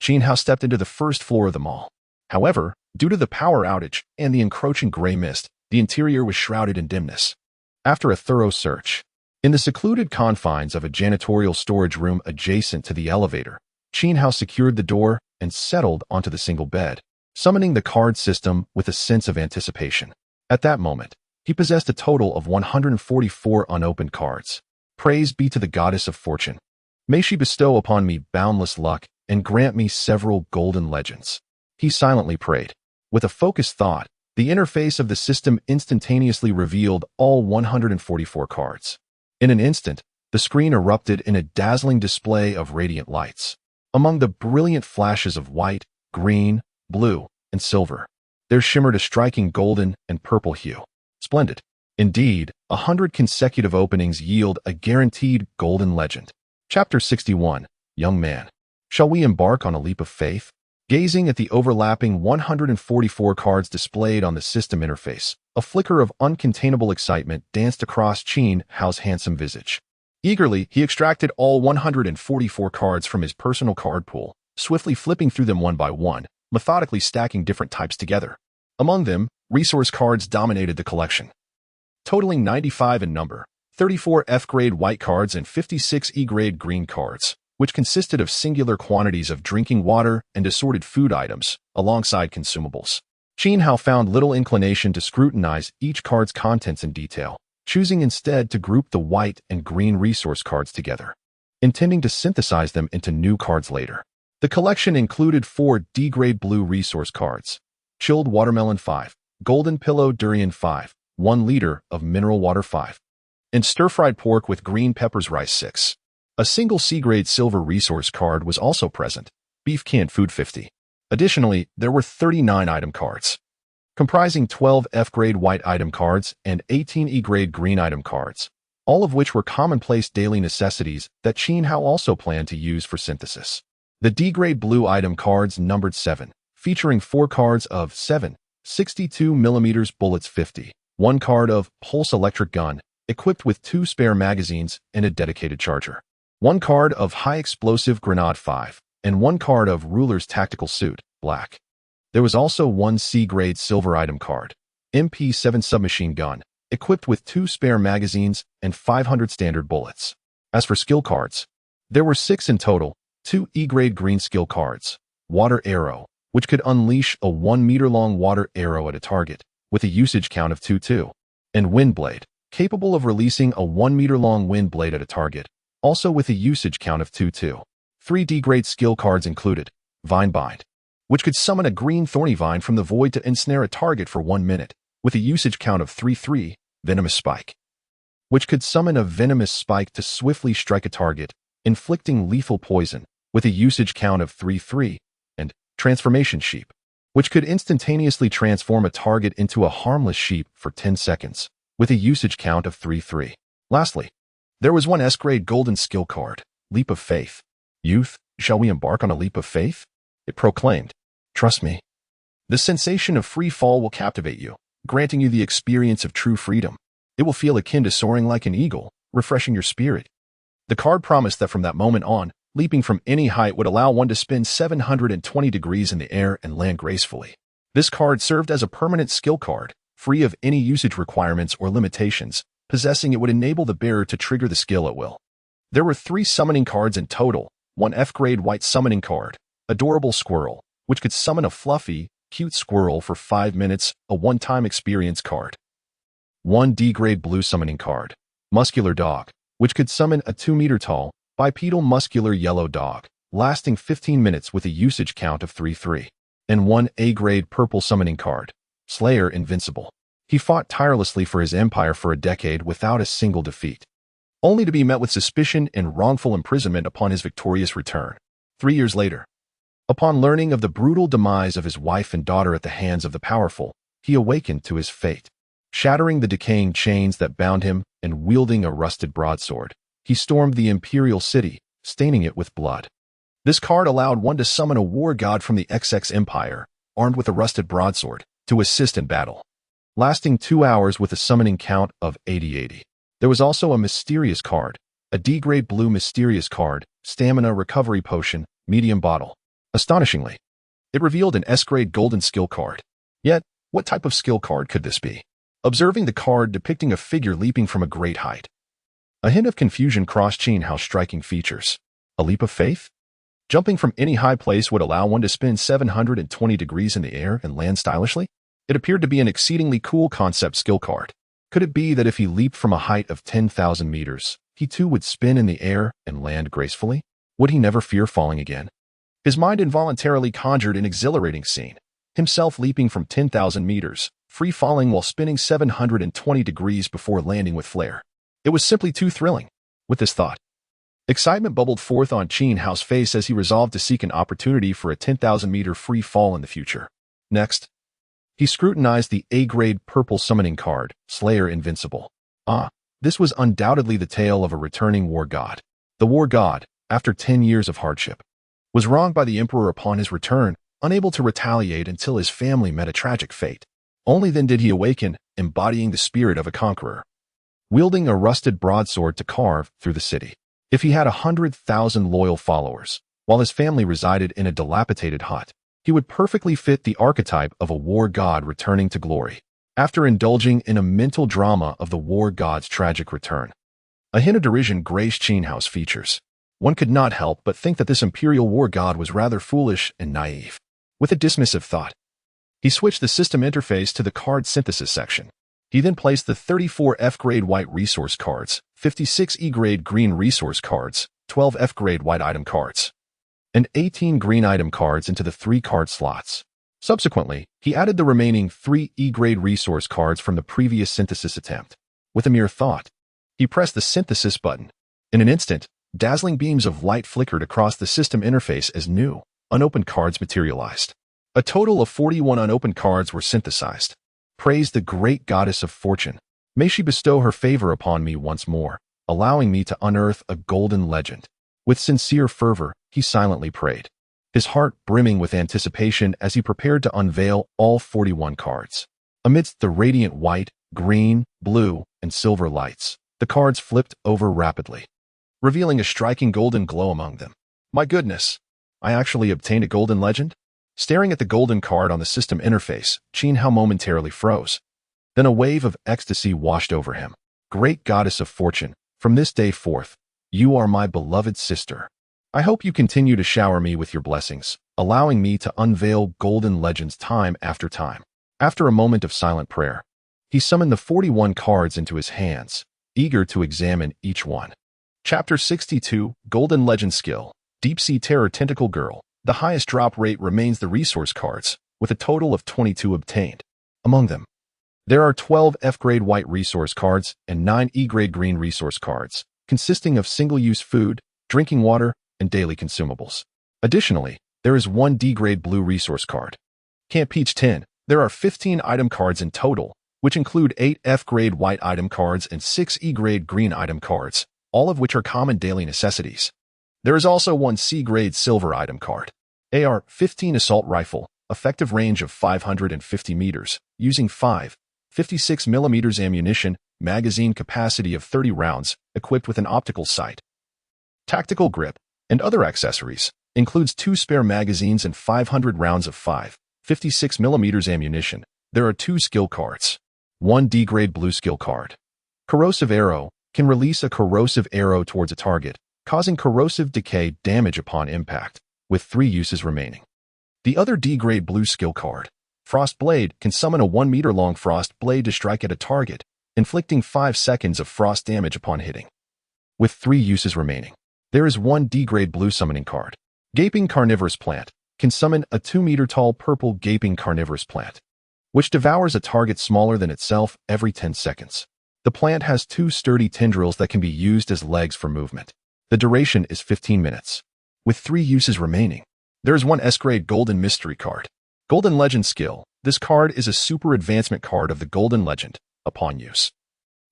Qin Hao stepped into the first floor of the mall. However, due to the power outage and the encroaching gray mist, the interior was shrouded in dimness. After a thorough search, in the secluded confines of a janitorial storage room adjacent to the elevator, Qin Hao secured the door and settled onto the single bed, summoning the card system with a sense of anticipation. At that moment, he possessed a total of 144 unopened cards. Praise be to the goddess of fortune. May she bestow upon me boundless luck and grant me several golden legends. He silently prayed. With a focused thought, the interface of the system instantaneously revealed all 144 cards. In an instant, the screen erupted in a dazzling display of radiant lights. Among the brilliant flashes of white, green, blue, and silver, there shimmered a striking golden and purple hue. Splendid. Indeed, 100 consecutive openings yield a guaranteed golden legend. Chapter 61. Young Man. Shall we embark on a leap of faith? Gazing at the overlapping 144 cards displayed on the system interface, a flicker of uncontainable excitement danced across Qin Hao's handsome visage. Eagerly, he extracted all 144 cards from his personal card pool, swiftly flipping through them one by one, methodically stacking different types together. Among them, resource cards dominated the collection. totaling 95 in number, 34 F-grade white cards and 56 E-grade green cards, which consisted of singular quantities of drinking water and assorted food items, alongside consumables. Qin Hao found little inclination to scrutinize each card's contents in detail, choosing instead to group the white and green resource cards together, intending to synthesize them into new cards later. The collection included 4 D-grade blue resource cards, chilled watermelon 5, golden pillow durian 5, 1 liter of mineral water 5, and stir-fried pork with green peppers rice 6. A single C-grade silver resource card was also present, beef canned food 50. Additionally, there were 39 item cards, comprising 12 F-grade white item cards and 18 E-grade green item cards, all of which were commonplace daily necessities that Qin Hao also planned to use for synthesis. The D-grade blue item cards numbered 7, featuring 4 cards of 7, 62mm bullets 50, 1 card of pulse electric gun, equipped with 2 spare magazines and a dedicated charger, 1 card of high explosive grenade 5, and 1 card of ruler's tactical suit, black. There was also 1 C-grade silver item card, MP7 submachine gun, equipped with 2 spare magazines and 500 standard bullets. As for skill cards, there were 6 in total, 2 E-grade green skill cards, water arrow, which could unleash a 1-meter-long water arrow at a target, with a usage count of 2-2, and wind blade, capable of releasing a 1-meter-long wind blade at a target, also with a usage count of 2-2. 3 D-grade skill cards included Vine Bind, which could summon a green thorny vine from the void to ensnare a target for 1 minute, with a usage count of 3-3, Venomous Spike, which could summon a venomous spike to swiftly strike a target, inflicting lethal poison, with a usage count of 3-3, and Transformation Sheep, which could instantaneously transform a target into a harmless sheep for 10 seconds, with a usage count of 3-3. Lastly, there was 1 S-grade golden skill card, Leap of Faith. Youth, shall we embark on a leap of faith? It proclaimed. Trust me. The sensation of free fall will captivate you, granting you the experience of true freedom. It will feel akin to soaring like an eagle, refreshing your spirit. The card promised that from that moment on, leaping from any height would allow one to spin 720 degrees in the air and land gracefully. This card served as a permanent skill card, free of any usage requirements or limitations. Possessing it would enable the bearer to trigger the skill at will. There were 3 summoning cards in total, 1 F-grade white summoning card, Adorable Squirrel, which could summon a fluffy, cute squirrel for 5 minutes, a one-time experience card. 1 D-grade blue summoning card, Muscular Dog, which could summon a 2-meter-tall, bipedal muscular yellow dog, lasting 15 minutes with a usage count of 3-3, and 1 A-grade purple summoning card, Slayer Invincible. He fought tirelessly for his empire for a decade without a single defeat, only to be met with suspicion and wrongful imprisonment upon his victorious return. 3 years later, upon learning of the brutal demise of his wife and daughter at the hands of the powerful, he awakened to his fate. Shattering the decaying chains that bound him and wielding a rusted broadsword, he stormed the imperial city, staining it with blood. This card allowed one to summon a war god from the XX Empire, armed with a rusted broadsword, to assist in battle, lasting 2 hours with a summoning count of 80-80. There was also a mysterious card, a D-grade blue mysterious card, Stamina Recovery Potion, medium bottle. Astonishingly, it revealed an S-grade golden skill card. Yet, what type of skill card could this be? Observing the card depicting a figure leaping from a great height, a hint of confusion crossed Qin Hao's striking features. A leap of faith? Jumping from any high place would allow one to spin 720 degrees in the air and land stylishly? It appeared to be an exceedingly cool concept skill card. Could it be that if he leaped from a height of 10,000 meters, he too would spin in the air and land gracefully? Would he never fear falling again? His mind involuntarily conjured an exhilarating scene, himself leaping from 10,000 meters, free falling while spinning 720 degrees before landing with flair. It was simply too thrilling. With this thought, excitement bubbled forth on Qin Hao's face as he resolved to seek an opportunity for a 10,000-meter free fall in the future. Next, he scrutinized the A-grade purple summoning card, Slayer Invincible. This was undoubtedly the tale of a returning war god. The war god, after 10 years of hardship, was wronged by the emperor upon his return, unable to retaliate until his family met a tragic fate. Only then did he awaken, embodying the spirit of a conqueror, wielding a rusted broadsword to carve through the city. If he had 100,000 loyal followers, while his family resided in a dilapidated hut, he would perfectly fit the archetype of a war god returning to glory. after indulging in a mental drama of the war god's tragic return. A hint of derision graced Qin Hao's features. One could not help but think that this imperial war god was rather foolish and naive. With a dismissive thought, he switched the system interface to the card synthesis section. He then placed the 34 F-grade white resource cards, 56 E-grade green resource cards, 12 F-grade white item cards, and 18 green item cards into the 3 card slots. Subsequently, he added the remaining 3 E-grade resource cards from the previous synthesis attempt. With a mere thought, he pressed the synthesis button. In an instant, dazzling beams of light flickered across the system interface as new, unopened cards materialized. A total of 41 unopened cards were synthesized. Praise the great goddess of fortune. May she bestow her favor upon me once more, allowing me to unearth a golden legend. With sincere fervor, he silently prayed, his heart brimming with anticipation as he prepared to unveil all 41 cards. Amidst the radiant white, green, blue, and silver lights, the cards flipped over rapidly, revealing a striking golden glow among them. My goodness, I actually obtained a golden legend? Staring at the golden card on the system interface, Qin Hao momentarily froze. Then a wave of ecstasy washed over him. Great goddess of fortune, from this day forth, you are my beloved sister. I hope you continue to shower me with your blessings, allowing me to unveil golden legends time after time. After a moment of silent prayer, he summoned the 41 cards into his hands, eager to examine each one. Chapter 62, Golden Legend Skill, Deep Sea Terror Tentacle Girl. The highest drop rate remains the resource cards, with a total of 22 obtained. Among them, there are 12 F-grade white resource cards and 9 E-grade green resource cards, consisting of single-use food, drinking water, and daily consumables. Additionally, there is 1 D-grade blue resource card. Camp Peach 10. There are 15 item cards in total, which include 8 F-grade white item cards and 6 E-grade green item cards, all of which are common daily necessities. There is also 1 C-grade silver item card. AR-15 assault rifle, effective range of 550 meters, using 5.56mm ammunition, magazine capacity of 30 rounds, equipped with an optical sight. Tactical grip, and other accessories, includes 2 spare magazines and 500 rounds of 5.56mm ammunition. There are 2 skill cards. 1 D-grade blue skill card. Corrosive arrow, can release a corrosive arrow towards a target, causing corrosive decay damage upon impact, with 3 uses remaining. The other D-grade blue skill card, Frost Blade, can summon a 1-meter-long frost blade to strike at a target, inflicting 5 seconds of frost damage upon hitting, with 3 uses remaining. There is 1 D-grade blue summoning card. Gaping Carnivorous Plant, can summon a 2-meter-tall purple gaping carnivorous plant, which devours a target smaller than itself every 10 seconds. The plant has 2 sturdy tendrils that can be used as legs for movement. The duration is 15 minutes, with 3 uses remaining. There is 1 S-grade Golden Mystery card. Golden Legend Skill. This card is a super advancement card of the Golden Legend, upon use.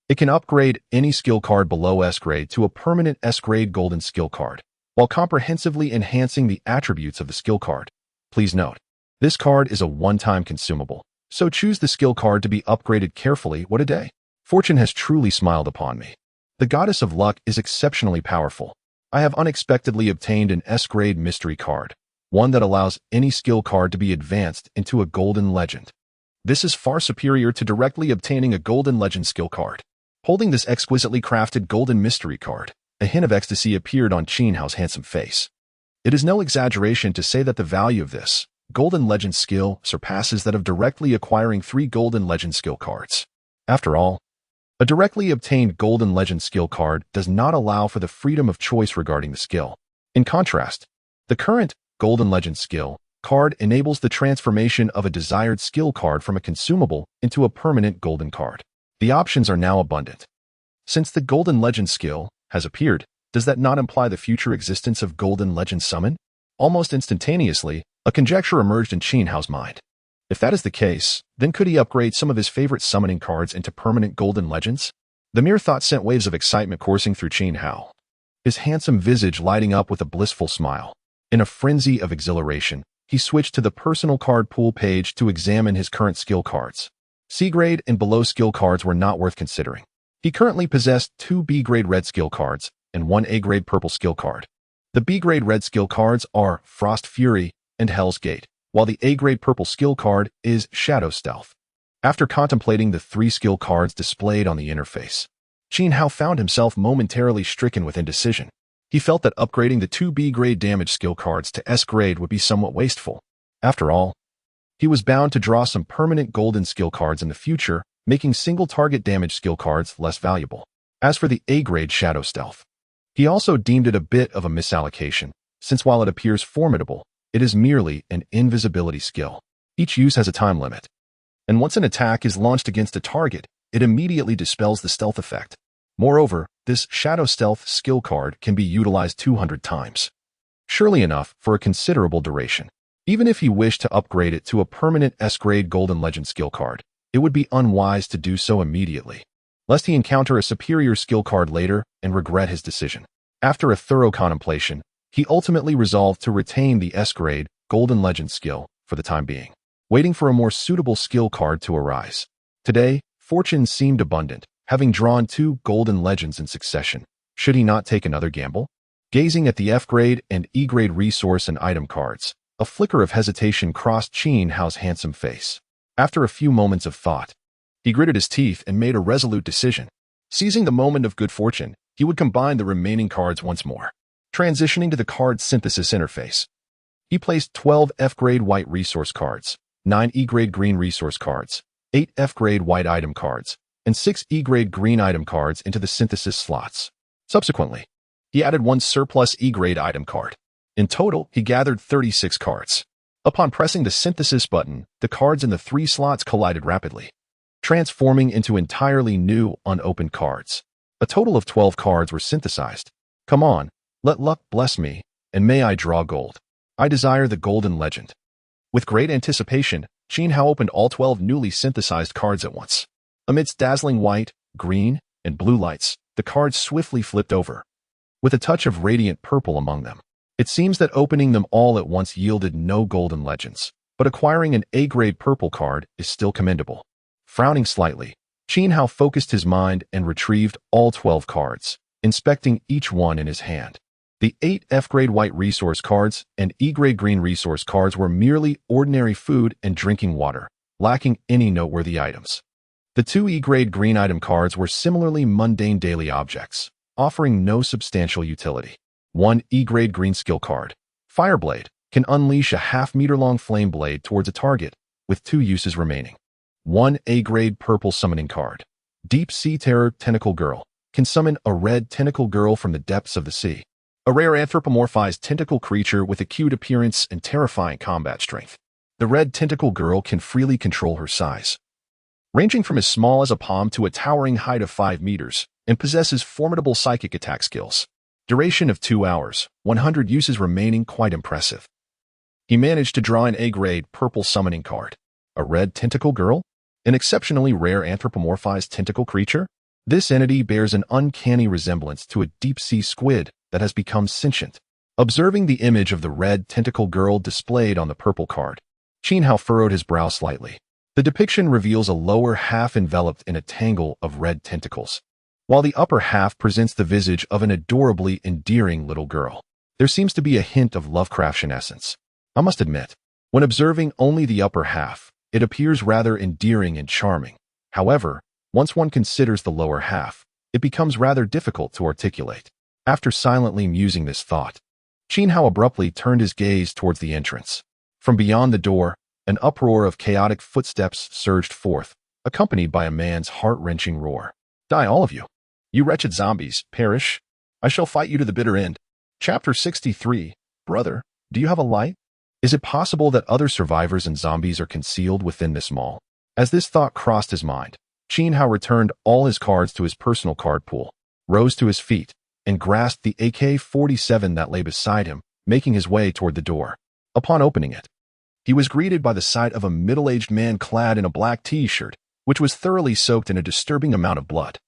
It can upgrade any skill card below S-grade to a permanent S-grade Golden Skill card, while comprehensively enhancing the attributes of the skill card. Please note, this card is a one-time consumable, so choose the skill card to be upgraded carefully. What a day. Fortune has truly smiled upon me. The Goddess of Luck is exceptionally powerful. I have unexpectedly obtained an S-grade mystery card, one that allows any skill card to be advanced into a golden legend. This is far superior to directly obtaining a golden legend skill card. Holding this exquisitely crafted golden mystery card, a hint of ecstasy appeared on Qin Hao's handsome face. It is no exaggeration to say that the value of this golden legend skill surpasses that of directly acquiring 3 golden legend skill cards. After all, a directly obtained golden legend skill card does not allow for the freedom of choice regarding the skill. In contrast, the current golden legend skill card enables the transformation of a desired skill card from a consumable into a permanent golden card. The options are now abundant. Since the golden legend skill has appeared, does that not imply the future existence of golden legend summon? Almost instantaneously, a conjecture emerged in Qin Hao's mind. If that is the case, then could he upgrade some of his favorite summoning cards into permanent golden legends? The mere thought sent waves of excitement coursing through Qin Hao, his handsome visage lighting up with a blissful smile. In a frenzy of exhilaration, he switched to the personal card pool page to examine his current skill cards. C-grade and below skill cards were not worth considering. He currently possessed 2 B-grade red skill cards and 1 A-grade purple skill card. The B-grade red skill cards are Frost Fury and Hell's Gate, while the A-grade purple skill card is Shadow Stealth. After contemplating the 3 skill cards displayed on the interface, Qin Hao found himself momentarily stricken with indecision. He felt that upgrading the 2 B-grade damage skill cards to S-grade would be somewhat wasteful. After all, he was bound to draw some permanent golden skill cards in the future, making single-target damage skill cards less valuable. As for the A-grade Shadow Stealth, he also deemed it a bit of a misallocation, since while it appears formidable, it is merely an invisibility skill. Each use has a time limit, and once an attack is launched against a target, it immediately dispels the stealth effect. Moreover, this Shadow Stealth skill card can be utilized 200 times. Surely enough for a considerable duration. Even if he wished to upgrade it to a permanent S-grade Golden Legend skill card, it would be unwise to do so immediately, lest he encounter a superior skill card later and regret his decision. After a thorough contemplation, he ultimately resolved to retain the S-grade Golden Legend skill for the time being, waiting for a more suitable skill card to arise. Today, fortune seemed abundant, having drawn 2 Golden Legends in succession. Should he not take another gamble? Gazing at the F-grade and E-grade resource and item cards, a flicker of hesitation crossed Qin Hao's handsome face. After a few moments of thought, he gritted his teeth and made a resolute decision. Seizing the moment of good fortune, he would combine the remaining cards once more. Transitioning to the card synthesis interface, he placed 12 F-grade white resource cards, 9 E-grade green resource cards, 8 F-grade white item cards, and 6 E-grade green item cards into the synthesis slots. Subsequently, he added 1 surplus E-grade item card. In total, he gathered 36 cards. Upon pressing the synthesis button, the cards in the 3 slots collided rapidly, transforming into entirely new, unopened cards. A total of 12 cards were synthesized. Come on, let luck bless me, and may I draw gold. I desire the Golden Legend. With great anticipation, Qin Hao opened all 12 newly synthesized cards at once. Amidst dazzling white, green, and blue lights, the cards swiftly flipped over, with a touch of radiant purple among them. It seems that opening them all at once yielded no Golden Legends, but acquiring an A-grade purple card is still commendable. Frowning slightly, Qin Hao focused his mind and retrieved all 12 cards, inspecting each one in his hand. The 8 F-grade white resource cards and E-grade green resource cards were merely ordinary food and drinking water, lacking any noteworthy items. The 2 E-grade green item cards were similarly mundane daily objects, offering no substantial utility. 1 E-grade green skill card, Fireblade, can unleash a half-meter-long flame blade towards a target, with 2 uses remaining. 1 A-grade purple summoning card, Deep Sea Terror Tentacle Girl, can summon a red tentacle girl from the depths of the sea. A rare anthropomorphized tentacle creature with a cute appearance and terrifying combat strength. The red tentacle girl can freely control her size, ranging from as small as a palm to a towering height of 5 meters, and possesses formidable psychic attack skills. Duration of 2 hours, 100 uses remaining, quite impressive. He managed to draw an A-grade purple summoning card. A red tentacle girl? An exceptionally rare anthropomorphized tentacle creature? This entity bears an uncanny resemblance to a deep-sea squid that has become sentient. Observing the image of the red tentacle girl displayed on the purple card, Qin Hao furrowed his brow slightly. The depiction reveals a lower half enveloped in a tangle of red tentacles, while the upper half presents the visage of an adorably endearing little girl. There seems to be a hint of Lovecraftian essence. I must admit, when observing only the upper half, it appears rather endearing and charming. However, once one considers the lower half, it becomes rather difficult to articulate. After silently musing this thought, Qin Hao abruptly turned his gaze towards the entrance. From beyond the door, an uproar of chaotic footsteps surged forth, accompanied by a man's heart-wrenching roar. Die all of you! You wretched zombies, perish! I shall fight you to the bitter end. Chapter 63. Brother, do you have a light? Is it possible that other survivors and zombies are concealed within this mall? As this thought crossed his mind, Qin Hao returned all his cards to his personal card pool, rose to his feet, and grasped the AK-47 that lay beside him, making his way toward the door. Upon opening it, he was greeted by the sight of a middle-aged man clad in a black t-shirt, which was thoroughly soaked in a disturbing amount of blood.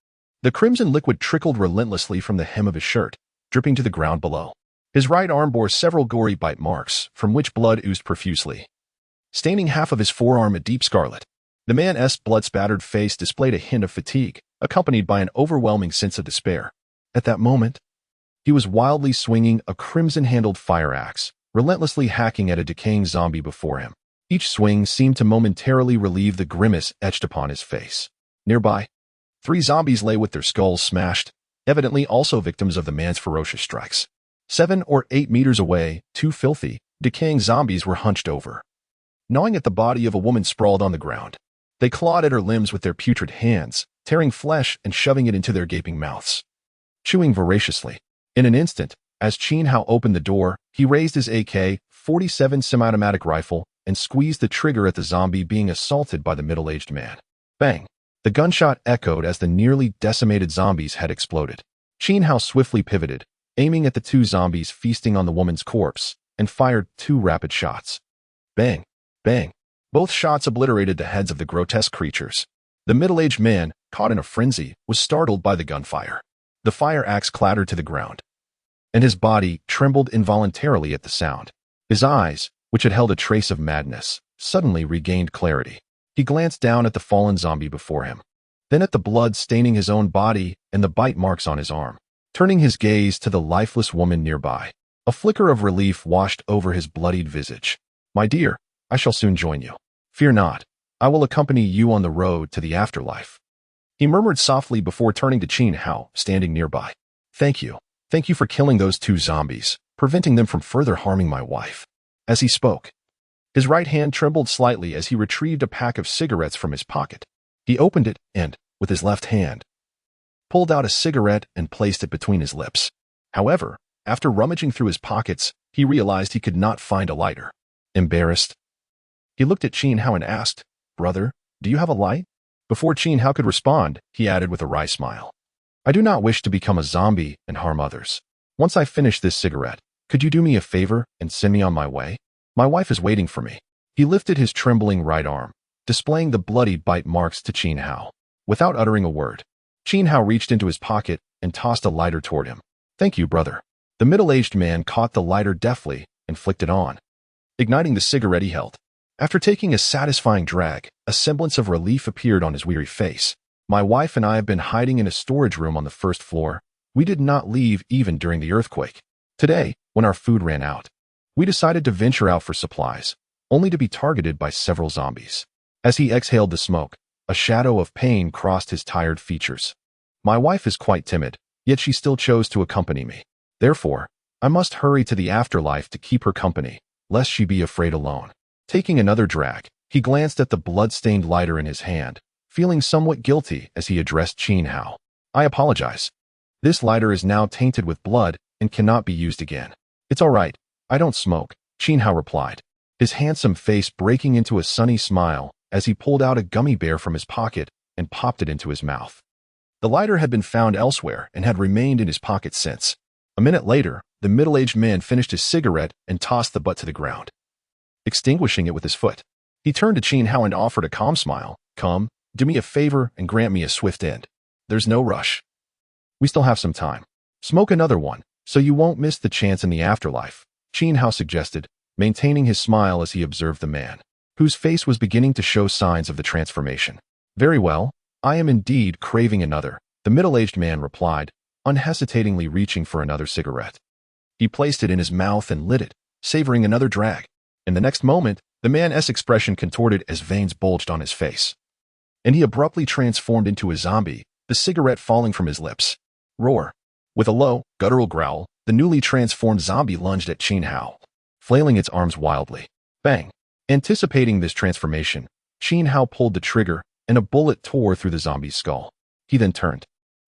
The crimson liquid trickled relentlessly from the hem of his shirt, dripping to the ground below. His right arm bore several gory bite marks, from which blood oozed profusely, staining half of his forearm a deep scarlet. The man's blood-spattered face displayed a hint of fatigue, accompanied by an overwhelming sense of despair. At that moment, he was wildly swinging a crimson-handled fire axe, relentlessly hacking at a decaying zombie before him. Each swing seemed to momentarily relieve the grimace etched upon his face. Nearby, 3 zombies lay with their skulls smashed, evidently also victims of the man's ferocious strikes. 7 or 8 meters away, 2 filthy, decaying zombies were hunched over, gnawing at the body of a woman sprawled on the ground. They clawed at her limbs with their putrid hands, tearing flesh and shoving it into their gaping mouths, chewing voraciously. In an instant, as Qin Hao opened the door, he raised his AK-47 semi-automatic rifle and squeezed the trigger at the zombie being assaulted by the middle-aged man. Bang! The gunshot echoed as the nearly decimated zombie's head exploded. Qin Hao swiftly pivoted, aiming at the 2 zombies feasting on the woman's corpse, and fired 2 rapid shots. Bang! Bang! Both shots obliterated the heads of the grotesque creatures. The middle-aged man, caught in a frenzy, was startled by the gunfire. The fire axe clattered to the ground, and his body trembled involuntarily at the sound. His eyes, which had held a trace of madness, suddenly regained clarity. He glanced down at the fallen zombie before him, then at the blood staining his own body and the bite marks on his arm, turning his gaze to the lifeless woman nearby. A flicker of relief washed over his bloodied visage. "My dear, I shall soon join you. Fear not, I will accompany you on the road to the afterlife," he murmured softly before turning to Qin Hao, standing nearby. Thank you for killing those 2 zombies, preventing them from further harming my wife." As he spoke, his right hand trembled slightly as he retrieved a pack of cigarettes from his pocket. He opened it and, with his left hand, pulled out a cigarette and placed it between his lips. However, after rummaging through his pockets, he realized he could not find a lighter. Embarrassed, he looked at Qin Hao and asked, "Brother, do you have a light?" Before Qin Hao could respond, he added with a wry smile, "I do not wish to become a zombie and harm others. Once I finish this cigarette, could you do me a favor and send me on my way? My wife is waiting for me." He lifted his trembling right arm, displaying the bloody bite marks to Qin Hao. Without uttering a word, Qin Hao reached into his pocket and tossed a lighter toward him. "Thank you, brother." The middle-aged man caught the lighter deftly and flicked it on, igniting the cigarette he held. After taking a satisfying drag, a semblance of relief appeared on his weary face. "My wife and I have been hiding in a storage room on the 1st floor. We did not leave even during the earthquake. Today, when our food ran out, we decided to venture out for supplies, only to be targeted by several zombies." As he exhaled the smoke, a shadow of pain crossed his tired features. "My wife is quite timid, yet she still chose to accompany me. Therefore, I must hurry to the afterlife to keep her company, lest she be afraid alone." Taking another drag, he glanced at the blood-stained lighter in his hand, feeling somewhat guilty as he addressed Qin Hao. "I apologize. This lighter is now tainted with blood and cannot be used again." "It's all right. I don't smoke," Qin Hao replied, his handsome face breaking into a sunny smile as he pulled out a gummy bear from his pocket and popped it into his mouth. The lighter had been found elsewhere and had remained in his pocket since. A minute later, the middle-aged man finished his cigarette and tossed the butt to the ground, extinguishing it with his foot. He turned to Qin Hao and offered a calm smile. "Come, do me a favor and grant me a swift end. There's no rush. We still have some time. Smoke another one, so you won't miss the chance in the afterlife," Qin Hao suggested, maintaining his smile as he observed the man, whose face was beginning to show signs of the transformation. "Very well, I am indeed craving another," the middle-aged man replied, unhesitatingly reaching for another cigarette. He placed it in his mouth and lit it, savoring another drag. In the next moment, the man's expression contorted as veins bulged on his face, and he abruptly transformed into a zombie, the cigarette falling from his lips. Roar! With a low, guttural growl, the newly transformed zombie lunged at Qin Hao, flailing its arms wildly. Bang! Anticipating this transformation, Qin Hao pulled the trigger, and a bullet tore through the zombie's skull. He then turned,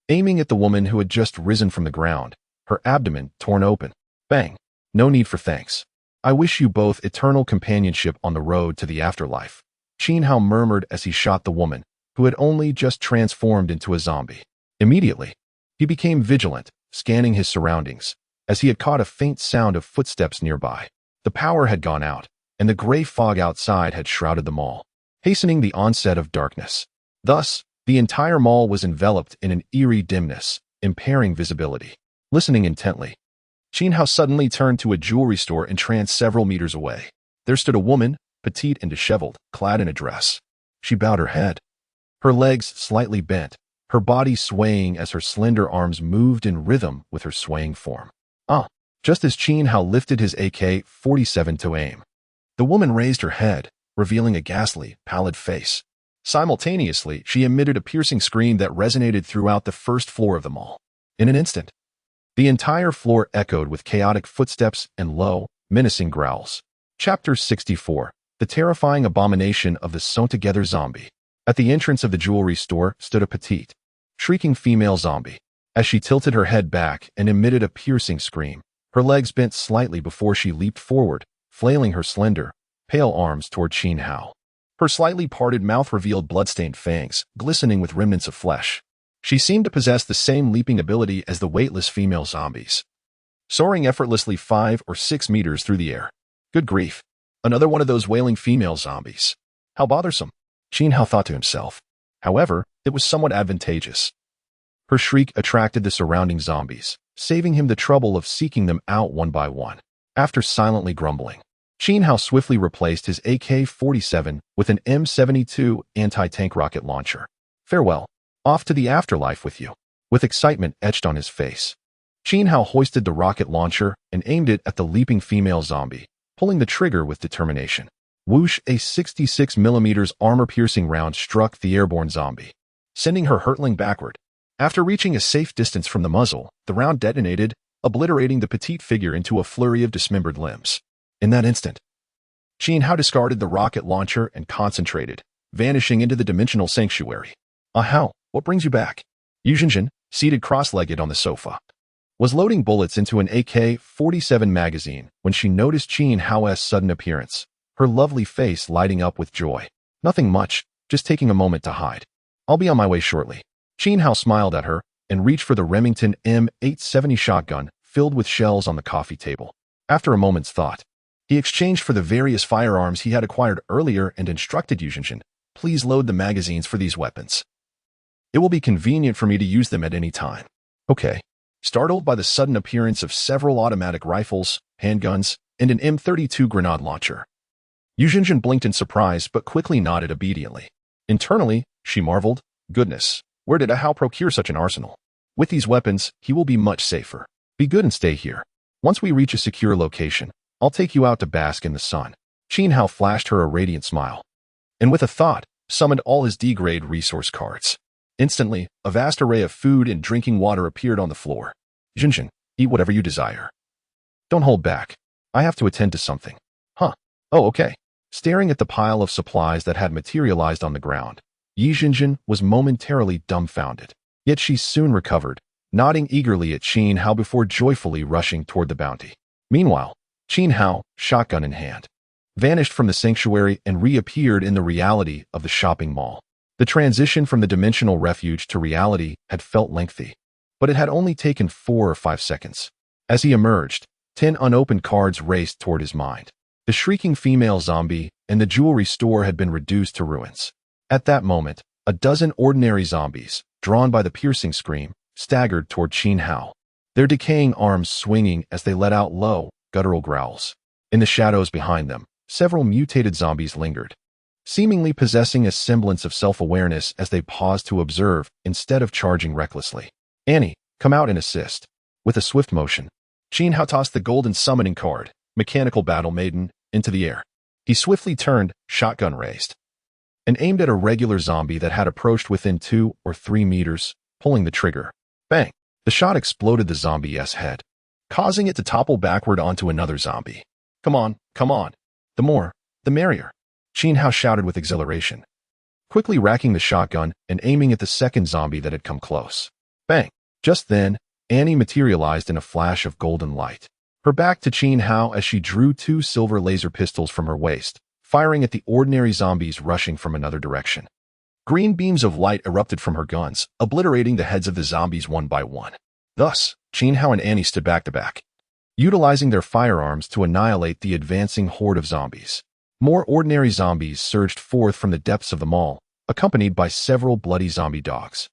aiming at the woman who had just risen from the ground, her abdomen torn open. Bang! "No need for thanks. I wish you both eternal companionship on the road to the afterlife," Qin Hao murmured as he shot the woman, who had only just transformed into a zombie. Immediately, he became vigilant, scanning his surroundings, as he had caught a faint sound of footsteps nearby. The power had gone out, and the gray fog outside had shrouded the mall, hastening the onset of darkness. Thus, the entire mall was enveloped in an eerie dimness, impairing visibility. Listening intently, Qin Hao suddenly turned to a jewelry store entranced several meters away. There stood a woman, petite and disheveled, clad in a dress. She bowed her head, her legs slightly bent, her body swaying as her slender arms moved in rhythm with her swaying form. Just as Qin Hao lifted his AK-47 to aim, the woman raised her head, revealing a ghastly, pallid face. Simultaneously, she emitted a piercing scream that resonated throughout the first floor of the mall. In an instant, the entire floor echoed with chaotic footsteps and low, menacing growls. Chapter 64. The Terrifying Abomination of the Sewn-Together Zombie. At the entrance of the jewelry store stood a petite, shrieking female zombie. As she tilted her head back and emitted a piercing scream, her legs bent slightly before she leaped forward, flailing her slender, pale arms toward Qin Hao. Her slightly parted mouth revealed blood-stained fangs, glistening with remnants of flesh. She seemed to possess the same leaping ability as the weightless female zombies, soaring effortlessly 5 or 6 meters through the air. Good grief. Another one of those wailing female zombies. How bothersome, Qin Hao thought to himself. However, it was somewhat advantageous. Her shriek attracted the surrounding zombies, saving him the trouble of seeking them out one by one. After silently grumbling, Qin Hao swiftly replaced his AK-47 with an M72 anti-tank rocket launcher. Farewell. Off to the afterlife with you. With excitement etched on his face, Qin Hao hoisted the rocket launcher and aimed it at the leaping female zombie, pulling the trigger with determination. Whoosh! A 66mm armor-piercing round struck the airborne zombie, sending her hurtling backward. After reaching a safe distance from the muzzle, the round detonated, obliterating the petite figure into a flurry of dismembered limbs. In that instant, Qin Hao discarded the rocket launcher and concentrated, vanishing into the dimensional sanctuary. Hao, what brings you back? Yu Zhenjin, seated cross-legged on the sofa, was loading bullets into an AK-47 magazine when she noticed Qin Hao's sudden appearance, her lovely face lighting up with joy. Nothing much, just taking a moment to hide. I'll be on my way shortly. Qin Hao smiled at her and reached for the Remington M870 shotgun filled with shells on the coffee table. After a moment's thought, he exchanged for the various firearms he had acquired earlier and instructed Yu Zhenjin, please load the magazines for these weapons. It will be convenient for me to use them at any time. Okay. Startled by the sudden appearance of several automatic rifles, handguns, and an M32 grenade launcher, Yu Zhenjin blinked in surprise but quickly nodded obediently. Internally, she marveled, goodness, where did Hao procure such an arsenal? With these weapons, he will be much safer. Be good and stay here. Once we reach a secure location, I'll take you out to bask in the sun. Qin Hao flashed her a radiant smile, and with a thought, summoned all his D-grade resource cards. Instantly, a vast array of food and drinking water appeared on the floor. Zhenjin, eat whatever you desire. Don't hold back. I have to attend to something. Huh. Oh, okay. Staring at the pile of supplies that had materialized on the ground, Yi Zhenjin was momentarily dumbfounded. Yet she soon recovered, nodding eagerly at Qin Hao before joyfully rushing toward the bounty. Meanwhile, Qin Hao, shotgun in hand, vanished from the sanctuary and reappeared in the reality of the shopping mall. The transition from the dimensional refuge to reality had felt lengthy, but it had only taken 4 or 5 seconds. As he emerged, 10 unopened cards raced toward his mind. The shrieking female zombie and the jewelry store had been reduced to ruins. At that moment, a dozen ordinary zombies, drawn by the piercing scream, staggered toward Qin Hao, their decaying arms swinging as they let out low, guttural growls. In the shadows behind them, several mutated zombies lingered, seemingly possessing a semblance of self-awareness as they paused to observe instead of charging recklessly. Annie, come out and assist. With a swift motion, Qin Hao tossed the golden summoning card, Mechanical Battle Maiden, into the air. He swiftly turned, shotgun raised, and aimed at a regular zombie that had approached within 2 or 3 meters, pulling the trigger. Bang! The shot exploded the zombie's head, causing it to topple backward onto another zombie. Come on, come on. The more, the merrier, Qin Hao shouted with exhilaration, quickly racking the shotgun and aiming at the second zombie that had come close. Bang! Just then, Annie materialized in a flash of golden light, her back to Qin Hao as she drew 2 silver laser pistols from her waist, firing at the ordinary zombies rushing from another direction. Green beams of light erupted from her guns, obliterating the heads of the zombies one by one. Thus, Qin Hao and Annie stood back to back, utilizing their firearms to annihilate the advancing horde of zombies. More ordinary zombies surged forth from the depths of the mall, accompanied by several bloody zombie dogs.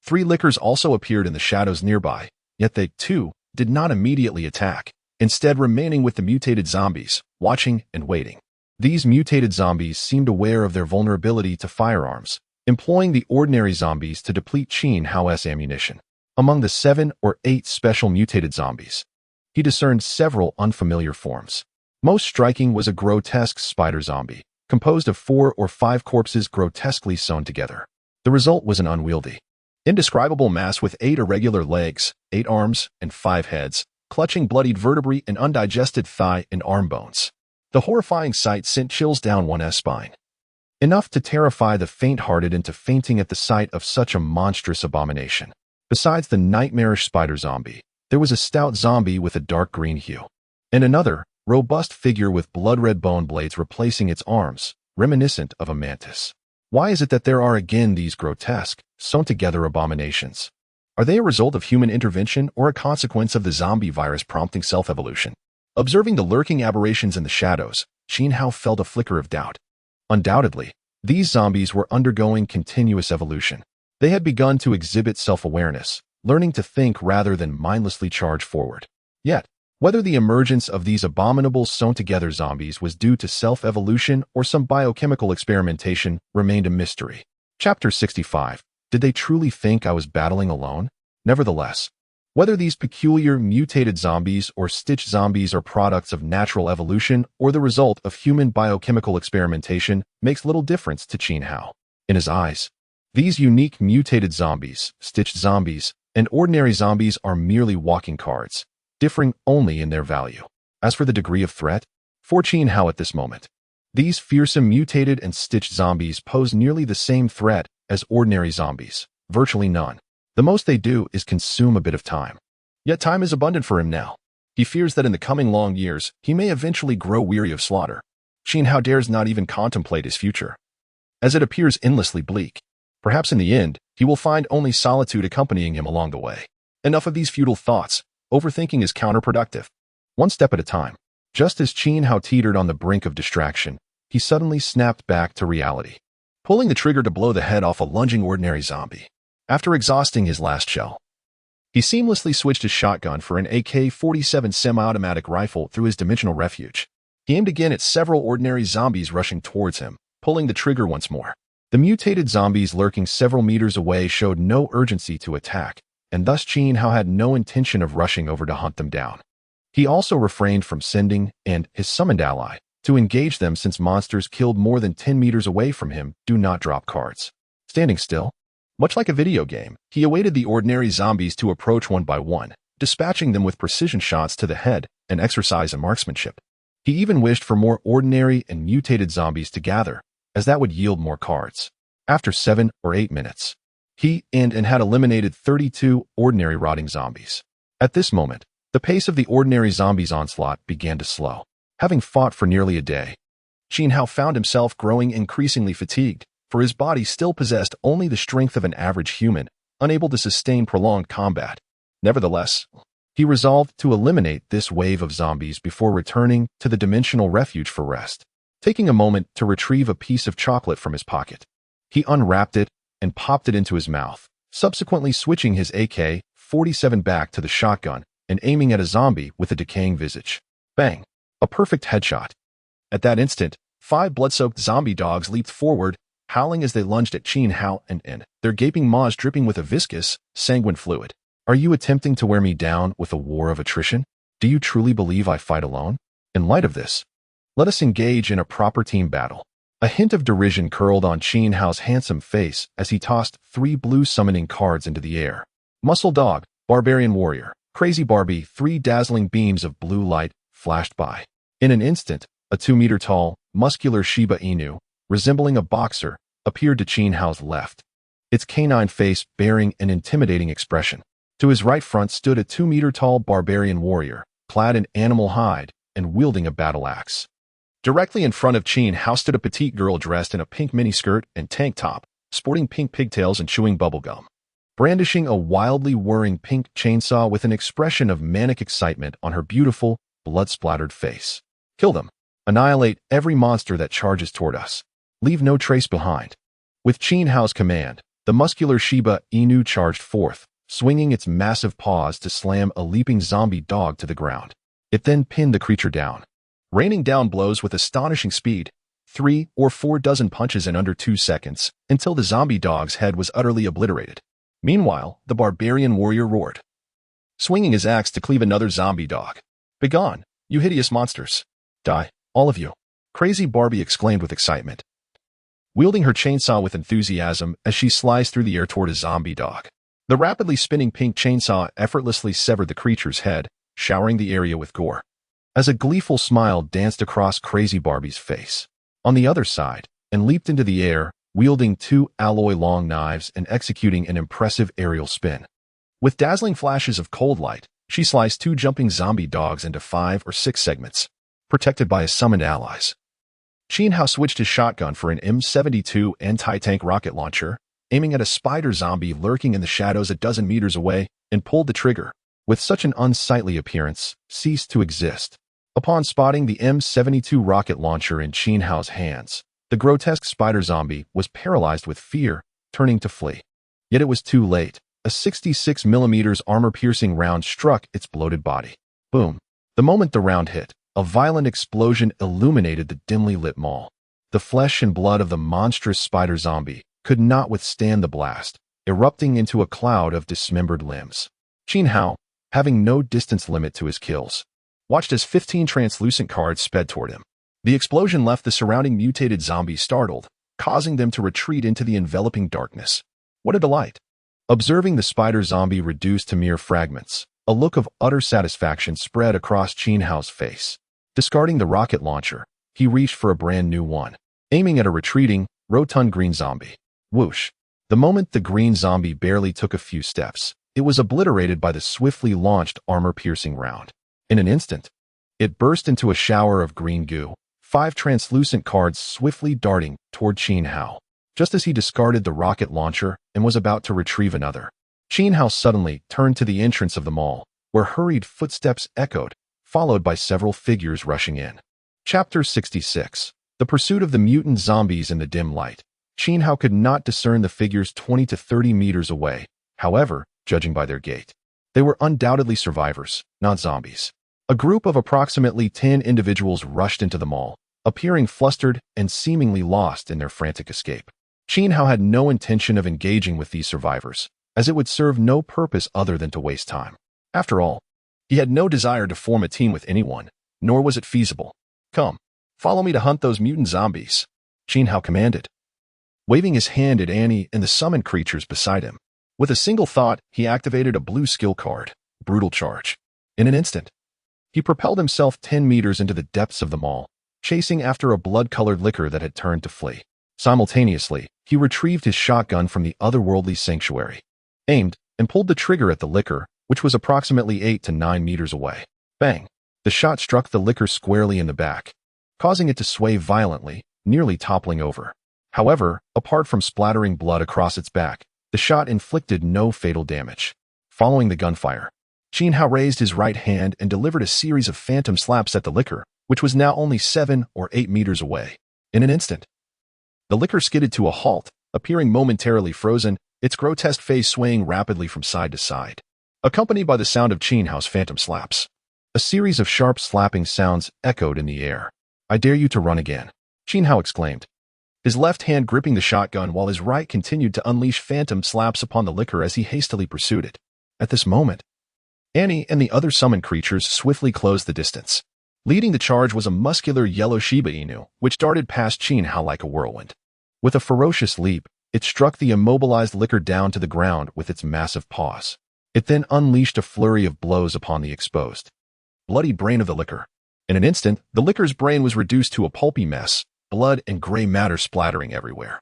3 lickers also appeared in the shadows nearby, yet they, too, did not immediately attack, instead remaining with the mutated zombies, watching and waiting. These mutated zombies seemed aware of their vulnerability to firearms, employing the ordinary zombies to deplete Qin Hao's ammunition. Among the 7 or 8 special mutated zombies, he discerned several unfamiliar forms. Most striking was a grotesque spider zombie, composed of 4 or 5 corpses grotesquely sewn together. The result was an unwieldy, indescribable mass with 8 irregular legs, 8 arms, and 5 heads, clutching bloodied vertebrae and undigested thigh and arm bones. The horrifying sight sent chills down one's spine, enough to terrify the faint-hearted into fainting at the sight of such a monstrous abomination. Besides the nightmarish spider zombie, there was a stout zombie with a dark green hue, and another, robust figure with blood-red bone blades replacing its arms, reminiscent of a mantis. Why is it that there are again these grotesque, sewn-together abominations? Are they a result of human intervention or a consequence of the zombie virus prompting self-evolution? Observing the lurking aberrations in the shadows, Qin Hao felt a flicker of doubt. Undoubtedly, these zombies were undergoing continuous evolution. They had begun to exhibit self-awareness, learning to think rather than mindlessly charge forward. Yet, whether the emergence of these abominable sewn-together zombies was due to self-evolution or some biochemical experimentation remained a mystery. Chapter 65. Did they truly think I was battling alone? Nevertheless, whether these peculiar mutated zombies or stitch zombies are products of natural evolution or the result of human biochemical experimentation makes little difference to Qin Hao. In his eyes, these unique mutated zombies, stitched zombies, and ordinary zombies are merely walking cards, differing only in their value. As for the degree of threat, for Qin Hao at this moment, these fearsome mutated and stitched zombies pose nearly the same threat as ordinary zombies, virtually none. The most they do is consume a bit of time. Yet time is abundant for him now. He fears that in the coming long years, he may eventually grow weary of slaughter. Qin Hao dares not even contemplate his future, as it appears endlessly bleak. Perhaps in the end, he will find only solitude accompanying him along the way. Enough of these futile thoughts. Overthinking is counterproductive. One step at a time. Just as Qin Hao teetered on the brink of distraction, he suddenly snapped back to reality, pulling the trigger to blow the head off a lunging ordinary zombie. After exhausting his last shell, he seamlessly switched his shotgun for an AK-47 semi-automatic rifle through his dimensional refuge. He aimed again at several ordinary zombies rushing towards him, pulling the trigger once more. The mutated zombies lurking several meters away showed no urgency to attack, and thus Qin Hao had no intention of rushing over to hunt them down. He also refrained from sending, and his summoned ally, to engage them since monsters killed more than 10 meters away from him do not drop cards. Standing still, much like a video game, he awaited the ordinary zombies to approach one by one, dispatching them with precision shots to the head, an exercise in marksmanship. He even wished for more ordinary and mutated zombies to gather, as that would yield more cards. After 7 or 8 minutes, he and had eliminated 32 ordinary rotting zombies. At this moment, the pace of the ordinary zombies' onslaught began to slow. Having fought for nearly a day, Qin Hao found himself growing increasingly fatigued, for his body still possessed only the strength of an average human, unable to sustain prolonged combat. Nevertheless, he resolved to eliminate this wave of zombies before returning to the dimensional refuge for rest. Taking a moment to retrieve a piece of chocolate from his pocket, he unwrapped it and popped it into his mouth, subsequently switching his AK-47 back to the shotgun and aiming at a zombie with a decaying visage. Bang! A perfect headshot. At that instant, 5 blood-soaked zombie dogs leaped forward, howling as they lunged at Qin Hao and their gaping maws dripping with a viscous, sanguine fluid. Are you attempting to wear me down with a war of attrition? Do you truly believe I fight alone? In light of this, let us engage in a proper team battle. A hint of derision curled on Qin Hao's handsome face as he tossed 3 blue summoning cards into the air. Muscle Dog, Barbarian Warrior, Crazy Barbie. 3 dazzling beams of blue light flashed by. In an instant, a 2-meter-tall, muscular Shiba Inu, resembling a boxer, appeared to Qin Hao's left, its canine face bearing an intimidating expression. To his right front stood a 2-meter-tall barbarian warrior, clad in animal hide and wielding a battle axe. Directly in front of Qin Hao stood a petite girl dressed in a pink miniskirt and tank top, sporting pink pigtails and chewing bubblegum, brandishing a wildly whirring pink chainsaw with an expression of manic excitement on her beautiful, blood-splattered face. Kill them. Annihilate every monster that charges toward us. Leave no trace behind. With Qin Hao's command, the muscular Shiba Inu charged forth, swinging its massive paws to slam a leaping zombie dog to the ground. It then pinned the creature down, raining down blows with astonishing speed, 3 or 4 dozen punches in under 2 seconds, until the zombie dog's head was utterly obliterated. Meanwhile, the barbarian warrior roared, swinging his axe to cleave another zombie dog. Begone, you hideous monsters! Die, all of you! Crazy Barbie exclaimed with excitement, wielding her chainsaw with enthusiasm as she sliced through the air toward a zombie dog. The rapidly spinning pink chainsaw effortlessly severed the creature's head, showering the area with gore. As a gleeful smile danced across Crazy Barbie's face. On the other side, and leaped into the air, wielding 2 alloy-long knives and executing an impressive aerial spin. With dazzling flashes of cold light, she sliced 2 jumping zombie dogs into 5 or 6 segments, protected by his summoned allies. Qin Hao switched his shotgun for an M72 anti-tank rocket launcher, aiming at a spider zombie lurking in the shadows a dozen meters away, and pulled the trigger. With such an unsightly appearance, ceased to exist. Upon spotting the M72 rocket launcher in Qin Hao's hands, the grotesque spider zombie was paralyzed with fear, turning to flee. Yet it was too late. A 66mm armor-piercing round struck its bloated body. Boom. The moment the round hit, a violent explosion illuminated the dimly lit mall. The flesh and blood of the monstrous spider zombie could not withstand the blast, erupting into a cloud of dismembered limbs. Qin Hao, having no distance limit to his kills, watched as 15 translucent cards sped toward him. The explosion left the surrounding mutated zombies startled, causing them to retreat into the enveloping darkness. What a delight! Observing the spider zombie reduced to mere fragments, a look of utter satisfaction spread across Qin Hao's face. Discarding the rocket launcher, he reached for a brand new one, aiming at a retreating, rotund green zombie. Whoosh! The moment the green zombie barely took a few steps, it was obliterated by the swiftly launched armor-piercing round. In an instant, it burst into a shower of green goo, 5 translucent cards swiftly darting toward Qin Hao. Just as he discarded the rocket launcher and was about to retrieve another, Qin Hao suddenly turned to the entrance of the mall, where hurried footsteps echoed, followed by several figures rushing in. Chapter 66. The Pursuit of the Mutant Zombies in the Dim Light. Qin Hao could not discern the figures 20 to 30 meters away. However, judging by their gait, they were undoubtedly survivors, not zombies. A group of approximately 10 individuals rushed into the mall, appearing flustered and seemingly lost in their frantic escape. Qin Hao had no intention of engaging with these survivors, as it would serve no purpose other than to waste time. After all, he had no desire to form a team with anyone, nor was it feasible. Come, follow me to hunt those mutant zombies, Qin Hao commanded, waving his hand at Annie and the summoned creatures beside him. With a single thought, he activated a blue skill card, Brutal Charge. In an instant, he propelled himself 10 meters into the depths of the mall, chasing after a blood-colored licker that had turned to flee. Simultaneously, he retrieved his shotgun from the otherworldly sanctuary, aimed, and pulled the trigger at the licker, which was approximately 8 to 9 meters away. Bang! The shot struck the licker squarely in the back, causing it to sway violently, nearly toppling over. However, apart from splattering blood across its back, the shot inflicted no fatal damage. Following the gunfire, Qin Hao raised his right hand and delivered a series of phantom slaps at the licker, which was now only 7 or 8 meters away. In an instant, the licker skidded to a halt, appearing momentarily frozen, its grotesque face swaying rapidly from side to side, accompanied by the sound of Qin Hao's phantom slaps. A series of sharp slapping sounds echoed in the air. "I dare you to run again," Qin Hao exclaimed, his left hand gripping the shotgun while his right continued to unleash phantom slaps upon the licker as he hastily pursued it. At this moment, Annie and the other summoned creatures swiftly closed the distance. Leading the charge was a muscular yellow Shiba Inu, which darted past Qin Hao like a whirlwind. With a ferocious leap, it struck the immobilized licker down to the ground with its massive paws. It then unleashed a flurry of blows upon the exposed, bloody brain of the licker. In an instant, the licker's brain was reduced to a pulpy mess, blood and gray matter splattering everywhere,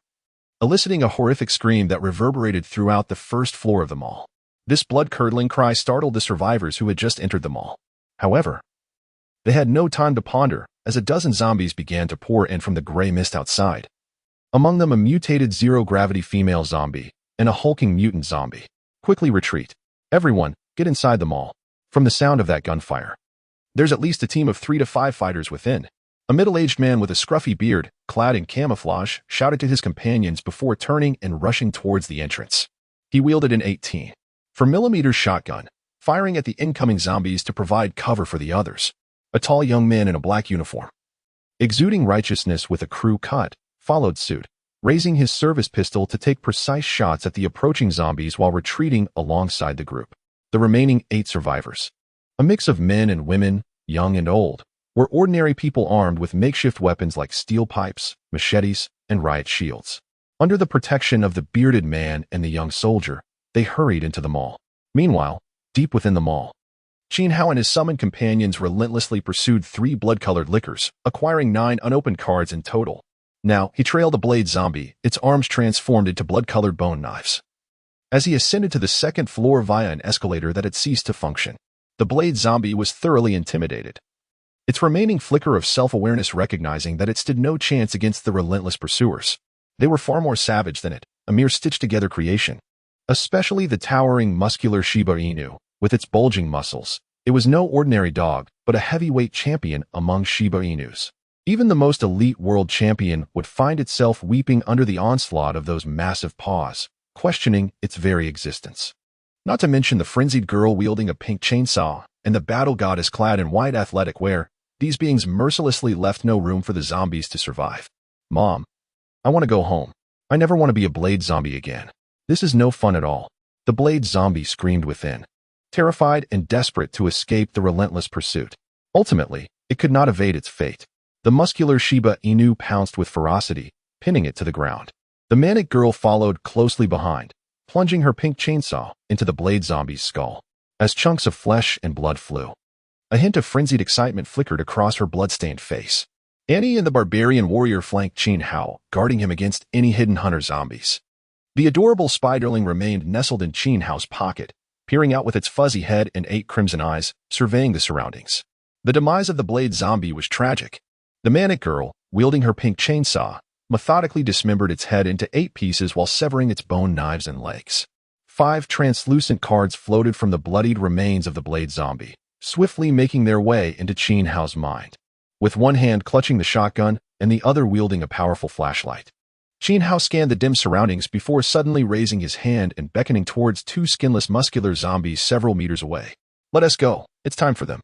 eliciting a horrific scream that reverberated throughout the first floor of the mall. This blood-curdling cry startled the survivors who had just entered the mall. However, they had no time to ponder, as a dozen zombies began to pour in from the gray mist outside. Among them a mutated zero-gravity female zombie and a hulking mutant zombie. "Quickly retreat. Everyone, get inside the mall." From the sound of that gunfire, there's at least a team of 3 to 5 fighters within. A middle-aged man with a scruffy beard, clad in camouflage, shouted to his companions before turning and rushing towards the entrance. He wielded an 18mm shotgun, firing at the incoming zombies to provide cover for the others. A tall young man in a black uniform, exuding righteousness with a crew cut, followed suit, raising his service pistol to take precise shots at the approaching zombies while retreating alongside the group. The remaining 8 survivors, a mix of men and women, young and old, were ordinary people armed with makeshift weapons like steel pipes, machetes, and riot shields. Under the protection of the bearded man and the young soldier, they hurried into the mall. Meanwhile, deep within the mall, Qin Hao and his summoned companions relentlessly pursued 3 blood-colored liquors, acquiring 9 unopened cards in total. Now, he trailed a blade zombie, its arms transformed into blood-colored bone knives. As he ascended to the 2nd floor via an escalator that had ceased to function, the blade zombie was thoroughly intimidated. Its remaining flicker of self-awareness recognizing that it stood no chance against the relentless pursuers. They were far more savage than it, a mere stitched-together creation. Especially the towering, muscular Shiba Inu, with its bulging muscles. It was no ordinary dog, but a heavyweight champion among Shiba Inus. Even the most elite world champion would find itself weeping under the onslaught of those massive paws, questioning its very existence. Not to mention the frenzied girl wielding a pink chainsaw, and the battle goddess clad in white athletic wear. These beings mercilessly left no room for the zombies to survive. Mom, I want to go home. I never want to be a blade zombie again. This is no fun at all. The blade zombie screamed within, terrified and desperate to escape the relentless pursuit. Ultimately, it could not evade its fate. The muscular Shiba Inu pounced with ferocity, pinning it to the ground. The manic girl followed closely behind, plunging her pink chainsaw into the blade zombie's skull. As chunks of flesh and blood flew, a hint of frenzied excitement flickered across her blood-stained face. Annie and the barbarian warrior flanked Qin Hao, guarding him against any hidden hunter zombies. The adorable spiderling remained nestled in Qin Hao's pocket, peering out with its fuzzy head and 8 crimson eyes, surveying the surroundings. The demise of the blade zombie was tragic. The manic girl, wielding her pink chainsaw, methodically dismembered its head into 8 pieces while severing its bone knives and legs. 5 translucent cards floated from the bloodied remains of the blade zombie, swiftly making their way into Qin Hao's mind. With one hand clutching the shotgun and the other wielding a powerful flashlight, Qin Hao scanned the dim surroundings before suddenly raising his hand and beckoning towards 2 skinless muscular zombies several meters away. Let us go. It's time for them.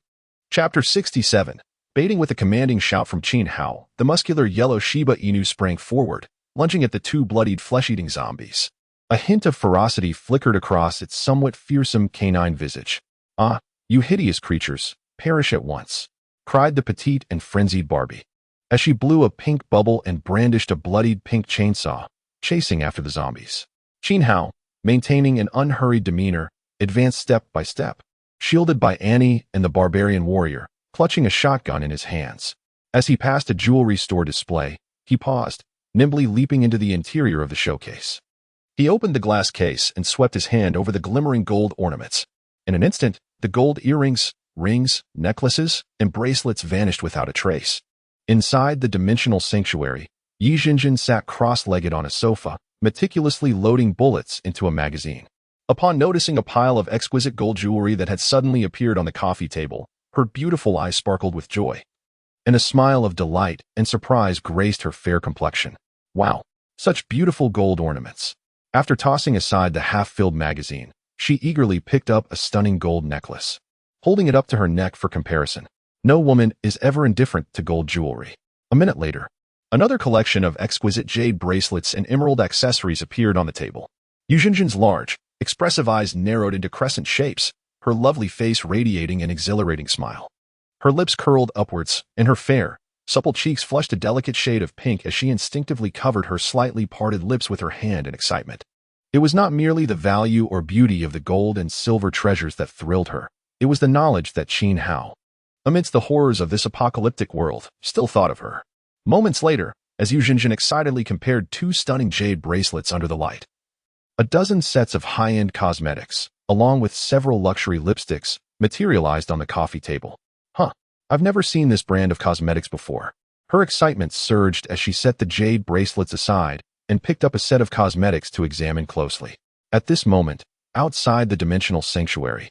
Chapter 67. Baiting with a commanding shout from Qin Hao, the muscular yellow Shiba Inu sprang forward, lunging at the 2 bloodied flesh-eating zombies. A hint of ferocity flickered across its somewhat fearsome canine visage. "Ah, you hideous creatures, perish at once," cried the petite and frenzied Barbie, as she blew a pink bubble and brandished a bloodied pink chainsaw, chasing after the zombies. Qin Hao, maintaining an unhurried demeanor, advanced step by step, shielded by Annie and the barbarian warrior, clutching a shotgun in his hands. As he passed a jewelry store display, he paused, nimbly leaping into the interior of the showcase. He opened the glass case and swept his hand over the glimmering gold ornaments. In an instant, the gold earrings, rings, necklaces, and bracelets vanished without a trace. Inside the dimensional sanctuary, Yi Jinjin sat cross-legged on a sofa, meticulously loading bullets into a magazine. Upon noticing a pile of exquisite gold jewelry that had suddenly appeared on the coffee table, her beautiful eyes sparkled with joy, and a smile of delight and surprise graced her fair complexion. Wow, such beautiful gold ornaments. After tossing aside the half-filled magazine, she eagerly picked up a stunning gold necklace, holding it up to her neck for comparison. No woman is ever indifferent to gold jewelry. A minute later, another collection of exquisite jade bracelets and emerald accessories appeared on the table. Yu Jinjin's large, expressive eyes narrowed into crescent shapes, her lovely face radiating an exhilarating smile. Her lips curled upwards, and her fair, supple cheeks flushed a delicate shade of pink as she instinctively covered her slightly parted lips with her hand in excitement. It was not merely the value or beauty of the gold and silver treasures that thrilled her. It was the knowledge that Qin Hao, amidst the horrors of this apocalyptic world, still thought of her. Moments later, as Yu Jinjin excitedly compared 2 stunning jade bracelets under the light, a dozen sets of high-end cosmetics, along with several luxury lipsticks, materialized on the coffee table. I've never seen this brand of cosmetics before. Her excitement surged as she set the jade bracelets aside and picked up a set of cosmetics to examine closely. At this moment, outside the dimensional sanctuary,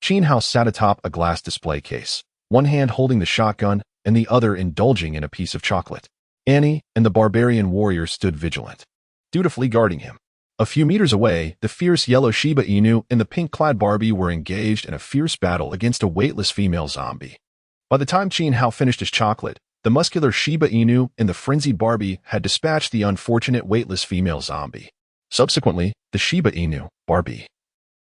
Qin Hao sat atop a glass display case, one hand holding the shotgun and the other indulging in a piece of chocolate. Annie and the barbarian warrior stood vigilant, dutifully guarding him. A few meters away, the fierce yellow Shiba Inu and the pink-clad Barbie were engaged in a fierce battle against a weightless female zombie. By the time Qin Hao finished his chocolate, the muscular Shiba Inu and the frenzied Barbie had dispatched the unfortunate weightless female zombie. Subsequently, the Shiba Inu, Barbie,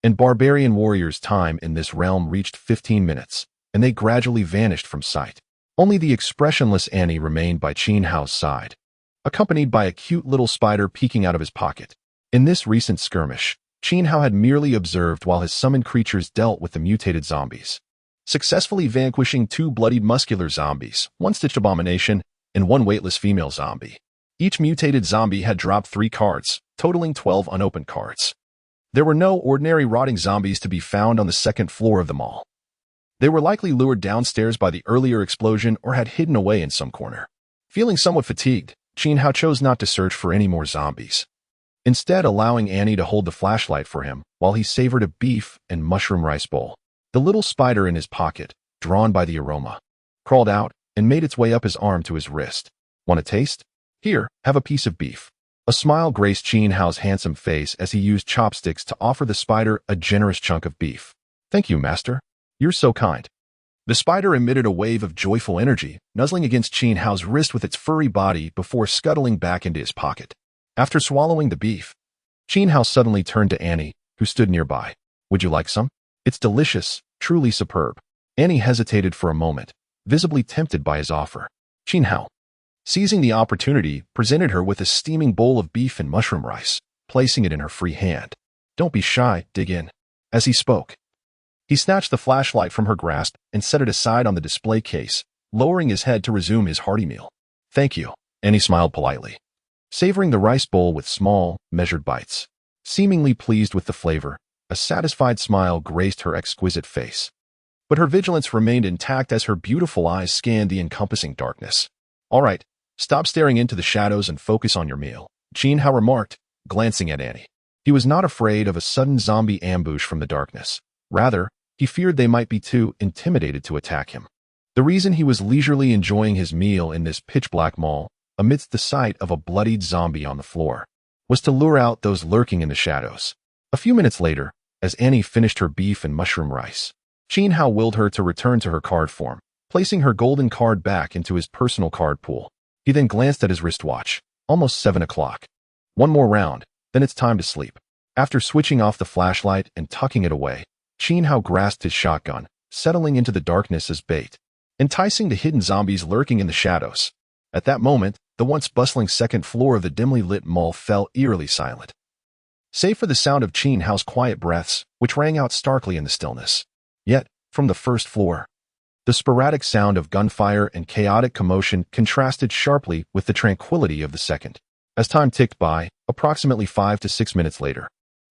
and barbarian warrior's time in this realm reached 15 minutes, and they gradually vanished from sight. Only the expressionless Annie remained by Qin Hao's side, accompanied by a cute little spider peeking out of his pocket. In this recent skirmish, Qin Hao had merely observed while his summoned creatures dealt with the mutated zombies, successfully vanquishing 2 bloodied muscular zombies, 1 stitched abomination, and 1 weightless female zombie. Each mutated zombie had dropped 3 cards, totaling 12 unopened cards. There were no ordinary rotting zombies to be found on the 2nd floor of the mall. They were likely lured downstairs by the earlier explosion or had hidden away in some corner. Feeling somewhat fatigued, Qin Hao chose not to search for any more zombies, instead allowing Annie to hold the flashlight for him while he savored a beef and mushroom rice bowl. The little spider in his pocket, drawn by the aroma, crawled out and made its way up his arm to his wrist. Want a taste? Here, have a piece of beef. A smile graced Qin Hao's handsome face as he used chopsticks to offer the spider a generous chunk of beef. Thank you, master. You're so kind. The spider emitted a wave of joyful energy, nuzzling against Qin Hao's wrist with its furry body before scuttling back into his pocket. After swallowing the beef, Qin Hao suddenly turned to Annie, who stood nearby. Would you like some? It's delicious, truly superb. Annie hesitated for a moment, visibly tempted by his offer. Qin Hao, seizing the opportunity, presented her with a steaming bowl of beef and mushroom rice, placing it in her free hand. Don't be shy, dig in. As he spoke, he snatched the flashlight from her grasp and set it aside on the display case, lowering his head to resume his hearty meal. Thank you, Annie smiled politely, savoring the rice bowl with small, measured bites. Seemingly pleased with the flavor, a satisfied smile graced her exquisite face. But her vigilance remained intact as her beautiful eyes scanned the encompassing darkness. All right, stop staring into the shadows and focus on your meal, Qin Hao remarked, glancing at Annie. He was not afraid of a sudden zombie ambush from the darkness. Rather, he feared they might be too intimidated to attack him. The reason he was leisurely enjoying his meal in this pitch-black mall, amidst the sight of a bloodied zombie on the floor, was to lure out those lurking in the shadows. A few minutes later, as Annie finished her beef and mushroom rice, Qin Hao willed her to return to her card form, placing her golden card back into his personal card pool. He then glanced at his wristwatch. Almost 7 o'clock. One more round, then it's time to sleep. After switching off the flashlight and tucking it away, Qin Hao grasped his shotgun, settling into the darkness as bait, enticing the hidden zombies lurking in the shadows. At that moment, the once bustling 2nd floor of the dimly lit mall fell eerily silent, save for the sound of Qin Hao's quiet breaths, which rang out starkly in the stillness. Yet, from the 1st floor, the sporadic sound of gunfire and chaotic commotion contrasted sharply with the tranquility of the 2nd. As time ticked by, approximately 5 to 6 minutes later,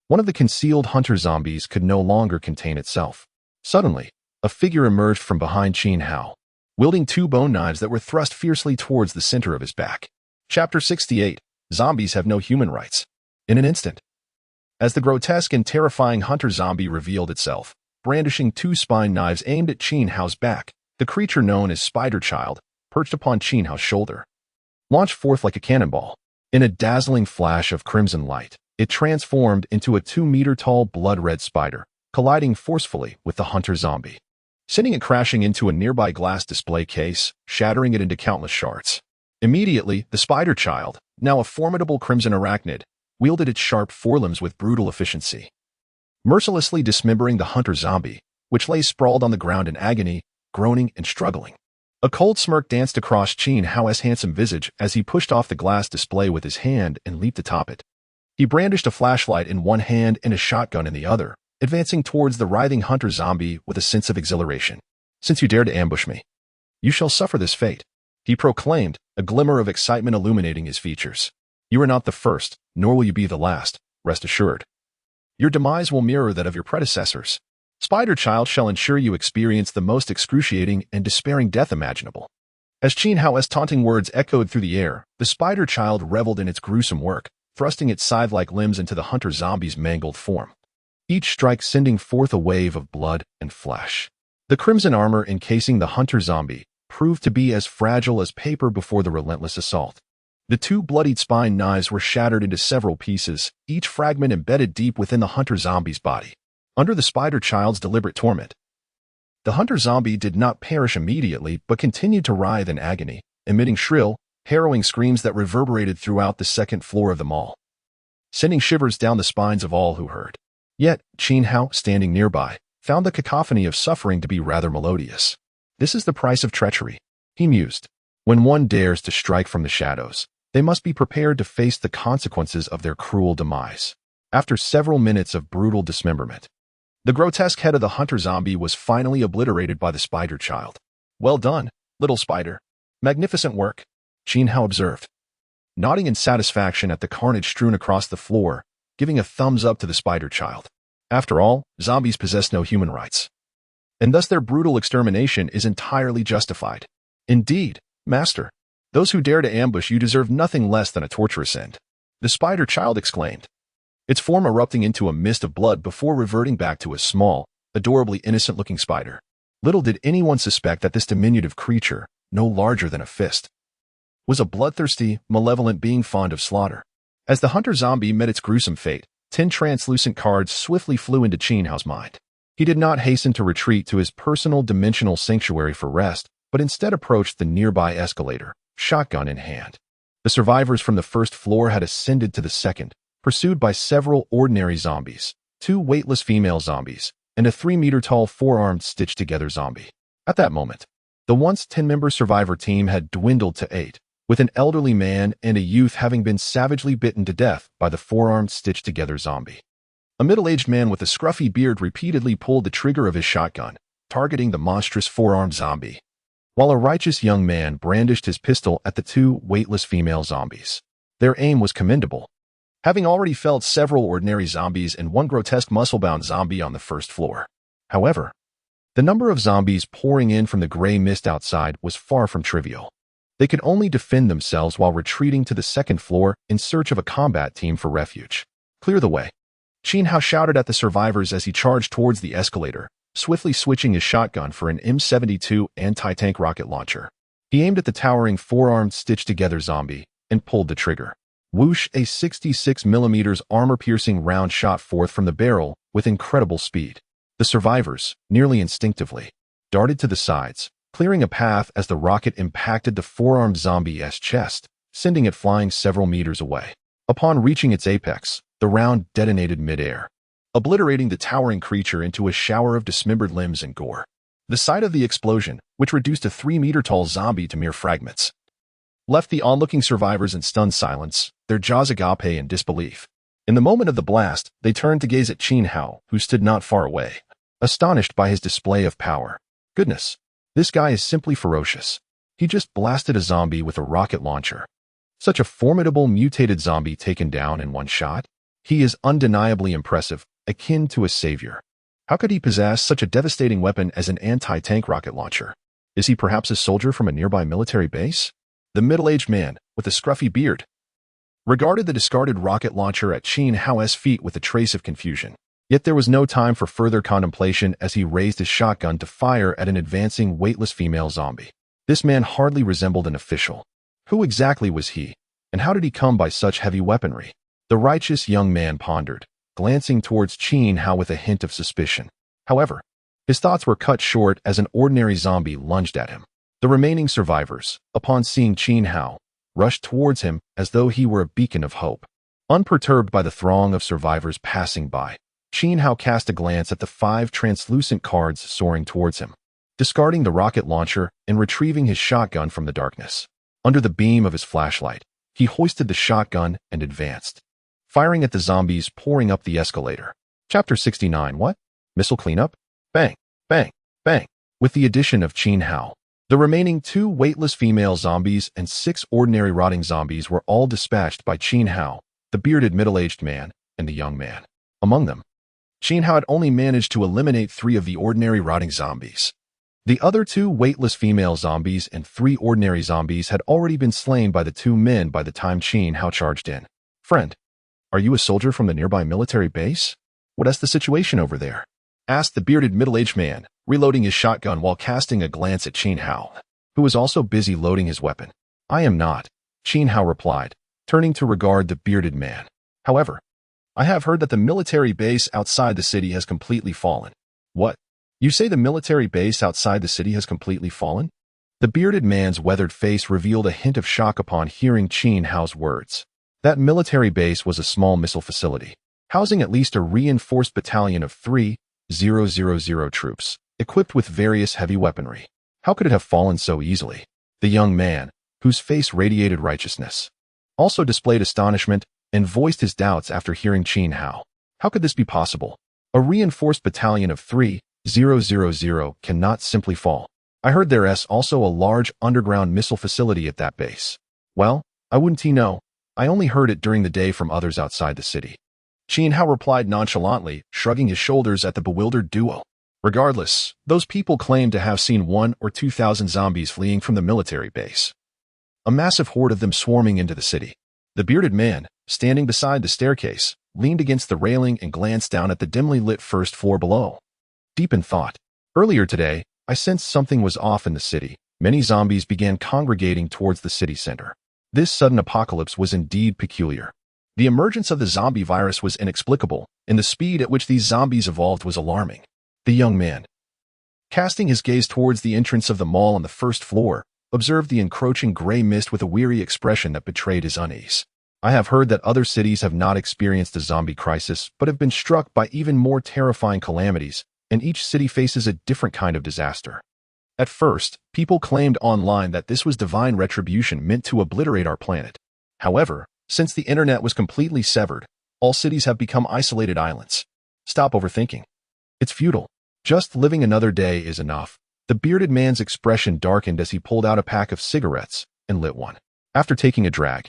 one of the concealed hunter zombies could no longer contain itself. Suddenly, a figure emerged from behind Qin Hao, wielding 2 bone knives that were thrust fiercely towards the center of his back. Chapter 68. Zombies have no human rights. In an instant, as the grotesque and terrifying hunter zombie revealed itself, brandishing 2 spine knives aimed at Qin Hao's back, the creature known as Spider Child, perched upon Qin Hao's shoulder, launched forth like a cannonball. In a dazzling flash of crimson light, it transformed into a 2-meter-tall blood-red spider, colliding forcefully with the hunter zombie, sending it crashing into a nearby glass display case, shattering it into countless shards. Immediately, the Spider Child, now a formidable crimson arachnid, wielded its sharp forelimbs with brutal efficiency, mercilessly dismembering the hunter zombie, which lay sprawled on the ground in agony, groaning and struggling. A cold smirk danced across Qin Hao's handsome visage as he pushed off the glass display with his hand and leaped atop it. He brandished a flashlight in one hand and a shotgun in the other, advancing towards the writhing hunter zombie with a sense of exhilaration. Since you dared to ambush me, you shall suffer this fate, he proclaimed, a glimmer of excitement illuminating his features. You are not the first, nor will you be the last, rest assured. Your demise will mirror that of your predecessors. Spider Child shall ensure you experience the most excruciating and despairing death imaginable. As Qin Hao's taunting words echoed through the air, the Spider Child reveled in its gruesome work, thrusting its scythe-like limbs into the hunter zombie's mangled form, each strike sending forth a wave of blood and flesh. The crimson armor encasing the hunter zombie proved to be as fragile as paper before the relentless assault. The 2 bloodied spine knives were shattered into several pieces, each fragment embedded deep within the hunter zombie's body. Under the Spider Child's deliberate torment, the hunter zombie did not perish immediately but continued to writhe in agony, emitting shrill, harrowing screams that reverberated throughout the 2nd floor of the mall, sending shivers down the spines of all who heard. Yet, Qin Hao, standing nearby, found the cacophony of suffering to be rather melodious. This is the price of treachery, He mused. When one dares to strike from the shadows, they must be prepared to face the consequences of their cruel demise. After several minutes of brutal dismemberment, the grotesque head of the hunter zombie was finally obliterated by the spider child. "Well done, little spider. Magnificent work," Qin Hao observed, nodding in satisfaction at the carnage strewn across the floor, giving a thumbs up to the spider child. After all, zombies possess no human rights, and thus their brutal extermination is entirely justified. "Indeed, master. Those who dare to ambush you deserve nothing less than a torturous end," the spider child exclaimed, its form erupting into a mist of blood before reverting back to a small, adorably innocent-looking spider. Little did anyone suspect that this diminutive creature, no larger than a fist, was a bloodthirsty, malevolent being fond of slaughter. As the hunter zombie met its gruesome fate, 10 translucent cards swiftly flew into Qin Hao's mind. He did not hasten to retreat to his personal dimensional sanctuary for rest, but instead approached the nearby escalator, shotgun in hand. The survivors from the first floor had ascended to the second, pursued by several ordinary zombies, 2 weightless female zombies, and a 3-meter-tall 4-armed stitched-together zombie. At that moment, the once 10-member survivor team had dwindled to 8, with an elderly man and a youth having been savagely bitten to death by the 4-armed stitched-together zombie. A middle-aged man with a scruffy beard repeatedly pulled the trigger of his shotgun, targeting the monstrous 4-armed zombie, while a righteous young man brandished his pistol at the 2 weightless female zombies. Their aim was commendable, having already felled several ordinary zombies and 1 grotesque muscle-bound zombie on the first floor. However, the number of zombies pouring in from the gray mist outside was far from trivial. They could only defend themselves while retreating to the second floor in search of a combat team for refuge. "Clear the way," Qin Hao shouted at the survivors as he charged towards the escalator, swiftly switching his shotgun for an M72 anti-tank rocket launcher. He aimed at the towering 4-armed stitched-together zombie and pulled the trigger. Whoosh! A 66mm armor-piercing round shot forth from the barrel with incredible speed. The survivors, nearly instinctively, darted to the sides, clearing a path as the rocket impacted the 4-armed zombie's chest, sending it flying several meters away. Upon reaching its apex, the round detonated mid-air, obliterating the towering creature into a shower of dismembered limbs and gore. The sight of the explosion, which reduced a 3-meter-tall zombie to mere fragments, left the onlooking survivors in stunned silence, their jaws agape in disbelief. In the moment of the blast, they turned to gaze at Qin Hao, who stood not far away, astonished by his display of power. Goodness, this guy is simply ferocious. He just blasted a zombie with a rocket launcher. Such a formidable mutated zombie taken down in one shot? He is undeniably impressive, akin to a savior. How could he possess such a devastating weapon as an anti-tank rocket launcher? Is he perhaps a soldier from a nearby military base? The middle-aged man, with a scruffy beard, regarded the discarded rocket launcher at Qin Hao's feet with a trace of confusion. Yet there was no time for further contemplation as he raised his shotgun to fire at an advancing weightless female zombie. This man hardly resembled an official. Who exactly was he, and how did he come by such heavy weaponry? The righteous young man pondered, glancing towards Qin Hao with a hint of suspicion. However, his thoughts were cut short as an ordinary zombie lunged at him. The remaining survivors, upon seeing Qin Hao, rushed towards him as though he were a beacon of hope. Unperturbed by the throng of survivors passing by, Qin Hao cast a glance at the 5 translucent cards soaring towards him, discarding the rocket launcher and retrieving his shotgun from the darkness. Under the beam of his flashlight, he hoisted the shotgun and advanced, firing at the zombies pouring up the escalator. Chapter 69. What? Missile cleanup? Bang, bang, bang. With the addition of Qin Hao, the remaining 2 weightless female zombies and 6 ordinary rotting zombies were all dispatched by Qin Hao, the bearded middle-aged man, and the young man. Among them, Qin Hao had only managed to eliminate 3 of the ordinary rotting zombies. The other 2 weightless female zombies and 3 ordinary zombies had already been slain by the 2 men by the time Qin Hao charged in. "Friend, are you a soldier from the nearby military base? What's the situation over there?" asked the bearded middle-aged man, reloading his shotgun while casting a glance at Qin Hao, who was also busy loading his weapon. "I am not," Qin Hao replied, turning to regard the bearded man. "However, I have heard that the military base outside the city has completely fallen." "What? You say the military base outside the city has completely fallen?" The bearded man's weathered face revealed a hint of shock upon hearing Qin Hao's words. That military base was a small missile facility, housing at least a reinforced battalion of 3,000 troops, equipped with various heavy weaponry. How could it have fallen so easily? The young man, whose face radiated righteousness, also displayed astonishment and voiced his doubts after hearing Qin Hao. How could this be possible? A reinforced battalion of 3,000 cannot simply fall. I heard there's also a large underground missile facility at that base. Well, I wouldn't know. I only heard it during the day from others outside the city. Qin Hao replied nonchalantly, shrugging his shoulders at the bewildered duo. Regardless, those people claimed to have seen 1,000 or 2,000 zombies fleeing from the military base. A massive horde of them swarming into the city. The bearded man, standing beside the staircase, leaned against the railing and glanced down at the dimly lit first floor below. Deep in thought. Earlier today, I sensed something was off in the city. Many zombies began congregating towards the city center. This sudden apocalypse was indeed peculiar. The emergence of the zombie virus was inexplicable, and the speed at which these zombies evolved was alarming. The young man, casting his gaze towards the entrance of the mall on the first floor, observed the encroaching gray mist with a weary expression that betrayed his unease. I have heard that other cities have not experienced a zombie crisis, but have been struck by even more terrifying calamities, and each city faces a different kind of disaster. At first, people claimed online that this was divine retribution meant to obliterate our planet. However, since the internet was completely severed, all cities have become isolated islands. Stop overthinking. It's futile. Just living another day is enough. The bearded man's expression darkened as he pulled out a pack of cigarettes and lit one. After taking a drag,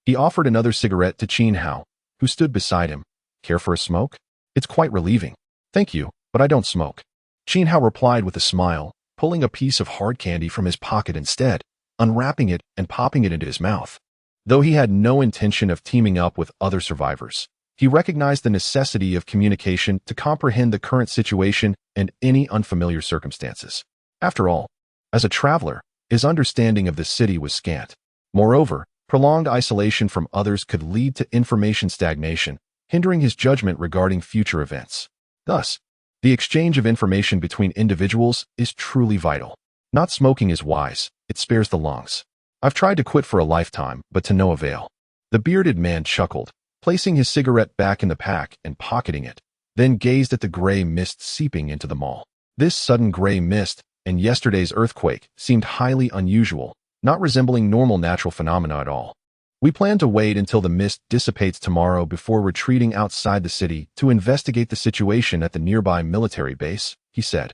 he offered another cigarette to Qin Hao, who stood beside him. Care for a smoke? It's quite relieving. Thank you, but I don't smoke. Qin Hao replied with a smile, pulling a piece of hard candy from his pocket instead, unwrapping it and popping it into his mouth. Though he had no intention of teaming up with other survivors, he recognized the necessity of communication to comprehend the current situation and any unfamiliar circumstances. After all, as a traveler, his understanding of the city was scant. Moreover, prolonged isolation from others could lead to information stagnation, hindering his judgment regarding future events. Thus, the exchange of information between individuals is truly vital. Not smoking is wise, it spares the lungs. I've tried to quit for a lifetime, but to no avail. The bearded man chuckled, placing his cigarette back in the pack and pocketing it, then gazed at the gray mist seeping into the mall. This sudden gray mist and yesterday's earthquake seemed highly unusual, not resembling normal natural phenomena at all. We plan to wait until the mist dissipates tomorrow before retreating outside the city to investigate the situation at the nearby military base, he said,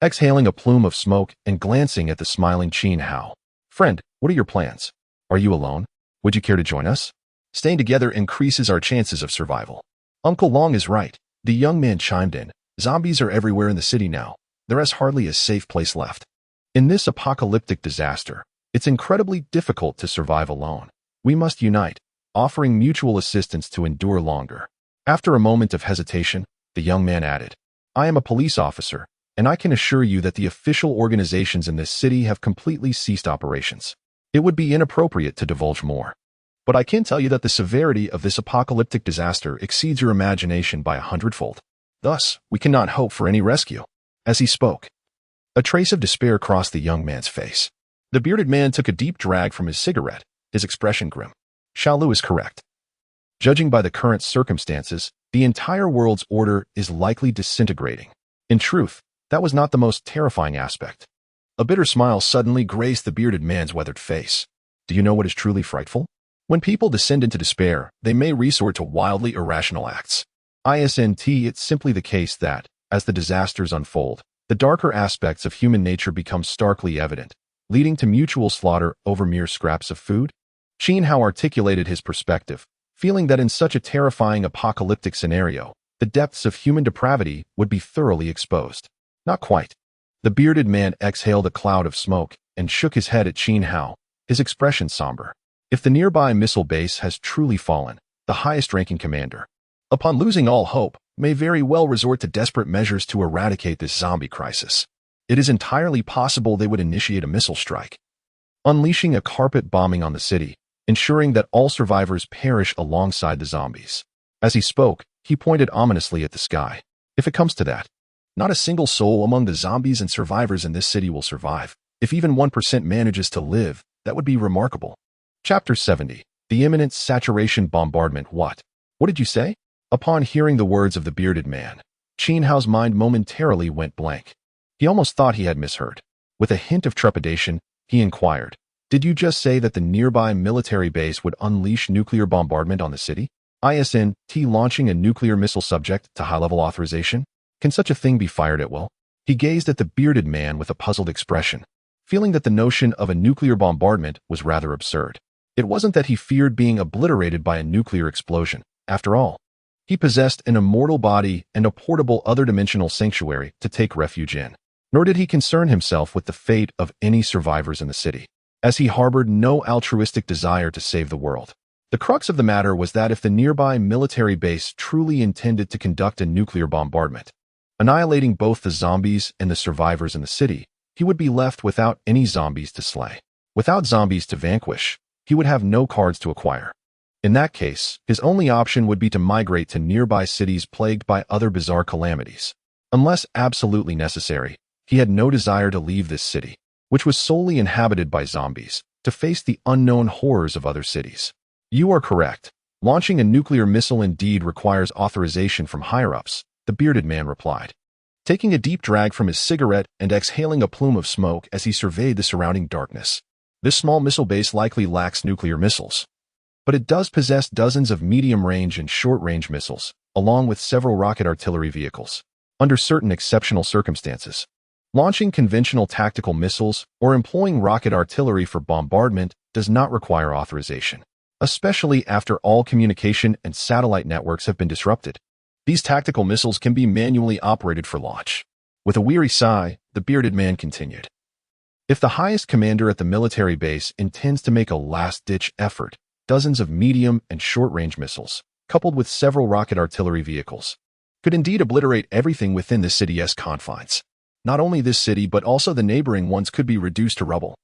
exhaling a plume of smoke and glancing at the smiling Qin Hao. Friend, what are your plans? Are you alone? Would you care to join us? Staying together increases our chances of survival. Uncle Long is right, the young man chimed in. Zombies are everywhere in the city now. There is hardly a safe place left. In this apocalyptic disaster, it's incredibly difficult to survive alone. We must unite, offering mutual assistance to endure longer. After a moment of hesitation, the young man added, I am a police officer, and I can assure you that the official organizations in this city have completely ceased operations. It would be inappropriate to divulge more. But I can tell you that the severity of this apocalyptic disaster exceeds your imagination by 100-fold. Thus, we cannot hope for any rescue. As he spoke, a trace of despair crossed the young man's face. The bearded man took a deep drag from his cigarette, his expression grim. Xiaolu is correct. Judging by the current circumstances, the entire world's order is likely disintegrating. In truth, that was not the most terrifying aspect. A bitter smile suddenly graced the bearded man's weathered face. Do you know what is truly frightful? When people descend into despair, they may resort to wildly irrational acts. It's simply the case that, as the disasters unfold, the darker aspects of human nature become starkly evident, leading to mutual slaughter over mere scraps of food. Qin Hao articulated his perspective, feeling that in such a terrifying apocalyptic scenario, the depths of human depravity would be thoroughly exposed. Not quite. The bearded man exhaled a cloud of smoke and shook his head at Qin Hao, his expression somber. If the nearby missile base has truly fallen, the highest-ranking commander, upon losing all hope, may very well resort to desperate measures to eradicate this zombie crisis. It is entirely possible they would initiate a missile strike, unleashing a carpet bombing on the city, ensuring that all survivors perish alongside the zombies. As he spoke, he pointed ominously at the sky. If it comes to that, not a single soul among the zombies and survivors in this city will survive. If even 1% manages to live, that would be remarkable. Chapter 70. The Imminent Saturation Bombardment. What did you say? Upon hearing the words of the bearded man, Qin Hao's mind momentarily went blank. He almost thought he had misheard. With a hint of trepidation, he inquired, Did you just say that the nearby military base would unleash nuclear bombardment on the city? ISNT launching a nuclear missile subject to high-level authorization? Can such a thing be fired at will? He gazed at the bearded man with a puzzled expression, feeling that the notion of a nuclear bombardment was rather absurd. It wasn't that he feared being obliterated by a nuclear explosion. After all, he possessed an immortal body and a portable other-dimensional sanctuary to take refuge in. Nor did he concern himself with the fate of any survivors in the city, as he harbored no altruistic desire to save the world. The crux of the matter was that if the nearby military base truly intended to conduct a nuclear bombardment, annihilating both the zombies and the survivors in the city, he would be left without any zombies to slay. Without zombies to vanquish, he would have no cards to acquire. In that case, his only option would be to migrate to nearby cities plagued by other bizarre calamities. Unless absolutely necessary, he had no desire to leave this city, which was solely inhabited by zombies, to face the unknown horrors of other cities. You are correct. Launching a nuclear missile indeed requires authorization from higher-ups, the bearded man replied, taking a deep drag from his cigarette and exhaling a plume of smoke as he surveyed the surrounding darkness. This small missile base likely lacks nuclear missiles, but it does possess dozens of medium-range and short-range missiles, along with several rocket artillery vehicles. Under certain exceptional circumstances, launching conventional tactical missiles or employing rocket artillery for bombardment does not require authorization, especially after all communication and satellite networks have been disrupted. These tactical missiles can be manually operated for launch. With a weary sigh, the bearded man continued. If the highest commander at the military base intends to make a last-ditch effort, dozens of medium and short-range missiles, coupled with several rocket artillery vehicles, could indeed obliterate everything within the city's confines. Not only this city but also the neighboring ones could be reduced to rubble.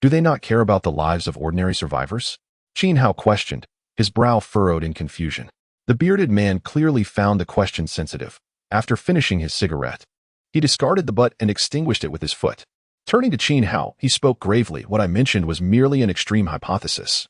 Do they not care about the lives of ordinary survivors? Qin Hao questioned, his brow furrowed in confusion. The bearded man clearly found the question sensitive. After finishing his cigarette, he discarded the butt and extinguished it with his foot. Turning to Qin Hao, he spoke gravely. What I mentioned was merely an extreme hypothesis.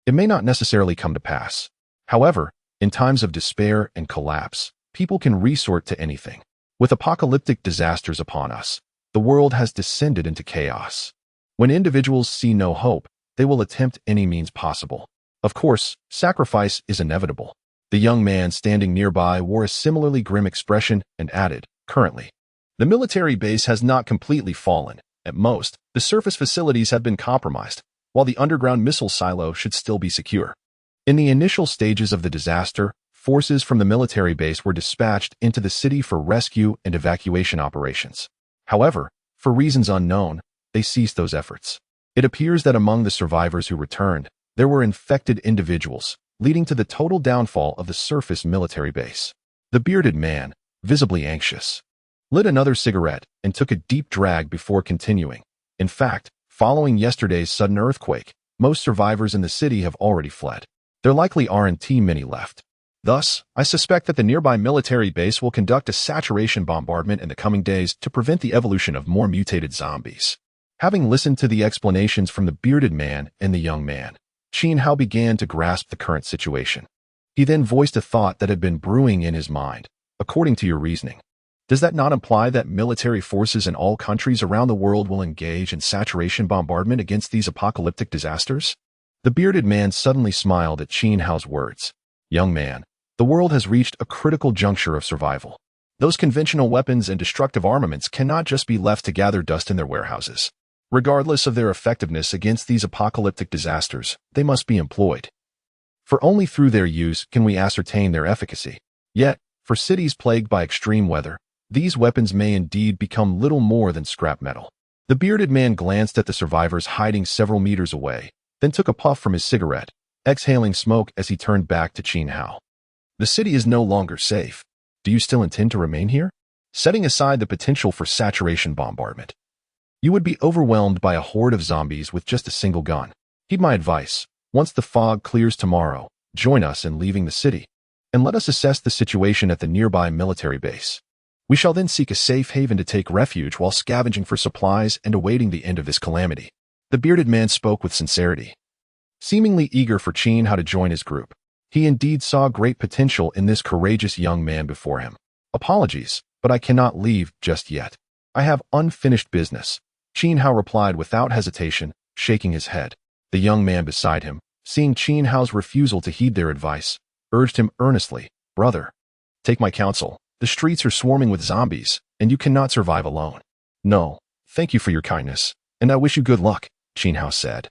It may not necessarily come to pass. However, in times of despair and collapse, people can resort to anything. With apocalyptic disasters upon us, the world has descended into chaos. When individuals see no hope, they will attempt any means possible. Of course, sacrifice is inevitable. The young man standing nearby wore a similarly grim expression and added, currently, the military base has not completely fallen. At most, the surface facilities have been compromised, while the underground missile silo should still be secure. In the initial stages of the disaster, forces from the military base were dispatched into the city for rescue and evacuation operations. However, for reasons unknown, they ceased those efforts. It appears that among the survivors who returned, there were infected individuals, leading to the total downfall of the surface military base. The bearded man, visibly anxious, lit another cigarette and took a deep drag before continuing. In fact, following yesterday's sudden earthquake, most survivors in the city have already fled. There likely aren't many left. Thus, I suspect that the nearby military base will conduct a saturation bombardment in the coming days to prevent the evolution of more mutated zombies. Having listened to the explanations from the bearded man and the young man, Qin Hao began to grasp the current situation. He then voiced a thought that had been brewing in his mind. According to your reasoning, does that not imply that military forces in all countries around the world will engage in saturation bombardment against these apocalyptic disasters? The bearded man suddenly smiled at Qin Hao's words. Young man, the world has reached a critical juncture of survival. Those conventional weapons and destructive armaments cannot just be left to gather dust in their warehouses. Regardless of their effectiveness against these apocalyptic disasters, they must be employed. For only through their use can we ascertain their efficacy. Yet, for cities plagued by extreme weather, these weapons may indeed become little more than scrap metal. The bearded man glanced at the survivors hiding several meters away, then took a puff from his cigarette, exhaling smoke as he turned back to Qin Hao. The city is no longer safe. Do you still intend to remain here? Setting aside the potential for saturation bombardment, you would be overwhelmed by a horde of zombies with just a single gun. Heed my advice. Once the fog clears tomorrow, join us in leaving the city, and let us assess the situation at the nearby military base. We shall then seek a safe haven to take refuge while scavenging for supplies and awaiting the end of this calamity. The bearded man spoke with sincerity. Seemingly eager for Qin Hao to join his group, he indeed saw great potential in this courageous young man before him. Apologies, but I cannot leave just yet. I have unfinished business. Qin Hao replied without hesitation, shaking his head. The young man beside him, seeing Qin Hao's refusal to heed their advice, urged him earnestly, "Brother, take my counsel. The streets are swarming with zombies, and you cannot survive alone." "No, thank you for your kindness, and I wish you good luck," Qin Hao said,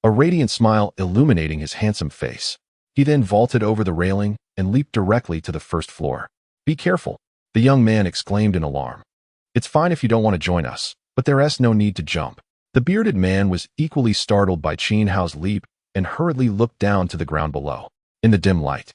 a radiant smile illuminating his handsome face. He then vaulted over the railing and leaped directly to the first floor. "Be careful," the young man exclaimed in alarm. "It's fine if you don't want to join us, but there's no need to jump." The bearded man was equally startled by Qin Hao's leap and hurriedly looked down to the ground below. In the dim light,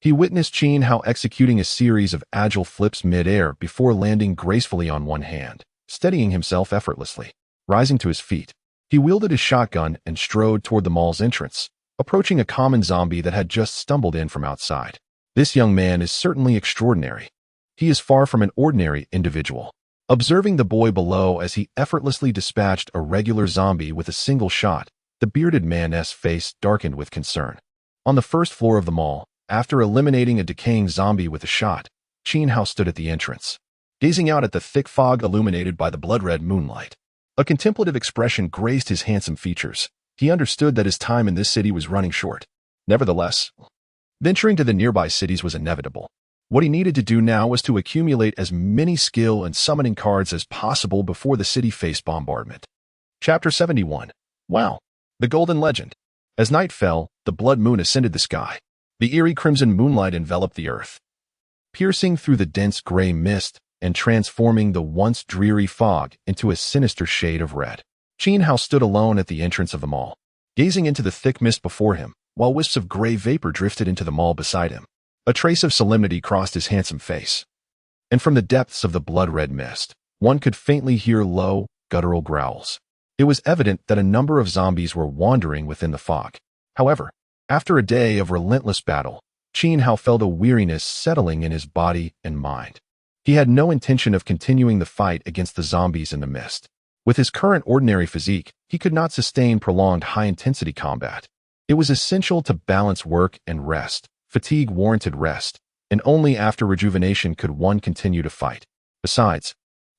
he witnessed Qin Hao executing a series of agile flips mid-air before landing gracefully on one hand, steadying himself effortlessly. Rising to his feet, he wielded his shotgun and strode toward the mall's entrance, approaching a common zombie that had just stumbled in from outside. This young man is certainly extraordinary. He is far from an ordinary individual. Observing the boy below as he effortlessly dispatched a regular zombie with a single shot, the bearded man's face darkened with concern. On the first floor of the mall, after eliminating a decaying zombie with a shot, Qin Hao stood at the entrance, gazing out at the thick fog illuminated by the blood-red moonlight. A contemplative expression graced his handsome features. He understood that his time in this city was running short. Nevertheless, venturing to the nearby cities was inevitable. What he needed to do now was to accumulate as many skill and summoning cards as possible before the city faced bombardment. Chapter 71. Wow. The Golden Legend. As night fell, the blood moon ascended the sky. The eerie crimson moonlight enveloped the earth, piercing through the dense gray mist and transforming the once dreary fog into a sinister shade of red. Qin Hao stood alone at the entrance of the mall, gazing into the thick mist before him, while wisps of gray vapor drifted into the mall beside him. A trace of solemnity crossed his handsome face, and from the depths of the blood-red mist, one could faintly hear low, guttural growls. It was evident that a number of zombies were wandering within the fog. However, after a day of relentless battle, Qin Hao felt a weariness settling in his body and mind. He had no intention of continuing the fight against the zombies in the mist. With his current ordinary physique, he could not sustain prolonged high-intensity combat. It was essential to balance work and rest. Fatigue warranted rest, and only after rejuvenation could one continue to fight. Besides,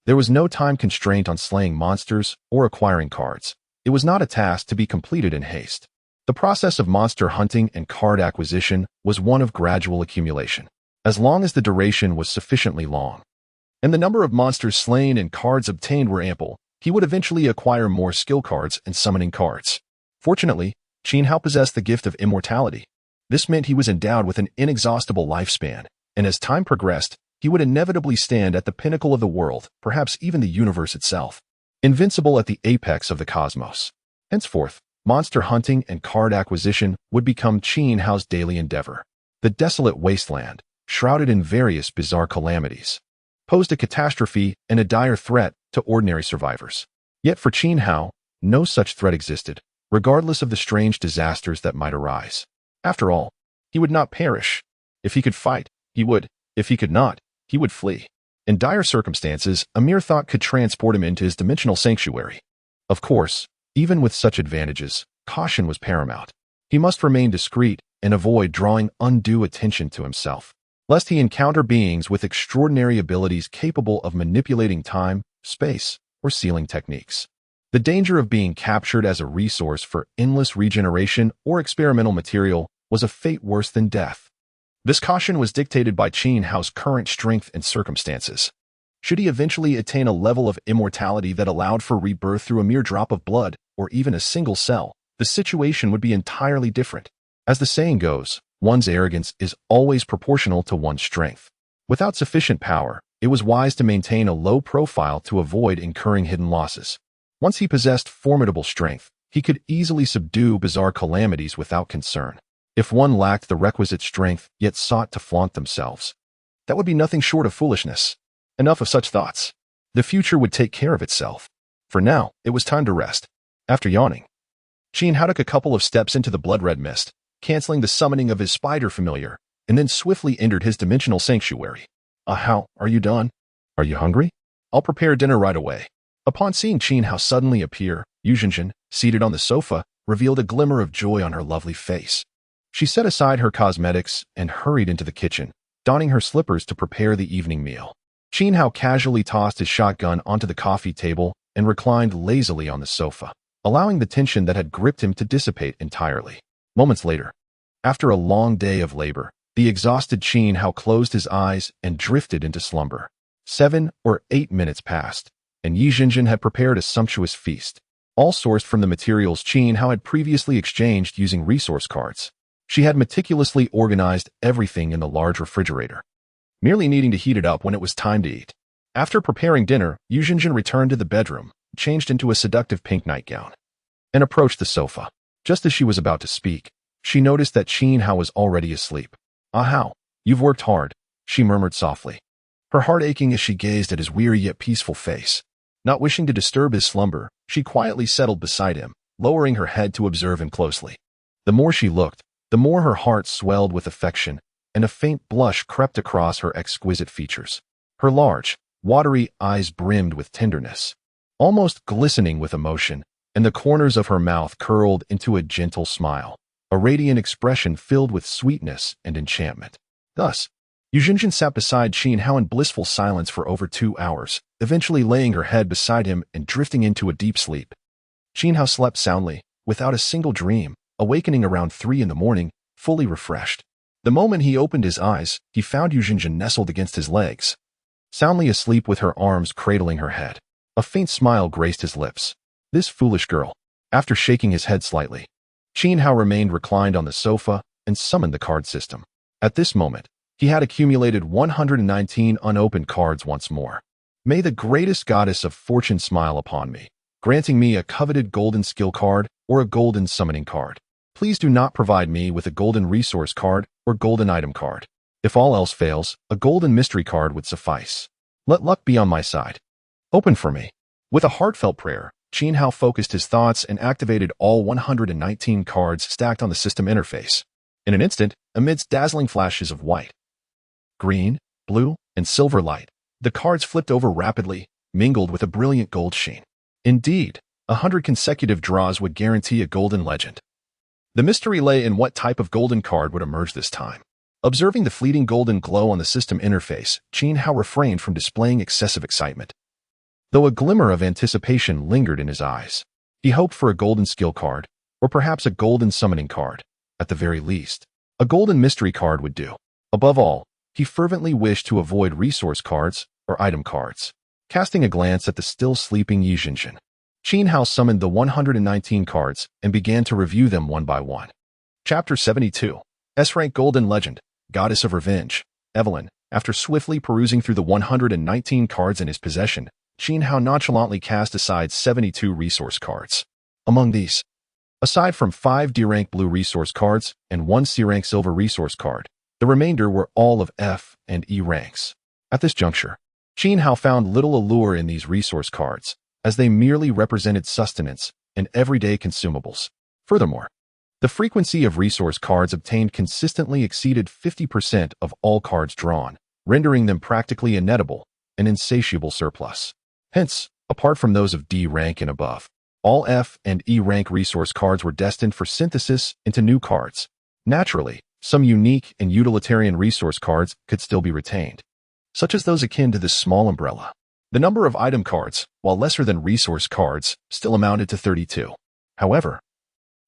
there was no time constraint on slaying monsters or acquiring cards. It was not a task to be completed in haste. The process of monster hunting and card acquisition was one of gradual accumulation, as long as the duration was sufficiently long, and the number of monsters slain and cards obtained were ample, he would eventually acquire more skill cards and summoning cards. Fortunately, Qin Hao possessed the gift of immortality. This meant he was endowed with an inexhaustible lifespan, and as time progressed, he would inevitably stand at the pinnacle of the world, perhaps even the universe itself, invincible at the apex of the cosmos. Henceforth, monster hunting and card acquisition would become Qin Hao's daily endeavor. The desolate wasteland, shrouded in various bizarre calamities, posed a catastrophe and a dire threat to ordinary survivors. Yet for Qin Hao, no such threat existed, regardless of the strange disasters that might arise. After all, he would not perish. If he could fight, he would. If he could not, he would flee. In dire circumstances, a mere thought could transport him into his dimensional sanctuary. Of course, even with such advantages, caution was paramount. He must remain discreet and avoid drawing undue attention to himself, lest he encounter beings with extraordinary abilities capable of manipulating time, space, or sealing techniques. The danger of being captured as a resource for endless regeneration or experimental material was a fate worse than death. This caution was dictated by Qin Hao's current strength and circumstances. Should he eventually attain a level of immortality that allowed for rebirth through a mere drop of blood or even a single cell, the situation would be entirely different. As the saying goes, one's arrogance is always proportional to one's strength. Without sufficient power, it was wise to maintain a low profile to avoid incurring hidden losses. Once he possessed formidable strength, he could easily subdue bizarre calamities without concern. If one lacked the requisite strength yet sought to flaunt themselves, that would be nothing short of foolishness. Enough of such thoughts. The future would take care of itself. For now, it was time to rest. After yawning, Qin Hao took a couple of steps into the blood-red mist, canceling the summoning of his spider familiar, and then swiftly entered his dimensional sanctuary. How, are you done? Are you hungry? I'll prepare dinner right away. Upon seeing Qin Hao suddenly appear, Yu Zhenjin, seated on the sofa, revealed a glimmer of joy on her lovely face. She set aside her cosmetics and hurried into the kitchen, donning her slippers to prepare the evening meal. Qin Hao casually tossed his shotgun onto the coffee table and reclined lazily on the sofa. allowing the tension that had gripped him to dissipate entirely. Moments later, after a long day of labor, the exhausted Qin Hao closed his eyes and drifted into slumber. 7 or 8 minutes passed, and Yi Jinjin had prepared a sumptuous feast, all sourced from the materials Qin Hao had previously exchanged using resource cards. She had meticulously organized everything in the large refrigerator, merely needing to heat it up when it was time to eat. After preparing dinner, Yi Jinjin returned to the bedroom, changed into a seductive pink nightgown, and approached the sofa. Just as she was about to speak, she noticed that Qin Hao was already asleep. "Ah Hao, you've worked hard," she murmured softly, her heart aching as she gazed at his weary yet peaceful face. Not wishing to disturb his slumber, she quietly settled beside him, lowering her head to observe him closely. The more she looked, the more her heart swelled with affection, and a faint blush crept across her exquisite features. Her large, watery eyes brimmed with tenderness, almost glistening with emotion, and the corners of her mouth curled into a gentle smile, a radiant expression filled with sweetness and enchantment. Thus, Yi Jinjin sat beside Qin Hao in blissful silence for over 2 hours, eventually laying her head beside him and drifting into a deep sleep. Qin Hao slept soundly, without a single dream, awakening around 3 in the morning, fully refreshed. The moment he opened his eyes, he found Yi Jinjin nestled against his legs, soundly asleep with her arms cradling her head. A faint smile graced his lips. This foolish girl. After shaking his head slightly, Qin Hao remained reclined on the sofa and summoned the card system. At this moment, he had accumulated 119 unopened cards once more. "May the greatest goddess of fortune smile upon me, granting me a coveted golden skill card or a golden summoning card. Please do not provide me with a golden resource card or golden item card. If all else fails, a golden mystery card would suffice. Let luck be on my side. Open for me." With a heartfelt prayer, Qin Hao focused his thoughts and activated all 119 cards stacked on the system interface. In an instant, amidst dazzling flashes of white, green, blue, and silver light, the cards flipped over rapidly, mingled with a brilliant gold sheen. Indeed, 100 consecutive draws would guarantee a golden legend. The mystery lay in what type of golden card would emerge this time. Observing the fleeting golden glow on the system interface, Qin Hao refrained from displaying excessive excitement. Though a glimmer of anticipation lingered in his eyes, he hoped for a golden skill card, or perhaps a golden summoning card. At the very least, a golden mystery card would do. Above all, he fervently wished to avoid resource cards or item cards. Casting a glance at the still sleeping Yi Jinjin, Qin Hao summoned the 119 cards and began to review them one by one. Chapter 72. S-Rank Golden Legend, Goddess of Revenge, Evelyn. After swiftly perusing through the 119 cards in his possession, Qin Hao nonchalantly cast aside 72 resource cards. Among these, aside from 5 D-Rank Blue resource cards and 1 C-Rank Silver resource card, the remainder were all of F and E ranks. At this juncture, Qin Hao found little allure in these resource cards, as they merely represented sustenance and everyday consumables. Furthermore, the frequency of resource cards obtained consistently exceeded 50% of all cards drawn, rendering them practically inettable, an insatiable surplus. Hence, apart from those of D rank and above, all F and E rank resource cards were destined for synthesis into new cards. Naturally, some unique and utilitarian resource cards could still be retained, such as those akin to this small umbrella. The number of item cards, while lesser than resource cards, still amounted to 32. However,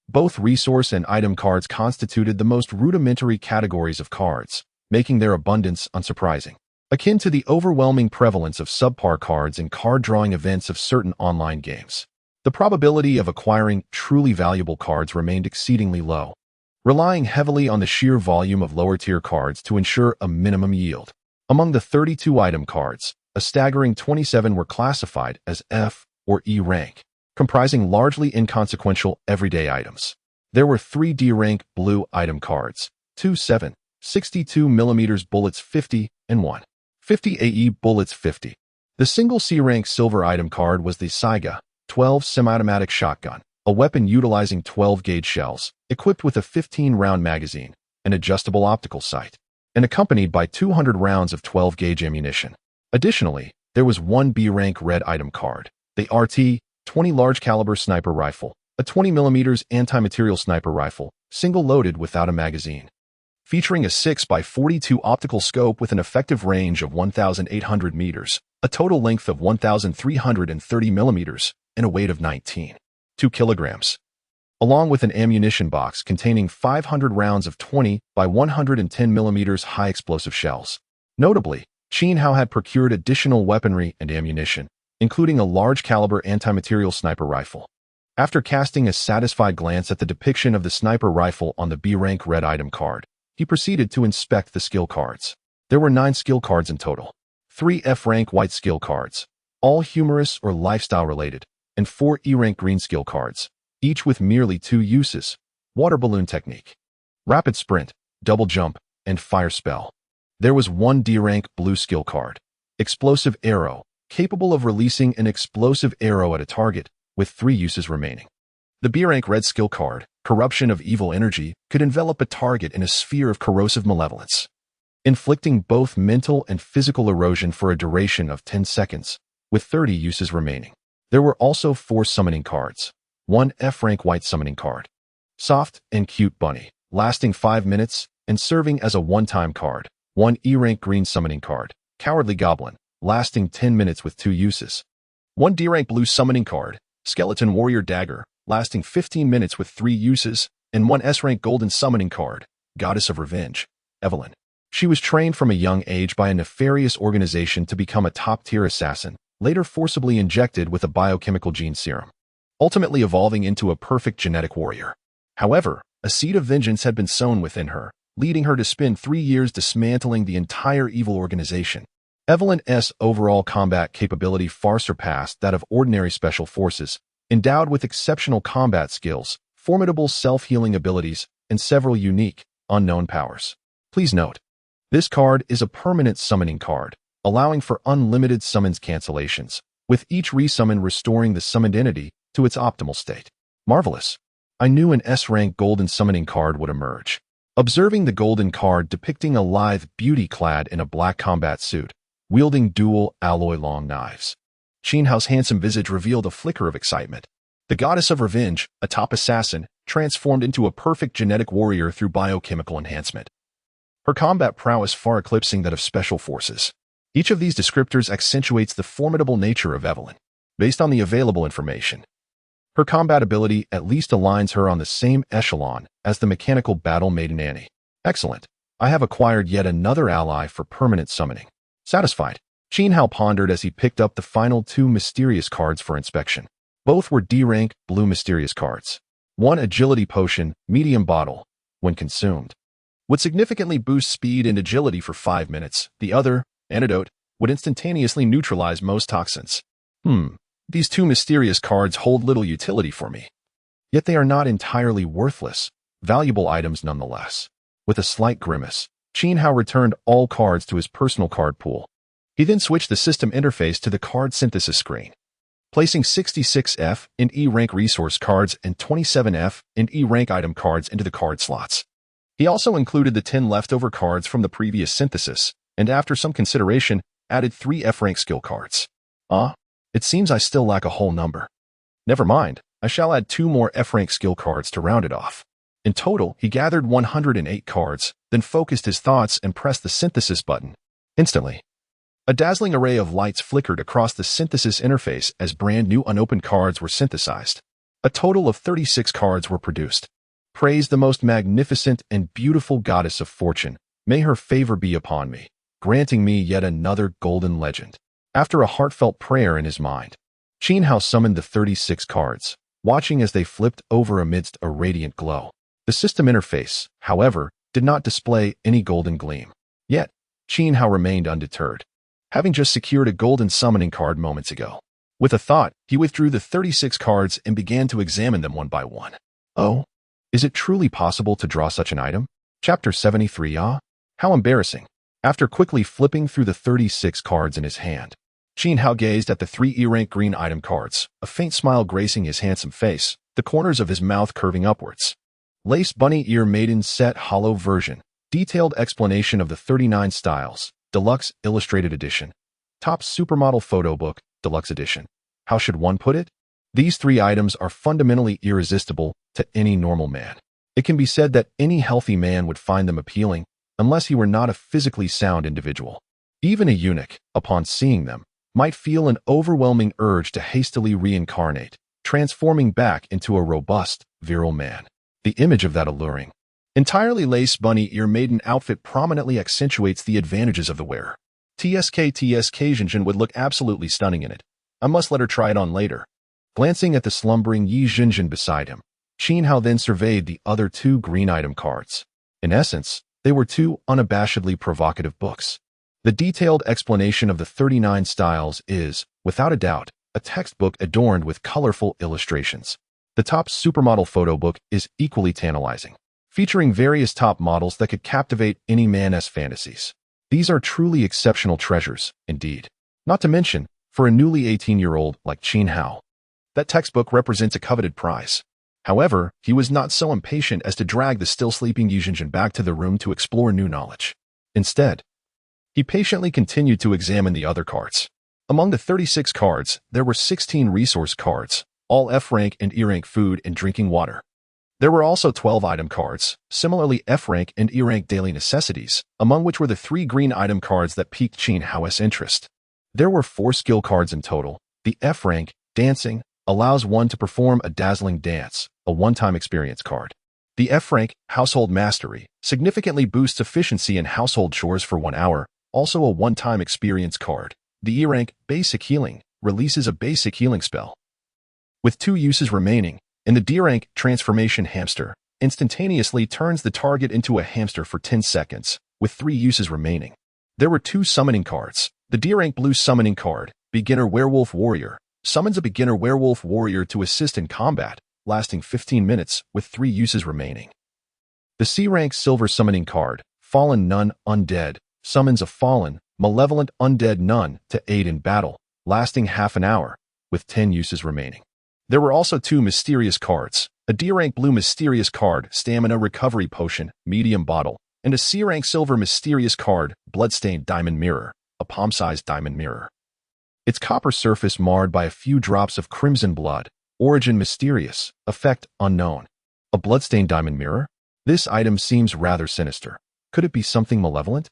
both resource and item cards constituted the most rudimentary categories of cards, making their abundance unsurprising. Akin to the overwhelming prevalence of subpar cards in card-drawing events of certain online games, the probability of acquiring truly valuable cards remained exceedingly low, relying heavily on the sheer volume of lower-tier cards to ensure a minimum yield. Among the 32 item cards, a staggering 27 were classified as F or E rank, comprising largely inconsequential everyday items. There were 3 D-Rank Blue item cards, 2 7, 62mm bullets 50, and 1 50 AE bullets 50. The single C-Rank Silver item card was the Saiga 12 semi-automatic shotgun, a weapon utilizing 12-gauge shells, equipped with a 15-round magazine, an adjustable optical sight, and accompanied by 200 rounds of 12-gauge ammunition. Additionally, there was 1 B-Rank Red item card, the RT-20 large-caliber sniper rifle, a 20mm anti-material sniper rifle, single-loaded without a magazine, featuring a 6x42 optical scope with an effective range of 1,800 meters, a total length of 1,330 millimeters, and a weight of 19 2 kilograms, along with an ammunition box containing 500 rounds of 20 by 110 millimeters high explosive shells. Notably, Qin Hao had procured additional weaponry and ammunition, including a large-caliber anti-material sniper rifle. After casting a satisfied glance at the depiction of the sniper rifle on the B-rank red item card, he proceeded to inspect the skill cards. There were 9 skill cards in total, 3 F-rank white skill cards, all humorous or lifestyle-related, and 4 E-rank green skill cards, each with merely 2 uses: water balloon technique, rapid sprint, double jump, and fire spell. There was 1 D-rank blue skill card, explosive arrow, capable of releasing an explosive arrow at a target, with 3 uses remaining. The B-rank red skill card, corruption of evil energy, could envelop a target in a sphere of corrosive malevolence, inflicting both mental and physical erosion for a duration of 10 seconds, with 30 uses remaining. There were also 4 summoning cards, 1 F-rank white summoning card, soft and cute bunny, lasting 5 minutes and serving as a one-time card, 1 E-rank green summoning card, cowardly goblin, lasting 10 minutes with 2 uses, 1 D-rank blue summoning card, skeleton warrior dagger, lasting 15 minutes with 3 uses, and 1 S-rank golden summoning card, goddess of revenge, Evelyn. She was trained from a young age by a nefarious organization to become a top-tier assassin, later forcibly injected with a biochemical gene serum, ultimately evolving into a perfect genetic warrior. However, a seed of vengeance had been sown within her, leading her to spend 3 years dismantling the entire evil organization. Evelyn's overall combat capability far surpassed that of ordinary special forces, endowed with exceptional combat skills, formidable self-healing abilities, and several unique, unknown powers. Please note, this card is a permanent summoning card, allowing for unlimited summons cancellations, with each resummon restoring the summoned entity to its optimal state. Marvelous. I knew an S-rank golden summoning card would emerge. Observing the golden card depicting a lithe beauty clad in a black combat suit, wielding dual alloy long knives, Qin Hao's handsome visage revealed a flicker of excitement. The goddess of revenge, a top assassin, transformed into a perfect genetic warrior through biochemical enhancement, her combat prowess far eclipsing that of special forces. Each of these descriptors accentuates the formidable nature of Evelyn. Based on the available information, her combat ability at least aligns her on the same echelon as the mechanical battle maiden Annie. Excellent. I have acquired yet another ally for permanent summoning. Satisfied, Qin Hao pondered as he picked up the final 2 mysterious cards for inspection. Both were D-rank blue mysterious cards. 1 agility potion, medium bottle, when consumed, would significantly boost speed and agility for 5 minutes. The other, antidote, would instantaneously neutralize most toxins. These 2 mysterious cards hold little utility for me. Yet they are not entirely worthless, valuable items nonetheless. With a slight grimace, Qin Hao returned all cards to his personal card pool. He then switched the system interface to the card synthesis screen, placing 66 F and E rank resource cards and 27 F and E rank item cards into the card slots. He also included the 10 leftover cards from the previous synthesis, and after some consideration, added 3 F rank skill cards. It seems I still lack a whole number. Never mind, I shall add 2 more F rank skill cards to round it off. In total, he gathered 108 cards, then focused his thoughts and pressed the synthesis button. Instantly, a dazzling array of lights flickered across the synthesis interface as brand new unopened cards were synthesized. A total of 36 cards were produced. Praise the most magnificent and beautiful goddess of fortune. May her favor be upon me, granting me yet another golden legend. After a heartfelt prayer in his mind, Qin Hao summoned the 36 cards, watching as they flipped over amidst a radiant glow. The system interface, however, did not display any golden gleam. Yet, Qin Hao remained undeterred, having just secured a golden summoning card moments ago. With a thought, he withdrew the 36 cards and began to examine them one by one. Oh, is it truly possible to draw such an item? Chapter 73. How embarrassing. After quickly flipping through the 36 cards in his hand, Qin Hao gazed at the 3 E-rank green item cards, a faint smile gracing his handsome face, the corners of his mouth curving upwards. Lace bunny ear maiden set hollow version. Detailed explanation of the 39 styles. Deluxe illustrated edition. Top supermodel photo book. Deluxe edition. How should one put it? These 3 items are fundamentally irresistible to any normal man. It can be said that any healthy man would find them appealing, unless he were not a physically sound individual. Even a eunuch, upon seeing them, might feel an overwhelming urge to hastily reincarnate, transforming back into a robust, virile man. The image of that alluring, entirely lace bunny ear maiden outfit prominently accentuates the advantages of the wearer. TSK Jinjin would look absolutely stunning in it. I must let her try it on later. Glancing at the slumbering Yi Jinjin beside him, Qin Hao then surveyed the other two green item cards. In essence, they were two unabashedly provocative books. The detailed explanation of the 39 styles is, without a doubt, a textbook adorned with colorful illustrations. The top supermodel photo book is equally tantalizing, featuring various top models that could captivate any man's fantasies. These are truly exceptional treasures, indeed. Not to mention, for a newly 18-year-old like Qin Hao, that textbook represents a coveted prize. However, he was not so impatient as to drag the still sleeping Yi Jinjin back to the room to explore new knowledge. Instead, he patiently continued to examine the other cards. Among the 36 cards, there were 16 resource cards, all F-rank and E-rank food and drinking water. There were also 12 item cards, similarly F-rank and E-rank daily necessities, among which were the 3 green item cards that piqued Qin Hao's interest. There were 4 skill cards in total. The F-rank, dancing, allows one to perform a dazzling dance, a one-time experience card. The F-rank, household mastery, significantly boosts efficiency in household chores for 1 hour, also a one-time experience card. The E-rank, basic healing, releases a basic healing spell. With 2 uses remaining, and the D-rank, transformation hamster, instantaneously turns the target into a hamster for 10 seconds, with 3 uses remaining. There were 2 summoning cards. The D-rank blue summoning card, beginner werewolf warrior, summons a beginner werewolf warrior to assist in combat, lasting 15 minutes, with 3 uses remaining. The C-rank silver summoning card, fallen nun undead, summons a fallen, malevolent undead nun to aid in battle, lasting half an hour, with 10 uses remaining. There were also 2 mysterious cards, a D-rank blue mysterious card, stamina recovery potion, medium bottle, and a C-rank silver mysterious card, bloodstained diamond mirror, a palm-sized diamond mirror. Its copper surface marred by a few drops of crimson blood, origin mysterious, effect unknown. A bloodstained diamond mirror? This item seems rather sinister. Could it be something malevolent?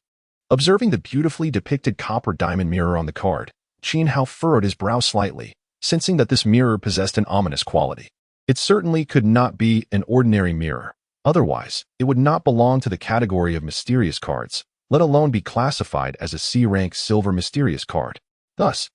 Observing the beautifully depicted copper diamond mirror on the card, Qin Hao furrowed his brow slightly, sensing that this mirror possessed an ominous quality. It certainly could not be an ordinary mirror. Otherwise, it would not belong to the category of mysterious cards, let alone be classified as a C-rank silver mysterious card. Thus,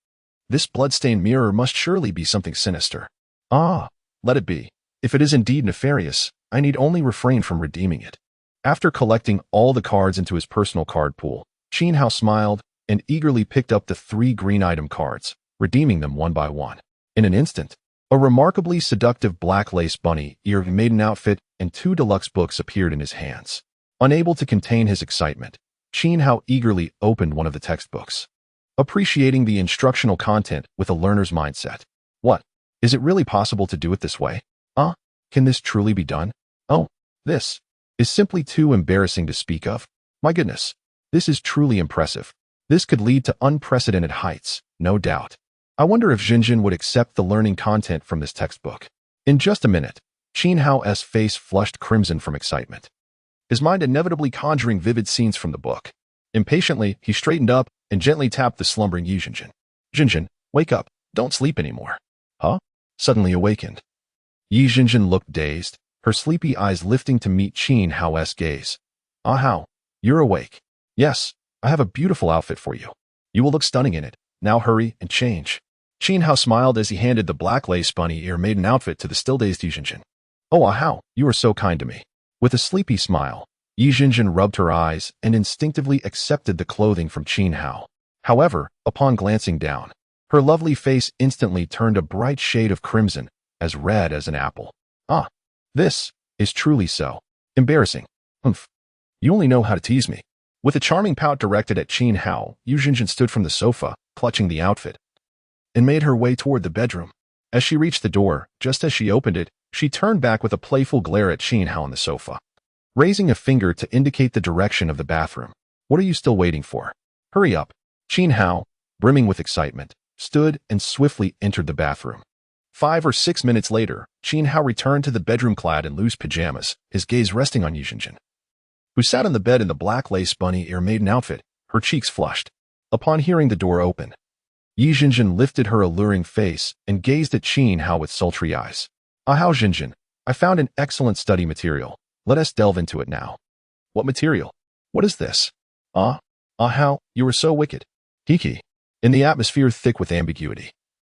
this bloodstained mirror must surely be something sinister. Ah, let it be. If it is indeed nefarious, I need only refrain from redeeming it. After collecting all the cards into his personal card pool, Qin Hao smiled and eagerly picked up the 3 green item cards, redeeming them one by one. In an instant, a remarkably seductive black lace bunny ear maiden outfit and 2 deluxe books appeared in his hands. Unable to contain his excitement, Qin Hao eagerly opened one of the textbooks, appreciating the instructional content with a learner's mindset. What? Is it really possible to do it this way? Can this truly be done? Oh, this is simply too embarrassing to speak of. My goodness, this is truly impressive. This could lead to unprecedented heights, no doubt. I wonder if Jinjin would accept the learning content from this textbook. In just a minute, Qin Hao's face flushed crimson from excitement, his mind inevitably conjuring vivid scenes from the book. Impatiently, he straightened up and gently tapped the slumbering Yi Jinjin. Jinjin, wake up, don't sleep anymore. Huh? Suddenly awakened. Yi Jinjin looked dazed, her sleepy eyes lifting to meet Qin Hao's gaze. Ah Hao, you're awake. Yes, I have a beautiful outfit for you. You will look stunning in it. Now hurry and change. Qin Hao smiled as he handed the black lace bunny ear maiden outfit to the still-dazed Yi Jinjin. Oh Ah Hao, you are so kind to me. With a sleepy smile, Yi Jinjin rubbed her eyes and instinctively accepted the clothing from Qin Hao. However, upon glancing down, her lovely face instantly turned a bright shade of crimson, as red as an apple. Ah, this is truly so embarrassing. Humph. You only know how to tease me. With a charming pout directed at Qin Hao, Yi Jinjin stood from the sofa, clutching the outfit, and made her way toward the bedroom. As she reached the door, just as she opened it, she turned back with a playful glare at Qin Hao on the sofa, raising a finger to indicate the direction of the bathroom. What are you still waiting for? Hurry up. Qin Hao, brimming with excitement, stood and swiftly entered the bathroom. 5 or 6 minutes later, Qin Hao returned to the bedroom clad in loose pajamas, his gaze resting on Yi Jinjin, who sat on the bed in the black lace bunny ear maiden outfit, her cheeks flushed. Upon hearing the door open, Yi Jinjin lifted her alluring face and gazed at Qin Hao with sultry eyes. "Ah Hao Jinjin, I found an excellent study material. Let us delve into it now." "What material? What is this?" Ah Hao, you were so wicked." Hiki. In the atmosphere thick with ambiguity,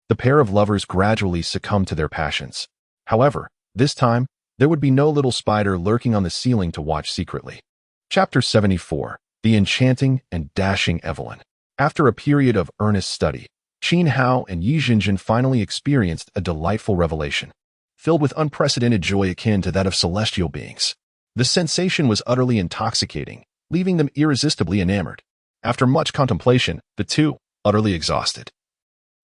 the pair of lovers gradually succumbed to their passions. However, this time, there would be no little spider lurking on the ceiling to watch secretly. Chapter 74. The Enchanting and Dashing Evelyn. After a period of earnest study, Qin Hao and Yi Jinjin finally experienced a delightful revelation, filled with unprecedented joy akin to that of celestial beings. The sensation was utterly intoxicating, leaving them irresistibly enamored. After much contemplation, the two, utterly exhausted,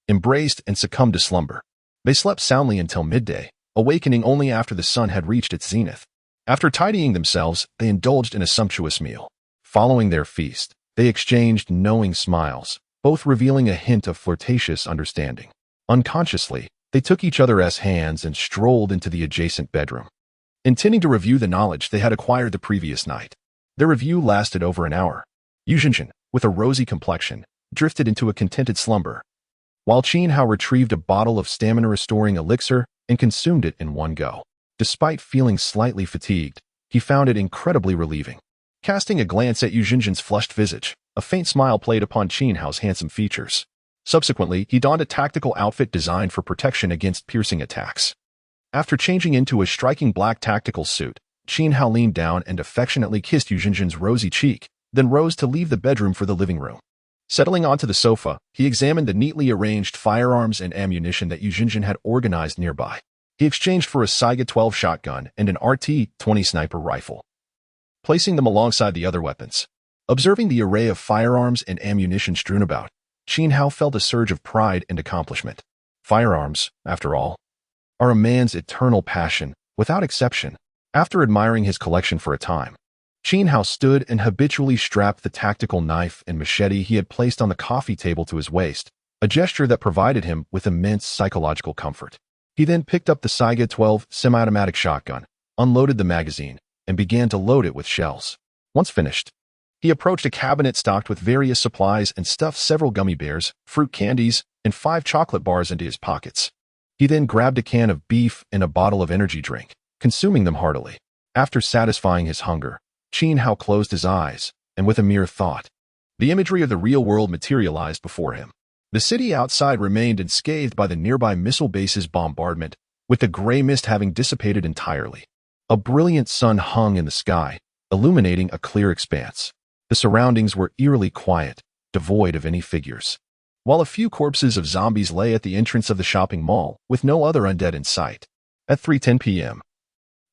embraced and succumbed to slumber. They slept soundly until midday, awakening only after the sun had reached its zenith. After tidying themselves, they indulged in a sumptuous meal. Following their feast, they exchanged knowing smiles, both revealing a hint of flirtatious understanding. Unconsciously, they took each other's hands and strolled into the adjacent bedroom, intending to review the knowledge they had acquired the previous night. Their review lasted over an hour. Yi Jinjin, with a rosy complexion, drifted into a contented slumber, while Qin Hao retrieved a bottle of stamina-restoring elixir and consumed it in one go. Despite feeling slightly fatigued, he found it incredibly relieving. Casting a glance at Yi Jinjin's flushed visage, a faint smile played upon Qin Hao's handsome features. Subsequently, he donned a tactical outfit designed for protection against piercing attacks. After changing into a striking black tactical suit, Qin Hao leaned down and affectionately kissed Yi Jinjin's rosy cheek, then rose to leave the bedroom for the living room. Settling onto the sofa, he examined the neatly arranged firearms and ammunition that Yi Jinjin had organized nearby. He exchanged for a Saiga 12 shotgun and an RT-20 sniper rifle, placing them alongside the other weapons. Observing the array of firearms and ammunition strewn about, Qin Hao felt a surge of pride and accomplishment. Firearms, after all, are a man's eternal passion, without exception. After admiring his collection for a time, Qin Hao stood and habitually strapped the tactical knife and machete he had placed on the coffee table to his waist, a gesture that provided him with immense psychological comfort. He then picked up the Saiga 12 semi-automatic shotgun, unloaded the magazine, and began to load it with shells. Once finished, he approached a cabinet stocked with various supplies and stuffed several gummy bears, fruit candies, and 5 chocolate bars into his pockets. He then grabbed a can of beef and a bottle of energy drink, consuming them heartily. After satisfying his hunger, Qin Hao closed his eyes, and with a mere thought, the imagery of the real world materialized before him. The city outside remained unscathed by the nearby missile base's bombardment, with the gray mist having dissipated entirely. A brilliant sun hung in the sky, illuminating a clear expanse. The surroundings were eerily quiet, devoid of any figures, while a few corpses of zombies lay at the entrance of the shopping mall, with no other undead in sight. At 3:10 p.m.,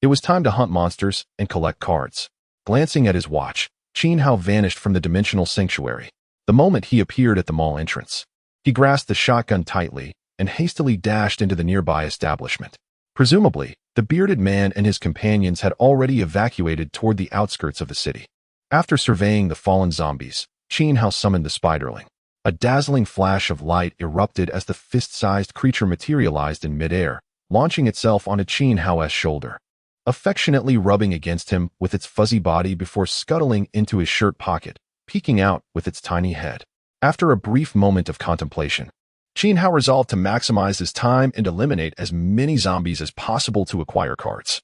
it was time to hunt monsters and collect cards. Glancing at his watch, Qin Hao vanished from the dimensional sanctuary. The moment he appeared at the mall entrance, he grasped the shotgun tightly and hastily dashed into the nearby establishment. Presumably, the bearded man and his companions had already evacuated toward the outskirts of the city. After surveying the fallen zombies, Qin Hao summoned the spiderling. A dazzling flash of light erupted as the fist-sized creature materialized in midair, launching itself onto Qin Hao's shoulder, affectionately rubbing against him with its fuzzy body before scuttling into his shirt pocket, peeking out with its tiny head. After a brief moment of contemplation, Qin Hao resolved to maximize his time and eliminate as many zombies as possible to acquire cards.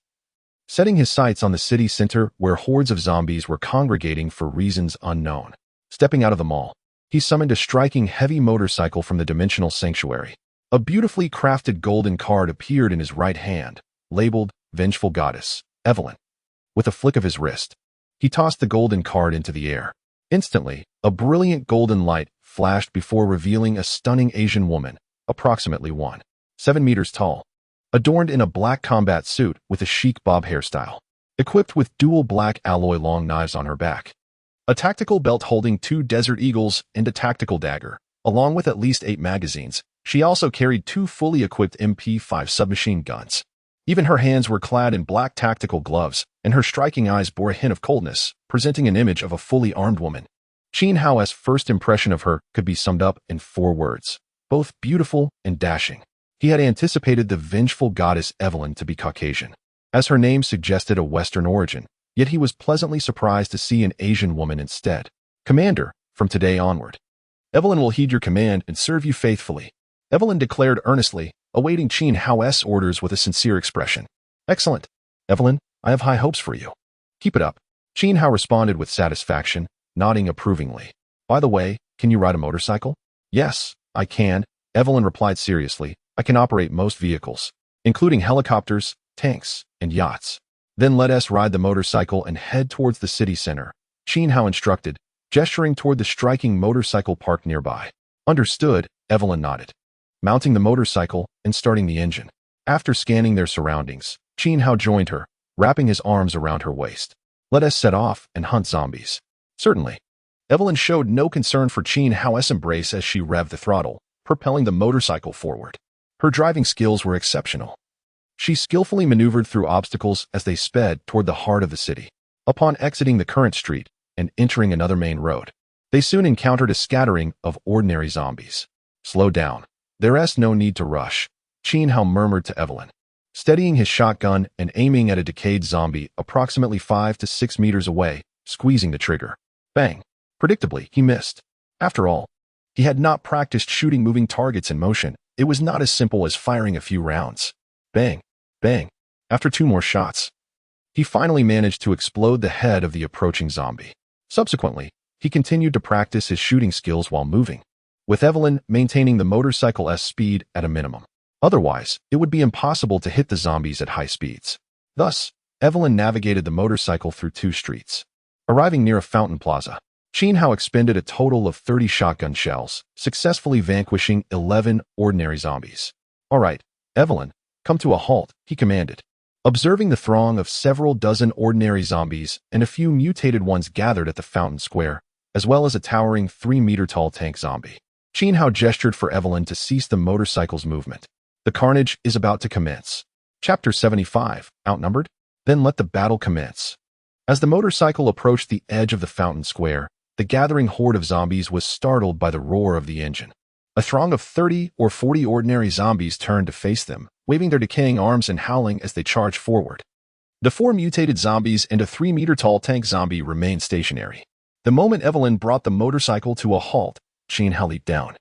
Setting his sights on the city center where hordes of zombies were congregating for reasons unknown. Stepping out of the mall, he summoned a striking heavy motorcycle from the dimensional sanctuary. A beautifully crafted golden card appeared in his right hand, labeled Vengeful Goddess, Evelyn. With a flick of his wrist, he tossed the golden card into the air. Instantly, a brilliant golden light flashed before revealing a stunning Asian woman, approximately 1.7 meters tall, adorned in a black combat suit with a chic bob hairstyle, equipped with dual black alloy long knives on her back, a tactical belt holding 2 Desert Eagles and a tactical dagger, along with at least 8 magazines. She also carried 2 fully equipped MP5 submachine guns. Even her hands were clad in black tactical gloves, and her striking eyes bore a hint of coldness, presenting an image of a fully armed woman. Qin Hao's first impression of her could be summed up in 4 words, both beautiful and dashing. He had anticipated the vengeful goddess Evelyn to be Caucasian, as her name suggested a Western origin, yet he was pleasantly surprised to see an Asian woman instead. Commander, from today onward, Evelyn will heed your command and serve you faithfully, Evelyn declared earnestly, awaiting Qin Hao's orders with a sincere expression. Excellent. Evelyn, I have high hopes for you. Keep it up. Qin Hao responded with satisfaction, nodding approvingly. By the way, can you ride a motorcycle? Yes, I can, Evelyn replied seriously. I can operate most vehicles, including helicopters, tanks, and yachts. Then let us ride the motorcycle and head towards the city center, Qin Hao instructed, gesturing toward the striking motorcycle park nearby. Understood, Evelyn nodded. Mounting the motorcycle and starting the engine. After scanning their surroundings, Qin Hao joined her, wrapping his arms around her waist. Let us set off and hunt zombies. Certainly. Evelyn showed no concern for Qin Hao's embrace as she revved the throttle, propelling the motorcycle forward. Her driving skills were exceptional. She skillfully maneuvered through obstacles as they sped toward the heart of the city. Upon exiting the current street and entering another main road, they soon encountered a scattering of ordinary zombies. Slow down. There's no need to rush, Qin Hao murmured to Evelyn, steadying his shotgun and aiming at a decayed zombie approximately 5 to 6 meters away, squeezing the trigger. Bang! Predictably, he missed. After all, he had not practiced shooting moving targets in motion. It was not as simple as firing a few rounds. Bang! Bang! After 2 more shots, he finally managed to explode the head of the approaching zombie. Subsequently, he continued to practice his shooting skills while moving, with Evelyn maintaining the motorcycle's speed at a minimum. Otherwise, it would be impossible to hit the zombies at high speeds. Thus, Evelyn navigated the motorcycle through 2 streets. Arriving near a fountain plaza, Qin Hao expended a total of 30 shotgun shells, successfully vanquishing 11 ordinary zombies. All right, Evelyn, come to a halt, he commanded. Observing the throng of several dozen ordinary zombies and a few mutated ones gathered at the fountain square, as well as a towering 3-meter-tall tank zombie, Qin Hao gestured for Evelyn to cease the motorcycle's movement. The carnage is about to commence. Chapter 75, Outnumbered? Then let the battle commence. As the motorcycle approached the edge of the fountain square, the gathering horde of zombies was startled by the roar of the engine. A throng of 30 or 40 ordinary zombies turned to face them, waving their decaying arms and howling as they charged forward. The 4 mutated zombies and a 3-meter-tall tank zombie remained stationary. The moment Evelyn brought the motorcycle to a halt, Qin Hao leaped down,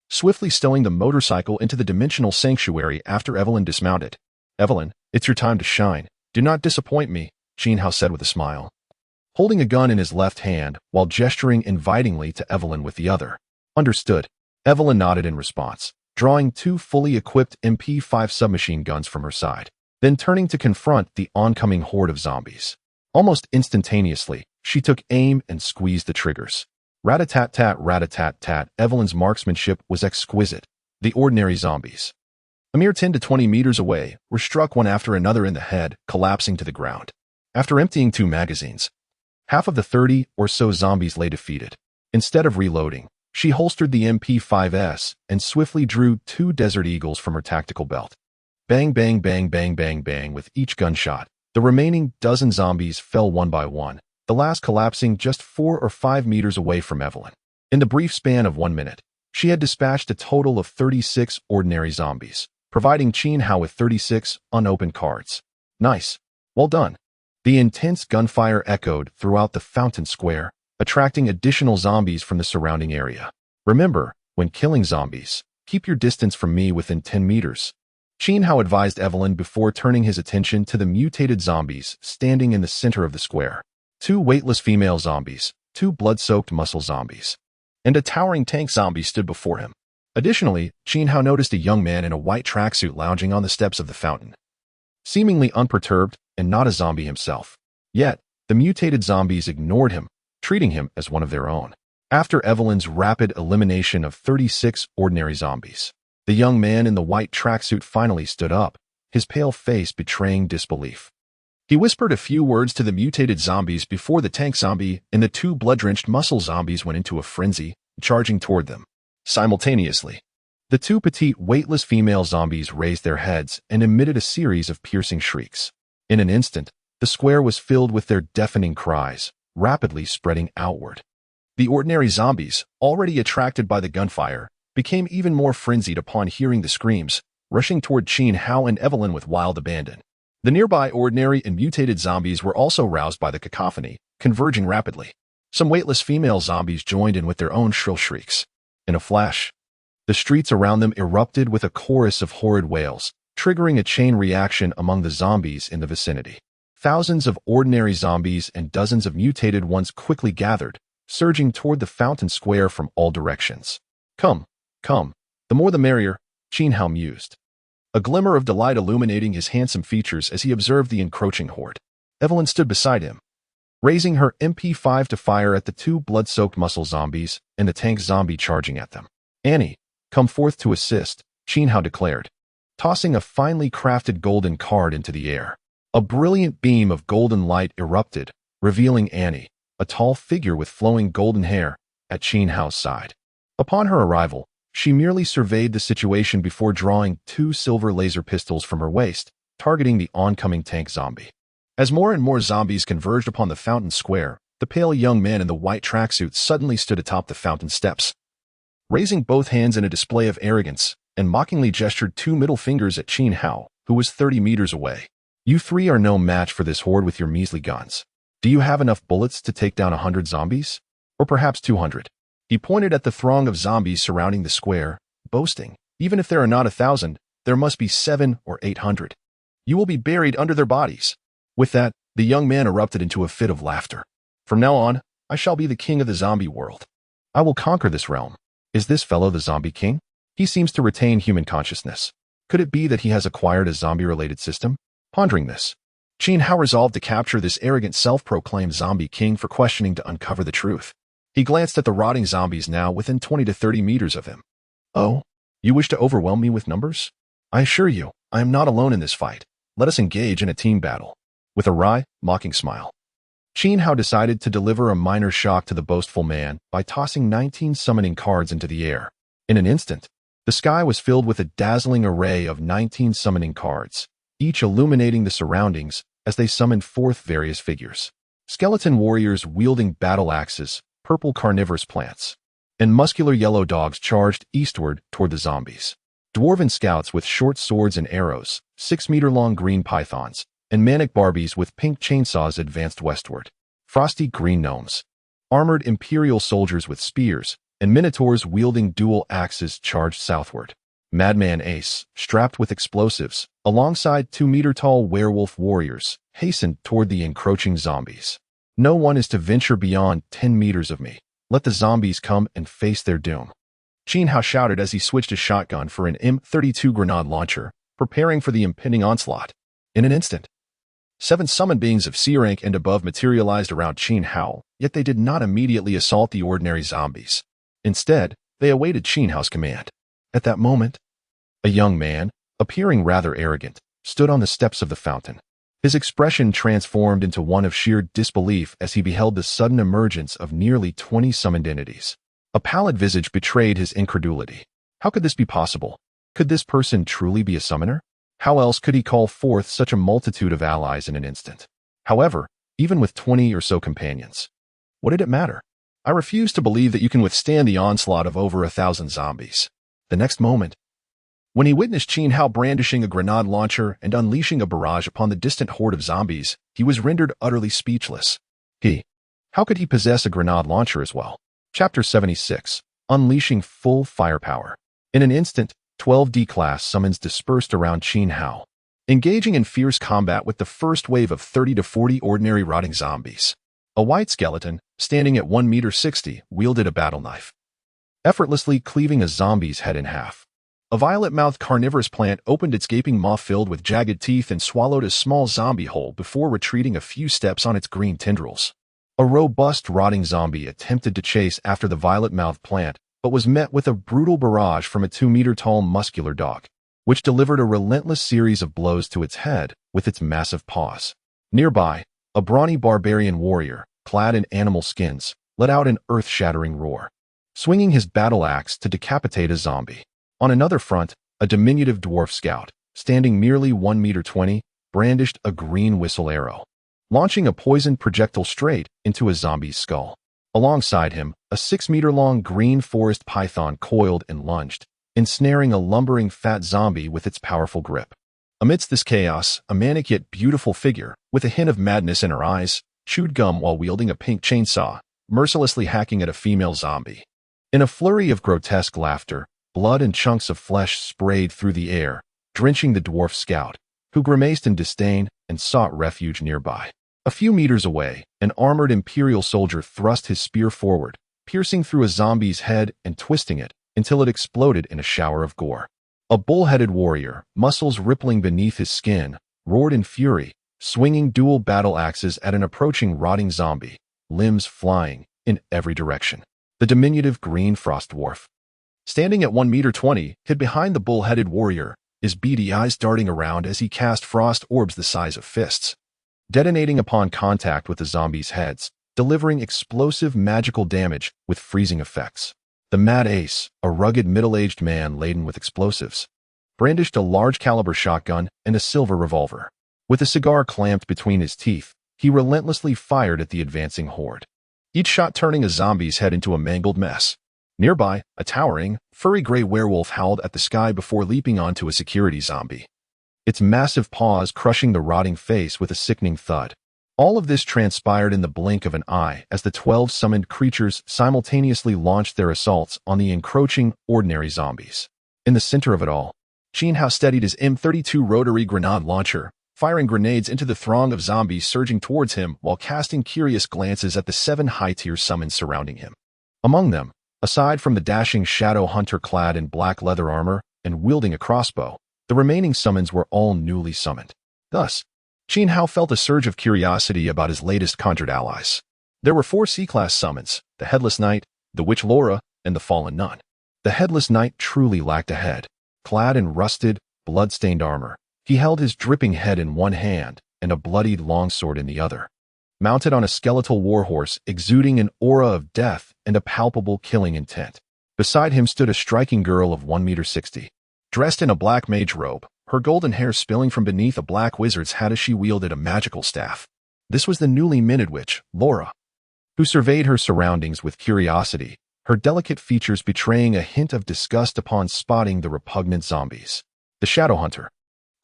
swiftly stowing the motorcycle into the dimensional sanctuary after Evelyn dismounted. Evelyn, it's your time to shine. Do not disappoint me, Qin Hao said with a smile, holding a gun in his left hand while gesturing invitingly to Evelyn with the other. Understood. Evelyn nodded in response, drawing 2 fully equipped MP5 submachine guns from her side, then turning to confront the oncoming horde of zombies. Almost instantaneously, she took aim and squeezed the triggers. Rat-a-tat-tat, rat-a-tat-tat, Evelyn's marksmanship was exquisite. The ordinary zombies, a mere 10 to 20 meters away, were struck one after another in the head, collapsing to the ground. After emptying 2 magazines, half of the 30 or so zombies lay defeated. Instead of reloading, she holstered the MP5S and swiftly drew 2 Desert Eagles from her tactical belt. Bang, bang, bang, bang, bang, bang with each gunshot. The remaining dozen zombies fell one by one, the last collapsing just 4 or 5 meters away from Evelyn. In the brief span of 1 minute, she had dispatched a total of 36 ordinary zombies, providing Qin Hao with 36 unopened cards. Nice. Well done. The intense gunfire echoed throughout the fountain square, attracting additional zombies from the surrounding area. Remember, when killing zombies, keep your distance from me within 10 meters. Qin Hao advised Evelyn before turning his attention to the mutated zombies standing in the center of the square. 2 weightless female zombies, 2 blood-soaked muscle zombies, and a towering tank zombie stood before him. Additionally, Qin Hao noticed a young man in a white tracksuit lounging on the steps of the fountain, seemingly unperturbed and not a zombie himself. Yet, the mutated zombies ignored him, treating him as one of their own. After Evelyn's rapid elimination of 36 ordinary zombies, the young man in the white tracksuit finally stood up, his pale face betraying disbelief. He whispered a few words to the mutated zombies before the tank zombie and the 2 blood-drenched muscle zombies went into a frenzy, charging toward them. Simultaneously, the 2 petite, weightless female zombies raised their heads and emitted a series of piercing shrieks. In an instant, the square was filled with their deafening cries, rapidly spreading outward. The ordinary zombies, already attracted by the gunfire, became even more frenzied upon hearing the screams, rushing toward Qin Hao and Evelyn with wild abandon. The nearby ordinary and mutated zombies were also roused by the cacophony, converging rapidly. Some weightless female zombies joined in with their own shrill shrieks. In a flash, the streets around them erupted with a chorus of horrid wails, triggering a chain reaction among the zombies in the vicinity. Thousands of ordinary zombies and dozens of mutated ones quickly gathered, surging toward the fountain square from all directions. Come, come, the more the merrier, Qin Hao mused, a glimmer of delight illuminating his handsome features as he observed the encroaching horde. Evelyn stood beside him, raising her MP5 to fire at the two blood-soaked muscle zombies and the tank zombie charging at them. Annie, come forth to assist, Qin Hao declared, tossing a finely crafted golden card into the air. A brilliant beam of golden light erupted, revealing Annie, a tall figure with flowing golden hair, at Qin Hao's side. Upon her arrival, she merely surveyed the situation before drawing two silver laser pistols from her waist, targeting the oncoming tank zombie. As more and more zombies converged upon the fountain square, the pale young man in the white tracksuit suddenly stood atop the fountain steps. Raising both hands in a display of arrogance, and mockingly gestured two middle fingers at Qin Hao, who was 30 meters away. You three are no match for this horde with your measly guns. Do you have enough bullets to take down 100 zombies? Or perhaps 200? He pointed at the throng of zombies surrounding the square, boasting, even if there are not 1,000, there must be 700 or 800. You will be buried under their bodies. With that, the young man erupted into a fit of laughter. From now on, I shall be the king of the zombie world. I will conquer this realm. Is this fellow the zombie king? He seems to retain human consciousness. Could it be that he has acquired a zombie-related system? Pondering this, Qin Hao resolved to capture this arrogant self-proclaimed zombie king for questioning to uncover the truth. He glanced at the rotting zombies now within 20 to 30 meters of him. Oh, you wish to overwhelm me with numbers? I assure you, I am not alone in this fight. Let us engage in a team battle. With a wry, mocking smile, Qin Hao decided to deliver a minor shock to the boastful man by tossing 19 summoning cards into the air. In an instant, the sky was filled with a dazzling array of 19 summoning cards, each illuminating the surroundings as they summoned forth various figures. Skeleton warriors wielding battle axes, purple carnivorous plants, and muscular yellow dogs charged eastward toward the zombies. Dwarven scouts with short swords and arrows, 6-meter-long green pythons, and manic Barbies with pink chainsaws advanced westward. Frosty green gnomes, armored imperial soldiers with spears, and minotaurs wielding dual axes charged southward. Madman Ace, strapped with explosives, alongside 2-meter-tall werewolf warriors, hastened toward the encroaching zombies. No one is to venture beyond 10 meters of me. Let the zombies come and face their doom. Qin Hao shouted as he switched his shotgun for an M32 grenade launcher, preparing for the impending onslaught. In an instant, 7 summoned beings of C rank and above materialized around Qin Hao, yet they did not immediately assault the ordinary zombies. Instead, they awaited Qin Hao's command. At that moment, a young man, appearing rather arrogant, stood on the steps of the fountain. His expression transformed into one of sheer disbelief as he beheld the sudden emergence of nearly 20 summoned entities. A pallid visage betrayed his incredulity. How could this be possible? Could this person truly be a summoner? How else could he call forth such a multitude of allies in an instant? However, even with 20 or so companions, what did it matter? I refuse to believe that you can withstand the onslaught of over 1,000 zombies. The next moment, when he witnessed Qin Hao brandishing a grenade launcher and unleashing a barrage upon the distant horde of zombies, he was rendered utterly speechless. How could he possess a grenade launcher as well? Chapter 76, Unleashing Full Firepower. In an instant, 12 D-class summons dispersed around Qin Hao, engaging in fierce combat with the first wave of 30 to 40 ordinary rotting zombies. A white skeleton, standing at 1 meter 60, wielded a battle knife, effortlessly cleaving a zombie's head in half. A violet-mouthed carnivorous plant opened its gaping maw filled with jagged teeth and swallowed a small zombie whole before retreating a few steps on its green tendrils. A robust, rotting zombie attempted to chase after the violet-mouthed plant, but was met with a brutal barrage from a 2-meter-tall muscular dog, which delivered a relentless series of blows to its head with its massive paws. Nearby, a brawny barbarian warrior, clad in animal skins, let out an earth-shattering roar, swinging his battle axe to decapitate a zombie. On another front, a diminutive dwarf scout, standing merely 1 meter 20, brandished a green whistle arrow, launching a poisoned projectile straight into a zombie's skull. Alongside him, a 6-meter-long green forest python coiled and lunged, ensnaring a lumbering fat zombie with its powerful grip. Amidst this chaos, a manic yet beautiful figure, with a hint of madness in her eyes, chewed gum while wielding a pink chainsaw, mercilessly hacking at a female zombie. In a flurry of grotesque laughter, blood and chunks of flesh sprayed through the air, drenching the dwarf scout, who grimaced in disdain and sought refuge nearby. A few meters away, an armored Imperial soldier thrust his spear forward, piercing through a zombie's head and twisting it until it exploded in a shower of gore. A bull-headed warrior, muscles rippling beneath his skin, roared in fury, swinging dual battle axes at an approaching rotting zombie, limbs flying in every direction. The diminutive green frost dwarf, standing at 1.20 meters, hid behind the bull-headed warrior, his beady eyes darting around as he cast frost orbs the size of fists, detonating upon contact with the zombies' heads, delivering explosive magical damage with freezing effects. The Mad Ace, a rugged middle-aged man laden with explosives, brandished a large-caliber shotgun and a silver revolver. With a cigar clamped between his teeth, he relentlessly fired at the advancing horde, each shot turning a zombie's head into a mangled mess. Nearby, a towering, furry gray werewolf howled at the sky before leaping onto a security zombie, its massive paws crushing the rotting face with a sickening thud. All of this transpired in the blink of an eye as the 12 summoned creatures simultaneously launched their assaults on the encroaching, ordinary zombies. In the center of it all, Qin Hao steadied his M32 rotary grenade launcher, firing grenades into the throng of zombies surging towards him while casting curious glances at the 7 high-tier summons surrounding him. Among them, aside from the dashing shadow hunter clad in black leather armor and wielding a crossbow, the remaining summons were all newly summoned. Thus, Qin Hao felt a surge of curiosity about his latest conjured allies. There were 4 C-class summons: the Headless Knight, the Witch Laura, and the Fallen Nun. The Headless Knight truly lacked a head. Clad in rusted, blood-stained armor, he held his dripping head in one hand and a bloodied longsword in the other. Mounted on a skeletal warhorse exuding an aura of death and a palpable killing intent. Beside him stood a striking girl of 1.60 meters. Dressed in a black mage robe, her golden hair spilling from beneath a black wizard's hat as she wielded a magical staff. This was the newly minted witch, Laura, who surveyed her surroundings with curiosity, her delicate features betraying a hint of disgust upon spotting the repugnant zombies. The Shadow Hunter,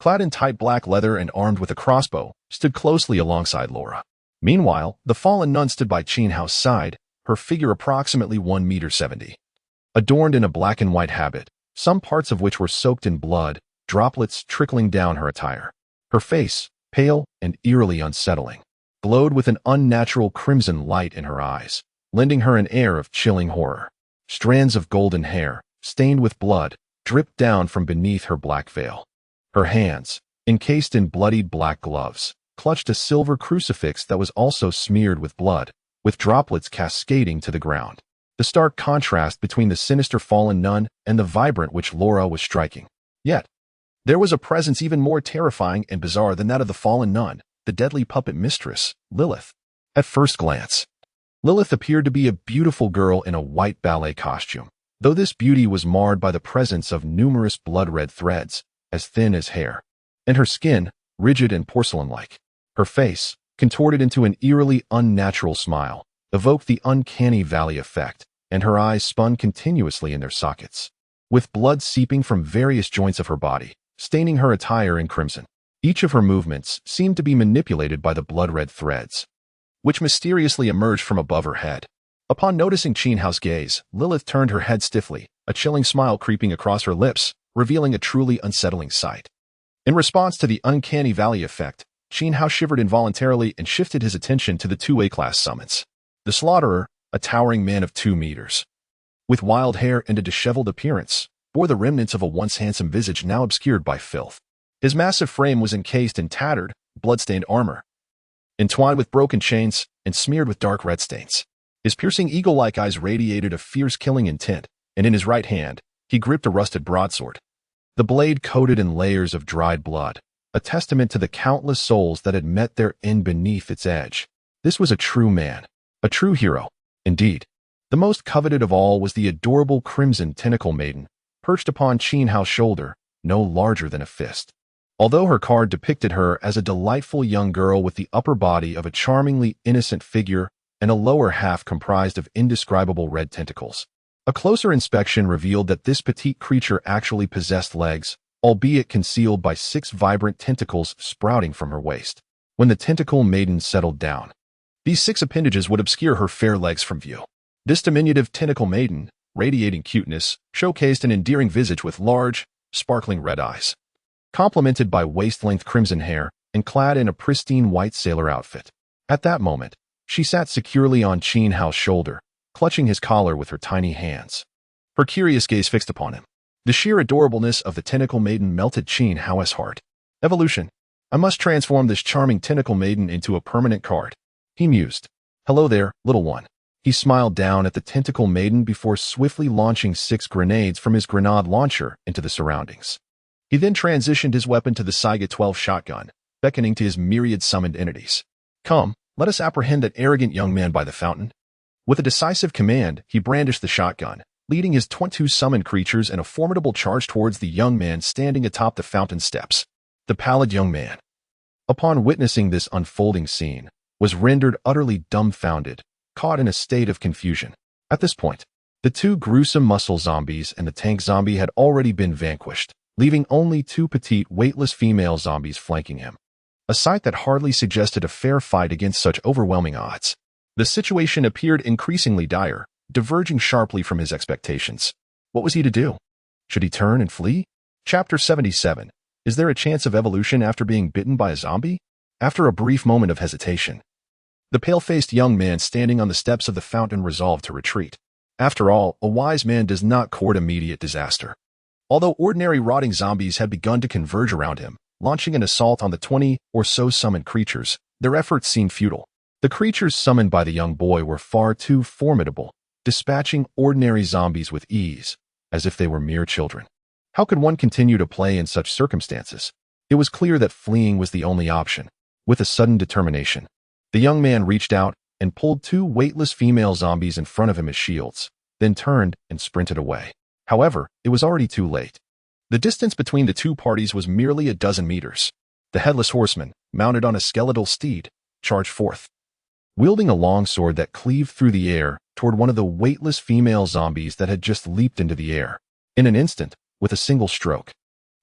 clad in tight black leather and armed with a crossbow, stood closely alongside Laura. Meanwhile, the Fallen Nun stood by Qin Hao's side, her figure approximately 1.70 meters. Adorned in a black and white habit, some parts of which were soaked in blood, droplets trickling down her attire. Her face, pale and eerily unsettling, glowed with an unnatural crimson light in her eyes, lending her an air of chilling horror. Strands of golden hair, stained with blood, dripped down from beneath her black veil. Her hands, encased in bloodied black gloves, clutched a silver crucifix that was also smeared with blood, with droplets cascading to the ground. The stark contrast between the sinister Fallen Nun and the vibrant witch Laura was striking. Yet, there was a presence even more terrifying and bizarre than that of the Fallen Nun, the deadly puppet mistress, Lilith. At first glance, Lilith appeared to be a beautiful girl in a white ballet costume, though this beauty was marred by the presence of numerous blood-red threads, as thin as hair, and her skin, rigid and porcelain-like. Her face, contorted into an eerily unnatural smile, evoked the uncanny valley effect, and her eyes spun continuously in their sockets, with blood seeping from various joints of her body, staining her attire in crimson. Each of her movements seemed to be manipulated by the blood-red threads, which mysteriously emerged from above her head. Upon noticing Qin Hao's gaze, Lilith turned her head stiffly, a chilling smile creeping across her lips, revealing a truly unsettling sight. In response to the uncanny valley effect, Qin Hao shivered involuntarily and shifted his attention to the 2 A-class summons. The Slaughterer, a towering man of 2 meters, with wild hair and a disheveled appearance, bore the remnants of a once handsome visage now obscured by filth. His massive frame was encased in tattered, blood-stained armor, entwined with broken chains and smeared with dark red stains. His piercing eagle-like eyes radiated a fierce killing intent, and in his right hand, he gripped a rusted broadsword, the blade coated in layers of dried blood, a testament to the countless souls that had met their end beneath its edge. This was a true man, a true hero, indeed. The most coveted of all was the adorable Crimson Tentacle Maiden, perched upon Qin Hao's shoulder, no larger than a fist. Although her card depicted her as a delightful young girl with the upper body of a charmingly innocent figure and a lower half comprised of indescribable red tentacles, a closer inspection revealed that this petite creature actually possessed legs, albeit concealed by 6 vibrant tentacles sprouting from her waist. When the Tentacle Maiden settled down, these 6 appendages would obscure her fair legs from view. This diminutive Tentacle Maiden, radiating cuteness, showcased an endearing visage with large, sparkling red eyes, complemented by waist-length crimson hair and clad in a pristine white sailor outfit. At that moment, she sat securely on Qin Hao's shoulder, clutching his collar with her tiny hands. Her curious gaze fixed upon him. The sheer adorableness of the tentacle maiden melted Qin Hao's heart. Evolution. I must transform this charming tentacle maiden into a permanent card, he mused. Hello there, little one. He smiled down at the tentacle maiden before swiftly launching 6 grenades from his grenade launcher into the surroundings. He then transitioned his weapon to the Saiga 12 shotgun, beckoning to his myriad summoned entities. Come, let us apprehend that arrogant young man by the fountain. With a decisive command, he brandished the shotgun, leading his 22 summoned creatures in a formidable charge towards the young man standing atop the fountain steps. The pallid young man, upon witnessing this unfolding scene, was rendered utterly dumbfounded, caught in a state of confusion. At this point, the 2 gruesome muscle zombies and the tank zombie had already been vanquished, leaving only 2 petite, weightless female zombies flanking him. A sight that hardly suggested a fair fight against such overwhelming odds. The situation appeared increasingly dire, diverging sharply from his expectations. What was he to do? Should he turn and flee? Chapter 77. Is there a chance of evolution after being bitten by a zombie? After a brief moment of hesitation, the pale-faced young man standing on the steps of the fountain resolved to retreat. After all, a wise man does not court immediate disaster. Although ordinary rotting zombies had begun to converge around him, launching an assault on the 20 or so summoned creatures, their efforts seemed futile. The creatures summoned by the young boy were far too formidable, dispatching ordinary zombies with ease, as if they were mere children. How could one continue to play in such circumstances? It was clear that fleeing was the only option. With a sudden determination, the young man reached out and pulled 2 weightless female zombies in front of him as shields, then turned and sprinted away. However, it was already too late. The distance between the 2 parties was merely a dozen meters. The headless horseman, mounted on a skeletal steed, charged forth, wielding a long sword that cleaved through the air toward one of the weightless female zombies that had just leaped into the air. In an instant, with a single stroke,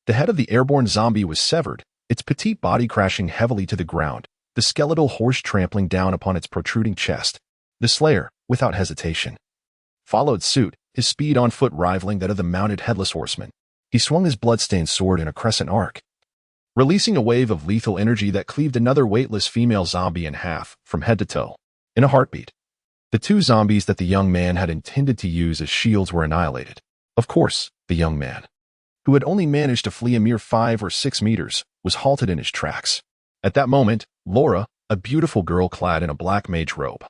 the head of the airborne zombie was severed, its petite body crashing heavily to the ground, the skeletal horse trampling down upon its protruding chest. The slayer, without hesitation, followed suit, his speed on foot rivaling that of the mounted headless horseman. He swung his blood-stained sword in a crescent arc, releasing a wave of lethal energy that cleaved another weightless female zombie in half, from head to toe. In a heartbeat, the 2 zombies that the young man had intended to use as shields were annihilated. Of course, the young man, who had only managed to flee a mere 5 or 6 meters, was halted in his tracks. At that moment, Laura, a beautiful girl clad in a black mage robe,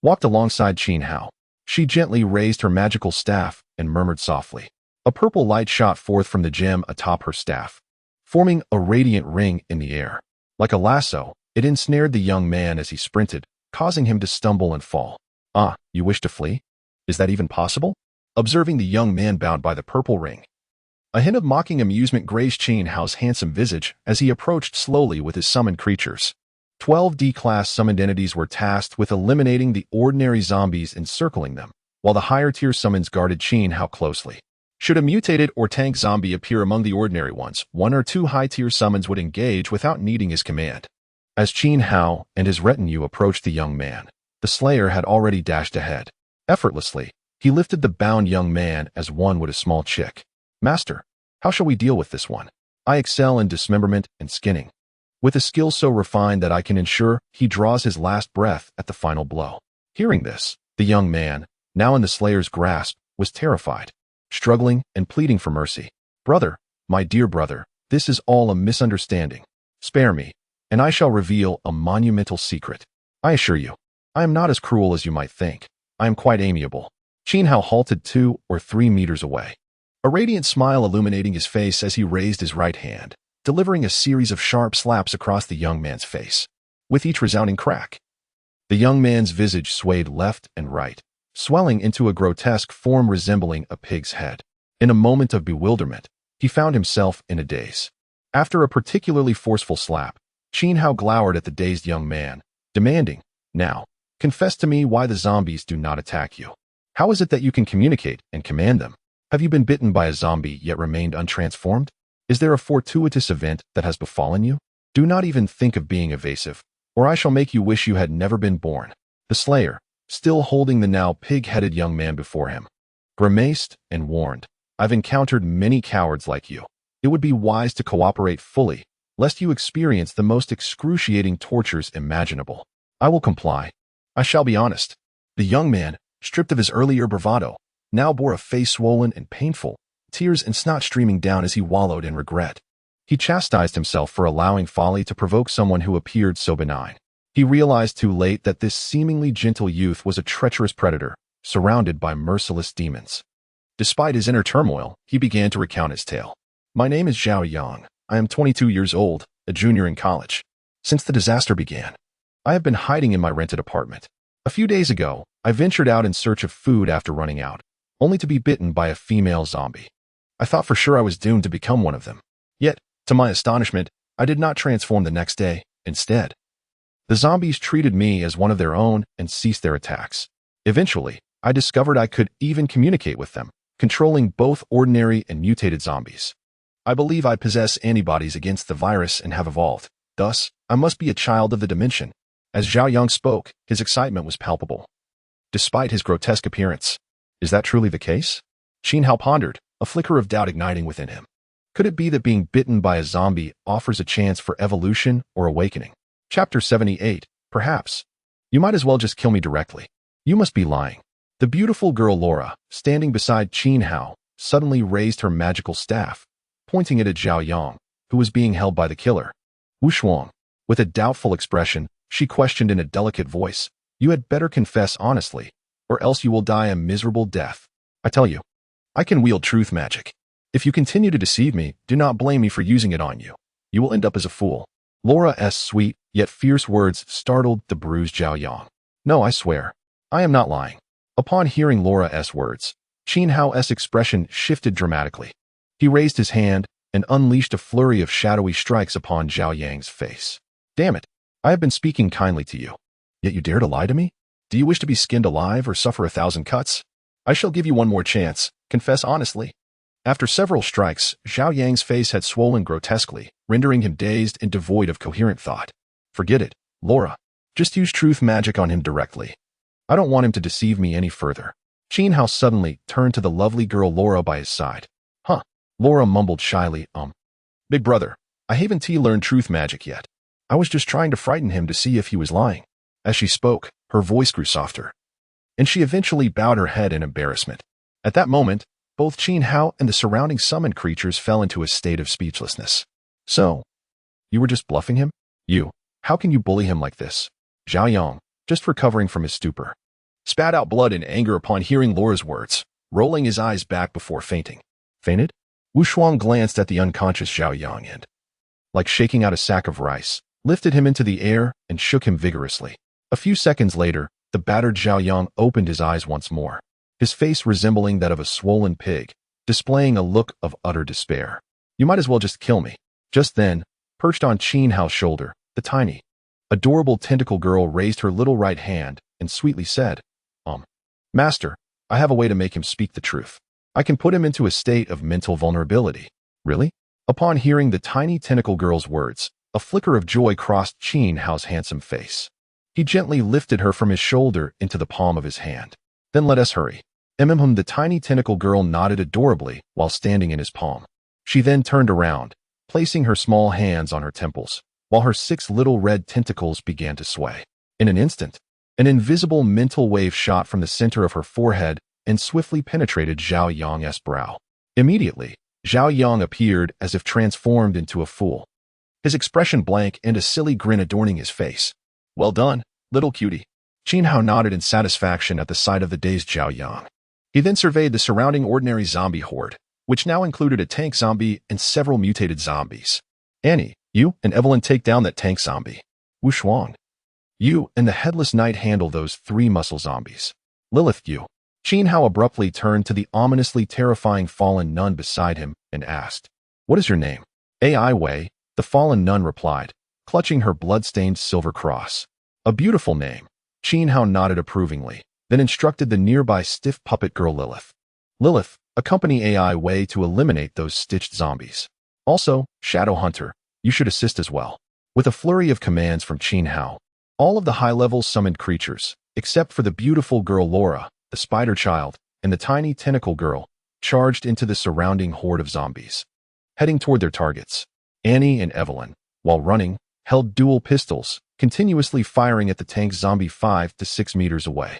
walked alongside Qin Hao. She gently raised her magical staff and murmured softly. A purple light shot forth from the gem atop her staff, forming a radiant ring in the air. Like a lasso, it ensnared the young man as he sprinted, causing him to stumble and fall. Ah, you wish to flee? Is that even possible? Observing the young man bound by the purple ring, a hint of mocking amusement graced Qin Hao's handsome visage as he approached slowly with his summoned creatures. 12 D-class summoned entities were tasked with eliminating the ordinary zombies encircling them, while the higher-tier summons guarded Qin Hao closely. Should a mutated or tank zombie appear among the ordinary ones, 1 or 2 high-tier summons would engage without needing his command. As Qin Hao and his retinue approached the young man, the slayer had already dashed ahead. Effortlessly, he lifted the bound young man as one would a small chick. Master, how shall we deal with this one? I excel in dismemberment and skinning, with a skill so refined that I can ensure he draws his last breath at the final blow. Hearing this, the young man, now in the slayer's grasp, was terrified, struggling and pleading for mercy. Brother, my dear brother, this is all a misunderstanding. Spare me, and I shall reveal a monumental secret. I assure you, I am not as cruel as you might think. I am quite amiable. Qin Hao halted 2 or 3 meters away, a radiant smile illuminating his face as he raised his right hand, delivering a series of sharp slaps across the young man's face. With each resounding crack, the young man's visage swayed left and right, swelling into a grotesque form resembling a pig's head. In a moment of bewilderment, he found himself in a daze. After a particularly forceful slap, Qin Hao glowered at the dazed young man, demanding, "Now, confess to me why the zombies do not attack you. How is it that you can communicate and command them? Have you been bitten by a zombie yet remained untransformed? Is there a fortuitous event that has befallen you? Do not even think of being evasive, or I shall make you wish you had never been born." The slayer, still holding the now pig-headed young man before him, grimaced, and warned, "I've encountered many cowards like you. It would be wise to cooperate fully, lest you experience the most excruciating tortures imaginable." "I will comply. I shall be honest." The young man, stripped of his earlier bravado, now bore a face swollen and painful, tears and snot streaming down as he wallowed in regret. He chastised himself for allowing folly to provoke someone who appeared so benign. He realized too late that this seemingly gentle youth was a treacherous predator, surrounded by merciless demons. Despite his inner turmoil, he began to recount his tale. "My name is Zhao Yang. I am 22 years old, a junior in college. Since the disaster began, I have been hiding in my rented apartment. A few days ago, I ventured out in search of food after running out, only to be bitten by a female zombie. I thought for sure I was doomed to become one of them. Yet, to my astonishment, I did not transform the next day. Instead, the zombies treated me as one of their own and ceased their attacks. Eventually, I discovered I could even communicate with them, controlling both ordinary and mutated zombies. I believe I possess antibodies against the virus and have evolved. Thus, I must be a child of the dimension." As Zhao Yang spoke, his excitement was palpable, despite his grotesque appearance. Is that truly the case? Qin Hao pondered, a flicker of doubt igniting within him. Could it be that being bitten by a zombie offers a chance for evolution or awakening? Chapter 78. Perhaps. "You might as well just kill me directly. You must be lying." The beautiful girl Laura, standing beside Qin Hao, suddenly raised her magical staff, pointing it at Zhao Yang, who was being held by the killer. Wu Shuang, with a doubtful expression, she questioned in a delicate voice, "You had better confess honestly, or else you will die a miserable death. I tell you, I can wield truth magic. If you continue to deceive me, do not blame me for using it on you. You will end up as a fool." Laura's sweet, yet fierce words startled the bruised Zhao Yang. "No, I swear, I am not lying." Upon hearing Laura's words, Qin Hao's expression shifted dramatically. He raised his hand and unleashed a flurry of shadowy strikes upon Zhao Yang's face. "Damn it, I have been speaking kindly to you. Yet you dare to lie to me? Do you wish to be skinned alive or suffer 1,000 cuts? I shall give you one more chance. Confess honestly." After several strikes, Zhao Yang's face had swollen grotesquely, rendering him dazed and devoid of coherent thought. "Forget it, Laura. Just use truth magic on him directly. I don't want him to deceive me any further." Qin Hao suddenly turned to the lovely girl Laura by his side. "Huh." Laura mumbled shyly, "Big brother, I haven't learned truth magic yet. I was just trying to frighten him to see if he was lying." As she spoke, her voice grew softer, and she eventually bowed her head in embarrassment. At that moment, both Qin Hao and the surrounding summoned creatures fell into a state of speechlessness. "So, you were just bluffing him? How can you bully him like this?" Zhao Yang, just recovering from his stupor, spat out blood in anger upon hearing Laura's words, rolling his eyes back before fainting. "Fainted?" Wu Shuang glanced at the unconscious Zhao Yang and, like shaking out a sack of rice, lifted him into the air and shook him vigorously. A few seconds later, the battered Zhao Yang opened his eyes once more, his face resembling that of a swollen pig, displaying a look of utter despair. "You might as well just kill me." Just then, perched on Qin Hao's shoulder, the tiny, adorable tentacle girl raised her little right hand and sweetly said, "Master, I have a way to make him speak the truth. I can put him into a state of mental vulnerability." "Really?" Upon hearing the tiny tentacle girl's words, a flicker of joy crossed Qin Hao's handsome face. He gently lifted her from his shoulder into the palm of his hand. "Then let us hurry." The tiny tentacle girl nodded adorably while standing in his palm. She then turned around, placing her small hands on her temples, while her 6 little red tentacles began to sway. In an instant, an invisible mental wave shot from the center of her forehead and swiftly penetrated Zhao Yang's brow. Immediately, Zhao Yang appeared as if transformed into a fool, his expression blank and a silly grin adorning his face. "Well done, little cutie." Qin Hao nodded in satisfaction at the sight of the dazed Zhao Yang. He then surveyed the surrounding ordinary zombie horde, which now included a tank zombie and several mutated zombies. "Annie, you and Evelyn take down that tank zombie. Wu Shuang, you and the Headless Knight handle those 3 muscle zombies. Lilith, you." Qin Hao abruptly turned to the ominously terrifying fallen nun beside him and asked, "What is your name?" "AI Wei," the fallen nun replied, clutching her blood-stained silver cross. "A beautiful name." Qin Hao nodded approvingly, then instructed the nearby stiff puppet girl Lilith. "Lilith, accompany AI Wei to eliminate those stitched zombies. Also, Shadow Hunter, you should assist as well." With a flurry of commands from Qin Hao, all of the high-level summoned creatures, except for the beautiful girl Laura, the spider child, and the tiny tentacle girl charged into the surrounding horde of zombies. Heading toward their targets, Annie and Evelyn, while running, held dual pistols, continuously firing at the tank's zombie 5 to 6 meters away.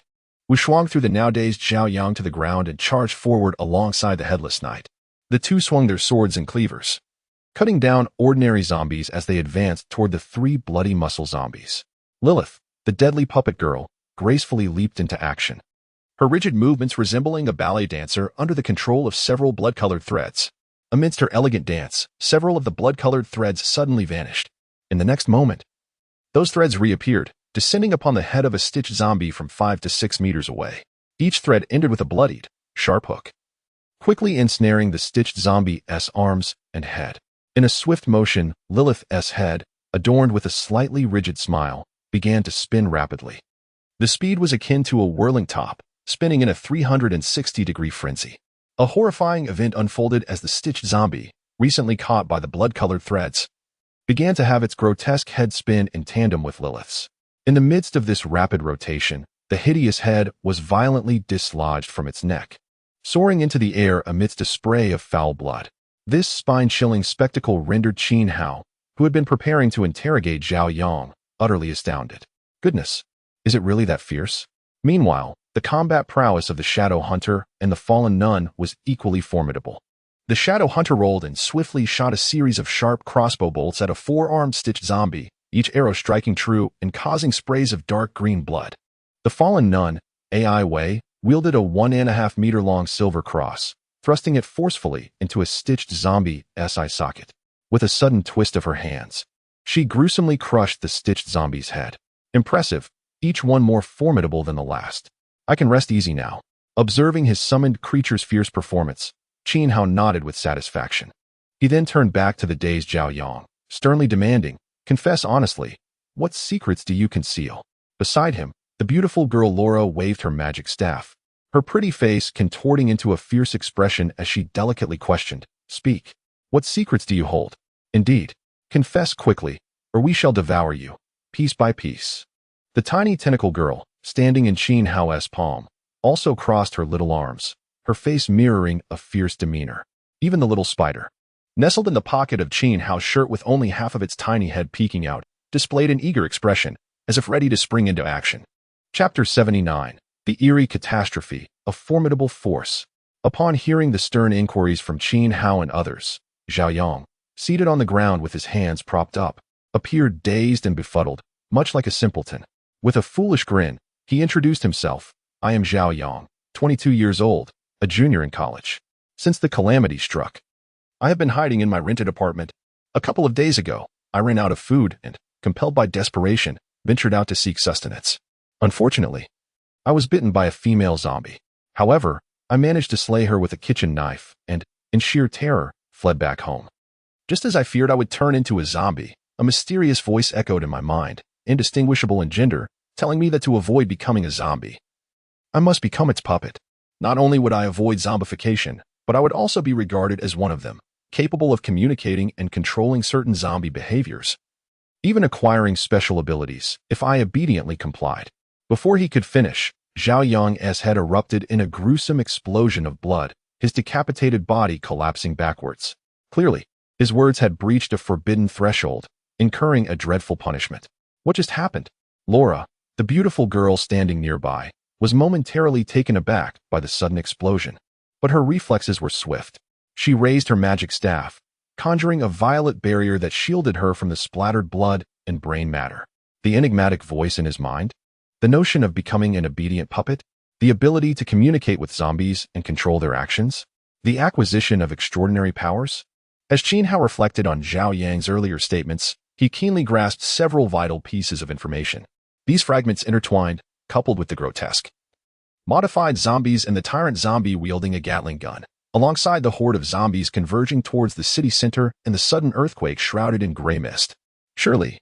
Wuxuang threw the now-dazed Zhao Yang to the ground and charged forward alongside the Headless Knight. The two swung their swords and cleavers, cutting down ordinary zombies as they advanced toward the 3 bloody muscle zombies. Lilith, the deadly puppet girl, gracefully leaped into action, her rigid movements resembling a ballet dancer under the control of several blood-colored threads. Amidst her elegant dance, several of the blood-colored threads suddenly vanished. In the next moment, those threads reappeared, descending upon the head of a stitched zombie from 5 to 6 meters away. Each thread ended with a bloodied, sharp hook, quickly ensnaring the stitched zombie's arms and head. In a swift motion, Lilith's head, adorned with a slightly rigid smile, began to spin rapidly. The speed was akin to a whirling top, spinning in a 360-degree frenzy. A horrifying event unfolded as the stitched zombie, recently caught by the blood-colored threads, began to have its grotesque head spin in tandem with Lilith's. In the midst of this rapid rotation, the hideous head was violently dislodged from its neck, soaring into the air amidst a spray of foul blood. This spine-chilling spectacle rendered Qin Hao, who had been preparing to interrogate Zhao Yang, utterly astounded. Goodness, is it really that fierce? Meanwhile, the combat prowess of the Shadow Hunter and the fallen nun was equally formidable. The Shadow Hunter rolled and swiftly shot a series of sharp crossbow bolts at a 4-armed stitched zombie, each arrow striking true and causing sprays of dark green blood. The fallen nun, Ai Wei, wielded a 1.5-meter-long silver cross, thrusting it forcefully into a stitched zombie's eye socket. With a sudden twist of her hands, she gruesomely crushed the stitched zombie's head. Impressive, each one more formidable than the last. I can rest easy now. Observing his summoned creature's fierce performance, Qin Hao nodded with satisfaction. He then turned back to the dazed Zhao Yang, sternly demanding, "Confess honestly, what secrets do you conceal?" Beside him, the beautiful girl Laura waved her magic staff, her pretty face contorting into a fierce expression as she delicately questioned, "Speak. What secrets do you hold? Indeed, confess quickly, or we shall devour you, piece by piece." The tiny tentacle girl, standing in Qin Hao's palm, also crossed her little arms, her face mirroring a fierce demeanor. Even the little spider, nestled in the pocket of Qin Hao's shirt with only half of its tiny head peeking out, displayed an eager expression, as if ready to spring into action. Chapter 79. The Eerie Catastrophe, a Formidable Force. Upon hearing the stern inquiries from Qin Hao and others, Zhao Yang, seated on the ground with his hands propped up, appeared dazed and befuddled, much like a simpleton. With a foolish grin, he introduced himself. "I am Zhao Yang, 22 years old, a junior in college. Since the calamity struck, I have been hiding in my rented apartment. A couple of days ago, I ran out of food and, compelled by desperation, ventured out to seek sustenance. Unfortunately, I was bitten by a female zombie. However, I managed to slay her with a kitchen knife and, in sheer terror, fled back home. Just as I feared I would turn into a zombie, a mysterious voice echoed in my mind, indistinguishable in gender, telling me that to avoid becoming a zombie, I must become its puppet. Not only would I avoid zombification, but I would also be regarded as one of them, capable of communicating and controlling certain zombie behaviors, even acquiring special abilities, if I obediently complied." Before he could finish, Zhao Yang's head erupted in a gruesome explosion of blood, his decapitated body collapsing backwards. Clearly, his words had breached a forbidden threshold, incurring a dreadful punishment. What just happened? Laura, the beautiful girl standing nearby, was momentarily taken aback by the sudden explosion, but her reflexes were swift. She raised her magic staff, conjuring a violet barrier that shielded her from the splattered blood and brain matter. The enigmatic voice in his mind? The notion of becoming an obedient puppet? The ability to communicate with zombies and control their actions? The acquisition of extraordinary powers? As Qin Hao reflected on Zhao Yang's earlier statements, he keenly grasped several vital pieces of information. These fragments intertwined, coupled with the grotesque modified zombies and the tyrant zombie wielding a Gatling gun, alongside the horde of zombies converging towards the city center and the sudden earthquake shrouded in gray mist. Surely,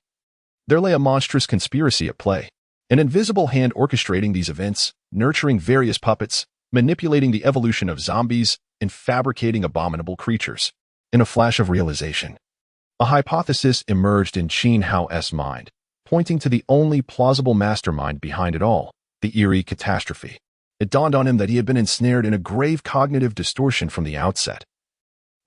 there lay a monstrous conspiracy at play, an invisible hand orchestrating these events, nurturing various puppets, manipulating the evolution of zombies, and fabricating abominable creatures. In a flash of realization, a hypothesis emerged in Qin Hao's mind, pointing to the only plausible mastermind behind it all, the eerie catastrophe. it dawned on him that he had been ensnared in a grave cognitive distortion from the outset.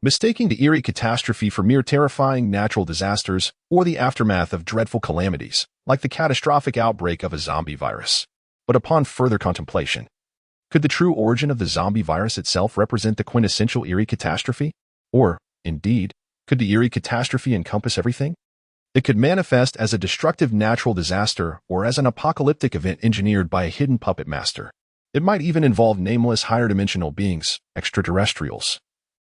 Mistaking the eerie catastrophe for mere terrifying natural disasters or the aftermath of dreadful calamities, like the catastrophic outbreak of a zombie virus. But upon further contemplation, could the true origin of the zombie virus itself represent the quintessential eerie catastrophe? Or, indeed, could the eerie catastrophe encompass everything? It could manifest as a destructive natural disaster or as an apocalyptic event engineered by a hidden puppet master. It might even involve nameless higher-dimensional beings, extraterrestrials,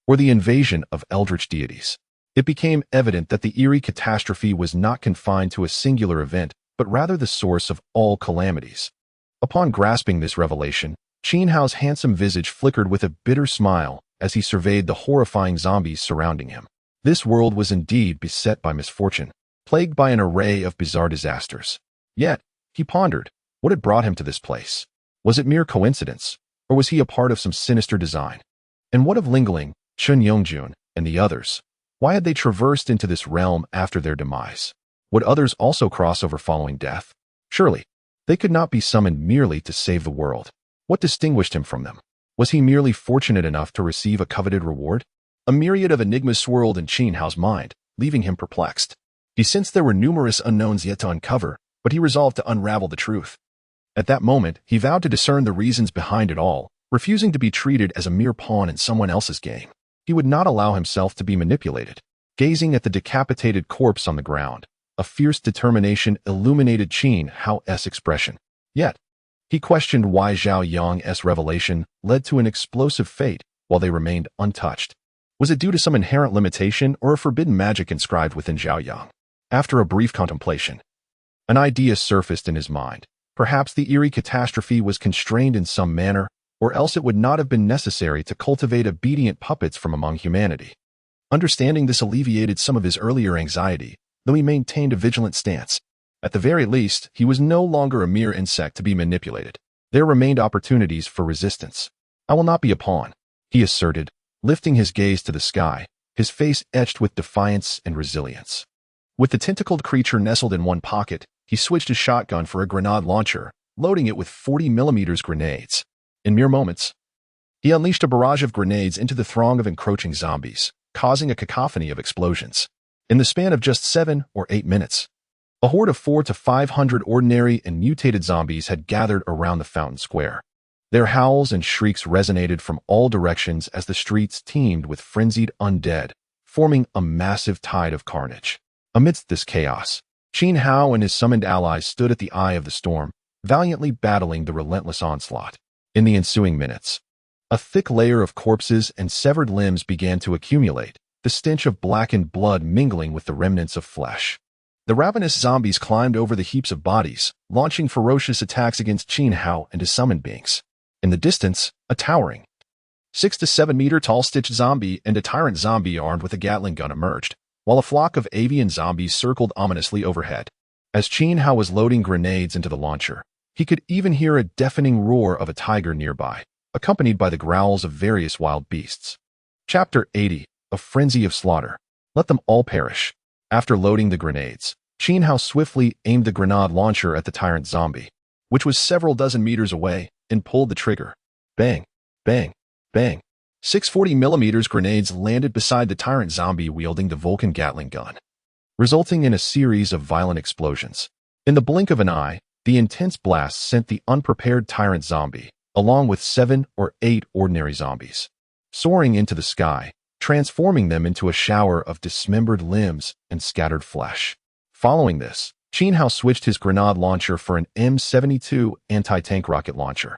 or the invasion of eldritch deities. It became evident that the eerie catastrophe was not confined to a singular event, but rather the source of all calamities. Upon grasping this revelation, Qin Hao's handsome visage flickered with a bitter smile as he surveyed the horrifying zombies surrounding him. This world was indeed beset by misfortune, plagued by an array of bizarre disasters. Yet, he pondered, what had brought him to this place? Was it mere coincidence, or was he a part of some sinister design? And what of Lingling, Chun Yongjun, and the others? Why had they traversed into this realm after their demise? Would others also cross over following death? Surely, they could not be summoned merely to save the world. What distinguished him from them? Was he merely fortunate enough to receive a coveted reward? A myriad of enigmas swirled in Qin Hao's mind, leaving him perplexed. He sensed there were numerous unknowns yet to uncover, but he resolved to unravel the truth. At that moment, he vowed to discern the reasons behind it all, refusing to be treated as a mere pawn in someone else's game. He would not allow himself to be manipulated. Gazing at the decapitated corpse on the ground, a fierce determination illuminated Qin Hao's expression. Yet, he questioned why Zhao Yang's revelation led to an explosive fate while they remained untouched. Was it due to some inherent limitation or a forbidden magic inscribed within Zhao Yang? After a brief contemplation, an idea surfaced in his mind. Perhaps the eerie catastrophe was constrained in some manner, or else it would not have been necessary to cultivate obedient puppets from among humanity. Understanding this alleviated some of his earlier anxiety, though he maintained a vigilant stance. At the very least, he was no longer a mere insect to be manipulated. There remained opportunities for resistance. I will not be a pawn, he asserted, lifting his gaze to the sky, his face etched with defiance and resilience. With the tentacled creature nestled in one pocket, he switched his shotgun for a grenade launcher, loading it with 40mm grenades. In mere moments, he unleashed a barrage of grenades into the throng of encroaching zombies, causing a cacophony of explosions. In the span of just 7 or 8 minutes, a horde of 400 to 500 ordinary and mutated zombies had gathered around the fountain square. Their howls and shrieks resonated from all directions as the streets teemed with frenzied undead, forming a massive tide of carnage. Amidst this chaos, Qin Hao and his summoned allies stood at the eye of the storm, valiantly battling the relentless onslaught. In the ensuing minutes, a thick layer of corpses and severed limbs began to accumulate, the stench of blackened blood mingling with the remnants of flesh. The ravenous zombies climbed over the heaps of bodies, launching ferocious attacks against Qin Hao and his summoned beings. In the distance, a towering 6 to 7 meter tall stitched zombie and a tyrant zombie armed with a Gatling gun emerged, while a flock of avian zombies circled ominously overhead. As Qin Hao was loading grenades into the launcher, he could even hear a deafening roar of a tiger nearby, accompanied by the growls of various wild beasts. Chapter 80, A Frenzy of Slaughter. Let them all perish. After loading the grenades, Qin Hao swiftly aimed the grenade launcher at the tyrant zombie, which was several dozen meters away, and pulled the trigger. Bang, bang, bang. 640mm grenades landed beside the tyrant zombie wielding the Vulcan Gatling gun, resulting in a series of violent explosions. In the blink of an eye, the intense blast sent the unprepared tyrant zombie, along with 7 or 8 ordinary zombies, soaring into the sky, transforming them into a shower of dismembered limbs and scattered flesh. Following this, Qin Hao switched his grenade launcher for an M72 anti-tank rocket launcher.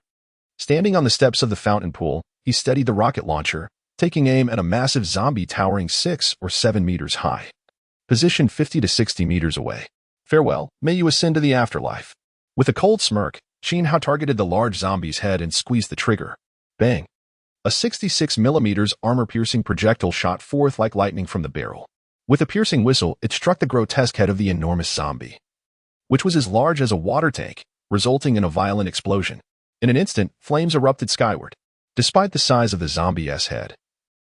Standing on the steps of the fountain pool, he steadied the rocket launcher, taking aim at a massive zombie towering 6 or 7 meters high, positioned 50 to 60 meters away. Farewell, may you ascend to the afterlife. With a cold smirk, Qin Hao targeted the large zombie's head and squeezed the trigger. Bang! A 66mm armor-piercing projectile shot forth like lightning from the barrel. With a piercing whistle, it struck the grotesque head of the enormous zombie, which was as large as a water tank, resulting in a violent explosion. In an instant, flames erupted skyward. Despite the size of the zombie's head,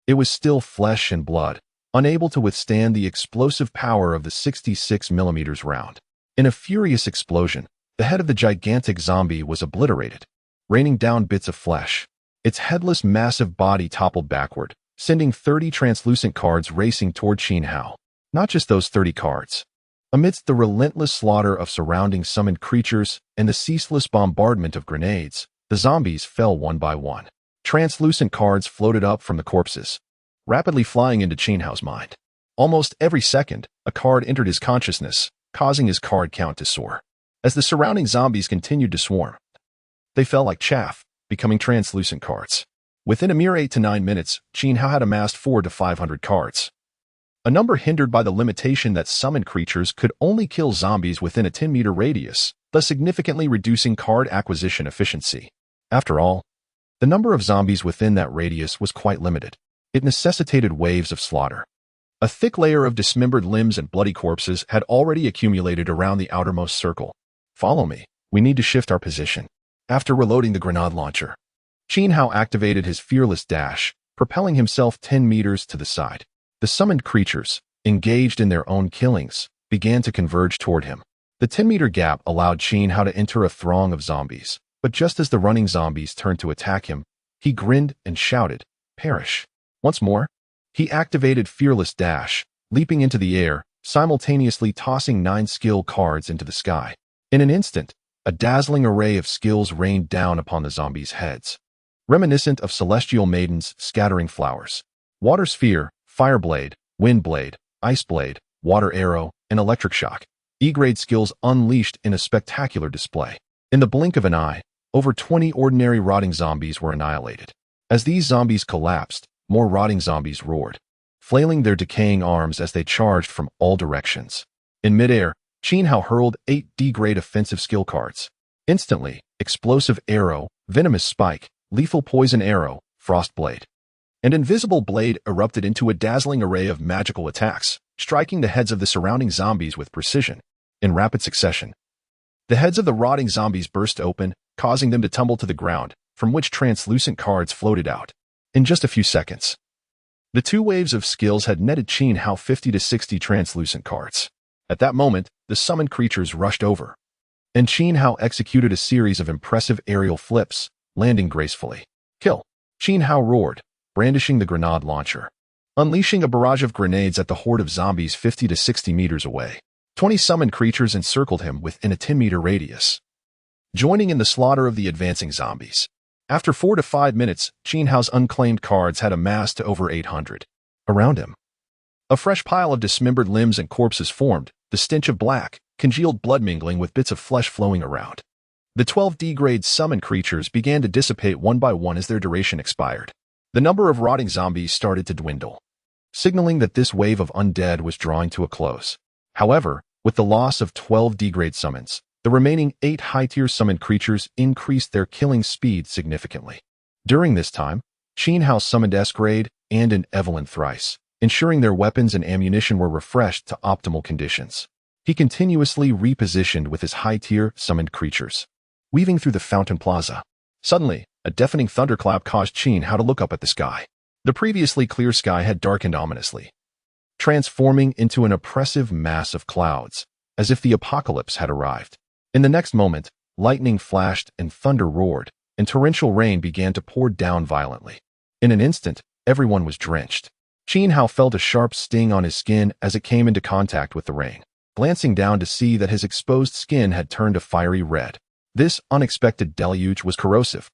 it was still flesh and blood, unable to withstand the explosive power of the 66mm round. In a furious explosion, the head of the gigantic zombie was obliterated, raining down bits of flesh. Its headless, massive body toppled backward, sending 30 translucent cards racing toward Qin Hao. Not just those 30 cards. Amidst the relentless slaughter of surrounding summoned creatures and the ceaseless bombardment of grenades, the zombies fell one by one. Translucent cards floated up from the corpses, rapidly flying into Qin Hao's mind. Almost every second, a card entered his consciousness, causing his card count to soar. As the surrounding zombies continued to swarm, they fell like chaff, becoming translucent cards. Within a mere 8 to 9 minutes, Qin Hao had amassed 400 to 500 cards. A number hindered by the limitation that summoned creatures could only kill zombies within a 10-meter radius, thus significantly reducing card acquisition efficiency. After all, the number of zombies within that radius was quite limited. It necessitated waves of slaughter. A thick layer of dismembered limbs and bloody corpses had already accumulated around the outermost circle. Follow me. We need to shift our position. After reloading the grenade launcher, Qin Hao activated his fearless dash, propelling himself 10 meters to the side. The summoned creatures, engaged in their own killings, began to converge toward him. The 10-meter gap allowed Qin Hao to enter a throng of zombies, but just as the running zombies turned to attack him, he grinned and shouted, "Perish." Once more, he activated Fearless Dash, leaping into the air, simultaneously tossing 9 skill cards into the sky. In an instant, a dazzling array of skills rained down upon the zombies' heads, reminiscent of celestial maidens scattering flowers. Water Sphere, Fire Blade, Wind Blade, Ice Blade, Water Arrow, and Electric Shock. E-grade skills unleashed in a spectacular display. In the blink of an eye, over 20 ordinary rotting zombies were annihilated. As these zombies collapsed, more rotting zombies roared, flailing their decaying arms as they charged from all directions. In midair, Qin Hao hurled 8 D-grade offensive skill cards. Instantly, Explosive Arrow, Venomous Spike, Lethal Poison Arrow, Frost Blade, and Invisible Blade erupted into a dazzling array of magical attacks, striking the heads of the surrounding zombies with precision. In rapid succession, the heads of the rotting zombies burst open, causing them to tumble to the ground, from which translucent cards floated out. In just a few seconds, the 2 waves of skills had netted Qin Hao 50 to 60 translucent cards. At that moment, the summoned creatures rushed over, and Qin Hao executed a series of impressive aerial flips, landing gracefully. Kill! Qin Hao roared, brandishing the grenade launcher, unleashing a barrage of grenades at the horde of zombies 50 to 60 meters away. 20 summoned creatures encircled him within a 10-meter radius, joining in the slaughter of the advancing zombies. After 4 to 5 minutes, Qin Hao's unclaimed cards had amassed to over 800. Around him, a fresh pile of dismembered limbs and corpses formed, the stench of black, congealed blood mingling with bits of flesh flowing around. The 12 D-grade summoned creatures began to dissipate one by one as their duration expired. The number of rotting zombies started to dwindle, signaling that this wave of undead was drawing to a close. However, with the loss of 12 D-grade summons, the remaining 8 high-tier summoned creatures increased their killing speed significantly. During this time, Qin Hao summoned S-grade and an Evelyn thrice, ensuring their weapons and ammunition were refreshed to optimal conditions. He continuously repositioned with his high-tier summoned creatures, weaving through the Fountain Plaza. Suddenly, a deafening thunderclap caused Qin Hao to look up at the sky. The previously clear sky had darkened ominously, transforming into an oppressive mass of clouds, as if the apocalypse had arrived. In the next moment, lightning flashed and thunder roared, and torrential rain began to pour down violently. In an instant, everyone was drenched. Qin Hao felt a sharp sting on his skin as it came into contact with the rain, glancing down to see that his exposed skin had turned a fiery red. This unexpected deluge was corrosive.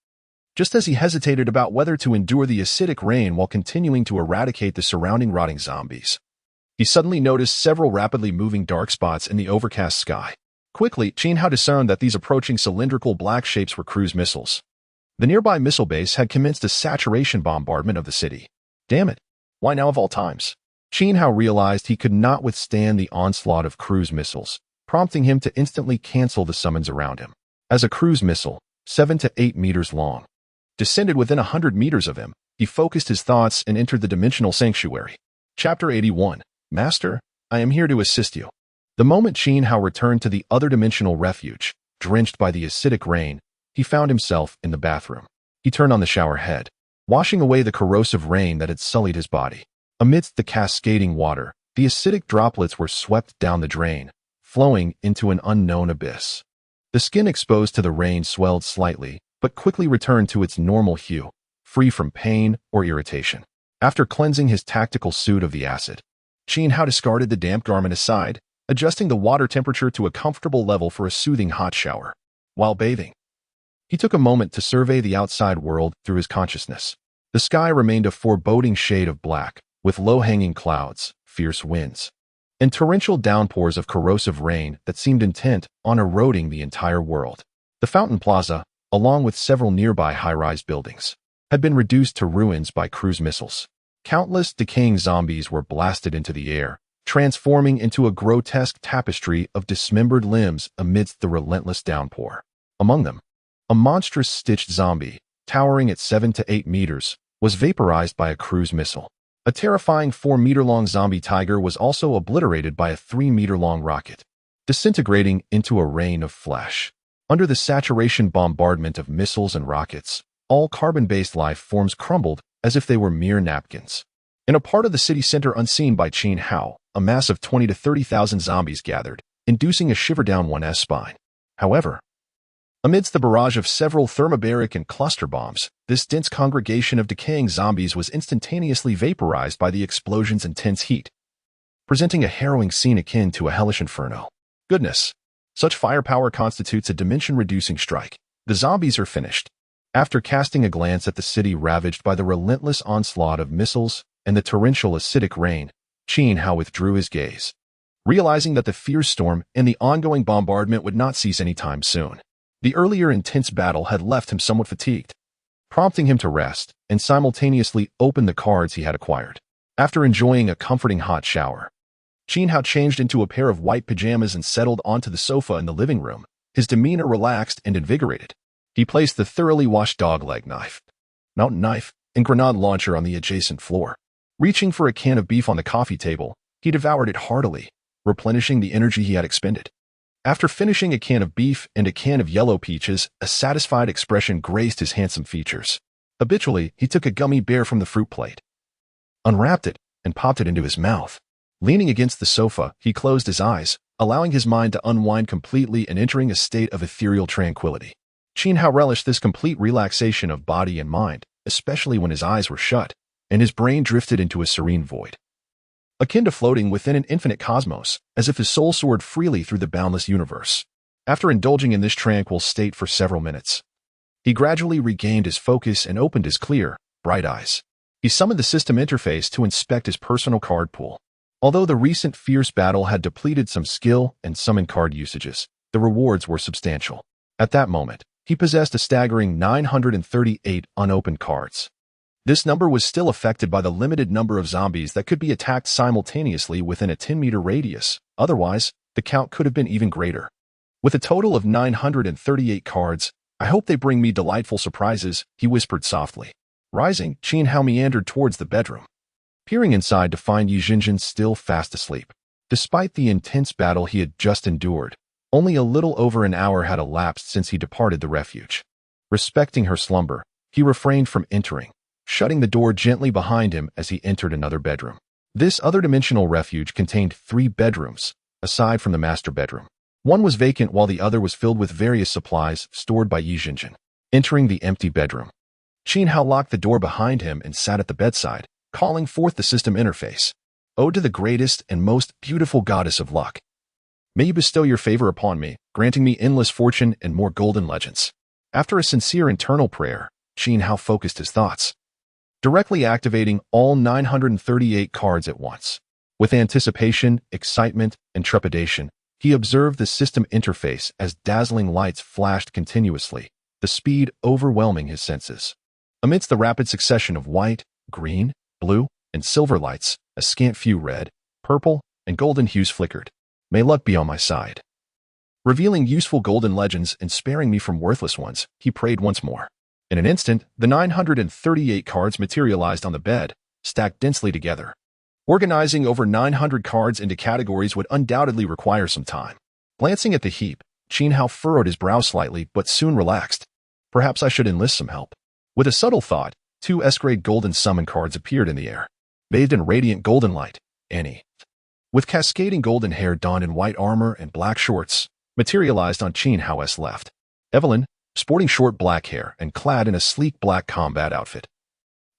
Just as he hesitated about whether to endure the acidic rain while continuing to eradicate the surrounding rotting zombies, he suddenly noticed several rapidly moving dark spots in the overcast sky. Quickly, Qin Hao discerned that these approaching cylindrical black shapes were cruise missiles. The nearby missile base had commenced a saturation bombardment of the city. Damn it! Why now of all times? Qin Hao realized he could not withstand the onslaught of cruise missiles, prompting him to instantly cancel the summons around him. As a cruise missile, 7 to 8 meters long, descended within 100 meters of him, he focused his thoughts and entered the dimensional sanctuary. Chapter 81. Master, I am here to assist you. The moment Qin Hao returned to the other dimensional refuge, drenched by the acidic rain, he found himself in the bathroom. He turned on the shower head, washing away the corrosive rain that had sullied his body. Amidst the cascading water, the acidic droplets were swept down the drain, flowing into an unknown abyss. The skin exposed to the rain swelled slightly, but quickly returned to its normal hue, free from pain or irritation. After cleansing his tactical suit of the acid, Qin Hao discarded the damp garment aside, adjusting the water temperature to a comfortable level for a soothing hot shower. While bathing, he took a moment to survey the outside world through his consciousness. The sky remained a foreboding shade of black, with low-hanging clouds, fierce winds, and torrential downpours of corrosive rain that seemed intent on eroding the entire world. The Fountain Plaza, along with several nearby high-rise buildings, had been reduced to ruins by cruise missiles. Countless decaying zombies were blasted into the air, transforming into a grotesque tapestry of dismembered limbs amidst the relentless downpour. Among them, a monstrous stitched zombie, towering at 7 to 8 meters, was vaporized by a cruise missile. A terrifying 4-meter-long zombie tiger was also obliterated by a 3-meter-long rocket, disintegrating into a rain of flesh. Under the saturation bombardment of missiles and rockets, all carbon-based life forms crumbled as if they were mere napkins. In a part of the city center unseen by Qin Hao, a mass of 20 to 30,000 zombies gathered, inducing a shiver down one's spine. However, amidst the barrage of several thermobaric and cluster bombs, this dense congregation of decaying zombies was instantaneously vaporized by the explosion's intense heat, presenting a harrowing scene akin to a hellish inferno. Goodness! Such firepower constitutes a dimension-reducing strike. The zombies are finished. After casting a glance at the city ravaged by the relentless onslaught of missiles and the torrential acidic rain, Qin Hao withdrew his gaze, realizing that the fierce storm and the ongoing bombardment would not cease anytime soon. The earlier intense battle had left him somewhat fatigued, prompting him to rest and simultaneously open the cards he had acquired. After enjoying a comforting hot shower, Qin Hao changed into a pair of white pajamas and settled onto the sofa in the living room, his demeanor relaxed and invigorated. He placed the thoroughly washed dog-leg knife, mountain knife, and grenade launcher on the adjacent floor. Reaching for a can of beef on the coffee table, he devoured it heartily, replenishing the energy he had expended. After finishing a can of beef and a can of yellow peaches, a satisfied expression graced his handsome features. Habitually, he took a gummy bear from the fruit plate, unwrapped it, and popped it into his mouth. Leaning against the sofa, he closed his eyes, allowing his mind to unwind completely and entering a state of ethereal tranquility. Qin Hao relished this complete relaxation of body and mind, especially when his eyes were shut, and his brain drifted into a serene void, akin to floating within an infinite cosmos, as if his soul soared freely through the boundless universe. After indulging in this tranquil state for several minutes, he gradually regained his focus and opened his clear, bright eyes. He summoned the system interface to inspect his personal card pool. Although the recent fierce battle had depleted some skill and summon card usages, the rewards were substantial. At that moment, he possessed a staggering 938 unopened cards. This number was still affected by the limited number of zombies that could be attacked simultaneously within a 10-meter radius. Otherwise, the count could have been even greater. With a total of 938 cards, I hope they bring me delightful surprises, he whispered softly. Rising, Qin Hao meandered towards the bedroom, peering inside to find Yi Jinjin still fast asleep. Despite the intense battle he had just endured, only a little over an hour had elapsed since he departed the refuge. Respecting her slumber, he refrained from entering, shutting the door gently behind him as he entered another bedroom. This other dimensional refuge contained 3 bedrooms, aside from the master bedroom. One was vacant while the other was filled with various supplies stored by Yi Jinjin. Entering the empty bedroom, Qin Hao locked the door behind him and sat at the bedside, calling forth the system interface. Ode to the greatest and most beautiful goddess of luck. May you bestow your favor upon me, granting me endless fortune and more golden legends. After a sincere internal prayer, Qin Hao focused his thoughts, directly activating all 938 cards at once. With anticipation, excitement, and trepidation, he observed the system interface as dazzling lights flashed continuously, the speed overwhelming his senses. Amidst the rapid succession of white, green, blue, and silver lights, a scant few red, purple, and golden hues flickered. May luck be on my side. Revealing useful golden legends and sparing me from worthless ones, he prayed once more. In an instant, the 938 cards materialized on the bed, stacked densely together. Organizing over 900 cards into categories would undoubtedly require some time. Glancing at the heap, Qin Hao furrowed his brow slightly but soon relaxed. Perhaps I should enlist some help. With a subtle thought, 2 S-grade golden summon cards appeared in the air, bathed in radiant golden light. Annie, with cascading golden hair donned in white armor and black shorts, materialized on Qin Hao's left. Evelyn, sporting short black hair and clad in a sleek black combat outfit,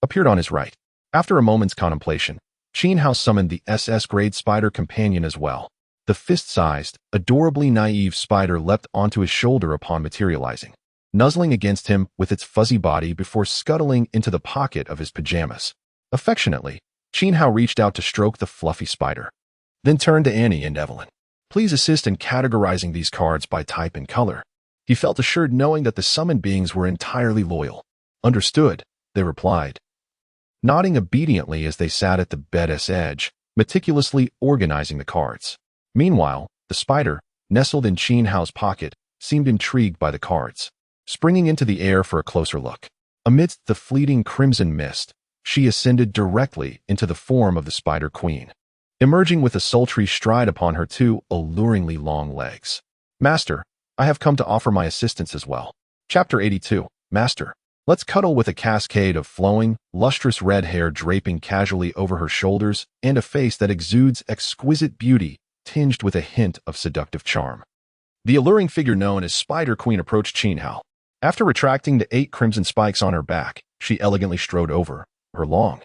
appeared on his right. After a moment's contemplation, Qin Hao summoned the SS-grade spider companion as well. The fist-sized, adorably naive spider leapt onto his shoulder upon materializing, nuzzling against him with its fuzzy body before scuttling into the pocket of his pajamas. Affectionately, Qin Hao reached out to stroke the fluffy spider, then turned to Annie and Evelyn. Please assist in categorizing these cards by type and color. He felt assured knowing that the summoned beings were entirely loyal. Understood, they replied, nodding obediently as they sat at the bed's edge, meticulously organizing the cards. Meanwhile, the spider, nestled in Qin Hao's pocket, seemed intrigued by the cards, springing into the air for a closer look. Amidst the fleeting crimson mist, she ascended directly into the form of the Spider Queen, emerging with a sultry stride upon her two alluringly long legs. Master, I have come to offer my assistance as well. Chapter 82, Master. Let's cuddle with a cascade of flowing, lustrous red hair draping casually over her shoulders and a face that exudes exquisite beauty tinged with a hint of seductive charm. The alluring figure known as Spider Queen approached Qin Hao. After retracting the 8 crimson spikes on her back, she elegantly strode over, her long,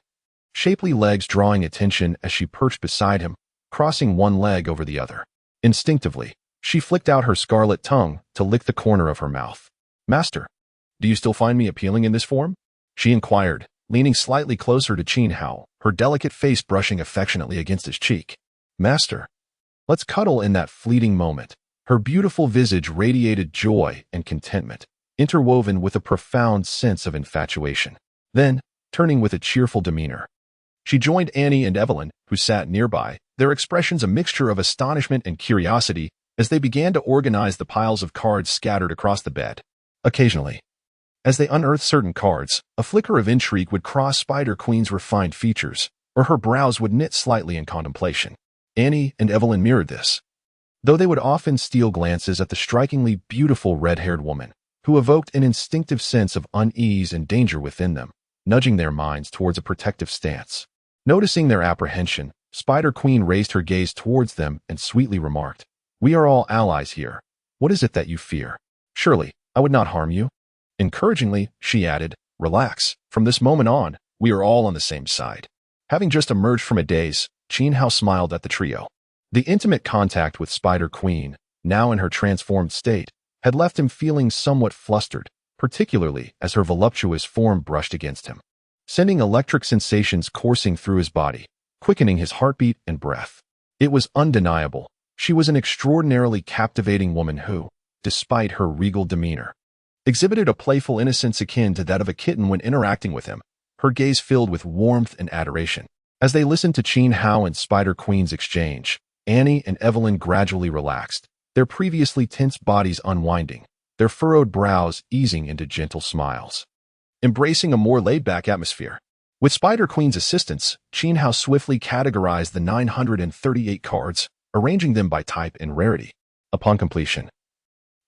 shapely legs drawing attention as she perched beside him, crossing one leg over the other. Instinctively, she flicked out her scarlet tongue to lick the corner of her mouth. Master, do you still find me appealing in this form? She inquired, leaning slightly closer to Qin Hao, her delicate face brushing affectionately against his cheek. Master, let's cuddle in that fleeting moment. Her beautiful visage radiated joy and contentment, interwoven with a profound sense of infatuation. Then, turning with a cheerful demeanor, she joined Annie and Evelyn, who sat nearby, their expressions a mixture of astonishment and curiosity as they began to organize the piles of cards scattered across the bed. Occasionally, as they unearthed certain cards, a flicker of intrigue would cross Spider Queen's refined features, or her brows would knit slightly in contemplation. Annie and Evelyn mirrored this, though they would often steal glances at the strikingly beautiful red-haired woman, who evoked an instinctive sense of unease and danger within them, nudging their minds towards a protective stance. Noticing their apprehension, Spider Queen raised her gaze towards them and sweetly remarked, "We are all allies here. What is it that you fear? Surely, I would not harm you." Encouragingly, she added, "Relax. From this moment on, we are all on the same side." Having just emerged from a daze, Qin Hao smiled at the trio. The intimate contact with Spider Queen, now in her transformed state, had left him feeling somewhat flustered, particularly as her voluptuous form brushed against him, sending electric sensations coursing through his body, quickening his heartbeat and breath. It was undeniable. She was an extraordinarily captivating woman who, despite her regal demeanor, exhibited a playful innocence akin to that of a kitten when interacting with him, her gaze filled with warmth and adoration. As they listened to Qin Hao and Spider Queen's exchange, Annie and Evelyn gradually relaxed, their previously tense bodies unwinding, their furrowed brows easing into gentle smiles, embracing a more laid-back atmosphere. With Spider Queen's assistance, Qin Hao swiftly categorized the 938 cards, arranging them by type and rarity. Upon completion,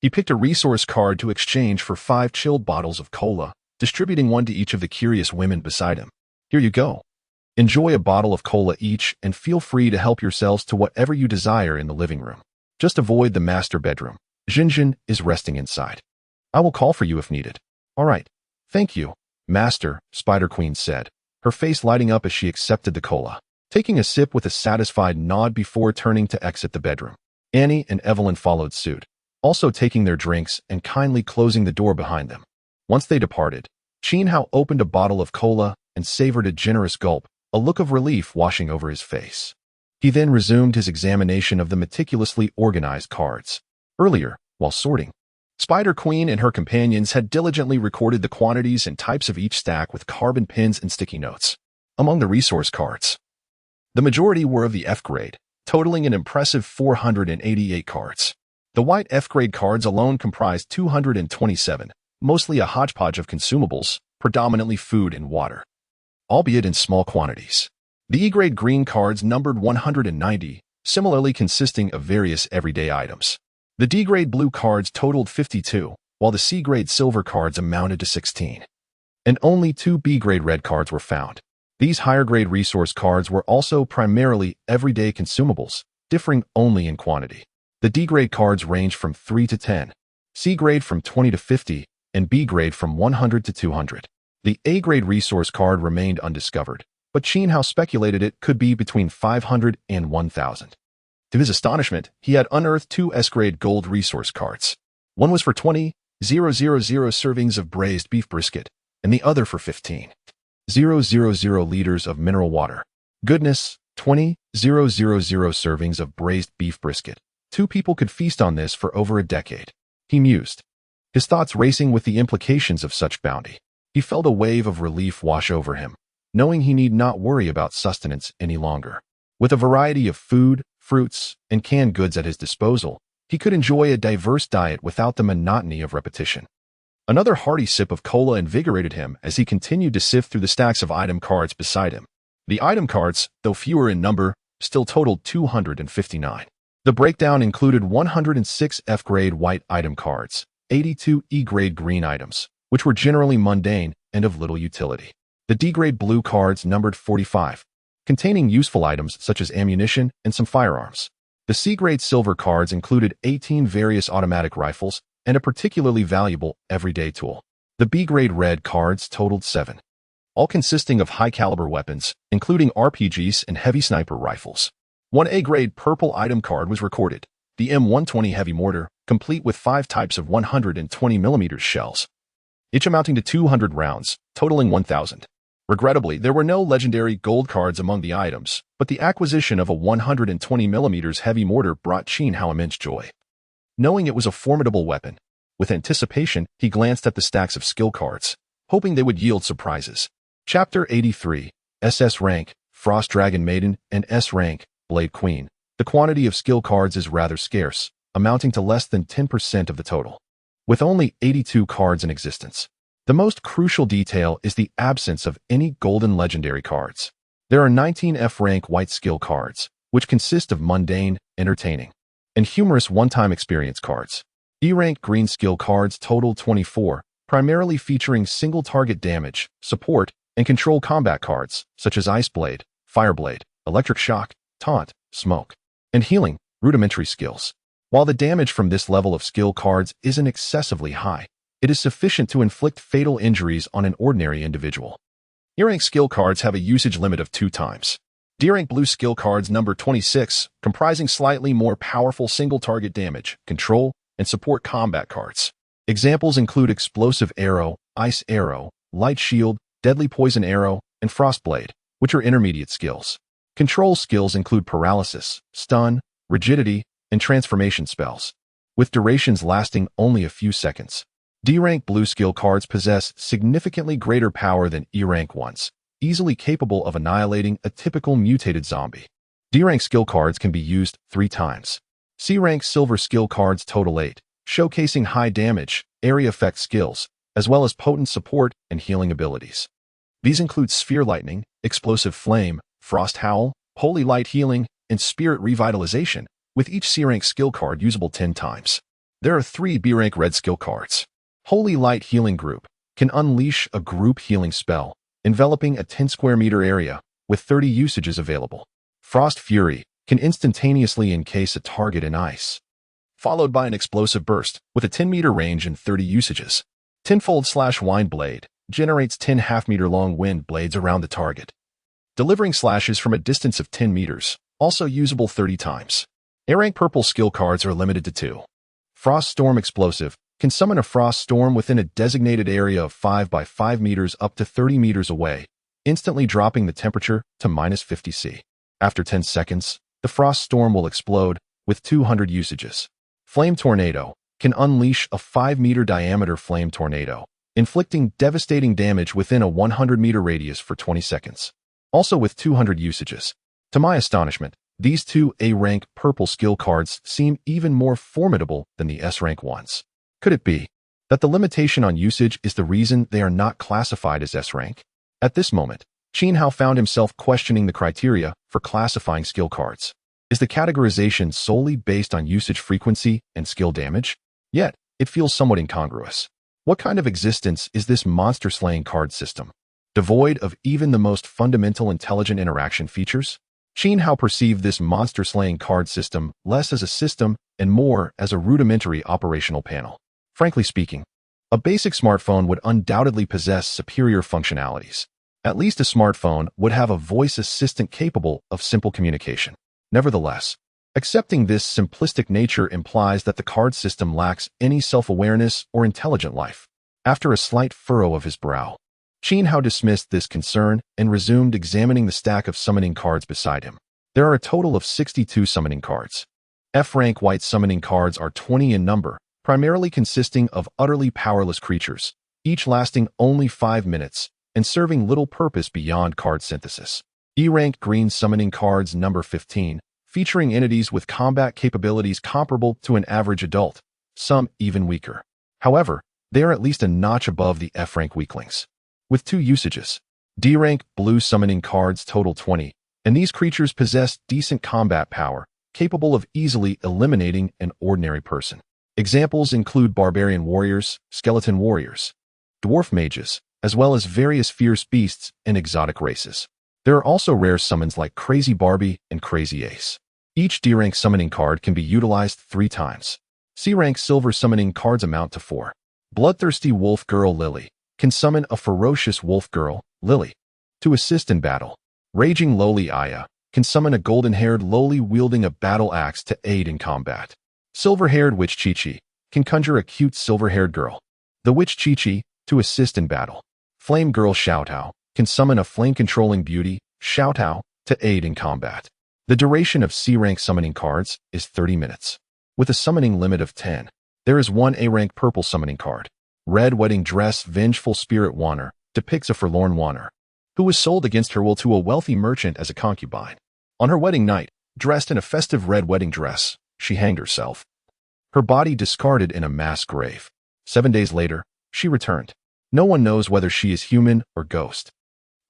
he picked a resource card to exchange for 5 chilled bottles of cola, distributing one to each of the curious women beside him. Here you go. Enjoy a bottle of cola each and feel free to help yourselves to whatever you desire in the living room. Just avoid the master bedroom. Jinjin is resting inside. I will call for you if needed. All right. Thank you, Master, Spider Queen said, her face lighting up as she accepted the cola, taking a sip with a satisfied nod before turning to exit the bedroom. Annie and Evelyn followed suit, also taking their drinks and kindly closing the door behind them. Once they departed, Qin Hao opened a bottle of cola and savored a generous gulp, a look of relief washing over his face. He then resumed his examination of the meticulously organized cards. Earlier, while sorting, Spider Queen and her companions had diligently recorded the quantities and types of each stack with carbon pins and sticky notes. Among the resource cards, the majority were of the F grade, totaling an impressive 488 cards. The white F grade cards alone comprised 227, mostly a hodgepodge of consumables, predominantly food and water, albeit in small quantities. The E grade green cards numbered 190, similarly consisting of various everyday items. The D grade blue cards totaled 52, while the C grade silver cards amounted to 16. And only 2 B grade red cards were found. These higher grade resource cards were also primarily everyday consumables, differing only in quantity. The D grade cards ranged from 3 to 10, C grade from 20 to 50, and B grade from 100 to 200. The A grade resource card remained undiscovered, but Qin Hao speculated it could be between 500 and 1,000. To his astonishment, he had unearthed 2 S-grade gold resource cards. One was for 20,000 servings of braised beef brisket, and the other for 15,000 liters of mineral water. Goodness, 20,000 servings of braised beef brisket. 2 people could feast on this for over a decade. He mused, his thoughts racing with the implications of such bounty. He felt a wave of relief wash over him, knowing he need not worry about sustenance any longer. With a variety of food, fruits, and canned goods at his disposal, he could enjoy a diverse diet without the monotony of repetition. Another hearty sip of cola invigorated him as he continued to sift through the stacks of item cards beside him. The item cards, though fewer in number, still totaled 259. The breakdown included 106 F-grade white item cards, 82 E-grade green items, which were generally mundane and of little utility. The D-grade blue cards numbered 45, containing useful items such as ammunition and some firearms. The C-grade silver cards included 18 various automatic rifles and a particularly valuable everyday tool. The B-grade red cards totaled 7, all consisting of high-caliber weapons, including RPGs and heavy sniper rifles. One A-grade purple item card was recorded, the M120 heavy mortar, complete with 5 types of 120mm shells, each amounting to 200 rounds, totaling 1,000. Regrettably, there were no legendary gold cards among the items, but the acquisition of a 120mm heavy mortar brought Qin Hao immense joy. Knowing it was a formidable weapon, with anticipation, he glanced at the stacks of skill cards, hoping they would yield surprises. Chapter 83, SS Rank, Frost Dragon Maiden, and S Rank, Blade Queen. The quantity of skill cards is rather scarce, amounting to less than 10% of the total, with only 82 cards in existence. The most crucial detail is the absence of any golden legendary cards. There are 19 F-rank white skill cards, which consist of mundane, entertaining, and humorous one-time experience cards. E-rank green skill cards total 24, primarily featuring single target damage, support, and control combat cards, such as Ice Blade, Fire Blade, Electric Shock, Taunt, Smoke, and Healing, rudimentary skills. While the damage from this level of skill cards isn't excessively high, it is sufficient to inflict fatal injuries on an ordinary individual. E-rank skill cards have a usage limit of 2 times. D-rank blue skill cards number 26, comprising slightly more powerful single-target damage, control, and support combat cards. Examples include Explosive Arrow, Ice Arrow, Light Shield, Deadly Poison Arrow, and Frost Blade, which are intermediate skills. Control skills include Paralysis, Stun, Rigidity, and Transformation spells, with durations lasting only a few seconds. D-rank blue skill cards possess significantly greater power than E-rank ones, easily capable of annihilating a typical mutated zombie. D-rank skill cards can be used 3 times. C-rank silver skill cards total 8, showcasing high damage, area effect skills, as well as potent support and healing abilities. These include Sphere Lightning, Explosive Flame, Frost Howl, Holy Light Healing, and Spirit Revitalization, with each C-rank skill card usable 10 times. There are 3 B-rank red skill cards. Holy Light Healing Group can unleash a group healing spell, enveloping a 10 square meter area, with 30 usages available. Frost Fury can instantaneously encase a target in ice, followed by an explosive burst, with a 10-meter range and 30 usages. Tenfold/Wind Blade generates 10 half-meter long wind blades around the target, delivering slashes from a distance of 10 meters, also usable 30 times. A-rank purple skill cards are limited to 2. Frost Storm Explosive can summon a frost storm within a designated area of 5 by 5 meters up to 30 meters away, instantly dropping the temperature to -50 C. After 10 seconds, the frost storm will explode, with 200 usages. Flame Tornado can unleash a 5-meter diameter flame tornado, inflicting devastating damage within a 100-meter radius for 20 seconds, also with 200 usages. To my astonishment, these 2 A-rank purple skill cards seem even more formidable than the S-rank ones. Could it be that the limitation on usage is the reason they are not classified as S-rank? At this moment, Qin Hao found himself questioning the criteria for classifying skill cards. Is the categorization solely based on usage frequency and skill damage? Yet, it feels somewhat incongruous. What kind of existence is this monster-slaying card system? Devoid of even the most fundamental intelligent interaction features? Qin Hao perceived this monster-slaying card system less as a system and more as a rudimentary operational panel. Frankly speaking, a basic smartphone would undoubtedly possess superior functionalities. At least a smartphone would have a voice assistant capable of simple communication. Nevertheless, accepting this simplistic nature implies that the card system lacks any self-awareness or intelligent life. After a slight furrow of his brow, Qin Hao dismissed this concern and resumed examining the stack of summoning cards beside him. There are a total of 62 summoning cards. F-rank white summoning cards are 20 in number, primarily consisting of utterly powerless creatures, each lasting only 5 minutes and serving little purpose beyond card synthesis. E-rank green summoning cards number 15, featuring entities with combat capabilities comparable to an average adult, some even weaker. However, they are at least a notch above the F-rank weaklings. With 2 usages, D-rank blue summoning cards total 20, and these creatures possess decent combat power, capable of easily eliminating an ordinary person. Examples include barbarian warriors, skeleton warriors, dwarf mages, as well as various fierce beasts and exotic races. There are also rare summons like Crazy Barbie and Crazy Ace. Each D-rank summoning card can be utilized 3 times. C-rank silver summoning cards amount to 4. Bloodthirsty Wolf Girl Lily can summon a ferocious wolf girl, Lily, to assist in battle. Raging Loli Aya can summon a golden-haired Loli wielding a battle axe to aid in combat. Silver-haired Witch Chi-Chi can conjure a cute silver-haired girl, the Witch Chi-Chi, to assist in battle. Flame Girl Xiaotao can summon a flame-controlling beauty, Xiaotao, to aid in combat. The duration of C-rank summoning cards is 30 minutes. With a summoning limit of 10, there is 1 A-rank purple summoning card. Red Wedding Dress Vengeful Spirit Wanner depicts a forlorn Wanner, who was sold against her will to a wealthy merchant as a concubine. On her wedding night, dressed in a festive red wedding dress, she hanged herself. Her body discarded in a mass grave. 7 days later, she returned. No one knows whether she is human or ghost.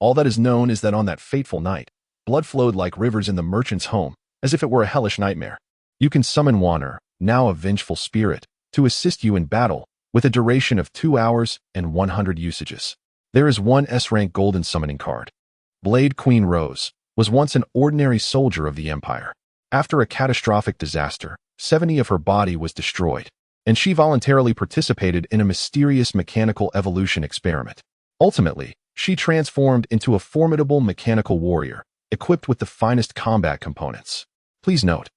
All that is known is that on that fateful night, blood flowed like rivers in the merchant's home, as if it were a hellish nightmare. You can summon Wanner, now a vengeful spirit, to assist you in battle, with a duration of 2 hours and 100 usages. There is 1 S-rank golden summoning card. Blade Queen Rose was once an ordinary soldier of the Empire. After a catastrophic disaster, 70 of her body was destroyed, and she voluntarily participated in a mysterious mechanical evolution experiment. Ultimately, she transformed into a formidable mechanical warrior, equipped with the finest combat components. Please note,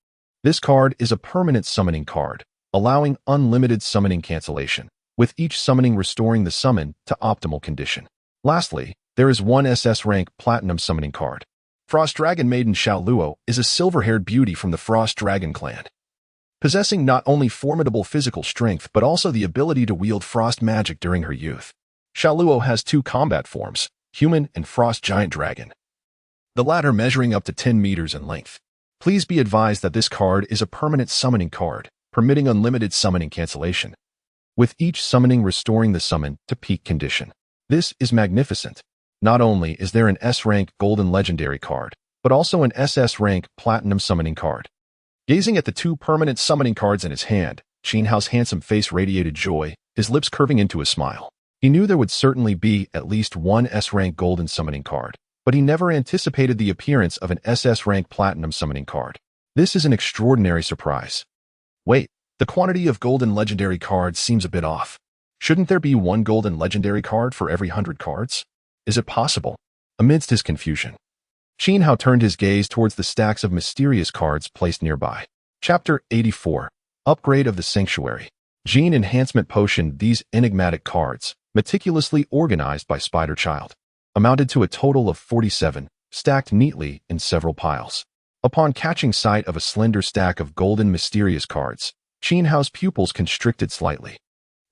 this card is a permanent summoning card, allowing unlimited summoning cancellation, with each summoning restoring the summon to optimal condition. Lastly, there is 1 SS rank platinum summoning card. Frost Dragon Maiden Xiao Luo is a silver-haired beauty from the Frost Dragon clan, possessing not only formidable physical strength but also the ability to wield frost magic during her youth. Xiao Luo has 2 combat forms, human and frost giant dragon, the latter measuring up to 10 meters in length. Please be advised that this card is a permanent summoning card, permitting unlimited summoning cancellation, with each summoning restoring the summon to peak condition. This is magnificent. Not only is there an S-rank golden legendary card, but also an SS rank platinum summoning card. Gazing at the 2 permanent summoning cards in his hand, Qin Hao's handsome face radiated joy, his lips curving into a smile. He knew there would certainly be at least 1 S-rank golden summoning card, but he never anticipated the appearance of an SS rank platinum summoning card. This is an extraordinary surprise. Wait, the quantity of golden legendary cards seems a bit off. Shouldn't there be 1 golden legendary card for every 100 cards? Is it possible? Amidst his confusion, Qin Hao turned his gaze towards the stacks of mysterious cards placed nearby. Chapter 84. Upgrade of the Sanctuary. Gene Enhancement Potion. These enigmatic cards, meticulously organized by Spider Child, amounted to a total of 47, stacked neatly in several piles. Upon catching sight of a slender stack of golden mysterious cards, Qin Hao's pupils constricted slightly.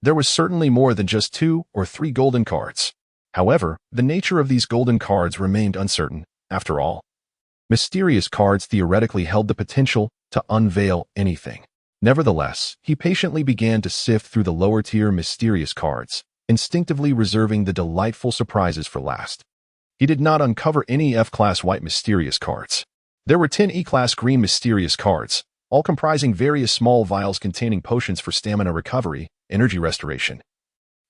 There was certainly more than just 2 or 3 golden cards. However, the nature of these golden cards remained uncertain. After all, mysterious cards theoretically held the potential to unveil anything. Nevertheless, he patiently began to sift through the lower-tier mysterious cards, instinctively reserving the delightful surprises for last. He did not uncover any F-class white mysterious cards. There were 10 E-class green mysterious cards, all comprising various small vials containing potions for stamina recovery, energy restoration,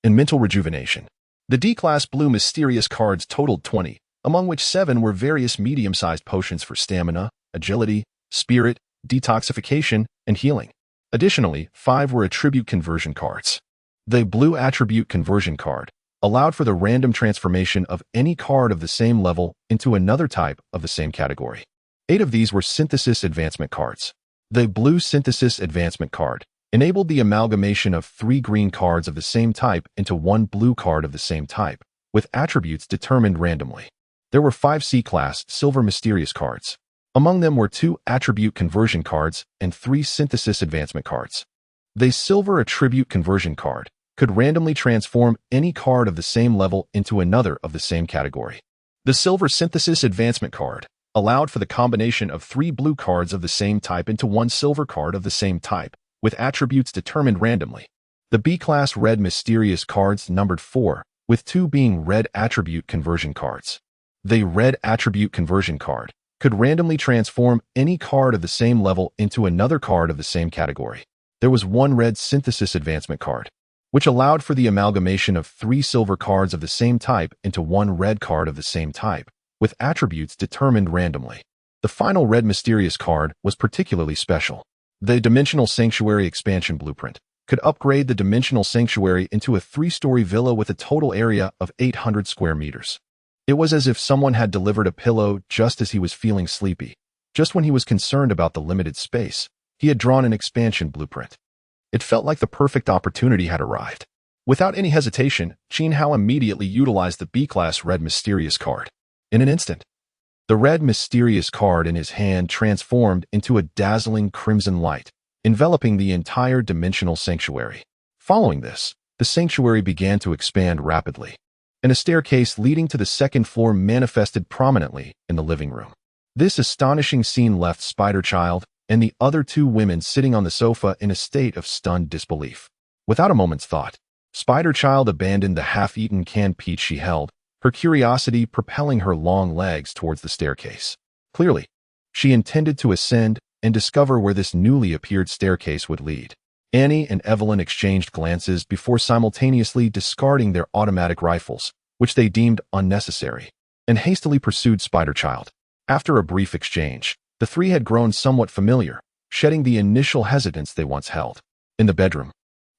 and mental rejuvenation. The D-class blue mysterious cards totaled 20, among which 7 were various medium-sized potions for stamina, agility, spirit, detoxification, and healing. Additionally, 5 were attribute conversion cards. The blue attribute conversion card allowed for the random transformation of any card of the same level into another type of the same category. 8 of these were synthesis advancement cards. The blue synthesis advancement card enabled the amalgamation of 3 green cards of the same type into 1 blue card of the same type, with attributes determined randomly. There were 5 C-class silver mysterious cards. Among them were 2 attribute conversion cards and 3 synthesis advancement cards. The silver attribute conversion card could randomly transform any card of the same level into another of the same category. The silver synthesis advancement card allowed for the combination of 3 blue cards of the same type into 1 silver card of the same type, with attributes determined randomly. The B-class red mysterious cards numbered 4, with 2 being red attribute conversion cards. The red attribute conversion card could randomly transform any card of the same level into another card of the same category. There was 1 red synthesis advancement card, which allowed for the amalgamation of 3 silver cards of the same type into 1 red card of the same type, with attributes determined randomly. The final red mysterious card was particularly special. The Dimensional Sanctuary Expansion Blueprint could upgrade the Dimensional Sanctuary into a 3-story villa with a total area of 800 square meters. It was as if someone had delivered a pillow just as he was feeling sleepy. Just when he was concerned about the limited space, he had drawn an expansion blueprint. It felt like the perfect opportunity had arrived. Without any hesitation, Qin Hao immediately utilized the B-class red mysterious card. In an instant, the red mysterious card in his hand transformed into a dazzling crimson light, enveloping the entire dimensional sanctuary. Following this, the sanctuary began to expand rapidly, and a staircase leading to the 2nd floor manifested prominently in the living room. This astonishing scene left Spider-Child and the other 2 women sitting on the sofa in a state of stunned disbelief. Without a moment's thought, Spider-Child abandoned the half-eaten canned peach she held, her curiosity propelling her long legs towards the staircase. Clearly, she intended to ascend and discover where this newly appeared staircase would lead. Annie and Evelyn exchanged glances before simultaneously discarding their automatic rifles, which they deemed unnecessary, and hastily pursued Spider-Child. After a brief exchange, the 3 had grown somewhat familiar, shedding the initial hesitance they once held. In the bedroom,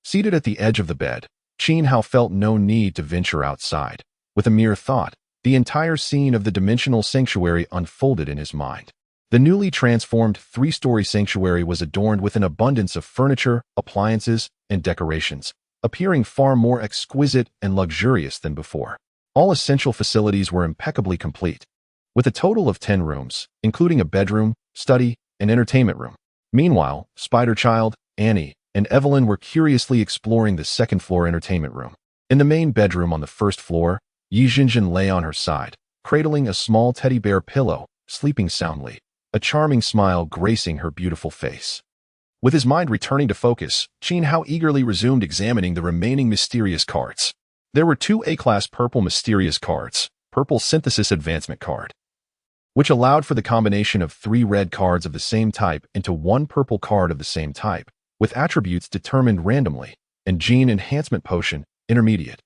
seated at the edge of the bed, Qin Hao felt no need to venture outside. With a mere thought, the entire scene of the dimensional sanctuary unfolded in his mind. The newly transformed 3-story sanctuary was adorned with an abundance of furniture, appliances, and decorations, appearing far more exquisite and luxurious than before. All essential facilities were impeccably complete, with a total of 10 rooms, including a bedroom, study, and entertainment room. Meanwhile, Spider-Child, Annie, and Evelyn were curiously exploring the 2nd floor entertainment room. In the main bedroom on the 1st floor, Yi Jinjin lay on her side, cradling a small teddy bear pillow, sleeping soundly, a charming smile gracing her beautiful face. With his mind returning to focus, Qin Hao eagerly resumed examining the remaining mysterious cards. There were 2 A-class purple mysterious cards, purple synthesis advancement card, which allowed for the combination of 3 red cards of the same type into 1 purple card of the same type, with attributes determined randomly, and Gene Enhancement Potion, Intermediate,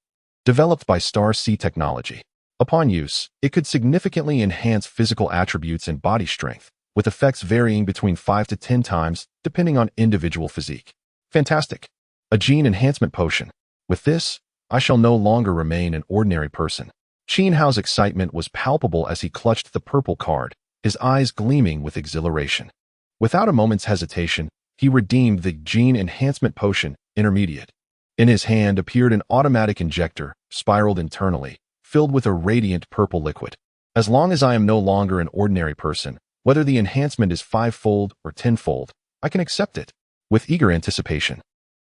developed by Star C Technology. Upon use, it could significantly enhance physical attributes and body strength, with effects varying between 5 to 10 times, depending on individual physique. Fantastic! A Gene Enhancement Potion. With this, I shall no longer remain an ordinary person. Qin Hao's excitement was palpable as he clutched the purple card, his eyes gleaming with exhilaration. Without a moment's hesitation, he redeemed the Gene Enhancement Potion, Intermediate. In his hand appeared an automatic injector, spiraled internally, filled with a radiant purple liquid. As long as I am no longer an ordinary person, whether the enhancement is 5-fold or 10-fold, I can accept it. With eager anticipation,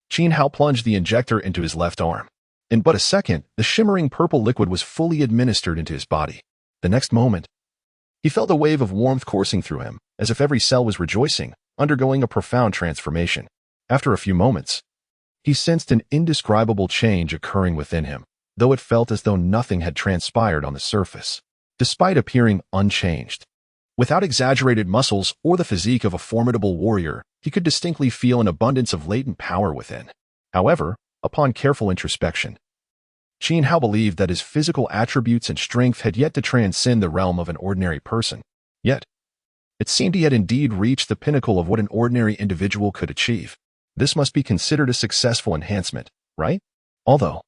Qin Hao plunged the injector into his left arm. In but a second, the shimmering purple liquid was fully administered into his body. The next moment, he felt a wave of warmth coursing through him, as if every cell was rejoicing, undergoing a profound transformation. After a few moments, he sensed an indescribable change occurring within him, though it felt as though nothing had transpired on the surface. Despite appearing unchanged, without exaggerated muscles or the physique of a formidable warrior, he could distinctly feel an abundance of latent power within. However, upon careful introspection, Qin Hao believed that his physical attributes and strength had yet to transcend the realm of an ordinary person. Yet, it seemed he had indeed reached the pinnacle of what an ordinary individual could achieve. This must be considered a successful enhancement, right? Although,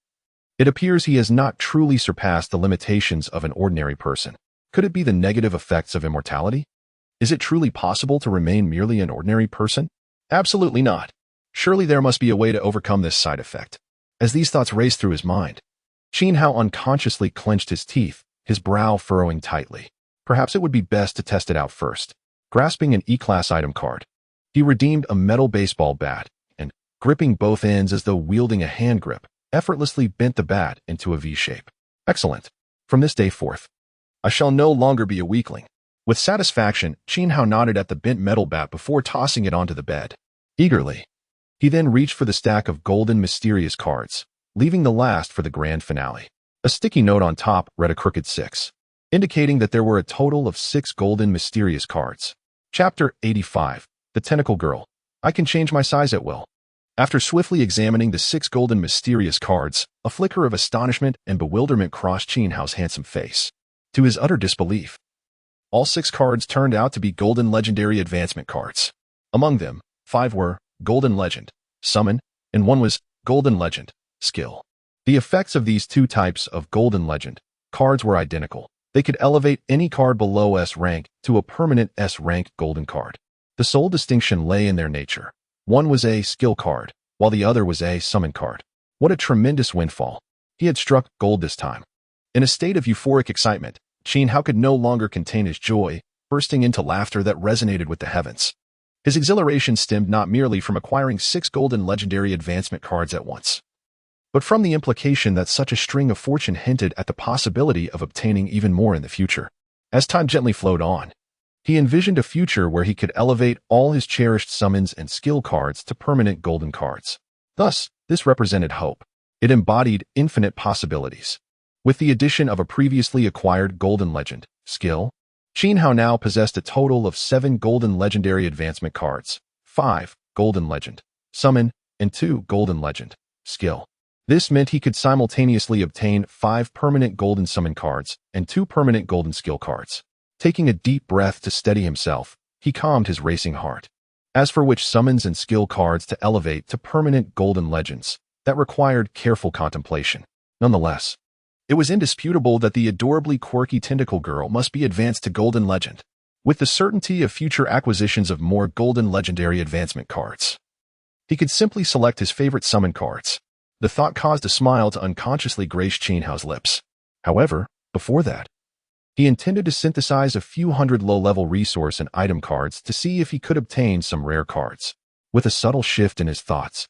it appears he has not truly surpassed the limitations of an ordinary person. Could it be the negative effects of immortality? Is it truly possible to remain merely an ordinary person? Absolutely not. Surely there must be a way to overcome this side effect. As these thoughts raced through his mind, Qin Hao unconsciously clenched his teeth, his brow furrowing tightly. Perhaps it would be best to test it out first. Grasping an E-class item card, he redeemed a metal baseball bat and, gripping both ends as though wielding a hand grip, effortlessly bent the bat into a V shape. Excellent. From this day forth, I shall no longer be a weakling. With satisfaction, Qin Hao nodded at the bent metal bat before tossing it onto the bed. Eagerly, he then reached for the stack of golden mysterious cards, leaving the last for the grand finale. A sticky note on top read a crooked 6, indicating that there were a total of 6 golden mysterious cards. Chapter 85, The Tentacle Girl. I can change my size at will. After swiftly examining the 6 golden mysterious cards, a flicker of astonishment and bewilderment crossed Qin Hao's handsome face. To his utter disbelief, all 6 cards turned out to be golden legendary advancement cards. Among them, 5 were Golden Legend, Summon, and 1 was Golden Legend, Skill. The effects of these 2 types of Golden Legend cards were identical. They could elevate any card below S rank to a permanent S rank golden card. The sole distinction lay in their nature. One was a skill card, while the other was a summon card. What a tremendous windfall. He had struck gold this time. In a state of euphoric excitement, Qin Hao could no longer contain his joy, bursting into laughter that resonated with the heavens. His exhilaration stemmed not merely from acquiring 6 golden legendary advancement cards at once, but from the implication that such a string of fortune hinted at the possibility of obtaining even more in the future. As time gently flowed on, he envisioned a future where he could elevate all his cherished summons and skill cards to permanent golden cards. Thus, this represented hope. It embodied infinite possibilities. With the addition of a previously acquired golden legend, skill, Qin Hao now possessed a total of 7 golden legendary advancement cards, 5 golden legend, summon, and 2 golden legend, skill. This meant he could simultaneously obtain 5 permanent golden summon cards and 2 permanent golden skill cards. Taking a deep breath to steady himself, he calmed his racing heart. As for which summons and skill cards to elevate to permanent golden legends, that required careful contemplation. Nonetheless, it was indisputable that the adorably quirky tentacle girl must be advanced to golden legend, with the certainty of future acquisitions of more golden legendary advancement cards. He could simply select his favorite summon cards. The thought caused a smile to unconsciously grace Qin Hao's lips. However, before that, he intended to synthesize a few hundred low-level resource and item cards to see if he could obtain some rare cards. With a subtle shift in his thoughts,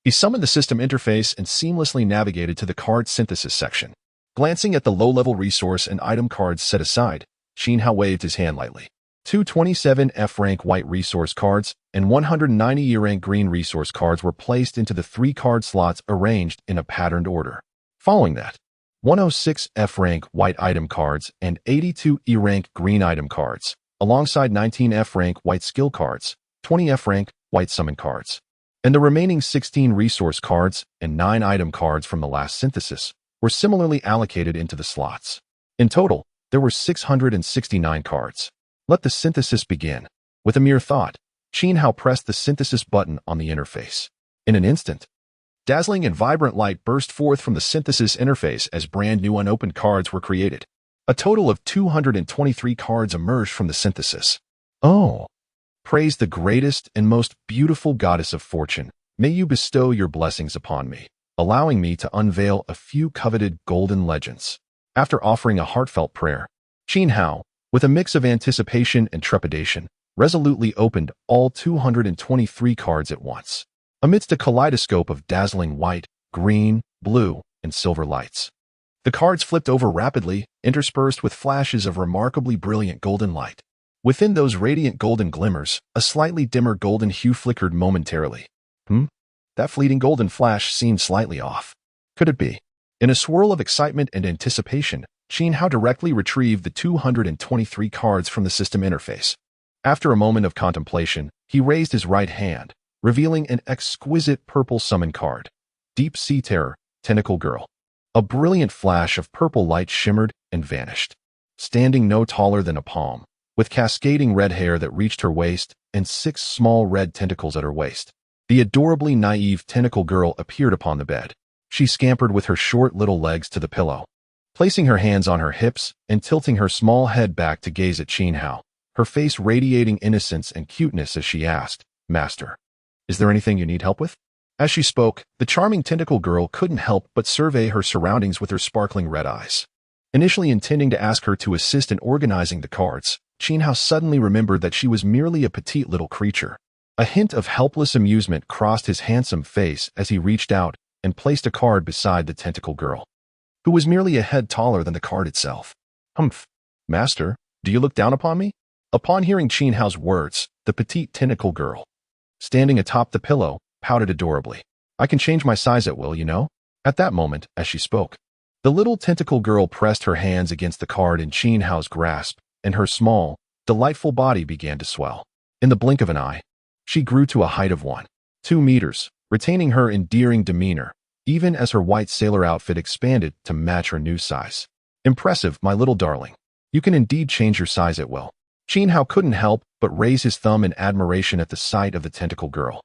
he summoned the system interface and seamlessly navigated to the card synthesis section. Glancing at the low-level resource and item cards set aside, Qin Hao waved his hand lightly. 227 F-rank white resource cards and 190 E-rank green resource cards were placed into the 3 card slots arranged in a patterned order. Following that, 106 F-rank white item cards and 82 E-rank green item cards, alongside 19 F-rank white skill cards, 20 F-rank white summon cards, and the remaining 16 resource cards and 9 item cards from the last synthesis were similarly allocated into the slots. In total, there were 669 cards. Let the synthesis begin. With a mere thought, Qin Hao pressed the synthesis button on the interface. In an instant, dazzling and vibrant light burst forth from the synthesis interface as brand new unopened cards were created. A total of 223 cards emerged from the synthesis. Oh! Praise the greatest and most beautiful goddess of fortune. May you bestow your blessings upon me, allowing me to unveil a few coveted golden legends. After offering a heartfelt prayer, Qin Hao, with a mix of anticipation and trepidation, resolutely opened all 223 cards at once. Amidst a kaleidoscope of dazzling white, green, blue, and silver lights, the cards flipped over rapidly, interspersed with flashes of remarkably brilliant golden light. Within those radiant golden glimmers, a slightly dimmer golden hue flickered momentarily. That fleeting golden flash seemed slightly off. Could it be? In a swirl of excitement and anticipation, Qin Hao directly retrieved the 223 cards from the system interface. After a moment of contemplation, he raised his right hand, revealing an exquisite purple summon card. Deep Sea Terror, Tentacle Girl. A brilliant flash of purple light shimmered and vanished. Standing no taller than a palm, with cascading red hair that reached her waist and 6 small red tentacles at her waist, the adorably naive Tentacle Girl appeared upon the bed. She scampered with her short little legs to the pillow, placing her hands on her hips and tilting her small head back to gaze at Qin Hao, her face radiating innocence and cuteness as she asked, "Master, is there anything you need help with?" As she spoke, the charming tentacle girl couldn't help but survey her surroundings with her sparkling red eyes. Initially intending to ask her to assist in organizing the cards, Qin Hao suddenly remembered that she was merely a petite little creature. A hint of helpless amusement crossed his handsome face as he reached out and placed a card beside the tentacle girl, who was merely a head taller than the card itself. "Humph, master, do you look down upon me?" Upon hearing Qin Hao's words, the petite tentacle girl, standing atop the pillow, pouted adorably. "I can change my size at will, you know." At that moment, as she spoke, the little tentacle girl pressed her hands against the card in Qin Hao's grasp, and her small, delightful body began to swell. In the blink of an eye, she grew to a height of 1.2 meters, retaining her endearing demeanor, even as her white sailor outfit expanded to match her new size. "Impressive, my little darling. You can indeed change your size at will." Qin Hao couldn't help but raise his thumb in admiration at the sight of the tentacle girl,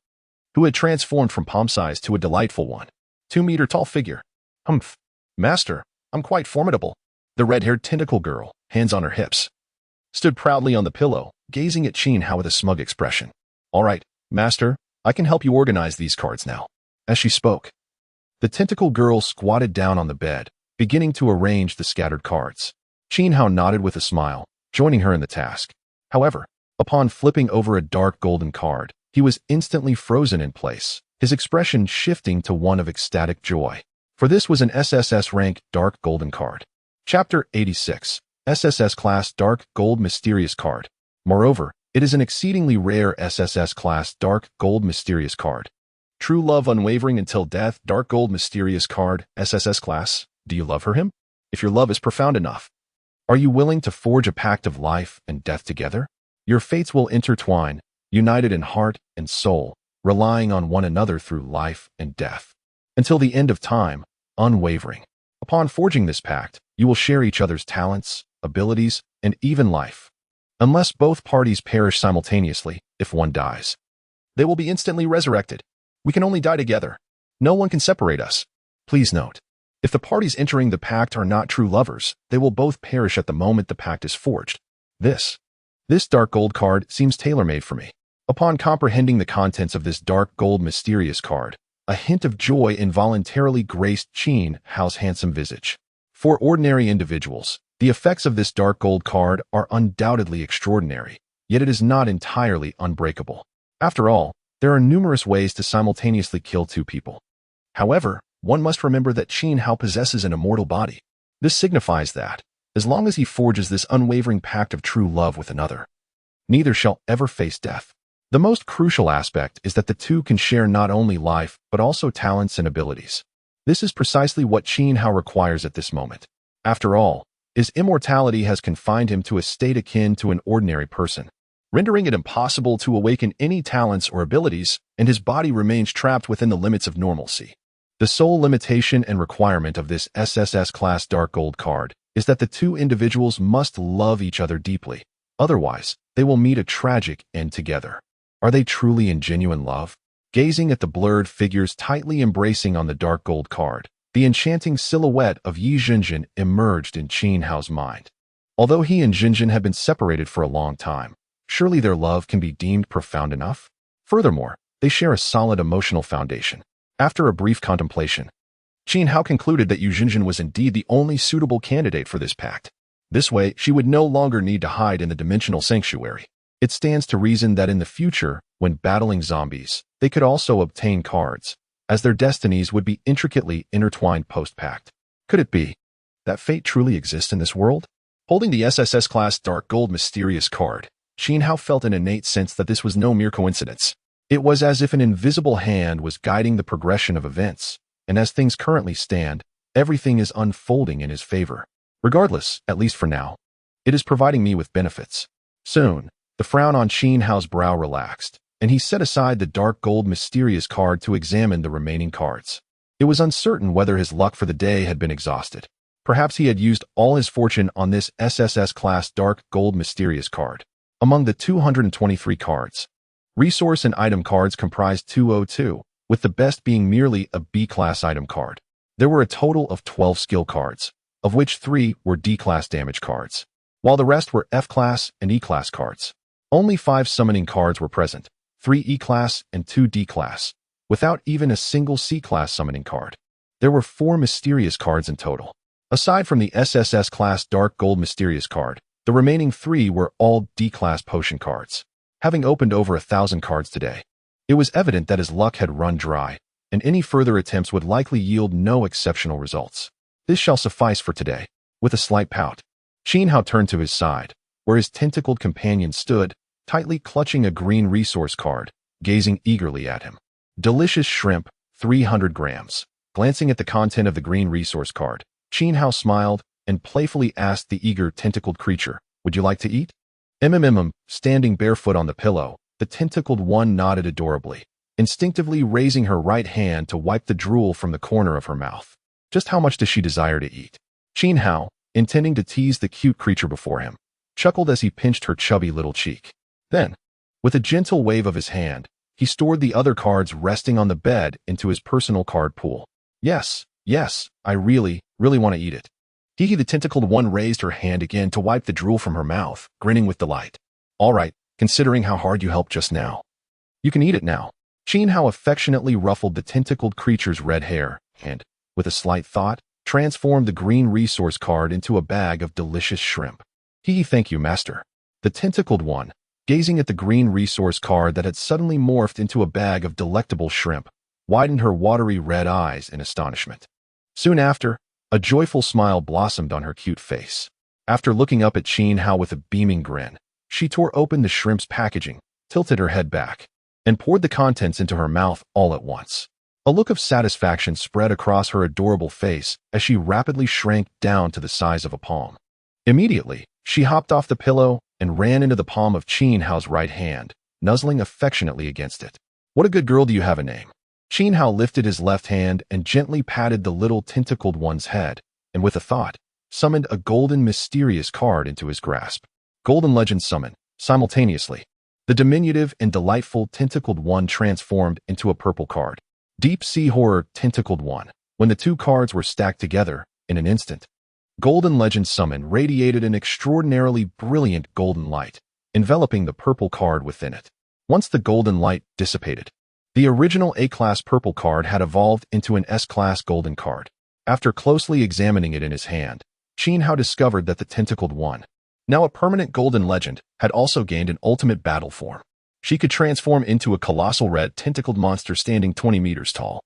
who had transformed from palm size to a delightful 1.2 meter tall figure. "Humph, master, I'm quite formidable." The red-haired tentacle girl, hands on her hips, stood proudly on the pillow, gazing at Qin Hao with a smug expression. "All right, master, I can help you organize these cards now." As she spoke, the tentacle girl squatted down on the bed, beginning to arrange the scattered cards. Qin Hao nodded with a smile, joining her in the task. However, upon flipping over a dark golden card, he was instantly frozen in place, his expression shifting to one of ecstatic joy. For this was an SSS rank dark golden card. Chapter 86, SSS Class Dark Gold Mysterious Card. Moreover, it is an exceedingly rare SSS Class Dark Gold Mysterious Card. True Love Unwavering Until Death Dark Gold Mysterious Card, SSS Class. Do you love her him? If your love is profound enough, are you willing to forge a pact of life and death together? Your fates will intertwine, united in heart and soul, relying on one another through life and death. Until the end of time, unwavering. Upon forging this pact, you will share each other's talents, abilities, and even life. Unless both parties perish simultaneously, if one dies, they will be instantly resurrected. We can only die together. No one can separate us. Please note, if the parties entering the pact are not true lovers, they will both perish at the moment the pact is forged. This dark gold card seems tailor-made for me. Upon comprehending the contents of this dark gold mysterious card, a hint of joy involuntarily graced Qin Hao's handsome visage. For ordinary individuals, the effects of this dark gold card are undoubtedly extraordinary, yet it is not entirely unbreakable. After all, there are numerous ways to simultaneously kill two people. However, one must remember that Qin Hao possesses an immortal body. This signifies that, as long as he forges this unwavering pact of true love with another, neither shall ever face death. The most crucial aspect is that the two can share not only life, but also talents and abilities. This is precisely what Qin Hao requires at this moment. After all, his immortality has confined him to a state akin to an ordinary person, rendering it impossible to awaken any talents or abilities, and his body remains trapped within the limits of normalcy. The sole limitation and requirement of this SSS Class Dark Gold card is that the two individuals must love each other deeply. Otherwise, they will meet a tragic end together. Are they truly in genuine love? Gazing at the blurred figures tightly embracing on the dark gold card, the enchanting silhouette of Yi Zhenjin emerged in Qin Hao's mind. Although he and Zhenjin have been separated for a long time, surely their love can be deemed profound enough? Furthermore, they share a solid emotional foundation. After a brief contemplation, Qin Hao concluded that Yu Zhenjin was indeed the only suitable candidate for this pact. This way, she would no longer need to hide in the dimensional sanctuary. It stands to reason that in the future, when battling zombies, they could also obtain cards, as their destinies would be intricately intertwined post-pact. Could it be that fate truly exists in this world? Holding the SSS Class Dark Gold Mysterious card, Qin Hao felt an innate sense that this was no mere coincidence. It was as if an invisible hand was guiding the progression of events, and as things currently stand, everything is unfolding in his favor. Regardless, at least for now, it is providing me with benefits. Soon, the frown on Qin Hao's brow relaxed, and he set aside the dark gold mysterious card to examine the remaining cards. It was uncertain whether his luck for the day had been exhausted. Perhaps he had used all his fortune on this SSS Class Dark Gold Mysterious card. Among the 223 cards, resource and item cards comprised 202, with the best being merely a B-class item card. There were a total of 12 skill cards, of which 3 were D-class damage cards, while the rest were F-class and E-class cards. Only 5 summoning cards were present, 3 E-class and 2 D-class, without even a single C-class summoning card. There were 4 mysterious cards in total. Aside from the SSS-class Dark Gold Mysterious card, the remaining 3 were all D-class potion cards. Having opened over 1,000 cards today, it was evident that his luck had run dry, and any further attempts would likely yield no exceptional results. This shall suffice for today. With a slight pout, Qin Hao turned to his side, where his tentacled companion stood, tightly clutching a green resource card, gazing eagerly at him. Delicious shrimp, 300 grams. Glancing at the content of the green resource card, Qin Hao smiled and playfully asked the eager tentacled creature, "Would you like to eat?" Standing barefoot on the pillow, the tentacled one nodded adorably, instinctively raising her right hand to wipe the drool from the corner of her mouth. Just how much does she desire to eat? Qin Hao, intending to tease the cute creature before him, chuckled as he pinched her chubby little cheek. Then, with a gentle wave of his hand, he stored the other cards resting on the bed into his personal card pool. Yes, I really want to eat it. Hihi, the tentacled one raised her hand again to wipe the drool from her mouth, grinning with delight. All right, considering how hard you helped just now. You can eat it now. Qin Hao affectionately ruffled the tentacled creature's red hair and, with a slight thought, transformed the green resource card into a bag of delicious shrimp. Hihi, thank you, master. The tentacled one, gazing at the green resource card that had suddenly morphed into a bag of delectable shrimp, widened her watery red eyes in astonishment. Soon after, a joyful smile blossomed on her cute face. After looking up at Qin Hao with a beaming grin, she tore open the shrimp's packaging, tilted her head back, and poured the contents into her mouth all at once. A look of satisfaction spread across her adorable face as she rapidly shrank down to the size of a palm. Immediately, she hopped off the pillow and ran into the palm of Qin Hao's right hand, nuzzling affectionately against it. What a good girl, do you have a name? Qin Hao lifted his left hand and gently patted the little tentacled one's head, and with a thought, summoned a golden mysterious card into his grasp. Golden Legend summon, simultaneously. The diminutive and delightful tentacled one transformed into a purple card. Deep Sea Horror Tentacled One. When the 2 cards were stacked together, in an instant, Golden Legend Summon radiated an extraordinarily brilliant golden light, enveloping the purple card within it. Once the golden light dissipated, the original A-class purple card had evolved into an S-class golden card. After closely examining it in his hand, Qin Hao discovered that the tentacled one, now a permanent golden legend, had also gained an ultimate battle form. She could transform into a colossal red tentacled monster standing 20 meters tall.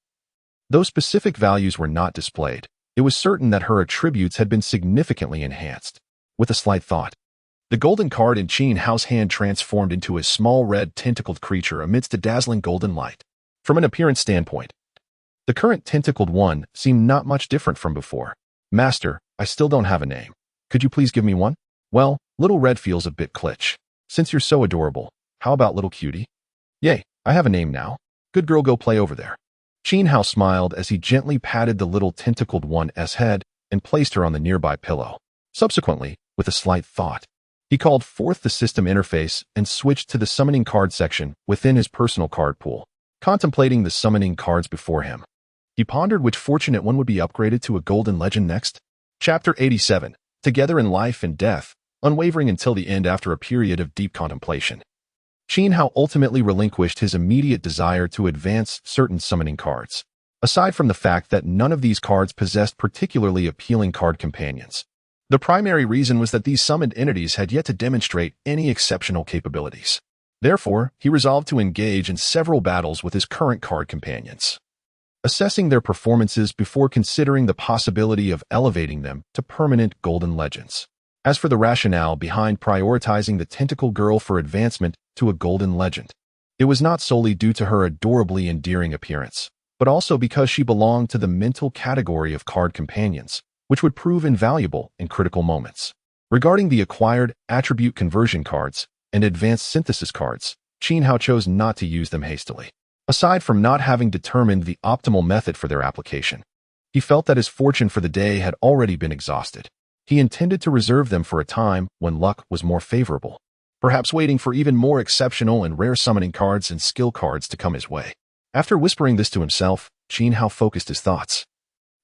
Though specific values were not displayed, it was certain that her attributes had been significantly enhanced. With a slight thought, the golden card in Qin Hao's hand transformed into a small red tentacled creature amidst a dazzling golden light. From an appearance standpoint, the current tentacled one seemed not much different from before. Master, I still don't have a name. Could you please give me one? Well, Little Red feels a bit kitsch. Since you're so adorable, how about Little Cutie? Yay, I have a name now. Good girl, go play over there. Qin Hao smiled as he gently patted the little tentacled one's head and placed her on the nearby pillow. Subsequently, with a slight thought, he called forth the system interface and switched to the summoning card section within his personal card pool. Contemplating the summoning cards before him, he pondered which fortunate one would be upgraded to a golden legend next. Chapter 87. Together in life and death, unwavering until the end. After a period of deep contemplation, Qin Hao ultimately relinquished his immediate desire to advance certain summoning cards. Aside from the fact that none of these cards possessed particularly appealing card companions, the primary reason was that these summoned entities had yet to demonstrate any exceptional capabilities. Therefore, he resolved to engage in several battles with his current card companions, assessing their performances before considering the possibility of elevating them to permanent golden legends. As for the rationale behind prioritizing the tentacle girl for advancement to a golden legend, it was not solely due to her adorably endearing appearance, but also because she belonged to the mental category of card companions, which would prove invaluable in critical moments. Regarding the acquired attribute conversion cards and advanced synthesis cards, Qin Hao chose not to use them hastily. Aside from not having determined the optimal method for their application, he felt that his fortune for the day had already been exhausted. He intended to reserve them for a time when luck was more favorable, perhaps waiting for even more exceptional and rare summoning cards and skill cards to come his way. After whispering this to himself, Qin Hao focused his thoughts.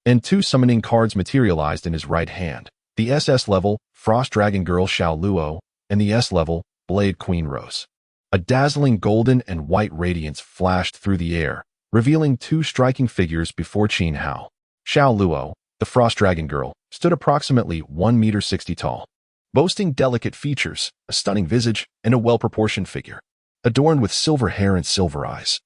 and 2 summoning cards materialized in his right hand. The SS level, Frost Dragon Girl Xiao Luo, and the S level, Blade Queen Rose. A dazzling golden and white radiance flashed through the air, revealing 2 striking figures before Qin Hao. Xiao Luo, the Frost Dragon Girl, stood approximately 1.60 meters tall, boasting delicate features, a stunning visage, and a well-proportioned figure, adorned with silver hair and silver eyes.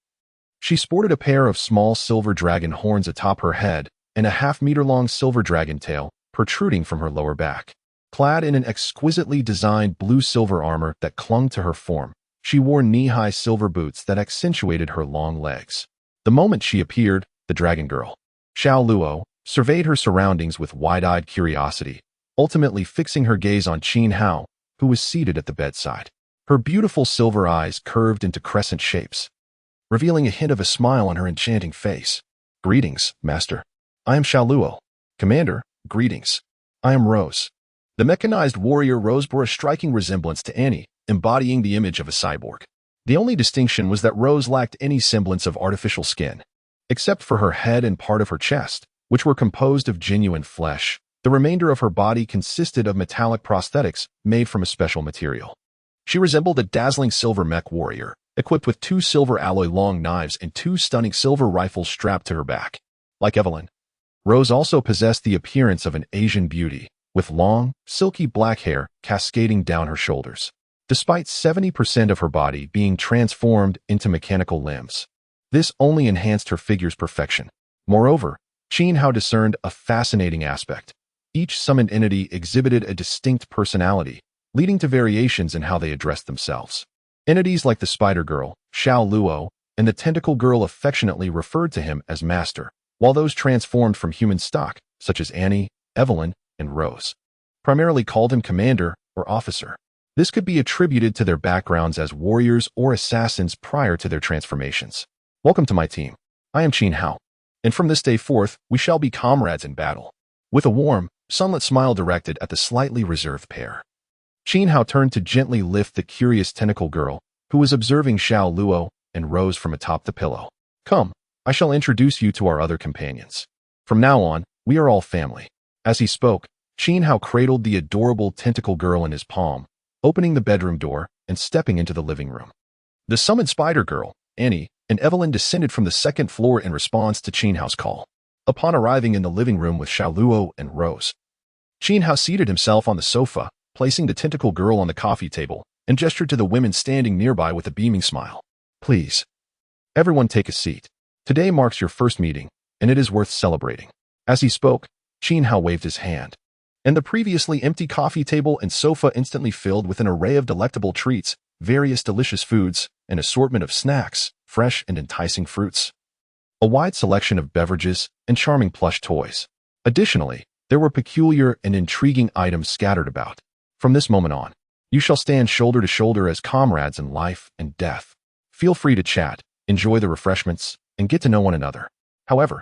She sported a pair of small silver dragon horns atop her head and a half-meter-long silver dragon tail protruding from her lower back. Clad in an exquisitely designed blue-silver armor that clung to her form, she wore knee-high silver boots that accentuated her long legs. The moment she appeared, the Dragon Girl, Xiao Luo, surveyed her surroundings with wide-eyed curiosity, ultimately fixing her gaze on Qin Hao, who was seated at the bedside. Her beautiful silver eyes curved into crescent shapes, revealing a hint of a smile on her enchanting face. "Greetings, Master. I am Xiao Luo. Commander, greetings. I am Rose." The mechanized warrior Rose bore a striking resemblance to Annie, embodying the image of a cyborg. The only distinction was that Rose lacked any semblance of artificial skin. Except for her head and part of her chest, which were composed of genuine flesh, the remainder of her body consisted of metallic prosthetics made from a special material. She resembled a dazzling silver mech warrior, equipped with 2 silver alloy long knives and 2 stunning silver rifles strapped to her back. Like Evelyn, Rose also possessed the appearance of an Asian beauty, with long, silky black hair cascading down her shoulders, despite 70% of her body being transformed into mechanical limbs. This only enhanced her figure's perfection. Moreover, Qin Hao discerned a fascinating aspect. Each summoned entity exhibited a distinct personality, leading to variations in how they addressed themselves. Entities like the Spider Girl, Xiao Luo, and the Tentacle Girl affectionately referred to him as Master, while those transformed from human stock, such as Annie, Evelyn, and Rose, primarily called him Commander or Officer. This could be attributed to their backgrounds as warriors or assassins prior to their transformations. "Welcome to my team. I am Qin Hao, and from this day forth, we shall be comrades in battle." With a warm, sunlit smile directed at the slightly reserved pair, Qin Hao turned to gently lift the curious Tentacle Girl, who was observing Xiao Luo and Rose from atop the pillow. "Come, I shall introduce you to our other companions. From now on, we are all family." As he spoke, Qin Hao cradled the adorable Tentacle Girl in his palm, opening the bedroom door and stepping into the living room. The summoned Spider Girl, Annie, and Evelyn descended from the 2nd floor in response to Qin Hao's call. Upon arriving in the living room with Xiao Luo and Rose, Qin Hao seated himself on the sofa, placing the Tentacle Girl on the coffee table, and gestured to the women standing nearby with a beaming smile. "Please, everyone take a seat. Today marks your first meeting, and it is worth celebrating." As he spoke, Qin Hao waved his hand, and the previously empty coffee table and sofa instantly filled with an array of delectable treats, various delicious foods, an assortment of snacks, fresh and enticing fruits, a wide selection of beverages, and charming plush toys. Additionally, there were peculiar and intriguing items scattered about. "From this moment on, you shall stand shoulder to shoulder as comrades in life and death. Feel free to chat, enjoy the refreshments, and get to know one another. However,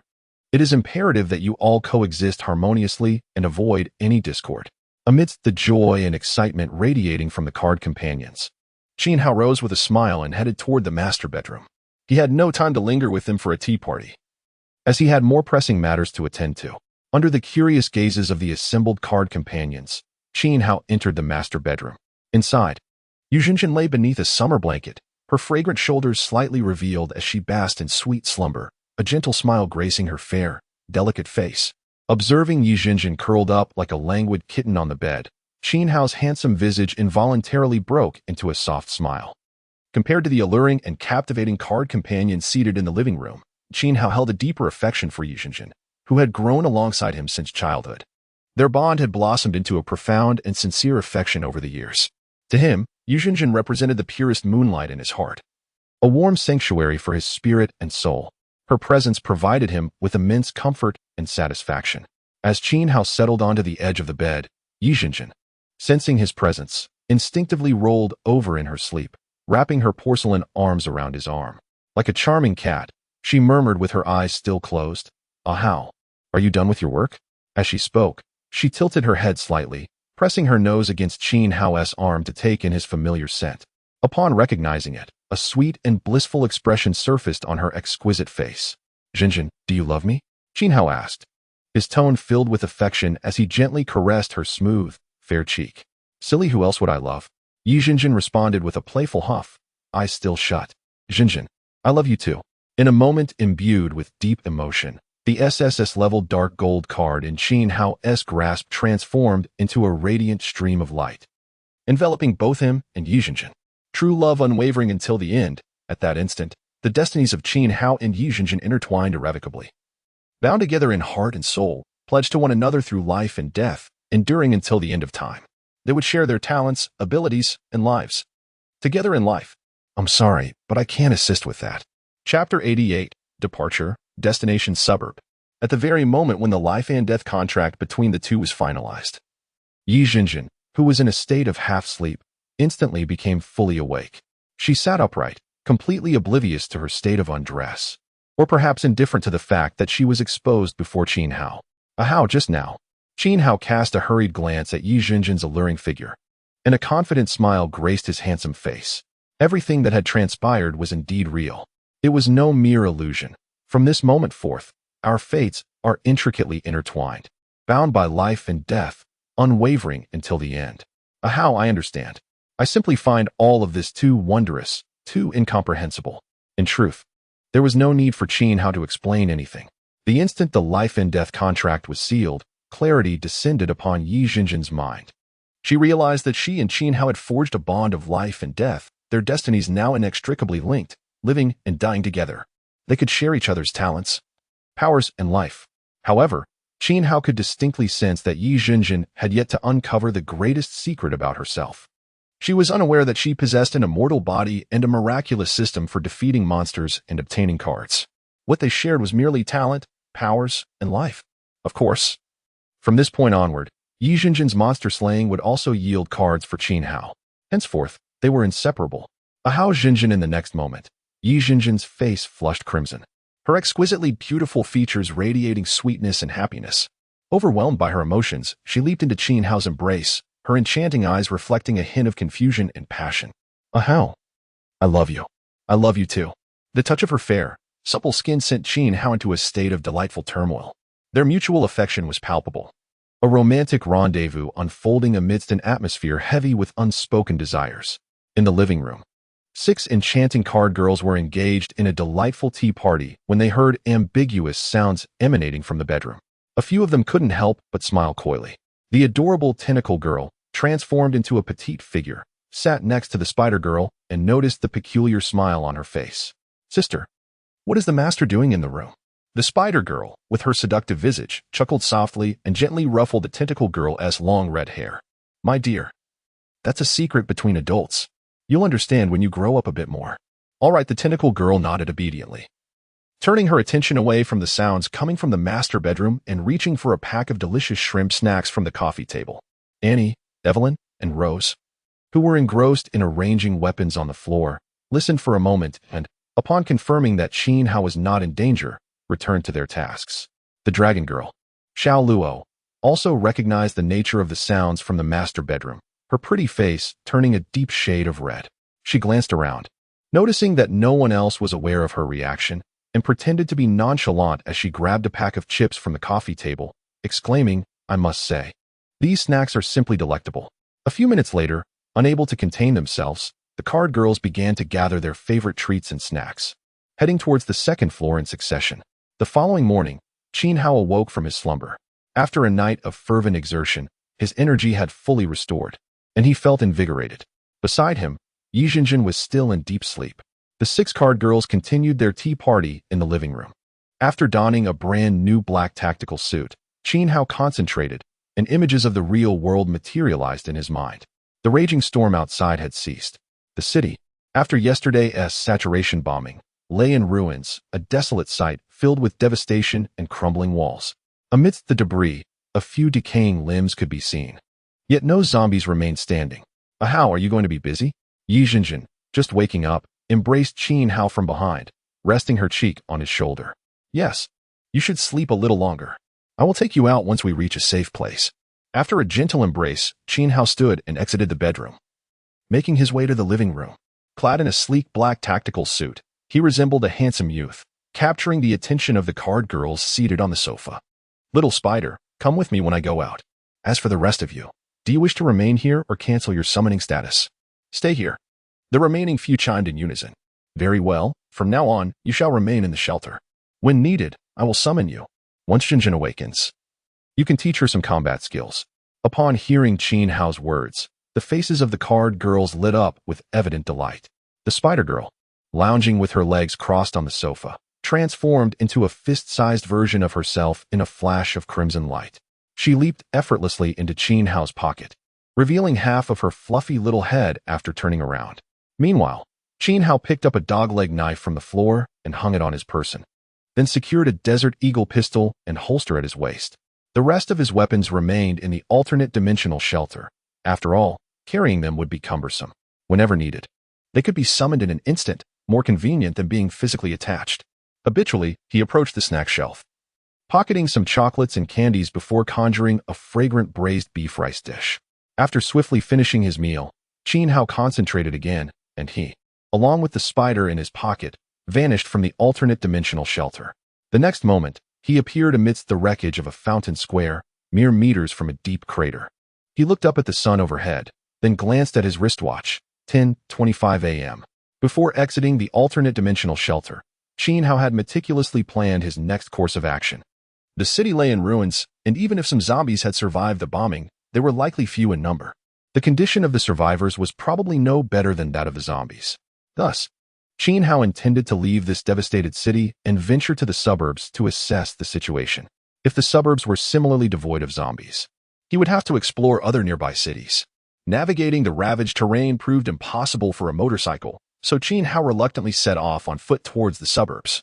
it is imperative that you all coexist harmoniously and avoid any discord." Amidst the joy and excitement radiating from the card companions, Qin Hao rose with a smile and headed toward the master bedroom. He had no time to linger with them for a tea party, as he had more pressing matters to attend to. Under the curious gazes of the assembled card companions, Qin Hao entered the master bedroom. Inside, Yu Jinjin lay beneath a summer blanket, her fragrant shoulders slightly revealed as she basked in sweet slumber, a gentle smile gracing her fair, delicate face. Observing Yi Jinjin curled up like a languid kitten on the bed, Qin Hao's handsome visage involuntarily broke into a soft smile. Compared to the alluring and captivating card companion seated in the living room, Qin Hao held a deeper affection for Yi Jinjin, who had grown alongside him since childhood. Their bond had blossomed into a profound and sincere affection over the years. To him, Yi Jinjin represented the purest moonlight in his heart, a warm sanctuary for his spirit and soul. Her presence provided him with immense comfort and satisfaction. As Qin Hao settled onto the edge of the bed, Yi Jinjin, sensing his presence, instinctively rolled over in her sleep, wrapping her porcelain arms around his arm. Like a charming cat, she murmured with her eyes still closed, "Ah Hao, are you done with your work?" As she spoke, she tilted her head slightly, pressing her nose against Qin Hao's arm to take in his familiar scent. Upon recognizing it, a sweet and blissful expression surfaced on her exquisite face. "Jinjin, do you love me?" Qin Hao asked, his tone filled with affection as he gently caressed her smooth, fair cheek. Silly, who else would I love? Yi Jinjin responded with a playful huff, eyes still shut. Jinjin, I love you too. In a moment imbued with deep emotion, the SSS-level dark gold card in Qin Hao's grasp transformed into a radiant stream of light, enveloping both him and Yi Jinjin. True love unwavering until the end. At that instant, the destinies of Qin Hao and Yi Jinjin intertwined irrevocably. Bound together in heart and soul, pledged to one another through life and death, enduring until the end of time. They would share their talents, abilities, and lives together in life. I'm sorry, but I can't assist with that. Chapter 88, Departure, Destination Suburb. At the very moment when the life and death contract between the two was finalized, Yi Jinjin, who was in a state of half-sleep, instantly became fully awake. She sat upright, completely oblivious to her state of undress, or perhaps indifferent to the fact that she was exposed before Qin Hao. How just now? Qin Hao cast a hurried glance at Yi Jinjin's alluring figure, and a confident smile graced his handsome face. Everything that had transpired was indeed real. It was no mere illusion. From this moment forth, our fates are intricately intertwined, bound by life and death, unwavering until the end. How I understand. I simply find all of this too wondrous, too incomprehensible. In truth, there was no need for Qin Hao to explain anything. The instant the life and death contract was sealed, clarity descended upon Yi Jinjin's mind. She realized that she and Qin Hao had forged a bond of life and death, their destinies now inextricably linked, living and dying together. They could share each other's talents, powers, and life. However, Qin Hao could distinctly sense that Yi Jinjin had yet to uncover the greatest secret about herself. She was unaware that she possessed an immortal body and a miraculous system for defeating monsters and obtaining cards. What they shared was merely talent, powers, and life. Of course, from this point onward, Yi Jinjin's monster slaying would also yield cards for Qin Hao. Henceforth, they were inseparable. Hao Jinjin in the next moment, Yi Jinjin's face flushed crimson, her exquisitely beautiful features radiating sweetness and happiness. Overwhelmed by her emotions, she leaped into Qin Hao's embrace, her enchanting eyes reflecting a hint of confusion and passion. Hao, I love you. I love you too. The touch of her fair, supple skin sent Qin Hao into a state of delightful turmoil. Their mutual affection was palpable, a romantic rendezvous unfolding amidst an atmosphere heavy with unspoken desires. In the living room, 6 enchanting card girls were engaged in a delightful tea party when they heard ambiguous sounds emanating from the bedroom. A few of them couldn't help but smile coyly. The adorable tentacle girl, transformed into a petite figure, sat next to the spider girl and noticed the peculiar smile on her face. Sister, what is the master doing in the room? The spider girl, with her seductive visage, chuckled softly and gently ruffled the tentacle girl's long red hair. My dear, that's a secret between adults. You'll understand when you grow up a bit more. All right, the tentacle girl nodded obediently, turning her attention away from the sounds coming from the master bedroom and reaching for a pack of delicious shrimp snacks from the coffee table. Annie, Evelyn, and Rose, who were engrossed in arranging weapons on the floor, listened for a moment and, upon confirming that Qin Hao was not in danger, returned to their tasks. The dragon girl, Xiao Luo, also recognized the nature of the sounds from the master bedroom, her pretty face turning a deep shade of red. She glanced around, noticing that no one else was aware of her reaction, and pretended to be nonchalant as she grabbed a pack of chips from the coffee table, exclaiming, I must say, these snacks are simply delectable. A few minutes later, unable to contain themselves, the card girls began to gather their favorite treats and snacks, heading towards the second floor in succession. The following morning, Qin Hao awoke from his slumber. After a night of fervent exertion, his energy had fully restored, and he felt invigorated. Beside him, Yi Jinjin was still in deep sleep. The 6 card girls continued their tea party in the living room. After donning a brand new black tactical suit, Qin Hao concentrated, and images of the real world materialized in his mind. The raging storm outside had ceased. The city, after yesterday's saturation bombing, lay in ruins, a desolate sight filled with devastation and crumbling walls. Amidst the debris, a few decaying limbs could be seen. Yet no zombies remained standing. How are you going to be busy? Yi Jinjin, just waking up, embraced Qin Hao from behind, resting her cheek on his shoulder. Yes, you should sleep a little longer. I will take you out once we reach a safe place. After a gentle embrace, Qin Hao stood and exited the bedroom, making his way to the living room. Clad in a sleek black tactical suit, he resembled a handsome youth, capturing the attention of the card girls seated on the sofa. Little spider, come with me when I go out. As for the rest of you, do you wish to remain here or cancel your summoning status? Stay here. The remaining few chimed in unison. Very well, from now on, you shall remain in the shelter. When needed, I will summon you. Once Jinjin awakens, you can teach her some combat skills. Upon hearing Qin Hao's words, the faces of the card girls lit up with evident delight. The spider girl, lounging with her legs crossed on the sofa, transformed into a fist-sized version of herself in a flash of crimson light. She leaped effortlessly into Qin Hao's pocket, revealing half of her fluffy little head after turning around. Meanwhile, Qin Hao picked up a dog-leg knife from the floor and hung it on his person, then secured a Desert Eagle pistol and holster at his waist. The rest of his weapons remained in the alternate dimensional shelter. After all, carrying them would be cumbersome. Whenever needed, they could be summoned in an instant, more convenient than being physically attached. Habitually, he approached the snack shelf, pocketing some chocolates and candies before conjuring a fragrant braised beef rice dish. After swiftly finishing his meal, Qin Hao concentrated again, and he, along with the spider in his pocket, vanished from the alternate dimensional shelter. The next moment, he appeared amidst the wreckage of a fountain square, mere meters from a deep crater. He looked up at the sun overhead, then glanced at his wristwatch, 10:25 a.m. Before exiting the alternate dimensional shelter, Qin Hao had meticulously planned his next course of action. The city lay in ruins, and even if some zombies had survived the bombing, they were likely few in number. The condition of the survivors was probably no better than that of the zombies. Thus, Qin Hao intended to leave this devastated city and venture to the suburbs to assess the situation. If the suburbs were similarly devoid of zombies, he would have to explore other nearby cities. Navigating the ravaged terrain proved impossible for a motorcycle, so Qin Hao reluctantly set off on foot towards the suburbs,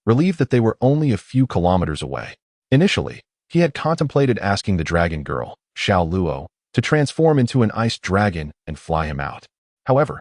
relieved that they were only a few kilometers away. Initially, he had contemplated asking the dragon girl, Xiao Luo, to transform into an ice dragon and fly him out. However,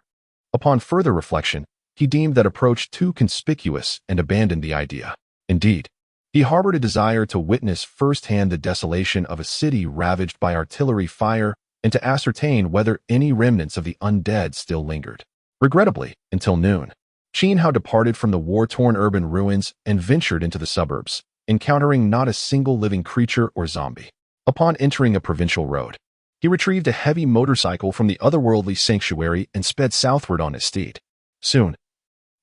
upon further reflection, he deemed that approach too conspicuous and abandoned the idea. Indeed, he harbored a desire to witness firsthand the desolation of a city ravaged by artillery fire and to ascertain whether any remnants of the undead still lingered. Regrettably, until noon, Qin Hao departed from the war-torn urban ruins and ventured into the suburbs, encountering not a single living creature or zombie. Upon entering a provincial road, he retrieved a heavy motorcycle from the otherworldly sanctuary and sped southward on his steed. Soon,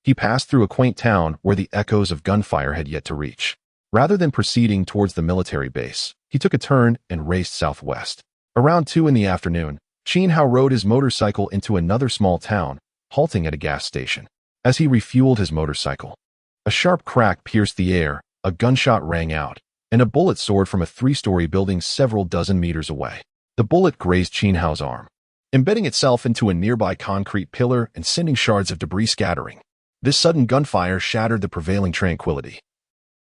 he passed through a quaint town where the echoes of gunfire had yet to reach. Rather than proceeding towards the military base, he took a turn and raced southwest. Around 2 in the afternoon, Qin Hao rode his motorcycle into another small town, halting at a gas station. As he refueled his motorcycle, a sharp crack pierced the air, a gunshot rang out, and a bullet soared from a 3-story building several dozen meters away. The bullet grazed Qin Hao's arm, embedding itself into a nearby concrete pillar and sending shards of debris scattering. This sudden gunfire shattered the prevailing tranquility,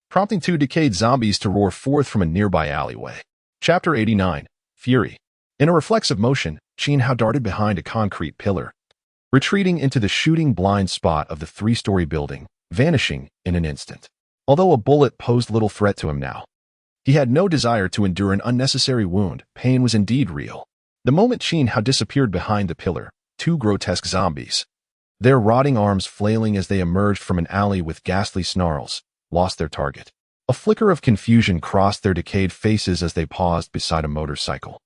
prompting 2 decayed zombies to roar forth from a nearby alleyway. Chapter 89, Fury. In a reflexive motion, Qin Hao darted behind a concrete pillar, retreating into the shooting blind spot of the 3-story building, vanishing in an instant. Although a bullet posed little threat to him now, he had no desire to endure an unnecessary wound. Pain was indeed real. The moment Qin Hao disappeared behind the pillar, 2 grotesque zombies, their rotting arms flailing as they emerged from an alley with ghastly snarls, lost their target. A flicker of confusion crossed their decayed faces as they paused beside a motorcycle,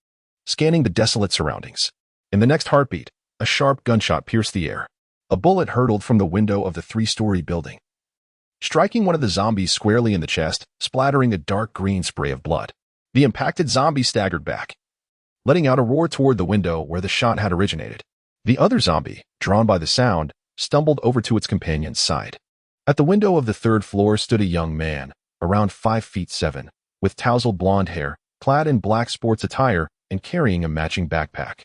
scanning the desolate surroundings. In the next heartbeat, a sharp gunshot pierced the air. A bullet hurtled from the window of the 3-story building, striking one of the zombies squarely in the chest, splattering a dark green spray of blood. The impacted zombie staggered back, letting out a roar toward the window where the shot had originated. The other zombie, drawn by the sound, stumbled over to its companion's side. At the window of the 3rd floor stood a young man, around 5'7", with tousled blonde hair, clad in black sports attire, and carrying a matching backpack.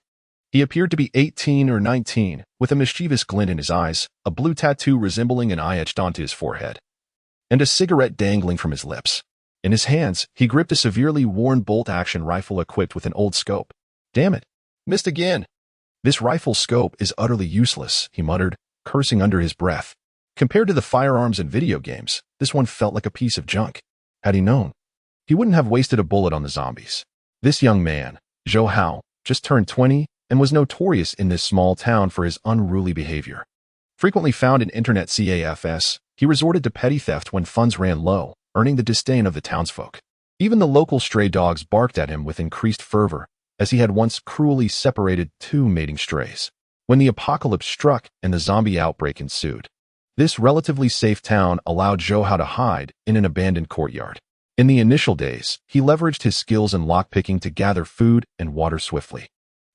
He appeared to be 18 or 19, with a mischievous glint in his eyes, a blue tattoo resembling an eye etched onto his forehead, and a cigarette dangling from his lips. In his hands, he gripped a severely worn bolt-action rifle equipped with an old scope. "Damn it! Missed again! This rifle scope is utterly useless," he muttered, cursing under his breath. Compared to the firearms in video games, this one felt like a piece of junk. Had he known, he wouldn't have wasted a bullet on the zombies. This young man, Zhou Hao, just turned 20 and was notorious in this small town for his unruly behavior. Frequently found in internet CAFS, he resorted to petty theft when funds ran low, earning the disdain of the townsfolk. Even the local stray dogs barked at him with increased fervor, as he had once cruelly separated two mating strays. When the apocalypse struck and the zombie outbreak ensued, this relatively safe town allowed Zhou Hao to hide in an abandoned courtyard. In the initial days, he leveraged his skills in lockpicking to gather food and water swiftly.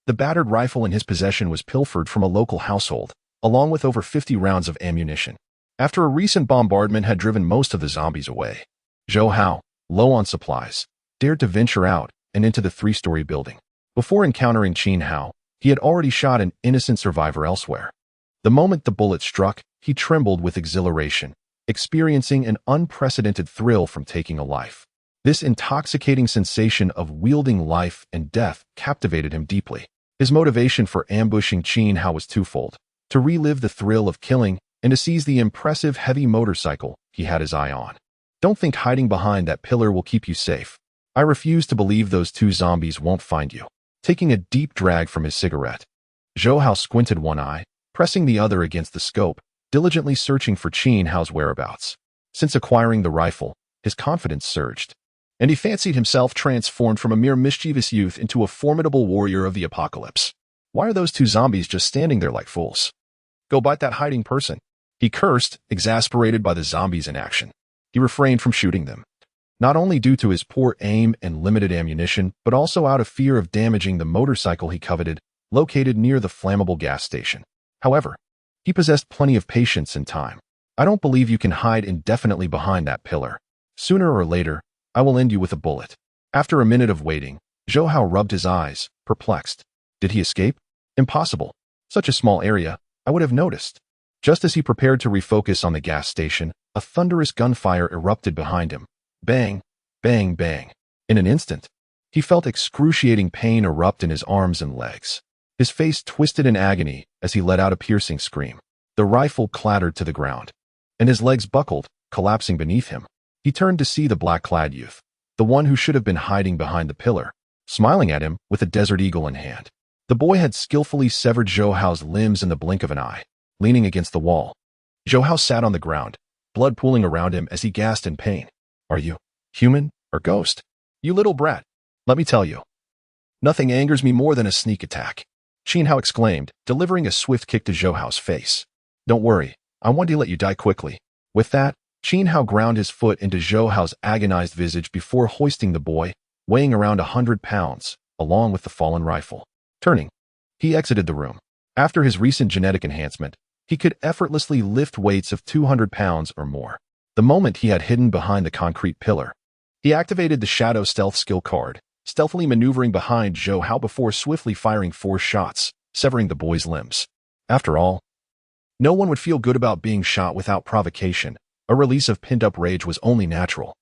The battered rifle in his possession was pilfered from a local household, along with over 50 rounds of ammunition. After a recent bombardment had driven most of the zombies away, Zhou Hao, low on supplies, dared to venture out and into the 3-story building. Before encountering Qin Hao, he had already shot an innocent survivor elsewhere. The moment the bullet struck, he trembled with exhilaration, experiencing an unprecedented thrill from taking a life. This intoxicating sensation of wielding life and death captivated him deeply. His motivation for ambushing Qin Hao was twofold: to relive the thrill of killing and to seize the impressive heavy motorcycle he had his eye on. Don't think hiding behind that pillar will keep you safe. I refuse to believe those two zombies won't find you. Taking a deep drag from his cigarette, Zhou Hao squinted one eye, pressing the other against the scope, diligently searching for Qin Hao's whereabouts. Since acquiring the rifle, his confidence surged, and he fancied himself transformed from a mere mischievous youth into a formidable warrior of the apocalypse. Why are those two zombies just standing there like fools? Go bite that hiding person. He cursed, exasperated by the zombies in action. He refrained from shooting them, not only due to his poor aim and limited ammunition, but also out of fear of damaging the motorcycle he coveted, located near the flammable gas station. However, he possessed plenty of patience and time. I don't believe you can hide indefinitely behind that pillar. Sooner or later, I will end you with a bullet. After a minute of waiting, Zhou Hao rubbed his eyes, perplexed. Did he escape? Impossible. Such a small area, I would have noticed. Just as he prepared to refocus on the gas station, a thunderous gunfire erupted behind him. Bang, bang, bang. In an instant, he felt excruciating pain erupt in his arms and legs. His face twisted in agony as he let out a piercing scream. The rifle clattered to the ground, and his legs buckled, collapsing beneath him. He turned to see the black-clad youth, the one who should have been hiding behind the pillar, smiling at him with a Desert Eagle in hand. The boy had skillfully severed Zhou Hao's limbs in the blink of an eye. Leaning against the wall, Zhou Hao sat on the ground, blood pooling around him as he gasped in pain. Are you human or ghost? You little brat. Let me tell you. Nothing angers me more than a sneak attack, Qin Hao exclaimed, delivering a swift kick to Zhou Hao's face. Don't worry, I want to let you die quickly. With that, Qin Hao ground his foot into Zhou Hao's agonized visage before hoisting the boy, weighing around 100 pounds, along with the fallen rifle. Turning, he exited the room. After his recent genetic enhancement, he could effortlessly lift weights of 200 pounds or more. The moment he had hidden behind the concrete pillar, he activated the Shadow Stealth skill card, stealthily maneuvering behind Zhou Hao before swiftly firing 4 shots, severing the boy's limbs. After all, no one would feel good about being shot without provocation. A release of pent-up rage was only natural.